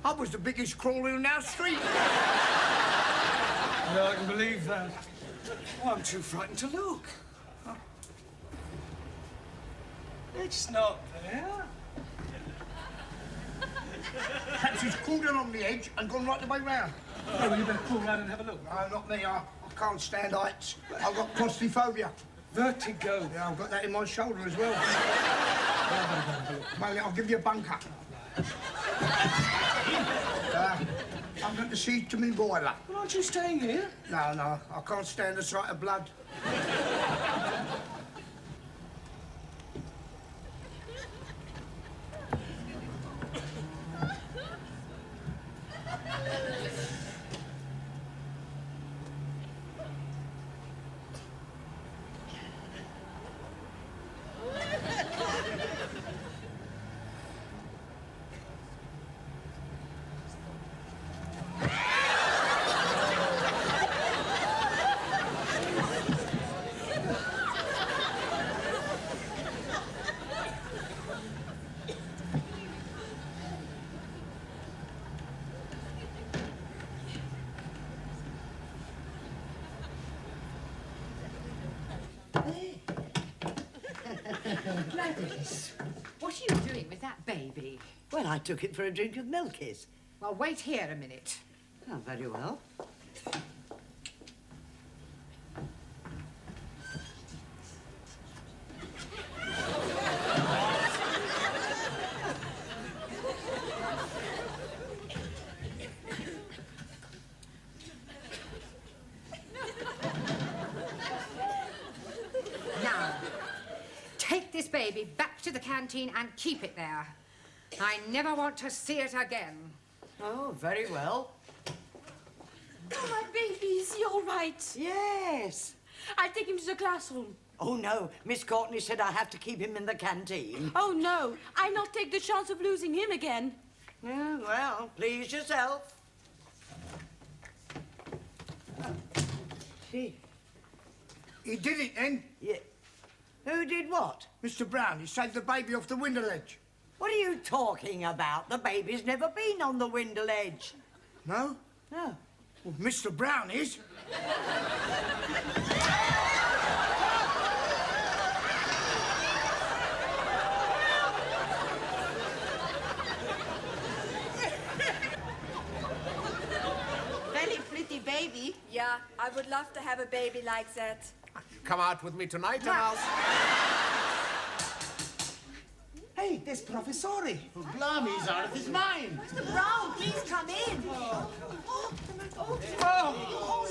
I was the biggest crawler in our street. Yeah, I can believe that. Oh, I'm too frightened to look. Oh. It's not there. Perhaps he's crawled along the edge and gone right the way round. Oh, well, you better crawl round and have a look. No, not me. I can't stand heights. I've got claustrophobia. Vertigo. Yeah, I've got that in my shoulder as well. Well, I'll give you a bunker. I'm going to see to me boiler. Well, aren't you staying here? No, I can't stand the sight of blood. Gladys, what are you doing with that baby? Well, I took it for a drink of Milky's. Well, wait here a minute. Oh, very well. Now, take this baby back to the canteen and keep it there. I never want to see it again. Oh, very well. Oh, my baby, is he all right? Yes. I'll take him to the classroom. Oh, no. Miss Courtney said I have to keep him in the canteen. Oh, no. I'll not take the chance of losing him again. Yeah, well, please yourself. He did it then? Yeah. Who did what? Mr. Brown, he saved the baby off the window ledge. What are you talking about? The baby's never been on the window ledge. No? No. Well, Mr. Brown is. Very pretty baby. Yeah, I would love to have a baby like that. Come out with me tonight and I'll... Hey, there's Professori. Blimey, he's out of his mind. Mr. Brown, please come in. Oh, All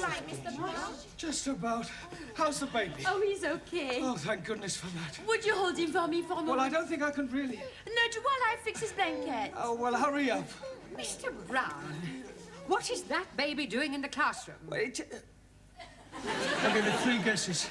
right, Mr. Brown. just about. How's the baby? Oh, he's okay. Oh, thank goodness for that. Would you hold him for me for a moment? Well, I don't think I can really. No, while I fix his blanket. Oh, well, hurry up. Mr. Brown, what is that baby doing in the classroom? Wait. I'll give you 3 guesses.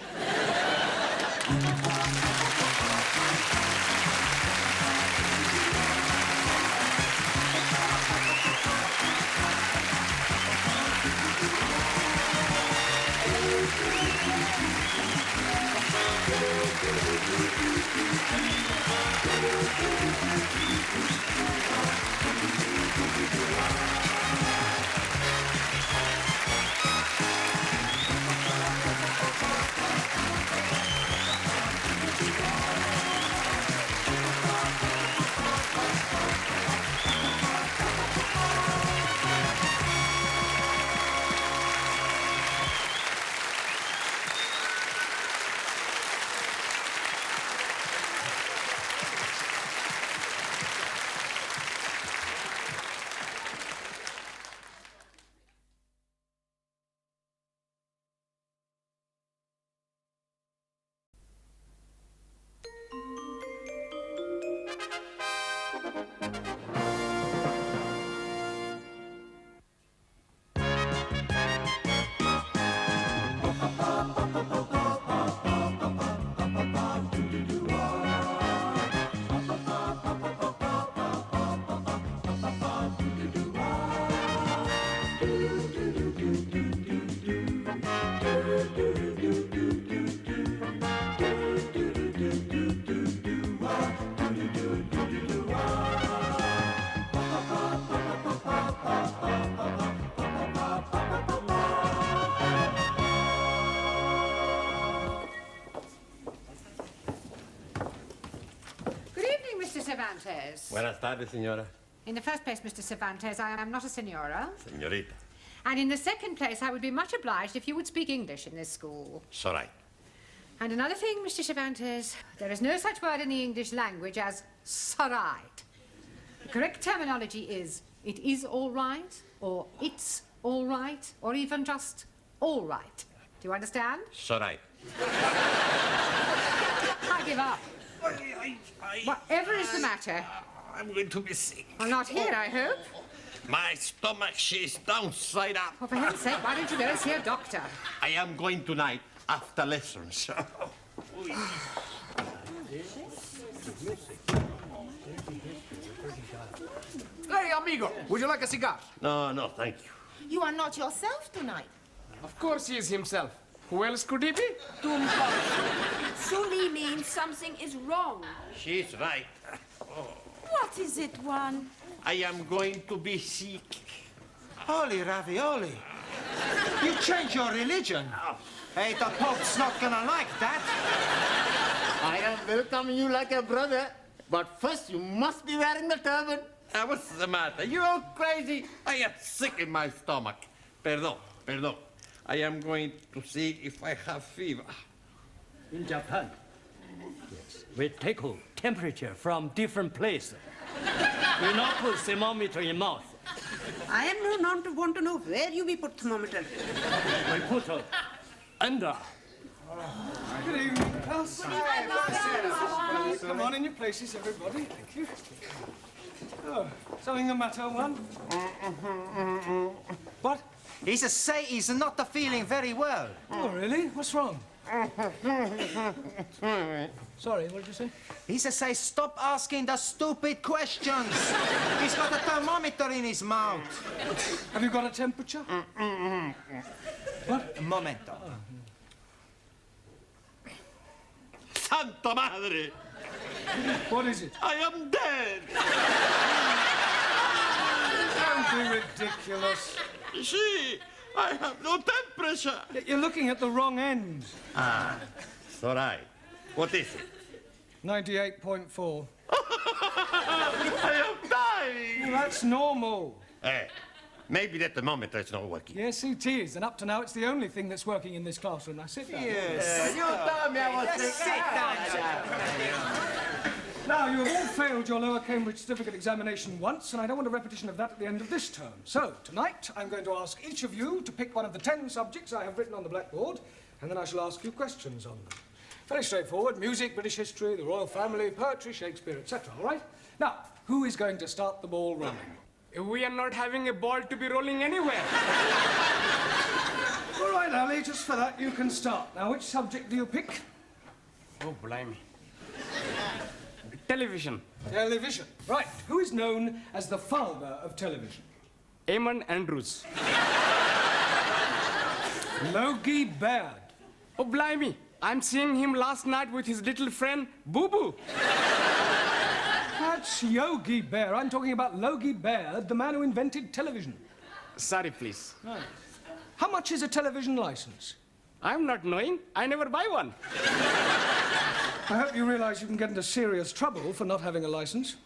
Cervantes. Buenas tardes, señora. In the first place, Mr. Cervantes, I am not a senora. Señorita. And in the second place, I would be much obliged if you would speak English in this school. It's all right. And another thing, Mr. Cervantes, there is no such word in the English language as sorite. The correct terminology is it is all right, or it's all right, or even just all right. Do you understand? It's all right. I give up. Whatever is the matter? I'm going to be sick. Well, not here, I hope. My stomach, she's downside up. Oh, for heaven's sake, why don't you go and see a doctor? I am going tonight after lessons. Hey, amigo, would you like a cigar? No, no, thank you. You are not yourself tonight. Of course he is himself. Who else could he be? Sully means something is wrong. She's right. What is it, Juan? I am going to be sick. Holy ravioli. You changed your religion. Hey, the Pope's not gonna like that. I am welcoming you like a brother, but first you must be wearing the turban. What's the matter? You all crazy? I am sick in my stomach. Perdón, perdón. I am going to see if I have fever. In Japan, yes, we take temperature from different places. We not put thermometer in mouth. I am not want to know where you will put thermometer. We put under. Good evening, class. Come on in your places, everybody. Thank you. Oh, something the matter, one? What? He's say he's not feeling very well. Oh, really? What's wrong? Sorry, what did you say? He say stop asking the stupid questions. He's got a thermometer in his mouth. Have you got a temperature? What? Un momento. Santa Madre! What is it? I am dead! Don't be ridiculous. See, I have no temperature. You're looking at the wrong end. It's all right. What is it? 98.4. I am dying! Well, that's normal. Hey, maybe the thermometer is not working. Yes, it is. And up to now, it's the only thing that's working in this classroom. Now, sit down. Yes. You told me I was sick. Sit down, chap. Now, you have all failed your lower Cambridge certificate examination once, and I don't want a repetition of that at the end of this term. So, tonight, I'm going to ask each of you to pick one of the 10 subjects I have written on the blackboard, and then I shall ask you questions on them. Very straightforward. Music, British history, the royal family, poetry, Shakespeare, etc. All right? Now, who is going to start the ball rolling? We are not having a ball to be rolling anywhere. All right, Ali, just for that, you can start. Now, which subject do you pick? Oh, blimey. Television. Television. Right. Who is known as the father of television? Eamon Andrews. Logie Baird. Oh, blimey. I'm seeing him last night with his little friend, Boo Boo. That's Yogi Bear. I'm talking about Logie Baird, the man who invented television. Sorry, please. Right. How much is a television license? I'm not knowing. I never buy one. I hope you realize you can get into serious trouble for not having a license.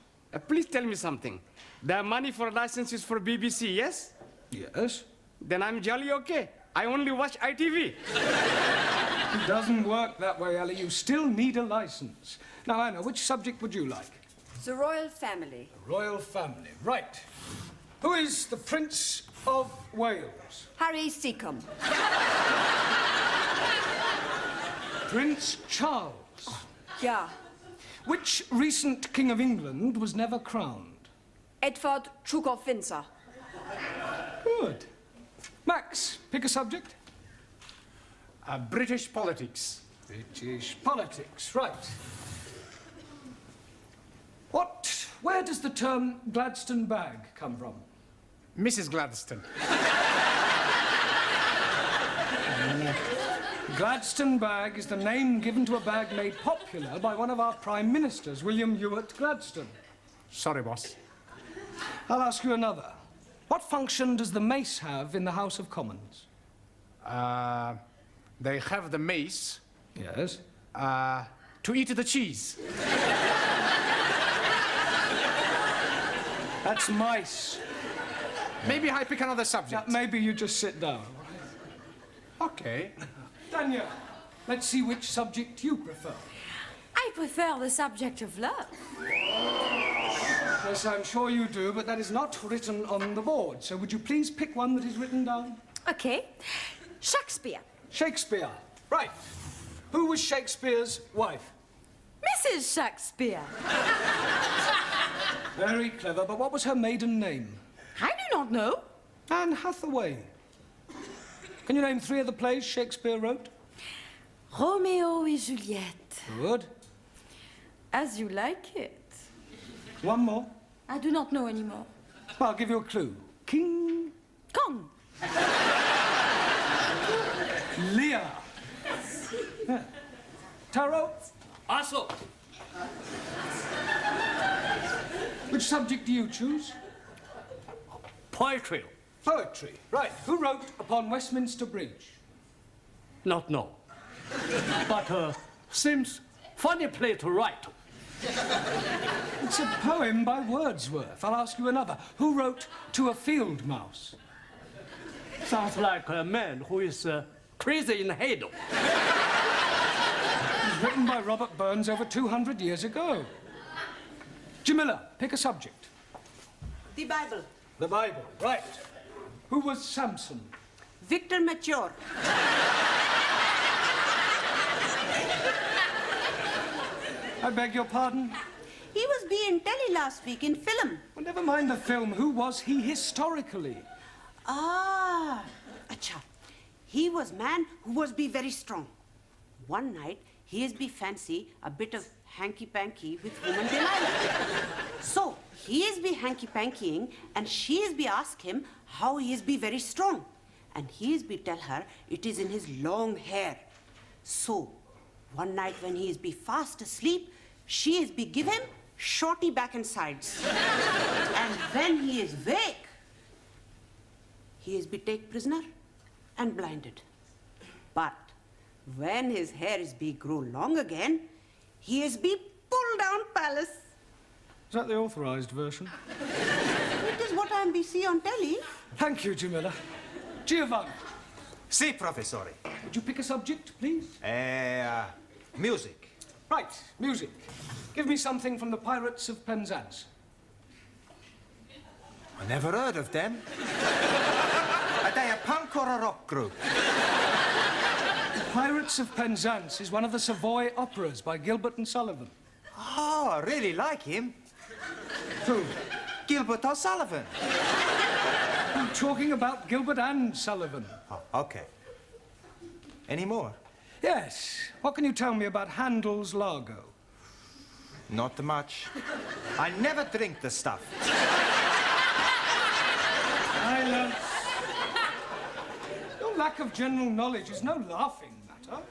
Please tell me something. The money for license is for BBC, yes? Yes. Then I'm jolly okay. I only watch ITV. It doesn't work that way, Ali. You still need a license. Now, Anna, which subject would you like? The royal family. The royal family. Right. Who is the Prince of Wales? Harry Seacombe. Prince Charles. Yeah. Which recent King of England was never crowned? Edward Chukov-Windsor. Good. Max, pick a subject. British politics. British politics, right. Where does the term Gladstone bag come from? Mrs. Gladstone. Gladstone bag is the name given to a bag made popular by one of our prime ministers, William Ewart Gladstone. Sorry, boss. I'll ask you another. What function does the mace have in the House of Commons? They have the mace. Yes. To eat the cheese. That's mice. Maybe I pick another subject. Maybe you just sit down. Okay. Tanya, let's see which subject you prefer. I prefer the subject of love. Yes, I'm sure you do, but that is not written on the board. So would you please pick one that is written down? Okay. Shakespeare. Shakespeare. Right. Who was Shakespeare's wife? Mrs. Shakespeare. Very clever, but what was her maiden name? I do not know. Anne Hathaway. Can you name 3 of the plays Shakespeare wrote? Romeo et Juliette. Good. As you like it. One more. I do not know anymore. Well, I'll give you a clue. King Kong. Lear. Yeah. Taro? Also, Which subject do you choose? poetry. Poetry. Right. Who wrote Upon Westminster Bridge? Not know. But seems funny play to write. It's a poem by Wordsworth. I'll ask you another. Who wrote To a Field Mouse? Sounds like a man who is crazy in the head. It was written by Robert Burns over 200 years ago. Jamila, pick a subject. The Bible. The Bible. Right. Who was Samson? Victor Mature. I beg your pardon? He was being telly last week in film. Well, never mind the film. Who was he historically? Ah, acha. He was man who was be very strong. One night, he is be fancy a bit of hanky-panky with woman Delilah. So, he is be hanky-pankying and she is be ask him how he is be very strong. And he is be tell her it is in his long hair. So, one night when he is be fast asleep, she is be give him shorty back and sides. And when he is wake, he is be take prisoner and blinded. But when his hair is be grow long again, he is be pulled down palace. Is that the authorized version? It is what I am be see on telly. Thank you, Jamila. Giovanni, Si, professore. would you pick a subject, please? Music. Right, music. Give me something from the Pirates of Penzance. I never heard of them. Are they a punk or a rock group? Pirates of Penzance is one of the Savoy operas by Gilbert and Sullivan. Oh, I really like him. Who? Gilbert O'Sullivan. I'm talking about Gilbert and Sullivan. Oh, okay. Any more? Yes. What can you tell me about Handel's Largo? Not much. I never drink the stuff. Silence. Your lack of general knowledge is no laughing matter.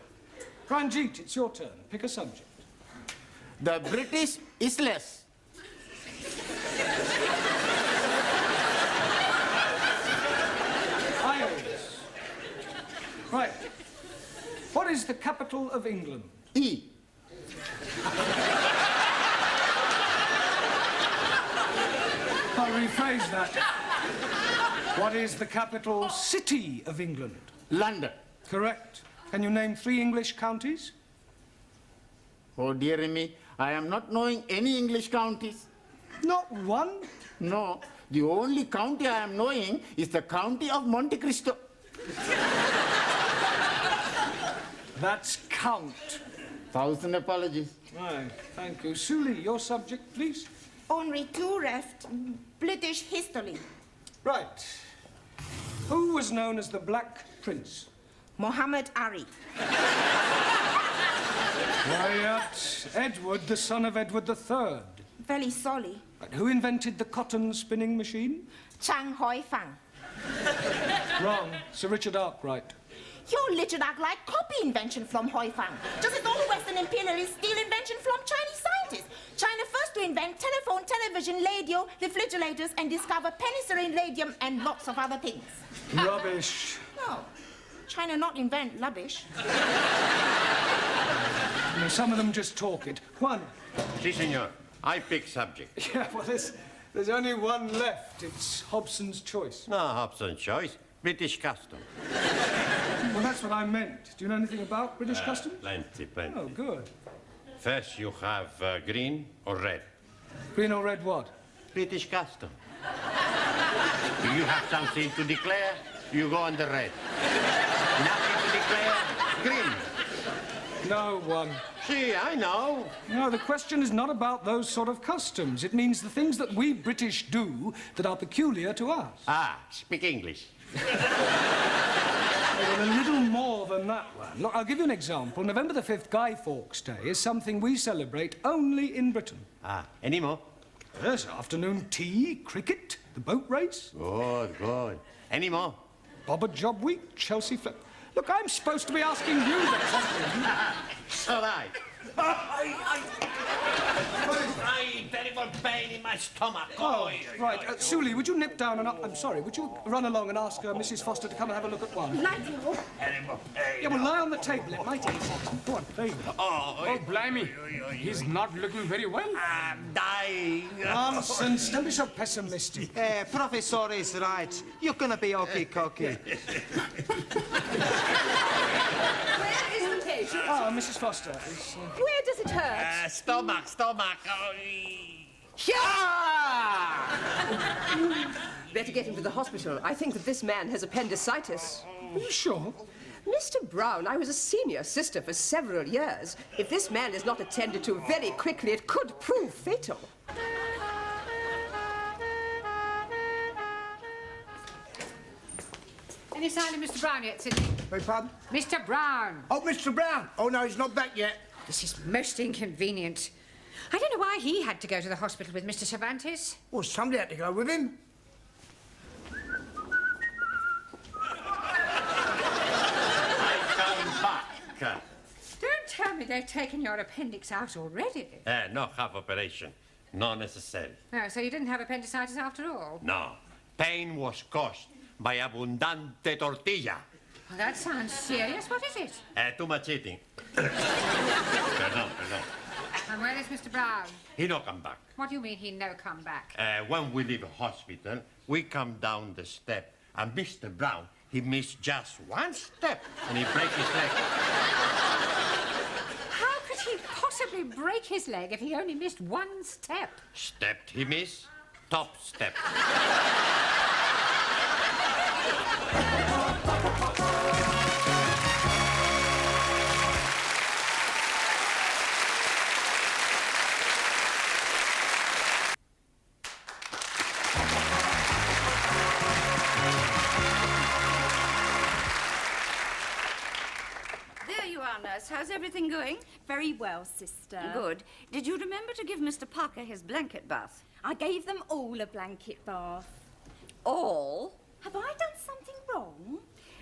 Ranjit, it's your turn. Pick a subject. The British Isles. Isles. Right. What is the capital of England? E. I'll rephrase that. What is the capital city of England? London. Correct. Can you name 3 English counties? Oh, dear me, I am not knowing any English counties. Not one? No, the only county I am knowing is the county of Monte Cristo. That's count. 1,000 apologies. Right, thank you. Suli, your subject, please. Only 2 left. British history. Right. Who was known as the Black Prince? Muhammad Ali. Quiet. Edward, the son of Edward III. Very sorry. Right. Who invented the cotton spinning machine? Chang Hoi Fang. Wrong. Sir Richard Arkwright. Your literary like copy invention from Hoi Fang. Just as all Western imperialists steal invention from Chinese scientists. China first to invent telephone, television, radio, refrigerators, and discover penicillin, radium, and lots of other things. Rubbish. No. China not invent rubbish. Some of them just talk it. Juan. Si, senor. I pick subject. Yeah, well, this There's only one left. It's Hobson's choice. No, Hobson's choice. British custom. Well, that's what I meant. Do you know anything about British customs? Plenty. Oh, good. First, you have green or red. Green or red what? British custom. If you have something to declare, you go on the red. Nothing to declare, green. No one. See, I know. No, the question is not about those sort of customs. It means the things that we British do that are peculiar to us. Ah, speak English. Well, a little more than that one. Look, I'll give you an example. November the 5th, Guy Fawkes Day, is something we celebrate only in Britain. Ah, any more? Yes, afternoon tea, cricket, the boat race. Good. Any more? Bobber Job Week, Chelsea Flip. Look, I'm supposed to be asking you the question. So right. Terrible pain in my stomach. Oh, right. Suli, would you nip down and I'm sorry, would you run along and ask Mrs. Foster to come and have a look at one? Righty-o. Terrible pain. Yeah, well, lie on the table. It might ease. Go on, there you go. Oh, blimey. He's not looking very well. I'm dying. Nonsense. Don't be so pessimistic. Professor is right. You're gonna be okay-cokey. Where is the patient? Ah, Mrs. Foster. Where does it hurt? Stomach. Better get him to the hospital. I think that this man has appendicitis. Are you sure? Mr. Brown, I was a senior sister for several years. If this man is not attended to very quickly, it could prove fatal. Any sign of Mr. Brown yet, Sidney? Beg pardon? Mr. Brown. Oh, Mr. Brown. Oh, no, he's not back yet. This is most inconvenient. I don't know why he had to go to the hospital with Mr. Cervantes. Well, somebody had to go with him. Come back. Don't tell me they've taken your appendix out already. No half operation. Not necessary. Oh, so you didn't have appendicitis after all? No. Pain was caused by abundante tortilla. Well, that sounds serious. What is it? Too much eating. Perdón. And where is Mr. Brown? He no come back. What do you mean he no come back? When we leave hospital, we come down the step, and Mr. Brown, he missed just one step, and he break his leg. How could he possibly break his leg if he only missed one step? Stepped he miss, top step. There you are, nurse. How's everything going? Very well, sister. Good. Did you remember to give Mr. Parker his blanket bath? I gave them all a blanket bath. All? Have I done something wrong?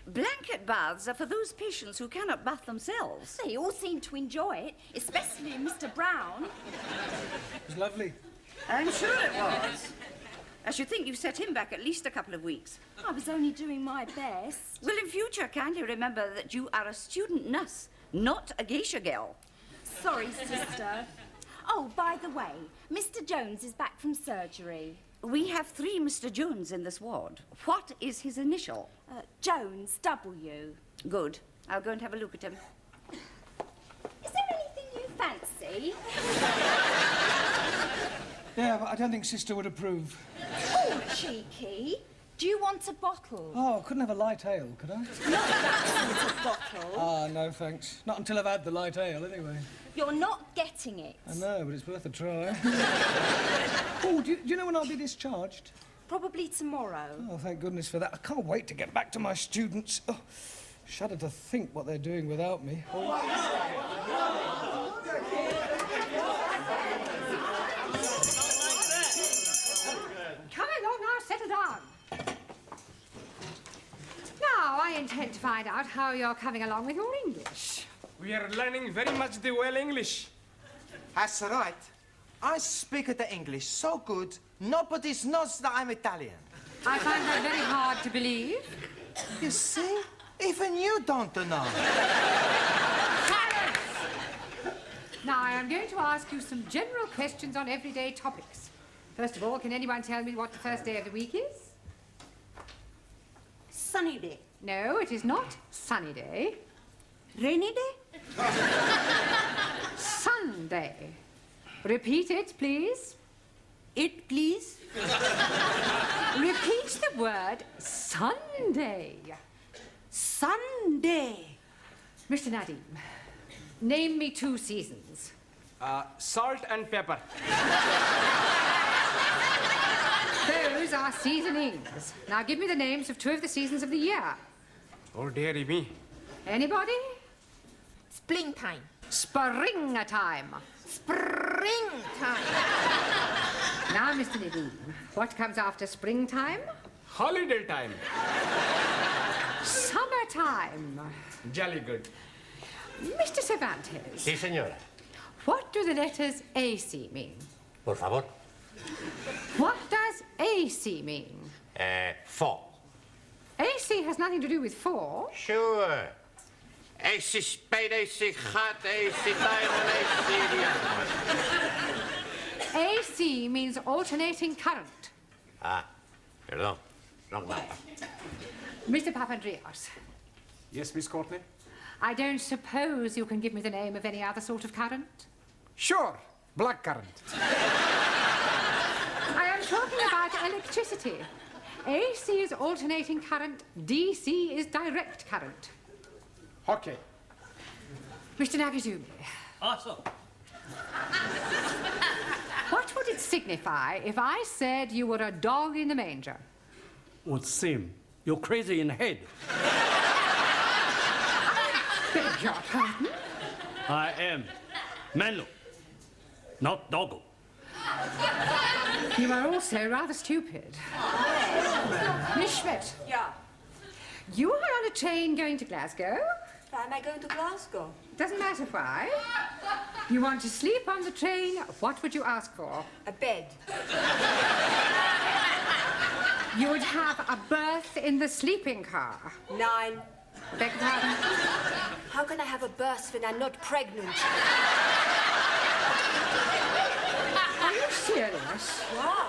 Blanket baths are for those patients who cannot bath themselves. They all seem to enjoy it, especially Mr. Brown. It was lovely. I'm sure it was. I should think you set him back at least a couple of weeks. I was only doing my best. Well, in future, kindly remember that you are a student nurse, not a geisha girl. Sorry, sister. Oh, by the way, Mr. Jones is back from surgery. We have 3 Mr. Jones in this ward. What is his initial? Jones, W. Good. I'll go and have a look at him. Is there anything you fancy? Yeah, but I don't think Sister would approve. Oh, cheeky. Do you want a bottle? Oh, I couldn't have a light ale, could I? Not that sort of bottle. Ah, no, thanks. Not until I've had the light ale, anyway. You're not getting it. I know, but it's worth a try. Oh, do you know when I'll be discharged? Probably tomorrow. Oh, thank goodness for that. I can't wait to get back to my students. Oh, shudder to think what they're doing without me. Come along now, settle down. Now, I intend to find out how you're coming along with your English. We are learning very much the well English. That's right. I speak the English so good, nobody knows that I'm Italian. I find that very hard to believe. You see? Even you don't know. Now, I am going to ask you some general questions on everyday topics. First of all, can anyone tell me what the first day of the week is? Sunny day. No, it is not sunny day. Rainy day? Sunday. Repeat it, please. It, please? Repeat the word Sunday. Sunday. Mr. Nadim, name me 2 seasons. Salt and pepper. Those are seasonings. Now give me the names of 2 of the seasons of the year. Oh, dearie me. Anybody? Springtime. Springtime. Springtime. Now, Mr. Nadim, what comes after springtime? Holiday time. Summertime. Jolly good. Mr. Cervantes, Sí, señora. what do the letters AC mean? Por favor. What does AC mean? 4. AC has nothing to do with 4. Sure. AC spade, AC hot, AC diamond, AC... AC means alternating current. Ah, perdón. Wrong number. Mr. Papandreou, Yes, Miss Courtney? I don't suppose you can give me the name of any other sort of current? Sure. Black current. I am talking about electricity. AC is alternating current, DC is direct current. Okay. Mr. Nagazumi, Also, what would it signify if I said you were a dog in the manger? would seem you're crazy in head. Beg your pardon? I am Manu, not Doggo. You are also rather stupid. Miss Schmidt, Yeah. you are on a train going to Glasgow. Why am I going to Glasgow? Doesn't matter why. You want to sleep on the train, what would you ask for? A bed. You would have a berth in the sleeping car. 9. Beg your pardon? How can I have a berth when I'm not pregnant? Are you serious? Yeah.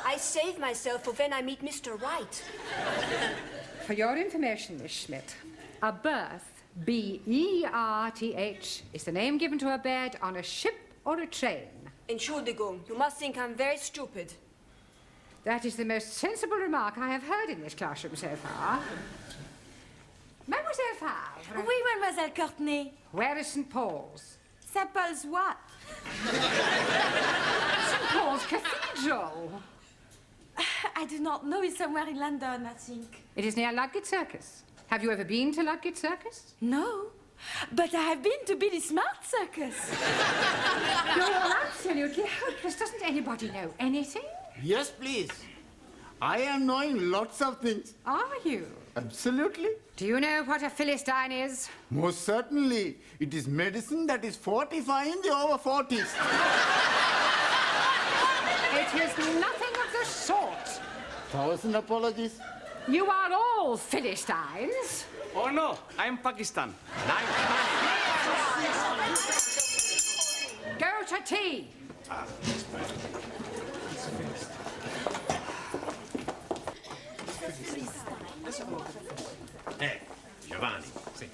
I save myself for when I meet Mr. Wright. For your information, Miss Schmidt, a berth, B-E-R-T-H, is the name given to a bed on a ship or a train. Entschuldigung, you must think I'm very stupid. That is the most sensible remark I have heard in this classroom so far. Mademoiselle Favre. Oui, Mademoiselle Courtney. Where is St. Paul's? St. Paul's what? St. Paul's Cathedral. I do not know. It's somewhere in London, I think. It is near Ludgate Circus. Have you ever been to Ludgate Circus? No. But I have been to Billy Smart Circus. You're all absolutely hopeless. Doesn't anybody know anything? Yes, please. I am knowing lots of things. Are you? Absolutely. Do you know what a Philistine is? Most certainly. It is medicine that is fortifying the over 40s. It is nothing of the sort. 1,000 apologies. You are all Philistines. Oh, no. I'm Pakistan. Go to tea. Hey, Giovanni,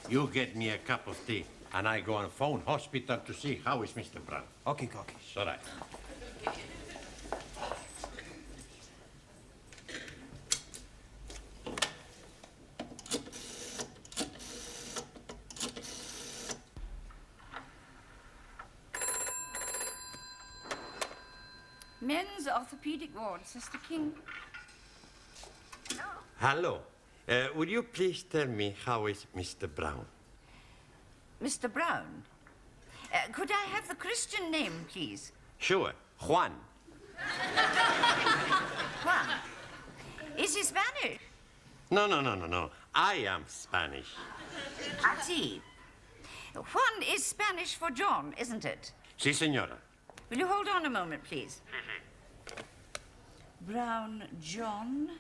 you get me a cup of tea, and I go on phone hospital to see how is Mr. Brown. Okay, okay. All right. Men's orthopedic ward, Sister King. Hello. Would you please tell me how is Mr. Brown? Mr. Brown. Could I have the Christian name, please? Sure, Juan. Juan. Is he Spanish? No. I am Spanish. I see. Juan is Spanish for John, isn't it? Si, senora. Will you hold on a moment, please? Brown John.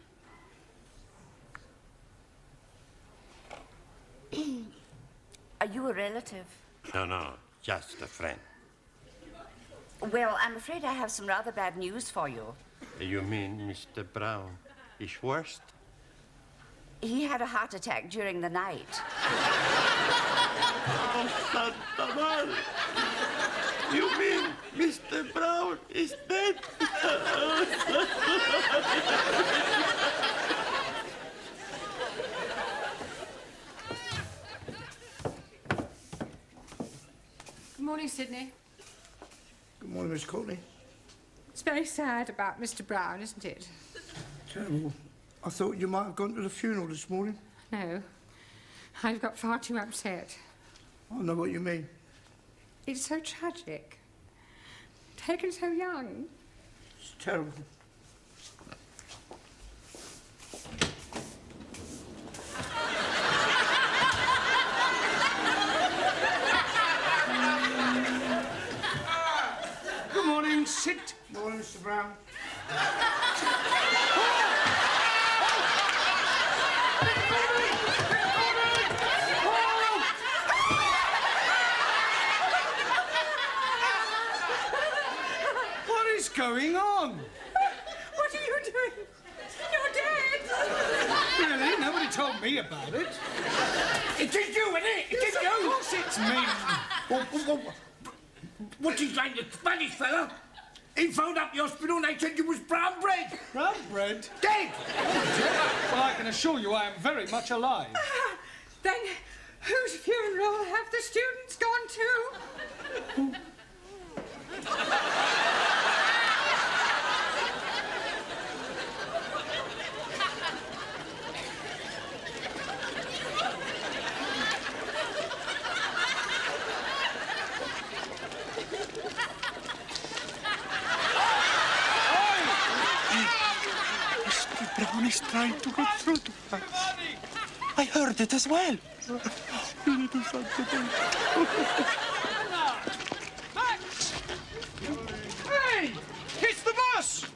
Are you a relative? No, just a friend. Well, I'm afraid I have some rather bad news for you. You mean Mr. Brown is worst? He had a heart attack during the night. Oh, Santa Maria. You mean Mr. Brown is dead? Good morning, Sydney. Good morning, Miss Courtney. It's very sad about Mr. Brown, isn't it? Terrible. I thought you might have gone to the funeral this morning. No. I've got far too upset. I know what you mean. It's so tragic. Taken so young. It's terrible. Good morning, sit. Morning, Mr. Brown. What is going on? What are you doing? You're dead! Really? Nobody told me about it. It is you, isn't it? It is Yes, you. of course it's me. What's his name, the Spanish fella? He phoned up the hospital and they said you was brown bread. Brown bread? Dead! Well, I can assure you I am very much alive. Then whose funeral have the students gone to? Mr. Brown is trying to get through to us. I heard it as well. Spiritu Santo. Hey! It's the bus!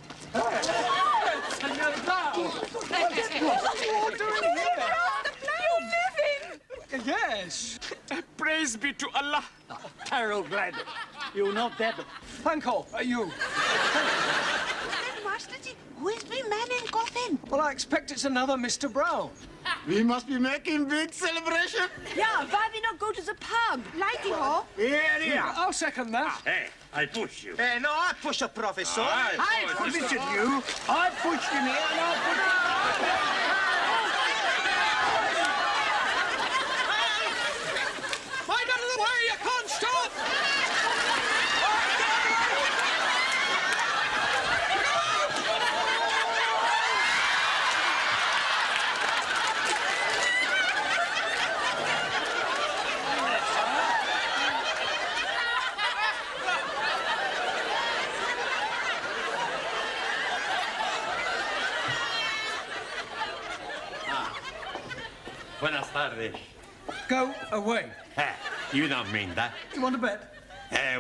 Senor Brown! What are you doing here? You're living! Yes. Praise be to Allah. Carol Glad. You're not dead. Panko, are you? Masterji, who is the man in coffin? Well, I expect it's another Mr. Brown. We must be making big celebration. Yeah, why we not go to the pub? Lighty ho. Here. I'll second that. Hey, I push you. Hey, no, I push a professor. I pushed you. I pushed him here and I Mind out of the way, you can't stop! Buenas tardes. Go away. You don't mean that. You want to bet?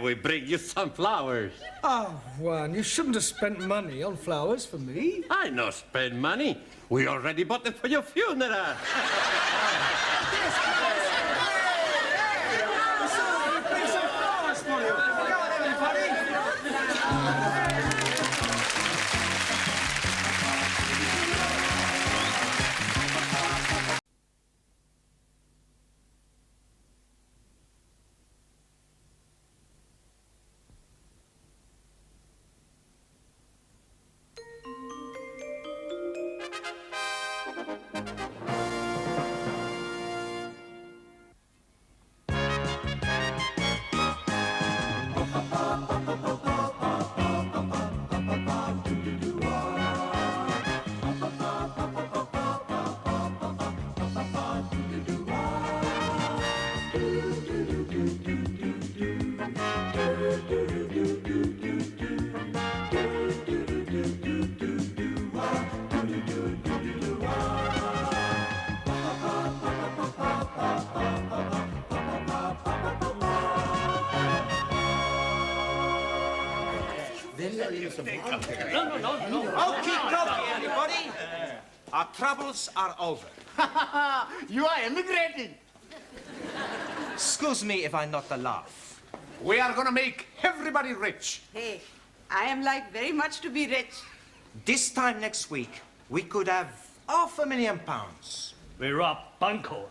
We bring you some flowers. Oh, Juan, you shouldn't have spent money on flowers for me. I no spend money. We already bought them for your funeral. Okay, everybody. Our troubles are over. You are emigrating. Excuse me if I not to laugh. We are gonna make everybody rich. Hey, I am like very much to be rich. This time next week, we could have £500,000. We rob Bunko.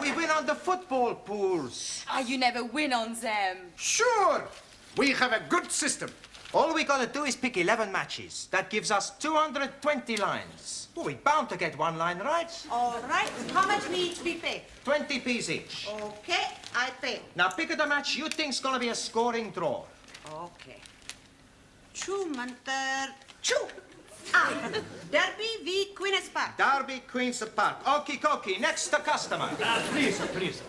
We win on the football pools. Ah, you never win on them. Sure. We have a good system. All we gotta do is pick 11 matches. That gives us 220 lines. Well, we're bound to get one line right. All right. How much we pay? 20p each. Okay, I pay. Now pick the match you think's gonna be a scoring draw. Okay. Chu Mantar. Chu! Ah, Derby v Queen's Park. Derby, Queen's Park. Okie dokie. Next customer. Please, please.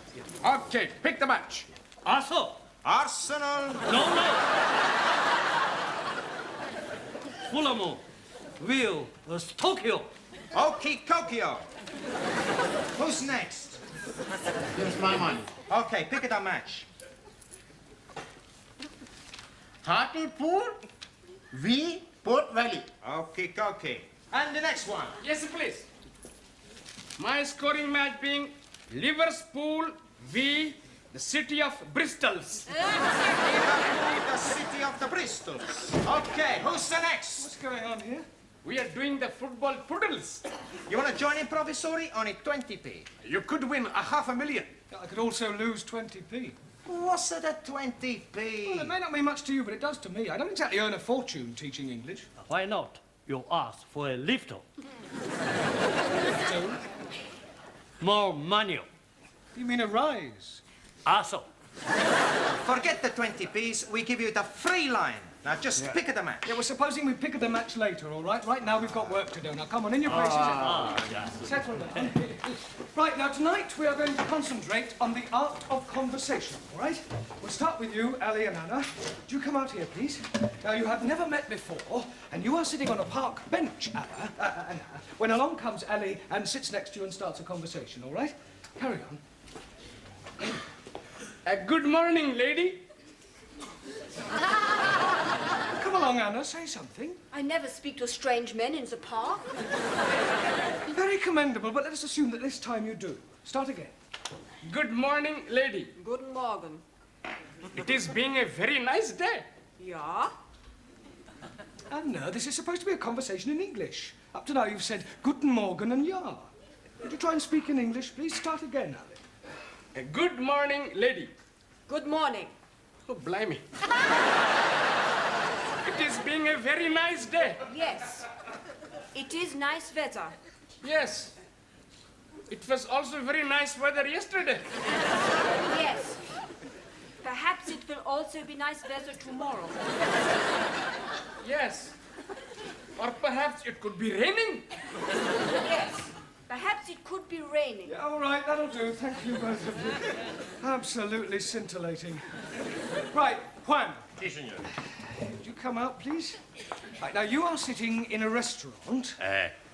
Okay, pick the match. Arsenal. Arsenal. No. Fulham. Will. Tokyo. Okie Kokio. Who's next? Here's my money. Okay, pick the match. Hartlepool v Port Valley. Okie dokie. And the next one. Yes, please. My scoring match being Liverpool v the city of Bristols. The city of the Bristols. Okay, who's the next? What's going on here? We are doing the football poodles. You wanna join in, Professori? Only 20p. You could win $500,000. I could also lose 20p. What's it at 20p? Well, it may not mean much to you, but it does to me. I don't exactly earn a fortune teaching English. Why not? You ask for a lift. More money. You mean a rise? Also. Forget the 20p's. We give you the free line. Now just pick the match. Yeah, well, supposing we pick the match later, all right? Right now we've got work to do. Now, come on, in your places. Settle down. Right, now tonight we are going to concentrate on the art of conversation, all right? We'll start with you, Ali and Anna. Do you come out here, please? Now, you have never met before, and you are sitting on a park bench, Anna, when along comes Ali and sits next to you and starts a conversation, all right? Carry on. Good morning, lady. Come along, Anna, say something. I never speak to strange men in the park. Very commendable, but let us assume that this time you do. Start again. Good morning, lady. Guten Morgen. It is being a very nice day. Ja? Anna, this is supposed to be a conversation in English. Up to now you've said Guten Morgen and ja. Would you try and speak in English, please? Start again, Ali. Good morning, lady. Good morning. Oh, blimey. It is being a very nice day. Yes. It is nice weather. Yes. It was also very nice weather yesterday. Yes. Perhaps it will also be nice weather tomorrow. Yes. Or perhaps it could be raining. Yes. Perhaps it could be raining. Yeah, all right, that'll do. Thank you, both of you. Absolutely scintillating. Right, Juan. Si, senor. Would you come out, please? Right, now you are sitting in a restaurant.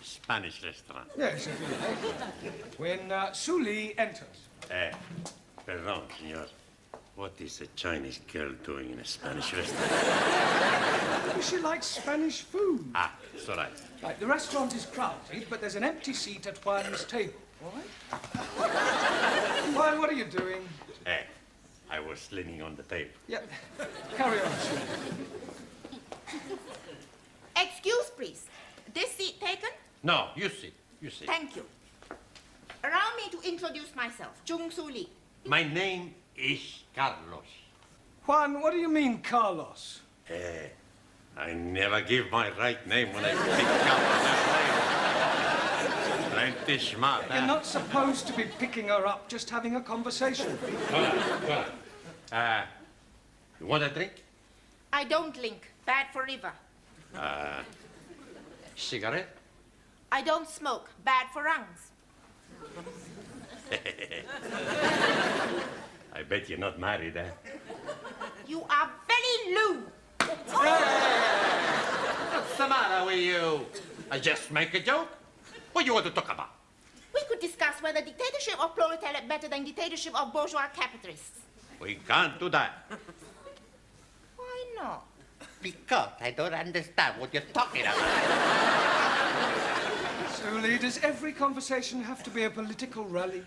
Spanish restaurant. Yes, if you like. When Suli enters. Perdón, senor. What is a Chinese girl doing in a Spanish restaurant? She likes Spanish food. It's all right. Right, the restaurant is crowded, but there's an empty seat at Juan's table, all right? Juan, what are you doing? I was leaning on the table. Yeah, carry on. Excuse, please. This seat taken? No, you sit. You sit. Thank you. Allow me to introduce myself, Jung Soo Lee. My name is Carlos. Juan, what do you mean, Carlos? I never give my right name when I pick up that name. Plenty smart, You're not supposed to be picking her up, just having a conversation. You want a drink? I don't link. Bad for liver. Cigarette? I don't smoke. Bad for lungs. I bet you're not married, eh? You are very lewd. What's the matter with you? I just make a joke. What do you want to talk about? We could discuss whether dictatorship of proletariat better than dictatorship of bourgeois capitalists. We can't do that. Why not? Because I don't understand what you're talking about. Suli, does every conversation have to be a political rally?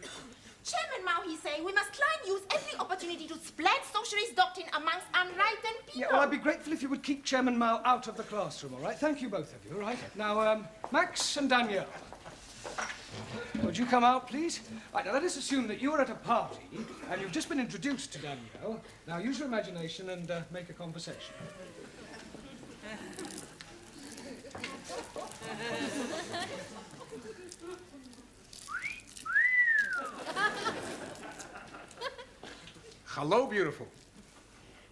Chairman Mao, he's saying we must try and use every opportunity to spread socialist doctrine amongst unrightened people. Yeah, well, I'd be grateful if you would keep Chairman Mao out of the classroom, all right? Thank you, both of you, all right? Now, Max and Danielle. Would you come out, please? Right, now let us assume that you are at a party and you've just been introduced to Danielle. Now use your imagination and make a conversation. Hello, beautiful.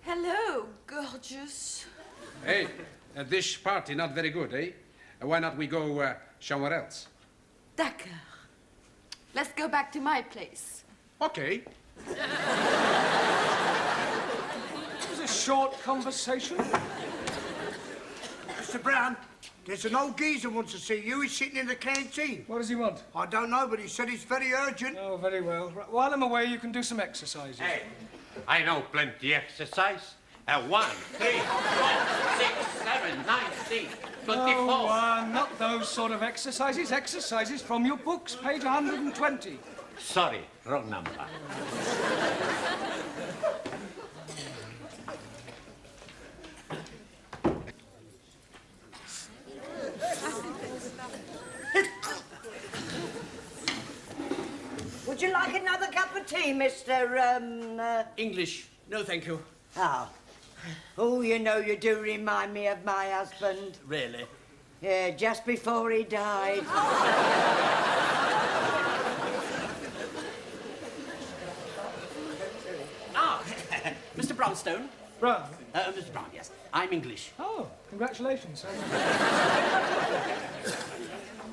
Hello, gorgeous. Hey, this party not very good, eh? Why not we go somewhere else? D'accord. Let's go back to my place. Okay. It was a short conversation. Mr. Brown, there's an old geezer wants to see you. He's sitting in the canteen. What does he want? I don't know, but he said it's very urgent. Oh, very well. Right, while I'm away, you can do some exercises. Hey, I know plenty exercise. 1, 3, 4, 6, 7, 9, 10, 24. Oh, not those sort of exercises. Exercises from your books, page 120. Sorry, wrong number. Would you like another cup of tea, Mr. English. No, thank you. Oh. Oh, you know, you do remind me of my husband. Really? Yeah, just before he died. Mr. Brownstone. Brown? Mr. Brown, yes. I'm English. Oh, congratulations.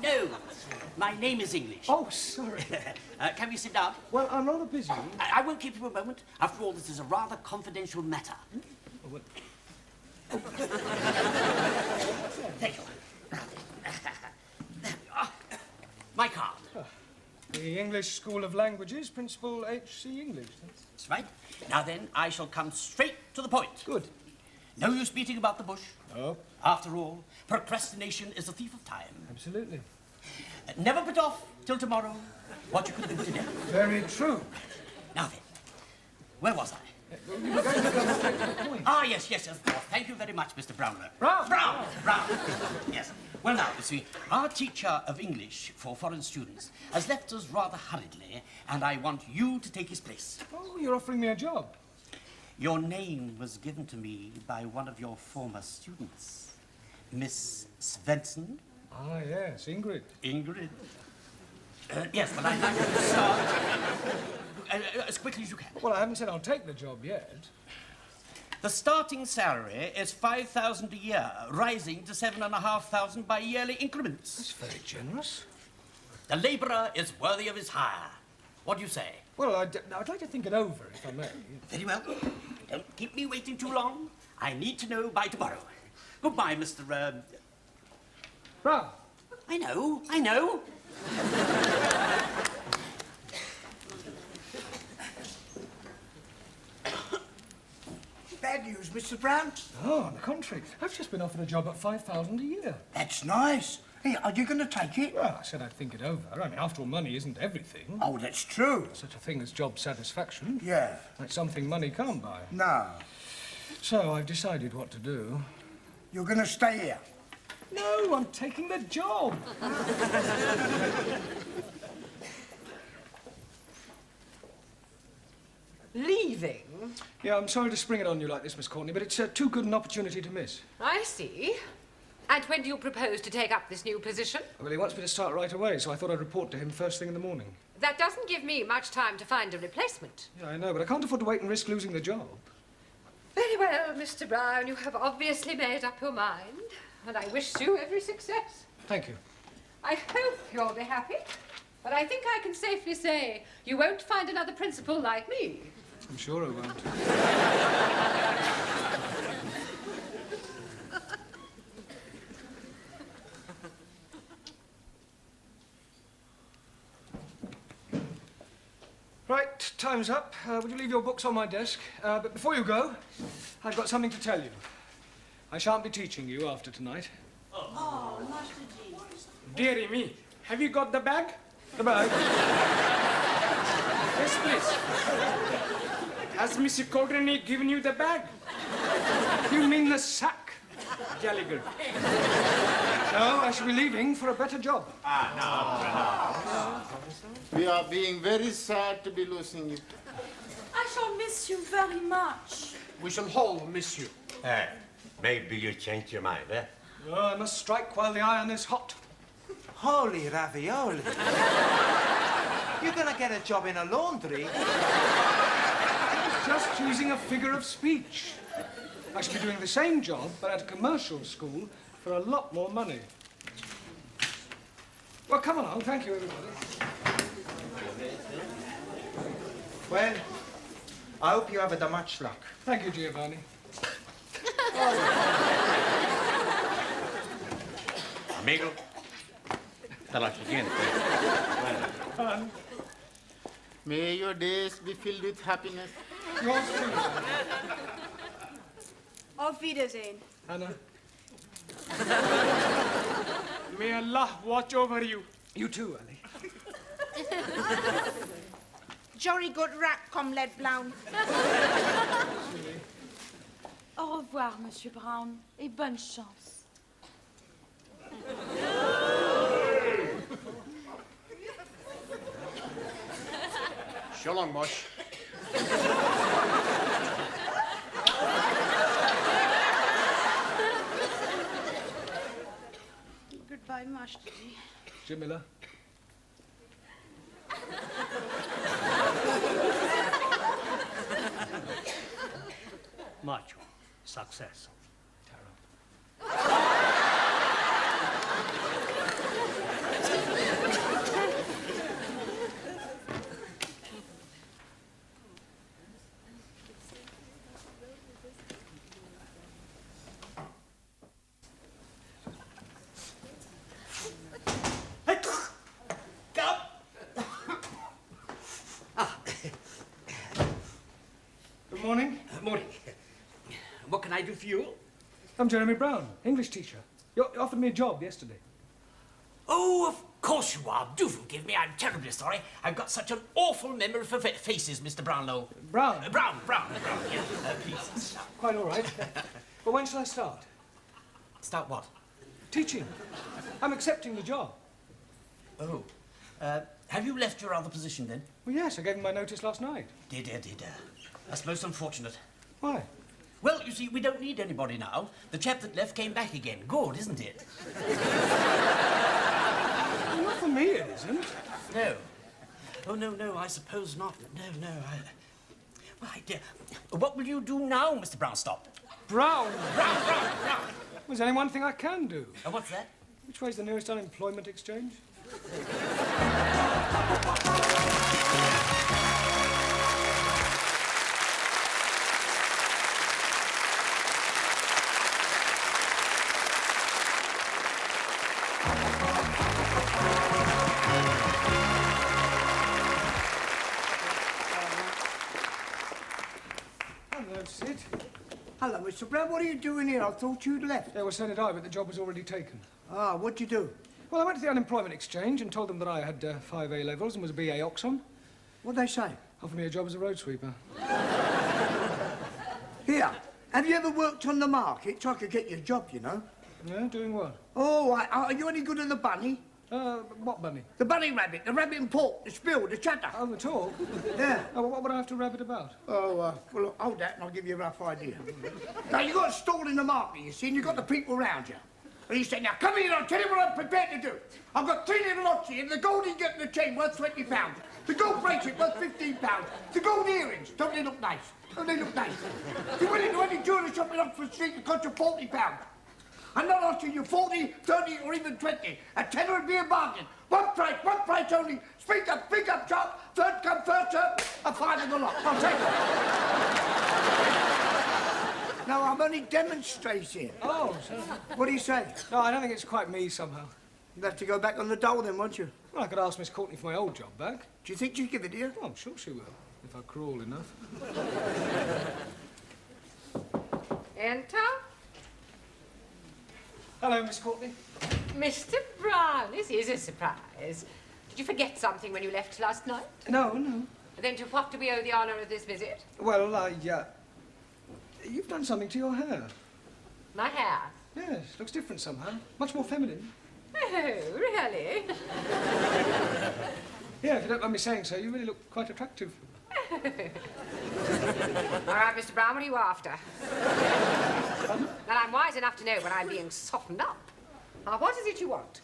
No, my name is English. Oh, sorry. Can we sit down? Well, I'm rather busy. I won't keep you a moment. After all, this is a rather confidential matter. Thank you. My card. The English School of Languages, Principal H.C. English. That's right. Now then, I shall come straight to the point. Good. No use beating about the bush. No. After all, procrastination is a thief of time. Absolutely. Never put off till tomorrow what you could do today. Very true. Now then, where was I? Yes, of course. Thank you very much, Mr. Brownlow. Brown! Yes. Well, now, you see, our teacher of English for foreign students has left us rather hurriedly, and I want you to take his place. Oh, you're offering me a job. Your name was given to me by one of your former students, Miss Svensson. Ah, yes, Ingrid. Ingrid. Yes, but I'd like you to start as quickly as you can. Well, I haven't said I'll take the job yet. The starting salary is 5,000 a year, rising to 7,500 by yearly increments. That's very generous. The labourer is worthy of his hire. What do you say? Well, I'd like to think it over, if I may. Very well. Don't keep me waiting too long. I need to know by tomorrow. Goodbye, Mr. Brown. I know. Bad news, Mr. Brown. Oh, on the contrary. I've just been offered a job at 5,000 a year. That's nice. Hey, are you going to take it? Well, I said I'd think it over. I mean, after all, money isn't everything. Oh, that's true. Such a thing as job satisfaction. Yeah. That's something money can't buy. No. So I've decided what to do. You're going to stay here? No, I'm taking the job. Leaving? Yeah, I'm sorry to spring it on you like this, Miss Courtney, but it's too good an opportunity to miss. I see. And when do you propose to take up this new position? Well, he wants me to start right away, so I thought I'd report to him first thing in the morning. That doesn't give me much time to find a replacement. Yeah, I know, but I can't afford to wait and risk losing the job. Very well, Mr. Brown. You have obviously made up your mind, and I wish you every success. Thank you. I hope you'll be happy, but I think I can safely say you won't find another principal like me. I'm sure I won't. Right, time's up. Would you leave your books on my desk? But before you go, I've got something to tell you. I shan't be teaching you after tonight. Oh, Master G. Dearie me, have you got the bag? The bag? Yes, please. Has Mr. Courtney given you the bag? You mean the sack? Jolly good. No, I shall be leaving for a better job. We are being very sad to be losing you. I shall miss you very much. We shall all miss you. Maybe you change your mind, eh? Oh, I must strike while the iron is hot. Holy ravioli. You're gonna get a job in a laundry? Just using a figure of speech. I should be doing the same job, but at a commercial school for a lot more money. Well, come along. Thank you, everybody. Well, I hope you have the much luck. Thank you, Giovanni. Amigo, te la siguiente. May your days be filled with happiness. Yours too. Auf Wiedersehen. Anna. May Allah watch over you. You too, Ali. Jolly good rat, Comrade Brown. Au revoir, Monsieur Brown, et bonne chance. So long, Mosh. Goodbye, Master G. Jamila. Macho. Success. Good morning. Morning. What can I do for you? I'm Jeremy Brown, English teacher. You offered me a job yesterday. Oh, of course you are. Do forgive me. I'm terribly sorry. I've got such an awful memory for faces, Mr. Brownlow. Brown? Brown. Yeah, please. Quite all right. But when shall I start? Start what? Teaching. I'm accepting the job. Oh. Have you left your other position then? Well, yes, I gave him my notice last night. Did. That's most unfortunate. Why? Well, you see, we don't need anybody now. The chap that left came back again. Good, isn't it? Well, not for me, it isn't. No. Oh, no, I suppose not. No. Right. What will you do now, Mr. Brownstop? Brown? Brown. There's only one thing I can do. What's that? Which way's the nearest unemployment exchange? Hello, Sid. Hello, Mr. Brown. What are you doing here? I thought you'd left. Yeah, well, so did I, but the job was already taken. Ah, what'd you do? Well, I went to the unemployment exchange and told them that I had 5 A-levels and was a BA Oxon. What'd they say? Offered me a job as a road sweeper. Here, have you ever worked on the market so I could get you a job, you know? Yeah, doing what? Oh, are you any good at the bunny? What bunny? The bunny rabbit, the rabbit and pork, the spill, the chatter. Oh, the talk? Yeah. Oh, well, what would I have to rabbit about? Oh, well, look, hold that and I'll give you a rough idea. Now, you've got a stall in the market, you see, and you've got the people round you. And you say, now, come here and I'll tell you what I'm prepared to do. I've got 3 little lots here, the gold ingot and the chain worth £20. The gold bracelet worth £15. The gold earrings, don't they look nice? Don't they look nice? If you're willing to any jewellery shop in Oxford Street, it costs you £40. I'm not offering you 40, 30, or even 20. A tenner would be a bargain. One price only. Speak up, sharp. Third come, first served. A five in the lot. I'll take it. No, I'm only demonstrating. Oh, so... What do you say? No, I don't think it's quite me somehow. You'll have to go back on the dole then, won't you? Well, I could ask Miss Courtney for my old job back. Do you think she'd give it to you? Oh, I'm sure she will, if I crawl enough. Enter. Hello, Miss Courtney. Mr. Brown, this is a surprise. Did you forget something when you left last night? No. Then to what do we owe the honour of this visit? Well, you've done something to your hair. My hair? Yes, looks different somehow. Much more feminine. Oh, really? Yeah, if you don't mind me saying so, you really look quite attractive. All right, Mr. Brown, what are you after? Well, I'm wise enough to know when I'm being softened up. Now, what is it you want?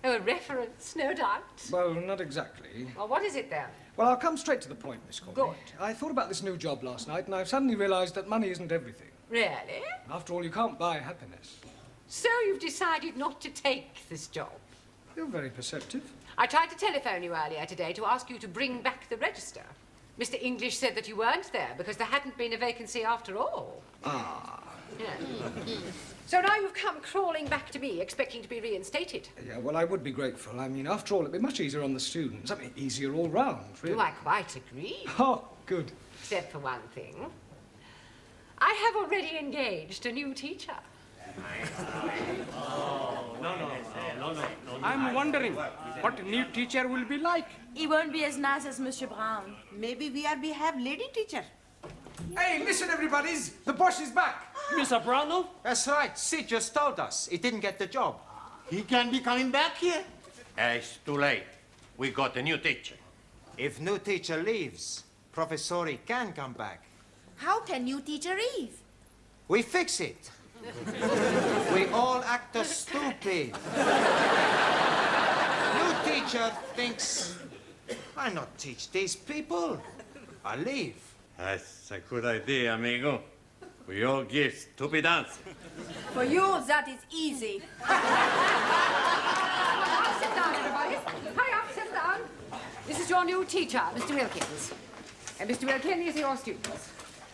Oh, a reference, no doubt. Well, not exactly. Well, what is it, then? Well, I'll come straight to the point, Miss Courtney. Good. I thought about this new job last night, and I've suddenly realised that money isn't everything. Really? After all, you can't buy happiness. So you've decided not to take this job? You're very perceptive. I tried to telephone you earlier today to ask you to bring back the register. Mr. English said that you weren't there because there hadn't been a vacancy after all. Ah. Yeah. So now you've come crawling back to me, expecting to be reinstated. Yeah, well, I would be grateful. I mean, after all, it'd be much easier on the students. I mean, easier all round, really. Do I quite agree? Oh, good. Except for one thing. I have already engaged a new teacher. I'm wondering what a new teacher will be like. He won't be as nice as Monsieur Brown. Maybe we have lady teacher. Hey, listen, everybody's. The boss is back. Mr. Brownell? That's right. Sid just told us he didn't get the job. He can be coming back here. It's too late. We got a new teacher. If new teacher leaves, Professori can come back. How can new teacher leave? We fix it. We all act stupid. New teacher thinks, why not teach these people? I leave. That's a good idea, amigo. We all give stupid answers. For you, that is easy. Sit down, everybody. Hurry up, sit down. This is your new teacher, Mr. Wilkins. And Mr. Wilkins, these are your students.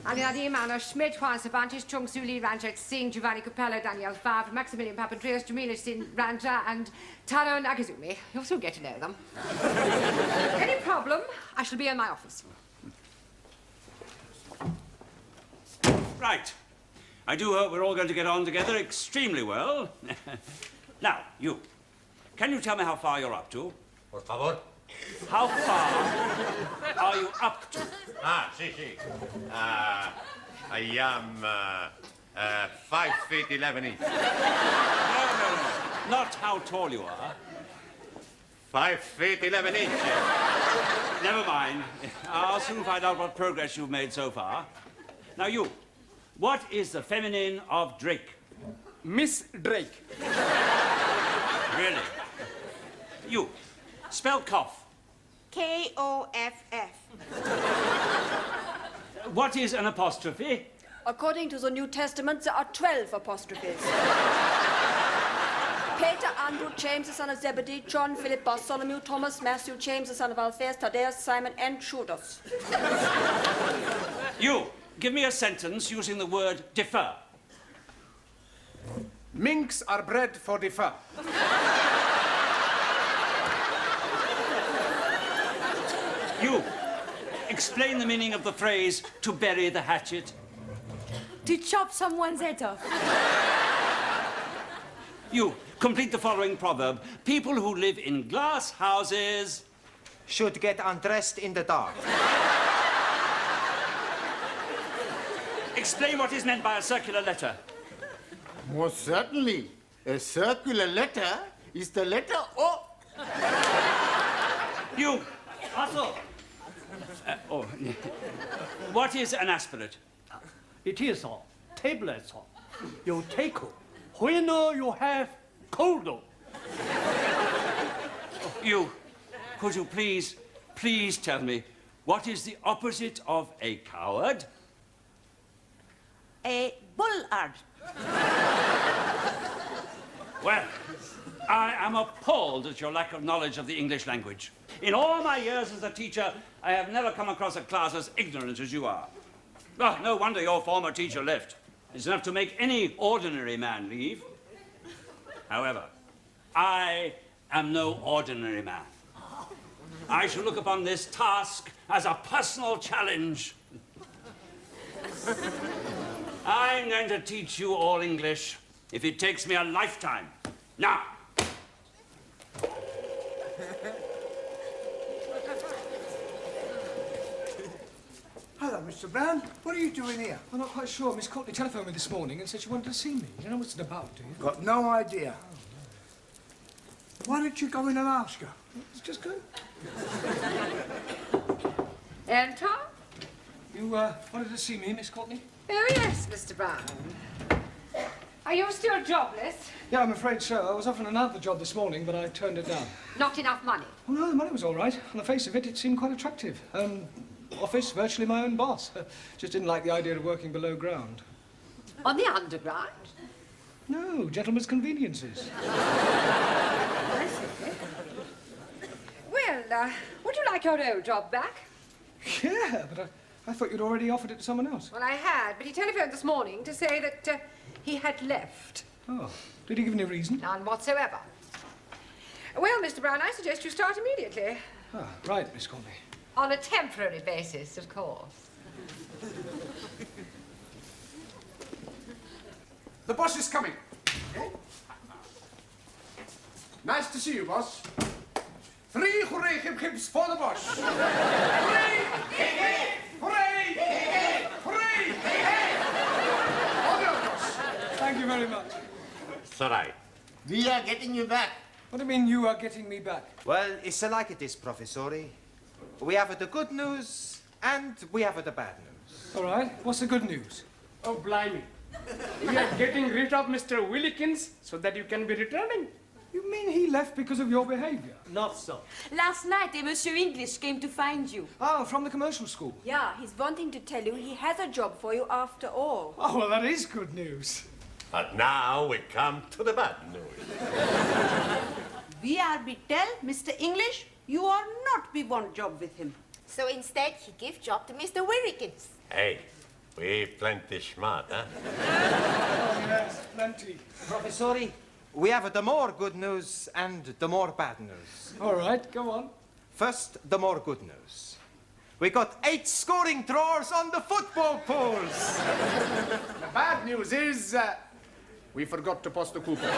Andrea Manor, Schmidt, Juan Cervantes, Chung Su Lee, Ranchak Singh, Giovanni Capello, Daniel Favre, Maximilian Papandreou, Jamila Sin Ranja, and Taro Nagazumi. You'll soon get to know them. Any problem, I shall be in my office. Right. I do hope we're all going to get on together extremely well. Now, you. Can you tell me how far you're up to? Por favor. How far are you up to? Sí. I am 5 feet 11 inches. No. Not how tall you are. 5 feet 11 inches. Never mind. I'll soon find out what progress you've made so far. Now, you. What is the feminine of Drake? Miss Drake. Really? You. Spell cough. Koff. What is an apostrophe? According to the New Testament, there are 12 apostrophes. Peter, Andrew, James, the son of Zebedee, John, Philip, Bartholomew, Thomas, Matthew, James, the son of Alphaeus, Thaddeus, Simon, and Judas. You. Give me a sentence using the word defer. Minks are bred for defer. You. Explain the meaning of the phrase, to bury the hatchet. To chop someone's head off. You. Complete the following proverb. People who live in glass houses should get undressed in the dark. Explain what is meant by a circular letter. Most certainly. A circular letter is the letter O. You. Otto. What is an aspirate? It is a tablet. You take when you have cold. You. Could you please tell me what is the opposite of a coward? A bullard. Well, I am appalled at your lack of knowledge of the English language. In all my years as a teacher, I have never come across a class as ignorant as you are. Oh, no wonder your former teacher left. It's enough to make any ordinary man leave. However, I am no ordinary man. I shall look upon this task as a personal challenge. I'm going to teach you all English if it takes me a lifetime. Now. Hello, Mr. Brown. What are you doing here? I'm not quite sure. Miss Courtney telephoned me this morning and said she wanted to see me. You don't know what it's about, do you? Got no idea. Why don't you go in and ask her? Let's just go. Enter? You wanted to see me, Miss Courtney? Oh, yes, Mr. Brown. Are you still jobless? Yeah, I'm afraid so. I was offered another job this morning, but I turned it down. Not enough money? Oh, no, the money was all right. On the face of it, it seemed quite attractive. Office, virtually my own boss. Just didn't like the idea of working below ground. On the underground? No, gentlemen's conveniences. I see. Well, would you like your old job back? Yeah, but I thought you'd already offered it to someone else. Well, I had, but he telephoned this morning to say that he had left. Oh, did he give any reason? None whatsoever. Well, Mr. Brown, I suggest you start immediately. Ah, right, Miss Courtney. On a temporary basis, of course. The boss is coming. Nice to see you, boss. 3 hooray hip-hips for the boss. Hooray! Hip-hip! Hooray! Hip-hip! Hooray! Hip-hip! All the boss. Thank you very much. It's all right. We are getting you back. What do you mean you are getting me back? Well, it's like it is, Professori. We have the good news and we have the bad news. All right. What's the good news? Oh, blimey. We are getting rid of Mr. Willikins so that you can be returning. You mean he left because of your behavior? Not so. Last night, Monsieur English came to find you. Oh, from the commercial school. Yeah, he's wanting to tell you he has a job for you after all. Oh, well, that is good news. But now we come to the bad news. We are be tell Mr. English, you are not be want job with him. So instead, he give job to Mr. Willikins. Hey, we plenty smart, huh? Oh, yes, plenty. Professori, we have the more good news and the more bad news. All right, go on. First, the more good news. We got 8 scoring drawers on the football pools. The bad news is we forgot to post the coupon.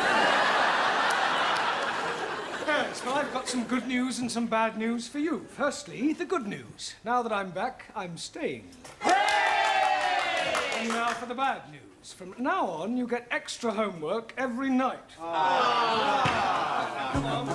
Yes, well, I've got some good news and some bad news for you. Firstly, the good news. Now that I'm back, I'm staying. And now for the bad news. From now on, you get extra homework every night. Come on.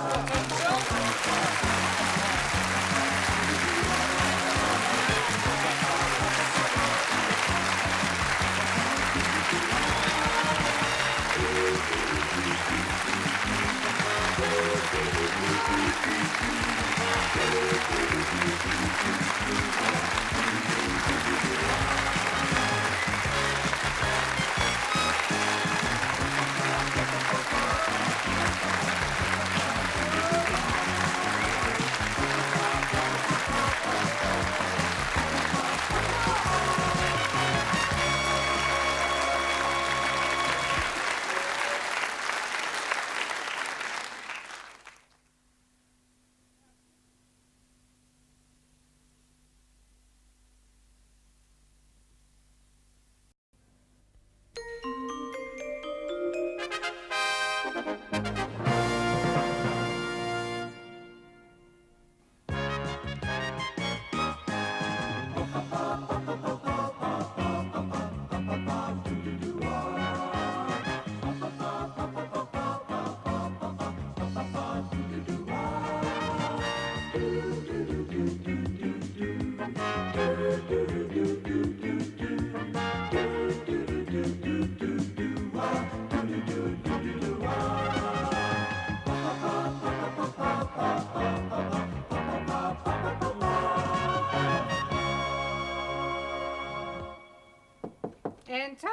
Enter?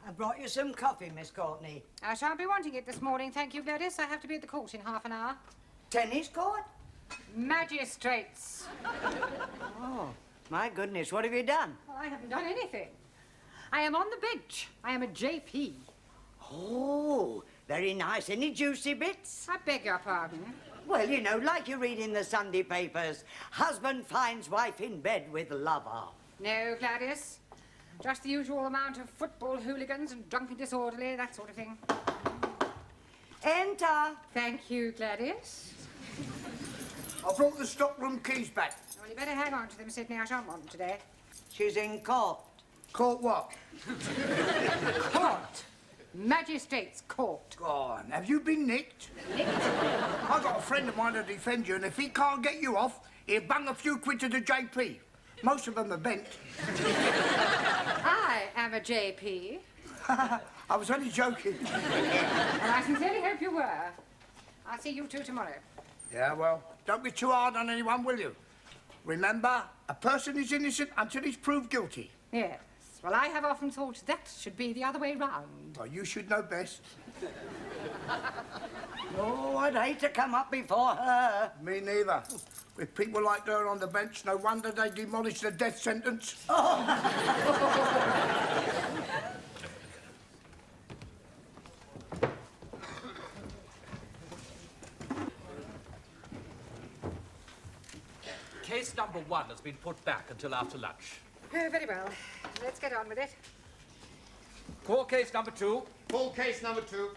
I brought you some coffee, Miss Courtney. I shan't be wanting it this morning, thank you, Gladys. I have to be at the court in half an hour. Tennis court? Magistrates. Oh, my goodness, what have you done? Well, I haven't done anything. I am on the bench. I am a JP. Oh, very nice. Any juicy bits? I beg your pardon. Well, you know, like you read in the Sunday papers, husband finds wife in bed with lover. No, Gladys. Just the usual amount of football hooligans and drunken disorderly, that sort of thing. Enter. Thank you, Gladys. I brought the stockroom keys back. Well, you better hang on to them, Sidney. I shan't want them today. She's in court. Court what? Court. Magistrate's court. Go on, have you been nicked? I've got a friend of mine to defend you, and if he can't get you off, he'll bung a few quid to the JP. Most of them are bent. I am a JP. I was only joking. And I sincerely hope you were. I'll see you two tomorrow. Yeah, well, don't be too hard on anyone, will you? Remember, a person is innocent until he's proved guilty. Yes. Well, I have often thought that should be the other way round. Well, you should know best. Oh, I'd hate to come up before her. Me neither. With people like her on the bench, no wonder they demolished the death sentence. Case number 1 has been put back until after lunch. Oh, very well. Let's get on with it. Call case number 2. Call case number 2.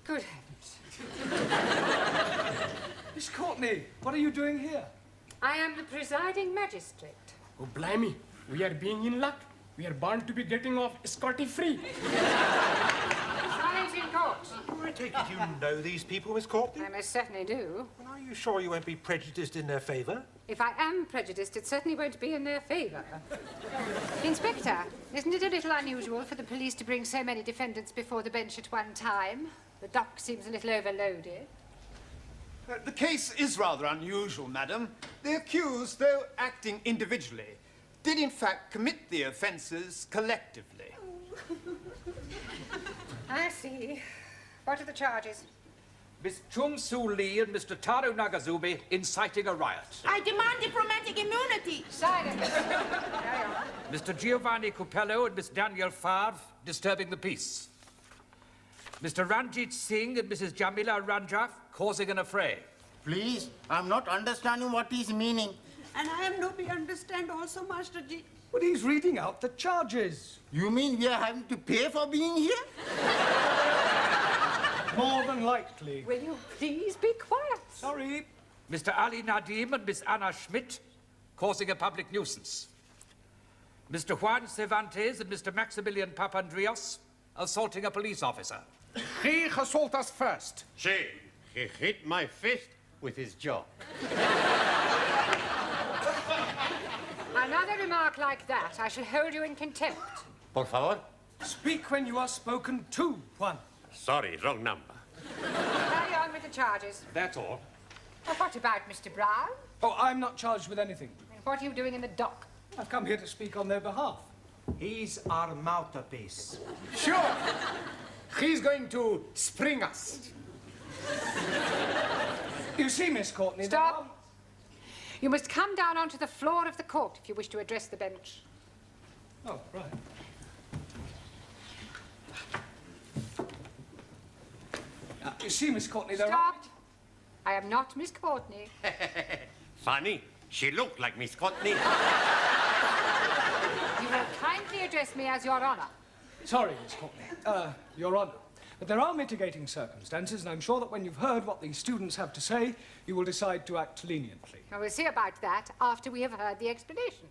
Good heavens. Miss Courtney, what are you doing here? I am the presiding magistrate. Oh, blimey. We are being in luck. We are bound to be getting off scotty-free. Silence in court. I take it you know these people, Miss Courtney? I most certainly do. Well, are you sure you won't be prejudiced in their favour? If I am prejudiced, it certainly won't be in their favour. Inspector, isn't it a little unusual for the police to bring so many defendants before the bench at one time? The dock seems a little overloaded. The case is rather unusual, madam. The accused, though acting individually, did in fact commit the offences collectively. I see. What are the charges? Miss Chung Soo Lee and Mr. Taro Nagazubi inciting a riot. I demand diplomatic immunity. Silence. Carry on. Mr. Giovanni Cupello and Miss Danielle Favre disturbing the peace. Mr. Ranjit Singh and Mrs. Jamila Ranjaf causing an affray. Please, I'm not understanding what he's meaning. And I am nobody understand also, Master Ji. But he's reading out the charges. You mean we are having to pay for being here? More than likely. Will you please be quiet? Sorry. Mr. Ali Nadim and Miss Anna Schmidt causing a public nuisance. Mr. Juan Cervantes and Mr. Maximilian Papandreou assaulting a police officer. He assaulted us first. See, he hit my fist with his jaw. Another remark like that, I shall hold you in contempt. Por favor. Speak when you are spoken to, Juan. Sorry, wrong number. Carry on with the charges. That's all. Well, what about Mr. Brown? Oh, I'm not charged with anything. And what are you doing in the dock? I've come here to speak on their behalf. He's our mouthpiece. Sure. He's going to spring us. You see, Miss Courtney... Stop. You must come down onto the floor of the court if you wish to address the bench. Oh, right. You see, Miss Courtney, there are... Stop. I am not Miss Courtney. Funny, she looked like Miss Courtney. You will kindly address me as Your Honour. Sorry, Miss Courtney. Your Honour. But there are mitigating circumstances, and I'm sure that when you've heard what the students have to say, you will decide to act leniently. Well, we'll see about that after we have heard the explanation.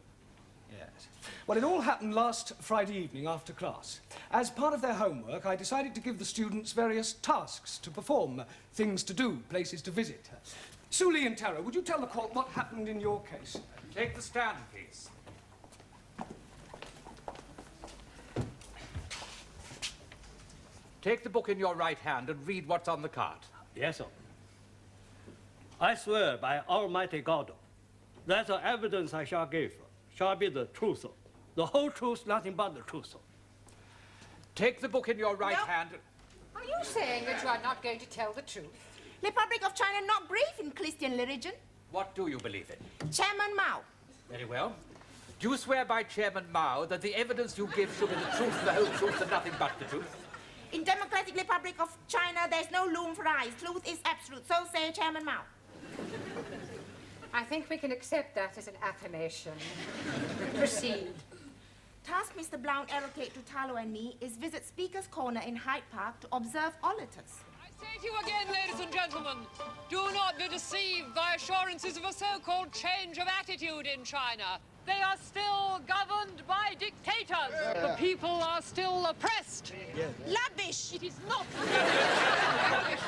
Yes. Well, it all happened last Friday evening after class. As part of their homework, I decided to give the students various tasks to perform, things to do, places to visit. Suli and Tara, would you tell the court what happened in your case? Take the stand, please. Take the book in your right hand and read what's on the card. Yes, sir. I swear by Almighty God that the evidence I shall give shall be the truth, the whole truth, nothing but the truth. Take the book in your right hand. Are you saying that you are not going to tell the truth? Republic of China not believe in Christian religion. What do you believe in? Chairman Mao. Very well. Do you swear by Chairman Mao that the evidence you give shall be the truth, the whole truth, and nothing but the truth? In Democratic Republic of China, there's no room for lies. Truth is absolute. So say Chairman Mao. I think we can accept that as an affirmation. Proceed. Task Mr. Brown allocate to Talo and me is visit Speaker's Corner in Hyde Park to observe auditors. Say to you again, ladies and gentlemen, do not be deceived by assurances of a so-called change of attitude in China. They are still governed by dictators. The people are still oppressed. Rubbish! It is not rubbish.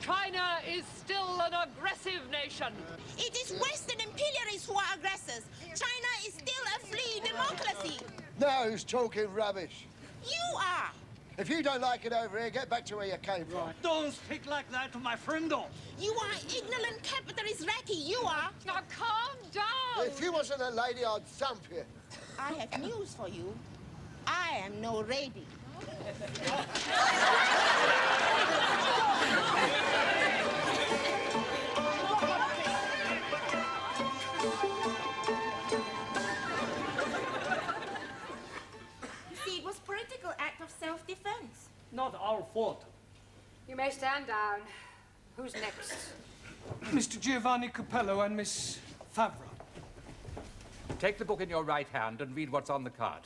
China is still an aggressive nation. It is Western imperialists who are aggressors. China is still a free democracy. Now who's talking rubbish? You are. If you don't like it over here, get back to where you came from. Don't speak like that to my friendo. You are ignorant capitalist ratty, you are. Now calm down. If you wasn't a lady, I'd thump you. I have news for you. I am no lady. See, it was political act of self-defense. Not our fault. You may stand down. Who's next? Mr. Giovanni Capello and Miss Favre. Take the book in your right hand and read what's on the card.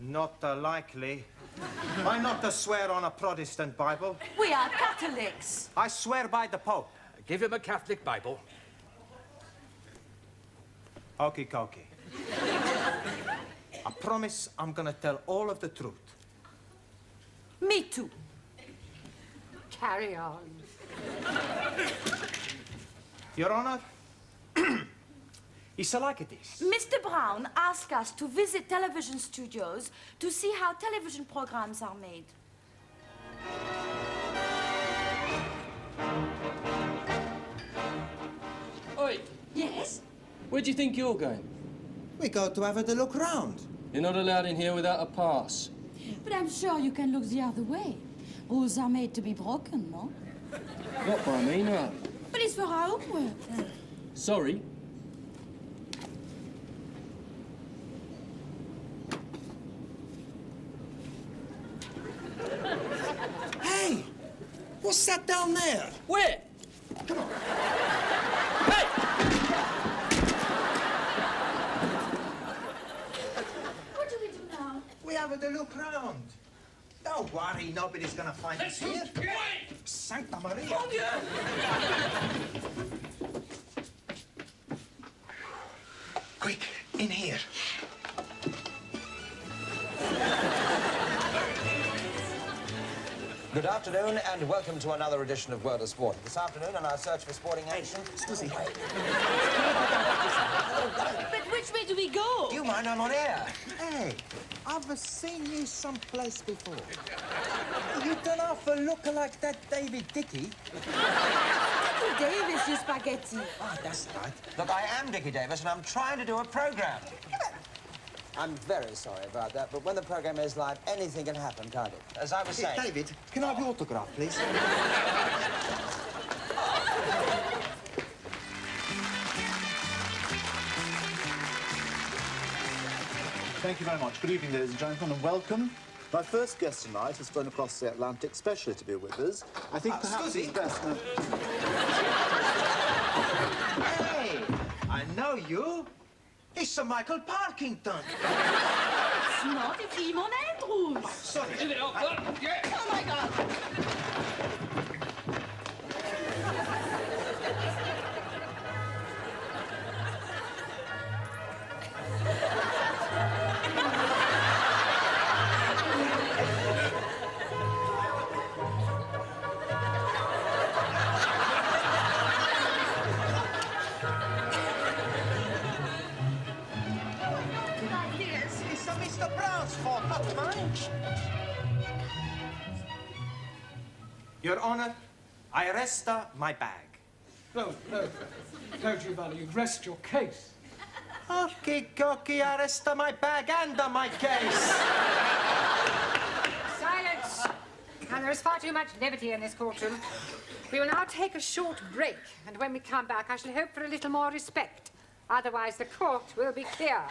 Not likely. I not swear on a Protestant Bible. We are Catholics. I swear by the Pope. Give him a Catholic Bible. Okie dokie. I promise I'm gonna tell all of the truth. Me too. Carry on. Your Honor, it's like this. Mr. Brown asked us to visit television studios to see how television programs are made. Oi! Yes? Where do you think you're going? We go to have a look round. You're not allowed in here without a pass. But I'm sure you can look the other way. Rules are made to be broken, no? Not by me, no. But it's for our homework. Sorry. Hey! What's that down there? Where? Come on. Hey! What do we do now? We have a look round. Don't worry, nobody's gonna find us here. Santa Maria. Quick, in here. Good afternoon and welcome to another edition of World of Sport. This afternoon on our search for sporting action... Excuse me. But which way do we go? Do you mind? I'm on air. Hey, I've seen you someplace before. You don't have a look like that David Dickey. Dickie Davis, you spaghetti. Ah, that's right. Look, I am Dickie Davis and I'm trying to do a program. I'm very sorry about that, but when the program is live, anything can happen, can't it? As I was Hey, saying... David, can I have your autograph, please? Thank you very much. Good evening, ladies and gentlemen, and welcome. My first guest tonight has flown across the Atlantic specially to be with us. I think perhaps it's best... Hey, I know you. It's Sir Michael Parkington. It's not, it's Eamon Andrews. Oh, sorry. Oh, my God. Yes, it's Mr. Brown's fault, not mine. Your Honor, I arrest my bag. No, Giovanni, you rest your case. Okie dokie, arrest my bag and my case. Silence! And there is far too much levity in this courtroom. We will now take a short break, and when we come back, I shall hope for a little more respect. Otherwise, the court will be clear.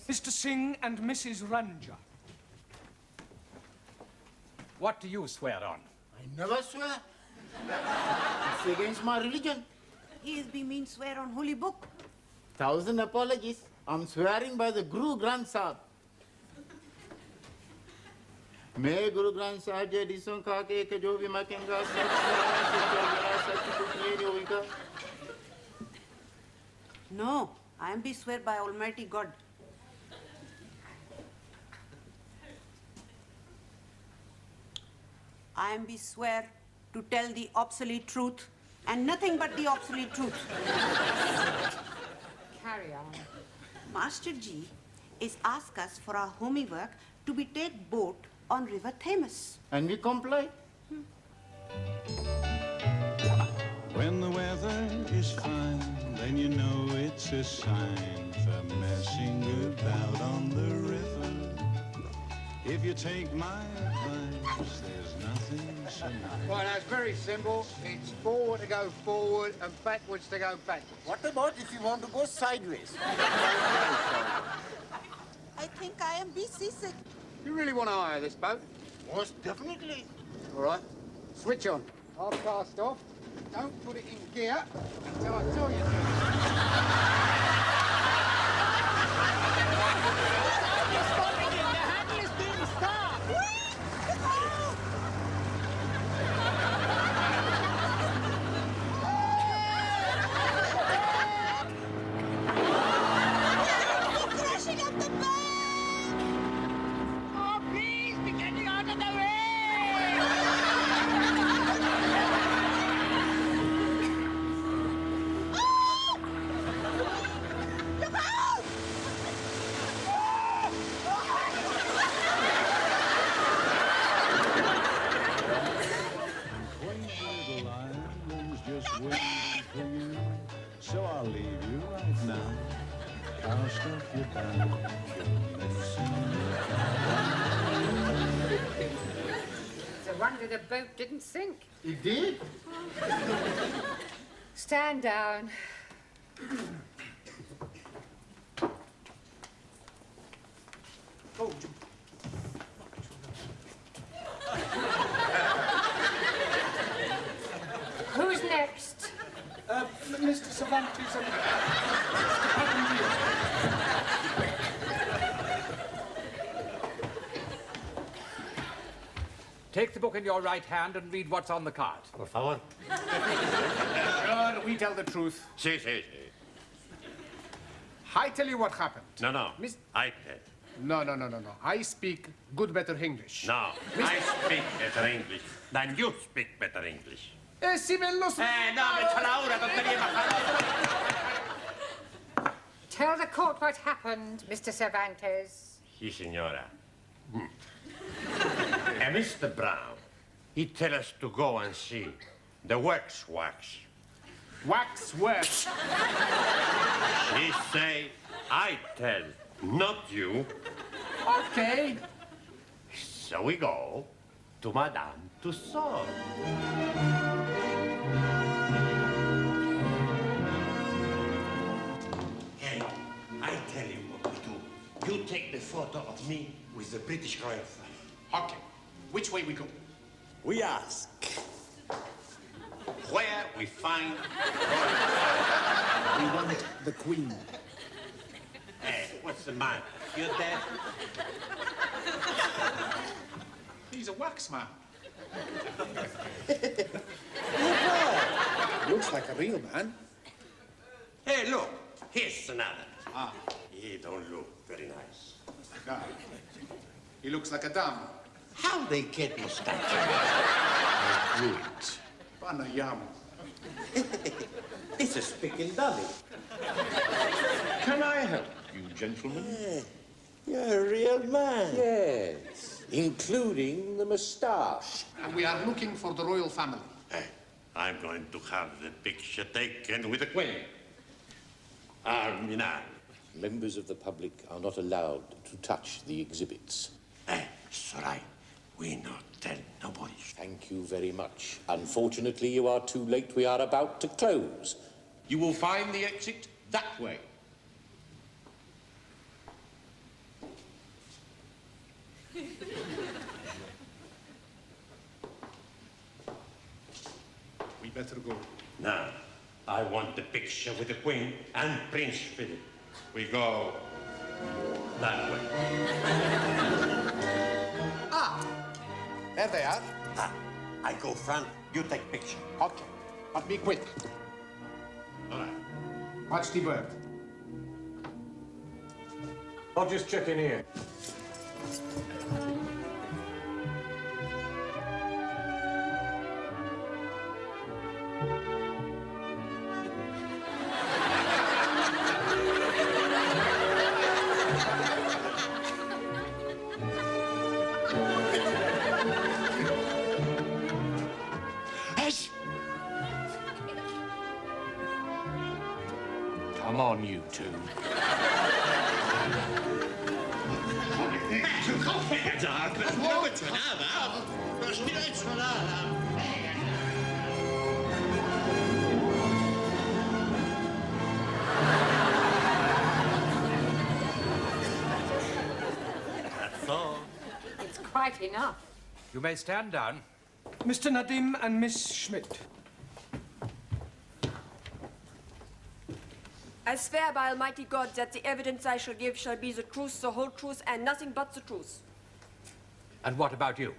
Mr. Singh and Mrs. Ranja. What do you swear on? I never swear. It's against my religion. He is being mean swear on holy book. 1,000 apologies. I'm swearing by the Guru Granth Sahib. मैं गुरु ग्रंथ साहिब जी हदीसों का के एक जो भी मैं कहूँगा सच कुछ नहीं होगा. No, I am be swear by Almighty God. I am be swear to tell the obsolete truth and nothing but the obsolete truth. Carry on. Master Ji is ask us for our homework to be take boat on River Thames. And we comply. When the weather is fine, then you know it's a sign for messing about on the river. If you take my advice, there's nothing so nice. Well, that's very simple. It's forward to go forward and backwards to go backwards. What about if you want to go sideways? I think I am be seasick. You really want to hire this boat? Most definitely. All right, switch on. I'll cast off. Don't put it in gear until I tell you to. So I'll leave you right now. I'll stop you down. It's a wonder the boat didn't sink. It did? Stand down. Oh, Who's next? Mr. Cervantes and Mr. Papandreou. Take the book in your right hand and read what's on the card. Por favor. Sure, we tell the truth. Sí, sí, sí. I tell you what happened. No, no. Miss- I tell. No. I speak good, better English. No, I speak better English than you speak better English. Si me lo... No, me echa la hora, tontería bajada. Tell the court what happened, Mr. Cervantes. Sí, señora. And Mr. Brown, he tell us to go and see the wax. Wax works. He say, I tell, not you. Okay. So we go to Madame Tussauds. Hey, I tell you what we do. You take the photo of me with the British Royal flag. Okay. Which way we go? We ask where we find We want the Queen. Hey, what's the matter? You deaf? He's a wax man. Looks like a real man. Hey, look, here's another. Ah, He don't look very nice. guy. He looks like a dam. How they get mustache? Good. Panayam. It's a spick and dolly. Can I help you, gentlemen? You're a real man. Yes, including the moustache. And we are looking for the royal family. Hey, I'm going to have the picture taken with the Queen. Arminal. Members of the public are not allowed to touch the exhibits. It's all right. We not tell nobody. Thank you very much. Unfortunately, you are too late. We are about to close. You will find the exit that way. better go. Now, I want the picture with the Queen and Prince Philip. We go that way. There they are. I go front, you take picture. Okay, but be quick. All right. Watch the bird. I'll just check in here. Come on, you two. That's all. It's quite enough. You may stand down. Mr. Nadim and Miss Schmidt. I swear by Almighty God that the evidence I shall give shall be the truth, the whole truth, and nothing but the truth. And what about you?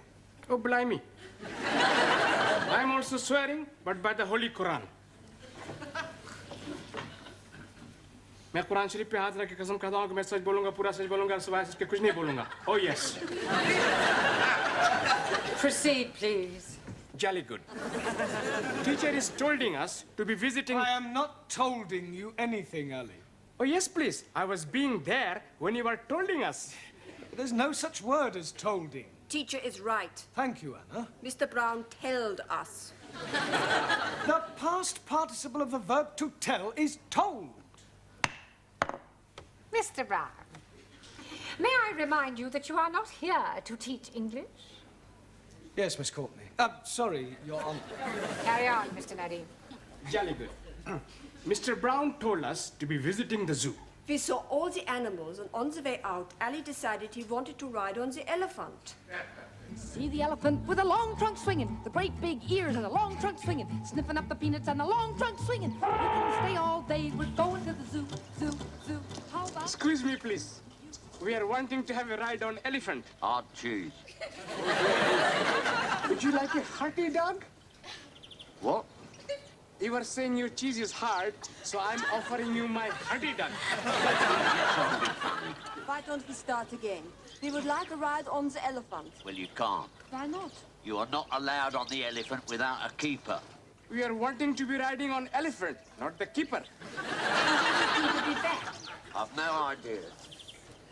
Oh, blimey. I'm also swearing, but by the Holy Quran. मैं कुरान शरीफ पे हाथ रख के कसम खाता हूँ कि मैं सच बोलूँगा, पूरा सच बोलूँगा, सिवाय इसके कुछ नहीं बोलूँगा. Oh, yes. Proceed, please. Jolly good. Teacher is tolding us to be visiting... I am not tolding you anything, Ali. Oh, yes, please. I was being there when you were tolding us. There's no such word as tolding. Teacher is right. Thank you, Anna. Mr. Brown told us. The past participle of the verb to tell is told. Mr. Brown, may I remind you that you are not here to teach English? Yes, Miss Courtney. Sorry, Your Honor. Carry on, Mr. Nadim. Jolly good. Mr. Brown told us to be visiting the zoo. We saw all the animals, and on the way out, Ali decided he wanted to ride on the elephant. See the elephant with the long trunk swinging, the great big ears and the long trunk swinging, sniffing up the peanuts and the long trunk swinging. We can stay all day. We're going to the zoo, zoo, zoo. How about... Excuse me, please. We are wanting to have a ride on elephant. Hard cheese. Would you like a hearty dog? What? You were saying your cheese is hard, so I'm offering you my hearty dog. Why don't we start again? We would like a ride on the elephant. Well, you can't. Why not? You are not allowed on the elephant without a keeper. We are wanting to be riding on elephant, not the keeper. I've no idea.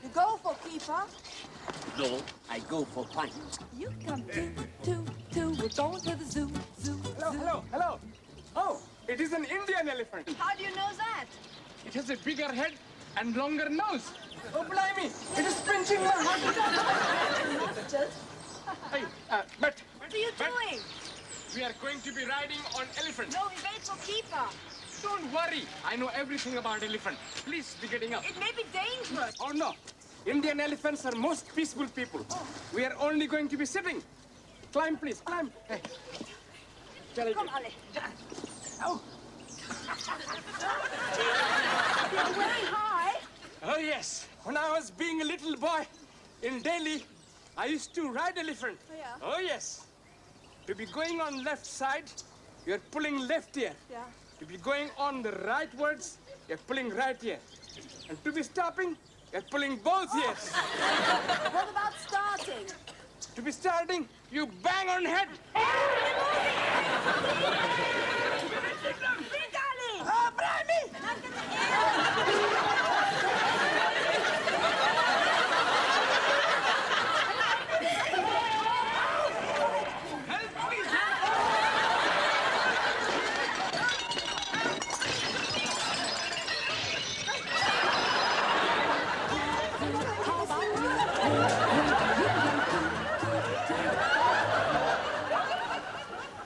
You go for keeper. No, I go for pint. You come two. We're going to the zoo, zoo, Hello, hello. Oh, it is an Indian elephant. How do you know that? It has a bigger head and longer nose. Oh, blimey, it is pinching my heart. Hey, but... What are you doing? We are going to be riding on elephant. No, we wait for keeper. Don't worry. I know everything about elephant. Please be getting up. It may be dangerous. Oh, no. Indian elephants are most peaceful people. Oh. We are only going to be sitting. Climb, please, climb. Hey. Come, Ali. Oh. You're very high. Oh, yes. When I was being a little boy in Delhi, I used to ride elephant. Oh, yeah? Oh, yes. To be going on left side, you're pulling left ear. Yeah. To be going on the rightwards, you're pulling right ear. And to be stopping, you're pulling both ears. What about starting? To be starting, you bang on head. Big Ali! Ah, Brahmi!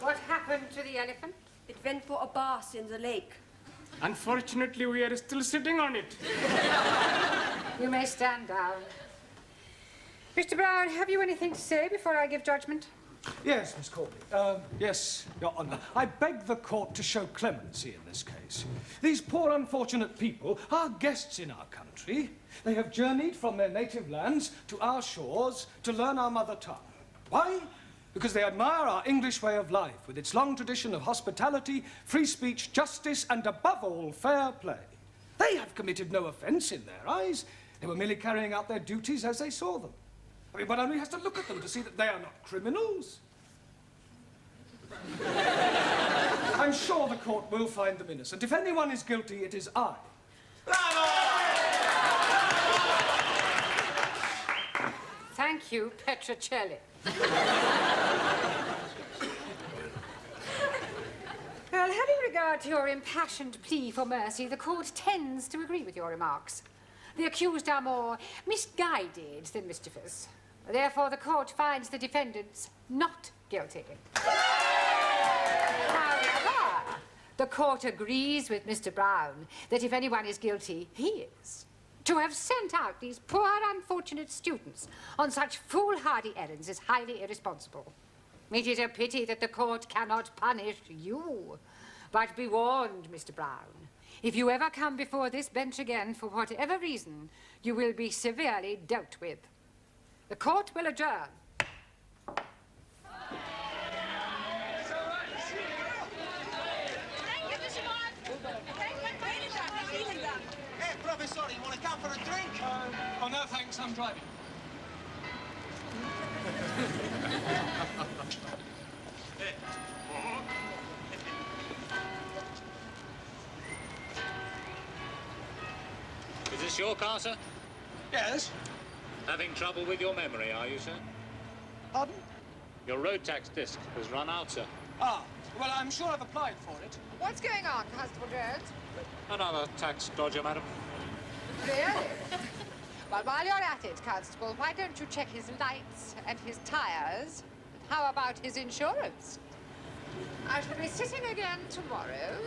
What happened to the elephant? It went for a bath in the lake. Unfortunately, we are still sitting on it. You may stand down. Mr. Brown, have you anything to say before I give judgment? Yes, Miss Courtney. Yes, Your Honour. I beg the court to show clemency in this case. These poor unfortunate people are guests in our country. They have journeyed from their native lands to our shores to learn our mother tongue. Why? Because they admire our English way of life, with its long tradition of hospitality, free speech, justice, and above all, fair play. They have committed no offence in their eyes. They were merely carrying out their duties as they saw them. I mean, one only has to look at them to see that they are not criminals. I'm sure the court will find them innocent. If anyone is guilty, it is I. Thank you, Petrocelli. Well, having regard to your impassioned plea for mercy, the court tends to agree with your remarks. The accused are more misguided than mischievous. Therefore, the court finds the defendants not guilty. However, the court agrees with Mr. Brown that if anyone is guilty, he is. To have sent out these poor, unfortunate students on such foolhardy errands is highly irresponsible. It is a pity that the court cannot punish you. But be warned, Mr. Brown. If you ever come before this bench again, for whatever reason, you will be severely dealt with. The court will adjourn. Hey, Professor, you want to come for a drink? Oh, no, thanks. I'm driving. Is this your car, sir? Yes. Having trouble with your memory, are you, sir? Pardon? Your road tax disc has run out, sir. Ah, well, I'm sure I've applied for it. What's going on, Constable Jones? Another tax dodger, madam. Really? Well, while you're at it, Constable, why don't you check his lights and his tires? How about his insurance? I shall be sitting again tomorrow.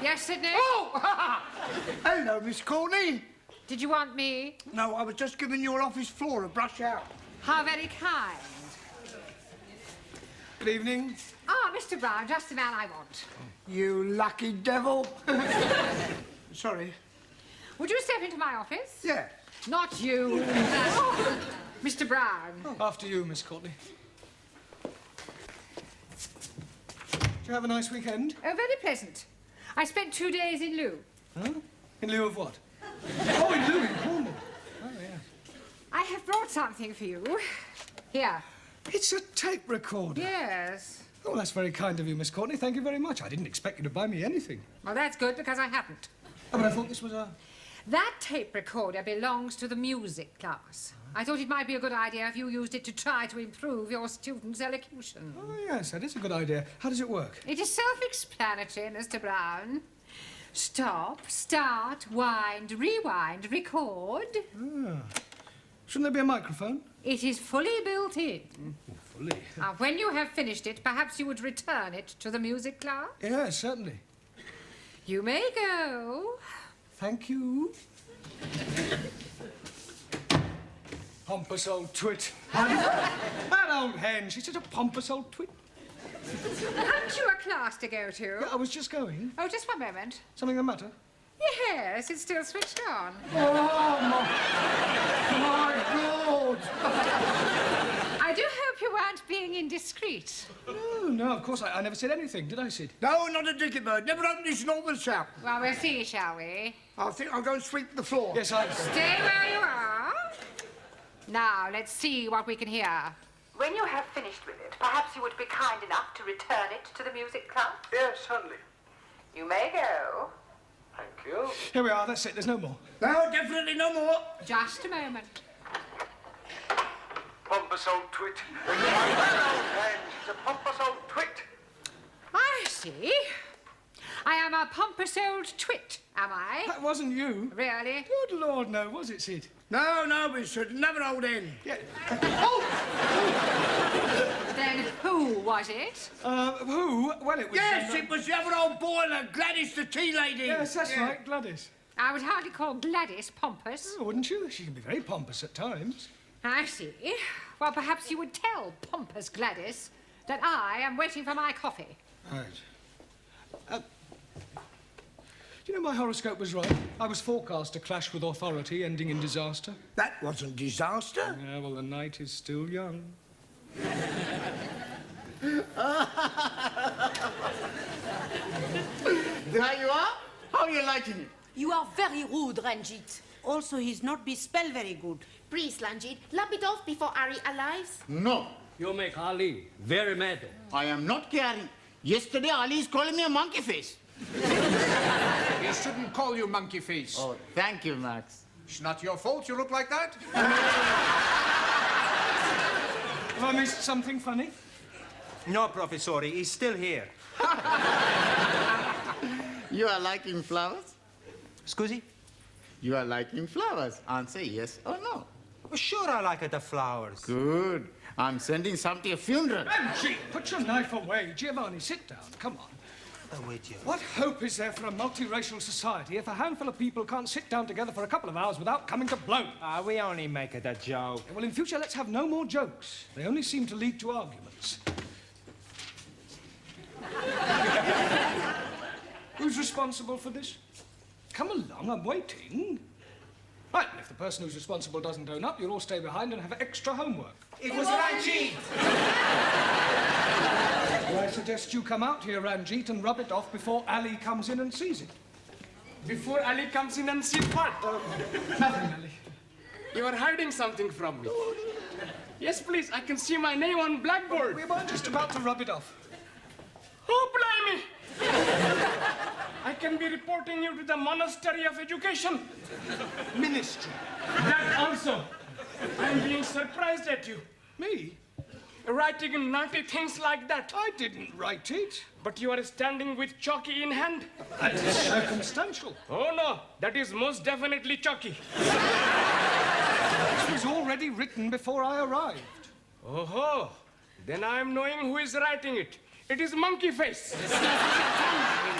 Yes, Sidney? Oh! Hello, Miss Courtney. Did you want me? No, I was just giving your office floor a brush out. How very kind. Good evening. Ah, Mr. Brown, just the man I want. You lucky devil. Sorry. Would you step into my office? Yeah. Not you. Mr. Brown. After you, Miss Courtney. Did you have a nice weekend? Oh, very pleasant. I spent 2 days in lieu. Huh? In lieu of what? Oh, in lieu in Cornwall. Oh, yeah. I have brought something for you. Here. It's a tape recorder. Yes. Oh, that's very kind of you, Miss Courtney. Thank you very much. I didn't expect you to buy me anything. Well, that's good, because I haven't. Oh, but I thought this was a... That tape recorder belongs to the music class. I thought it might be a good idea if you used it to try to improve your students' elocution. Oh, yes, that is a good idea. How does it work? It is self-explanatory, Mr. Brown. Stop, start, wind, rewind, record. Ah. Shouldn't there be a microphone? It is fully built in. Oh, fully? Now, when you have finished it, perhaps you would return it to the music class? Yes, certainly. You may go. Thank you. Pompous old twit. That old hen, she's such a pompous old twit. Haven't you a class to go to? Yeah, I was just going. Oh, just one moment. Something the matter? Yes, it's still switched on. Oh, my God! I do hope you weren't being indiscreet. No, of course, I never said anything, did I, Sid? No, not a dicky bird. Never opened his normal shout. Well, we'll see, shall we? I think I'll go and sweep the floor. Yes, I... Stay where you are. Now, let's see what we can hear. When you have finished with it, perhaps you would be kind enough to return it to the music club? Yes, certainly. You may go. Thank you. Here we are, that's it, there's no more. No, definitely no more. Just a moment. Pompous old twit. She's a pompous old twit. I see. I am a pompous old twit, am I? That wasn't you. Really? Good Lord, no, was it, Sid? No, Miss Sid, never old end. Yeah. Then who was it? Who? Well, it was... Yes, it was the other old boiler, Gladys the tea lady. Yes, that's right, Gladys. I would hardly call Gladys pompous. Oh, wouldn't you? She can be very pompous at times. I see. Well, perhaps you would tell pompous Gladys that I am waiting for my coffee. Right. You know, my horoscope was right. I was forecast to clash with authority, ending in disaster. That wasn't disaster. Yeah, well, the night is still young. There you are. How are you liking it? You are very rude, Ranjit. Also, he's not be spell very good. Please, Ranjit, lap it off before Ali arrives. No. You make Ali very mad. I am not caring. Yesterday, Ali is calling me a monkey face. He shouldn't call you monkey face. Oh, thank you, Max. It's not your fault you look like that. Have I missed something funny? No, Professor, he's still here. You are liking flowers? Scusi? You are liking flowers. Answer yes or no. Well, sure I like the flowers. Good. I'm sending some to your funeral. Benji, put your knife away. Giovanni, sit down. Come on. Wait, you. What hope is there for a multiracial society if a handful of people can't sit down together for a couple of hours without coming to blows? We only make it a joke. Well, in future, let's have no more jokes. They only seem to lead to arguments. Who's responsible for this? Come along, I'm waiting. Right, and if the person who's responsible doesn't own up, you'll all stay behind and have extra homework. It was Ranjit! Well, I suggest you come out here, Ranjit, and rub it off before Ali comes in and sees it. Before Ali comes in and sees what? Nothing, Ali. You are hiding something from me. Yes, please, I can see my name on blackboard. We were just about to rub it off. Oh, blimey! I can be reporting you to the Monastery of Education. Ministry. That also. I'm being surprised at you. Me? Writing naughty things like that. I didn't write it. But you are standing with chalky in hand. That is circumstantial. Oh, no. That is most definitely chalky. This was already written before I arrived. Oh, then I am knowing who is writing it. It is Monkey Face.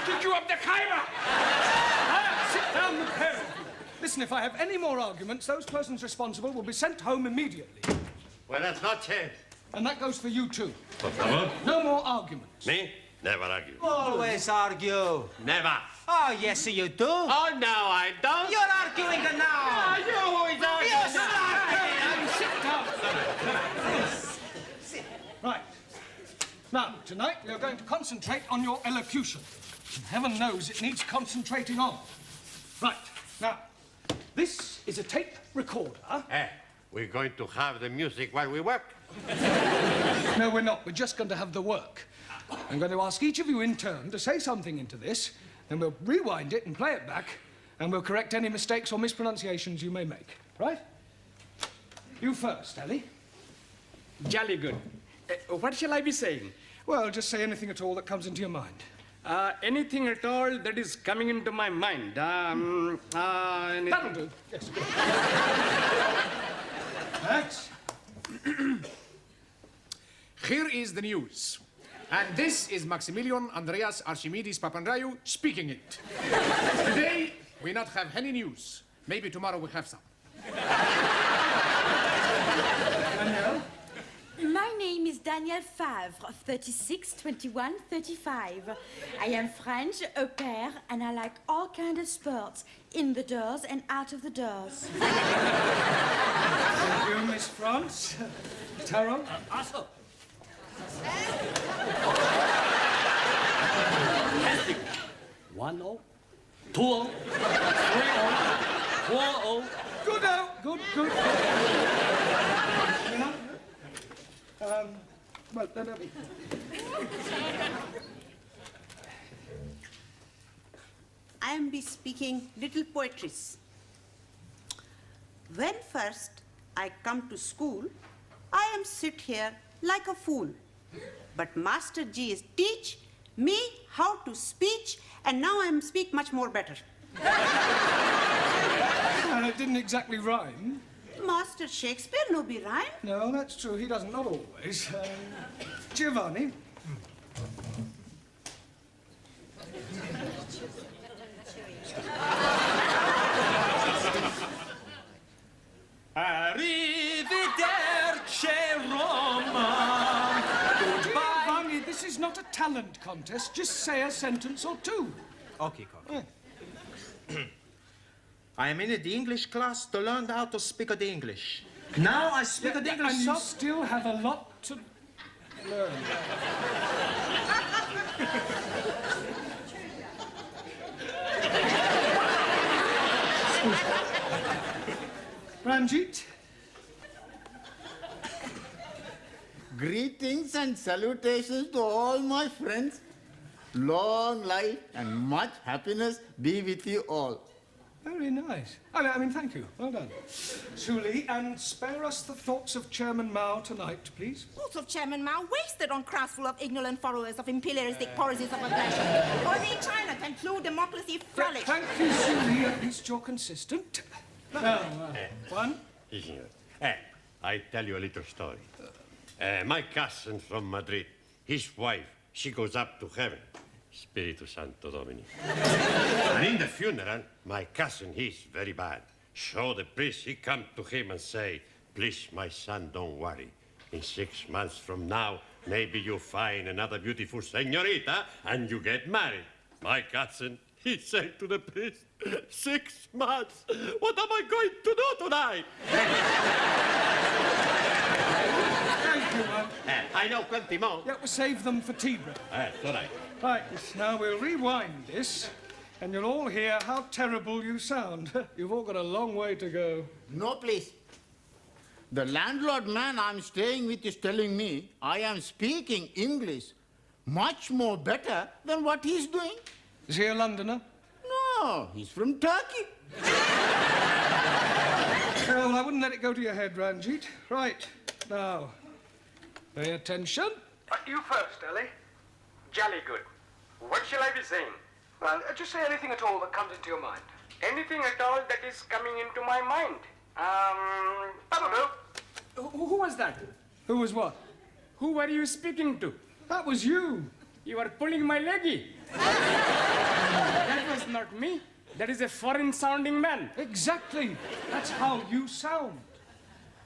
Kick you up the Khyber. Sit down, the pair of you. Listen, if I have any more arguments, those persons responsible will be sent home immediately. Well, that's not changed. And that goes for you, too. Por favor. No more arguments. Me? Never argue. Always argue. Never. Oh, yes, you do. Oh, no, I don't. You're arguing now. You who is arguing? Sit down. Right. Now, tonight we are going to concentrate on your elocution. And heaven knows it needs concentrating on. Right. Now, this is a tape recorder. We're going to have the music while we work. No, we're not. We're just going to have the work. I'm going to ask each of you in turn to say something into this, then we'll rewind it and play it back, and we'll correct any mistakes or mispronunciations you may make. Right? You first, Ali. Jolly good. What shall I be saying? Well, just say anything at all that comes into your mind. Anything at all that is coming into my mind. Anything. That'll do. Yes. Max? Here is the news. And this is Maximilian Andreas Archimedes Papandreou speaking it. Today, we not have any news. Maybe tomorrow we have some. Danielle? My name is Danielle Favre, 36, 21, 35. I am French, au pair, and I like all kinds of sports, in the doors and out of the doors. Thank you, Miss France. Tyrone? Also, good. You know? Well, no. I am be speaking little poetries. When first I come to school, I am sit here like a fool. But Master G is teach me how to speech, and now I am speak much more better. Well, it didn't exactly rhyme. Master Shakespeare no be rhyme. No, that's true. He doesn't, not always. Giovanni. Arrivederci, Roma. Giovanni, this is not a talent contest. Just say a sentence or two. Okay, Cocky. I am in the English class to learn how to speak the English. Now I speak the English. And you still have a lot to learn. Ranjit. Greetings and salutations to all my friends. Long life and much happiness be with you all. Very nice. I mean, thank you. Well done. Suli, and spare us the thoughts of Chairman Mao tonight, please. Thoughts of Chairman Mao wasted on crowds full of ignorant followers of imperialistic policies of aggression. Only China can clue democracy flourish. Thank you, Suli. At least you're consistent. Now, one. Yes, signor. I tell you a little story. My cousin from Madrid, his wife, she goes up to heaven. Spiritu Santo Domini. And in the funeral, my cousin, he's very bad. So the priest, he come to him and say, please, my son, don't worry. In 6 months from now, maybe you find another beautiful señorita and you get married. My cousin, he said to the priest, 6 months? What am I going to do tonight? Thank you, man. I know plenty more. Yeah, we'll save them for tea break. It's all right. Right, now we'll rewind this, and you'll all hear how terrible you sound. You've all got a long way to go. No, please. The landlord man I'm staying with is telling me I am speaking English much more better than what he's doing. Is he a Londoner? No, he's from Turkey. Well, I wouldn't let it go to your head, Ranjit. Right, now, pay attention. You first, Ellie. Jolly good. What shall I be saying? Well, just say anything at all that comes into your mind. Anything at all that is coming into my mind. I don't know. Who was that? Who was what? Who were you speaking to? That was you. You were pulling my leggy. That was not me. That is a foreign-sounding man. Exactly. That's how you sound.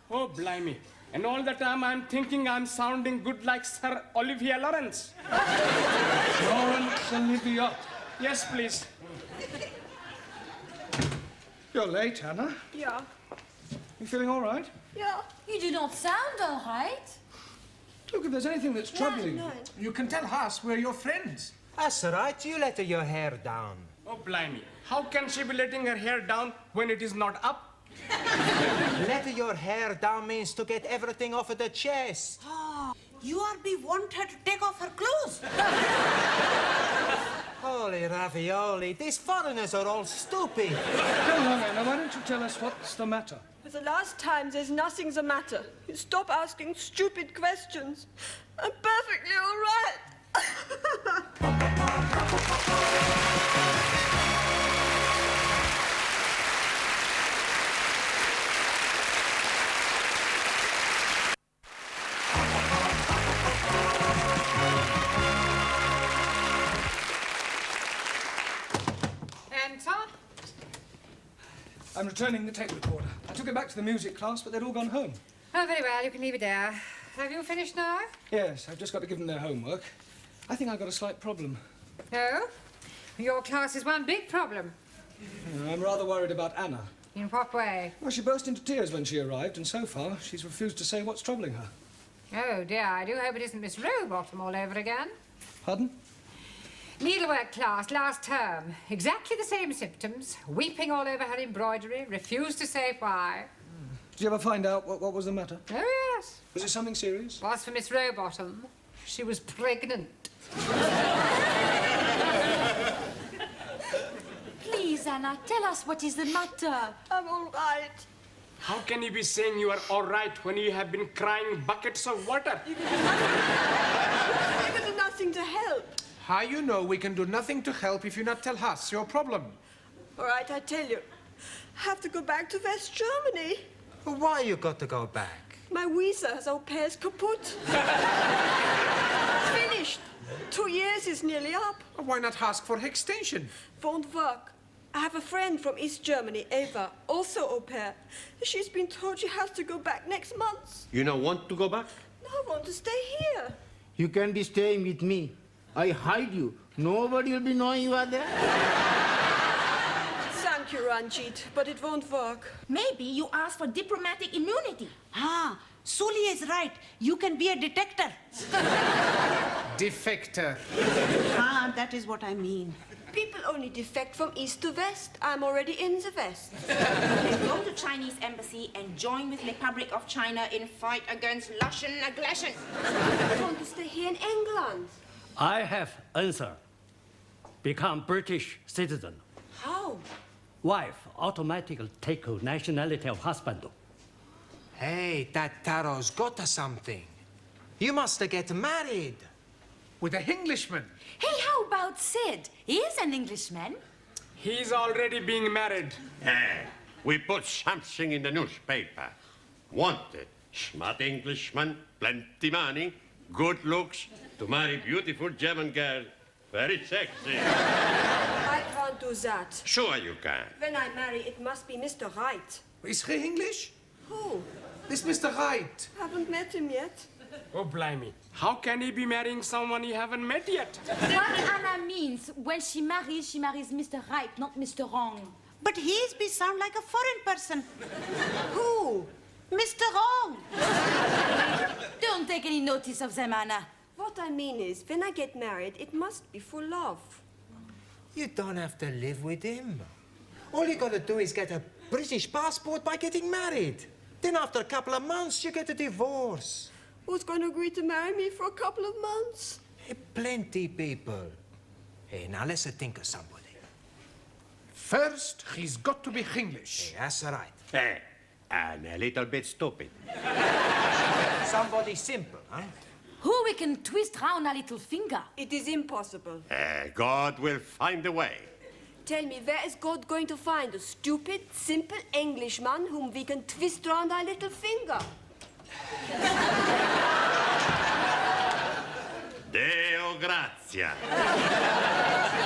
Oh, blimey. And all the time I'm thinking I'm sounding good like Sir Olivier Lawrence. Lawrence Olivier. Yes, please. You're late, Hannah. Yeah. You feeling all right? Yeah. You do not sound all right. Look, if there's anything that's troubling you. You can tell us we're your friends. That's all right. You let your hair down. Oh, blimey. How can she be letting her hair down when it is not up? Let your hair down means to get everything off of the chest. Oh, you are be want her to take off her clothes. Holy ravioli, these foreigners are all stupid. Come on, Anna, why don't you tell us what's the matter? For the last time, there's nothing the matter. You stop asking stupid questions. I'm perfectly all right. I'm returning the tape recorder. I took it back to the music class, but they'd all gone home. Oh, very well. You can leave it there. Have you finished now? Yes, I've just got to give them their homework. I think I've got a slight problem. Oh? Your class is one big problem. I'm rather worried about Anna. In what way? Well, she burst into tears when she arrived, and so far, she's refused to say what's troubling her. Oh, dear. I do hope it isn't Miss Rowbottom all over again. Pardon? Needlework class, last term. Exactly the same symptoms. Weeping all over her embroidery. Refused to say why. Did you ever find out what was the matter? Oh, yes. Was it something serious? Was for Miss Rowbottom. She was pregnant. Please, Anna, tell us what is the matter. I'm all right. How can you be saying you are all right when you have been crying buckets of water? You can do nothing to help. How you know we can do nothing to help if you not tell us your problem? All right, I tell you. I have to go back to West Germany. Why you got to go back? My visa as au pair's kaput. Finished. 2 years is nearly up. Why not ask for extension? Won't work. I have a friend from East Germany, Eva, also au pair. She's been told she has to go back next month. You don't want to go back? No, I want to stay here. You can be staying with me. I hide you. Nobody will be knowing you are there. Thank you, Ranjit, but it won't work. Maybe you ask for diplomatic immunity. Ah, Suli is right. You can be a detector. Defector. Ah, that is what I mean. People only defect from east to west. I'm already in the west. Go to Chinese embassy and join with Republic of China in fight against Russian aggression. I want to stay here in England. I have answer. Become British citizen. How? Wife automatically take nationality of husband. Hey, that Taro's got something. You must get married. With an Englishman. Hey, how about Sid? He is an Englishman. He's already being married. We put something in the newspaper. Wanted. Smart Englishman, plenty money, good looks, to marry beautiful German girl. Very sexy. I can't do that. Sure you can. When I marry, it must be Mr. Right. Is he English? Who? This Mr. Right. Haven't met him yet. Oh, blimey. How can he be marrying someone he haven't met yet? What Anna means, when she marries Mr. Right, not Mr. Wrong. But his be sound like a foreign person. Who? Mr. Wrong. Don't take any notice of them, Anna. What I mean is, when I get married, it must be for love. You don't have to live with him. All you gotta do is get a British passport by getting married. Then after a couple of months, you get a divorce. Who's going to agree to marry me for a couple of months? Plenty people. Hey, now let's think of somebody. First, he's got to be English. Hey, that's right. And a little bit stupid. Somebody simple, huh? Who we can twist round a little finger. It is impossible. God will find a way. Tell me, where is God going to find a stupid, simple Englishman whom we can twist round our little finger? Deo grazia.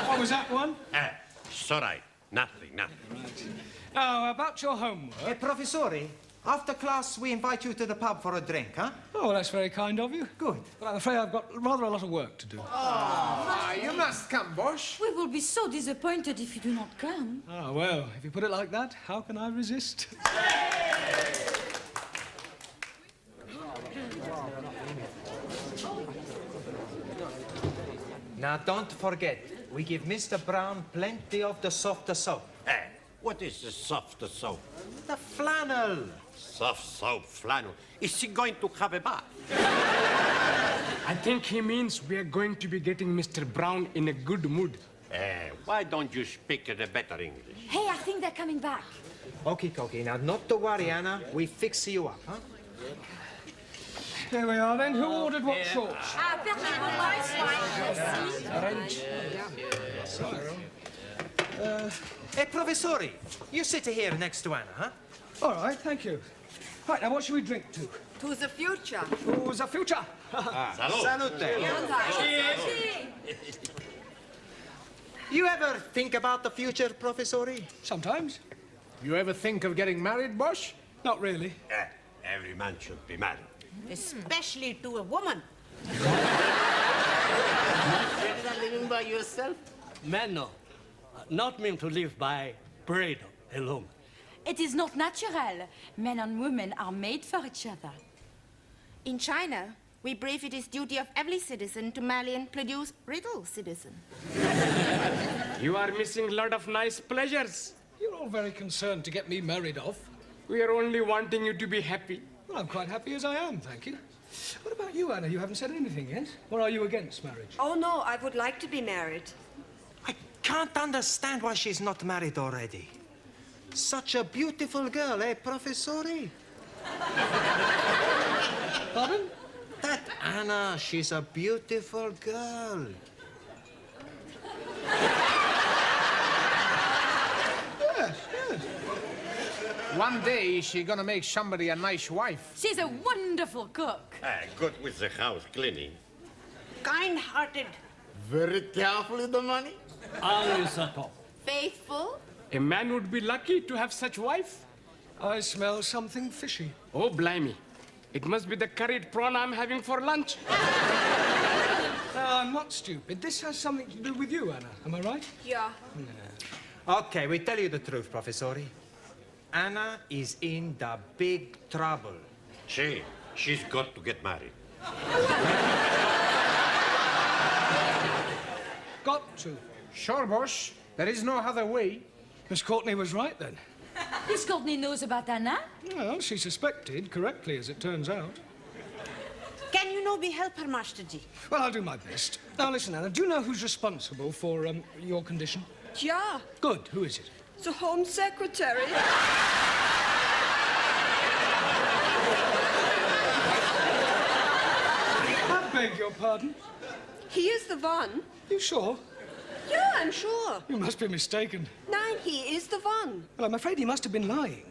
What was that one? It's all right. Nothing. Oh, about your homework. Hey, Professori, after class, we invite you to the pub for a drink, huh? Oh, that's very kind of you. Good. But I'm afraid I've got rather a lot of work to do. You must come, Bosch. We will be so disappointed if you do not come. Ah, well, if you put it like that, how can I resist? Now, don't forget, we give Mr. Brown plenty of the softer soap. What is the soft soap? The flannel. Soft soap flannel. Is he going to have a bath? I think he means we are going to be getting Mr. Brown in a good mood. Why don't you speak the better English? Hey, I think they're coming back. Okay. Now, not to worry, Anna. We fix you up, huh? Here we are, then. Who ordered what sauce? Hey, Professori, you sit here next to Anna, huh? All right, thank you. Right, now what should we drink to? To the future. To the future. Salute. You ever think about the future, Professori? Sometimes. You ever think of getting married, Bosch? Not really. Every man should be married. Especially to a woman. You're living by yourself? Man, no. Not meant to live by bread alone. It is not natural. Men and women are made for each other. In China, we believe it is duty of every citizen to marry and produce little citizen. You are missing a lot of nice pleasures. You're all very concerned to get me married off. We are only wanting you to be happy. Well, I'm quite happy as I am, thank you. What about you, Anna? You haven't said anything yet. Or are you against marriage? Oh, no, I would like to be married. I can't understand why she's not married already. Such a beautiful girl, eh, Professori? Pardon? That Anna, she's a beautiful girl. Yes, yes. One day she's gonna make somebody a nice wife. She's a wonderful cook. Good with the house cleaning. Kind-hearted. Very careful with the money. Always a top. Faithful. A man would be lucky to have such wife. I smell something fishy. Oh, blimey. It must be the curried prawn I'm having for lunch. I'm not stupid. This has something to do with you, Anna. Am I right? Yeah. Okay, we tell you the truth, Professori. Anna is in the big trouble. She's got to get married. Got to. Sure, boss. There is no other way. Miss Courtney was right, then. Miss Courtney knows about Anna. Well, she suspected, correctly, as it turns out. Can you no be help her, Master G? Well, I'll do my best. Now, listen, Anna, do you know who's responsible for your condition? Yeah. Good. Who is it? The Home Secretary. I beg your pardon? He is the one. You sure? Yeah, I'm sure. You must be mistaken. Nine, he is the one. Well, I'm afraid he must have been lying.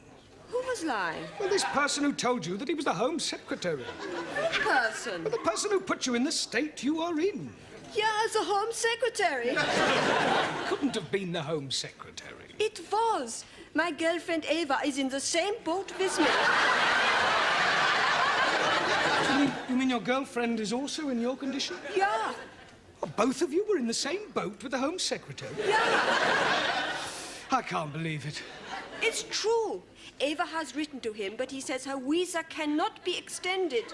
Who was lying? Well, this person who told you that he was the Home Secretary. What person? Well, the person who put you in the state you are in. Yeah, the Home Secretary. Couldn't have been the Home Secretary. It was. My girlfriend Ava is in the same boat with me. You mean your girlfriend is also in your condition? Yeah. Well, both of you were in the same boat with the Home Secretary? Yeah. I can't believe it. It's true. Ava has written to him, but he says her visa cannot be extended.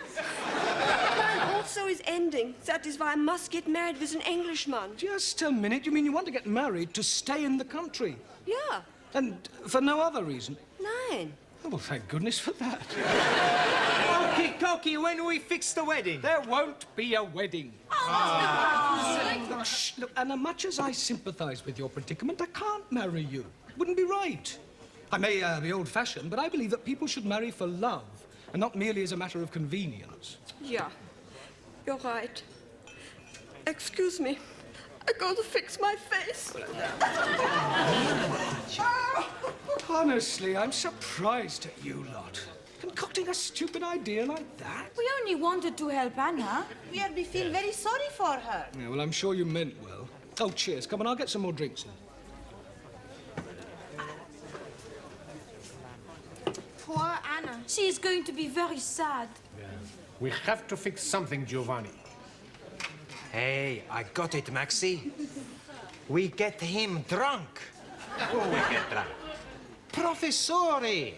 Mine also is ending. That is why I must get married with an Englishman. Just a minute. You mean you want to get married to stay in the country? Yeah. And for no other reason? Nine. Oh, well, thank goodness for that. Okie dokie, when we fix the wedding? There won't be a wedding. Look, shh, look, Anna, much as I sympathise with your predicament, I can't marry you. It wouldn't be right. I may be old-fashioned, but I believe that people should marry for love and not merely as a matter of convenience. Yeah, you're right. Excuse me. I got to fix my face. Honestly, I'm surprised at you lot. Concocting a stupid idea like that. We only wanted to help Anna. We feel very sorry for her. Yeah, well, I'm sure you meant well. Oh, cheers. Come on, I'll get some more drinks in. Poor Anna. She is going to be very sad. We have to fix something, Giovanni. Hey, I got it, Maxi. We get him drunk. Who will get drunk? Professori.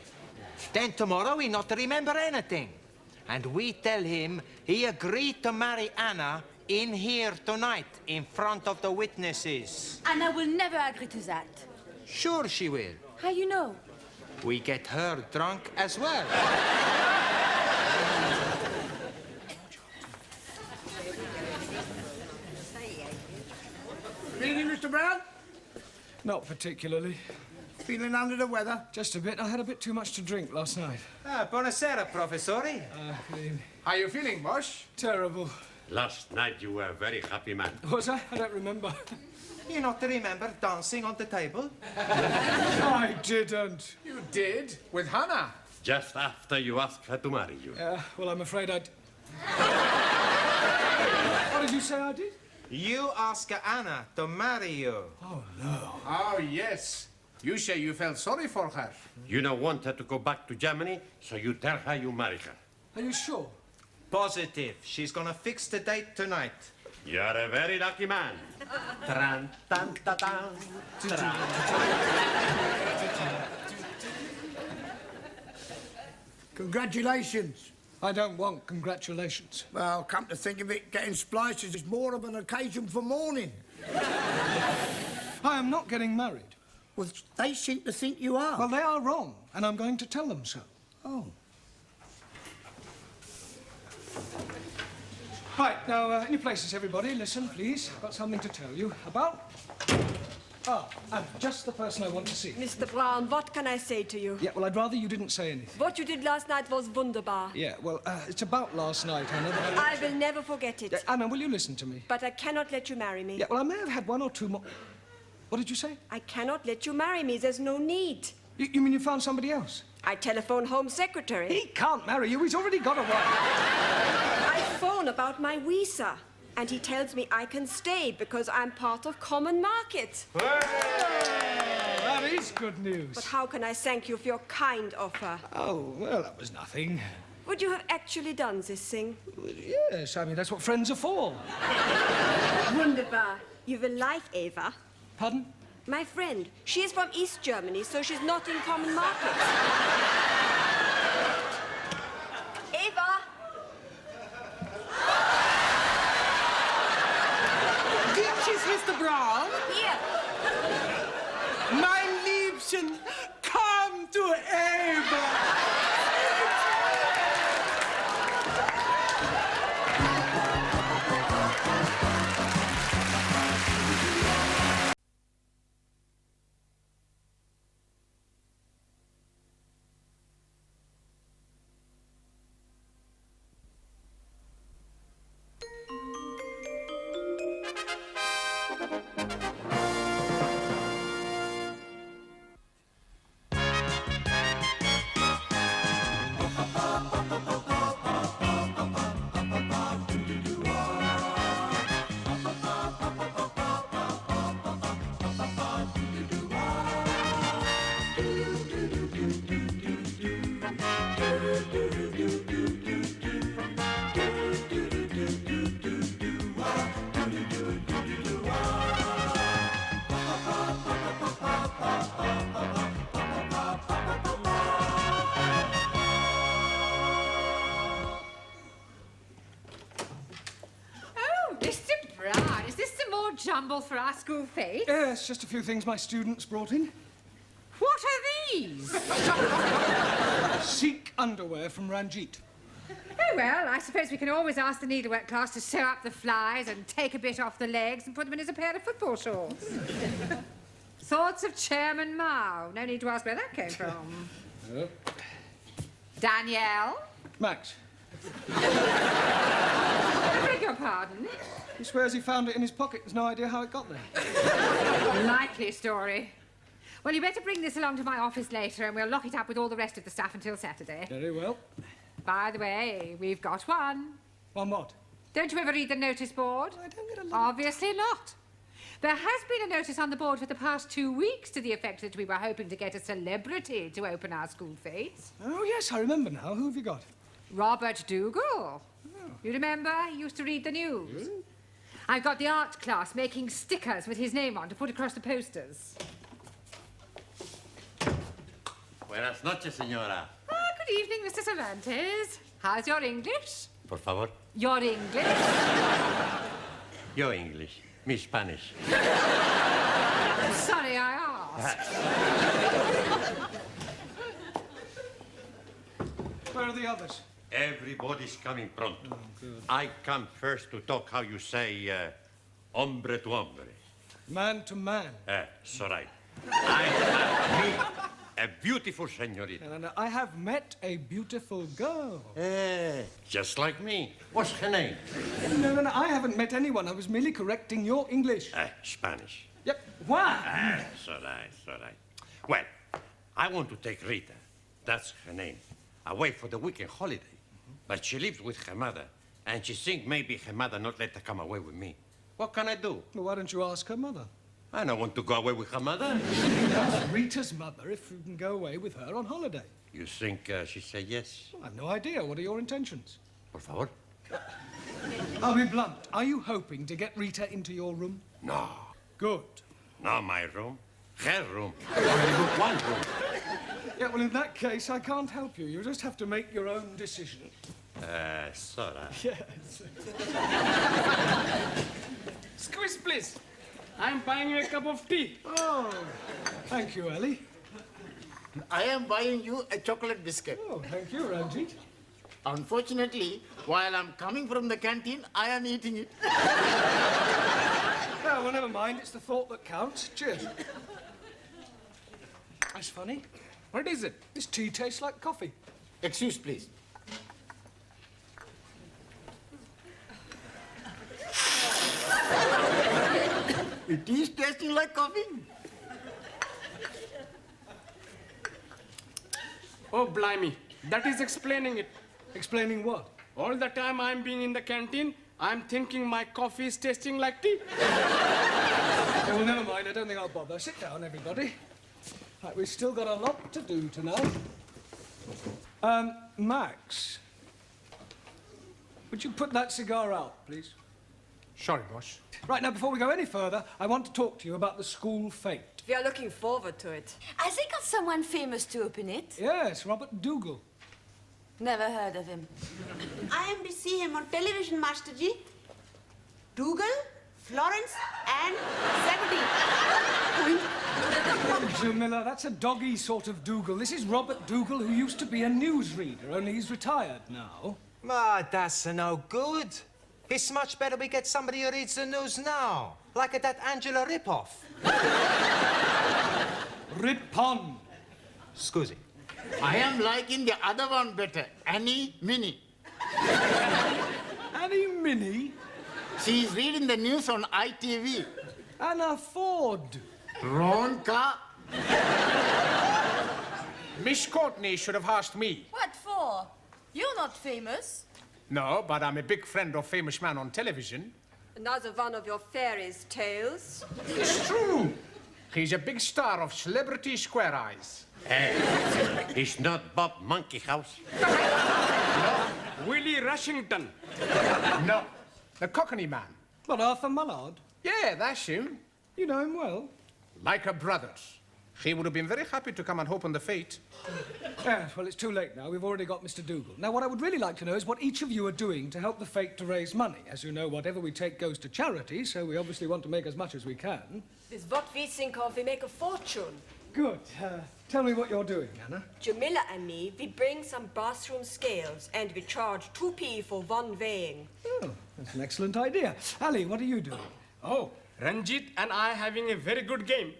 Then tomorrow he not remember anything. And we tell him he agreed to marry Anna in here tonight in front of the witnesses. Anna will never agree to that. Sure she will. How you know? We get her drunk as well. Feeling, Mr. Brown? Not particularly. Feeling under the weather? Just a bit. I had a bit too much to drink last night. Buonasera, Professori. How are you feeling, boss? Terrible. Last night you were a very happy man. Was I? I don't remember. You not remember dancing on the table? I didn't. You did? With Hannah? Just after you asked her to marry you. Well, I'm afraid I... What did you say I did? You ask Anna to marry you. Oh, no. Oh, yes. You say you felt sorry for her. You don't want her to go back to Germany, so you tell her you marry her. Are you sure? Positive. She's gonna fix the date tonight. You're a very lucky man. Tran, tan, ta, tan. Congratulations. I don't want congratulations. Well, come to think of it, getting splices is more of an occasion for mourning. I am not getting married. Well, they seem to think you are. Well, they are wrong, and I'm going to tell them so. Oh. Right, now, in your places, everybody, listen, please. I've got something to tell you about. And just the person I want to see. Mr. Brown, what can I say to you? Yeah, well, I'd rather you didn't say anything. What you did last night was wunderbar. Yeah, well, it's about last night, Anna. I will never forget it. Anna, will you listen to me? But I cannot let you marry me. Yeah, well, I may have had one or two more... What did you say? I cannot let you marry me. There's no need. You mean you found somebody else? I telephone Home Secretary. He can't marry you. He's already got a wife. I phone about my visa. And he tells me I can stay because I'm part of Common Market. That is good news. But how can I thank you for your kind offer? Oh, well, that was nothing. Would you have actually done this thing? Yes, I mean, that's what friends are for. Wunderbar. You will like Eva. Pardon? My friend. She is from East Germany, so she's not in Common Market. Eva! Ditches, Mr. Brown. Here. Mein Liebchen, come to Eva. Jumble for our school fete? Yes, just a few things my students brought in. What are these? Sikh underwear from Ranjit. Oh, well, I suppose we can always ask the needlework class to sew up the flies and take a bit off the legs and put them in as a pair of football shorts. Thoughts of Chairman Mao. No need to ask where that came from. Danielle? Max. I beg your pardon? He swears he found it in his pocket. There's no idea how it got there. Likely story. Well, you better bring this along to my office later and we'll lock it up with all the rest of the stuff until Saturday. Very well. By the way, we've got one. One what? Don't you ever read the notice board? I don't get a lot. Obviously not. There has been a notice on the board for the past 2 weeks to the effect that we were hoping to get a celebrity to open our school fetes. Oh, yes, I remember now. Who have you got? Robert Dougal. Oh. You remember? He used to read the news. I've got the art class making stickers with his name on to put across the posters. Buenas noches, señora. Oh, good evening, Mr. Cervantes. How's your English? Por favor. Your English? Your English. Me Spanish. Sorry, I asked. Where are the others? Everybody's coming pronto. Oh, I come first to talk how you say hombre to hombre. Man to man. It's all right. I have met a beautiful señorita. And I have met a beautiful girl. Just like me. What's her name? No, I haven't met anyone. I was merely correcting your English. Spanish. Yep. Why? It's all right, it's all right. Well, I want to take Rita, that's her name, away for the weekend holiday. But she lives with her mother, and she thinks maybe her mother not let her come away with me. What can I do? Well, why don't you ask her mother? I don't want to go away with her mother. Ask Rita's mother if you can go away with her on holiday. You think she said yes? Well, I've no idea. What are your intentions? Por favor. I'll be blunt. Are you hoping to get Rita into your room? No. Good. Not my room. Her room. I only book one room. Yeah, well, in that case, I can't help you. You just have to make your own decision. Sora. Yes. Squeeze, please. I'm buying you a cup of tea. Oh. Thank you, Ellie. I am buying you a chocolate biscuit. Oh, thank you, Ranjit. Unfortunately, while I'm coming from the canteen, I am eating it. Oh, well, never mind. It's the thought that counts. Cheers. That's funny. What is it? This tea tastes like coffee. Excuse, please. It is tasting like coffee. Oh, blimey. That is explaining it. Explaining what? All the time I'm being in the canteen, I'm thinking my coffee is tasting like tea. Yeah, well, never mind. I don't think I'll bother. Sit down, everybody. Right, we've still got a lot to do tonight. Max, would you put that cigar out, please? Sorry, boss. Right, now, before we go any further, I want to talk to you about the school fete. We are looking forward to it. Has he got someone famous to open it? Yes, Robert Dougal. Never heard of him. I am to see him on television, Master Ji. Dougal, Florence, and Zebedee. Jamila, that's a doggy sort of Dougal. This is Robert Dougal, who used to be a newsreader, only he's retired now. Ah, that's no good. It's much better we get somebody who reads the news now, like that Angela Ripoff. Ripon. Scusi. I am liking the other one better, Annie Minnie. Annie Minnie? She's reading the news on ITV. Anna Ford. Wrong car. Miss Courtney should have asked me. What for? You're not famous. No, but I'm a big friend of famous man on television. Another one of your fairies' tales. It's true. He's a big star of Celebrity Square Eyes. It's not Bob Monkey House. Willie Rushington. No, the Cockney man. What, Arthur Mullard? Yeah, that's him. You know him well. Like a brothers. He would have been very happy to come and open the fete. Yes, well, it's too late now. We've already got Mr. Dougal. Now, what I would really like to know is what each of you are doing to help the fete to raise money. As you know, whatever we take goes to charity, so we obviously want to make as much as we can. With what we think of, we make a fortune. Good. Tell me what you're doing, Anna. Jamila and me, we bring some bathroom scales and we charge 2p for one weighing. Oh, that's an excellent idea. Ali, what are you doing? Oh, Ranjit and I having a very good game.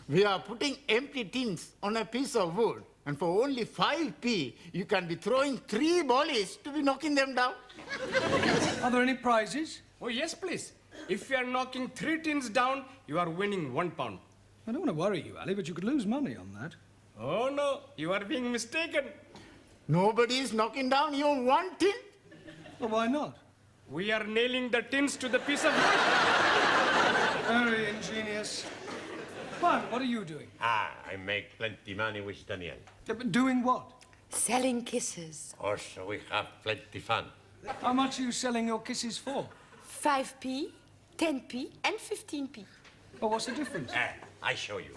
We are putting empty tins on a piece of wood, and for only 5p, you can be throwing 3 volleys to be knocking them down. Are there any prizes? Oh, yes, please. If you are knocking 3 tins down, you are winning £1. I don't want to worry you, Ali, but you could lose money on that. Oh, no, you are being mistaken. Nobody is knocking down even 1 tin. Well, why not? We are nailing the tins to the piece of wood. Very ingenious. Juan, what are you doing? I make plenty money with Daniel. Yeah, but doing what? Selling kisses. Also, we have plenty fun. How much are you selling your kisses for? 5p, 10p, and 15p. Well, what's the difference? I show you.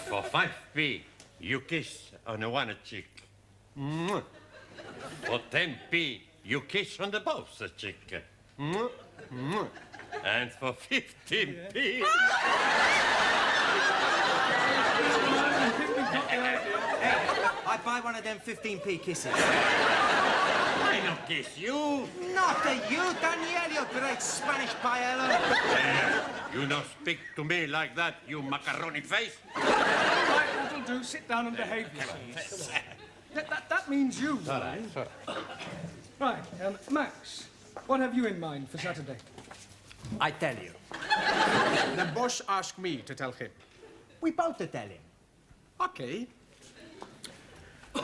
For 5p, you kiss on one cheek. Mwah. For 10p, you kiss on the both cheek. Mwah. Mwah. And for 15p... I buy one of them 15p kisses. I not kiss you. Not to you, Daniel, you great Spanish paella. You not speak to me like that, you macaroni face. Right, that'll do. Sit down and behave yourselves. That means you. Right, Max, what have you in mind for Saturday? I tell you. The boss asked me to tell him. We both to tell him. Okay.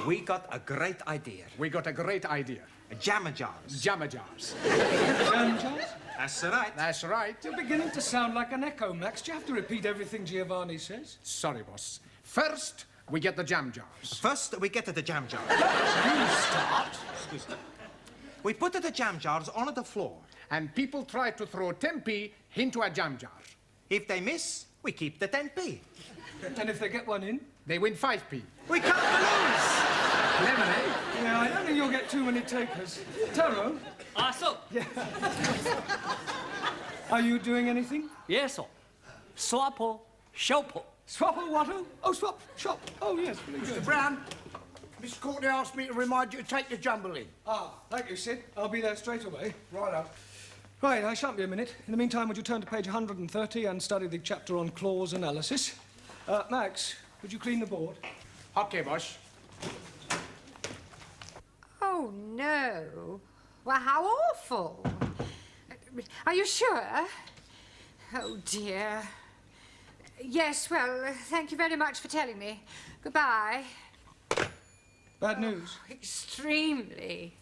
We got a great idea. We got a great idea. Jammer jars. Jammer jars. Jam jars? That's right. That's right. You're beginning to sound like an echo, Max. Do you have to repeat everything Giovanni says? Sorry, boss. First, we get the jam jars. First, we get to the jam jars. You start. Excuse me. We put the jam jars on the floor. And people try to throw 10p into a jam jar. If they miss, we keep the 10p. And if they get one in? They win 5p. We can't lose! Clever, eh? Yeah, I don't think you'll get too many takers. Taro? Awesome. Yeah. Are you doing anything? Yes, sir. Swapple, shopple. Swapple what? Oh, swap, shop. Oh, yes, very good. Mr. Brown, Miss Courtney asked me to remind you to take the jumble in. Ah, thank you, Sid. I'll be there straight away. Righto. Right, I shan't be a minute. In the meantime, would you turn to page 130 and study the chapter on clause analysis? Max, would you clean the board? Okay, boss. Oh, no. Well, how awful. Are you sure? Oh, dear. Yes, well, thank you very much for telling me. Goodbye. Bad news? Extremely.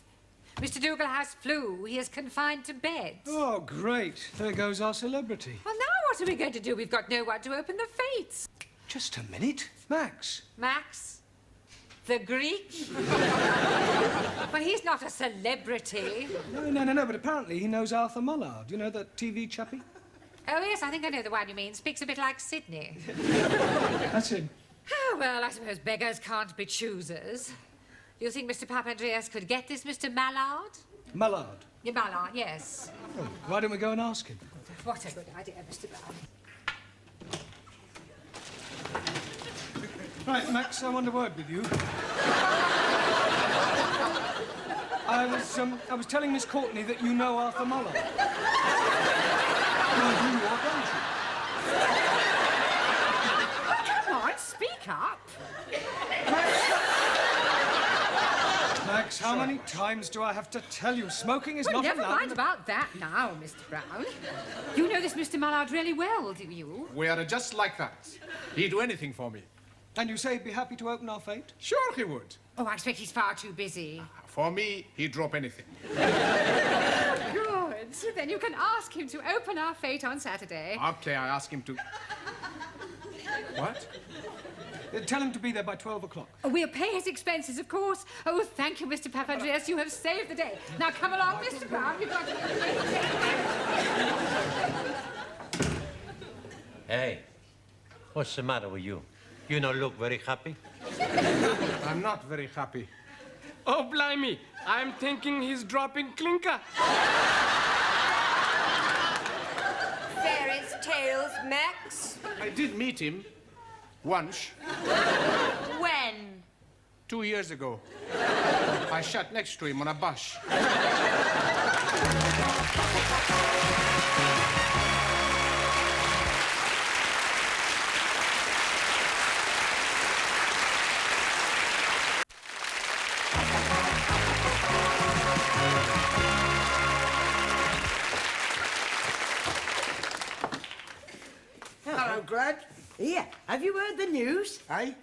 Mr. Dougal has flu. He is confined to bed. Oh, great. There goes our celebrity. Well, now what are we going to do? We've got no one to open the fates. Just a minute. Max. Max? The Greek? Well, he's not a celebrity. No, but apparently he knows Arthur Mullard. You know, that TV chappie? Oh, yes, I think I know the one you mean. Speaks a bit like Sydney. That's him. Oh, well, I suppose beggars can't be choosers. Do you think Mr. Papandreou could get this Mr. Mallard? Mullard? Yeah, Mallard, yes. Oh, why don't we go and ask him? What a good idea, Mr. Brown. Right, Max, I want a word with you. I was telling Miss Courtney that you know Arthur Mullard. No, you are, don't you? Come on, speak up. Max, how many times do I have to tell you? Smoking is not never allowed. mind about that now, Mr. Brown. You know this Mr. Mallard really well, do you? We are just like that. He'd do anything for me. And you say he'd be happy to open our fate? Sure he would. Oh, I expect he's far too busy. For me, he'd drop anything. Good. Then you can ask him to open our fate on Saturday. Okay, I ask him to... What? Tell him to be there by 12 o'clock. Oh, we'll pay his expenses, of course. Oh, thank you, Mr. Papandreou. You have saved the day. Now, come along, Mr. Brown. You've got to... Hey, what's the matter with you? You don't look very happy. I'm not very happy. Oh, blimey. I'm thinking he's dropping clinker. Fairies' tales, Max. I did meet him once. When? 2 years ago. I sat next to him on a bus. Hello, Grad. Here, have you heard the news? Eh?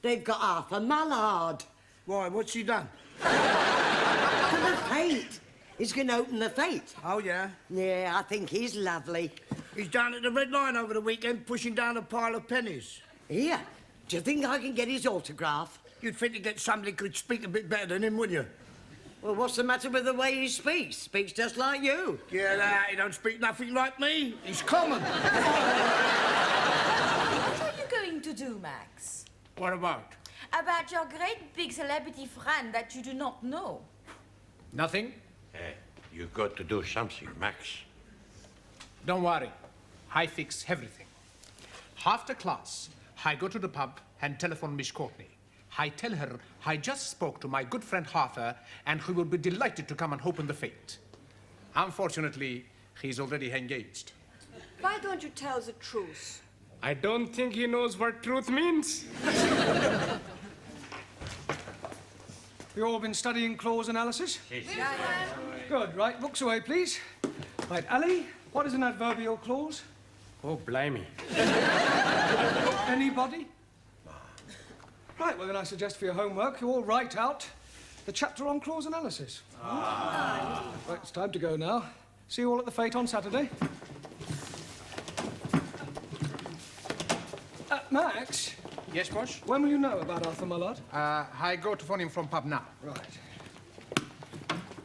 They've got Arthur Mullard. Why, what's he done? For the fate. He's going to open the fate. Oh, yeah? Yeah, I think he's lovely. He's down at the Red Lion over the weekend pushing down a pile of pennies. Here, do you think I can get his autograph? You'd think to get somebody who could speak a bit better than him, wouldn't you? Well, what's the matter with the way he speaks? Speaks just like you. Get out, he don't speak nothing like me. He's common. What are you going to do, Max? What about? About your great big celebrity friend that you do not know. Nothing? Hey, you've got to do something, Max. Don't worry. I fix everything. After class, I go to the pub and telephone Miss Courtney. I tell her I just spoke to my good friend Arthur and he will be delighted to come and open the fate. Unfortunately, he's already engaged. Why don't you tell the truth? I don't think he knows what truth means. You all been studying clause analysis? Yes. Good, right, books away, please. Right, Ali, what is an adverbial clause? Oh, blimey. Anybody? Right, well then I suggest for your homework you all write out the chapter on clause analysis. Right, it's time to go now. See you all at the fete on Saturday. Max? Yes, boss? When will you know about Arthur Mullard? I go to phone him from pub now. Right.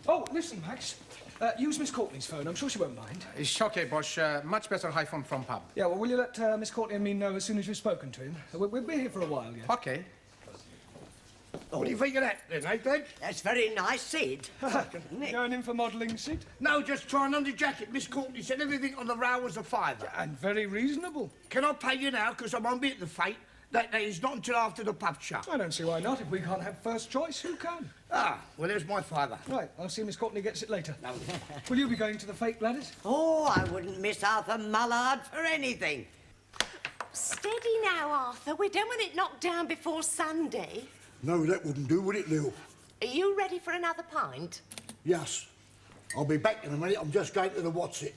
Oh, listen, Max. Use Miss Courtney's phone. I'm sure she won't mind. It's okay, boss. Much better I phone from pub. Yeah, well, will you let Miss Courtney and me know as soon as you've spoken to him? We'll be here for a while yet. Okay. What do you think of that, then, eh, Glenn? That's very nice, Sid. Going in for modelling, Sid? No, just trying on the jacket. Miss Courtney said everything on the row was a fiver. And very reasonable. Can I pay you now, because I won't be at the fete? That is not until after the pub shut. I don't see why not. If we can't have first choice, who can? Ah, well, there's my fiver. Right, I'll see Miss Courtney gets it later. Will you be going to the fete, Gladys? Oh, I wouldn't miss Arthur Mullard for anything. Steady now, Arthur. We don't want it knocked down before Sunday. No, that wouldn't do, would it, Lil? Are you ready for another pint? Yes. I'll be back in a minute. I'm just going to the what's it.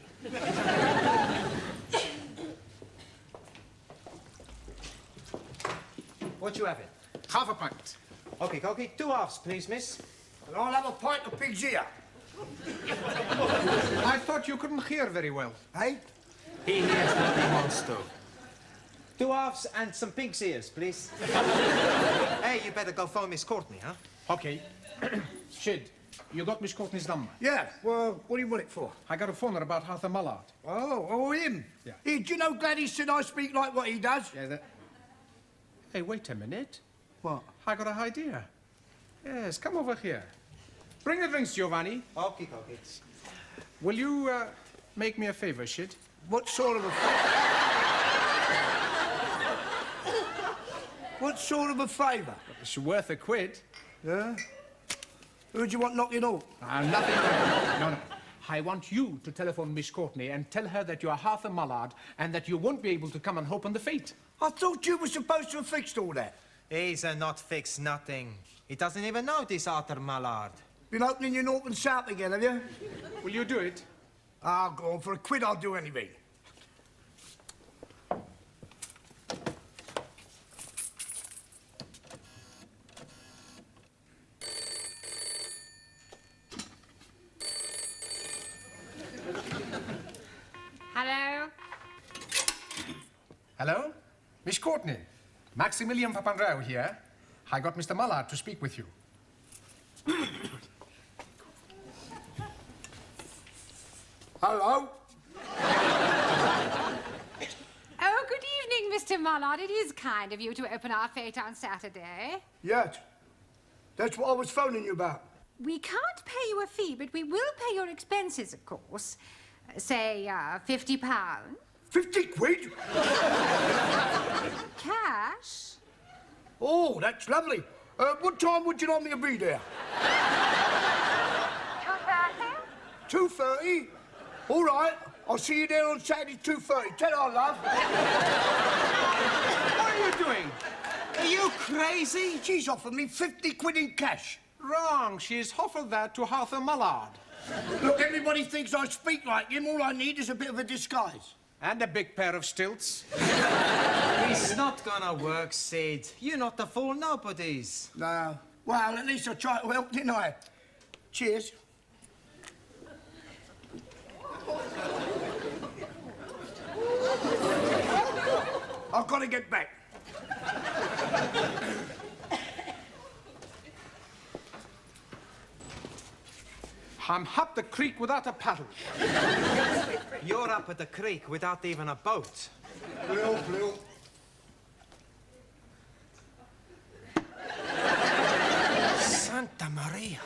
What you having? Half a pint. Okay, Cokie. 2 halves, please, miss. And I'll have a pint of pig's ear. I thought you couldn't hear very well. Hey? He hears what he wants to. 2 halves and some pig's ears, please. Hey, you better go phone Miss Courtney, huh? Okay. Shid, you got Miss Courtney's number? Yeah, well, what do you want it for? I got a phone her about Arthur Mullard. Oh, him? Yeah. Hey, do you know Gladys said I speak like what he does? Yeah, that... Hey, wait a minute. What? I got an idea. Yes, come over here. Bring the drinks, Giovanni. Okay, Cokie. Will you, make me a favor, Shid? What sort of a... What sort of a favour? It's worth a quid. Yeah? Who do you want knocking off? Nothing. No. I want you to telephone Miss Courtney and tell her that you are Arthur Mullard and that you won't be able to come and help on the fete. I thought you were supposed to have fixed all that. He's not fixed nothing. He doesn't even know this Arthur Mullard. Been opening your North and South again, have you? Will you do it? Ah, go on. For a quid, I'll do anything. Hello? Hello? Miss Courtney. Maximilian Papandreou here. I got Mr. Mullard to speak with you. Hello? Oh, good evening, Mr. Mullard. It is kind of you to open our fete on Saturday. Yes. That's what I was phoning you about. We can't pay you a fee, but we will pay your expenses, of course. Say, £50. 50 quid? Cash? Oh, that's lovely. What time would you like me to be there? 2:30? 2:30? All right. I'll see you there on Saturday, 2:30. Tell her, love. What are you doing? Are you crazy? She's offered me 50 quid in cash. Wrong. She's offered that to Arthur Mullard. Look, everybody thinks I speak like him. All I need is a bit of a disguise. And a big pair of stilts. It's not gonna work, Sid. You're not the fool nobodies. No. Well, at least I tried to help, didn't I? Cheers. I've got to get back. I'm up the creek without a paddle. You're up at the creek without even a boat. Blue. Santa Maria.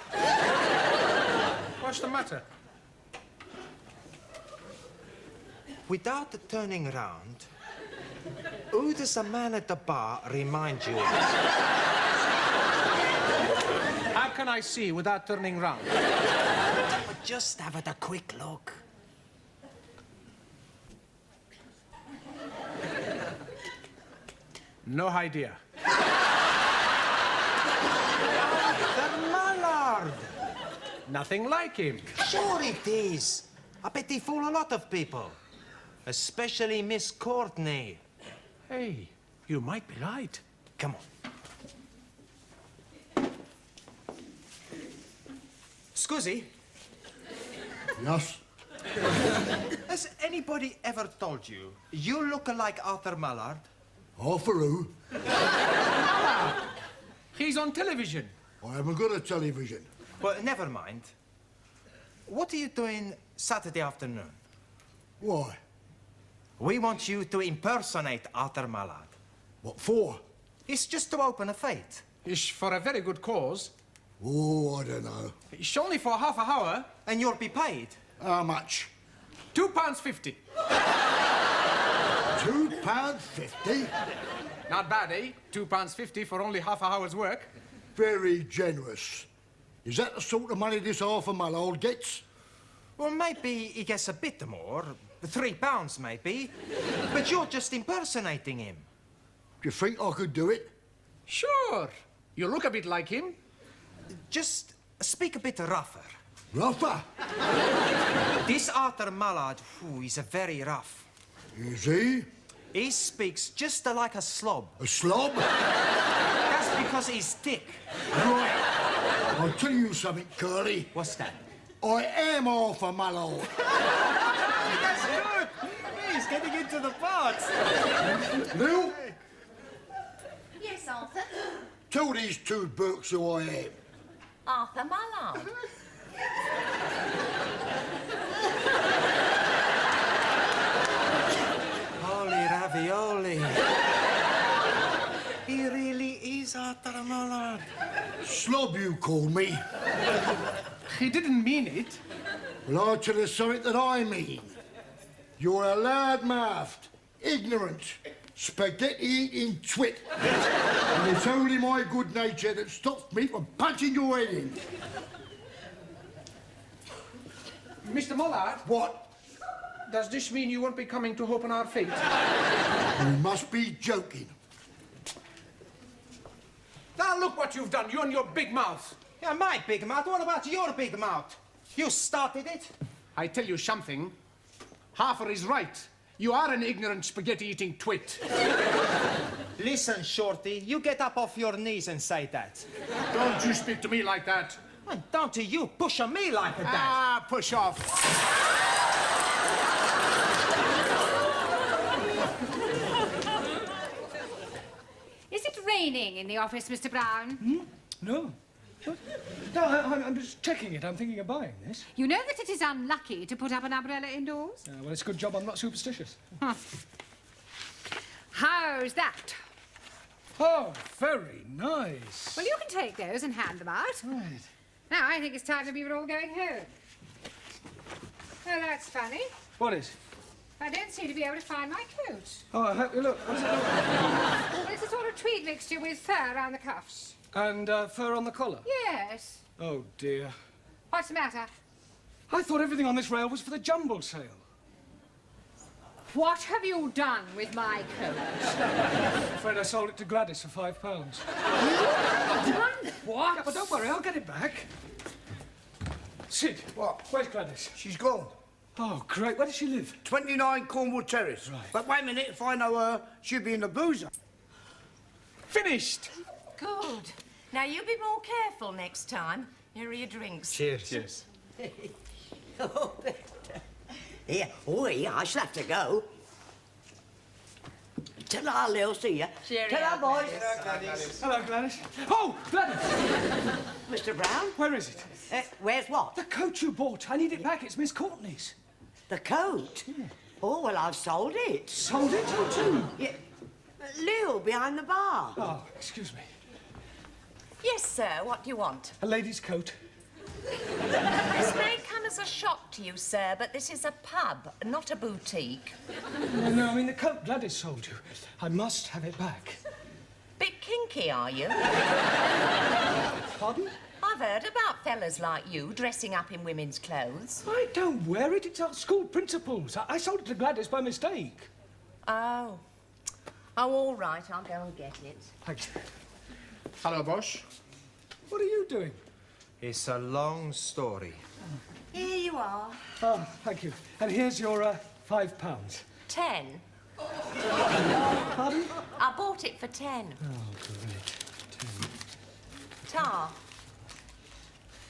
What's the matter? Without turning round, who does the man at the bar remind you of? How can I see without turning round? Just have a quick look. No idea. The Mullard! Nothing like him. Sure it is. I bet he fool a lot of people. Especially Miss Courtney. Hey, you might be right. Come on. Scusi? Yes? Has anybody ever told you you look like Arthur Mullard? Arthur who? He's on television. I haven't got a television. Well, never mind. What are you doing Saturday afternoon? Why? We want you to impersonate Arthur Mullard. What for? It's just to open a fete. It's for a very good cause. Oh, I don't know. It's only for half an hour. And you'll be paid? How much? £2.50. £2.50? Not bad, eh? £2.50 for only half an hour's work. Very generous. Is that the sort of money this Arthur Mullard gets? Well, maybe he gets a bit more. £3, maybe. But you're just impersonating him. Do you think I could do it? Sure. You look a bit like him. Just speak a bit rougher. Rougher? This Arthur Mullard, he's a very rough. Is he? He speaks just like a slob. A slob? That's because he's thick. Right. I'll tell you something, Curly. What's that? I am Arthur Mullard. That's good. He's getting into the parts. Lil, Yes, Arthur. tell these two Burks who I am. Arthur Mullard. Holy ravioli. He really is Arthur Mullard. Slob, you call me. He didn't mean it. Well, I'll tell you something that I mean. You're a loud-mouthed, ignorant, spaghetti-eating twit. And it's only my good nature that stops me from punching your head in. Mr. Mullard? What? Does this mean you won't be coming to open our fete? You must be joking. Now look what you've done, you and your big mouth. Yeah, my big mouth. What about your big mouth? You started it. I tell you something. Harfer is right. You are an ignorant spaghetti-eating twit. Listen, Shorty, you get up off your knees and say that. Don't you speak to me like that. And don't you push on me like that. Ah, push off. Is it raining in the office, Mr. Brown? No. No, I'm just checking it. I'm thinking of buying this. You know that it is unlucky to put up an umbrella indoors? Well, it's a good job I'm not superstitious. Huh. How's that? Oh, very nice. Well, you can take those and hand them out. Right. Now, I think it's time that we were all going home. Oh, that's funny. What is? I don't seem to be able to find my coat. Oh, I hope you look. What is it? Well, it's a sort of tweed mixture with fur around the cuffs. And fur on the collar? Yes. Oh, dear. What's the matter? I thought everything on this rail was for the jumble sale. What have you done with my coat? I'm afraid I sold it to Gladys for £5. Done what? Yeah, but don't worry, I'll get it back. Sid. What? Where's Gladys? She's gone. Oh, great. Where does she live? 29 Cornwall Terrace. Right. But wait a minute, if I know her, she'll be in the boozer. Finished. Good. Now, you be more careful next time. Here are your drinks. Cheers. Cheers. Yeah, I shall have to go. Ta-ra, Lil, see ya. Cheerio, Ta-ra, boys. Gladys. Hello, Gladys. Oh, Gladys! Mr. Brown? Where is it? Where's what? The coat you bought. I need it back. It's Miss Courtney's. The coat? Yeah. Oh, well, I've sold it. Sold it? Who to? Yeah. Lil, behind the bar. Oh, excuse me. Yes, sir. What do you want? A lady's coat. This may come as a shock to you, sir, but this is a pub, not a boutique. No, I mean the coat Gladys sold you. I must have it back. Bit kinky, are you? Pardon? I've heard about fellas like you dressing up in women's clothes. I don't wear it. It's our school principal's. I sold it to Gladys by mistake. Oh. Oh, all right. I'll go and get it. Thank you. Hello, Bosch. What are you doing? It's a long story. Here you are. Oh, thank you. And here's your £5. 10. Pardon? I bought it for 10. Oh, great. 10. Tar.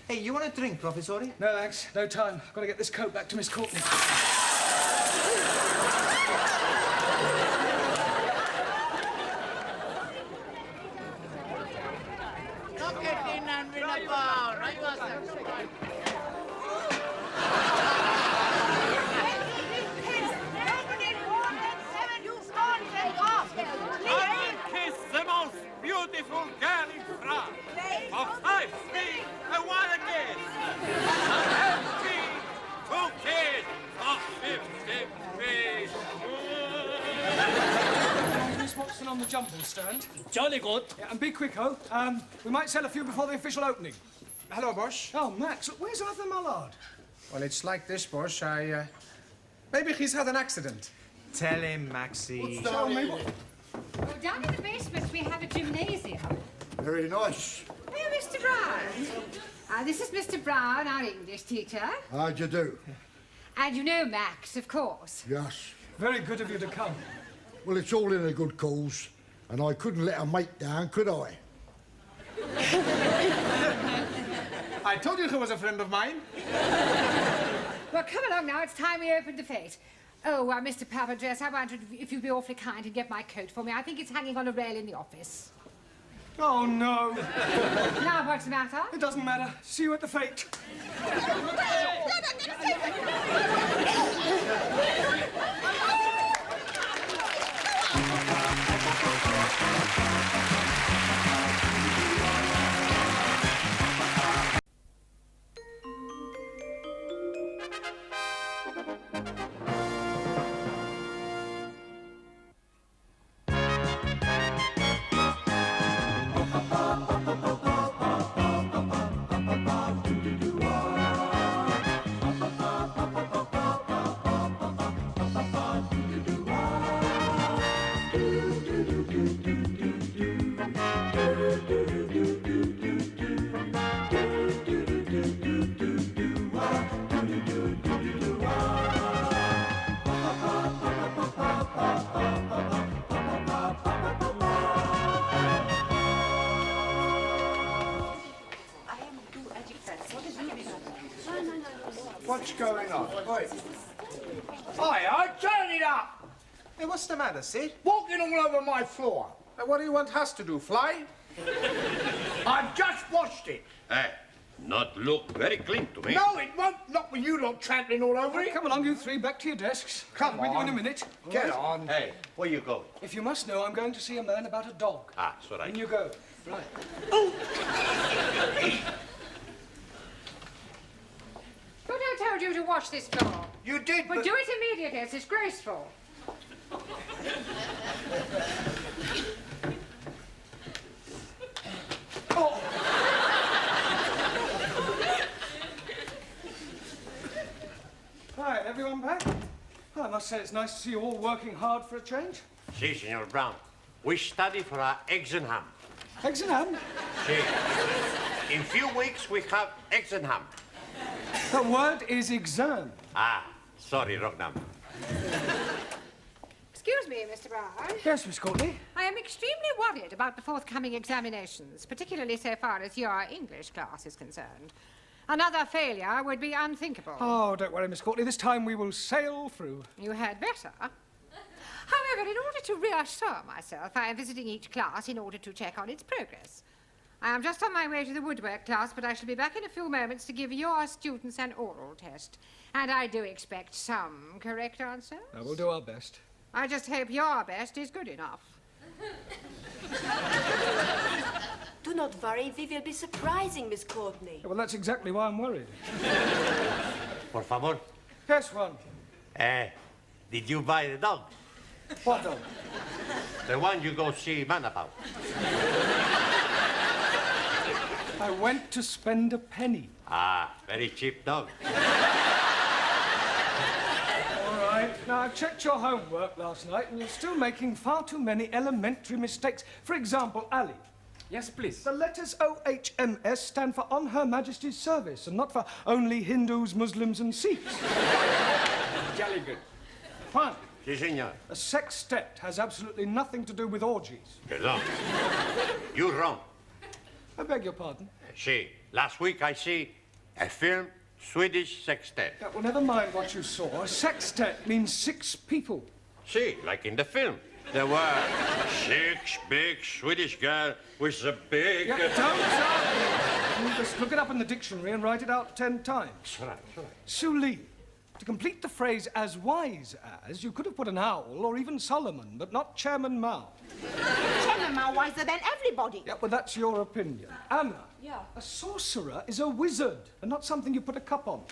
Hey, you want a drink, Professori? No, thanks. No time. I've got to get this coat back to Miss Courtney. I will kiss the most beautiful girl in France. jumble stand. Jolly good. Yeah, and be quick, oh. We might sell a few before the official opening. Hello, boss. Oh, Max, look, where's Arthur Mallard? Well, it's like this, boss. Maybe he's had an accident. Tell him, Maxie. Tell me what... Oh, down in the basement we have a gymnasium. Very nice. Oh, Mr. Brown. This is Mr. Brown, our English teacher. How'd you do? And you know Max, of course. Yes. Very good of you to come. Well, it's all in a good cause, and I couldn't let a mate down, could I? I told you he was a friend of mine. Well, come along now. It's time we opened the fete. Oh, Mr. Papandreou, I wondered if you'd be awfully kind and get my coat for me. I think it's hanging on a rail in the office. Oh, no. Now, what's the matter? It doesn't matter. See you at the fete. What's going on? Wait. Hi, turn it up! Hey, what's the matter, Sid? Walking all over my floor. What do you want us to do, fly? I've just washed it. Hey, not look very clean to me. No, it won't. Not with you lot trampling all over it. Come along, you three, back to your desks. Come I'll be with you in on. a minute. All Get right? on. Hey, where you going? If you must know, I'm going to see a man about a dog. Ah, it's all right. In you go. Right. But I told you to wash this floor. You did, Well, do it immediately. It's disgraceful. Hi, everyone back? Oh, I must say it's nice to see you all working hard for a change. Si, Senor Brown. We study for our exam. Eggs and ham? Si. In few weeks, we have exam. The word is exam. Ah, sorry, wrong number. Excuse me, Mr. Brown. Yes, Miss Courtney? I am extremely worried about the forthcoming examinations, particularly so far as your English class is concerned. Another failure would be unthinkable. Oh, don't worry, Miss Courtney. This time we will sail through. You had better. However, in order to reassure myself, I am visiting each class in order to check on its progress. I am just on my way to the woodwork class, but I shall be back in a few moments to give your students an oral test. And I do expect some correct answers. We'll do our best. I just hope your best is good enough. Do not worry, we will be surprising Miss Courtney. Well, that's exactly why I'm worried. Por favor. Yes, one. Did you buy the dog? What dog? The one you go see man about. I went to spend a penny. Ah, very cheap dog. All right. Now, I checked your homework last night, and you're still making far too many elementary mistakes. For example, Ali. Yes, please. The letters OHMS stand for On Her Majesty's Service, and not for only Hindus, Muslims, and Sikhs. Jolly good. Fine. Si, senor. A sextet has absolutely nothing to do with orgies. Perdón. You wrong. I beg your pardon. Si. Last week I see a film, Swedish sextet. Yeah, well, never mind what you saw. A sextet means 6 people. Si, like in the film. There were 6 big Swedish girls with a big... Yeah, don't just look it up in the dictionary and write it out 10 times. It's all right, it's all right. Su Li. To complete the phrase as wise as, you could have put an owl or even Solomon, but not Chairman Mao. Chairman Mao wiser than everybody. Yeah, well, that's your opinion. Anna. Yeah. A sorcerer is a wizard and not something you put a cup on.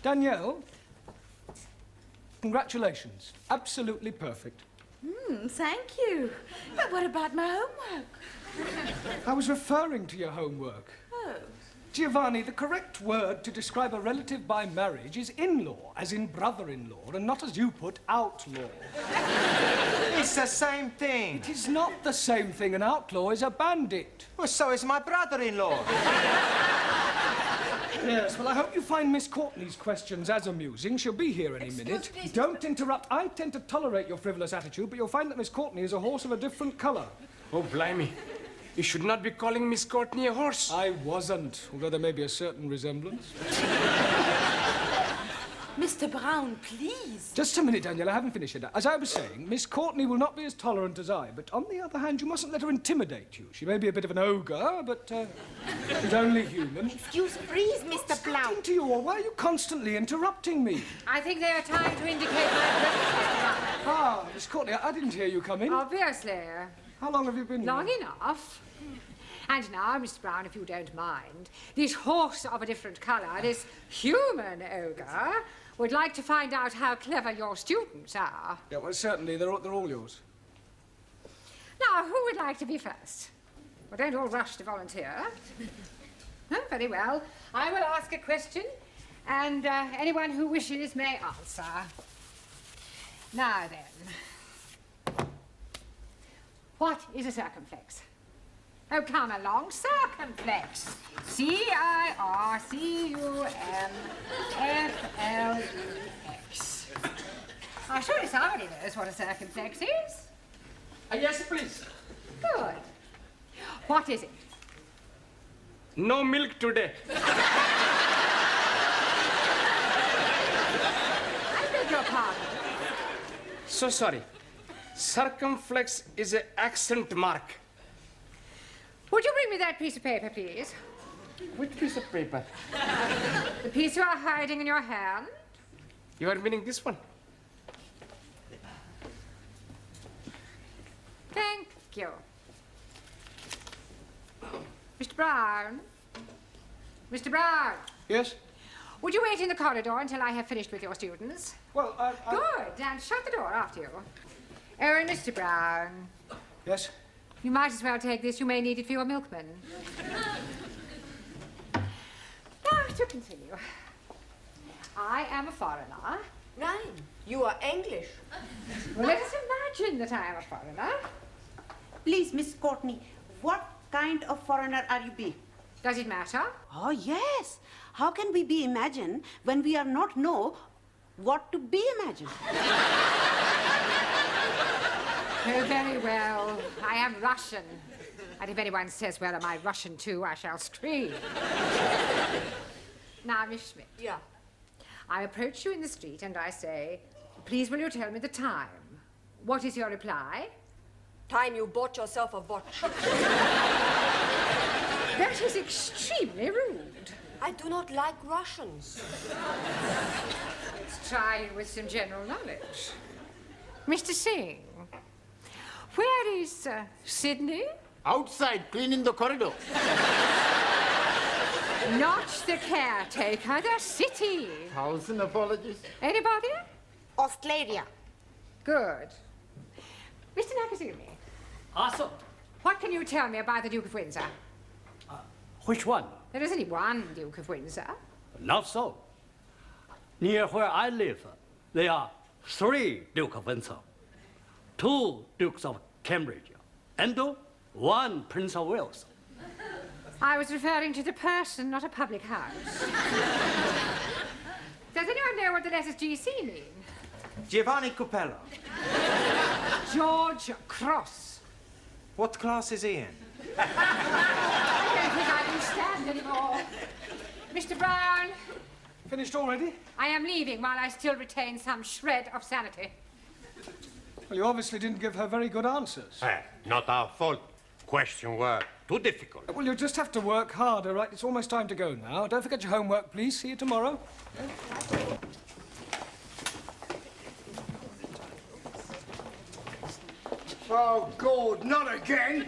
Danielle. Congratulations. Absolutely perfect. Thank you. But what about my homework? I was referring to your homework. Oh. Giovanni, the correct word to describe a relative by marriage is in-law, as in brother-in-law, and not as you put, outlaw. It's the same thing. It is not the same thing. An outlaw is a bandit. Well, so is my brother-in-law. Yes, well, I hope you find Miss Courtney's questions as amusing. She'll be here any minute. Please. Don't interrupt. I tend to tolerate your frivolous attitude, but you'll find that Miss Courtney is a horse of a different colour. Oh, blimey. You should not be calling Miss Courtney a horse. I wasn't, although there may be a certain resemblance. Mr. Brown, please. Just a minute, Daniel, I haven't finished yet. As I was saying, Miss Courtney will not be as tolerant as I, but on the other hand, you mustn't let her intimidate you. She may be a bit of an ogre, but she's only human. Excuse, please, Mr. Brown. Speaking to you all, why are you constantly interrupting me? I think they are trying to indicate my presence. Ah, Miss Courtney, I didn't hear you come in. Obviously. How long have you been Long here? enough. And now, Mr. Brown, if you don't mind, this horse of a different colour, this human ogre, would like to find out how clever your students are. Yeah, well, certainly, they're all yours. Now, who would like to be first? Well, don't all rush to volunteer. Oh, very well. I will ask a question, and anyone who wishes may answer. Now then, what is a circumflex? Oh, come along, circumflex. C-I-R-C-U-M-F-L-E-X. I'm sure somebody knows what a circumflex is. Yes, please. Good. What is it? No milk today. I beg your pardon. So sorry. Circumflex is an accent mark. Would you bring me that piece of paper, please? Which piece of paper? The piece you are hiding in your hand? You are meaning this one? Thank you. Mr. Brown? Mr. Brown? Yes? Would you wait in the corridor until I have finished with your students? Well, Good, and shut the door after you. Oh, and Mr. Brown. Yes? You might as well take this. You may need it for your milkman. Now, to continue. I am a foreigner. Nein, you are English. Well, let us imagine that I am a foreigner. Please, Miss Courtney, what kind of foreigner are you be? Does it matter? Oh, yes. How can we be imagine when we are not know what to be imagined? Oh, very well. I am Russian. And if anyone says, well, am I Russian too, I shall scream. Now, Miss Schmidt. Yeah. I approach you in the street and I say, please will you tell me the time? What is your reply? Time you bought yourself a watch. That is extremely rude. I do not like Russians. Let's try it with some general knowledge. Mr. Singh, where is Sydney? Outside, cleaning the corridor. Not the caretaker, the city. 1,000 apologies. Anybody? Australia. Good. Mr. Nakazumi. Also, What can you tell me about the Duke of Windsor? which one? There is only one Duke of Windsor. Not so. Near where I live, there are 3 Duke of Windsor, 2 Dukes of Cambridge, and 1 Prince of Wales. I was referring to the person, not a public house. Does anyone know what the letters GC mean? Giovanni Cupello. George Cross. What class is he in? I don't think I can stand anymore. Mr. Brown. Finished already? I am leaving while I still retain some shred of sanity. Well, you obviously didn't give her very good answers. Not our fault. Question were too difficult. Well, you'll just have to work harder, right? It's almost time to go now. Don't forget your homework, please. See you tomorrow. Oh, God, not again.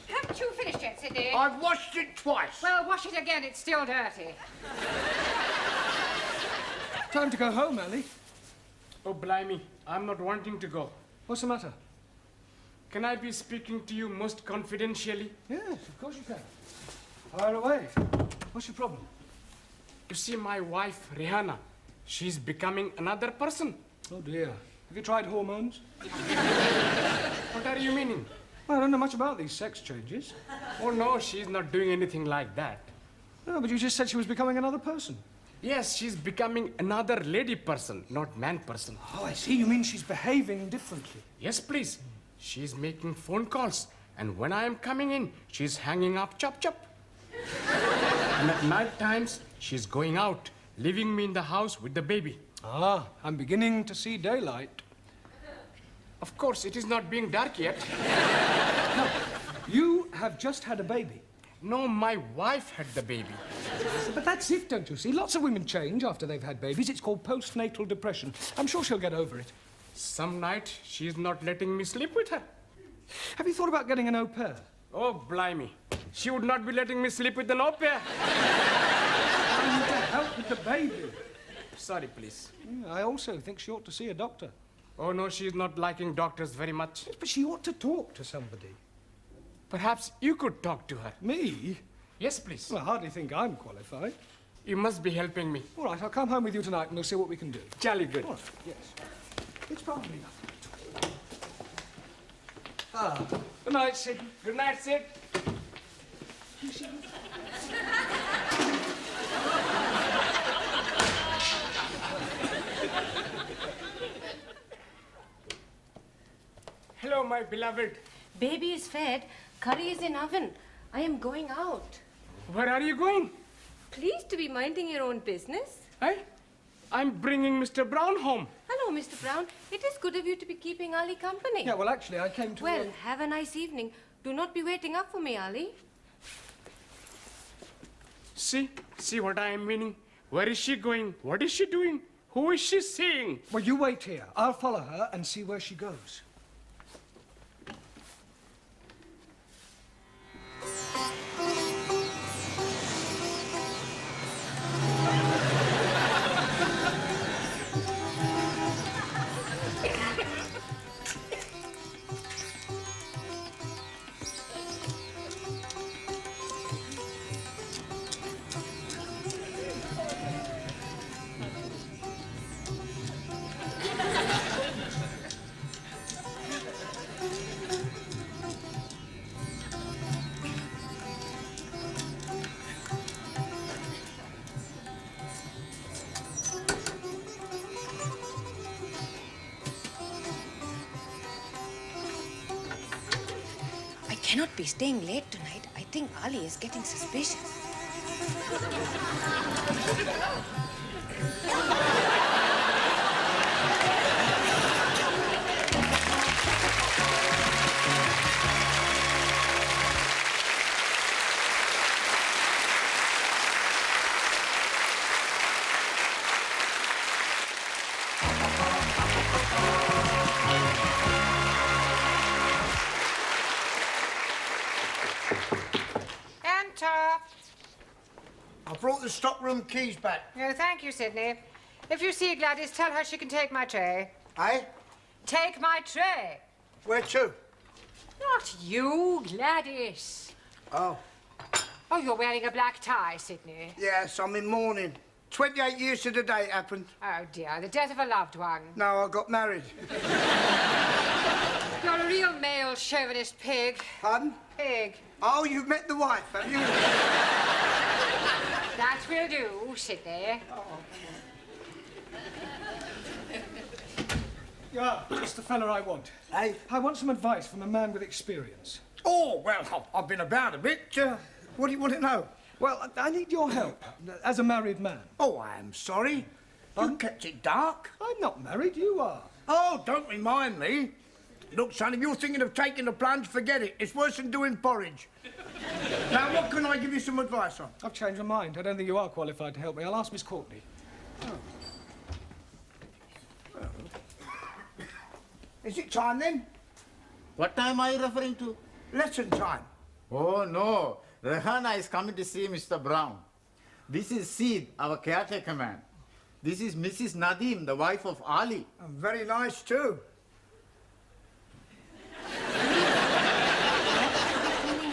Haven't you finished yet, Sidney? I've washed it twice. Well, wash it again. It's still dirty. Time to go home, Ali. Oh, blimey, I'm not wanting to go. What's the matter? Can I be speaking to you most confidentially? Yes, of course you can. Fire away. What's your problem? You see, my wife, Rihanna, she's becoming another person. Oh, dear. Have you tried hormones? What are you meaning? Well, I don't know much about these sex changes. Oh, no, she's not doing anything like that. No, but you just said she was becoming another person. Yes, she's becoming another lady person, not man person. Oh, I see. You mean she's behaving differently? Yes, please. She's making phone calls, and when I am coming in, she's hanging up chop chop. And at night times, she's going out, leaving me in the house with the baby. Ah, I'm beginning to see daylight. Of course, it is not being dark yet. No, you have just had a baby. No, my wife had the baby. But that's it, don't you see? Lots of women change after they've had babies. It's called postnatal depression. I'm sure she'll get over it. Some night, she's not letting me sleep with her. Have you thought about getting an au pair? Oh, blimey. She would not be letting me sleep with an au pair. I need to help with the baby. Sorry, please. Yeah, I also think she ought to see a doctor. Oh, no, she's not liking doctors very much. But she ought to talk to somebody. Perhaps you could talk to her. Me? Yes, please. Well, I hardly think I'm qualified. You must be helping me. All right, I'll come home with you tonight and we'll see what we can do. Jolly good. All right, yes. It's probably nothing. Ah, good night, Sid. Good night, Sid. Hello, my beloved. Baby is fed. Curry is in oven. I am going out. Where are you going? Please to be minding your own business. Eh? I'm bringing Mr. Brown home. Hello, Mr. Brown. It is good of you to be keeping Ali company. Yeah, well, actually, I came to... Well, have a nice evening. Do not be waiting up for me, Ali. See what I am meaning? Where is she going? What is she doing? Who is she seeing? Well, you wait here. I'll follow her and see where she goes. I cannot be staying late tonight. I think Ali is getting suspicious. I brought the stockroom keys back. Oh, thank you, Sidney. If you see Gladys, tell her she can take my tray. Eh? Take my tray. Where to? Not you, Gladys. Oh. Oh, you're wearing a black tie, Sidney. Yes, I'm in mourning. 28 years to the day it happened. Oh, dear, the death of a loved one. No, I got married. You're a real male chauvinist pig. Pardon? Pig. Oh, you've met the wife, have you? That will do, Sidney. Yeah, just the fella I want. Hey? I want some advice from a man with experience. Oh, well, I've been about a bit. What do you want to know? Well, I need your help as a married man. Oh, I am sorry. You kept it dark. I'm not married, you are. Oh, don't remind me. Look, son, if you're thinking of taking the plunge, forget it. It's worse than doing porridge. Now, what can I give you some advice on? I've changed my mind. I don't think you are qualified to help me. I'll ask Miss Courtney. Is it time, then? What time are you referring to? Lesson time. Oh, no. Rehanna is coming to see Mr. Brown. This is Sid, our caretaker man. This is Mrs. Nadim, the wife of Ali. Very nice, too.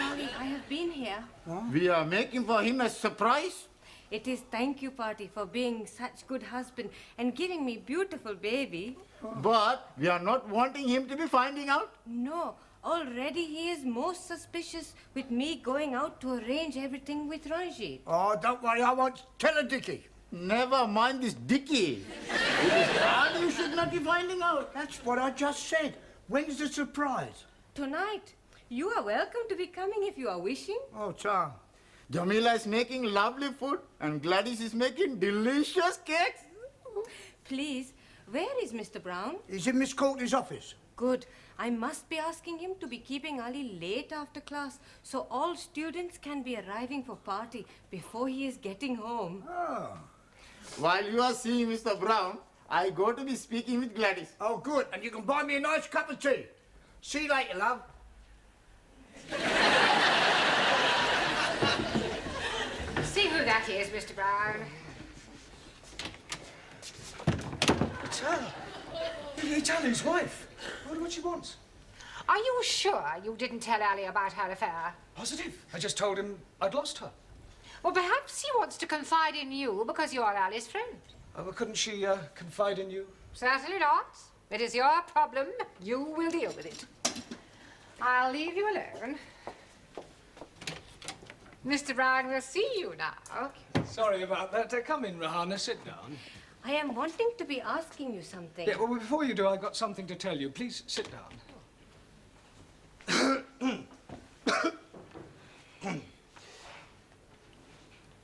Ali, I have been here. We are making for him a surprise. It is thank you party for being such good husband and giving me beautiful baby. But we are not wanting him to be finding out. No, already he is most suspicious with me going out to arrange everything with Ranjit. Oh, don't worry, I won't tell a Dickie. Never mind this Dickie. It is Ali you should not be finding out. That's what I just said. When's the surprise? Tonight. You are welcome to be coming if you are wishing. Oh, Tom. Jamila is making lovely food and Gladys is making delicious cakes. Please, where is Mr. Brown? He's in Miss Courtney's office. Good. I must be asking him to be keeping Ali late after class so all students can be arriving for party before he is getting home. Oh. While you are seeing Mr. Brown, I go to be speaking with Gladys. Oh, good. And you can buy me a nice cup of tea. See you later, love. See who that is, Mr. Brown. It's her. It's Ali's wife. I wonder what she wants. Are you sure you didn't tell Ali about her affair? Positive. I just told him I'd lost her. Well, perhaps he wants to confide in you because you are Ali's friend. Well, couldn't she confide in you? Certainly not. It is your problem. You will deal with it. I'll leave you alone. Mr. Brown will see you now. Sorry about that. Come in, Rahana. Sit down. I am wanting to be asking you something. Yeah, well, before you do, I've got something to tell you. Please sit down.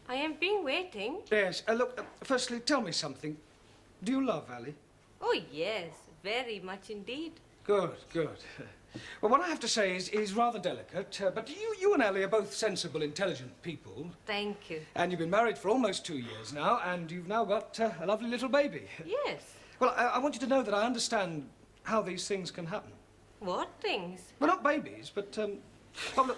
I have been waiting. Yes. Look, firstly, tell me something. Do you love Ali? Oh, yes, very much indeed. Good, good. Well, what I have to say is rather delicate, but you and Ali are both sensible, intelligent people. Thank you. And you've been married for almost 2 years now, and you've now got a lovely little baby. Yes. Well, I want you to know that I understand how these things can happen. What things? Well, not babies, but, oh, look,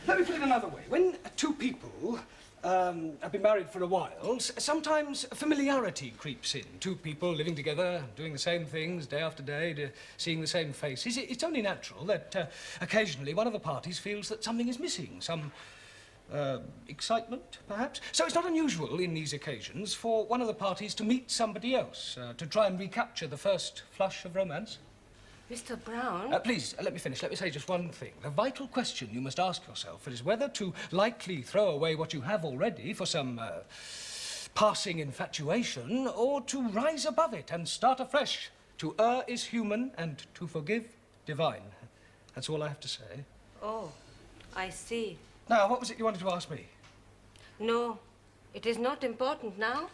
let me put it another way. When two people have been married for a while, sometimes familiarity creeps in. Two people living together, doing the same things day after day, seeing the same faces. It's only natural that occasionally one of the parties feels that something is missing, some excitement, perhaps. So it's not unusual in these occasions for one of the parties to meet somebody else, to try and recapture the first flush of romance. Mr. Brown? Please, let me finish. Let me say just one thing. The vital question you must ask yourself is whether to lightly throw away what you have already for some passing infatuation, or to rise above it and start afresh. To err is human, and to forgive, divine. That's all I have to say. Oh, I see. Now, what was it you wanted to ask me? No, it is not important now.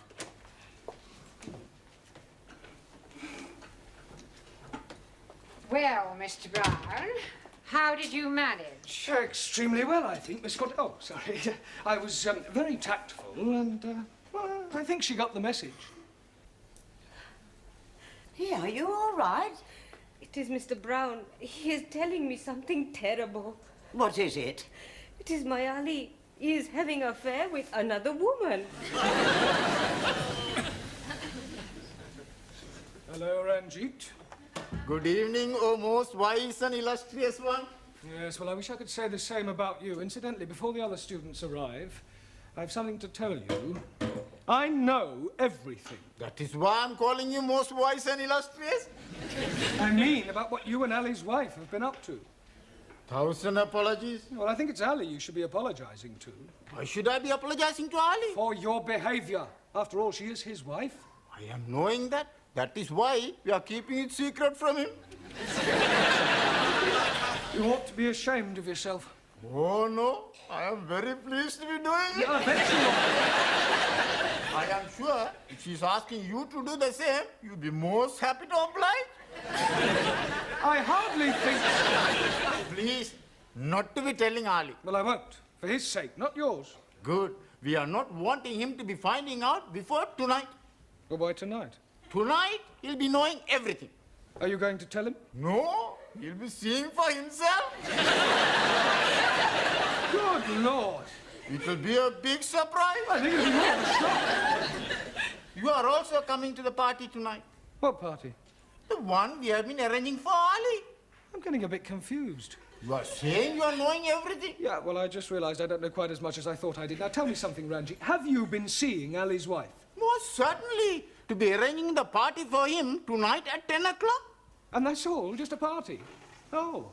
Well, Mr. Brown, how did you manage? Extremely well, I think, Miss Scott. Oh, sorry. I was very tactful, and well, I think she got the message. Yeah, are you all right? It is Mr. Brown. He is telling me something terrible. What is it? It is my Ali. He is having an affair with another woman. Hello, Ranjit. Good evening, O most wise and illustrious one. Yes, well, I wish I could say the same about you. Incidentally, before the other students arrive, I have something to tell you. I know everything. That is why I'm calling you most wise and illustrious. I mean about what you and Ali's wife have been up to. 1,000 apologies. Well, I think it's Ali you should be apologizing to. Why should I be apologizing to Ali? For your behavior. After all, she is his wife. I am knowing that. That is why we are keeping it secret from him. You ought to be ashamed of yourself. Oh, no. I am very pleased to be doing it. Yeah, I bet you are. I am sure if she's asking you to do the same, you'll be most happy to oblige. I hardly think... Please, not to be telling Ali. Well, I won't. For his sake, not yours. Good. We are not wanting him to be finding out before tonight. Well, why tonight? Tonight, he'll be knowing everything. Are you going to tell him? No, he'll be seeing for himself. Good Lord. It will be a big surprise. I think it'll be more of a shock. you are also coming to the party tonight. What party? The one we have been arranging for Ali. I'm getting a bit confused. You are saying you are knowing everything? Yeah, well, I just realised I don't know quite as much as I thought I did. Now, tell me something, Ranji. Have you been seeing Ali's wife? Most certainly. To be arranging the party for him tonight at 10 o'clock. And that's all? Just a party? Oh.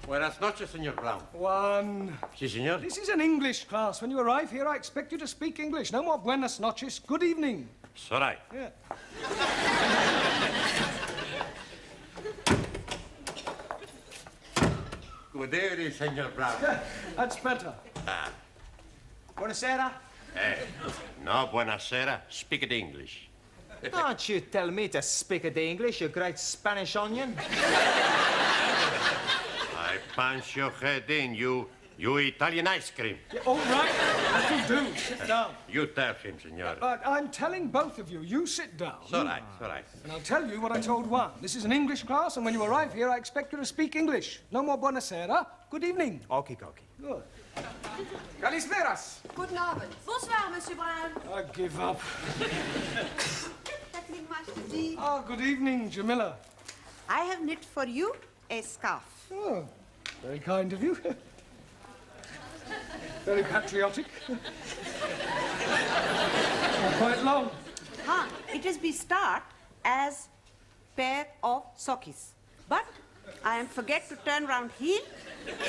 Buenas noches, Señor Brown. One. Sí, señor. This is an English class. When you arrive here, I expect you to speak English. No more buenas noches. Good evening. It's all right. Yeah. Good evening, Señor Brown. That's better. Buonasera. No, buenasera. Speak it English. Don't you tell me to speak the English, you great Spanish onion. I punch your head in, you Italian ice cream. Yeah, all right. That'll do. Sit down. You tell him, senor. But I'm telling both of you, you sit down. It's all right, it's all right. And I'll tell you what I told one. This is an English class, and when you arrive here, I expect you to speak English. No more buonasera. Good evening. Okie dokie. Good. Kalisperas. Guten Abend. Bonsoir, Monsieur Brown. I give up. Kathleen Master G. Oh, good evening, Jamila. I have knit for you a scarf. Oh, very kind of you. Very patriotic. Quite long. Huh. It is be start as pair of sockies. But I am forget to turn round heel,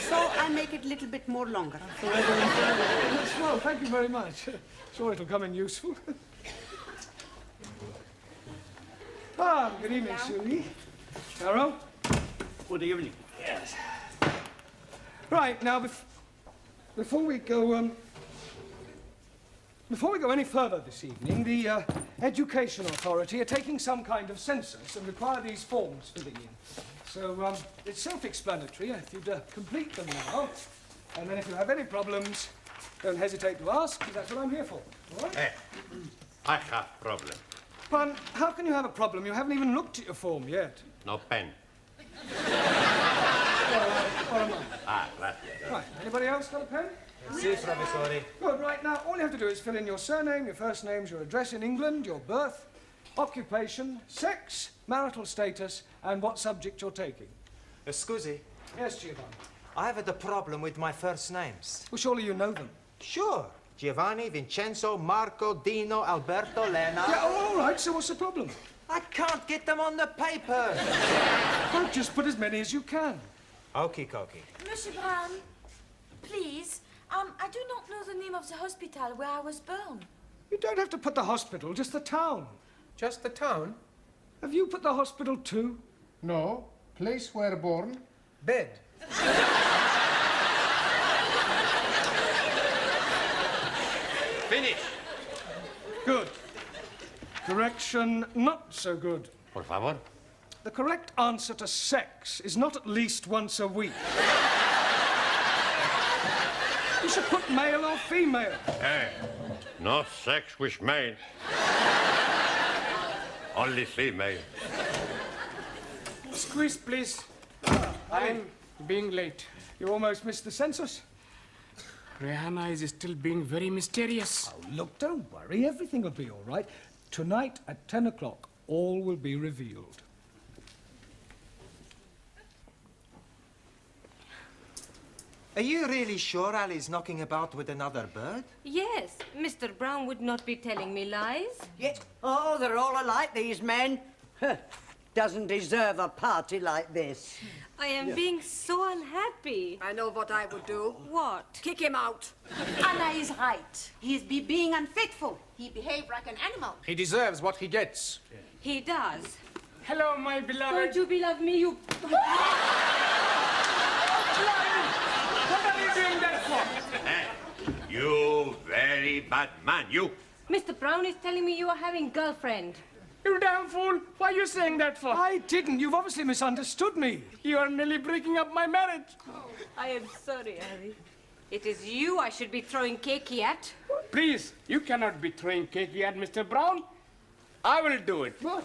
so I make it a little bit more longer. Well, thank you very much. Sure it'll come in useful. Good evening, Sue. Carol? Good evening. Yes. Right, now, before we go any further this evening, the Education Authority are taking some kind of census and require these forms filling in. So, it's self-explanatory if you'd complete them now. And then if you have any problems, don't hesitate to ask, because that's what I'm here for. All right? Hey, I have problem. But how can you have a problem? You haven't even looked at your form yet. No pen. Or am I? Ah, gracias. Right, anybody else got a pen? Si, professore. Good, right, now all you have to do is fill in your surname, your first names, your address in England, your birth, occupation, sex, marital status, and what subject you're taking. Scusi, Yes, Giovanni. I have a problem with my first names. Well, surely you know them. Sure. Giovanni, Vincenzo, Marco, Dino, Alberto, Lena. Yeah, all right, so what's the problem? I can't get them on the paper. Well, just put as many as you can. Okie dokie. Monsieur Brown, please, I do not know the name of the hospital where I was born. You don't have to put the hospital, just the town. Just the town? Have you put the hospital too? No. Place where born? Bed. Finish. Good. Correction, not so good. Por favor. The correct answer to sex is not at least once a week. You should put male or female. Hey, no sex with male. Only female. Squeeze, please. I'm being late. You almost missed the census. Rihanna is still being very mysterious. Oh, look, don't worry. Everything will be all right. Tonight at 10 o'clock, all will be revealed. Are you really sure Ali's knocking about with another bird? Yes, Mr. Brown would not be telling me lies. Yes. Oh, they're all alike, these men. Doesn't deserve a party like this. I am being so unhappy. I know what I would do. What? Kick him out. Anna is right. He is being unfaithful. He behaved like an animal. He deserves what he gets. He does. Hello, my beloved. Don't you beloved me, you... What are you doing that for? Hey, you very bad man, you. Mr. Brown is telling me you are having girlfriend. You damn fool. Why are you saying that for? I didn't. You've obviously misunderstood me. You are nearly breaking up my marriage. I am sorry, Ali. It is you I should be throwing cakey at. Please, you cannot be throwing cakey at Mr. Brown. I will do it. What?